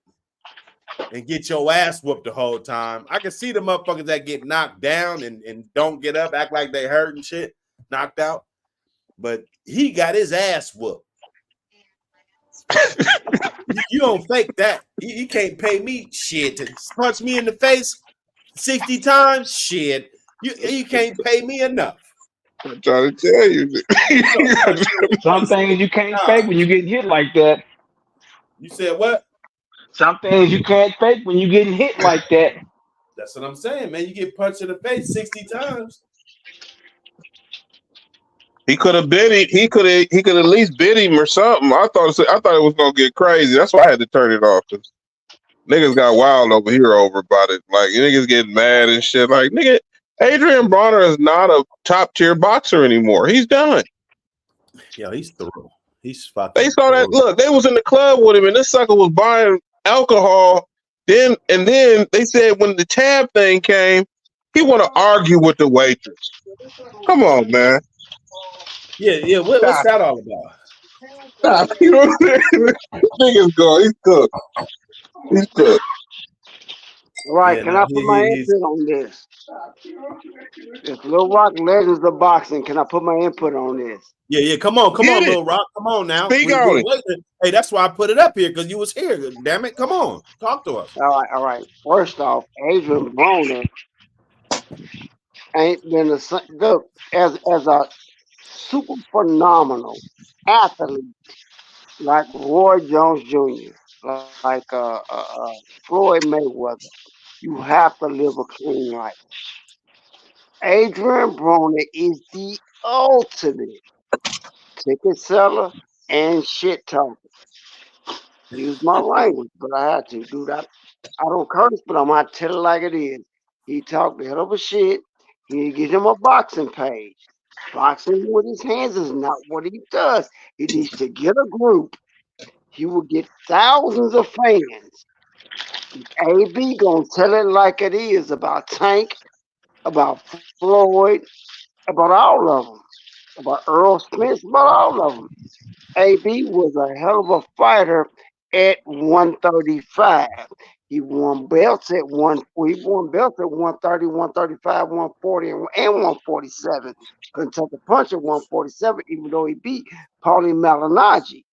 and get your ass whooped the whole time. I can see the motherfuckers that get knocked down and don't get up, act like they hurt and shit, knocked out. But he got his ass whooped. You don't fake that. You can't pay me shit to punch me in the face 60 times. Shit. You can't pay me enough. I'm trying to tell you. Some things you can't fake when you get hit like that. You said what? Some things you can't fake when you getting hit like that. That's what I'm saying, man. You get punched in the face 60 times. He could have bit him. He could at least bit him or something. I thought it was gonna get crazy. That's why I had to turn it off. Cause niggas got wild over here about it. Like niggas getting mad and shit. Like nigga, Adrian Bronner is not a top tier boxer anymore. He's done. Yo, he's through. He's They fucking saw that. through. Look, they was in the club with him, and this sucker was buying alcohol. Then they said when the tab thing came, he want to argue with the waitress. Come on, man. Yeah. What's Stop. that all about? Stop. You know what I'm saying? Niggas go. He's cooked. He's cooked. Right, Yeah, can no, I put my he's input on this? It's Lil Rock Legends of Boxing. Can I put my input on this? yeah. Come on, Get it. Lil Rock. Come on now. Speak We on it. waiting. Hey, that's why I put it up here because you was here. Damn it. Come on. Talk to us. All right. First off, Adrian Broner ain't been the same. Look, as a super phenomenal athlete like Roy Jones Jr., like Floyd Mayweather, you have to live a clean life. Adrian Broner is the ultimate ticket seller and shit talker. Use my language, but I had to, dude. I don't curse, but I'm gonna tell it like it is. He talked a hell of a shit. He get him a boxing page. Boxing with his hands is not what he does. He needs to get a group. He will get thousands of fans. AB gonna tell it like it is about Tank, about Floyd, about all of them, about Earl Smith, about all of them. AB was a hell of a fighter at 135. He won belts at he won belts at 130, 135, 140, and 147. Couldn't take a punch at 147, even though he beat Paulie Malignaggi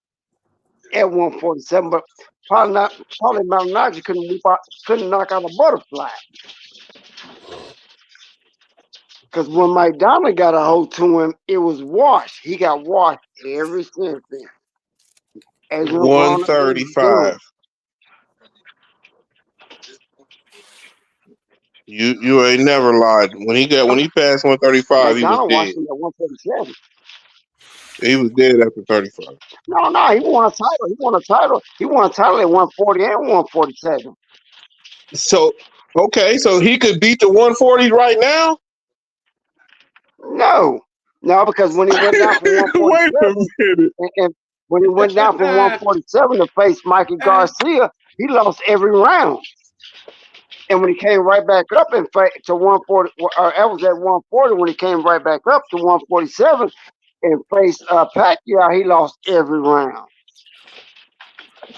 at 147. But Paulie Malignaggi couldn't knock out a butterfly. Because when Mike Donald got a hold to him, it was washed. He got washed ever since then. Adrian Broner is done. 135. You ain't never lied. When he passed 135, he was McDonald dead. watched him at 147. He was dead after 35. No, he won a title. He won a title at 140 and 147. So okay, so he could beat the 140 right now. No, because when he went down from Wait a 147, minute. and when he went down from 147 to face Mikey Garcia, he lost every round. And when he came right back up and to 140, that was at 140 when he came right back up to 147 and faced Pacquiao, he lost every round.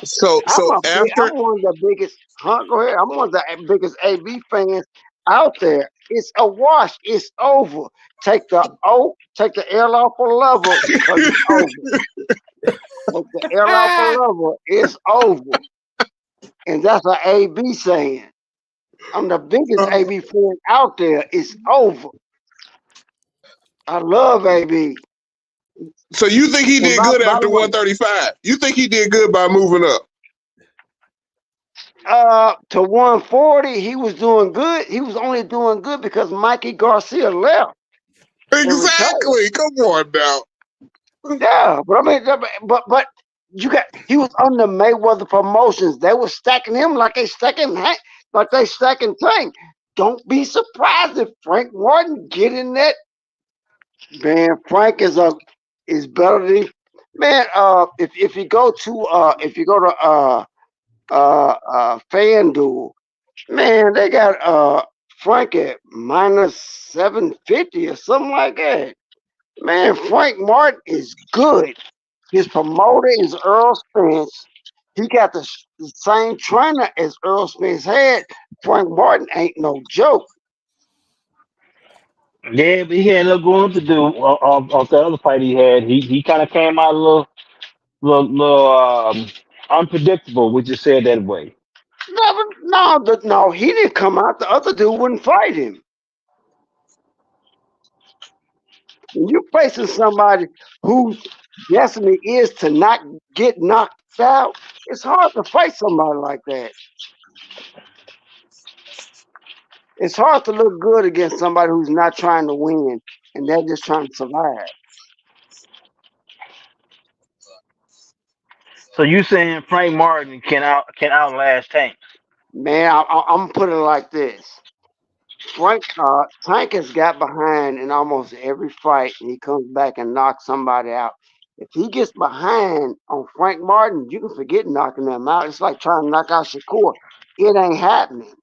So I'm after one of the biggest. Go ahead. I'm one of the biggest AB fans out there. It's a wash. It's over. Take the L off a lover because it's over. Take the L off a lover. It's over. And that's an AB saying. I'm the biggest AB fan out there. It's over. I love AB. so you think he And did good by after the way, 135? You think he did good by moving up? to 140, he was doing good. He was only doing good because Mikey Garcia left and retired. Exactly. Come on now. Yeah, but I mean, but he was under Mayweather Promotions. They were stacking him like they stacking Tank. Don't be surprised if Frank Martin get in that. Man, Frank is better than man. If you go to FanDuel, man, they got Frank at minus 750 or something like that. Man, Frank Martin is good. His promoter is Earl Spence. He got the same trainer as Earl Spence had. Frank Martin ain't no joke. Yeah, but he had a little growing to do off the other fight he had. He kind of came out a little unpredictable. We just said that way. No, he didn't come out. The other dude wouldn't fight him. When you're facing somebody whose destiny is to not get knocked out, it's hard to fight somebody like that. It's hard to look good against somebody who's not trying to win and they're just trying to survive. So you saying Frank Martin can outlast Tank? Man, I'm gonna put it like this: Tank has got behind in almost every fight, and he comes back and knocks somebody out. If he gets behind on Frank Martin, you can forget knocking them out. It's like trying to knock out Shakur. It ain't happening.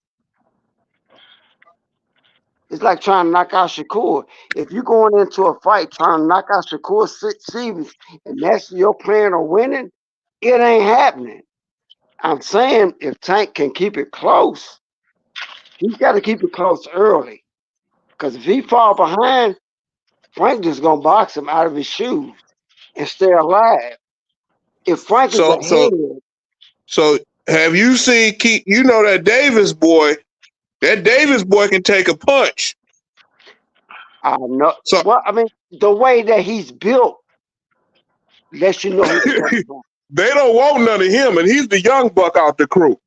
It's like trying to knock out Shakur. If you're going into a fight trying to knock out Shakur Stevens, and that's your plan of winning, it ain't happening. I'm saying if Tank can keep it close, he's got to keep it close early. Because if he fall behind, Frank just gonna box him out of his shoes and stay alive. If Frank is So so ahead, so have you seen Keith? You know that Davis boy. That Davis boy can take a punch. I know. So Well, I mean, the way that he's built lets you know he can take a punch. they don't want none of him, and he's the young buck out the crew.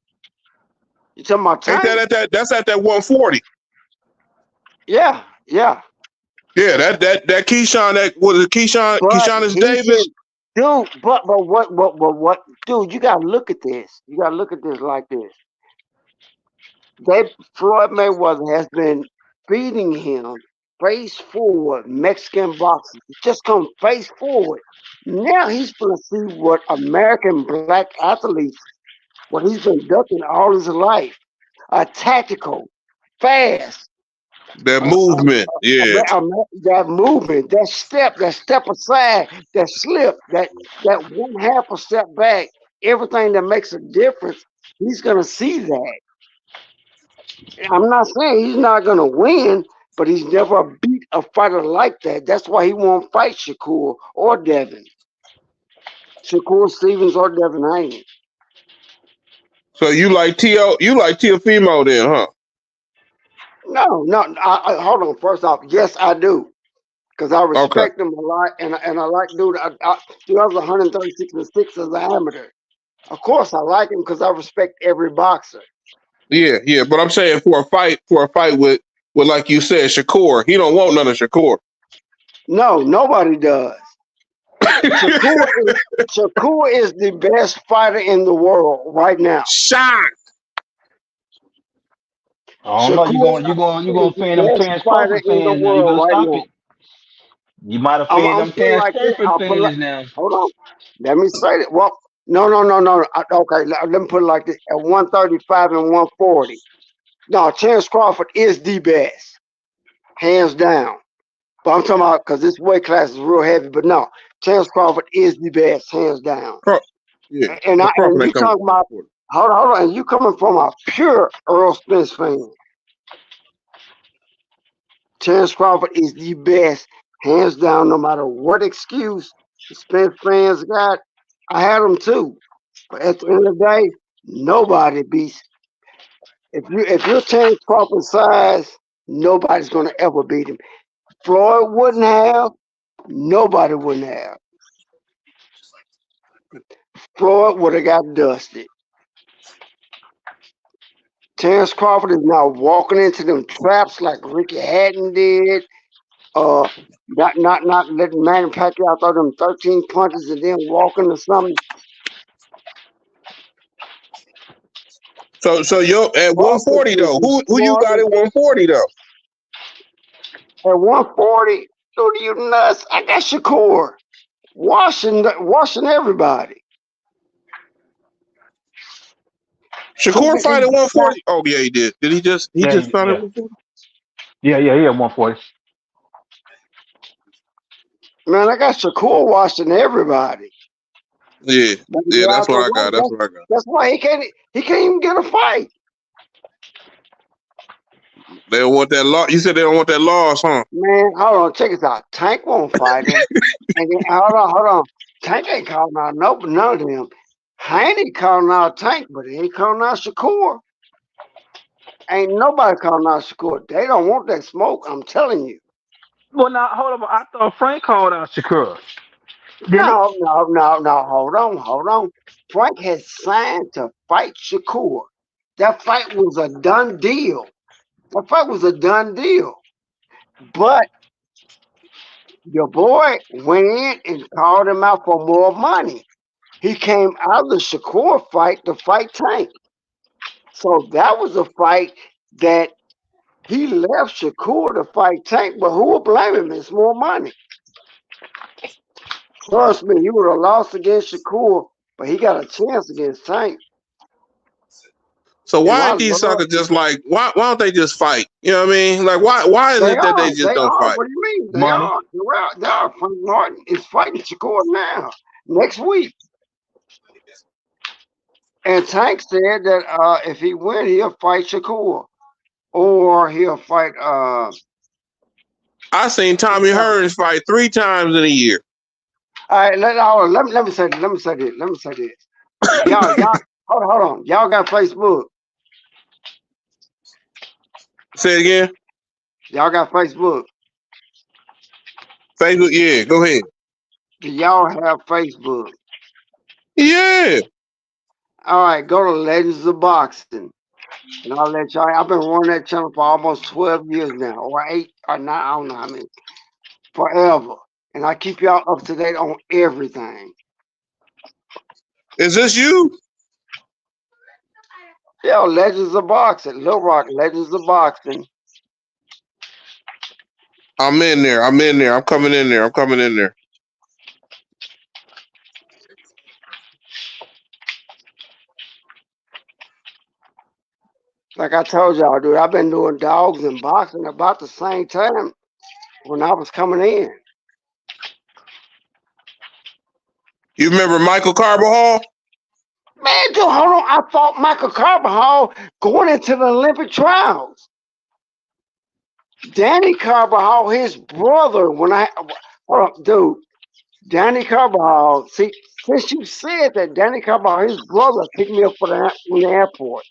You talking about Ain't that Tank? at that? That's at that 140. Yeah. Yeah, that Keyshawn, that was it But Keyshawn is he Davis. can, dude. But what, dude? You gotta look at this. You gotta look at this like this. Floyd Mayweather has been feeding him face forward Mexican boxing. Just come face forward. Now he's gonna see what American black athletes, what he's been ducking all his life. Tactical, fast, That movement, yeah. that movement, that step aside, that slip, that 1/2 a step back, everything that makes a difference. He's gonna see that. I'm not saying he's not gonna win, but he's never beat a fighter like that. That's why he won't fight Shakur or Devin. Shakur Stevens or Devin Haney. So you like Teofimo then, huh? No. Hold on. First off, yes, I do, because I Okay. respect him a lot, and I like dude. Dude, I was 136-6 as an amateur. Of course, I like him because I respect every boxer. Yeah. But I'm saying for a fight with like you said, Shakur, he don't want none of Shakur. No, nobody does. Shakur is the best fighter in the world right now. Shot. I don't know. Shakur You is going to the fan them best Terrence fighter Crawford in the fans now. You world better right stop now. it. You might have fanned I'm them putting Terrence like this. Crawford I'll put like. fans now. Hold on. Let me say it. Well, no. Okay, let me put it like this. At 135 and 140. No, Terrence Crawford is the best, hands down. But I'm talking about because this weight class is real heavy. But no, Terrence Crawford is the best, hands down. Yeah. And Crawford you ain't coming. talking about hold on, and you coming from a pure Earl Spence fan. Terrence Crawford is the best, hands down, no matter what excuse the Spence fans got. I had them too. But at the end of the day, nobody beats. If you're Terrence Crawford size, nobody's gonna ever beat him. Floyd wouldn't have. Nobody wouldn't have. Floyd would have got dusted. Terrence Crawford is now walking into them traps like Ricky Hatton did. Not letting Manny Pacquiao throw them 13 punches and then walk into something. So yo at Crawford 140 is though, the who you got smartest. at 140 though? At 140, dude, you nuts? I got Shakur washing everybody. Shakur fight at Now, 140. Oh yeah, he did. Did he just Yeah, fight at yeah. 140? Yeah, he at 140. man, I got Shakur washing everybody. Yeah, But to yeah, get that's out the what I way, got. That's what I got. that's why he can't even get a fight. They don't want that loss. You said they don't want that loss, huh? Man, hold on, check this out. Tank won't fight him. And then, hold on. Tank ain't calling out none of them. Haney calling out Tank, but he ain't calling out Shakur. Ain't nobody calling out Shakur. They don't want that smoke, I'm telling you. Well, now hold on. I thought Frank called out Shakur. Didn't he? No. Hold on. Frank has signed to fight Shakur. That fight was a done deal. But your boy went in and called him out for more money. He came out of the Shakur fight to fight Tank. So that was a fight that He left Shakur to fight Tank, but who will blame him? It's more money. Trust me, he would have lost against Shakur, but he got a chance against Tank. So And why I ain't these love suckers just like why don't they just fight? You know what I mean? Like why is they it that are. they just They don't are. fight? What do you mean? They Money. are. They are. Frank Martin is fighting Shakur now, next week. And Tank said that if he win, he'll fight Shakur. Or he'll fight I seen Tommy Hearns fight 3 times in a year. all right, let me say this. Let me say this. Let me say this. Y'all, hold on. Y'all got Facebook. Say it again. Y'all got Facebook. Facebook, yeah, go ahead. Do y'all have Facebook? Yeah. All right, go to Legends of Boxing. And I'll let y'all. I've been running that channel for almost 12 years now, or 8 or 9. I don't know how many. Forever. And I keep y'all up to date on everything. Is this you? Yeah, Legends of Boxing. Lil Rock, Legends of Boxing. I'm in there. I'm in there. I'm coming in there. I'm coming in there. Like I told y'all, dude, I've been doing dogs and boxing about the same time when I was coming in. You remember Michael Carbajal? Man, dude, hold on. I fought Michael Carbajal going into the Olympic trials. Danny Carbajal, his brother, hold on, dude, Danny Carbajal, see, since you said that, Danny Carbajal, his brother, picked me up from the airport.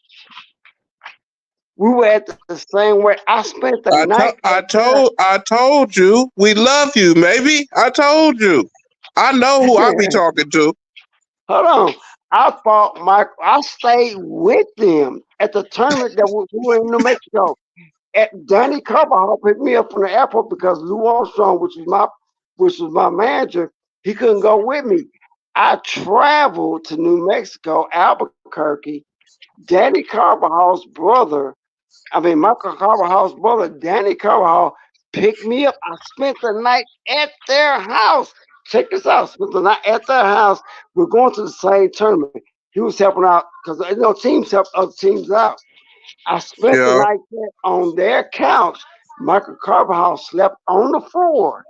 We were at the same way. I spent the night I told you we love you, maybe. I told you. I know who I be there. talking to. Hold on. I stayed with them at the tournament that we were in New Mexico. Danny Carbajal picked me up from the airport because Lou Armstrong, which was my manager, he couldn't go with me. I traveled to New Mexico, Albuquerque. Danny Carvajal's brother, Michael Carvajal's brother, Danny Carvajal, picked me up. I spent the night at their house. Check this out. Spent the night at their house. We're going to the same tournament. He was helping out because teams help other teams out. I spent the Yeah. night there on their couch. Michael Carvajal slept on the floor.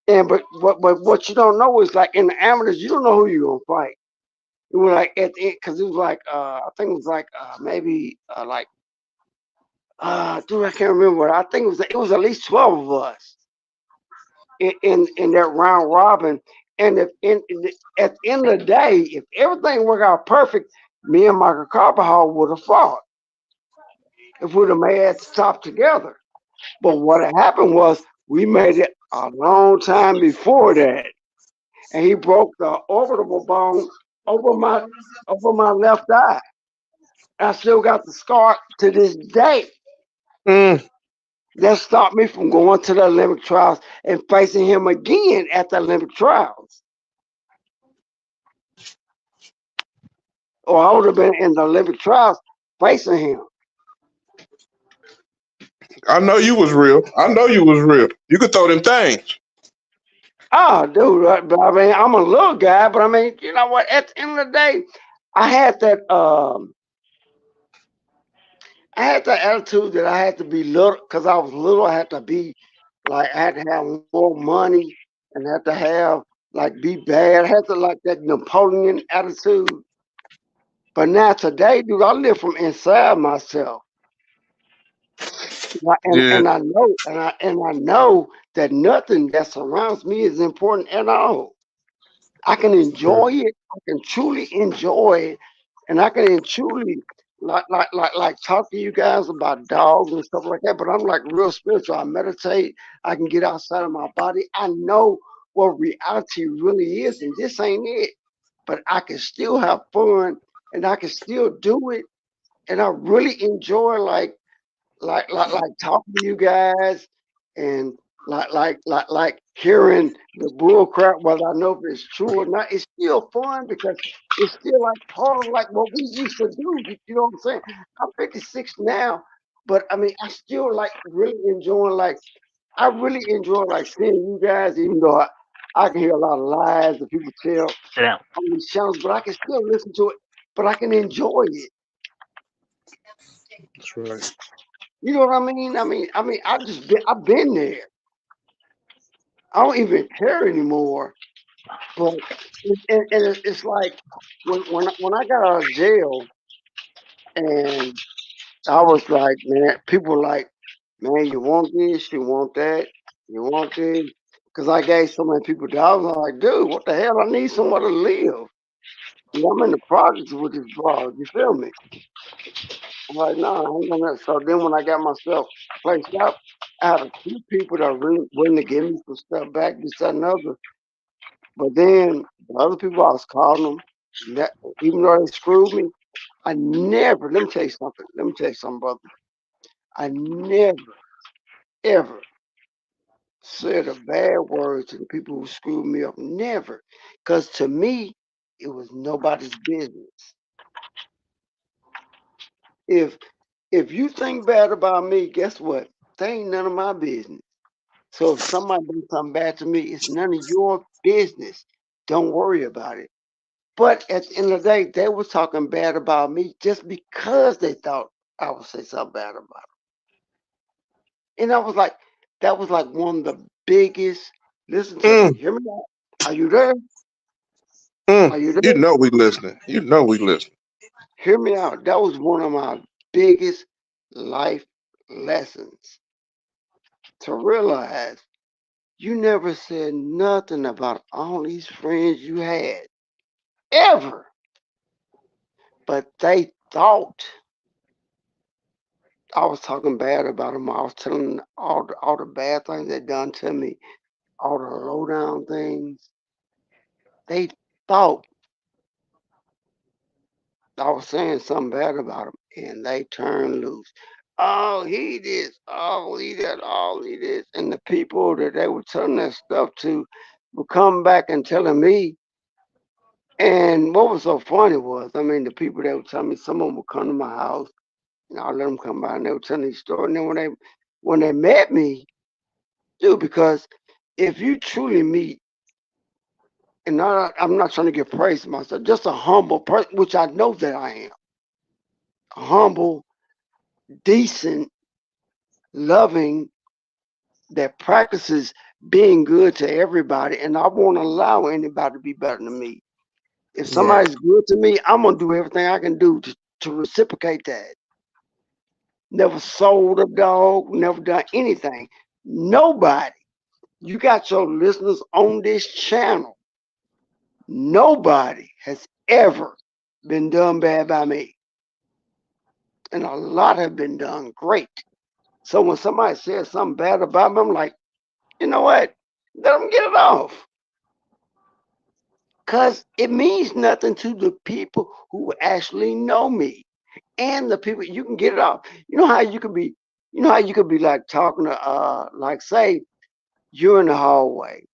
But what you don't know is like in the amateurs, you don't know who you're gonna fight. It was like at the end because it was like I think it was like maybe like dude, I can't remember. I think it was at least 12 of us in that round robin. And at the end of the day, if everything worked out perfect, me and Michael Carvajal would have fought if we'd have made it to top together. But what had happened was we made it a long time before that, and he broke the orbital bone over my left eye. I still got the scar to this day. Mm. That stopped me from going to the Olympic trials and facing him again at the Olympic trials. Or I would have been in the Olympic trials facing him. I know you was real. I know you was real. You could throw them things. Oh, dude, but I'm a little guy, but you know what? At the end of the day, I had that attitude that I had to be little because I was little. I had to be like I had to have more money and had to have like be bad. I had to like that Napoleon attitude. But now today, dude, I live from inside myself. Yeah. And I know that nothing that surrounds me is important at all. I can enjoy it. I can truly enjoy it, and I can truly like talk to you guys about dogs and stuff like that. But I'm like real spiritual. I meditate. I can get outside of my body. I know what reality really is, and this ain't it. But I can still have fun, and I can still do it, and I really enjoy like talking to you guys and like hearing the bull crap, whether I know if it's true or not. It's still fun because it's still like part of like what we used to do. You know what I'm saying? I'm 56 now, But I mean, I still like really enjoying like I really enjoy like seeing you guys, even though I can hear a lot of lies that people tell Sit down. on these channels, but I can still listen to it. But I can enjoy it. That's right. You know what I mean? I've been there. I don't even care anymore. But it's like when I got out of jail and I was like, man, people were like, man, you want this, you want that, you want this. Because I gave so many people dollars. I'm like, dude, what the hell? I need somewhere to live. Yeah, I'm in the projects with this broad. You feel me? I'm like, no, I ain't gonna. So then when I got myself placed out, I had a few people that really willing to give me some stuff back, this, that, and other. But then the other people I was calling them, that, even though they screwed me, I never, let me tell you something. Let me tell you something, brother. I never, ever said a bad word to the people who screwed me up. Never. Because to me, it was nobody's business. If if you think bad about me, guess what? They ain't none of my business. So if somebody does something bad to me, it's none of your business. Don't worry about it. But at the end of the day, they was talking bad about me just because they thought I would say something bad about them. And I was like, that was like one of the biggest. Listen to me. Mm, Hear me out. Are you there? Are you you there? know we listening. You know we listening. Hear me out. That was one of my biggest life lessons to realize you never said nothing about all these friends you had ever, but they thought I was talking bad about them. I was telling them all the bad things they done to me, all the low down things. They thought I was saying something bad about them, and they turned loose. Oh, he this, oh, he that, oh, he this. And the people that they were telling that stuff to would come back and telling me. And what was so funny was, I mean, the people that would tell me, some of them would come to my house, and I'll let them come by, and they would tell me the story. And then when they met me, dude, because if you truly meet, and I'm not trying to give praise to myself, just a humble person, which I know that I am, a humble, decent, loving, that practices being good to everybody, and I won't allow anybody to be better than me. If Yeah. somebody's good to me, I'm gonna do everything I can do to reciprocate that. Never sold a dog, never done anything. Nobody. You got your listeners on this channel. Nobody has ever been done bad by me. And a lot have been done great. So when somebody says something bad about me, I'm like, you know what? Let them get it off. Because it means nothing to the people who actually know me. And the people, you can get it off. You know how you could be like talking to like say you're in the hallway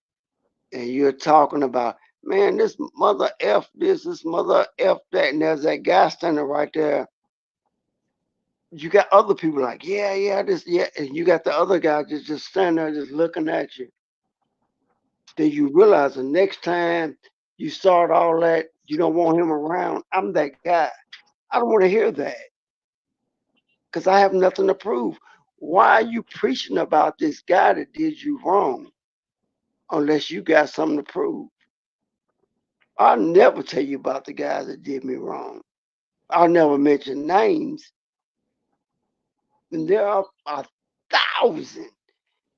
and you're talking about, man, this mother F this mother F that, and there's that guy standing right there. You got other people like, yeah, yeah, this, yeah, and you got the other guy just standing there just looking at you. Then you realize the next time you start all that, you don't want him around. I'm that guy. I don't want to hear that because I have nothing to prove. Why are you preaching about this guy that did you wrong unless you got something to prove? I'll never tell you about the guys that did me wrong. I'll never mention names. And there are 1,000.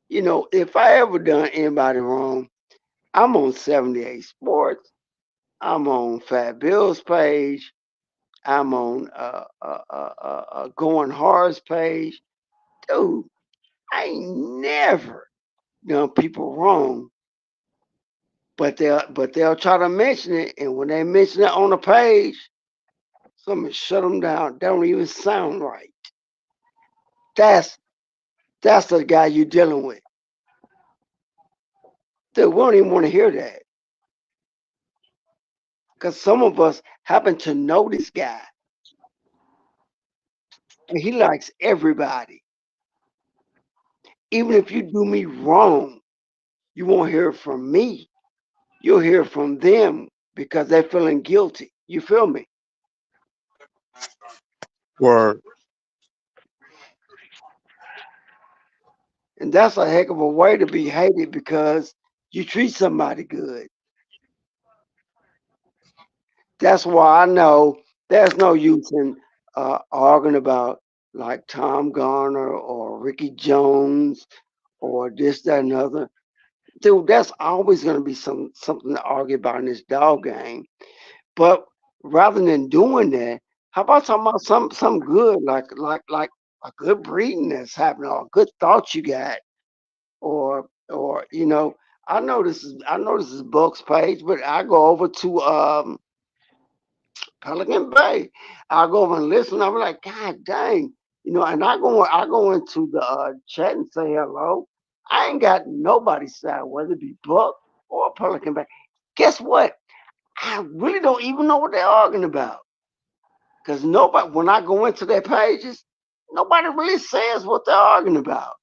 You know, if I ever done anybody wrong, I'm on 78 Sports. I'm on Fat Bill's page. I'm on Going Hard's page. Dude, I ain't never done people wrong, but they'll try to mention it, and when they mention it on the page, somebody shut them down. That don't even sound right. That's that's the guy you're dealing with. Dude, we don't even want to hear that because some of us happen to know this guy, and he likes everybody. Even if you do me wrong, you won't hear it from me. You'll hear it from them because they're feeling guilty. You feel me? Word. And that's a heck of a way to be hated because you treat somebody good. That's why I know there's no use in arguing about like Tom Garner or Ricky Jones or this, that, and other. Dude, that's always going to be something to argue about in this dog game. But rather than doing that, how about talking about some good, like a good breeding that's happening, or a good thought you got, or I know this is Buck's page, but I go over to Pelican Bay. I go over and listen. I'm like, God dang, and I go into the chat and say hello. I ain't got nobody's side, whether it be Buck or Pelican Bay. Guess what? I really don't even know what they're arguing about. Because nobody, when I go into their pages, nobody really says what they're arguing about.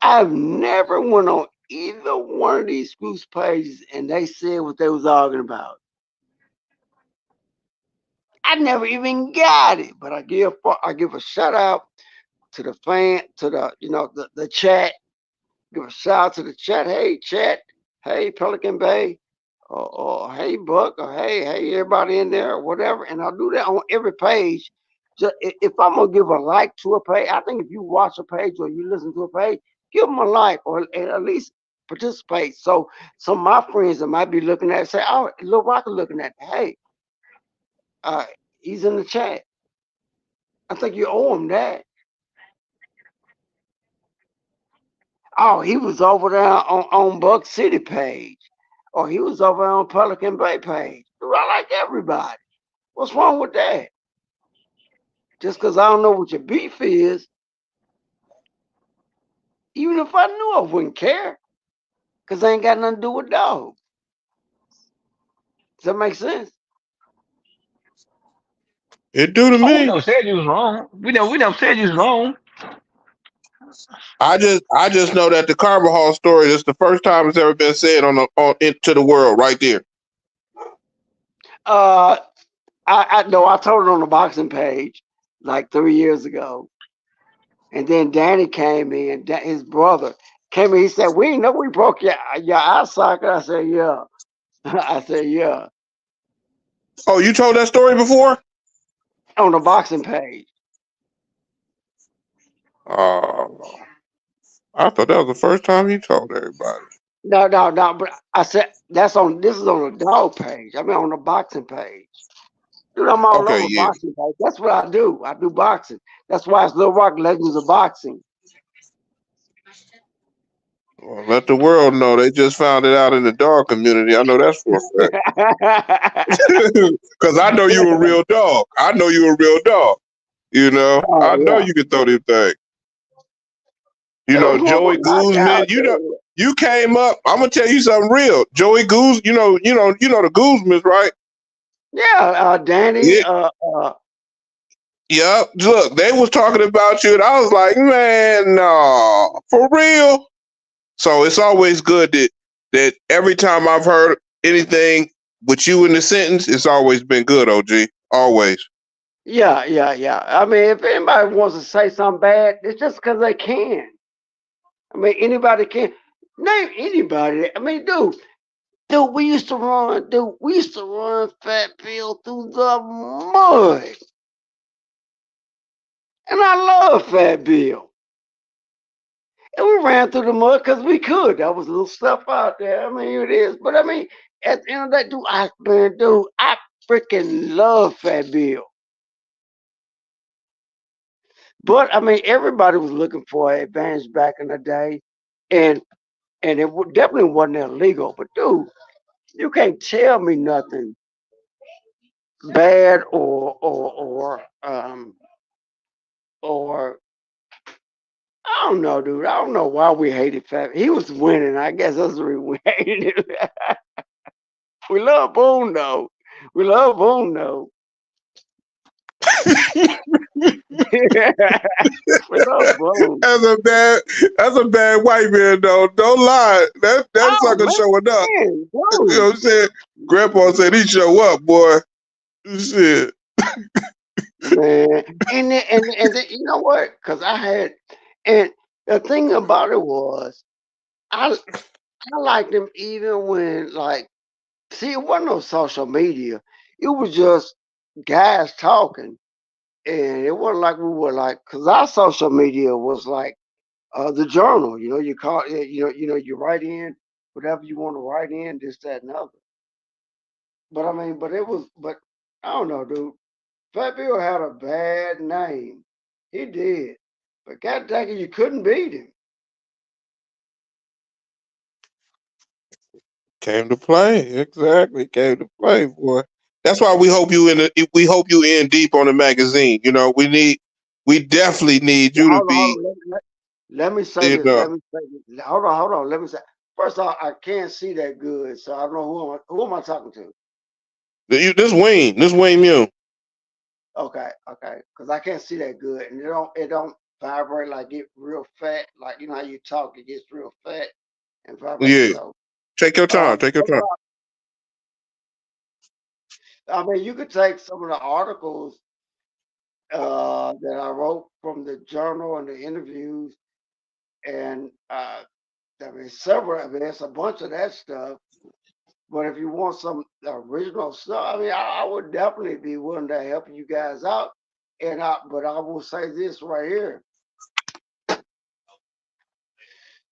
I've never went on either one of these groups' pages and they said what they was arguing about. I never even got it, but I give a shout out to the the chat. Give a shout out to the chat. Hey chat. Hey Pelican Bay. Or hey Buck. Or hey everybody in there or whatever. And I'll do that on every page. Just if I'm gonna give a like to a page, I think if you watch a page or you listen to a page, give them a like or at least participate. So some of my friends that might be looking at it say, "Oh, Lil Rocker looking at it. Hey, uh, he's in the chat." I think you owe him that. Oh, he was over there on Buck City page. Or he was over on Pelican Bay page. Dude, I like everybody. What's wrong with that? Just because I don't know what your beef is, even if I knew, I wouldn't care. Because I ain't got nothing to do with dogs. Does that make sense? It do to Oh, we me. never said you was wrong. We never said you was wrong. I just know that the Carbajal story is the first time it's ever been said on into the world right there. Uh, I know I told it on the boxing page like 3 years ago. And then Danny came in, his brother came in. He said, "We know we broke your eye socket." I said, "Yeah." I said, "Yeah." Oh, you told that story before? On the boxing page. Oh, I thought that was the first time he told everybody. No. But I said this is on the dog page. I mean on the boxing page. Dude, I'm all Okay, over yeah. boxing page. That's what I do. I do boxing. That's why it's Little Rock Legends of Boxing. Well, let the world know they just found it out in the dog community. I know that's for a fact. Because I know you a real dog. I know you a real dog. I Oh know yeah. you can throw them things. Dude, Joey Guzman. dude. You came up. I'm gonna tell you something real. Joey Guz. The Guzmans, right? Yeah, Danny, Yeah. Yep. Look, they was talking about you, and I was like, man, no, for real. So it's always good that every time I've heard anything with you in the sentence, it's always been good, OG. Always. Yeah. I mean, if anybody wants to say something bad, it's just because they can. I mean, anybody can. Name anybody. I mean, dude, we used to run Fat Bill through the mud. And I love Fat Bill. And we ran through the mud because we could. That was a little stuff out there. I mean, it is. But I mean, at the end of that, I freaking love Fat Bill. But I mean, everybody was looking for an advantage back in the day. And definitely wasn't illegal. But dude, you can't tell me nothing bad or I don't know, dude. I don't know why we hated Fat. He was winning. I guess that's the reason we hated him. We love Boone though. We love Boone though. Without bone. That's a bad white man though. Don't lie. That Oh sucker showing up. man, You know what I'm saying? Grandpa said he show up, boy. Shit. man. And you know what? Because I had, and the thing about it was, I liked him even when like, see, it wasn't no social media. It was just guys talking, and it wasn't like we were like, because our social media was like the journal. You know, you call it, you write in whatever you want to write in, this, that, and other. But I mean, but I don't know, dude. Fat Bill had a bad name. He did. But God dang it, you couldn't beat him. Came to play. Exactly. Came to play, boy. That's why we hope you in deep on the magazine. You know, we definitely need Yeah, you to hold on, be, let me say you this. know, Let me say this. Hold on. Let me say. First off, I can't see that good, so I don't know who am I talking to. this Wayne Mew. Okay, because I can't see that good, and it don't vibrate like get real fat, like you know how you talk, it gets real fat and vibrate. Yeah. So, Take your time. Take your first time. off, I mean, you could take some of the articles that I wrote from the journal and the interviews, and I mean, several. I mean, there's a bunch of that stuff. But if you want some original stuff, I mean, I would definitely be willing to help you guys out. But I will say this right here,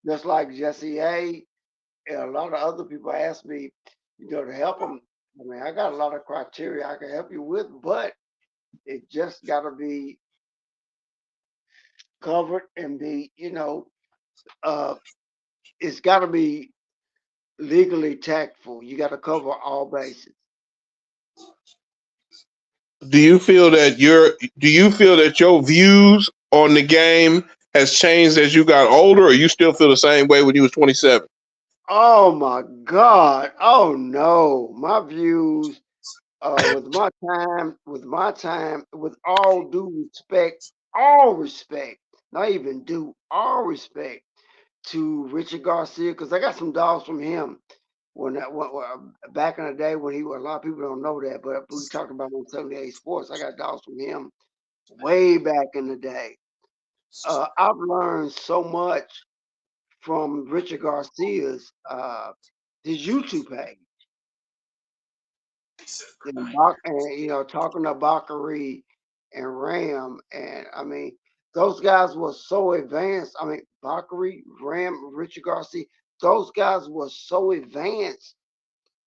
just like Jesse A. and a lot of other people ask me, to help them. I mean, I got a lot of criteria I can help you with, but it just got to be covered and be, uh, it's got to be legally tactful. You got to cover all bases. Do you feel that your views on the game has changed as you got older, or you still feel the same way when you was 27? Oh my God! Oh no, my views. With all due respect, all respect, not even due, all respect to Richard Garcia, because I got some dogs from him back in the day when he was. A lot of people don't know that, but we talked about on 78 Sports. I got dogs from him way back in the day. I've learned so much from Richard Garcia's his YouTube page. And talking to Bakary and Ram, and I mean, those guys were so advanced. I mean, Bakary, Ram, Richard Garcia, those guys were so advanced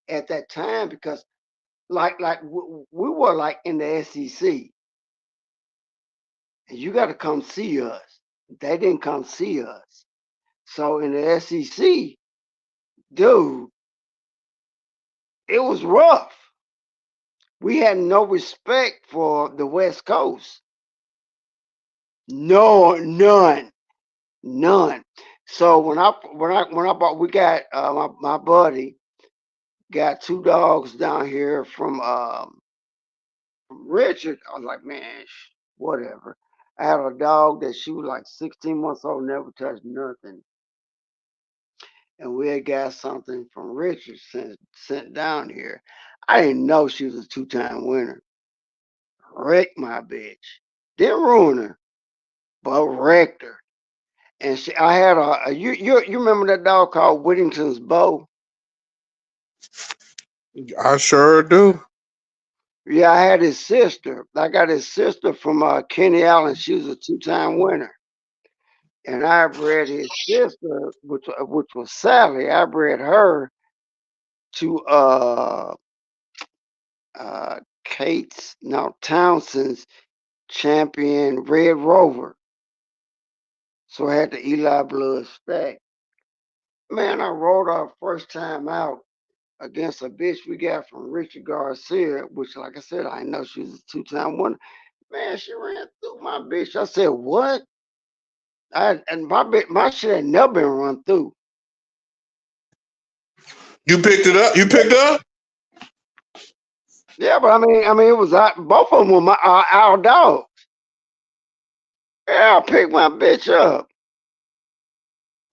at that time because, we were like in the SEC, and you got to come see us. They didn't come see us, so in the SEC, dude, it was rough. We had no respect for the West Coast. No, none. So when I bought, we got my buddy got two dogs down here from Richard. I was like, man, whatever. I had a dog that she was like 16 months old, never touched nothing, and we had got something from Richard sent down here. I didn't know she was a two-time winner. Wrecked my bitch. Didn't ruin her, but wrecked her. And I had you remember that dog called Whittington's Bow? I sure do. Yeah, I had his sister. I got his sister from Kenny Allen. She was a two-time winner. And I bred his sister, which was Sally. I bred her to Townsend's champion Red Rover. So I had the Eli blood stack. Man, I rode our first time out against a bitch we got from Richard Garcia, which, like I said, I know she was a two-time winner. Man, she ran through my bitch. I said, "What?" And my shit had never been run through. You picked it up. You picked up. Yeah, but I mean, it was both of them were our dogs. Yeah, I picked my bitch up.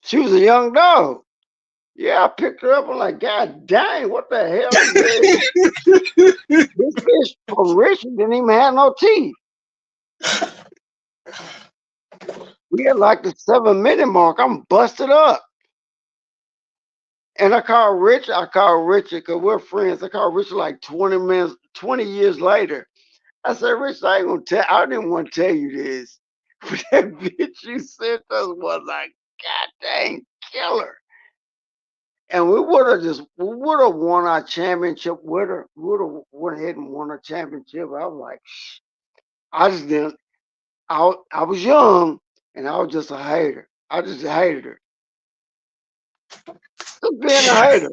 She was a young dog. Yeah, I picked her up. I'm like, God dang, what the hell is this? This bitch from Richmond didn't even have no teeth. We had like the 7-minute mark. I'm busted up. And I called Richard because we're friends. I called Richard like 20 minutes, 20 years later. I said, Rich, I didn't want to tell you this. But that bitch you sent us was like, God dang killer. And we would have won our championship with her. We would have went ahead and won our championship. I was like, I just didn't. I was young and I was just a hater. I just hated her. Just being a hater.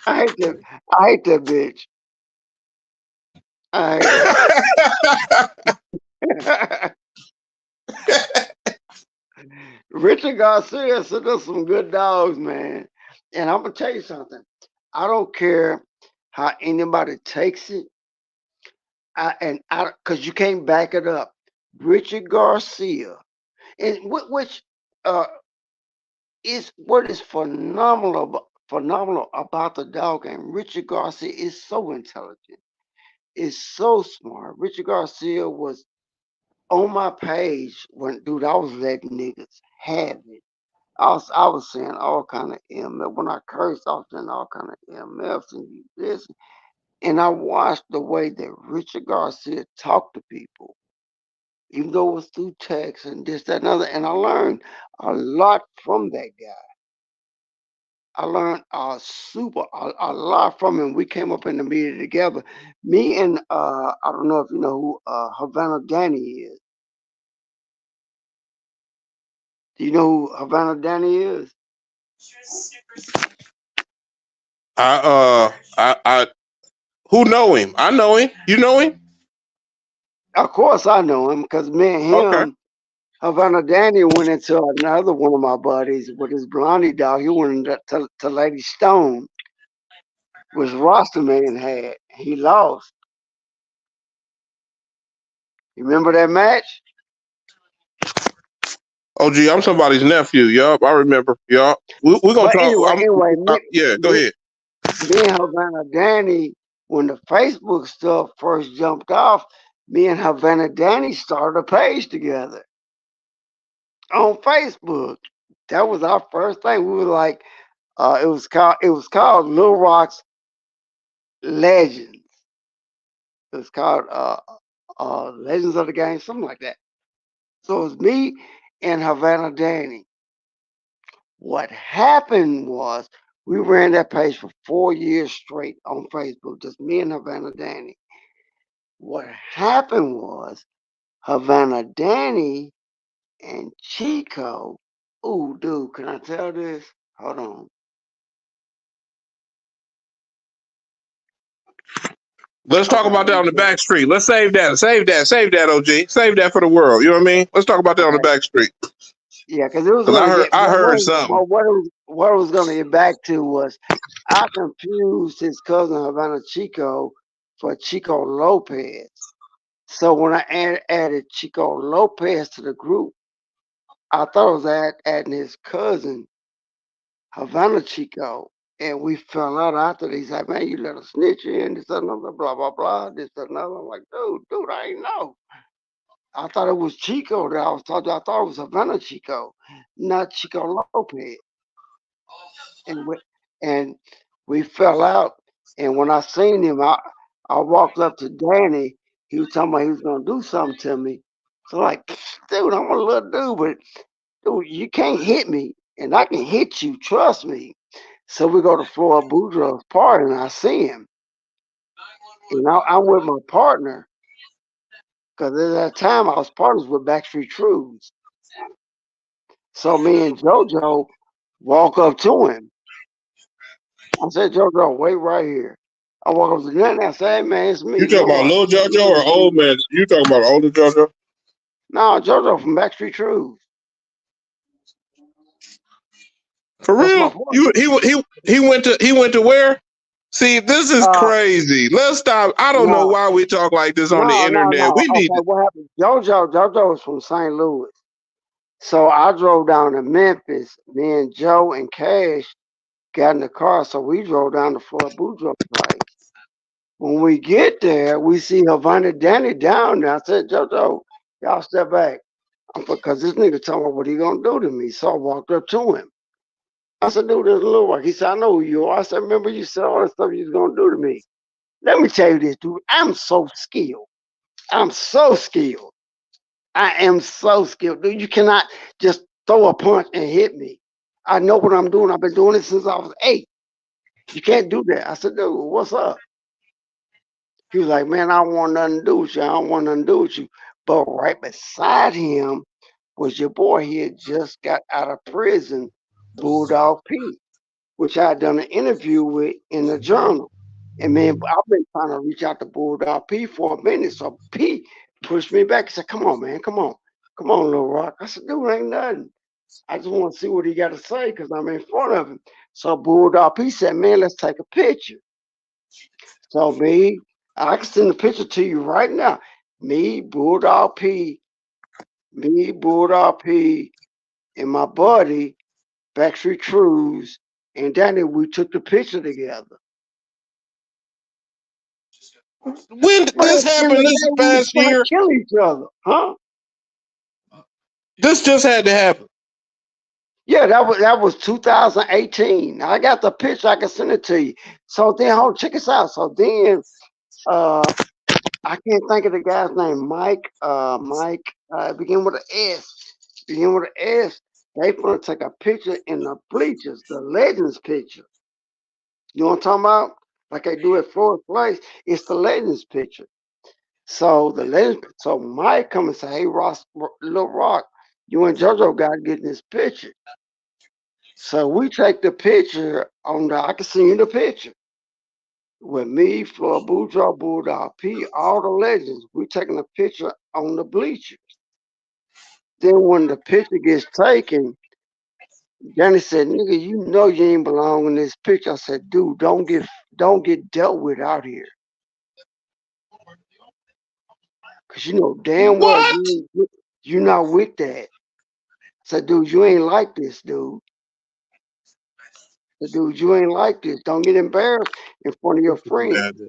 I hate that. I hate that bitch. I hate her. Richard Garcia sent us some good dogs, man. And I'm gonna tell you something. I don't care how anybody takes it. Because you can't back it up. Richard Garcia, and which uh is what is phenomenal about the dog. And Richard Garcia is so intelligent. Is so smart. Richard Garcia was on my page when, dude, I was letting niggas have it. I was saying all kind of MF. When I cursed, I was saying all kind of MFs and this. And I watched the way that Richard Garcia talked to people, even though it was through text and this, that, and other. And I learned a lot from that guy. I learned a lot from him. We came up in the meeting together. Me and I don't know if you know who Havana Danny is. Do you know who Havana Danny is? I who know him? I know him. You know him? Of course I know him because me and Okay. him, Havana Danny went into another one of my buddies with his blondie dog. He went to Lady Stone, which Rasta Man had. He lost. You remember that match? Oh, gee, I'm somebody's nephew. Yup, I remember. Yup. We're gonna But talk. anyway, Yeah, go ahead. me and Havana Danny, when the Facebook stuff first jumped off, me and Havana Danny started a page together on Facebook. That was our first thing. We were like, it was called Little Rock's Legends. It was called Legends of the Game, something like that. So it was me and Havana Danny. What happened was we ran that page for 4 years straight on Facebook, just me and Havana Danny. What happened was Havana Danny and Chico. Ooh, dude, can I tell this? Hold on. Let's talk Okay, about that let me on the tell back street. Let's save that. Save that, OG. Save that for the world. You know what I mean? Let's talk about that on the Okay, back street. yeah, because it was Cause gonna get I heard something. what it was gonna get back to was I confused his cousin Havana Chico for Chico Lopez. So when I added Chico Lopez to the group, I thought it was adding his cousin Havana Chico. And we fell out after that. He's like, man, you let a snitch in, this, that, another, blah, blah, blah, this, that, another. I'm like, dude, I ain't know. I thought it was Chico that I was talking to. I thought it was Havana Chico, not Chico Lopez. And and we fell out. And when I seen him, I walked up to Danny. He was talking about he was gonna do something to me. So like, dude, I'm a little dude, but dude, you can't hit me, and I can hit you. Trust me. So we go to Flora Boudreaux's party, and I see him. And I'm with my partner because at that time I was partners with Backstreet Truths. So me and JoJo walk up to him. I said, JoJo, wait right here. I walk up to him and I say, hey man, it's me, You talking Lil about Rock. little JoJo or old man? You talking about older JoJo? No, JoJo from Backstreet Truths. For That's my real? partner. He went to where? See, this is Uh, crazy. Let's stop. I don't know no, why we talk like this on the internet. no. We Okay, need to. what happened? JoJo was from St. Louis. So I drove down to Memphis. Me and Joe and Cash got in the car. So we drove down to Floyd Boudreaux's place. When we get there, we see Havana Danny down there. I said, JoJo, y'all step back. Because this nigga told me what he gonna do to me. So I walked up to him. I said, dude, this little work. He said, I know who you are. I said, remember you said all the stuff you was gonna do to me. Let me tell you this, dude. I'm so skilled. I'm so skilled. I am so skilled, dude. You cannot just throw a punch and hit me. I know what I'm doing. I've been doing it since I was 8. You can't do that. I said, dude, what's up? He was like, man, I don't want nothing to do with you. I don't want nothing to do with you. But right beside him was your boy. He had just got out of prison, Bulldog P, which I had done an interview with in the journal. And man, I've been trying to reach out to Bulldog P for a minute. So P pushed me back. He said, come on, man, come on. Come on, Lil Rock. I said, dude, ain't nothing. I just want to see what he got to say because I'm in front of him. So Bulldog P said, man, let's take a picture. So me, I can send the picture to you right now. Me, Bulldog P, and my buddy, Backstreet Cruise, and Danny, we took the picture together. When did But this at the end happen of the this day, we was past trying to year? kill each other, huh? This just had to happen. Yeah, that was 2018. I got the picture. I can send it to you. So then, hold, check this out. So then, uh, I can't think of the guy's name. Mike. Mike. Begin with an S. Begin with an S. They gonna take a picture in the bleachers, the Legends picture. You know what I'm talking about? Like they do at Floyd Place. It's the Legends picture. So the Legends. So Mike come and say, "Hey, Ross, Lil Rock, you and JoJo got to get in this picture." So we take the picture on the. I can see you the picture with me, Floyd Boudreaux, Bulldog P, all the legends. We taking a picture on the bleachers. Then when the picture gets taken, Danny said, "Nigga, you know you ain't belong in this picture." I said, "Dude, don't get dealt with out here, cause you know damn well What? you're not with that." I said, "Dude, you ain't like this, dude. I said, dude, you ain't like this. Don't get embarrassed in front of your friends."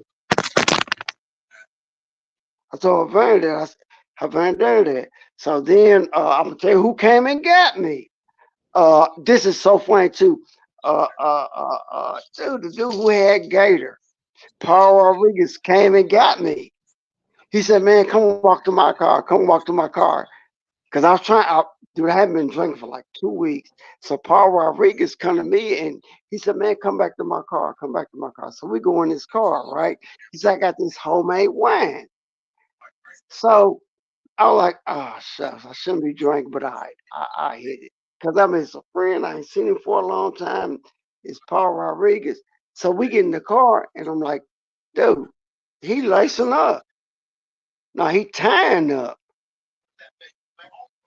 I told Havana that. Havana done that. So then I'm gonna tell you who came and got me. This is so funny too. Dude, the dude who had Gator, Paul Rodriguez, came and got me. He said, "Man, come walk to my car. Come walk to my car." Cause I was trying. Dude, I hadn't been drinking for like 2 weeks. So Paul Rodriguez come to me and he said, "Man, come back to my car. Come back to my car." So we go in his car, right? He said, "I got this homemade wine." So I was like, "Oh shucks, I shouldn't be drinking, but I hit it." Cause I mean, it's a friend. I ain't seen him for a long time. It's Paul Rodriguez. So we get in the car and I'm like, dude, he lacing up. No, he tying up.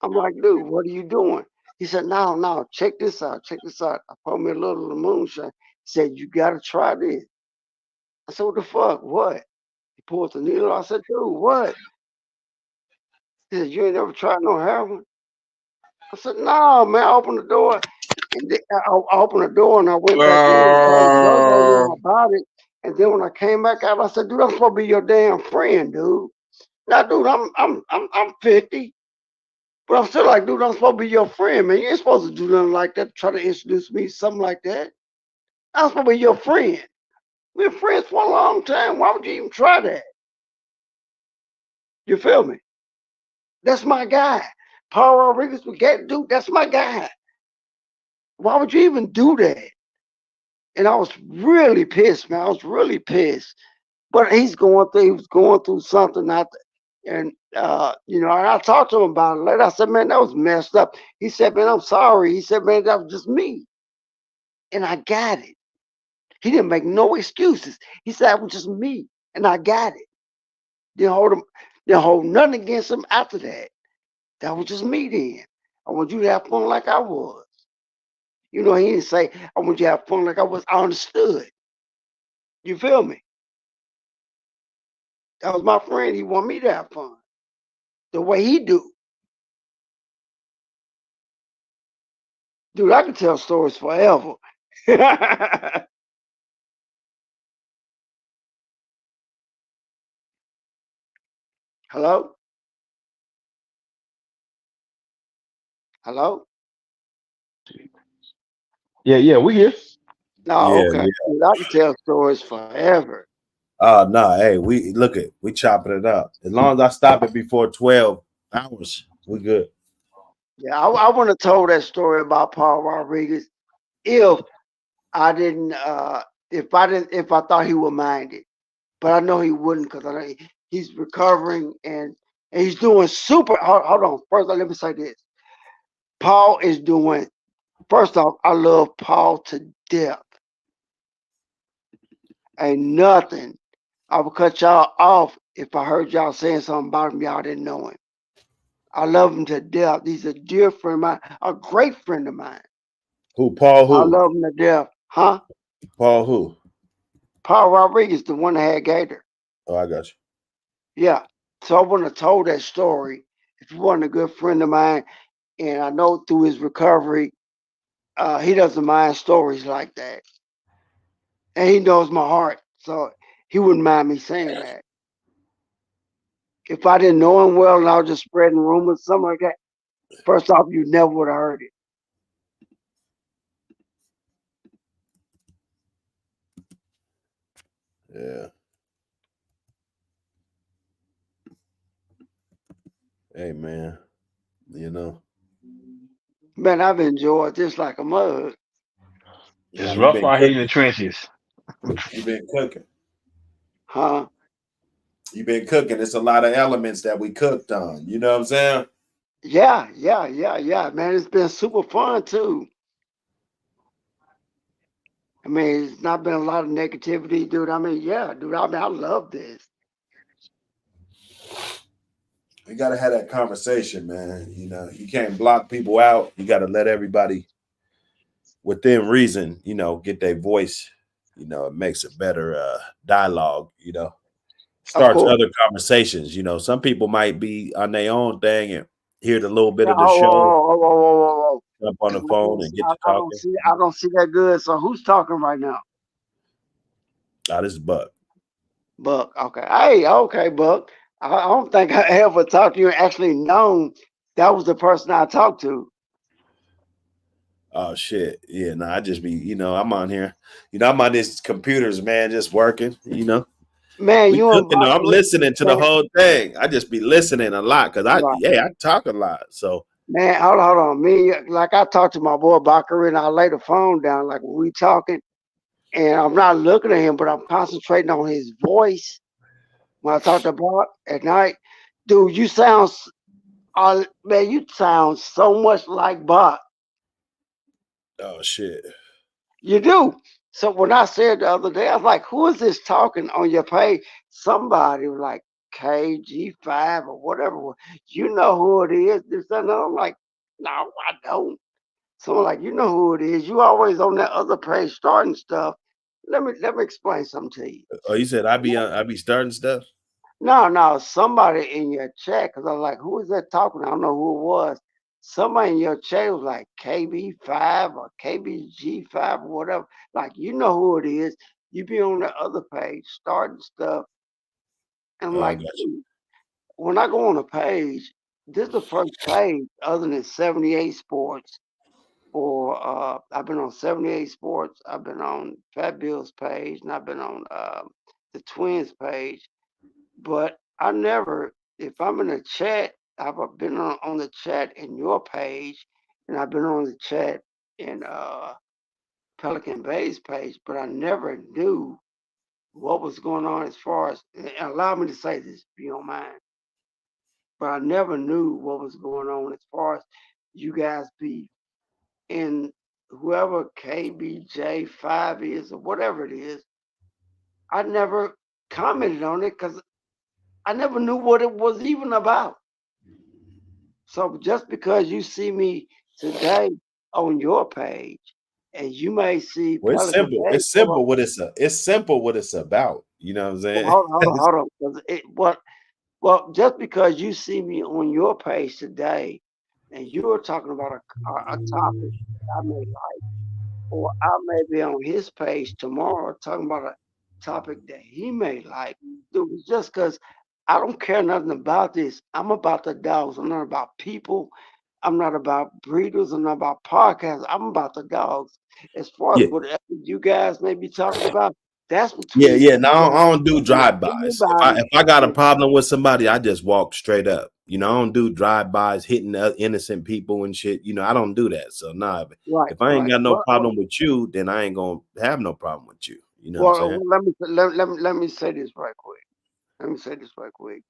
I'm like, dude, what are you doing? He said, no, check this out. Check this out. I poured me a little of the moonshine. He said, you gotta try this. I said, what the fuck? What? He pulled the needle. I said, dude, what? He said, you ain't never tried no heroin? I said, no, man. I opened the door. And I opened the door and I went back in and told JoJo Uh, them about it. And then when I came back out, I said, dude, I'm supposed to be your damn friend, dude. Now, dude, I'm 50. But I'm still like, dude, I'm supposed to be your friend, man. You ain't supposed to do nothing like that, try to introduce me, something like that. I'm supposed to be your friend. We're friends for a long time. Why would you even try that? You feel me? That's my guy. Paul Rodriguez, dude, that's my guy. Why would you even do that? And I was really pissed, man. I was really pissed. But he was going through something out there. And and I talked to him about it later. I said, man, that was messed up. He said, man, I'm sorry. He said, man, that was just me. And I got it. He didn't make no excuses. He said it was just me, and I got it. Didn't hold him, didn't hold nothing against him after that. That was just me then. I want you to have fun like I was. He didn't say I want you to have fun like I was. I understood. You feel me? That was my friend. He want me to have fun the way he do. Dude, I can tell stories forever. Hello? Hello? Yeah, we here. No, Yeah, okay. yeah. Dude, I can tell stories forever. No, hey, we chopping it up. As long as I stop it before 12 hours, we good. Yeah, I want to tell that story about Paul Rodriguez if I didn't if I thought he would mind it. But I know he wouldn't because I know he's recovering and he's doing super. Hold on. First, let me say this. Paul is doing. First off, I love Paul to death. Ain't nothing. I would cut y'all off if I heard y'all saying something about him y'all didn't know him. I love him to death. He's a dear friend of mine, a great friend of mine. Who? Paul I who? love him to death. Huh? Paul who? Paul Rodriguez, the one that had Gator. Oh, I got you. Yeah. So I wouldn't have told that story if he wasn't a good friend of mine. And I know through his recovery, he doesn't mind stories like that. And he knows my heart. So he wouldn't mind me saying that. If I didn't know him well and I was just spreading rumors, something like that, first off, you never would have heard it. Yeah. Hey man, you know. Man, I've enjoyed this like a mug. Nah, It's you rough been out here in the cooking. trenches. You been cooking. Huh? You been cooking. It's a lot of elements that we cooked on. You know what I'm saying? Yeah. Man, it's been super fun too. I mean, it's not been a lot of negativity, dude. I mean, yeah, dude. I mean, I love this. We gotta have that conversation, man. You know, you can't block people out. You gotta let everybody within reason, get their voice. It makes a better dialogue, Of starts course. other conversations. Some people might be on their own thing and hear the little bit Yeah, of the show, whoa. jump on the phone and get to I don't talking. see. I don't see that good. So who's talking right now? Ah, this is Buck. Buck. Okay. Hey. Okay, Buck. I don't think I ever talked to you and actually known that was the person I talked to. Oh shit. Yeah, no, I just be, I'm on here. I'm on these computers, man, just working, Man, We you and cooking Buck. though. I'm listening to the Man, whole thing. I just be listening a lot because right. I talk a lot. So Man, hold on. Me, like I talked to my boy Bakari and I lay the phone down, like we talking, and I'm not looking at him, but I'm concentrating on his voice when I talk to Buck at night. Dude, man, you sound so much like Buck. oh shit. You do. So when I said the other day, I was like, who is this talking on your page? Somebody was like KG5 or whatever. You know who it is. This and that. I'm like, no, I don't. So I'm like, you know who it is. You always on that other page starting stuff. Let me explain something to you. Oh, you said I be starting stuff? No, somebody in your chat, because I was like, who is that talking? I don't know who it was. Somebody in your chat was like KB5 or KBG5 or whatever. Like, you know who it is. You be on the other page starting stuff. And I'm Oh, I like, got dude, when I go on a page, this is the first page other than 78 Sports. Or I've been on 78 Sports. I've been on Fat Bill's page, and I've been on the Twins page. But I never, if I'm in a chat, I've been on the chat in your page, and I've been on the chat in Pelican Bay's page, but I never knew what was going on as far as, and allow me to say this if you don't mind, but I never knew what was going on as far as you guys be in whoever KBJ5 is or whatever it is. I never commented on it because I never knew what it was even about. So just because you see me today on your page and you may see Well, it's Pelican simple. Bay It's pull up. simple what it's simple what it's about. You know what I'm saying? Hold on. 'Cause well, just because you see me on your page today, and you're talking about a topic I may like, or I may be on his page tomorrow talking about a topic that he may like. Dude, it's just because I don't care nothing about this. I'm about the dogs. I'm not about people. I'm not about breeders. I'm not about podcasts. I'm about the dogs. As far as Yeah. whatever you guys may be talking about, that's Yeah, between yeah. No, you I don't do and drive-bys. anybody. If I got a problem with somebody, I just walk straight up. You know, I don't do drive-bys hitting innocent people and shit. You know, I don't do that. So nah, Right, if I ain't right. got no Well, problem with you, then I ain't gonna have no problem with you. You know what I'm well, saying? well, let me say this right quick. Let me say this right quick.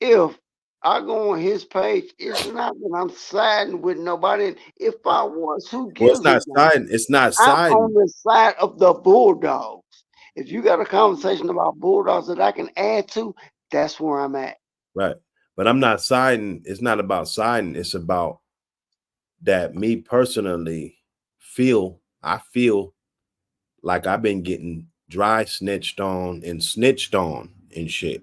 If I go on his page, it's not that I'm siding with nobody. If I was, who Well, it's gives a not damn? siding. It's not I'm on siding. the side of the Bulldogs. If you got a conversation about Bulldogs that I can add to, that's where I'm at. Right. But I'm not siding. It's not about siding. It's about that me personally I feel like I've been getting dry snitched on and snitched on and shit.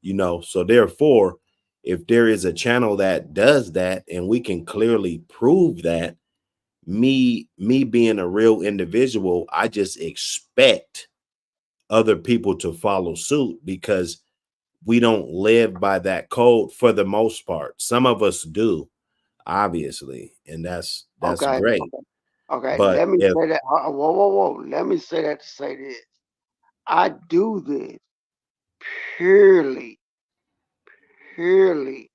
You know, so therefore, if there is a channel that does that and we can clearly prove that, me being a real individual, I just expect other people to follow suit because we don't live by that code for the most part. Some of us do, obviously, and that's Okay, great. okay, okay. But Let me if say that. Whoa, whoa, whoa. Let me say that to say this. I do this purely, purely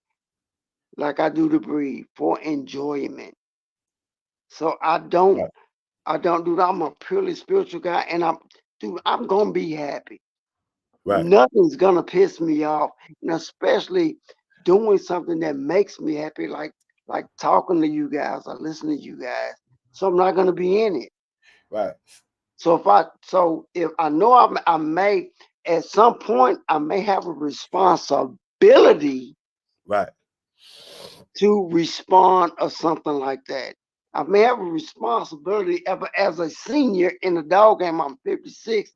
like I do the breed for enjoyment. So right, I don't do that. I'm a purely spiritual guy, and I'm gonna be happy. right, Nothing's gonna piss me off, and especially doing something that makes me happy, like talking to you guys or listening to you guys. So I'm not gonna be in it. right, So if I know I may at some point I may have a responsibility right, to respond or something like that. I may have a responsibility as a senior in the dog game. I'm 56.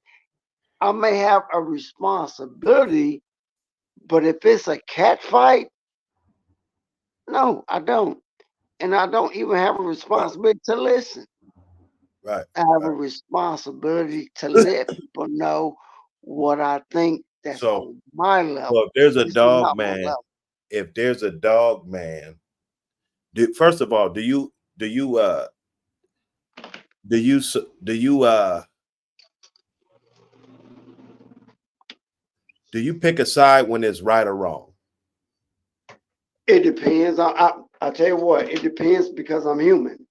I may have a responsibility, but if it's a cat fight, no, I don't. And I don't even have a right, responsibility to listen. right, I have a right. responsibility to let people know what I think that's So on my so level. if there's a This is dog not my man, level. if there's a dog man, first of all, do you do you do you pick a side when it's right or wrong? It depends. I tell you what, it depends because I'm human.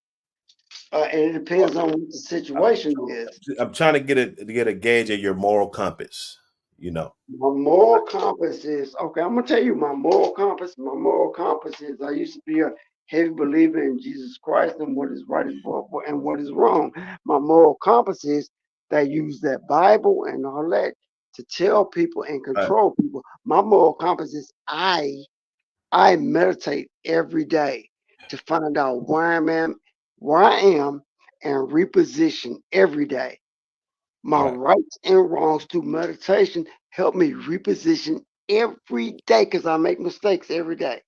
And it depends on what the I'm, situation is. I'm trying to get a gauge of your moral compass. You know, My moral compass is okay. I'm gonna tell you my moral compass. My moral compass is I used to be a heavy believer in Jesus Christ and what is right and what is wrong. My moral compass is that I use that Bible and all that to tell people and right, control people. My moral compass is I meditate every day to find out where I am, and reposition every day. My right. rights and wrongs through meditation help me reposition every day because I make mistakes every day.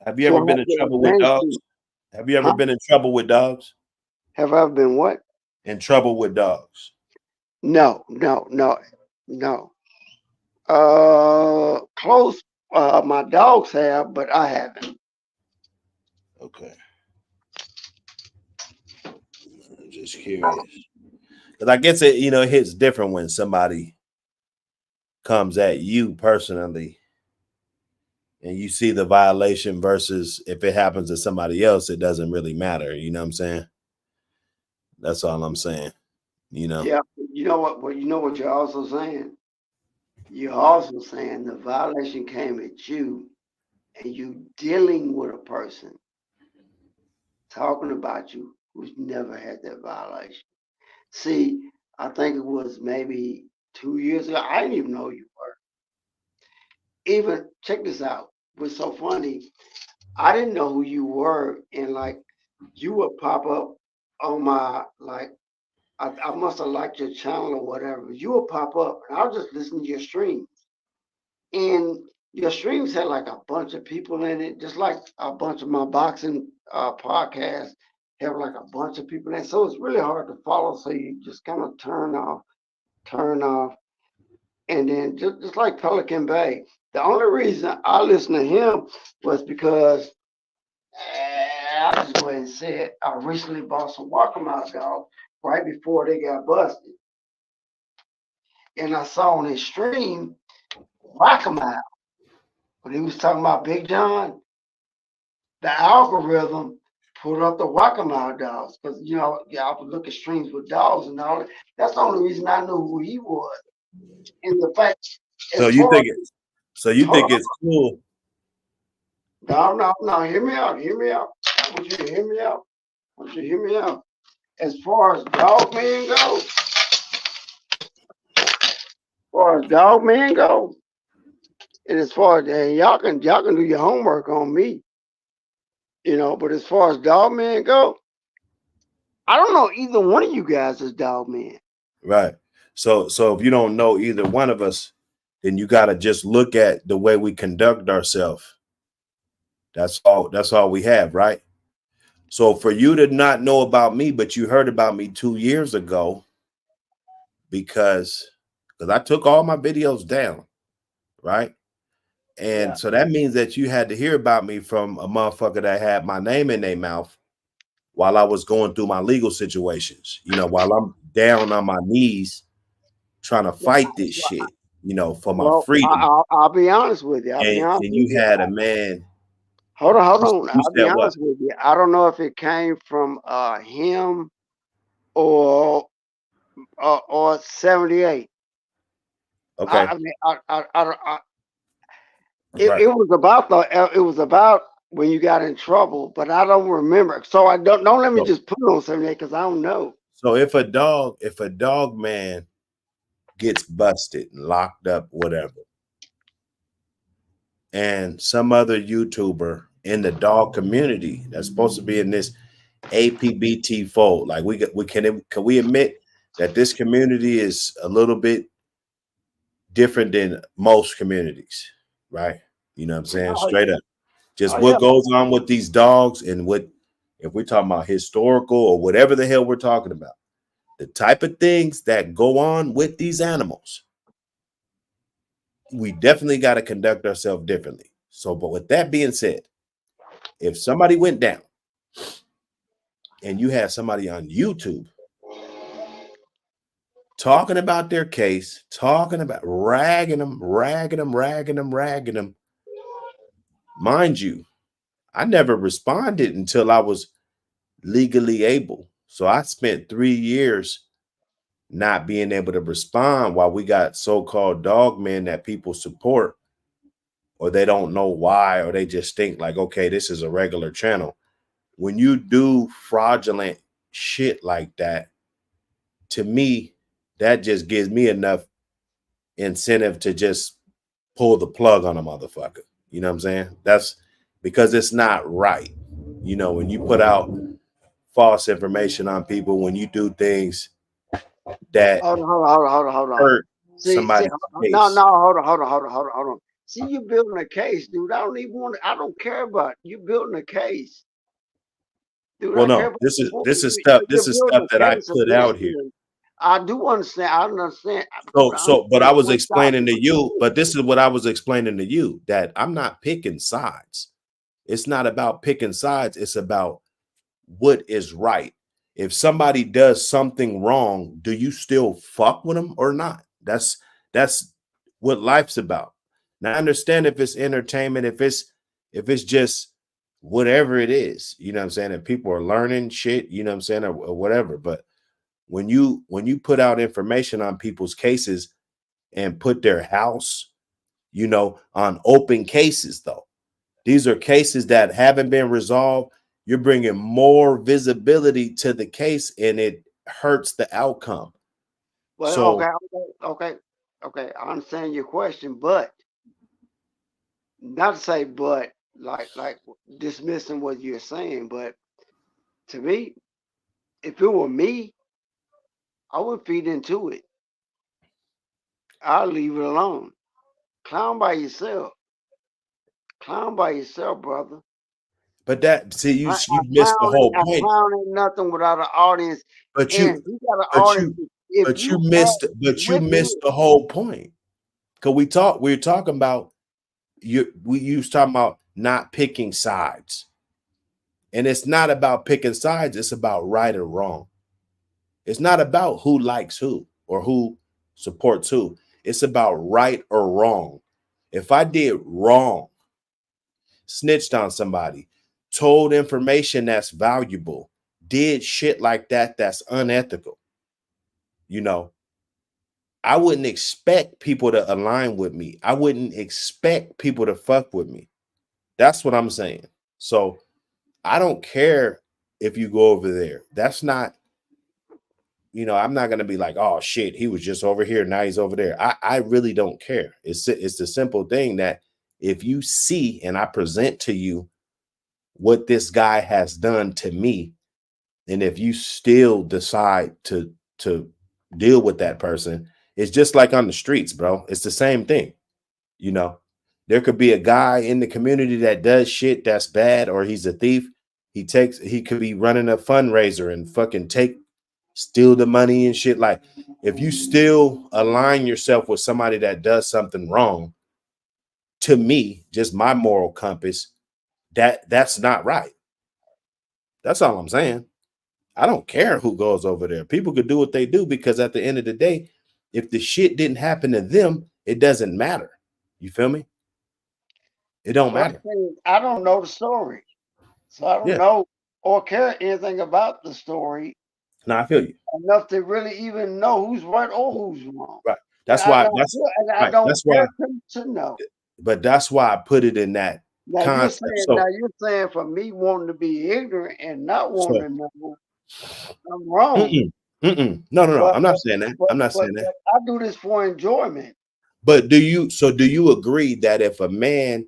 Have you So ever I been have in the trouble with advantage dogs? to, Have you ever huh? been in trouble with dogs? Have I ever been what? In trouble with dogs? No, no, no, no. Close. My dogs have, but I haven't. Okay, I'm just curious because I guess it hits different when somebody comes at you personally and you see the violation versus if it happens to somebody else, it doesn't really matter. You know what I'm saying? That's all I'm saying. You know? Yeah, you know what? Well, you know what you're also saying. You're also saying the violation came at you, and you dealing with a person talking about you who's never had that violation. See, I think it was maybe 2 years ago. I didn't even know who you were. Even check this out. What's so funny? I didn't know who you were, and like you would pop up on my I must have liked your channel or whatever. You will pop up, and I'll just listen to your streams. And your streams had like a bunch of people in it, just like a bunch of my boxing podcasts have like a bunch of people in it. So it's really hard to follow. So you just kind of turn off, and then just like Pelican Bay. The only reason I listened to him was because I'll just go ahead and say it. I recently bought some Waccamaw dogs right before they got busted, and I saw on his stream Waccamaw when he was talking about Big John. The algorithm put up the Waccamaw dogs because I would look at streams with dogs and all that. That's the only reason I knew who he was. And the fact, So as you far think as it's so you hold think it's cool? no, hear me out. I want you to hear me out. I want you to hear me out. As far as dog man goes, and as far as y'all can do your homework on me, but as far as dog man go, I don't know either one of you guys is dog man. Right. So if you don't know either one of us, then you got to just look at the way we conduct ourselves. That's all we have, right? So for you to not know about me, but you heard about me 2 years ago because I took all my videos down, right? Yeah. And so that means that you had to hear about me from a motherfucker that had my name in their mouth while I was going through my legal situations, while I'm down on my knees trying to fight this shit, for my Well, freedom. I'll be honest with you. And you had a man. Hold on. You I'll be said what? honest with you. I don't know if it came from him or 78. Okay. I mean, Right. it was about when you got in trouble, but I don't remember. So I don't let me So, just put it on 78 because I don't know. so if a dog man gets busted and locked up, whatever, and some other YouTuber in the dog community that's supposed to be in this APBT fold, like can we admit that this community is a little bit different than most communities, right? You know what I'm saying? Oh, Straight up. Just yeah. what goes on with these dogs and what, if we're talking about historical or whatever the hell we're talking about, the type of things that go on with these animals, we definitely got to conduct ourselves differently. So, but with that being said, if somebody went down and you had somebody on YouTube talking about their case, talking about ragging them, mind you, I never responded until I was legally able. So I spent 3 years not being able to respond while we got so-called dog men that people support, or they don't know why, or they just think like, okay, this is a regular channel. When you do fraudulent shit like that, to me, that just gives me enough incentive to just pull the plug on a motherfucker. You know what I'm saying? That's because it's not right. When you put out false information on people, when you do things that Hold on. hurt See, somebody's no, case. hold on. See, you building a case, dude. I don't care about you building a case, dude. Well, I care no, about this is you're stuff building that a I case of put out here. listening. I do understand. I understand, dude. I But I understand was both sides explaining of to the you, story. but this is what I was explaining to you, that I'm not picking sides. It's not about picking sides. It's about what is right. If somebody does something wrong, do you still fuck with them or not? That's what life's about. Now I understand if it's entertainment, if it's just whatever it is, you know what I'm saying, and people are learning shit, you know what I'm saying, or whatever. But when you put out information on people's cases and put their house, on open cases, though, these are cases that haven't been resolved. You're bringing more visibility to the case and it hurts the outcome. Well, So, okay. I understand your question, but not to say, but like dismissing what you're saying, but to me, if it were me, I would feed into it. I'll leave it alone. Clown by yourself. Clown by yourself, brother. But that, see, you I, I you missed the clown whole ain't, I point. clown ain't nothing without an audience. But And you, you got an but audience. you, If but you you missed, ask but you with missed it, the whole point. Cause we're talking about you was talking about not picking sides. And it's not about picking sides, it's about right or wrong. It's not about who likes who or who supports who. It's about right or wrong. If I did wrong, snitched on somebody, told information that's valuable, did shit like that that's unethical, you know, I wouldn't expect people to align with me. I wouldn't expect people to fuck with me. That's what I'm saying. So I don't care if you go over there. That's not, I'm not gonna be like, oh shit, he was just over here, now he's over there. I really don't care. It's the simple thing that if you see and I present to you what this guy has done to me, and if you still decide to deal with that person, it's just like on the streets, bro. It's the same thing. You know, there could be a guy in the community that does shit that's bad, or he's a thief. He could be running a fundraiser and fucking steal the money and shit. Like, if you still align yourself with somebody that does something wrong, to me, just my moral compass, that's not right. That's all I'm saying. I don't care who goes over there. People could do what they do, because at the end of the day, if the shit didn't happen to them, it doesn't matter. You feel me? It don't first matter. thing, I don't know the story. So I don't Yeah. know or care anything about the story No, I feel you. enough to really even know who's right or who's wrong. Right. And That's I why. don't That's care, and I right. don't That's why. care to know. But that's why I put it in that Now you're concept. saying now you're saying for me wanting to be ignorant and not So, wanting to know, I'm wrong. no. But I'm not saying that. I'm not but saying that. I do this for enjoyment. But do you agree that if a man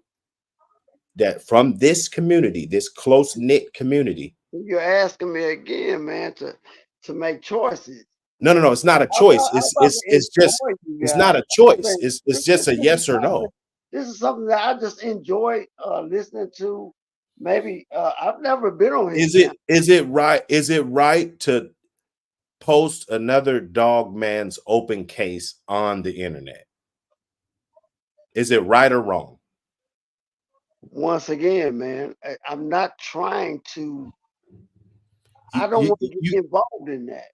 that from this community, this close knit community, You're asking me again, man, to make choices. no, it's not a I'm choice. not, I'm about to It's just enjoy you it's guys. not a I'm choice. saying It's just a yes or no. this is something that I just enjoy listening to. Maybe I've never been on his channel. Is it right? Is it right to post another dog man's open case on the internet? Is it right or wrong? Once again, man, I'm not trying to. I don't want to get involved in that.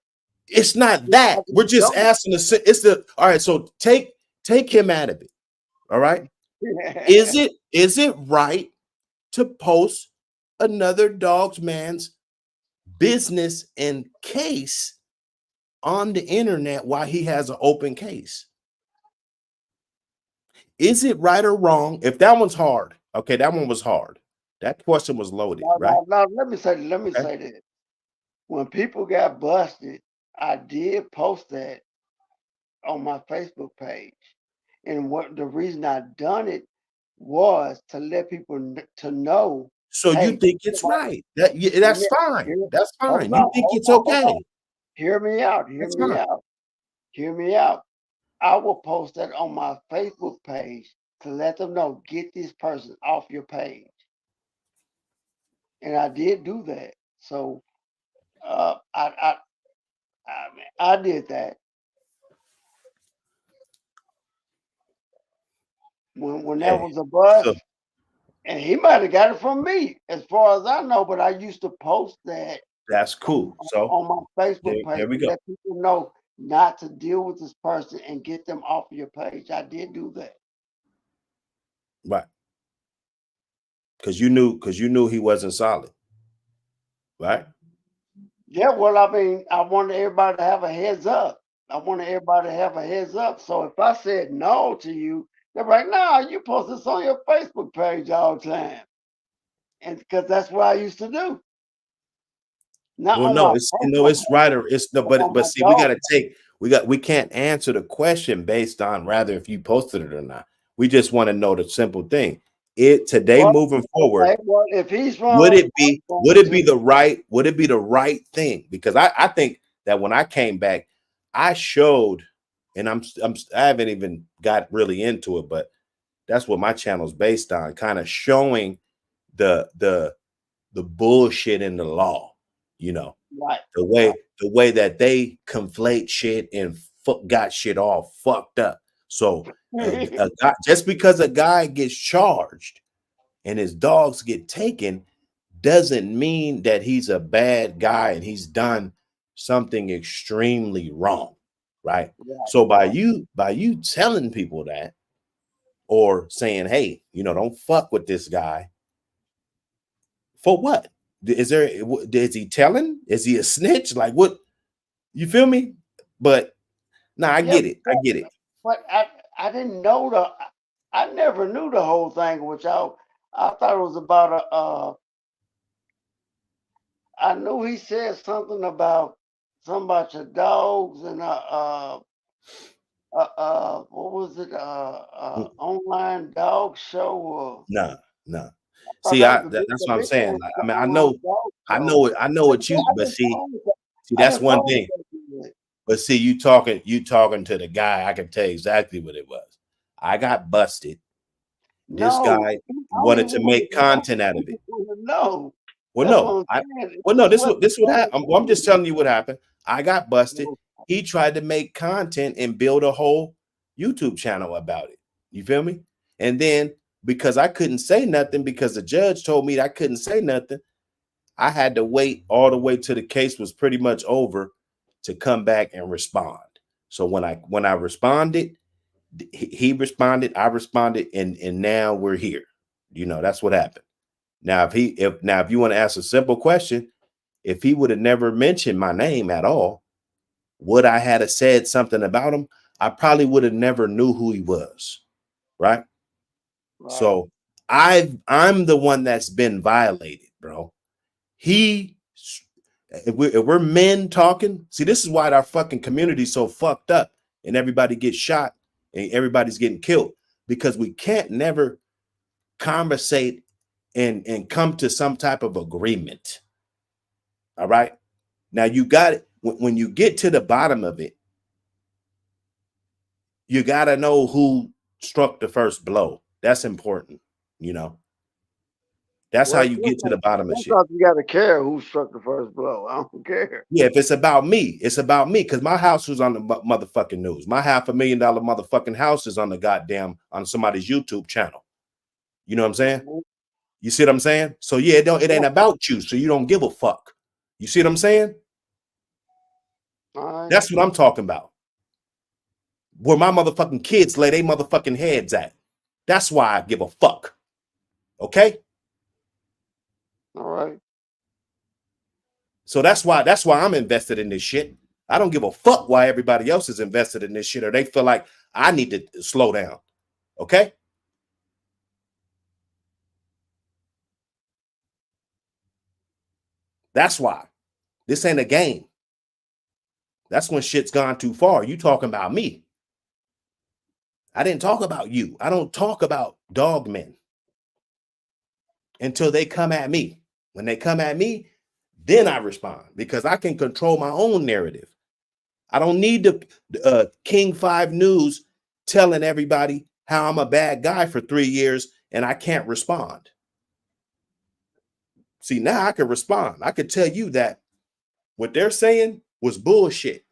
It's not I that. We're just just don't. asking the. It's the. All right. So take him out of it. All right. Is it right to post another dog's man's business and case on the internet while he has an open case? Is it right or wrong? If that one's hard, okay, that one was hard. That question was loaded, right? Now, let me say this. When people got busted, I did post that on my Facebook page, and what the reason I done it was to let people to know. So you Hey, think it's right? That's fine. That's fine. You think it's hold on. okay? Hear me out. That's fine. Hear me out. I will post that on my Facebook page to let them know, get this person off your page. And I did do that. So I did that when that Hey, was a bust, so and he might have got it from me, as far as I know. But I used to post that that's cool. So on my Facebook page there we to go. let people know not to deal with this person and get them off of your page. I did do that. Right. Because you knew he wasn't solid. Right. Yeah, well, I mean, I wanted everybody to have a heads up. I wanted everybody to have a heads up. So if I said no to you, they're like, "Nah, you post this on your Facebook page all the time," and because that's what I used to do. Not Well, on my no, personal it's right or page, it's no, but on but my see, dog. we can't answer the question based on rather if you posted it or not. We just want to know the simple thing. today Well, moving forward, okay. Well, if he's would wrong, it I'm be wrong would it be too. the right thing? Because I think that when I came back, I showed, and I haven't even got really into it, but that's what my channel's based on, kind of showing the bullshit in the law, you know, Right. the way that they conflate shit and got shit all fucked up. So a guy, just because a guy gets charged and his dogs get taken doesn't mean that he's a bad guy and he's done something extremely wrong, right? Right. So by you telling people that, or saying, hey, don't fuck with this guy, for what? Is he telling? Is he a snitch? Like, what? You feel me? But I Yeah, get it. I get it. but I didn't know I never knew the whole thing, which I thought it was about I knew he said something about your dogs and what was it, online dog show, or Nah, nah. I thought See, that was that's the what I'm big one saying. was Like, the I mean, online dog show. I know what you, I but I that's didn't one follow thing. that. But see, you talking to the guy. I can tell you exactly what it was. I got busted. This No, guy I don't wanted even to want make to know. content out I of it. just want to know. Well, That's no, what I'm saying. well, no. This What what the happened. I'm just telling you what happened. I got busted. dog? He tried to make content and build a whole YouTube channel about it. You feel me? And then because I couldn't say nothing because the judge told me I couldn't say nothing, I had to wait all the way till the case was pretty much over to come back and respond. So when I responded, he responded, I responded, and now we're here. That's what happened. Now, if you want to ask a simple question, if he would have never mentioned my name at all, would I had said something about him? I probably would have never knew who he was, right? Right. So I'm the one that's been violated, bro. He, if we're men talking, see, this is why our fucking community's so fucked up and everybody gets shot and everybody's getting killed, because we can't never conversate and come to some type of agreement. All right. Now you got it. When you get to the bottom of it, you got to know who struck the first blow. That's important. You know, that's how Well, you get to the bottom of shit. sometimes you got to care who struck the first blow. I don't care. Yeah, if it's about me, it's about me, because my house was on the motherfucking news. My $500,000 motherfucking house is on the goddamn on somebody's YouTube channel. You know what I'm saying? Mhm. You see what I'm saying? So yeah, it ain't Yeah. about you. So you don't give a fuck. You see what I'm saying? All right. That's what I'm talking about. Where my motherfucking kids lay their motherfucking heads at. That's why I give a fuck. Okay? All right. So that's why I'm invested in this shit. I don't give a fuck why everybody else is invested in this shit, or they feel like I need to slow down. Okay? That's why. This ain't a game. That's when shit's gone too far. You talking about me. I didn't talk about you. I don't talk about dog men until they come at me. When they come at me, then I respond, because I can control my own narrative. I don't need the King 5 News telling everybody how I'm a bad guy for 3 years and I can't respond. See, now I can respond. I can tell you that what they're saying was bullshit.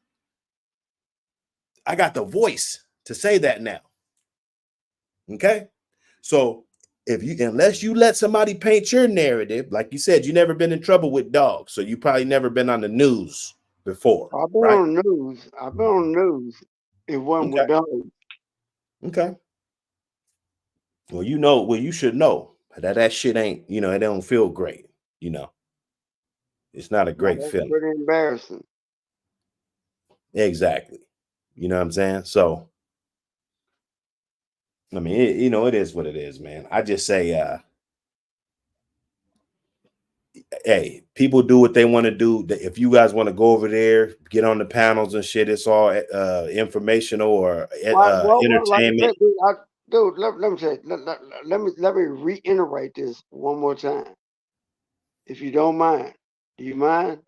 I got the voice to say that now. Okay? So unless you let somebody paint your narrative, like you said, you never been in trouble with dogs, so you probably never been on the news before, I've been right? on the news. I've been on the news. It wasn't Okay. with dogs. Okay. Well, you should know that shit ain't, it don't feel great. You know, it's not a No, great that's feeling. pretty embarrassing. Exactly. You know what I'm saying? So, I mean, it is what it is, man. I just say, hey, people do what they want to do. If you guys want to go over there, get on the panels and shit, it's all informational or Well, like I entertainment. said, dude, dude, let me say, let me reiterate this one more time, if you don't mind. Do you mind?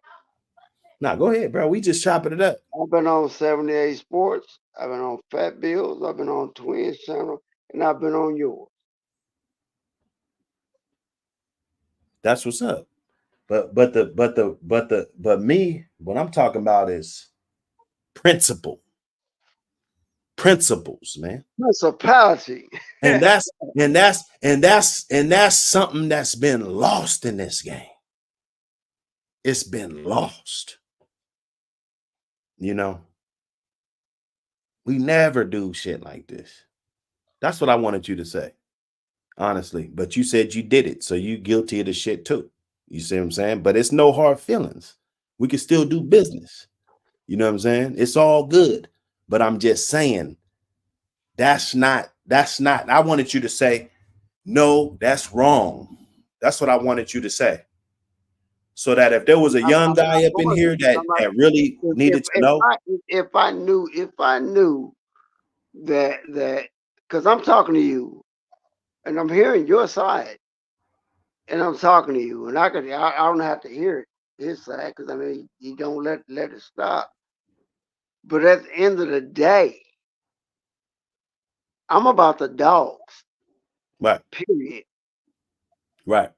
Nah, go ahead, bro. We just chopping it up. I've been on 78 Sports. I've been on Fat Bills. I've been on Twins Channel, and I've been on yours. That's what's up. But me, what I'm talking about is principles, man. Principality. And that's something that's been lost in this game. It's been lost. You know, we never do shit like this. That's what I wanted you to say, honestly. But you said you did it, so you guilty of the shit too. You see what I'm saying? But it's no hard feelings. We can still do business. You know what I'm saying? It's all good. But I'm just saying that's not. I wanted you to say, no, that's wrong. That's what I wanted you to say. So that if there was a young I'm guy not up in going here to. I'm not. that really needed to know. If I knew that because I'm talking to you and I'm hearing your side and I'm talking to you and I don't have to hear it his side because I mean you don't let it stop. But at the end of the day, I'm about the dogs. Right. Period. Right.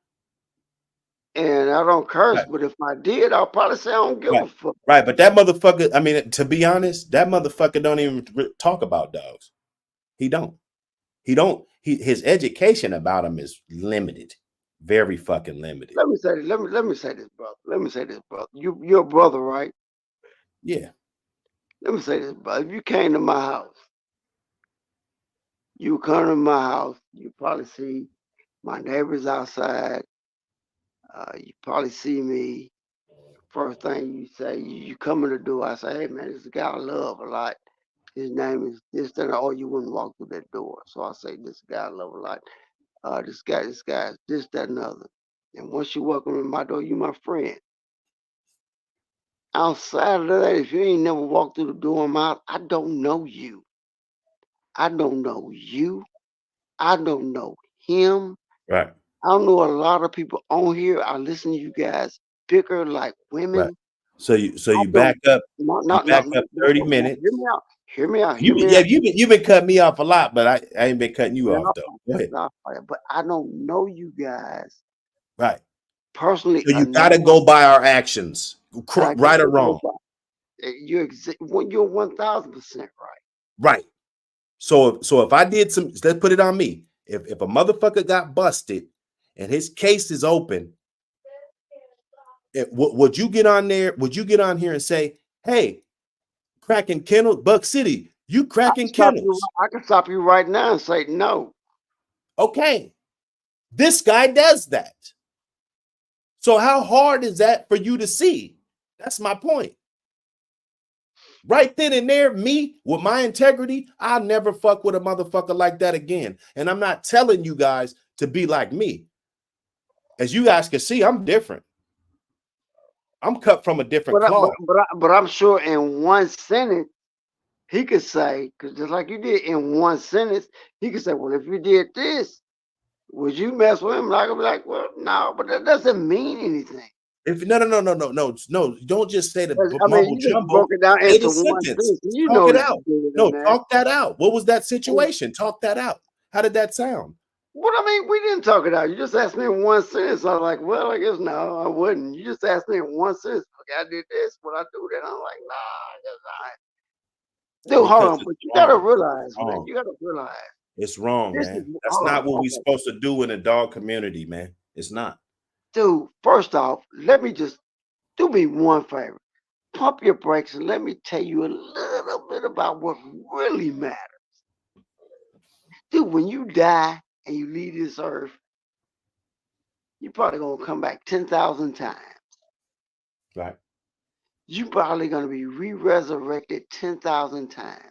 And I don't curse, Right. but if I did, I'll probably say I don't give a Right. fuck. Right. But that motherfucker, I mean, to be honest, that motherfucker don't even talk about dogs. He don't. His education about him is limited. Very fucking limited. Let me say this. Let me say this, brother. Let me say this, brother. You're a brother, right? Yeah. Let me say this, brother. If you came to my house, you come to my house, you probably see my neighbors outside. You probably see me. First thing you say, you come in the door. I say, hey man, this is a guy I love a lot. His name is this, that, or you wouldn't walk through that door. So I say, this guy I love a lot. This guy is this, that, and other. And once you welcome in my door, you my friend. Outside of that, if you ain't never walked through the door of my house, I don't know you. I don't know you. I don't know him. Right. I don't know a lot of people on here. I listen to you guys bicker like Right. women. So I you don't. back up. Not, You not, back not, not, up not, 30 not- minutes. Hear me out. Hear me out. You Hear me yeah, out. you've been cutting me off a lot, but I ain't been cutting you Man, off though. Go ahead. but I don't know you guys Right. personally So you gotta enough. go by our actions, I got right or to go wrong. by. You're 1,000% right. Right. So if I did some, let's put it on me. If a motherfucker got busted and his case is open, would you get on there? Would you get on here and say, "Hey, cracking kennels, Buck City, you cracking kennels"? I can stop you right now and say no. Okay, this guy does that. So how hard is that for you to see? That's my point. Right then and there, me with my integrity, I'll never fuck with a motherfucker like that again. And I'm not telling you guys to be like me. As you guys can see, I'm different. I'm cut from a different cloth. But I'm sure in one sentence he could say, because just like you did in one sentence, he could say, well, if you did this, would you mess with him? And I could be like, well, no, but that doesn't mean anything. If no, don't just say the 'Cause, I mean, mumble you just jumbo. broke it down Say the into one sentence. sentence. You Talk know it it's out. bigger than No, that. talk that out. What was that situation? Talk that out. How did that sound? What I mean, we didn't talk it out. You just asked me in one sentence. I was like, well, I guess no, I wouldn't. You just asked me in one sentence. Okay, I did this. Would I do that? I'm like, nah, I guess not. Dude, hold Because on. it's But you gotta wrong. realize, It's man. wrong. You gotta realize It's wrong, this is man. That's hold not on. what we're Okay, supposed to do in a dog community, man. It's not. dude. First off, let me just do me one favor. Pump your brakes and let me tell you a little bit about what really matters. Dude, when you die and you leave this earth, you're probably gonna come back 10,000 times. Right. You probably gonna be re-resurrected 10,000 times.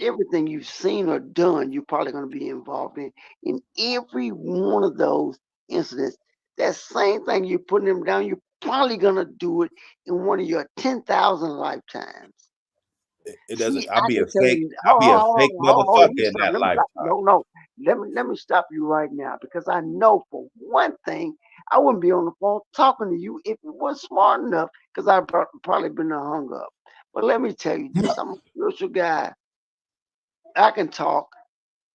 Everything you've seen or done, you're probably gonna be involved in every one of those incidents. That same thing you're putting them down, you're probably gonna do it in one of your 10,000 lifetimes. It doesn't. See, I can tell you. I'll be a Hold fake on, hold on, hold on. motherfucker in that Let me stop. lifetime. No, no. Let me stop you right now because I know for one thing I wouldn't be on the phone talking to you if it wasn't smart enough because I'd probably been hung up. But let me tell you this: I'm a spiritual guy. I can talk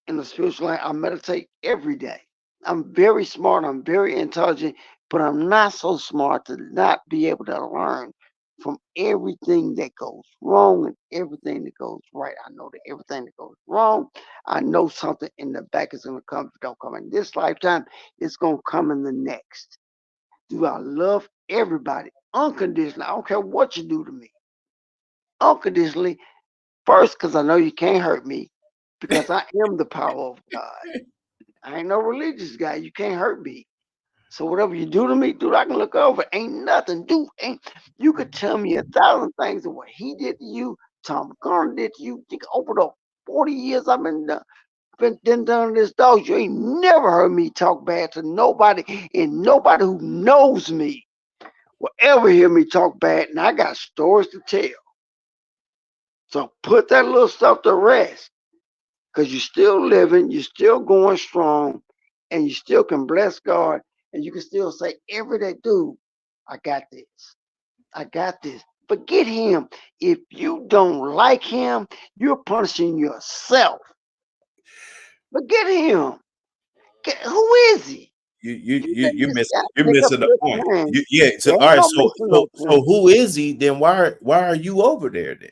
in the spiritual line. I meditate every day. I'm very smart. I'm very intelligent, but I'm not so smart to not be able to learn from everything that goes wrong and everything that goes right. I know that everything that goes wrong, I know something in the back is going to come. If it don't come in this lifetime, it's going to come in the next. Do I love everybody unconditionally? I don't care what you do to me. Unconditionally, first, because I know you can't hurt me because I am the power of God. I ain't no religious guy. You can't hurt me. So whatever you do to me, dude, I can look over. Ain't nothing. Dude, ain't you could tell me 1,000 things of what he did to you, Tom McConnell did to you. Think over the 40 years I've been done this dog. You ain't never heard me talk bad to nobody, and nobody who knows me will ever hear me talk bad. And I got stories to tell. So put that little stuff to rest. Because you're still living, you're still going strong, and you still can bless God, and you can still say every day, dude, I got this. I got this. Forget him. If you don't like him, you're punishing yourself. Forget him. Who is he? You're This missing guy you're pick up missing the this point. man. Yeah. So There all ain't right. no So missing so no so point. who is he? Then why are you over there? Then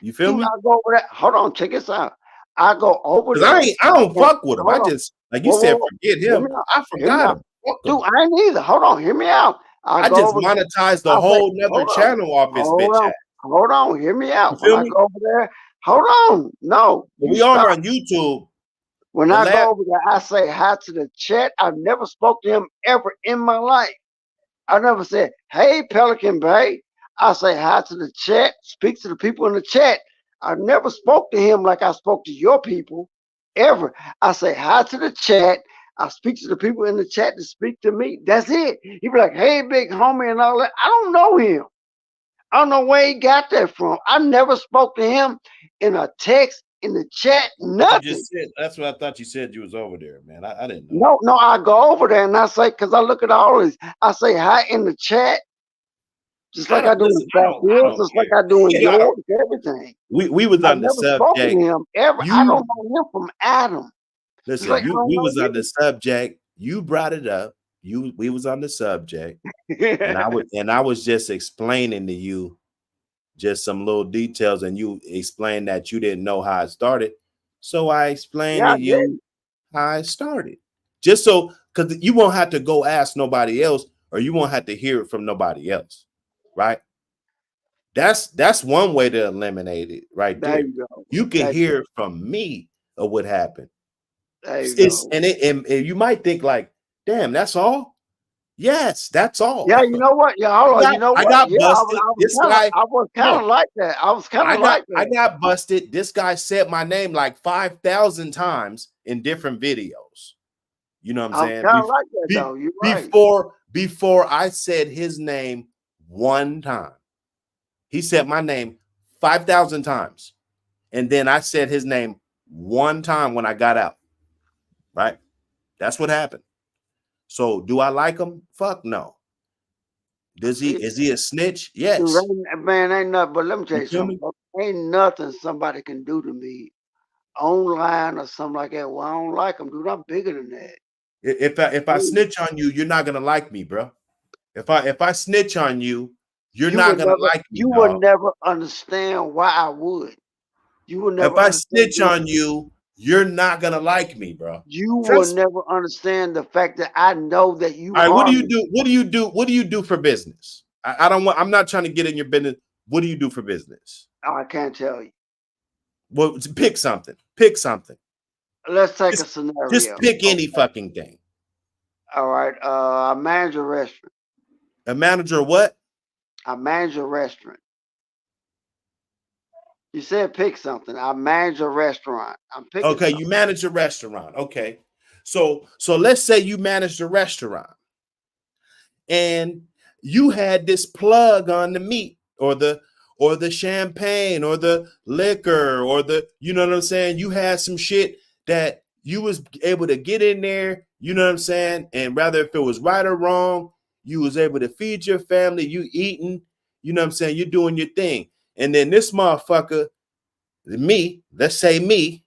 you feel Dude, me? I go over there. Hold on, check this out. I go over Because there. I don't And fuck with him. I hold on. just like you Whoa, whoa, said, whoa. forget Hear him. me out. I Hear me forgot out. him. Fuck Dude, him. I ain't either. Hold on. Hear me out. I I go just over there. monetized a I say, whole nother hold on. channel off his Hold bitch on. ass. Hold on. Hear me You out. When feel I me? go over there, hold on. No, But you we on stop. on YouTube. When The I last go over there, I say hi to the chat. I've never spoke to him ever in my life. I never said, hey, Pelican Bay. I say hi to the chat, speak to the people in the chat. I never spoke to him like I spoke to your people, ever. I say hi to the chat. I speak to the people in the chat to speak to me. That's it. He be like, hey, big homie, and all that. I don't know him. I don't know where he got that from. I never spoke to him in a text, in the chat, you nothing. just said. That's what I thought you said you was over there, man. I didn't know. No, no, I go over there and I say, because I look at all this, I say hi in the chat, just I like I don't do in listen. Fat I Bills, don't just like care. I do in Yeah, I don't. yours, everything. We was I've on the never spoken to subject. him ever. I You don't know him from Adam. Just listen. like I You don't we know was on the subject. You brought it up. We was on the subject, you. and I was just explaining to you just some little details, and you explained that you didn't know how it started. So I explained Yeah, to I did. you how it started. Just so because you won't have to go ask nobody else, or you won't have to hear it from nobody else, right? That's one way to eliminate it right There there. you go. You can There, hear it from me of what happened. there you It's go. and you might think like, damn, that's all. Yes, that's all. Yeah, you know what? Yeah, hold on. You know I what? got Yeah, busted. This guy, I was kind no, of like that. I was kind of like I that. got busted. This guy said my name like 5,000 times in different videos. You know what I'm I was saying? kind of like that though. You're right. Before I said his name one time. He said my name 5,000 times. And then I said his name one time when I got out. Right? That's what happened. So do I like him? Fuck no. See, Is he a snitch? dude, Yes. man, ain't nothing. But let me tell You you feel something. me? Bro. Ain't nothing somebody can do to me online or something like that. Well, I don't like them, dude. I'm bigger than that. If I Dude, snitch on you, you're not gonna like me, bro. If I snitch on you, you're you not would gonna never, like me, you would dog. never understand why I would. You would If never I understand. snitch on you, you're not gonna like me, bro. You will Trust me. never understand the fact that I know that you All right, what do are you me. do? What do you do? What do you do for business? I don't want. I'm not trying to get in your business. What do you do for business? Oh, I can't tell you. Well, pick something. Pick something. Let's take a Just scenario. pick any Okay. fucking thing. All right. I manage a restaurant. A manager, of what? I manage a restaurant. You said pick something. I manage a restaurant. I'm picking Okay, something. you manage a restaurant. Okay, so let's say you managed a restaurant and you had this plug on the meat or the champagne or the liquor or the, you know what I'm saying? You had some shit that you was able to get in there, you know what I'm saying? And rather if it was right or wrong, you was able to feed your family, you eating, you know what I'm saying? You're doing your thing. And then this motherfucker, me, let's say me,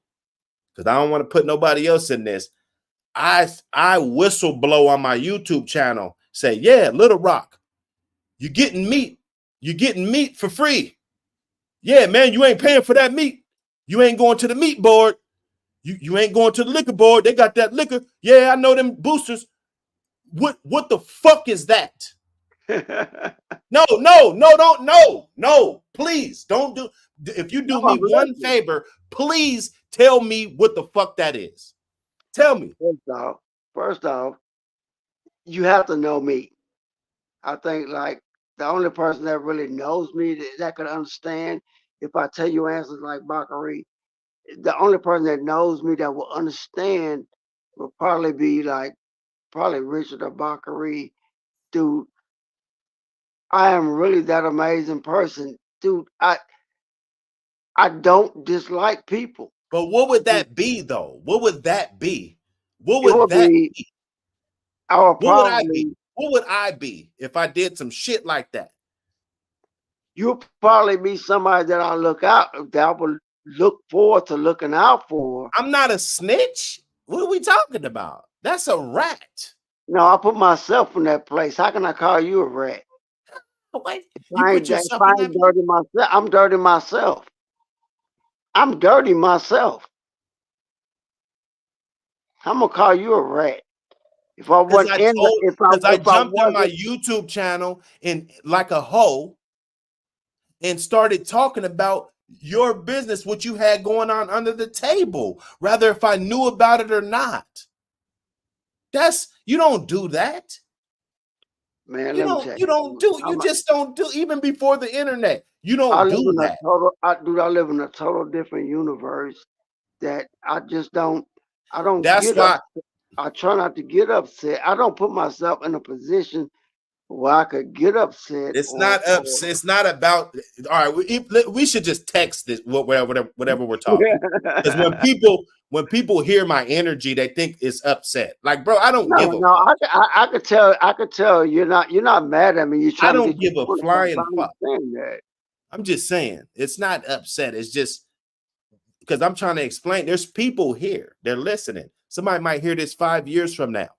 because I don't want to put nobody else in this. I whistle blow on my YouTube channel, say, yeah, Little Rock, you're getting meat. You're getting meat for free. Yeah, man, you ain't paying for that meat. You ain't going to the meat board. You ain't going to the liquor board. They got that liquor. Yeah, I know them boosters. What the fuck is that? No, please don't do. If you do me one favor, please tell me what the fuck that is. Tell me. First off, you have to know me. I think like the only person that really knows me that could understand if I tell you answers like Bakari, the only person that knows me that will understand will probably be like probably Richard or Bakari. Dude, I am really that amazing person. Dude, I don't dislike people. But what would that be though? What would that be? What It would would that be be? I would What would I be? probably What would I be if I did some shit like that? you'll probably be somebody that I look out that I will look forward to looking out for. I'm not a snitch. What are we talking about? That's a rat. No, I put myself in that place. How can I call you a rat? What? If You put if yourself I in that ain't place? dirty myself, I'm dirty myself. I'm dirty myself. I'm gonna call you a rat. If I Because wasn't in the, I if I jumped on my wasn't, YouTube channel and like a hoe and started talking about your business, what you had going on under the table, rather if I knew about it or not. That's you don't do that. man, You let me don't tell you don't you, do you just don't do even before the internet. You I don't live do in a that. total, I live in a total different universe that I just don't, I don't That's get up. why I try not to get upset. I don't put myself in a position where I could get upset it's or, not up. It's not about. All right, we should just text this whatever we're talking. Because when people hear my energy, they think it's upset. Like, bro, I don't give a no, fuck. I could tell you're not mad at me. You're I trying to don't get your give a point across. I flying fuck. understand that. I'm just saying it's not upset. It's just because I'm trying to explain. There's people here. They're listening. Somebody might hear this 5 years from now,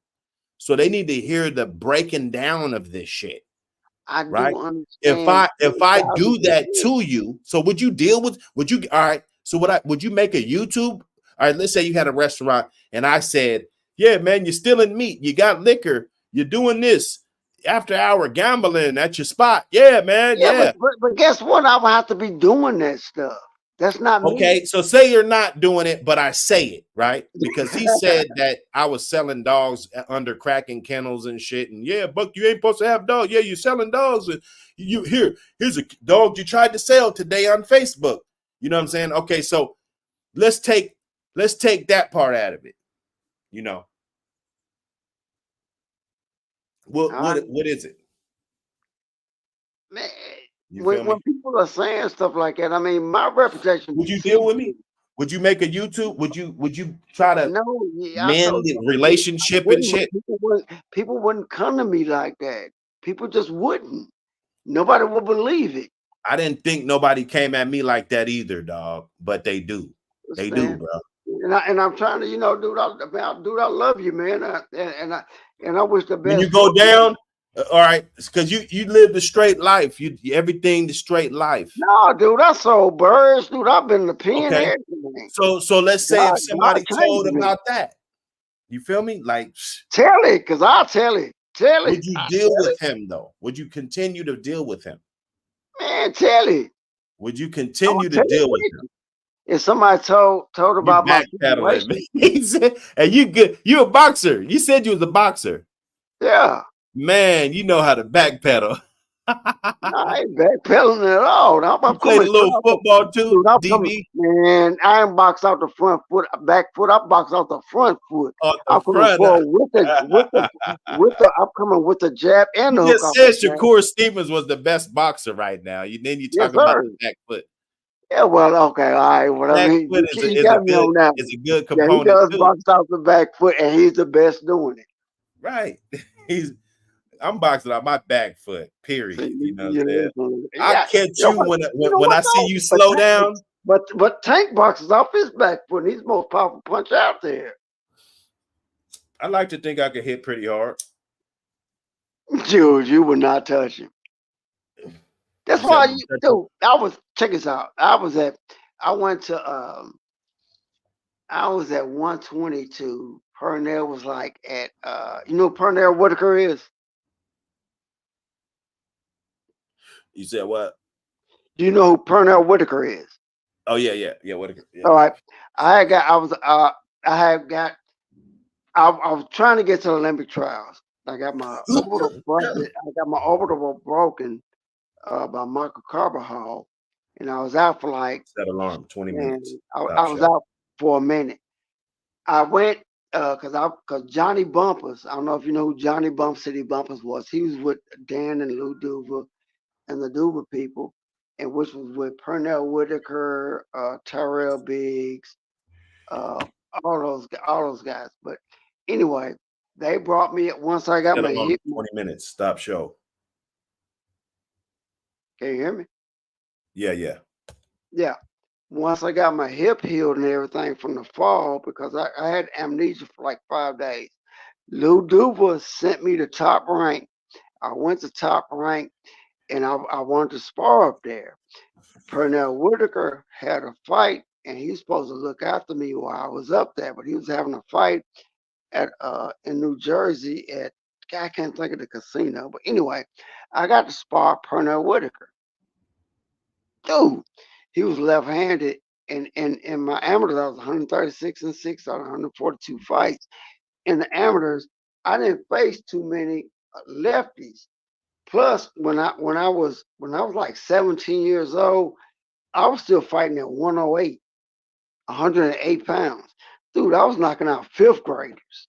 so they need to hear the breaking down of this shit. I Right? do If understand I do that to you, so would you all right? So would you make a YouTube? All right, let's say you had a restaurant and I said, yeah, man, you're stealing meat, you got liquor, you're doing this after hour gambling at your spot. Yeah, man, Yeah, yeah. but guess what? I would have to be doing that stuff. That's not me. Okay, so say you're not doing it, but I say it, right? Because he said that I was selling dogs under cracking kennels and shit. And yeah, Buck, you ain't supposed to have dogs. Yeah, you're selling dogs. And here's a dog you tried to sell today on Facebook. You know what I'm saying? Okay, so let's take that part out of it. You know. What is it? Man, You feel me? when people are saying stuff like that, I mean, my reputation Would you deal precedes with me? me. Would you make a YouTube? Would you try to No, yeah, I mend told the you I relationship and wouldn't, but shit? people wouldn't come to me like that. People just wouldn't. Nobody would believe it. I didn't think nobody came at me like that either, dog. But they do. They do, Understand? bro. And I'm trying to, dude, I love you, man, and I wish the When you best go for you. down, all right, because you live the straight life. You everything the straight life. No, dude, I sold birds, dude. I've been in the pen, Okay. everything. So let's say if God somebody told changed me. about that, you feel me? Like, Tell it, cause I'll tell it. Tell it. would you I deal tell with it. him though? Would you continue to deal with him? Man, tell it. Would you I'm gonna continue to tell you deal what with it him? is. If somebody told You about my backpedaling. situation, He said, and you good. You a boxer. You said you was a boxer. yeah. Man, you know how to backpedal. I ain't backpedaling at all. I'm You played coming a little strong. football too, Dude, I'm coming, DB, man. I ain't box out the front foot, back foot. I box out the front foot. on the I'm coming front. forward with the. I'm coming with the jab and You the hook just off said the jab. Shakur Stevens was the best boxer right now. Then you Yes, talk about sir. the back foot. Yeah, well, okay, all right. Well, I Back mean, foot you got me on that one. is a good Yeah, he component does too. box out the back foot, and he's the best doing it. Right. I'm boxing out my back foot, So period. You know what I'm saying? you I yeah, catch you know you what? when You know when what I see though? you slow down. But Tank boxes off his back foot. And he's the most powerful punch out there. I like to think I can hit pretty hard. Dude, you would not touch him. That's You said I why wouldn't touch you. dude. Check this out. I went to I was at 122. Pernell was like at you know who Pernell Whitaker is? You said what? Do you know who Pernell Whitaker is? Oh yeah. What? Yeah. All right. I was trying to get to the Olympic trials. I got my orbital busted. I got my orbital broken by Michael Carbajal, and I was out for like, Set alarm. 20 man, minutes. I Stop was show. out for a minute. I went because Johnny Bumpers. I don't know if you know who Johnny Bump City Bumpers was. He was with Dan and Lou Duva and the Duva people, and which was with Pernell Whitaker, Tyrell Biggs, uh, all those guys. But anyway, they brought me once I got Set my alarm. hip. 20 minutes. Stop show. Can you hear me? Yeah. Yeah. Once I got my hip healed and everything from the fall, because I had amnesia for like 5 days. Lou Duva sent me to Top Rank. I went to Top Rank and I wanted to spar up there. Pernell Whitaker had a fight and he was supposed to look after me while I was up there, but he was having a fight at in New Jersey at I can't think of the casino. But anyway, I got to spar Pernell Whitaker. Dude, he was left-handed, and in my amateurs, I was 136-6 out of 142 fights. In the amateurs, I didn't face too many lefties. Plus, when I was like 17 years old, I was still fighting at 108, 108 pounds. Dude, I was knocking out fifth graders.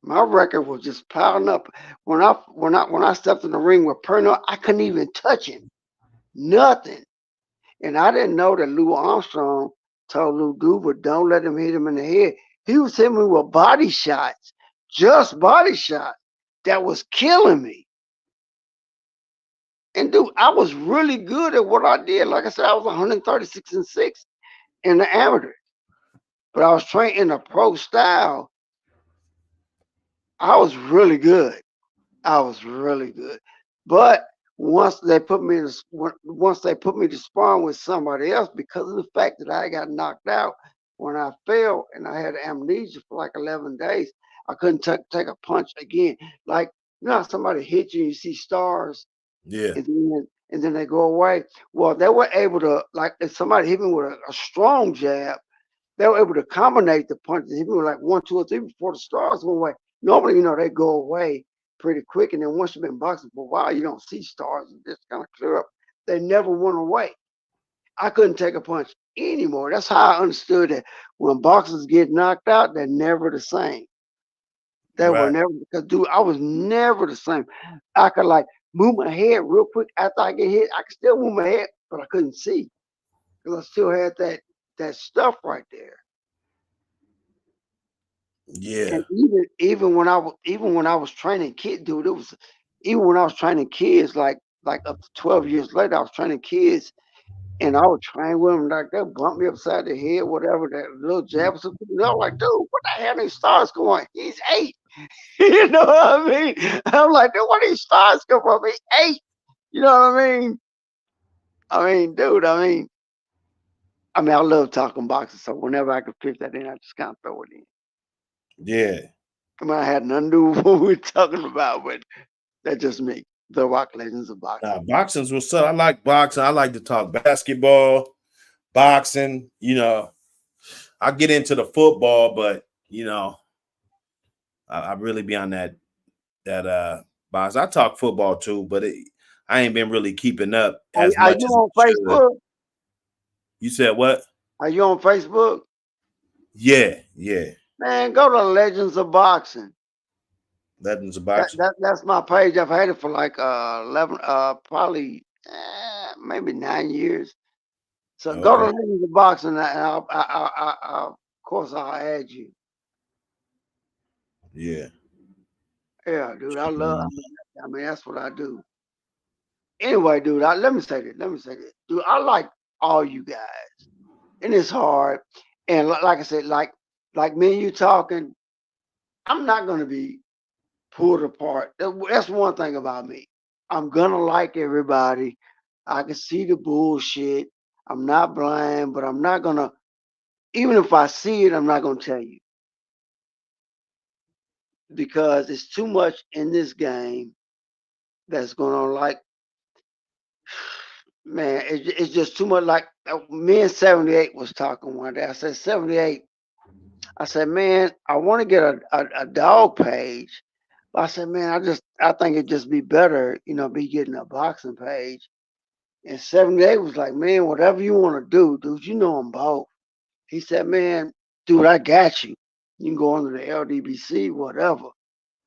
My record was just piling up. When I stepped in the ring with Pernell, I couldn't even touch him. Nothing. And I didn't know that Lou Armstrong told Lou Duva, don't let him hit him in the head. He was hitting me with body shots, just body shots, that was killing me. And dude, I was really good at what I did. Like I said, I was 136-6 in the amateur. But I was trained in a pro style. I was really good. I was really good. But once they put me to sparring with somebody else, because of the fact that I got knocked out when I fell and I had amnesia for like 11 days, I couldn't take a punch again. Like, you know how somebody hit you and you see stars Yeah. and then they go away? Well, they were able to, like, if somebody hit me with a strong jab, they were able to combine the punches, hit me with like 1, 2, or 3 before the stars went away. Normally, they go away pretty quick, and then once you've been boxing for a while, you don't see stars and just kind of clear up. They never went away. I couldn't take a punch anymore. That's how I understood that when boxers get knocked out, they're never the same. They were Right. never, because dude, I was never the same. I could like move my head real quick after I get hit. I could still move my head, but I couldn't see because I still had that stuff right there. Yeah. And even when I was training kids, dude, it was even when I was training kids, like up to 12 years later, I was training kids, and I would train with them like they bump me upside the head, whatever that little jab. So they're like, dude, what the hell? These stars going? He's 8. You know what I mean? I'm like, dude, where these stars come from? He's 8. You know what I mean? Dude, I love talking boxing, so whenever I could fit that in, I just kind of throw it in. Yeah. I had nothing to do with what we're talking about, but that's just me. The Rock Legends of Boxing. Boxing's what's up. I like boxing. I like to talk basketball, boxing. I get into the football, but I really be on that box. I talk football too, but I ain't been really keeping up Are, as are much you as I on should. Facebook? You said what? Are you on Facebook? Yeah, yeah. Man, go to Legends of Boxing. Legends of That, Boxing. that that's my page. I've had it for like 11, probably maybe 9 years. So go to Okay. Legends of Boxing, and of course I'll add you. Yeah. Yeah, dude, I love. Mhm. I mean, that's what I do. Anyway, dude, let me say this. Let me say this, dude. I like all you guys, and it's hard. And like I said, like me and you talking, I'm not gonna be pulled apart. That's one thing about me. I'm gonna like everybody. I can see the bullshit. I'm not blind, but I'm not gonna. Even if I see it, I'm not gonna tell you because it's too much in this game that's going on. Like, man, it's just too much. Like me and 78 was talking one day. I said 78. I said, man, I want to get a dog page. But I said, man, I think it'd just be better, be getting a boxing page. And 78 was like, man, whatever you want to do, dude, you know them both. He said, man, dude, I got you. You can go under the LDBC,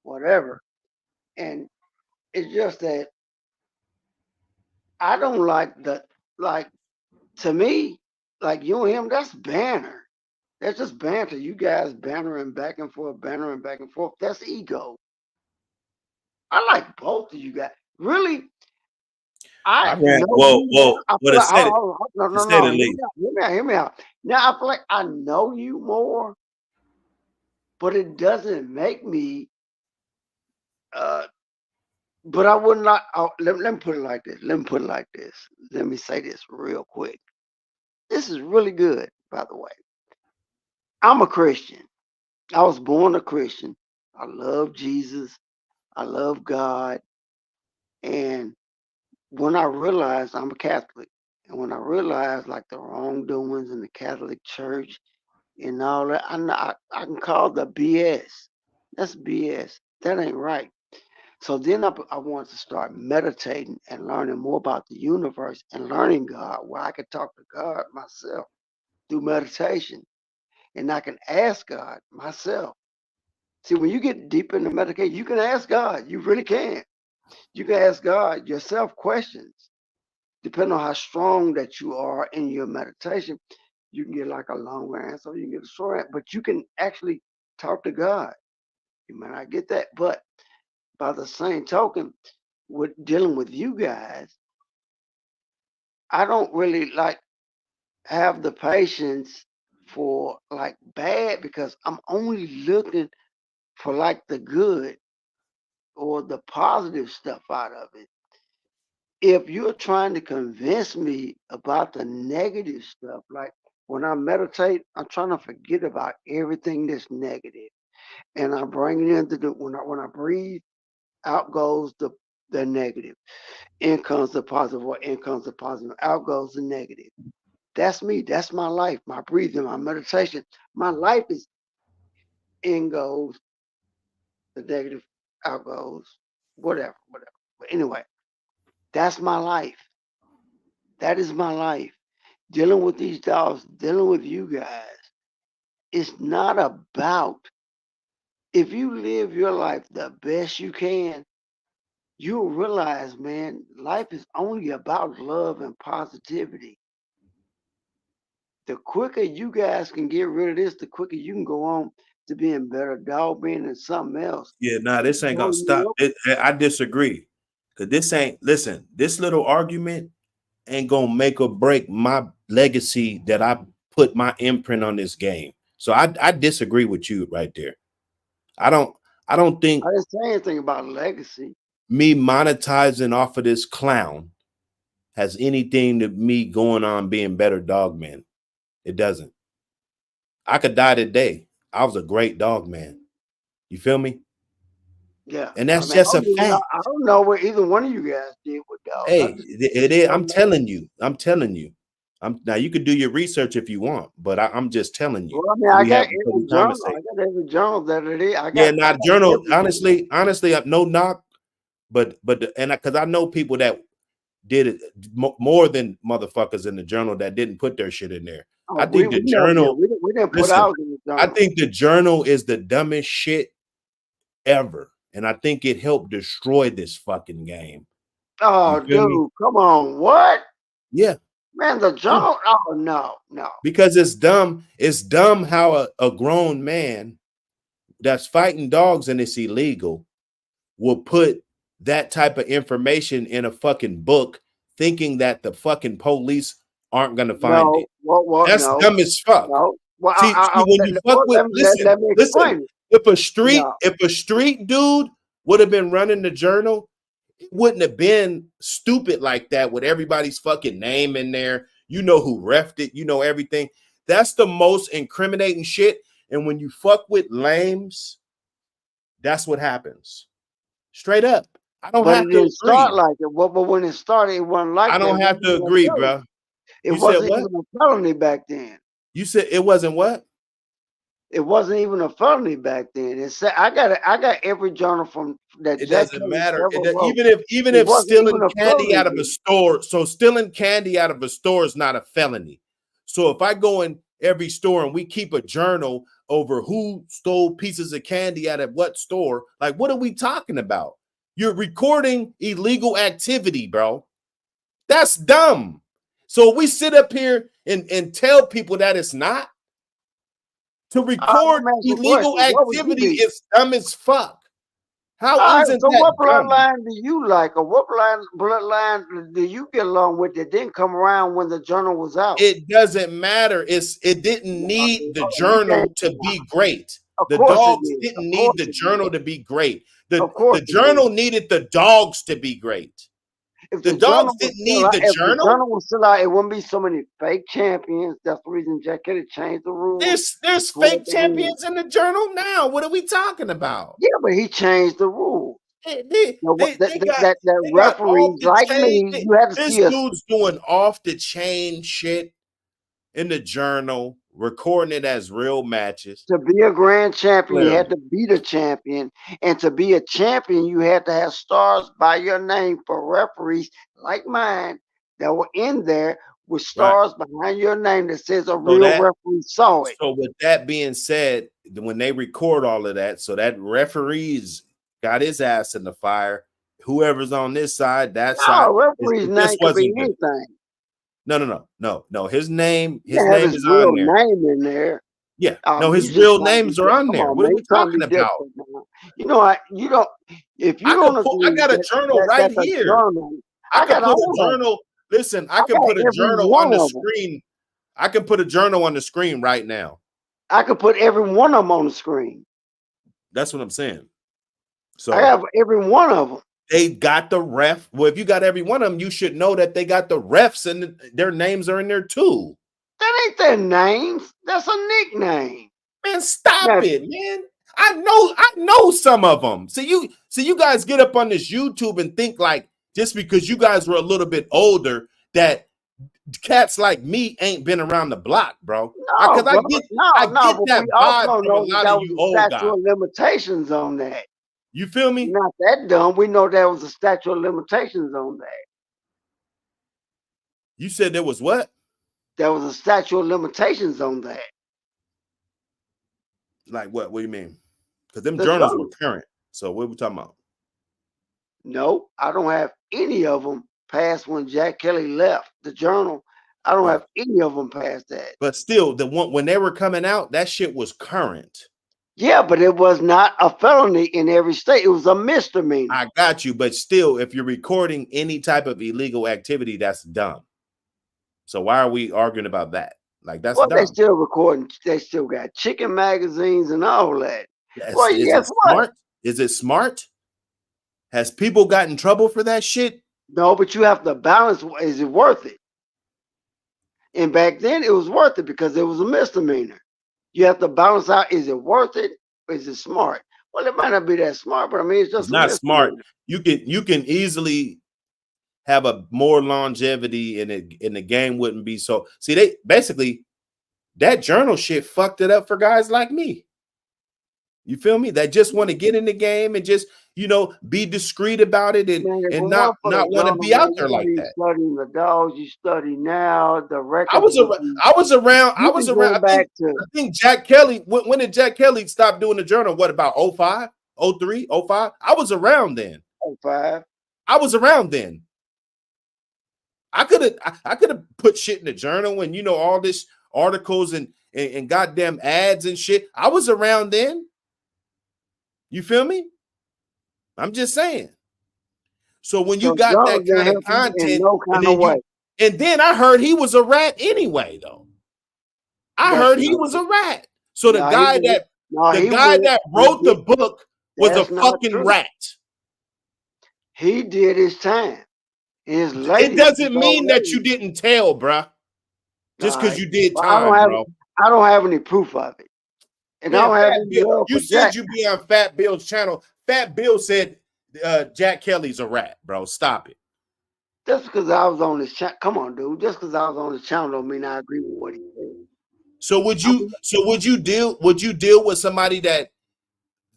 whatever. And it's just that I don't like to me, like you and him, that's banner. That's just banter. You guys bantering back and forth, bantering back and forth. That's ego. I like both of you guys. Really, I I ran. know Whoa, you more. whoa. I Well, feel to like, say it, no, to no, say no. the Hear me least. out. Hear me out. Hear me out. Now I feel like I know you more, but it doesn't make me. Uh, but I would not. Let me put it like this. Let me put it like this. Let me say this real quick. This is really good, by the way. I'm a Christian. I was born a Christian. I love Jesus. I love God. And when I realized I'm a Catholic, and when I realized like the wrongdoings in the Catholic Church and all that, I can call the BS. That's BS. That ain't right. So then I wanted to start meditating and learning more about the universe and learning God, where I could talk to God myself through meditation. And I can ask God myself. See, when you get deep into meditation, you can ask God. You really can. You can ask God yourself questions. Depending on how strong that you are in your meditation, you can get like a longer answer, or you can get a short answer, but you can actually talk to God. You may not get that, but by the same token, with dealing with you guys, I don't really like have the patience for like bad because I'm only looking for like the good or the positive stuff out of it. If you're trying to convince me about the negative stuff, like when I meditate, I'm trying to forget about everything that's negative, and I bring it into the when I breathe, out goes the negative, in comes the positive, or in comes the positive, out goes the negative. That's me. That's my life. My breathing, my meditation. My life is in goes the negative, out goes whatever. But anyway, that's my life. That is my life. Dealing with these dogs, dealing with you guys, it's not about if you live your life the best you can, you'll realize, man, life is only about love and positivity. The quicker you guys can get rid of this, the quicker you can go on to being better dog being and something else. Yeah, nah, this ain't gonna Blow stop. you up. I disagree. Cause this ain't listen, this little argument ain't gonna make or break my legacy that I put my imprint on this game. So I disagree with you right there. I don't I don't I think didn't say anything about legacy. me monetizing off of this clown has anything to me going on being better dog man. It doesn't. I could die today. I was a great dog man. You feel me? Yeah. And I that's mean, just a fact. I don't know what either one of you guys did with dogs. I Hey, just it is. don't I'm know. telling you. I'm telling you. I'm now. You could do your research if you want, but I'm just telling you. Well, I mean, So I we got have so every we journal. conversate. I got every journal that it is. Yeah, I not got journal. everything. Honestly, no knock. But no, because I know people that did it more than motherfuckers in the journal that didn't put their shit in there. Oh, I think we the never did. journal, We didn't put listen, ours in the I journal. think the journal is the dumbest shit ever. And I think it helped destroy this fucking game. Oh, You feel me? dude, come on. What? Yeah. Man, the journal. Oh, no. Because it's dumb. It's dumb how a grown man that's fighting dogs and it's illegal will put that type of information in a fucking book thinking that the fucking police aren't going to find it. Well, That's no. dumb as fuck. No. Well, See, when you fuck with, let me listen, explain it. if a No. street dude would have been running the journal, it wouldn't have been stupid like that with everybody's fucking name in there. You know who refed it, you know everything. That's the most incriminating shit. And when you fuck with lames, that's what happens. Straight up. I don't But have it to didn't start agree. like it. But when it started, it wasn't like I that. don't have to agree, bro. It You said wasn't what? even a felony back then. You said it wasn't what? It wasn't even a felony back then. It said I got every journal from that It Jack doesn't Kelly matter. ever wrote. Even It if wasn't even stealing a candy out of felony. a store, so stealing candy out of a store is not a felony. So if I go in every store and we keep a journal over who stole pieces of candy out of what store, like what are we talking about? You're recording illegal activity, bro. That's dumb. So we sit up here and tell people that it's not. To record Let me ask you a illegal question. What would you activity be? is dumb as fuck. How All right, isn't so that what dumb? bloodline do you like, or what bloodline do you get along with that didn't come around when the journal was out? It doesn't matter. It didn't need the You journal can't. to be great. Of The course it dogs did. Of didn't course need the it did. journal to be great. The, Of course the it did. journal needed the dogs to be great. If The the journal dogs was didn't still need out, the if the journal. journal was still out, it wouldn't be so many fake champions. That's the reason Jack Kelly changed the rules. There's towards fake the end. champions in the journal now. What are we talking about? Yeah, but he changed the rules. They That got off referees the like chain. me, you have to This see us dude's doing off the chain shit in the journal, recording it as real matches. to be a grand champion. You Clearly. had to be the champion, and to be a champion, you had to have stars by your name for referees like mine that were in there with Right. stars behind your name that says a So real referee saw it. So with that being said, when they record all of that, so that referees got his ass in the fire. Whoever's on this side, that side, No, referee's this name could be wasn't good. anything. No. His name You have his is real on there. name in there. Yeah. Oh, No, you his just real trying to be names are different. on Come there. on, What man, are you we trying to talking be about? different, man. You know, you don't. If you don't I agree got a that journal right the here. journal, I I could got put a all of them. journal. Listen, I I can got put a every journal one on the of them. screen. I can put a journal on the screen right now. I could put every one of them on the screen. That's what I'm saying. I So have every one of them. they got the ref. Well, if you got every one of them, you should know that they got the refs and their names are in there too. That ain't their names. That's a nickname. Man, stop Now, it, man. I know some of them. So you guys get up on this YouTube and think like just because you guys were a little bit older that cats like me ain't been around the block, bro. no, Because I bro. get No, but that we vibe also from a know that lot that of was you a old statute guys. of limitations on that. You feel me? Not that dumb. We know there was a statute of limitations on that. You said there was what? There was a statute of limitations on that. Like what? What do you mean? Because them The journals were journal. current. So what are we talking about? No, I don't have any of them past when Jack Kelly left the journal. I don't Right. have any of them past that. But still, the one when they were coming out, that shit was current. Yeah, but it was not a felony in every state. It was a misdemeanor. I got you, but still, if you're recording any type of illegal activity, that's dumb. So why are we arguing about that? Like that's Well, they dumb. still recording. They still got chicken magazines and all that. Well, Is guess it what? smart? Is it smart? Has people got in trouble for that shit? No, but you have to balance. Is it worth it? And back then, it was worth it because it was a misdemeanor. You have to balance out: is it worth it? Or is it smart? Well, it might not be that smart, but I mean, it's It's just a not smart. misdemeanor. You can easily have a more longevity and the game wouldn't be so. See, they basically that journal shit fucked it up for guys like me. You feel me? That just want to get in the game and just, be discreet about it and Man, if it and not weren't for the not want to journal, be out man, you there like wouldn't be that. studying the dogs you study now. The I records was would around. be. I was around. I You was can around. go I back think. to I think Jack Kelly. When did Jack Kelly stop doing the journal? What about 05, 03, 05? I was around then. 05. I was around then. I could have put shit in the journal and all this articles and goddamn ads and shit. I was around then. You feel me? I'm just saying. So when you So got that journals didn't kind of help you in content, no and kind of way. then I heard he was a rat anyway, though. I That's heard he not was true. a rat. So No, he was. No, the he guy was. that He wrote the did. book was a That's not fucking true. rat. He did his time. His It lady, his doesn't old mean that lady. you didn't tell, bruh. Just All because right. you did But time, bro. I don't have any proof of it, and I Man, don't have Fat any Bill, love you for said Jack. you be on Fat Bill's channel. Fat Bill said Jack Kelly's a rat, bro. Stop it. Just because I was on his channel, come on, dude. Just because I was on his channel don't mean I agree with what he said. So would you deal with somebody that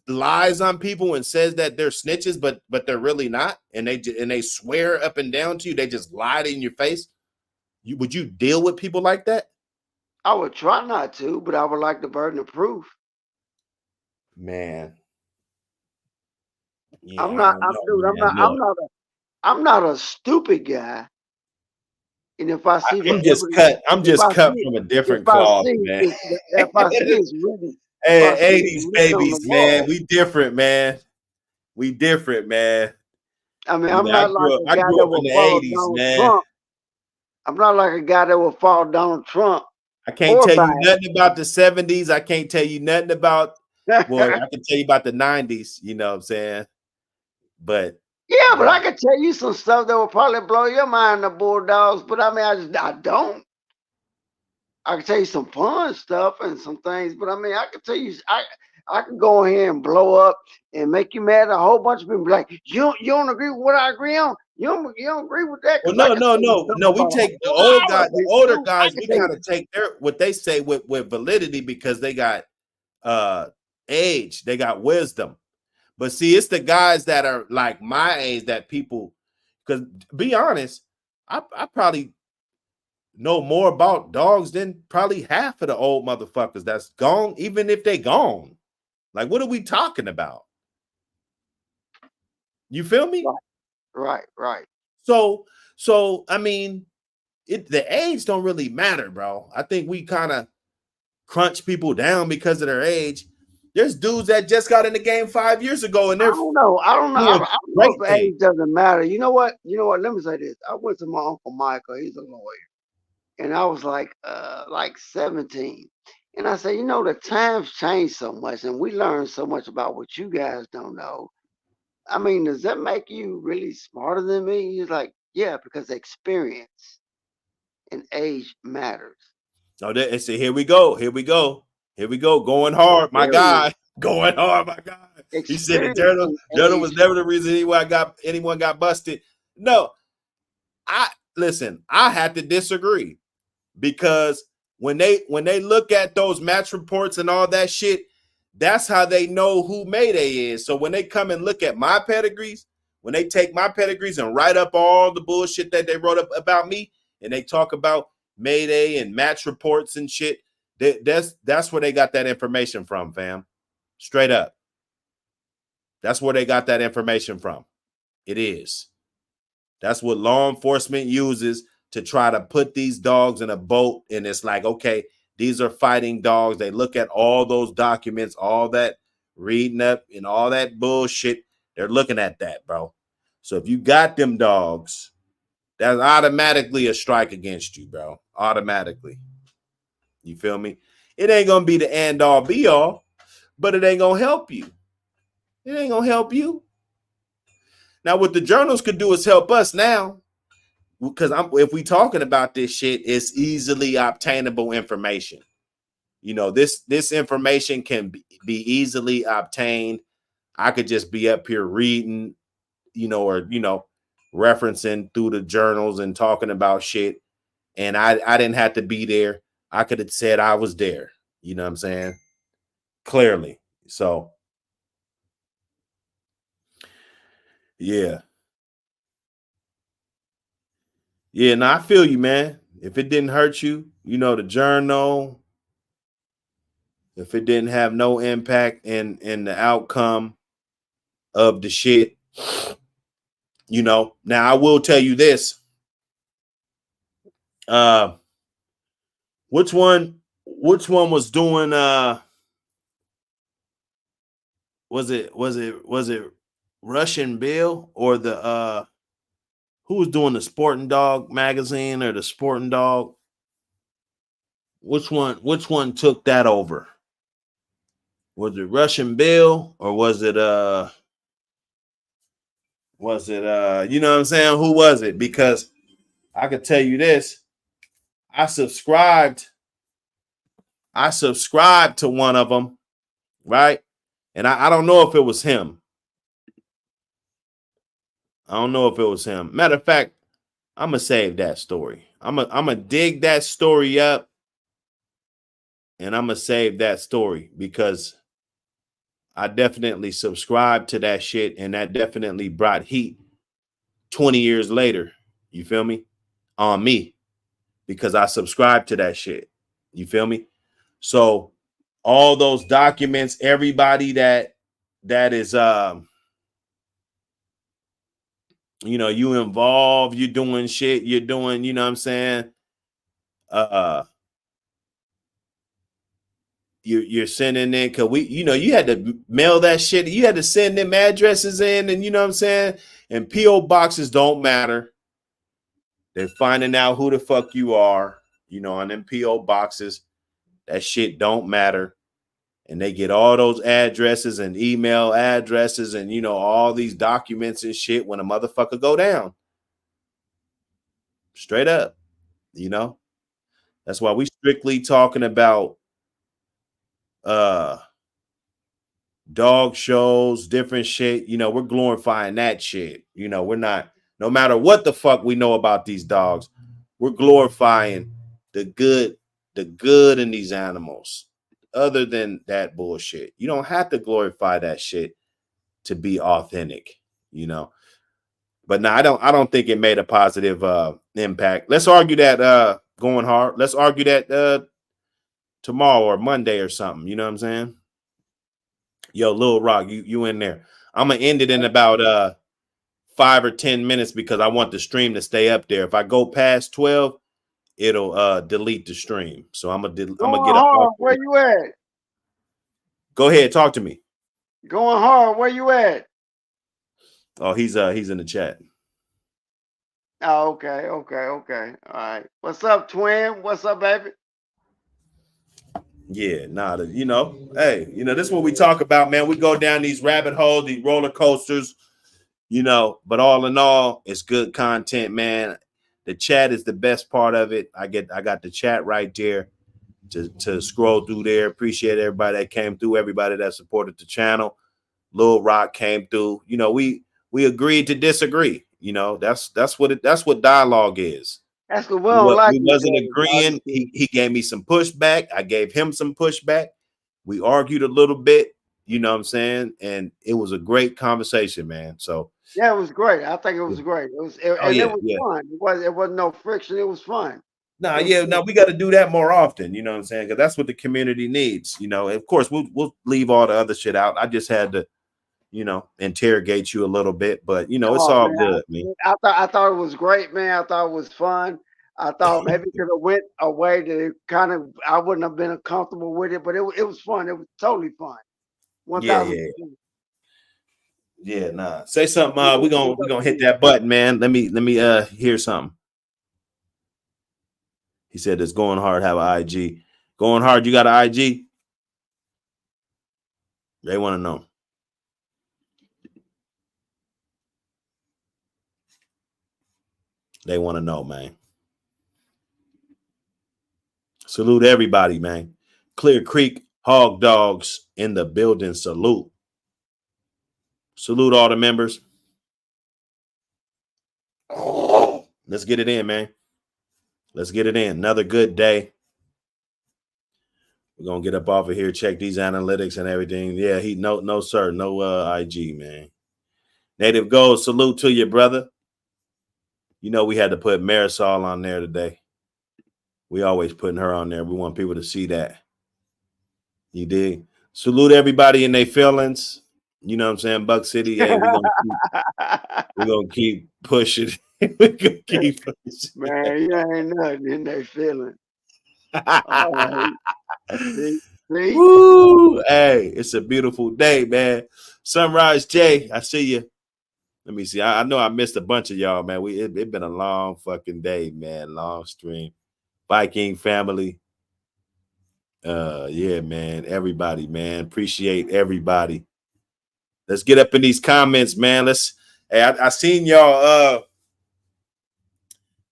lies on people and says that they're snitches, but they're really not, and they swear up and down to you, they just lied in your face? Would you deal with people like that? I would try not to, but I would like the burden of proof. Man, yeah, I'm I not. don't know, Dude. man. Look, I'm not a stupid guy. And if I see the I'm just evidence, cut. I'm if just I cut see, from a if different I cloth, see, man. if I see it's written, if I see Hey, it's 80s written on the babies, man. wall. We different, man. We different, man. I mean, I'm I not like grew up. a I guy grew that up in will the follow 80s, Donald man. Trump. I'm not like a guy that will follow Donald Trump I can't or tell you Biden. nothing about the 70s. I can't tell you nothing about. Well, I can tell you about the 90s. You know what I'm saying? But Yeah, but yeah. I could tell you some stuff that will probably blow your mind, the Bulldogs. But I mean, I don't. I can tell you some fun stuff and some things, but I mean, I can tell you, I can go in here and blow up and make you mad. A whole bunch of people be like, you don't agree with what I agree on. You don't agree with that Well, because I no, can no, tell you no, something no. We about a take the whole older lot guys. of The it older too. I guys, can we tell you. gotta take their what they say with validity because they got age, they got wisdom. But see, it's the guys that are like my age that people. Because be honest, I probably know more about dogs than probably half of the old motherfuckers that's gone, even if they gone. Like, what are we talking about? You feel me? Right. So I mean, the age don't really matter, bro. I think we kind of crunch people down because of their age. There's dudes that just got in the game 5 years ago and I they're don't know. I don't know. I doing don't know great if things. age doesn't matter. You know what? You know what? Let me say this. I went to my uncle Michael. He's a lawyer, and I was like 17. And I said, the times change so much, and we learn so much about what you guys don't know. I mean, does that make you really smarter than me? He's like, yeah, because experience and age matters. Oh, see, here we go. Here we go. Here we go. Going hard, my Experience, guy. Going hard, my guy. He said the experience journal. and Journal was age. never the reason anyone got busted. No, I listen. I had to disagree because when they look at those match reports and all that shit, that's how they know who Mayday is. So when they come and look at my pedigrees, when they take my pedigrees and write up all the bullshit that they wrote up about me, and they talk about Mayday and match reports and shit, that's where they got that information from, fam. Straight up. That's where they got that information from. It is. That's what law enforcement uses to try to put these dogs in a boat. And it's like, okay, these are fighting dogs. They look at all those documents, all that reading up and all that bullshit. They're looking at that, bro. So if you got them dogs, that's automatically a strike against you, bro. Automatically. You feel me? It ain't going to be the end all be all, but it ain't going to help you. It ain't going to help you. Now, what the journals could do is help us now. Because if we talking about this shit, it's easily obtainable information. This information can be easily obtained. I could just be up here reading, or referencing through the journals and talking about shit, and I didn't have to be there. I could have said I was there. You know what I'm saying? Clearly. So Yeah. Yeah, no, I feel you, man. If it didn't hurt you, you know, the journal, if it didn't have no impact in the outcome of the shit, you know. Now I will tell you this. Uh which one was doing was it Russian Bill or the who was doing the Sporting Dog magazine or the Sporting Dog? Which one took that over? Was it Russian Bill or was it you know what I'm saying? Who was it? Because I could tell you this. I subscribed to one of them, right? And I don't know if it was him. I don't know if it was him. Matter of fact, I'm gonna save that story. I'm gonna dig that story up, and I'm gonna save that story because I definitely subscribed to that shit, and that definitely brought heat 20 years later. You feel me? On me because I subscribed to that shit. You feel me? So all those documents, everybody that is you know, you involved, you're doing shit, you're doing, you know what I'm saying? You're sending in because we, you know, you had to mail that shit, you had to send them addresses in, and you know what I'm saying? And P.O. boxes don't matter. They're finding out who the fuck you are, you know, on them P.O. boxes. That shit don't matter. And they get all those addresses and email addresses and, you know, all these documents and shit when a motherfucker go down. Straight up, you know? That's why we strictly talking about dog shows, different shit. You know, we're glorifying that shit. You know, we're not, no matter what the fuck we know about these dogs, we're glorifying the good in these animals. Other than that bullshit, you don't have to glorify that shit to be authentic, you know. But no, I don't think it made a positive impact. Let's argue that going hard. Let's argue that tomorrow or Monday or something. You know what I'm saying? Yo, Lil Rock, you in there. I'm gonna end it in about 5 or 10 minutes because I want the stream to stay up there. If I go past 12, it'll delete the stream. So I'm gonna Going get up off hard, of where it. you at? Go ahead, talk to me. Going hard, where you at? Oh, he's in the chat. Oh, okay. All right. What's up, twin? What's up, baby? Yeah, nah, you know, hey, you know, this is what we talk about, man. We go down these rabbit holes, these roller coasters, you know, but all in all, it's good content, man. The chat is the best part of it. I got the chat right there to scroll through there. Appreciate everybody that came through, everybody that supported the channel. Lil Rock came through. You know, we agreed to disagree. You know, that's what dialogue is. That's because we don't like We each wasn't other, dog. agreeing. He gave me some pushback. I gave him some pushback. We argued a little bit, you know what I'm saying? And it was a great conversation, man. So Yeah, it was great. I think it yeah. was great. Oh And it yeah, was yeah. fun. It wasn't no friction. It was fun. Nah, It was yeah, fun. no, we got to do that more often, you know what I'm saying? Because that's what the community needs, you know. Of course, we'll leave all the other shit out. I just had to, you know, interrogate you a little bit, but you know, it's Oh all man, good, man. I thought it was great, man. I thought it was fun. I thought maybe it could have went a way that kind of I wouldn't have been comfortable with it, but it was fun. It was totally fun. Yeah, 1000%. yeah, yeah. Nah, say something. Big We up, big gonna up to hit you. that button, man. Let me hear something. He said it's going hard. Have an IG. Going hard. You got an IG? They want to know. They want to know, man. Salute everybody, man. Clear Creek Hog Dogs in the building. Salute. Salute all the members. Let's get it in, man. Let's get it in. Another good day. We're gonna get up off of here, check these analytics and everything. Yeah, no sir, no IG, man. Native Gold, salute to you, brother. You know we had to put Marisol on there today. We always putting her on there. We want people to see that. You dig? Salute everybody in their feelings. You know what I'm saying? Buck City, hey, we're gonna keep pushing. We're gonna keep pushing. Man, you ain't nothing in their feeling. All right. See? Woo! Hey, it's a beautiful day, man. Sunrise Jay, I see you. Let me see. I know I missed a bunch of y'all, man. It been a long fucking day, man. Long stream. Viking family. Yeah, man. Everybody, man. Appreciate everybody. Let's get up in these comments, man. Hey, I seen y'all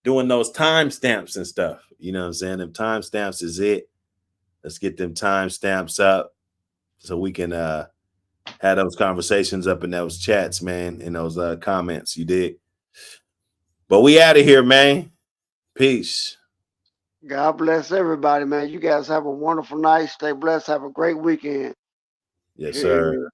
doing those timestamps and stuff. You know what I'm saying? Them timestamps is it. Let's get them timestamps up so we can have those conversations up in those chats, man, in those comments. You did. But we out of here, man. Peace. God bless everybody, man. You guys have a wonderful night. Stay blessed. Have a great weekend. Yes, sir.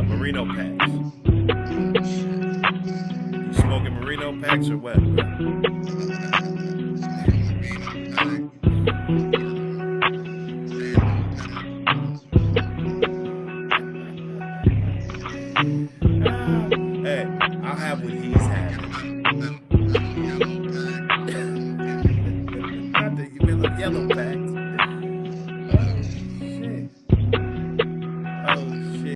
Merino packs. You smoking Merino packs or what?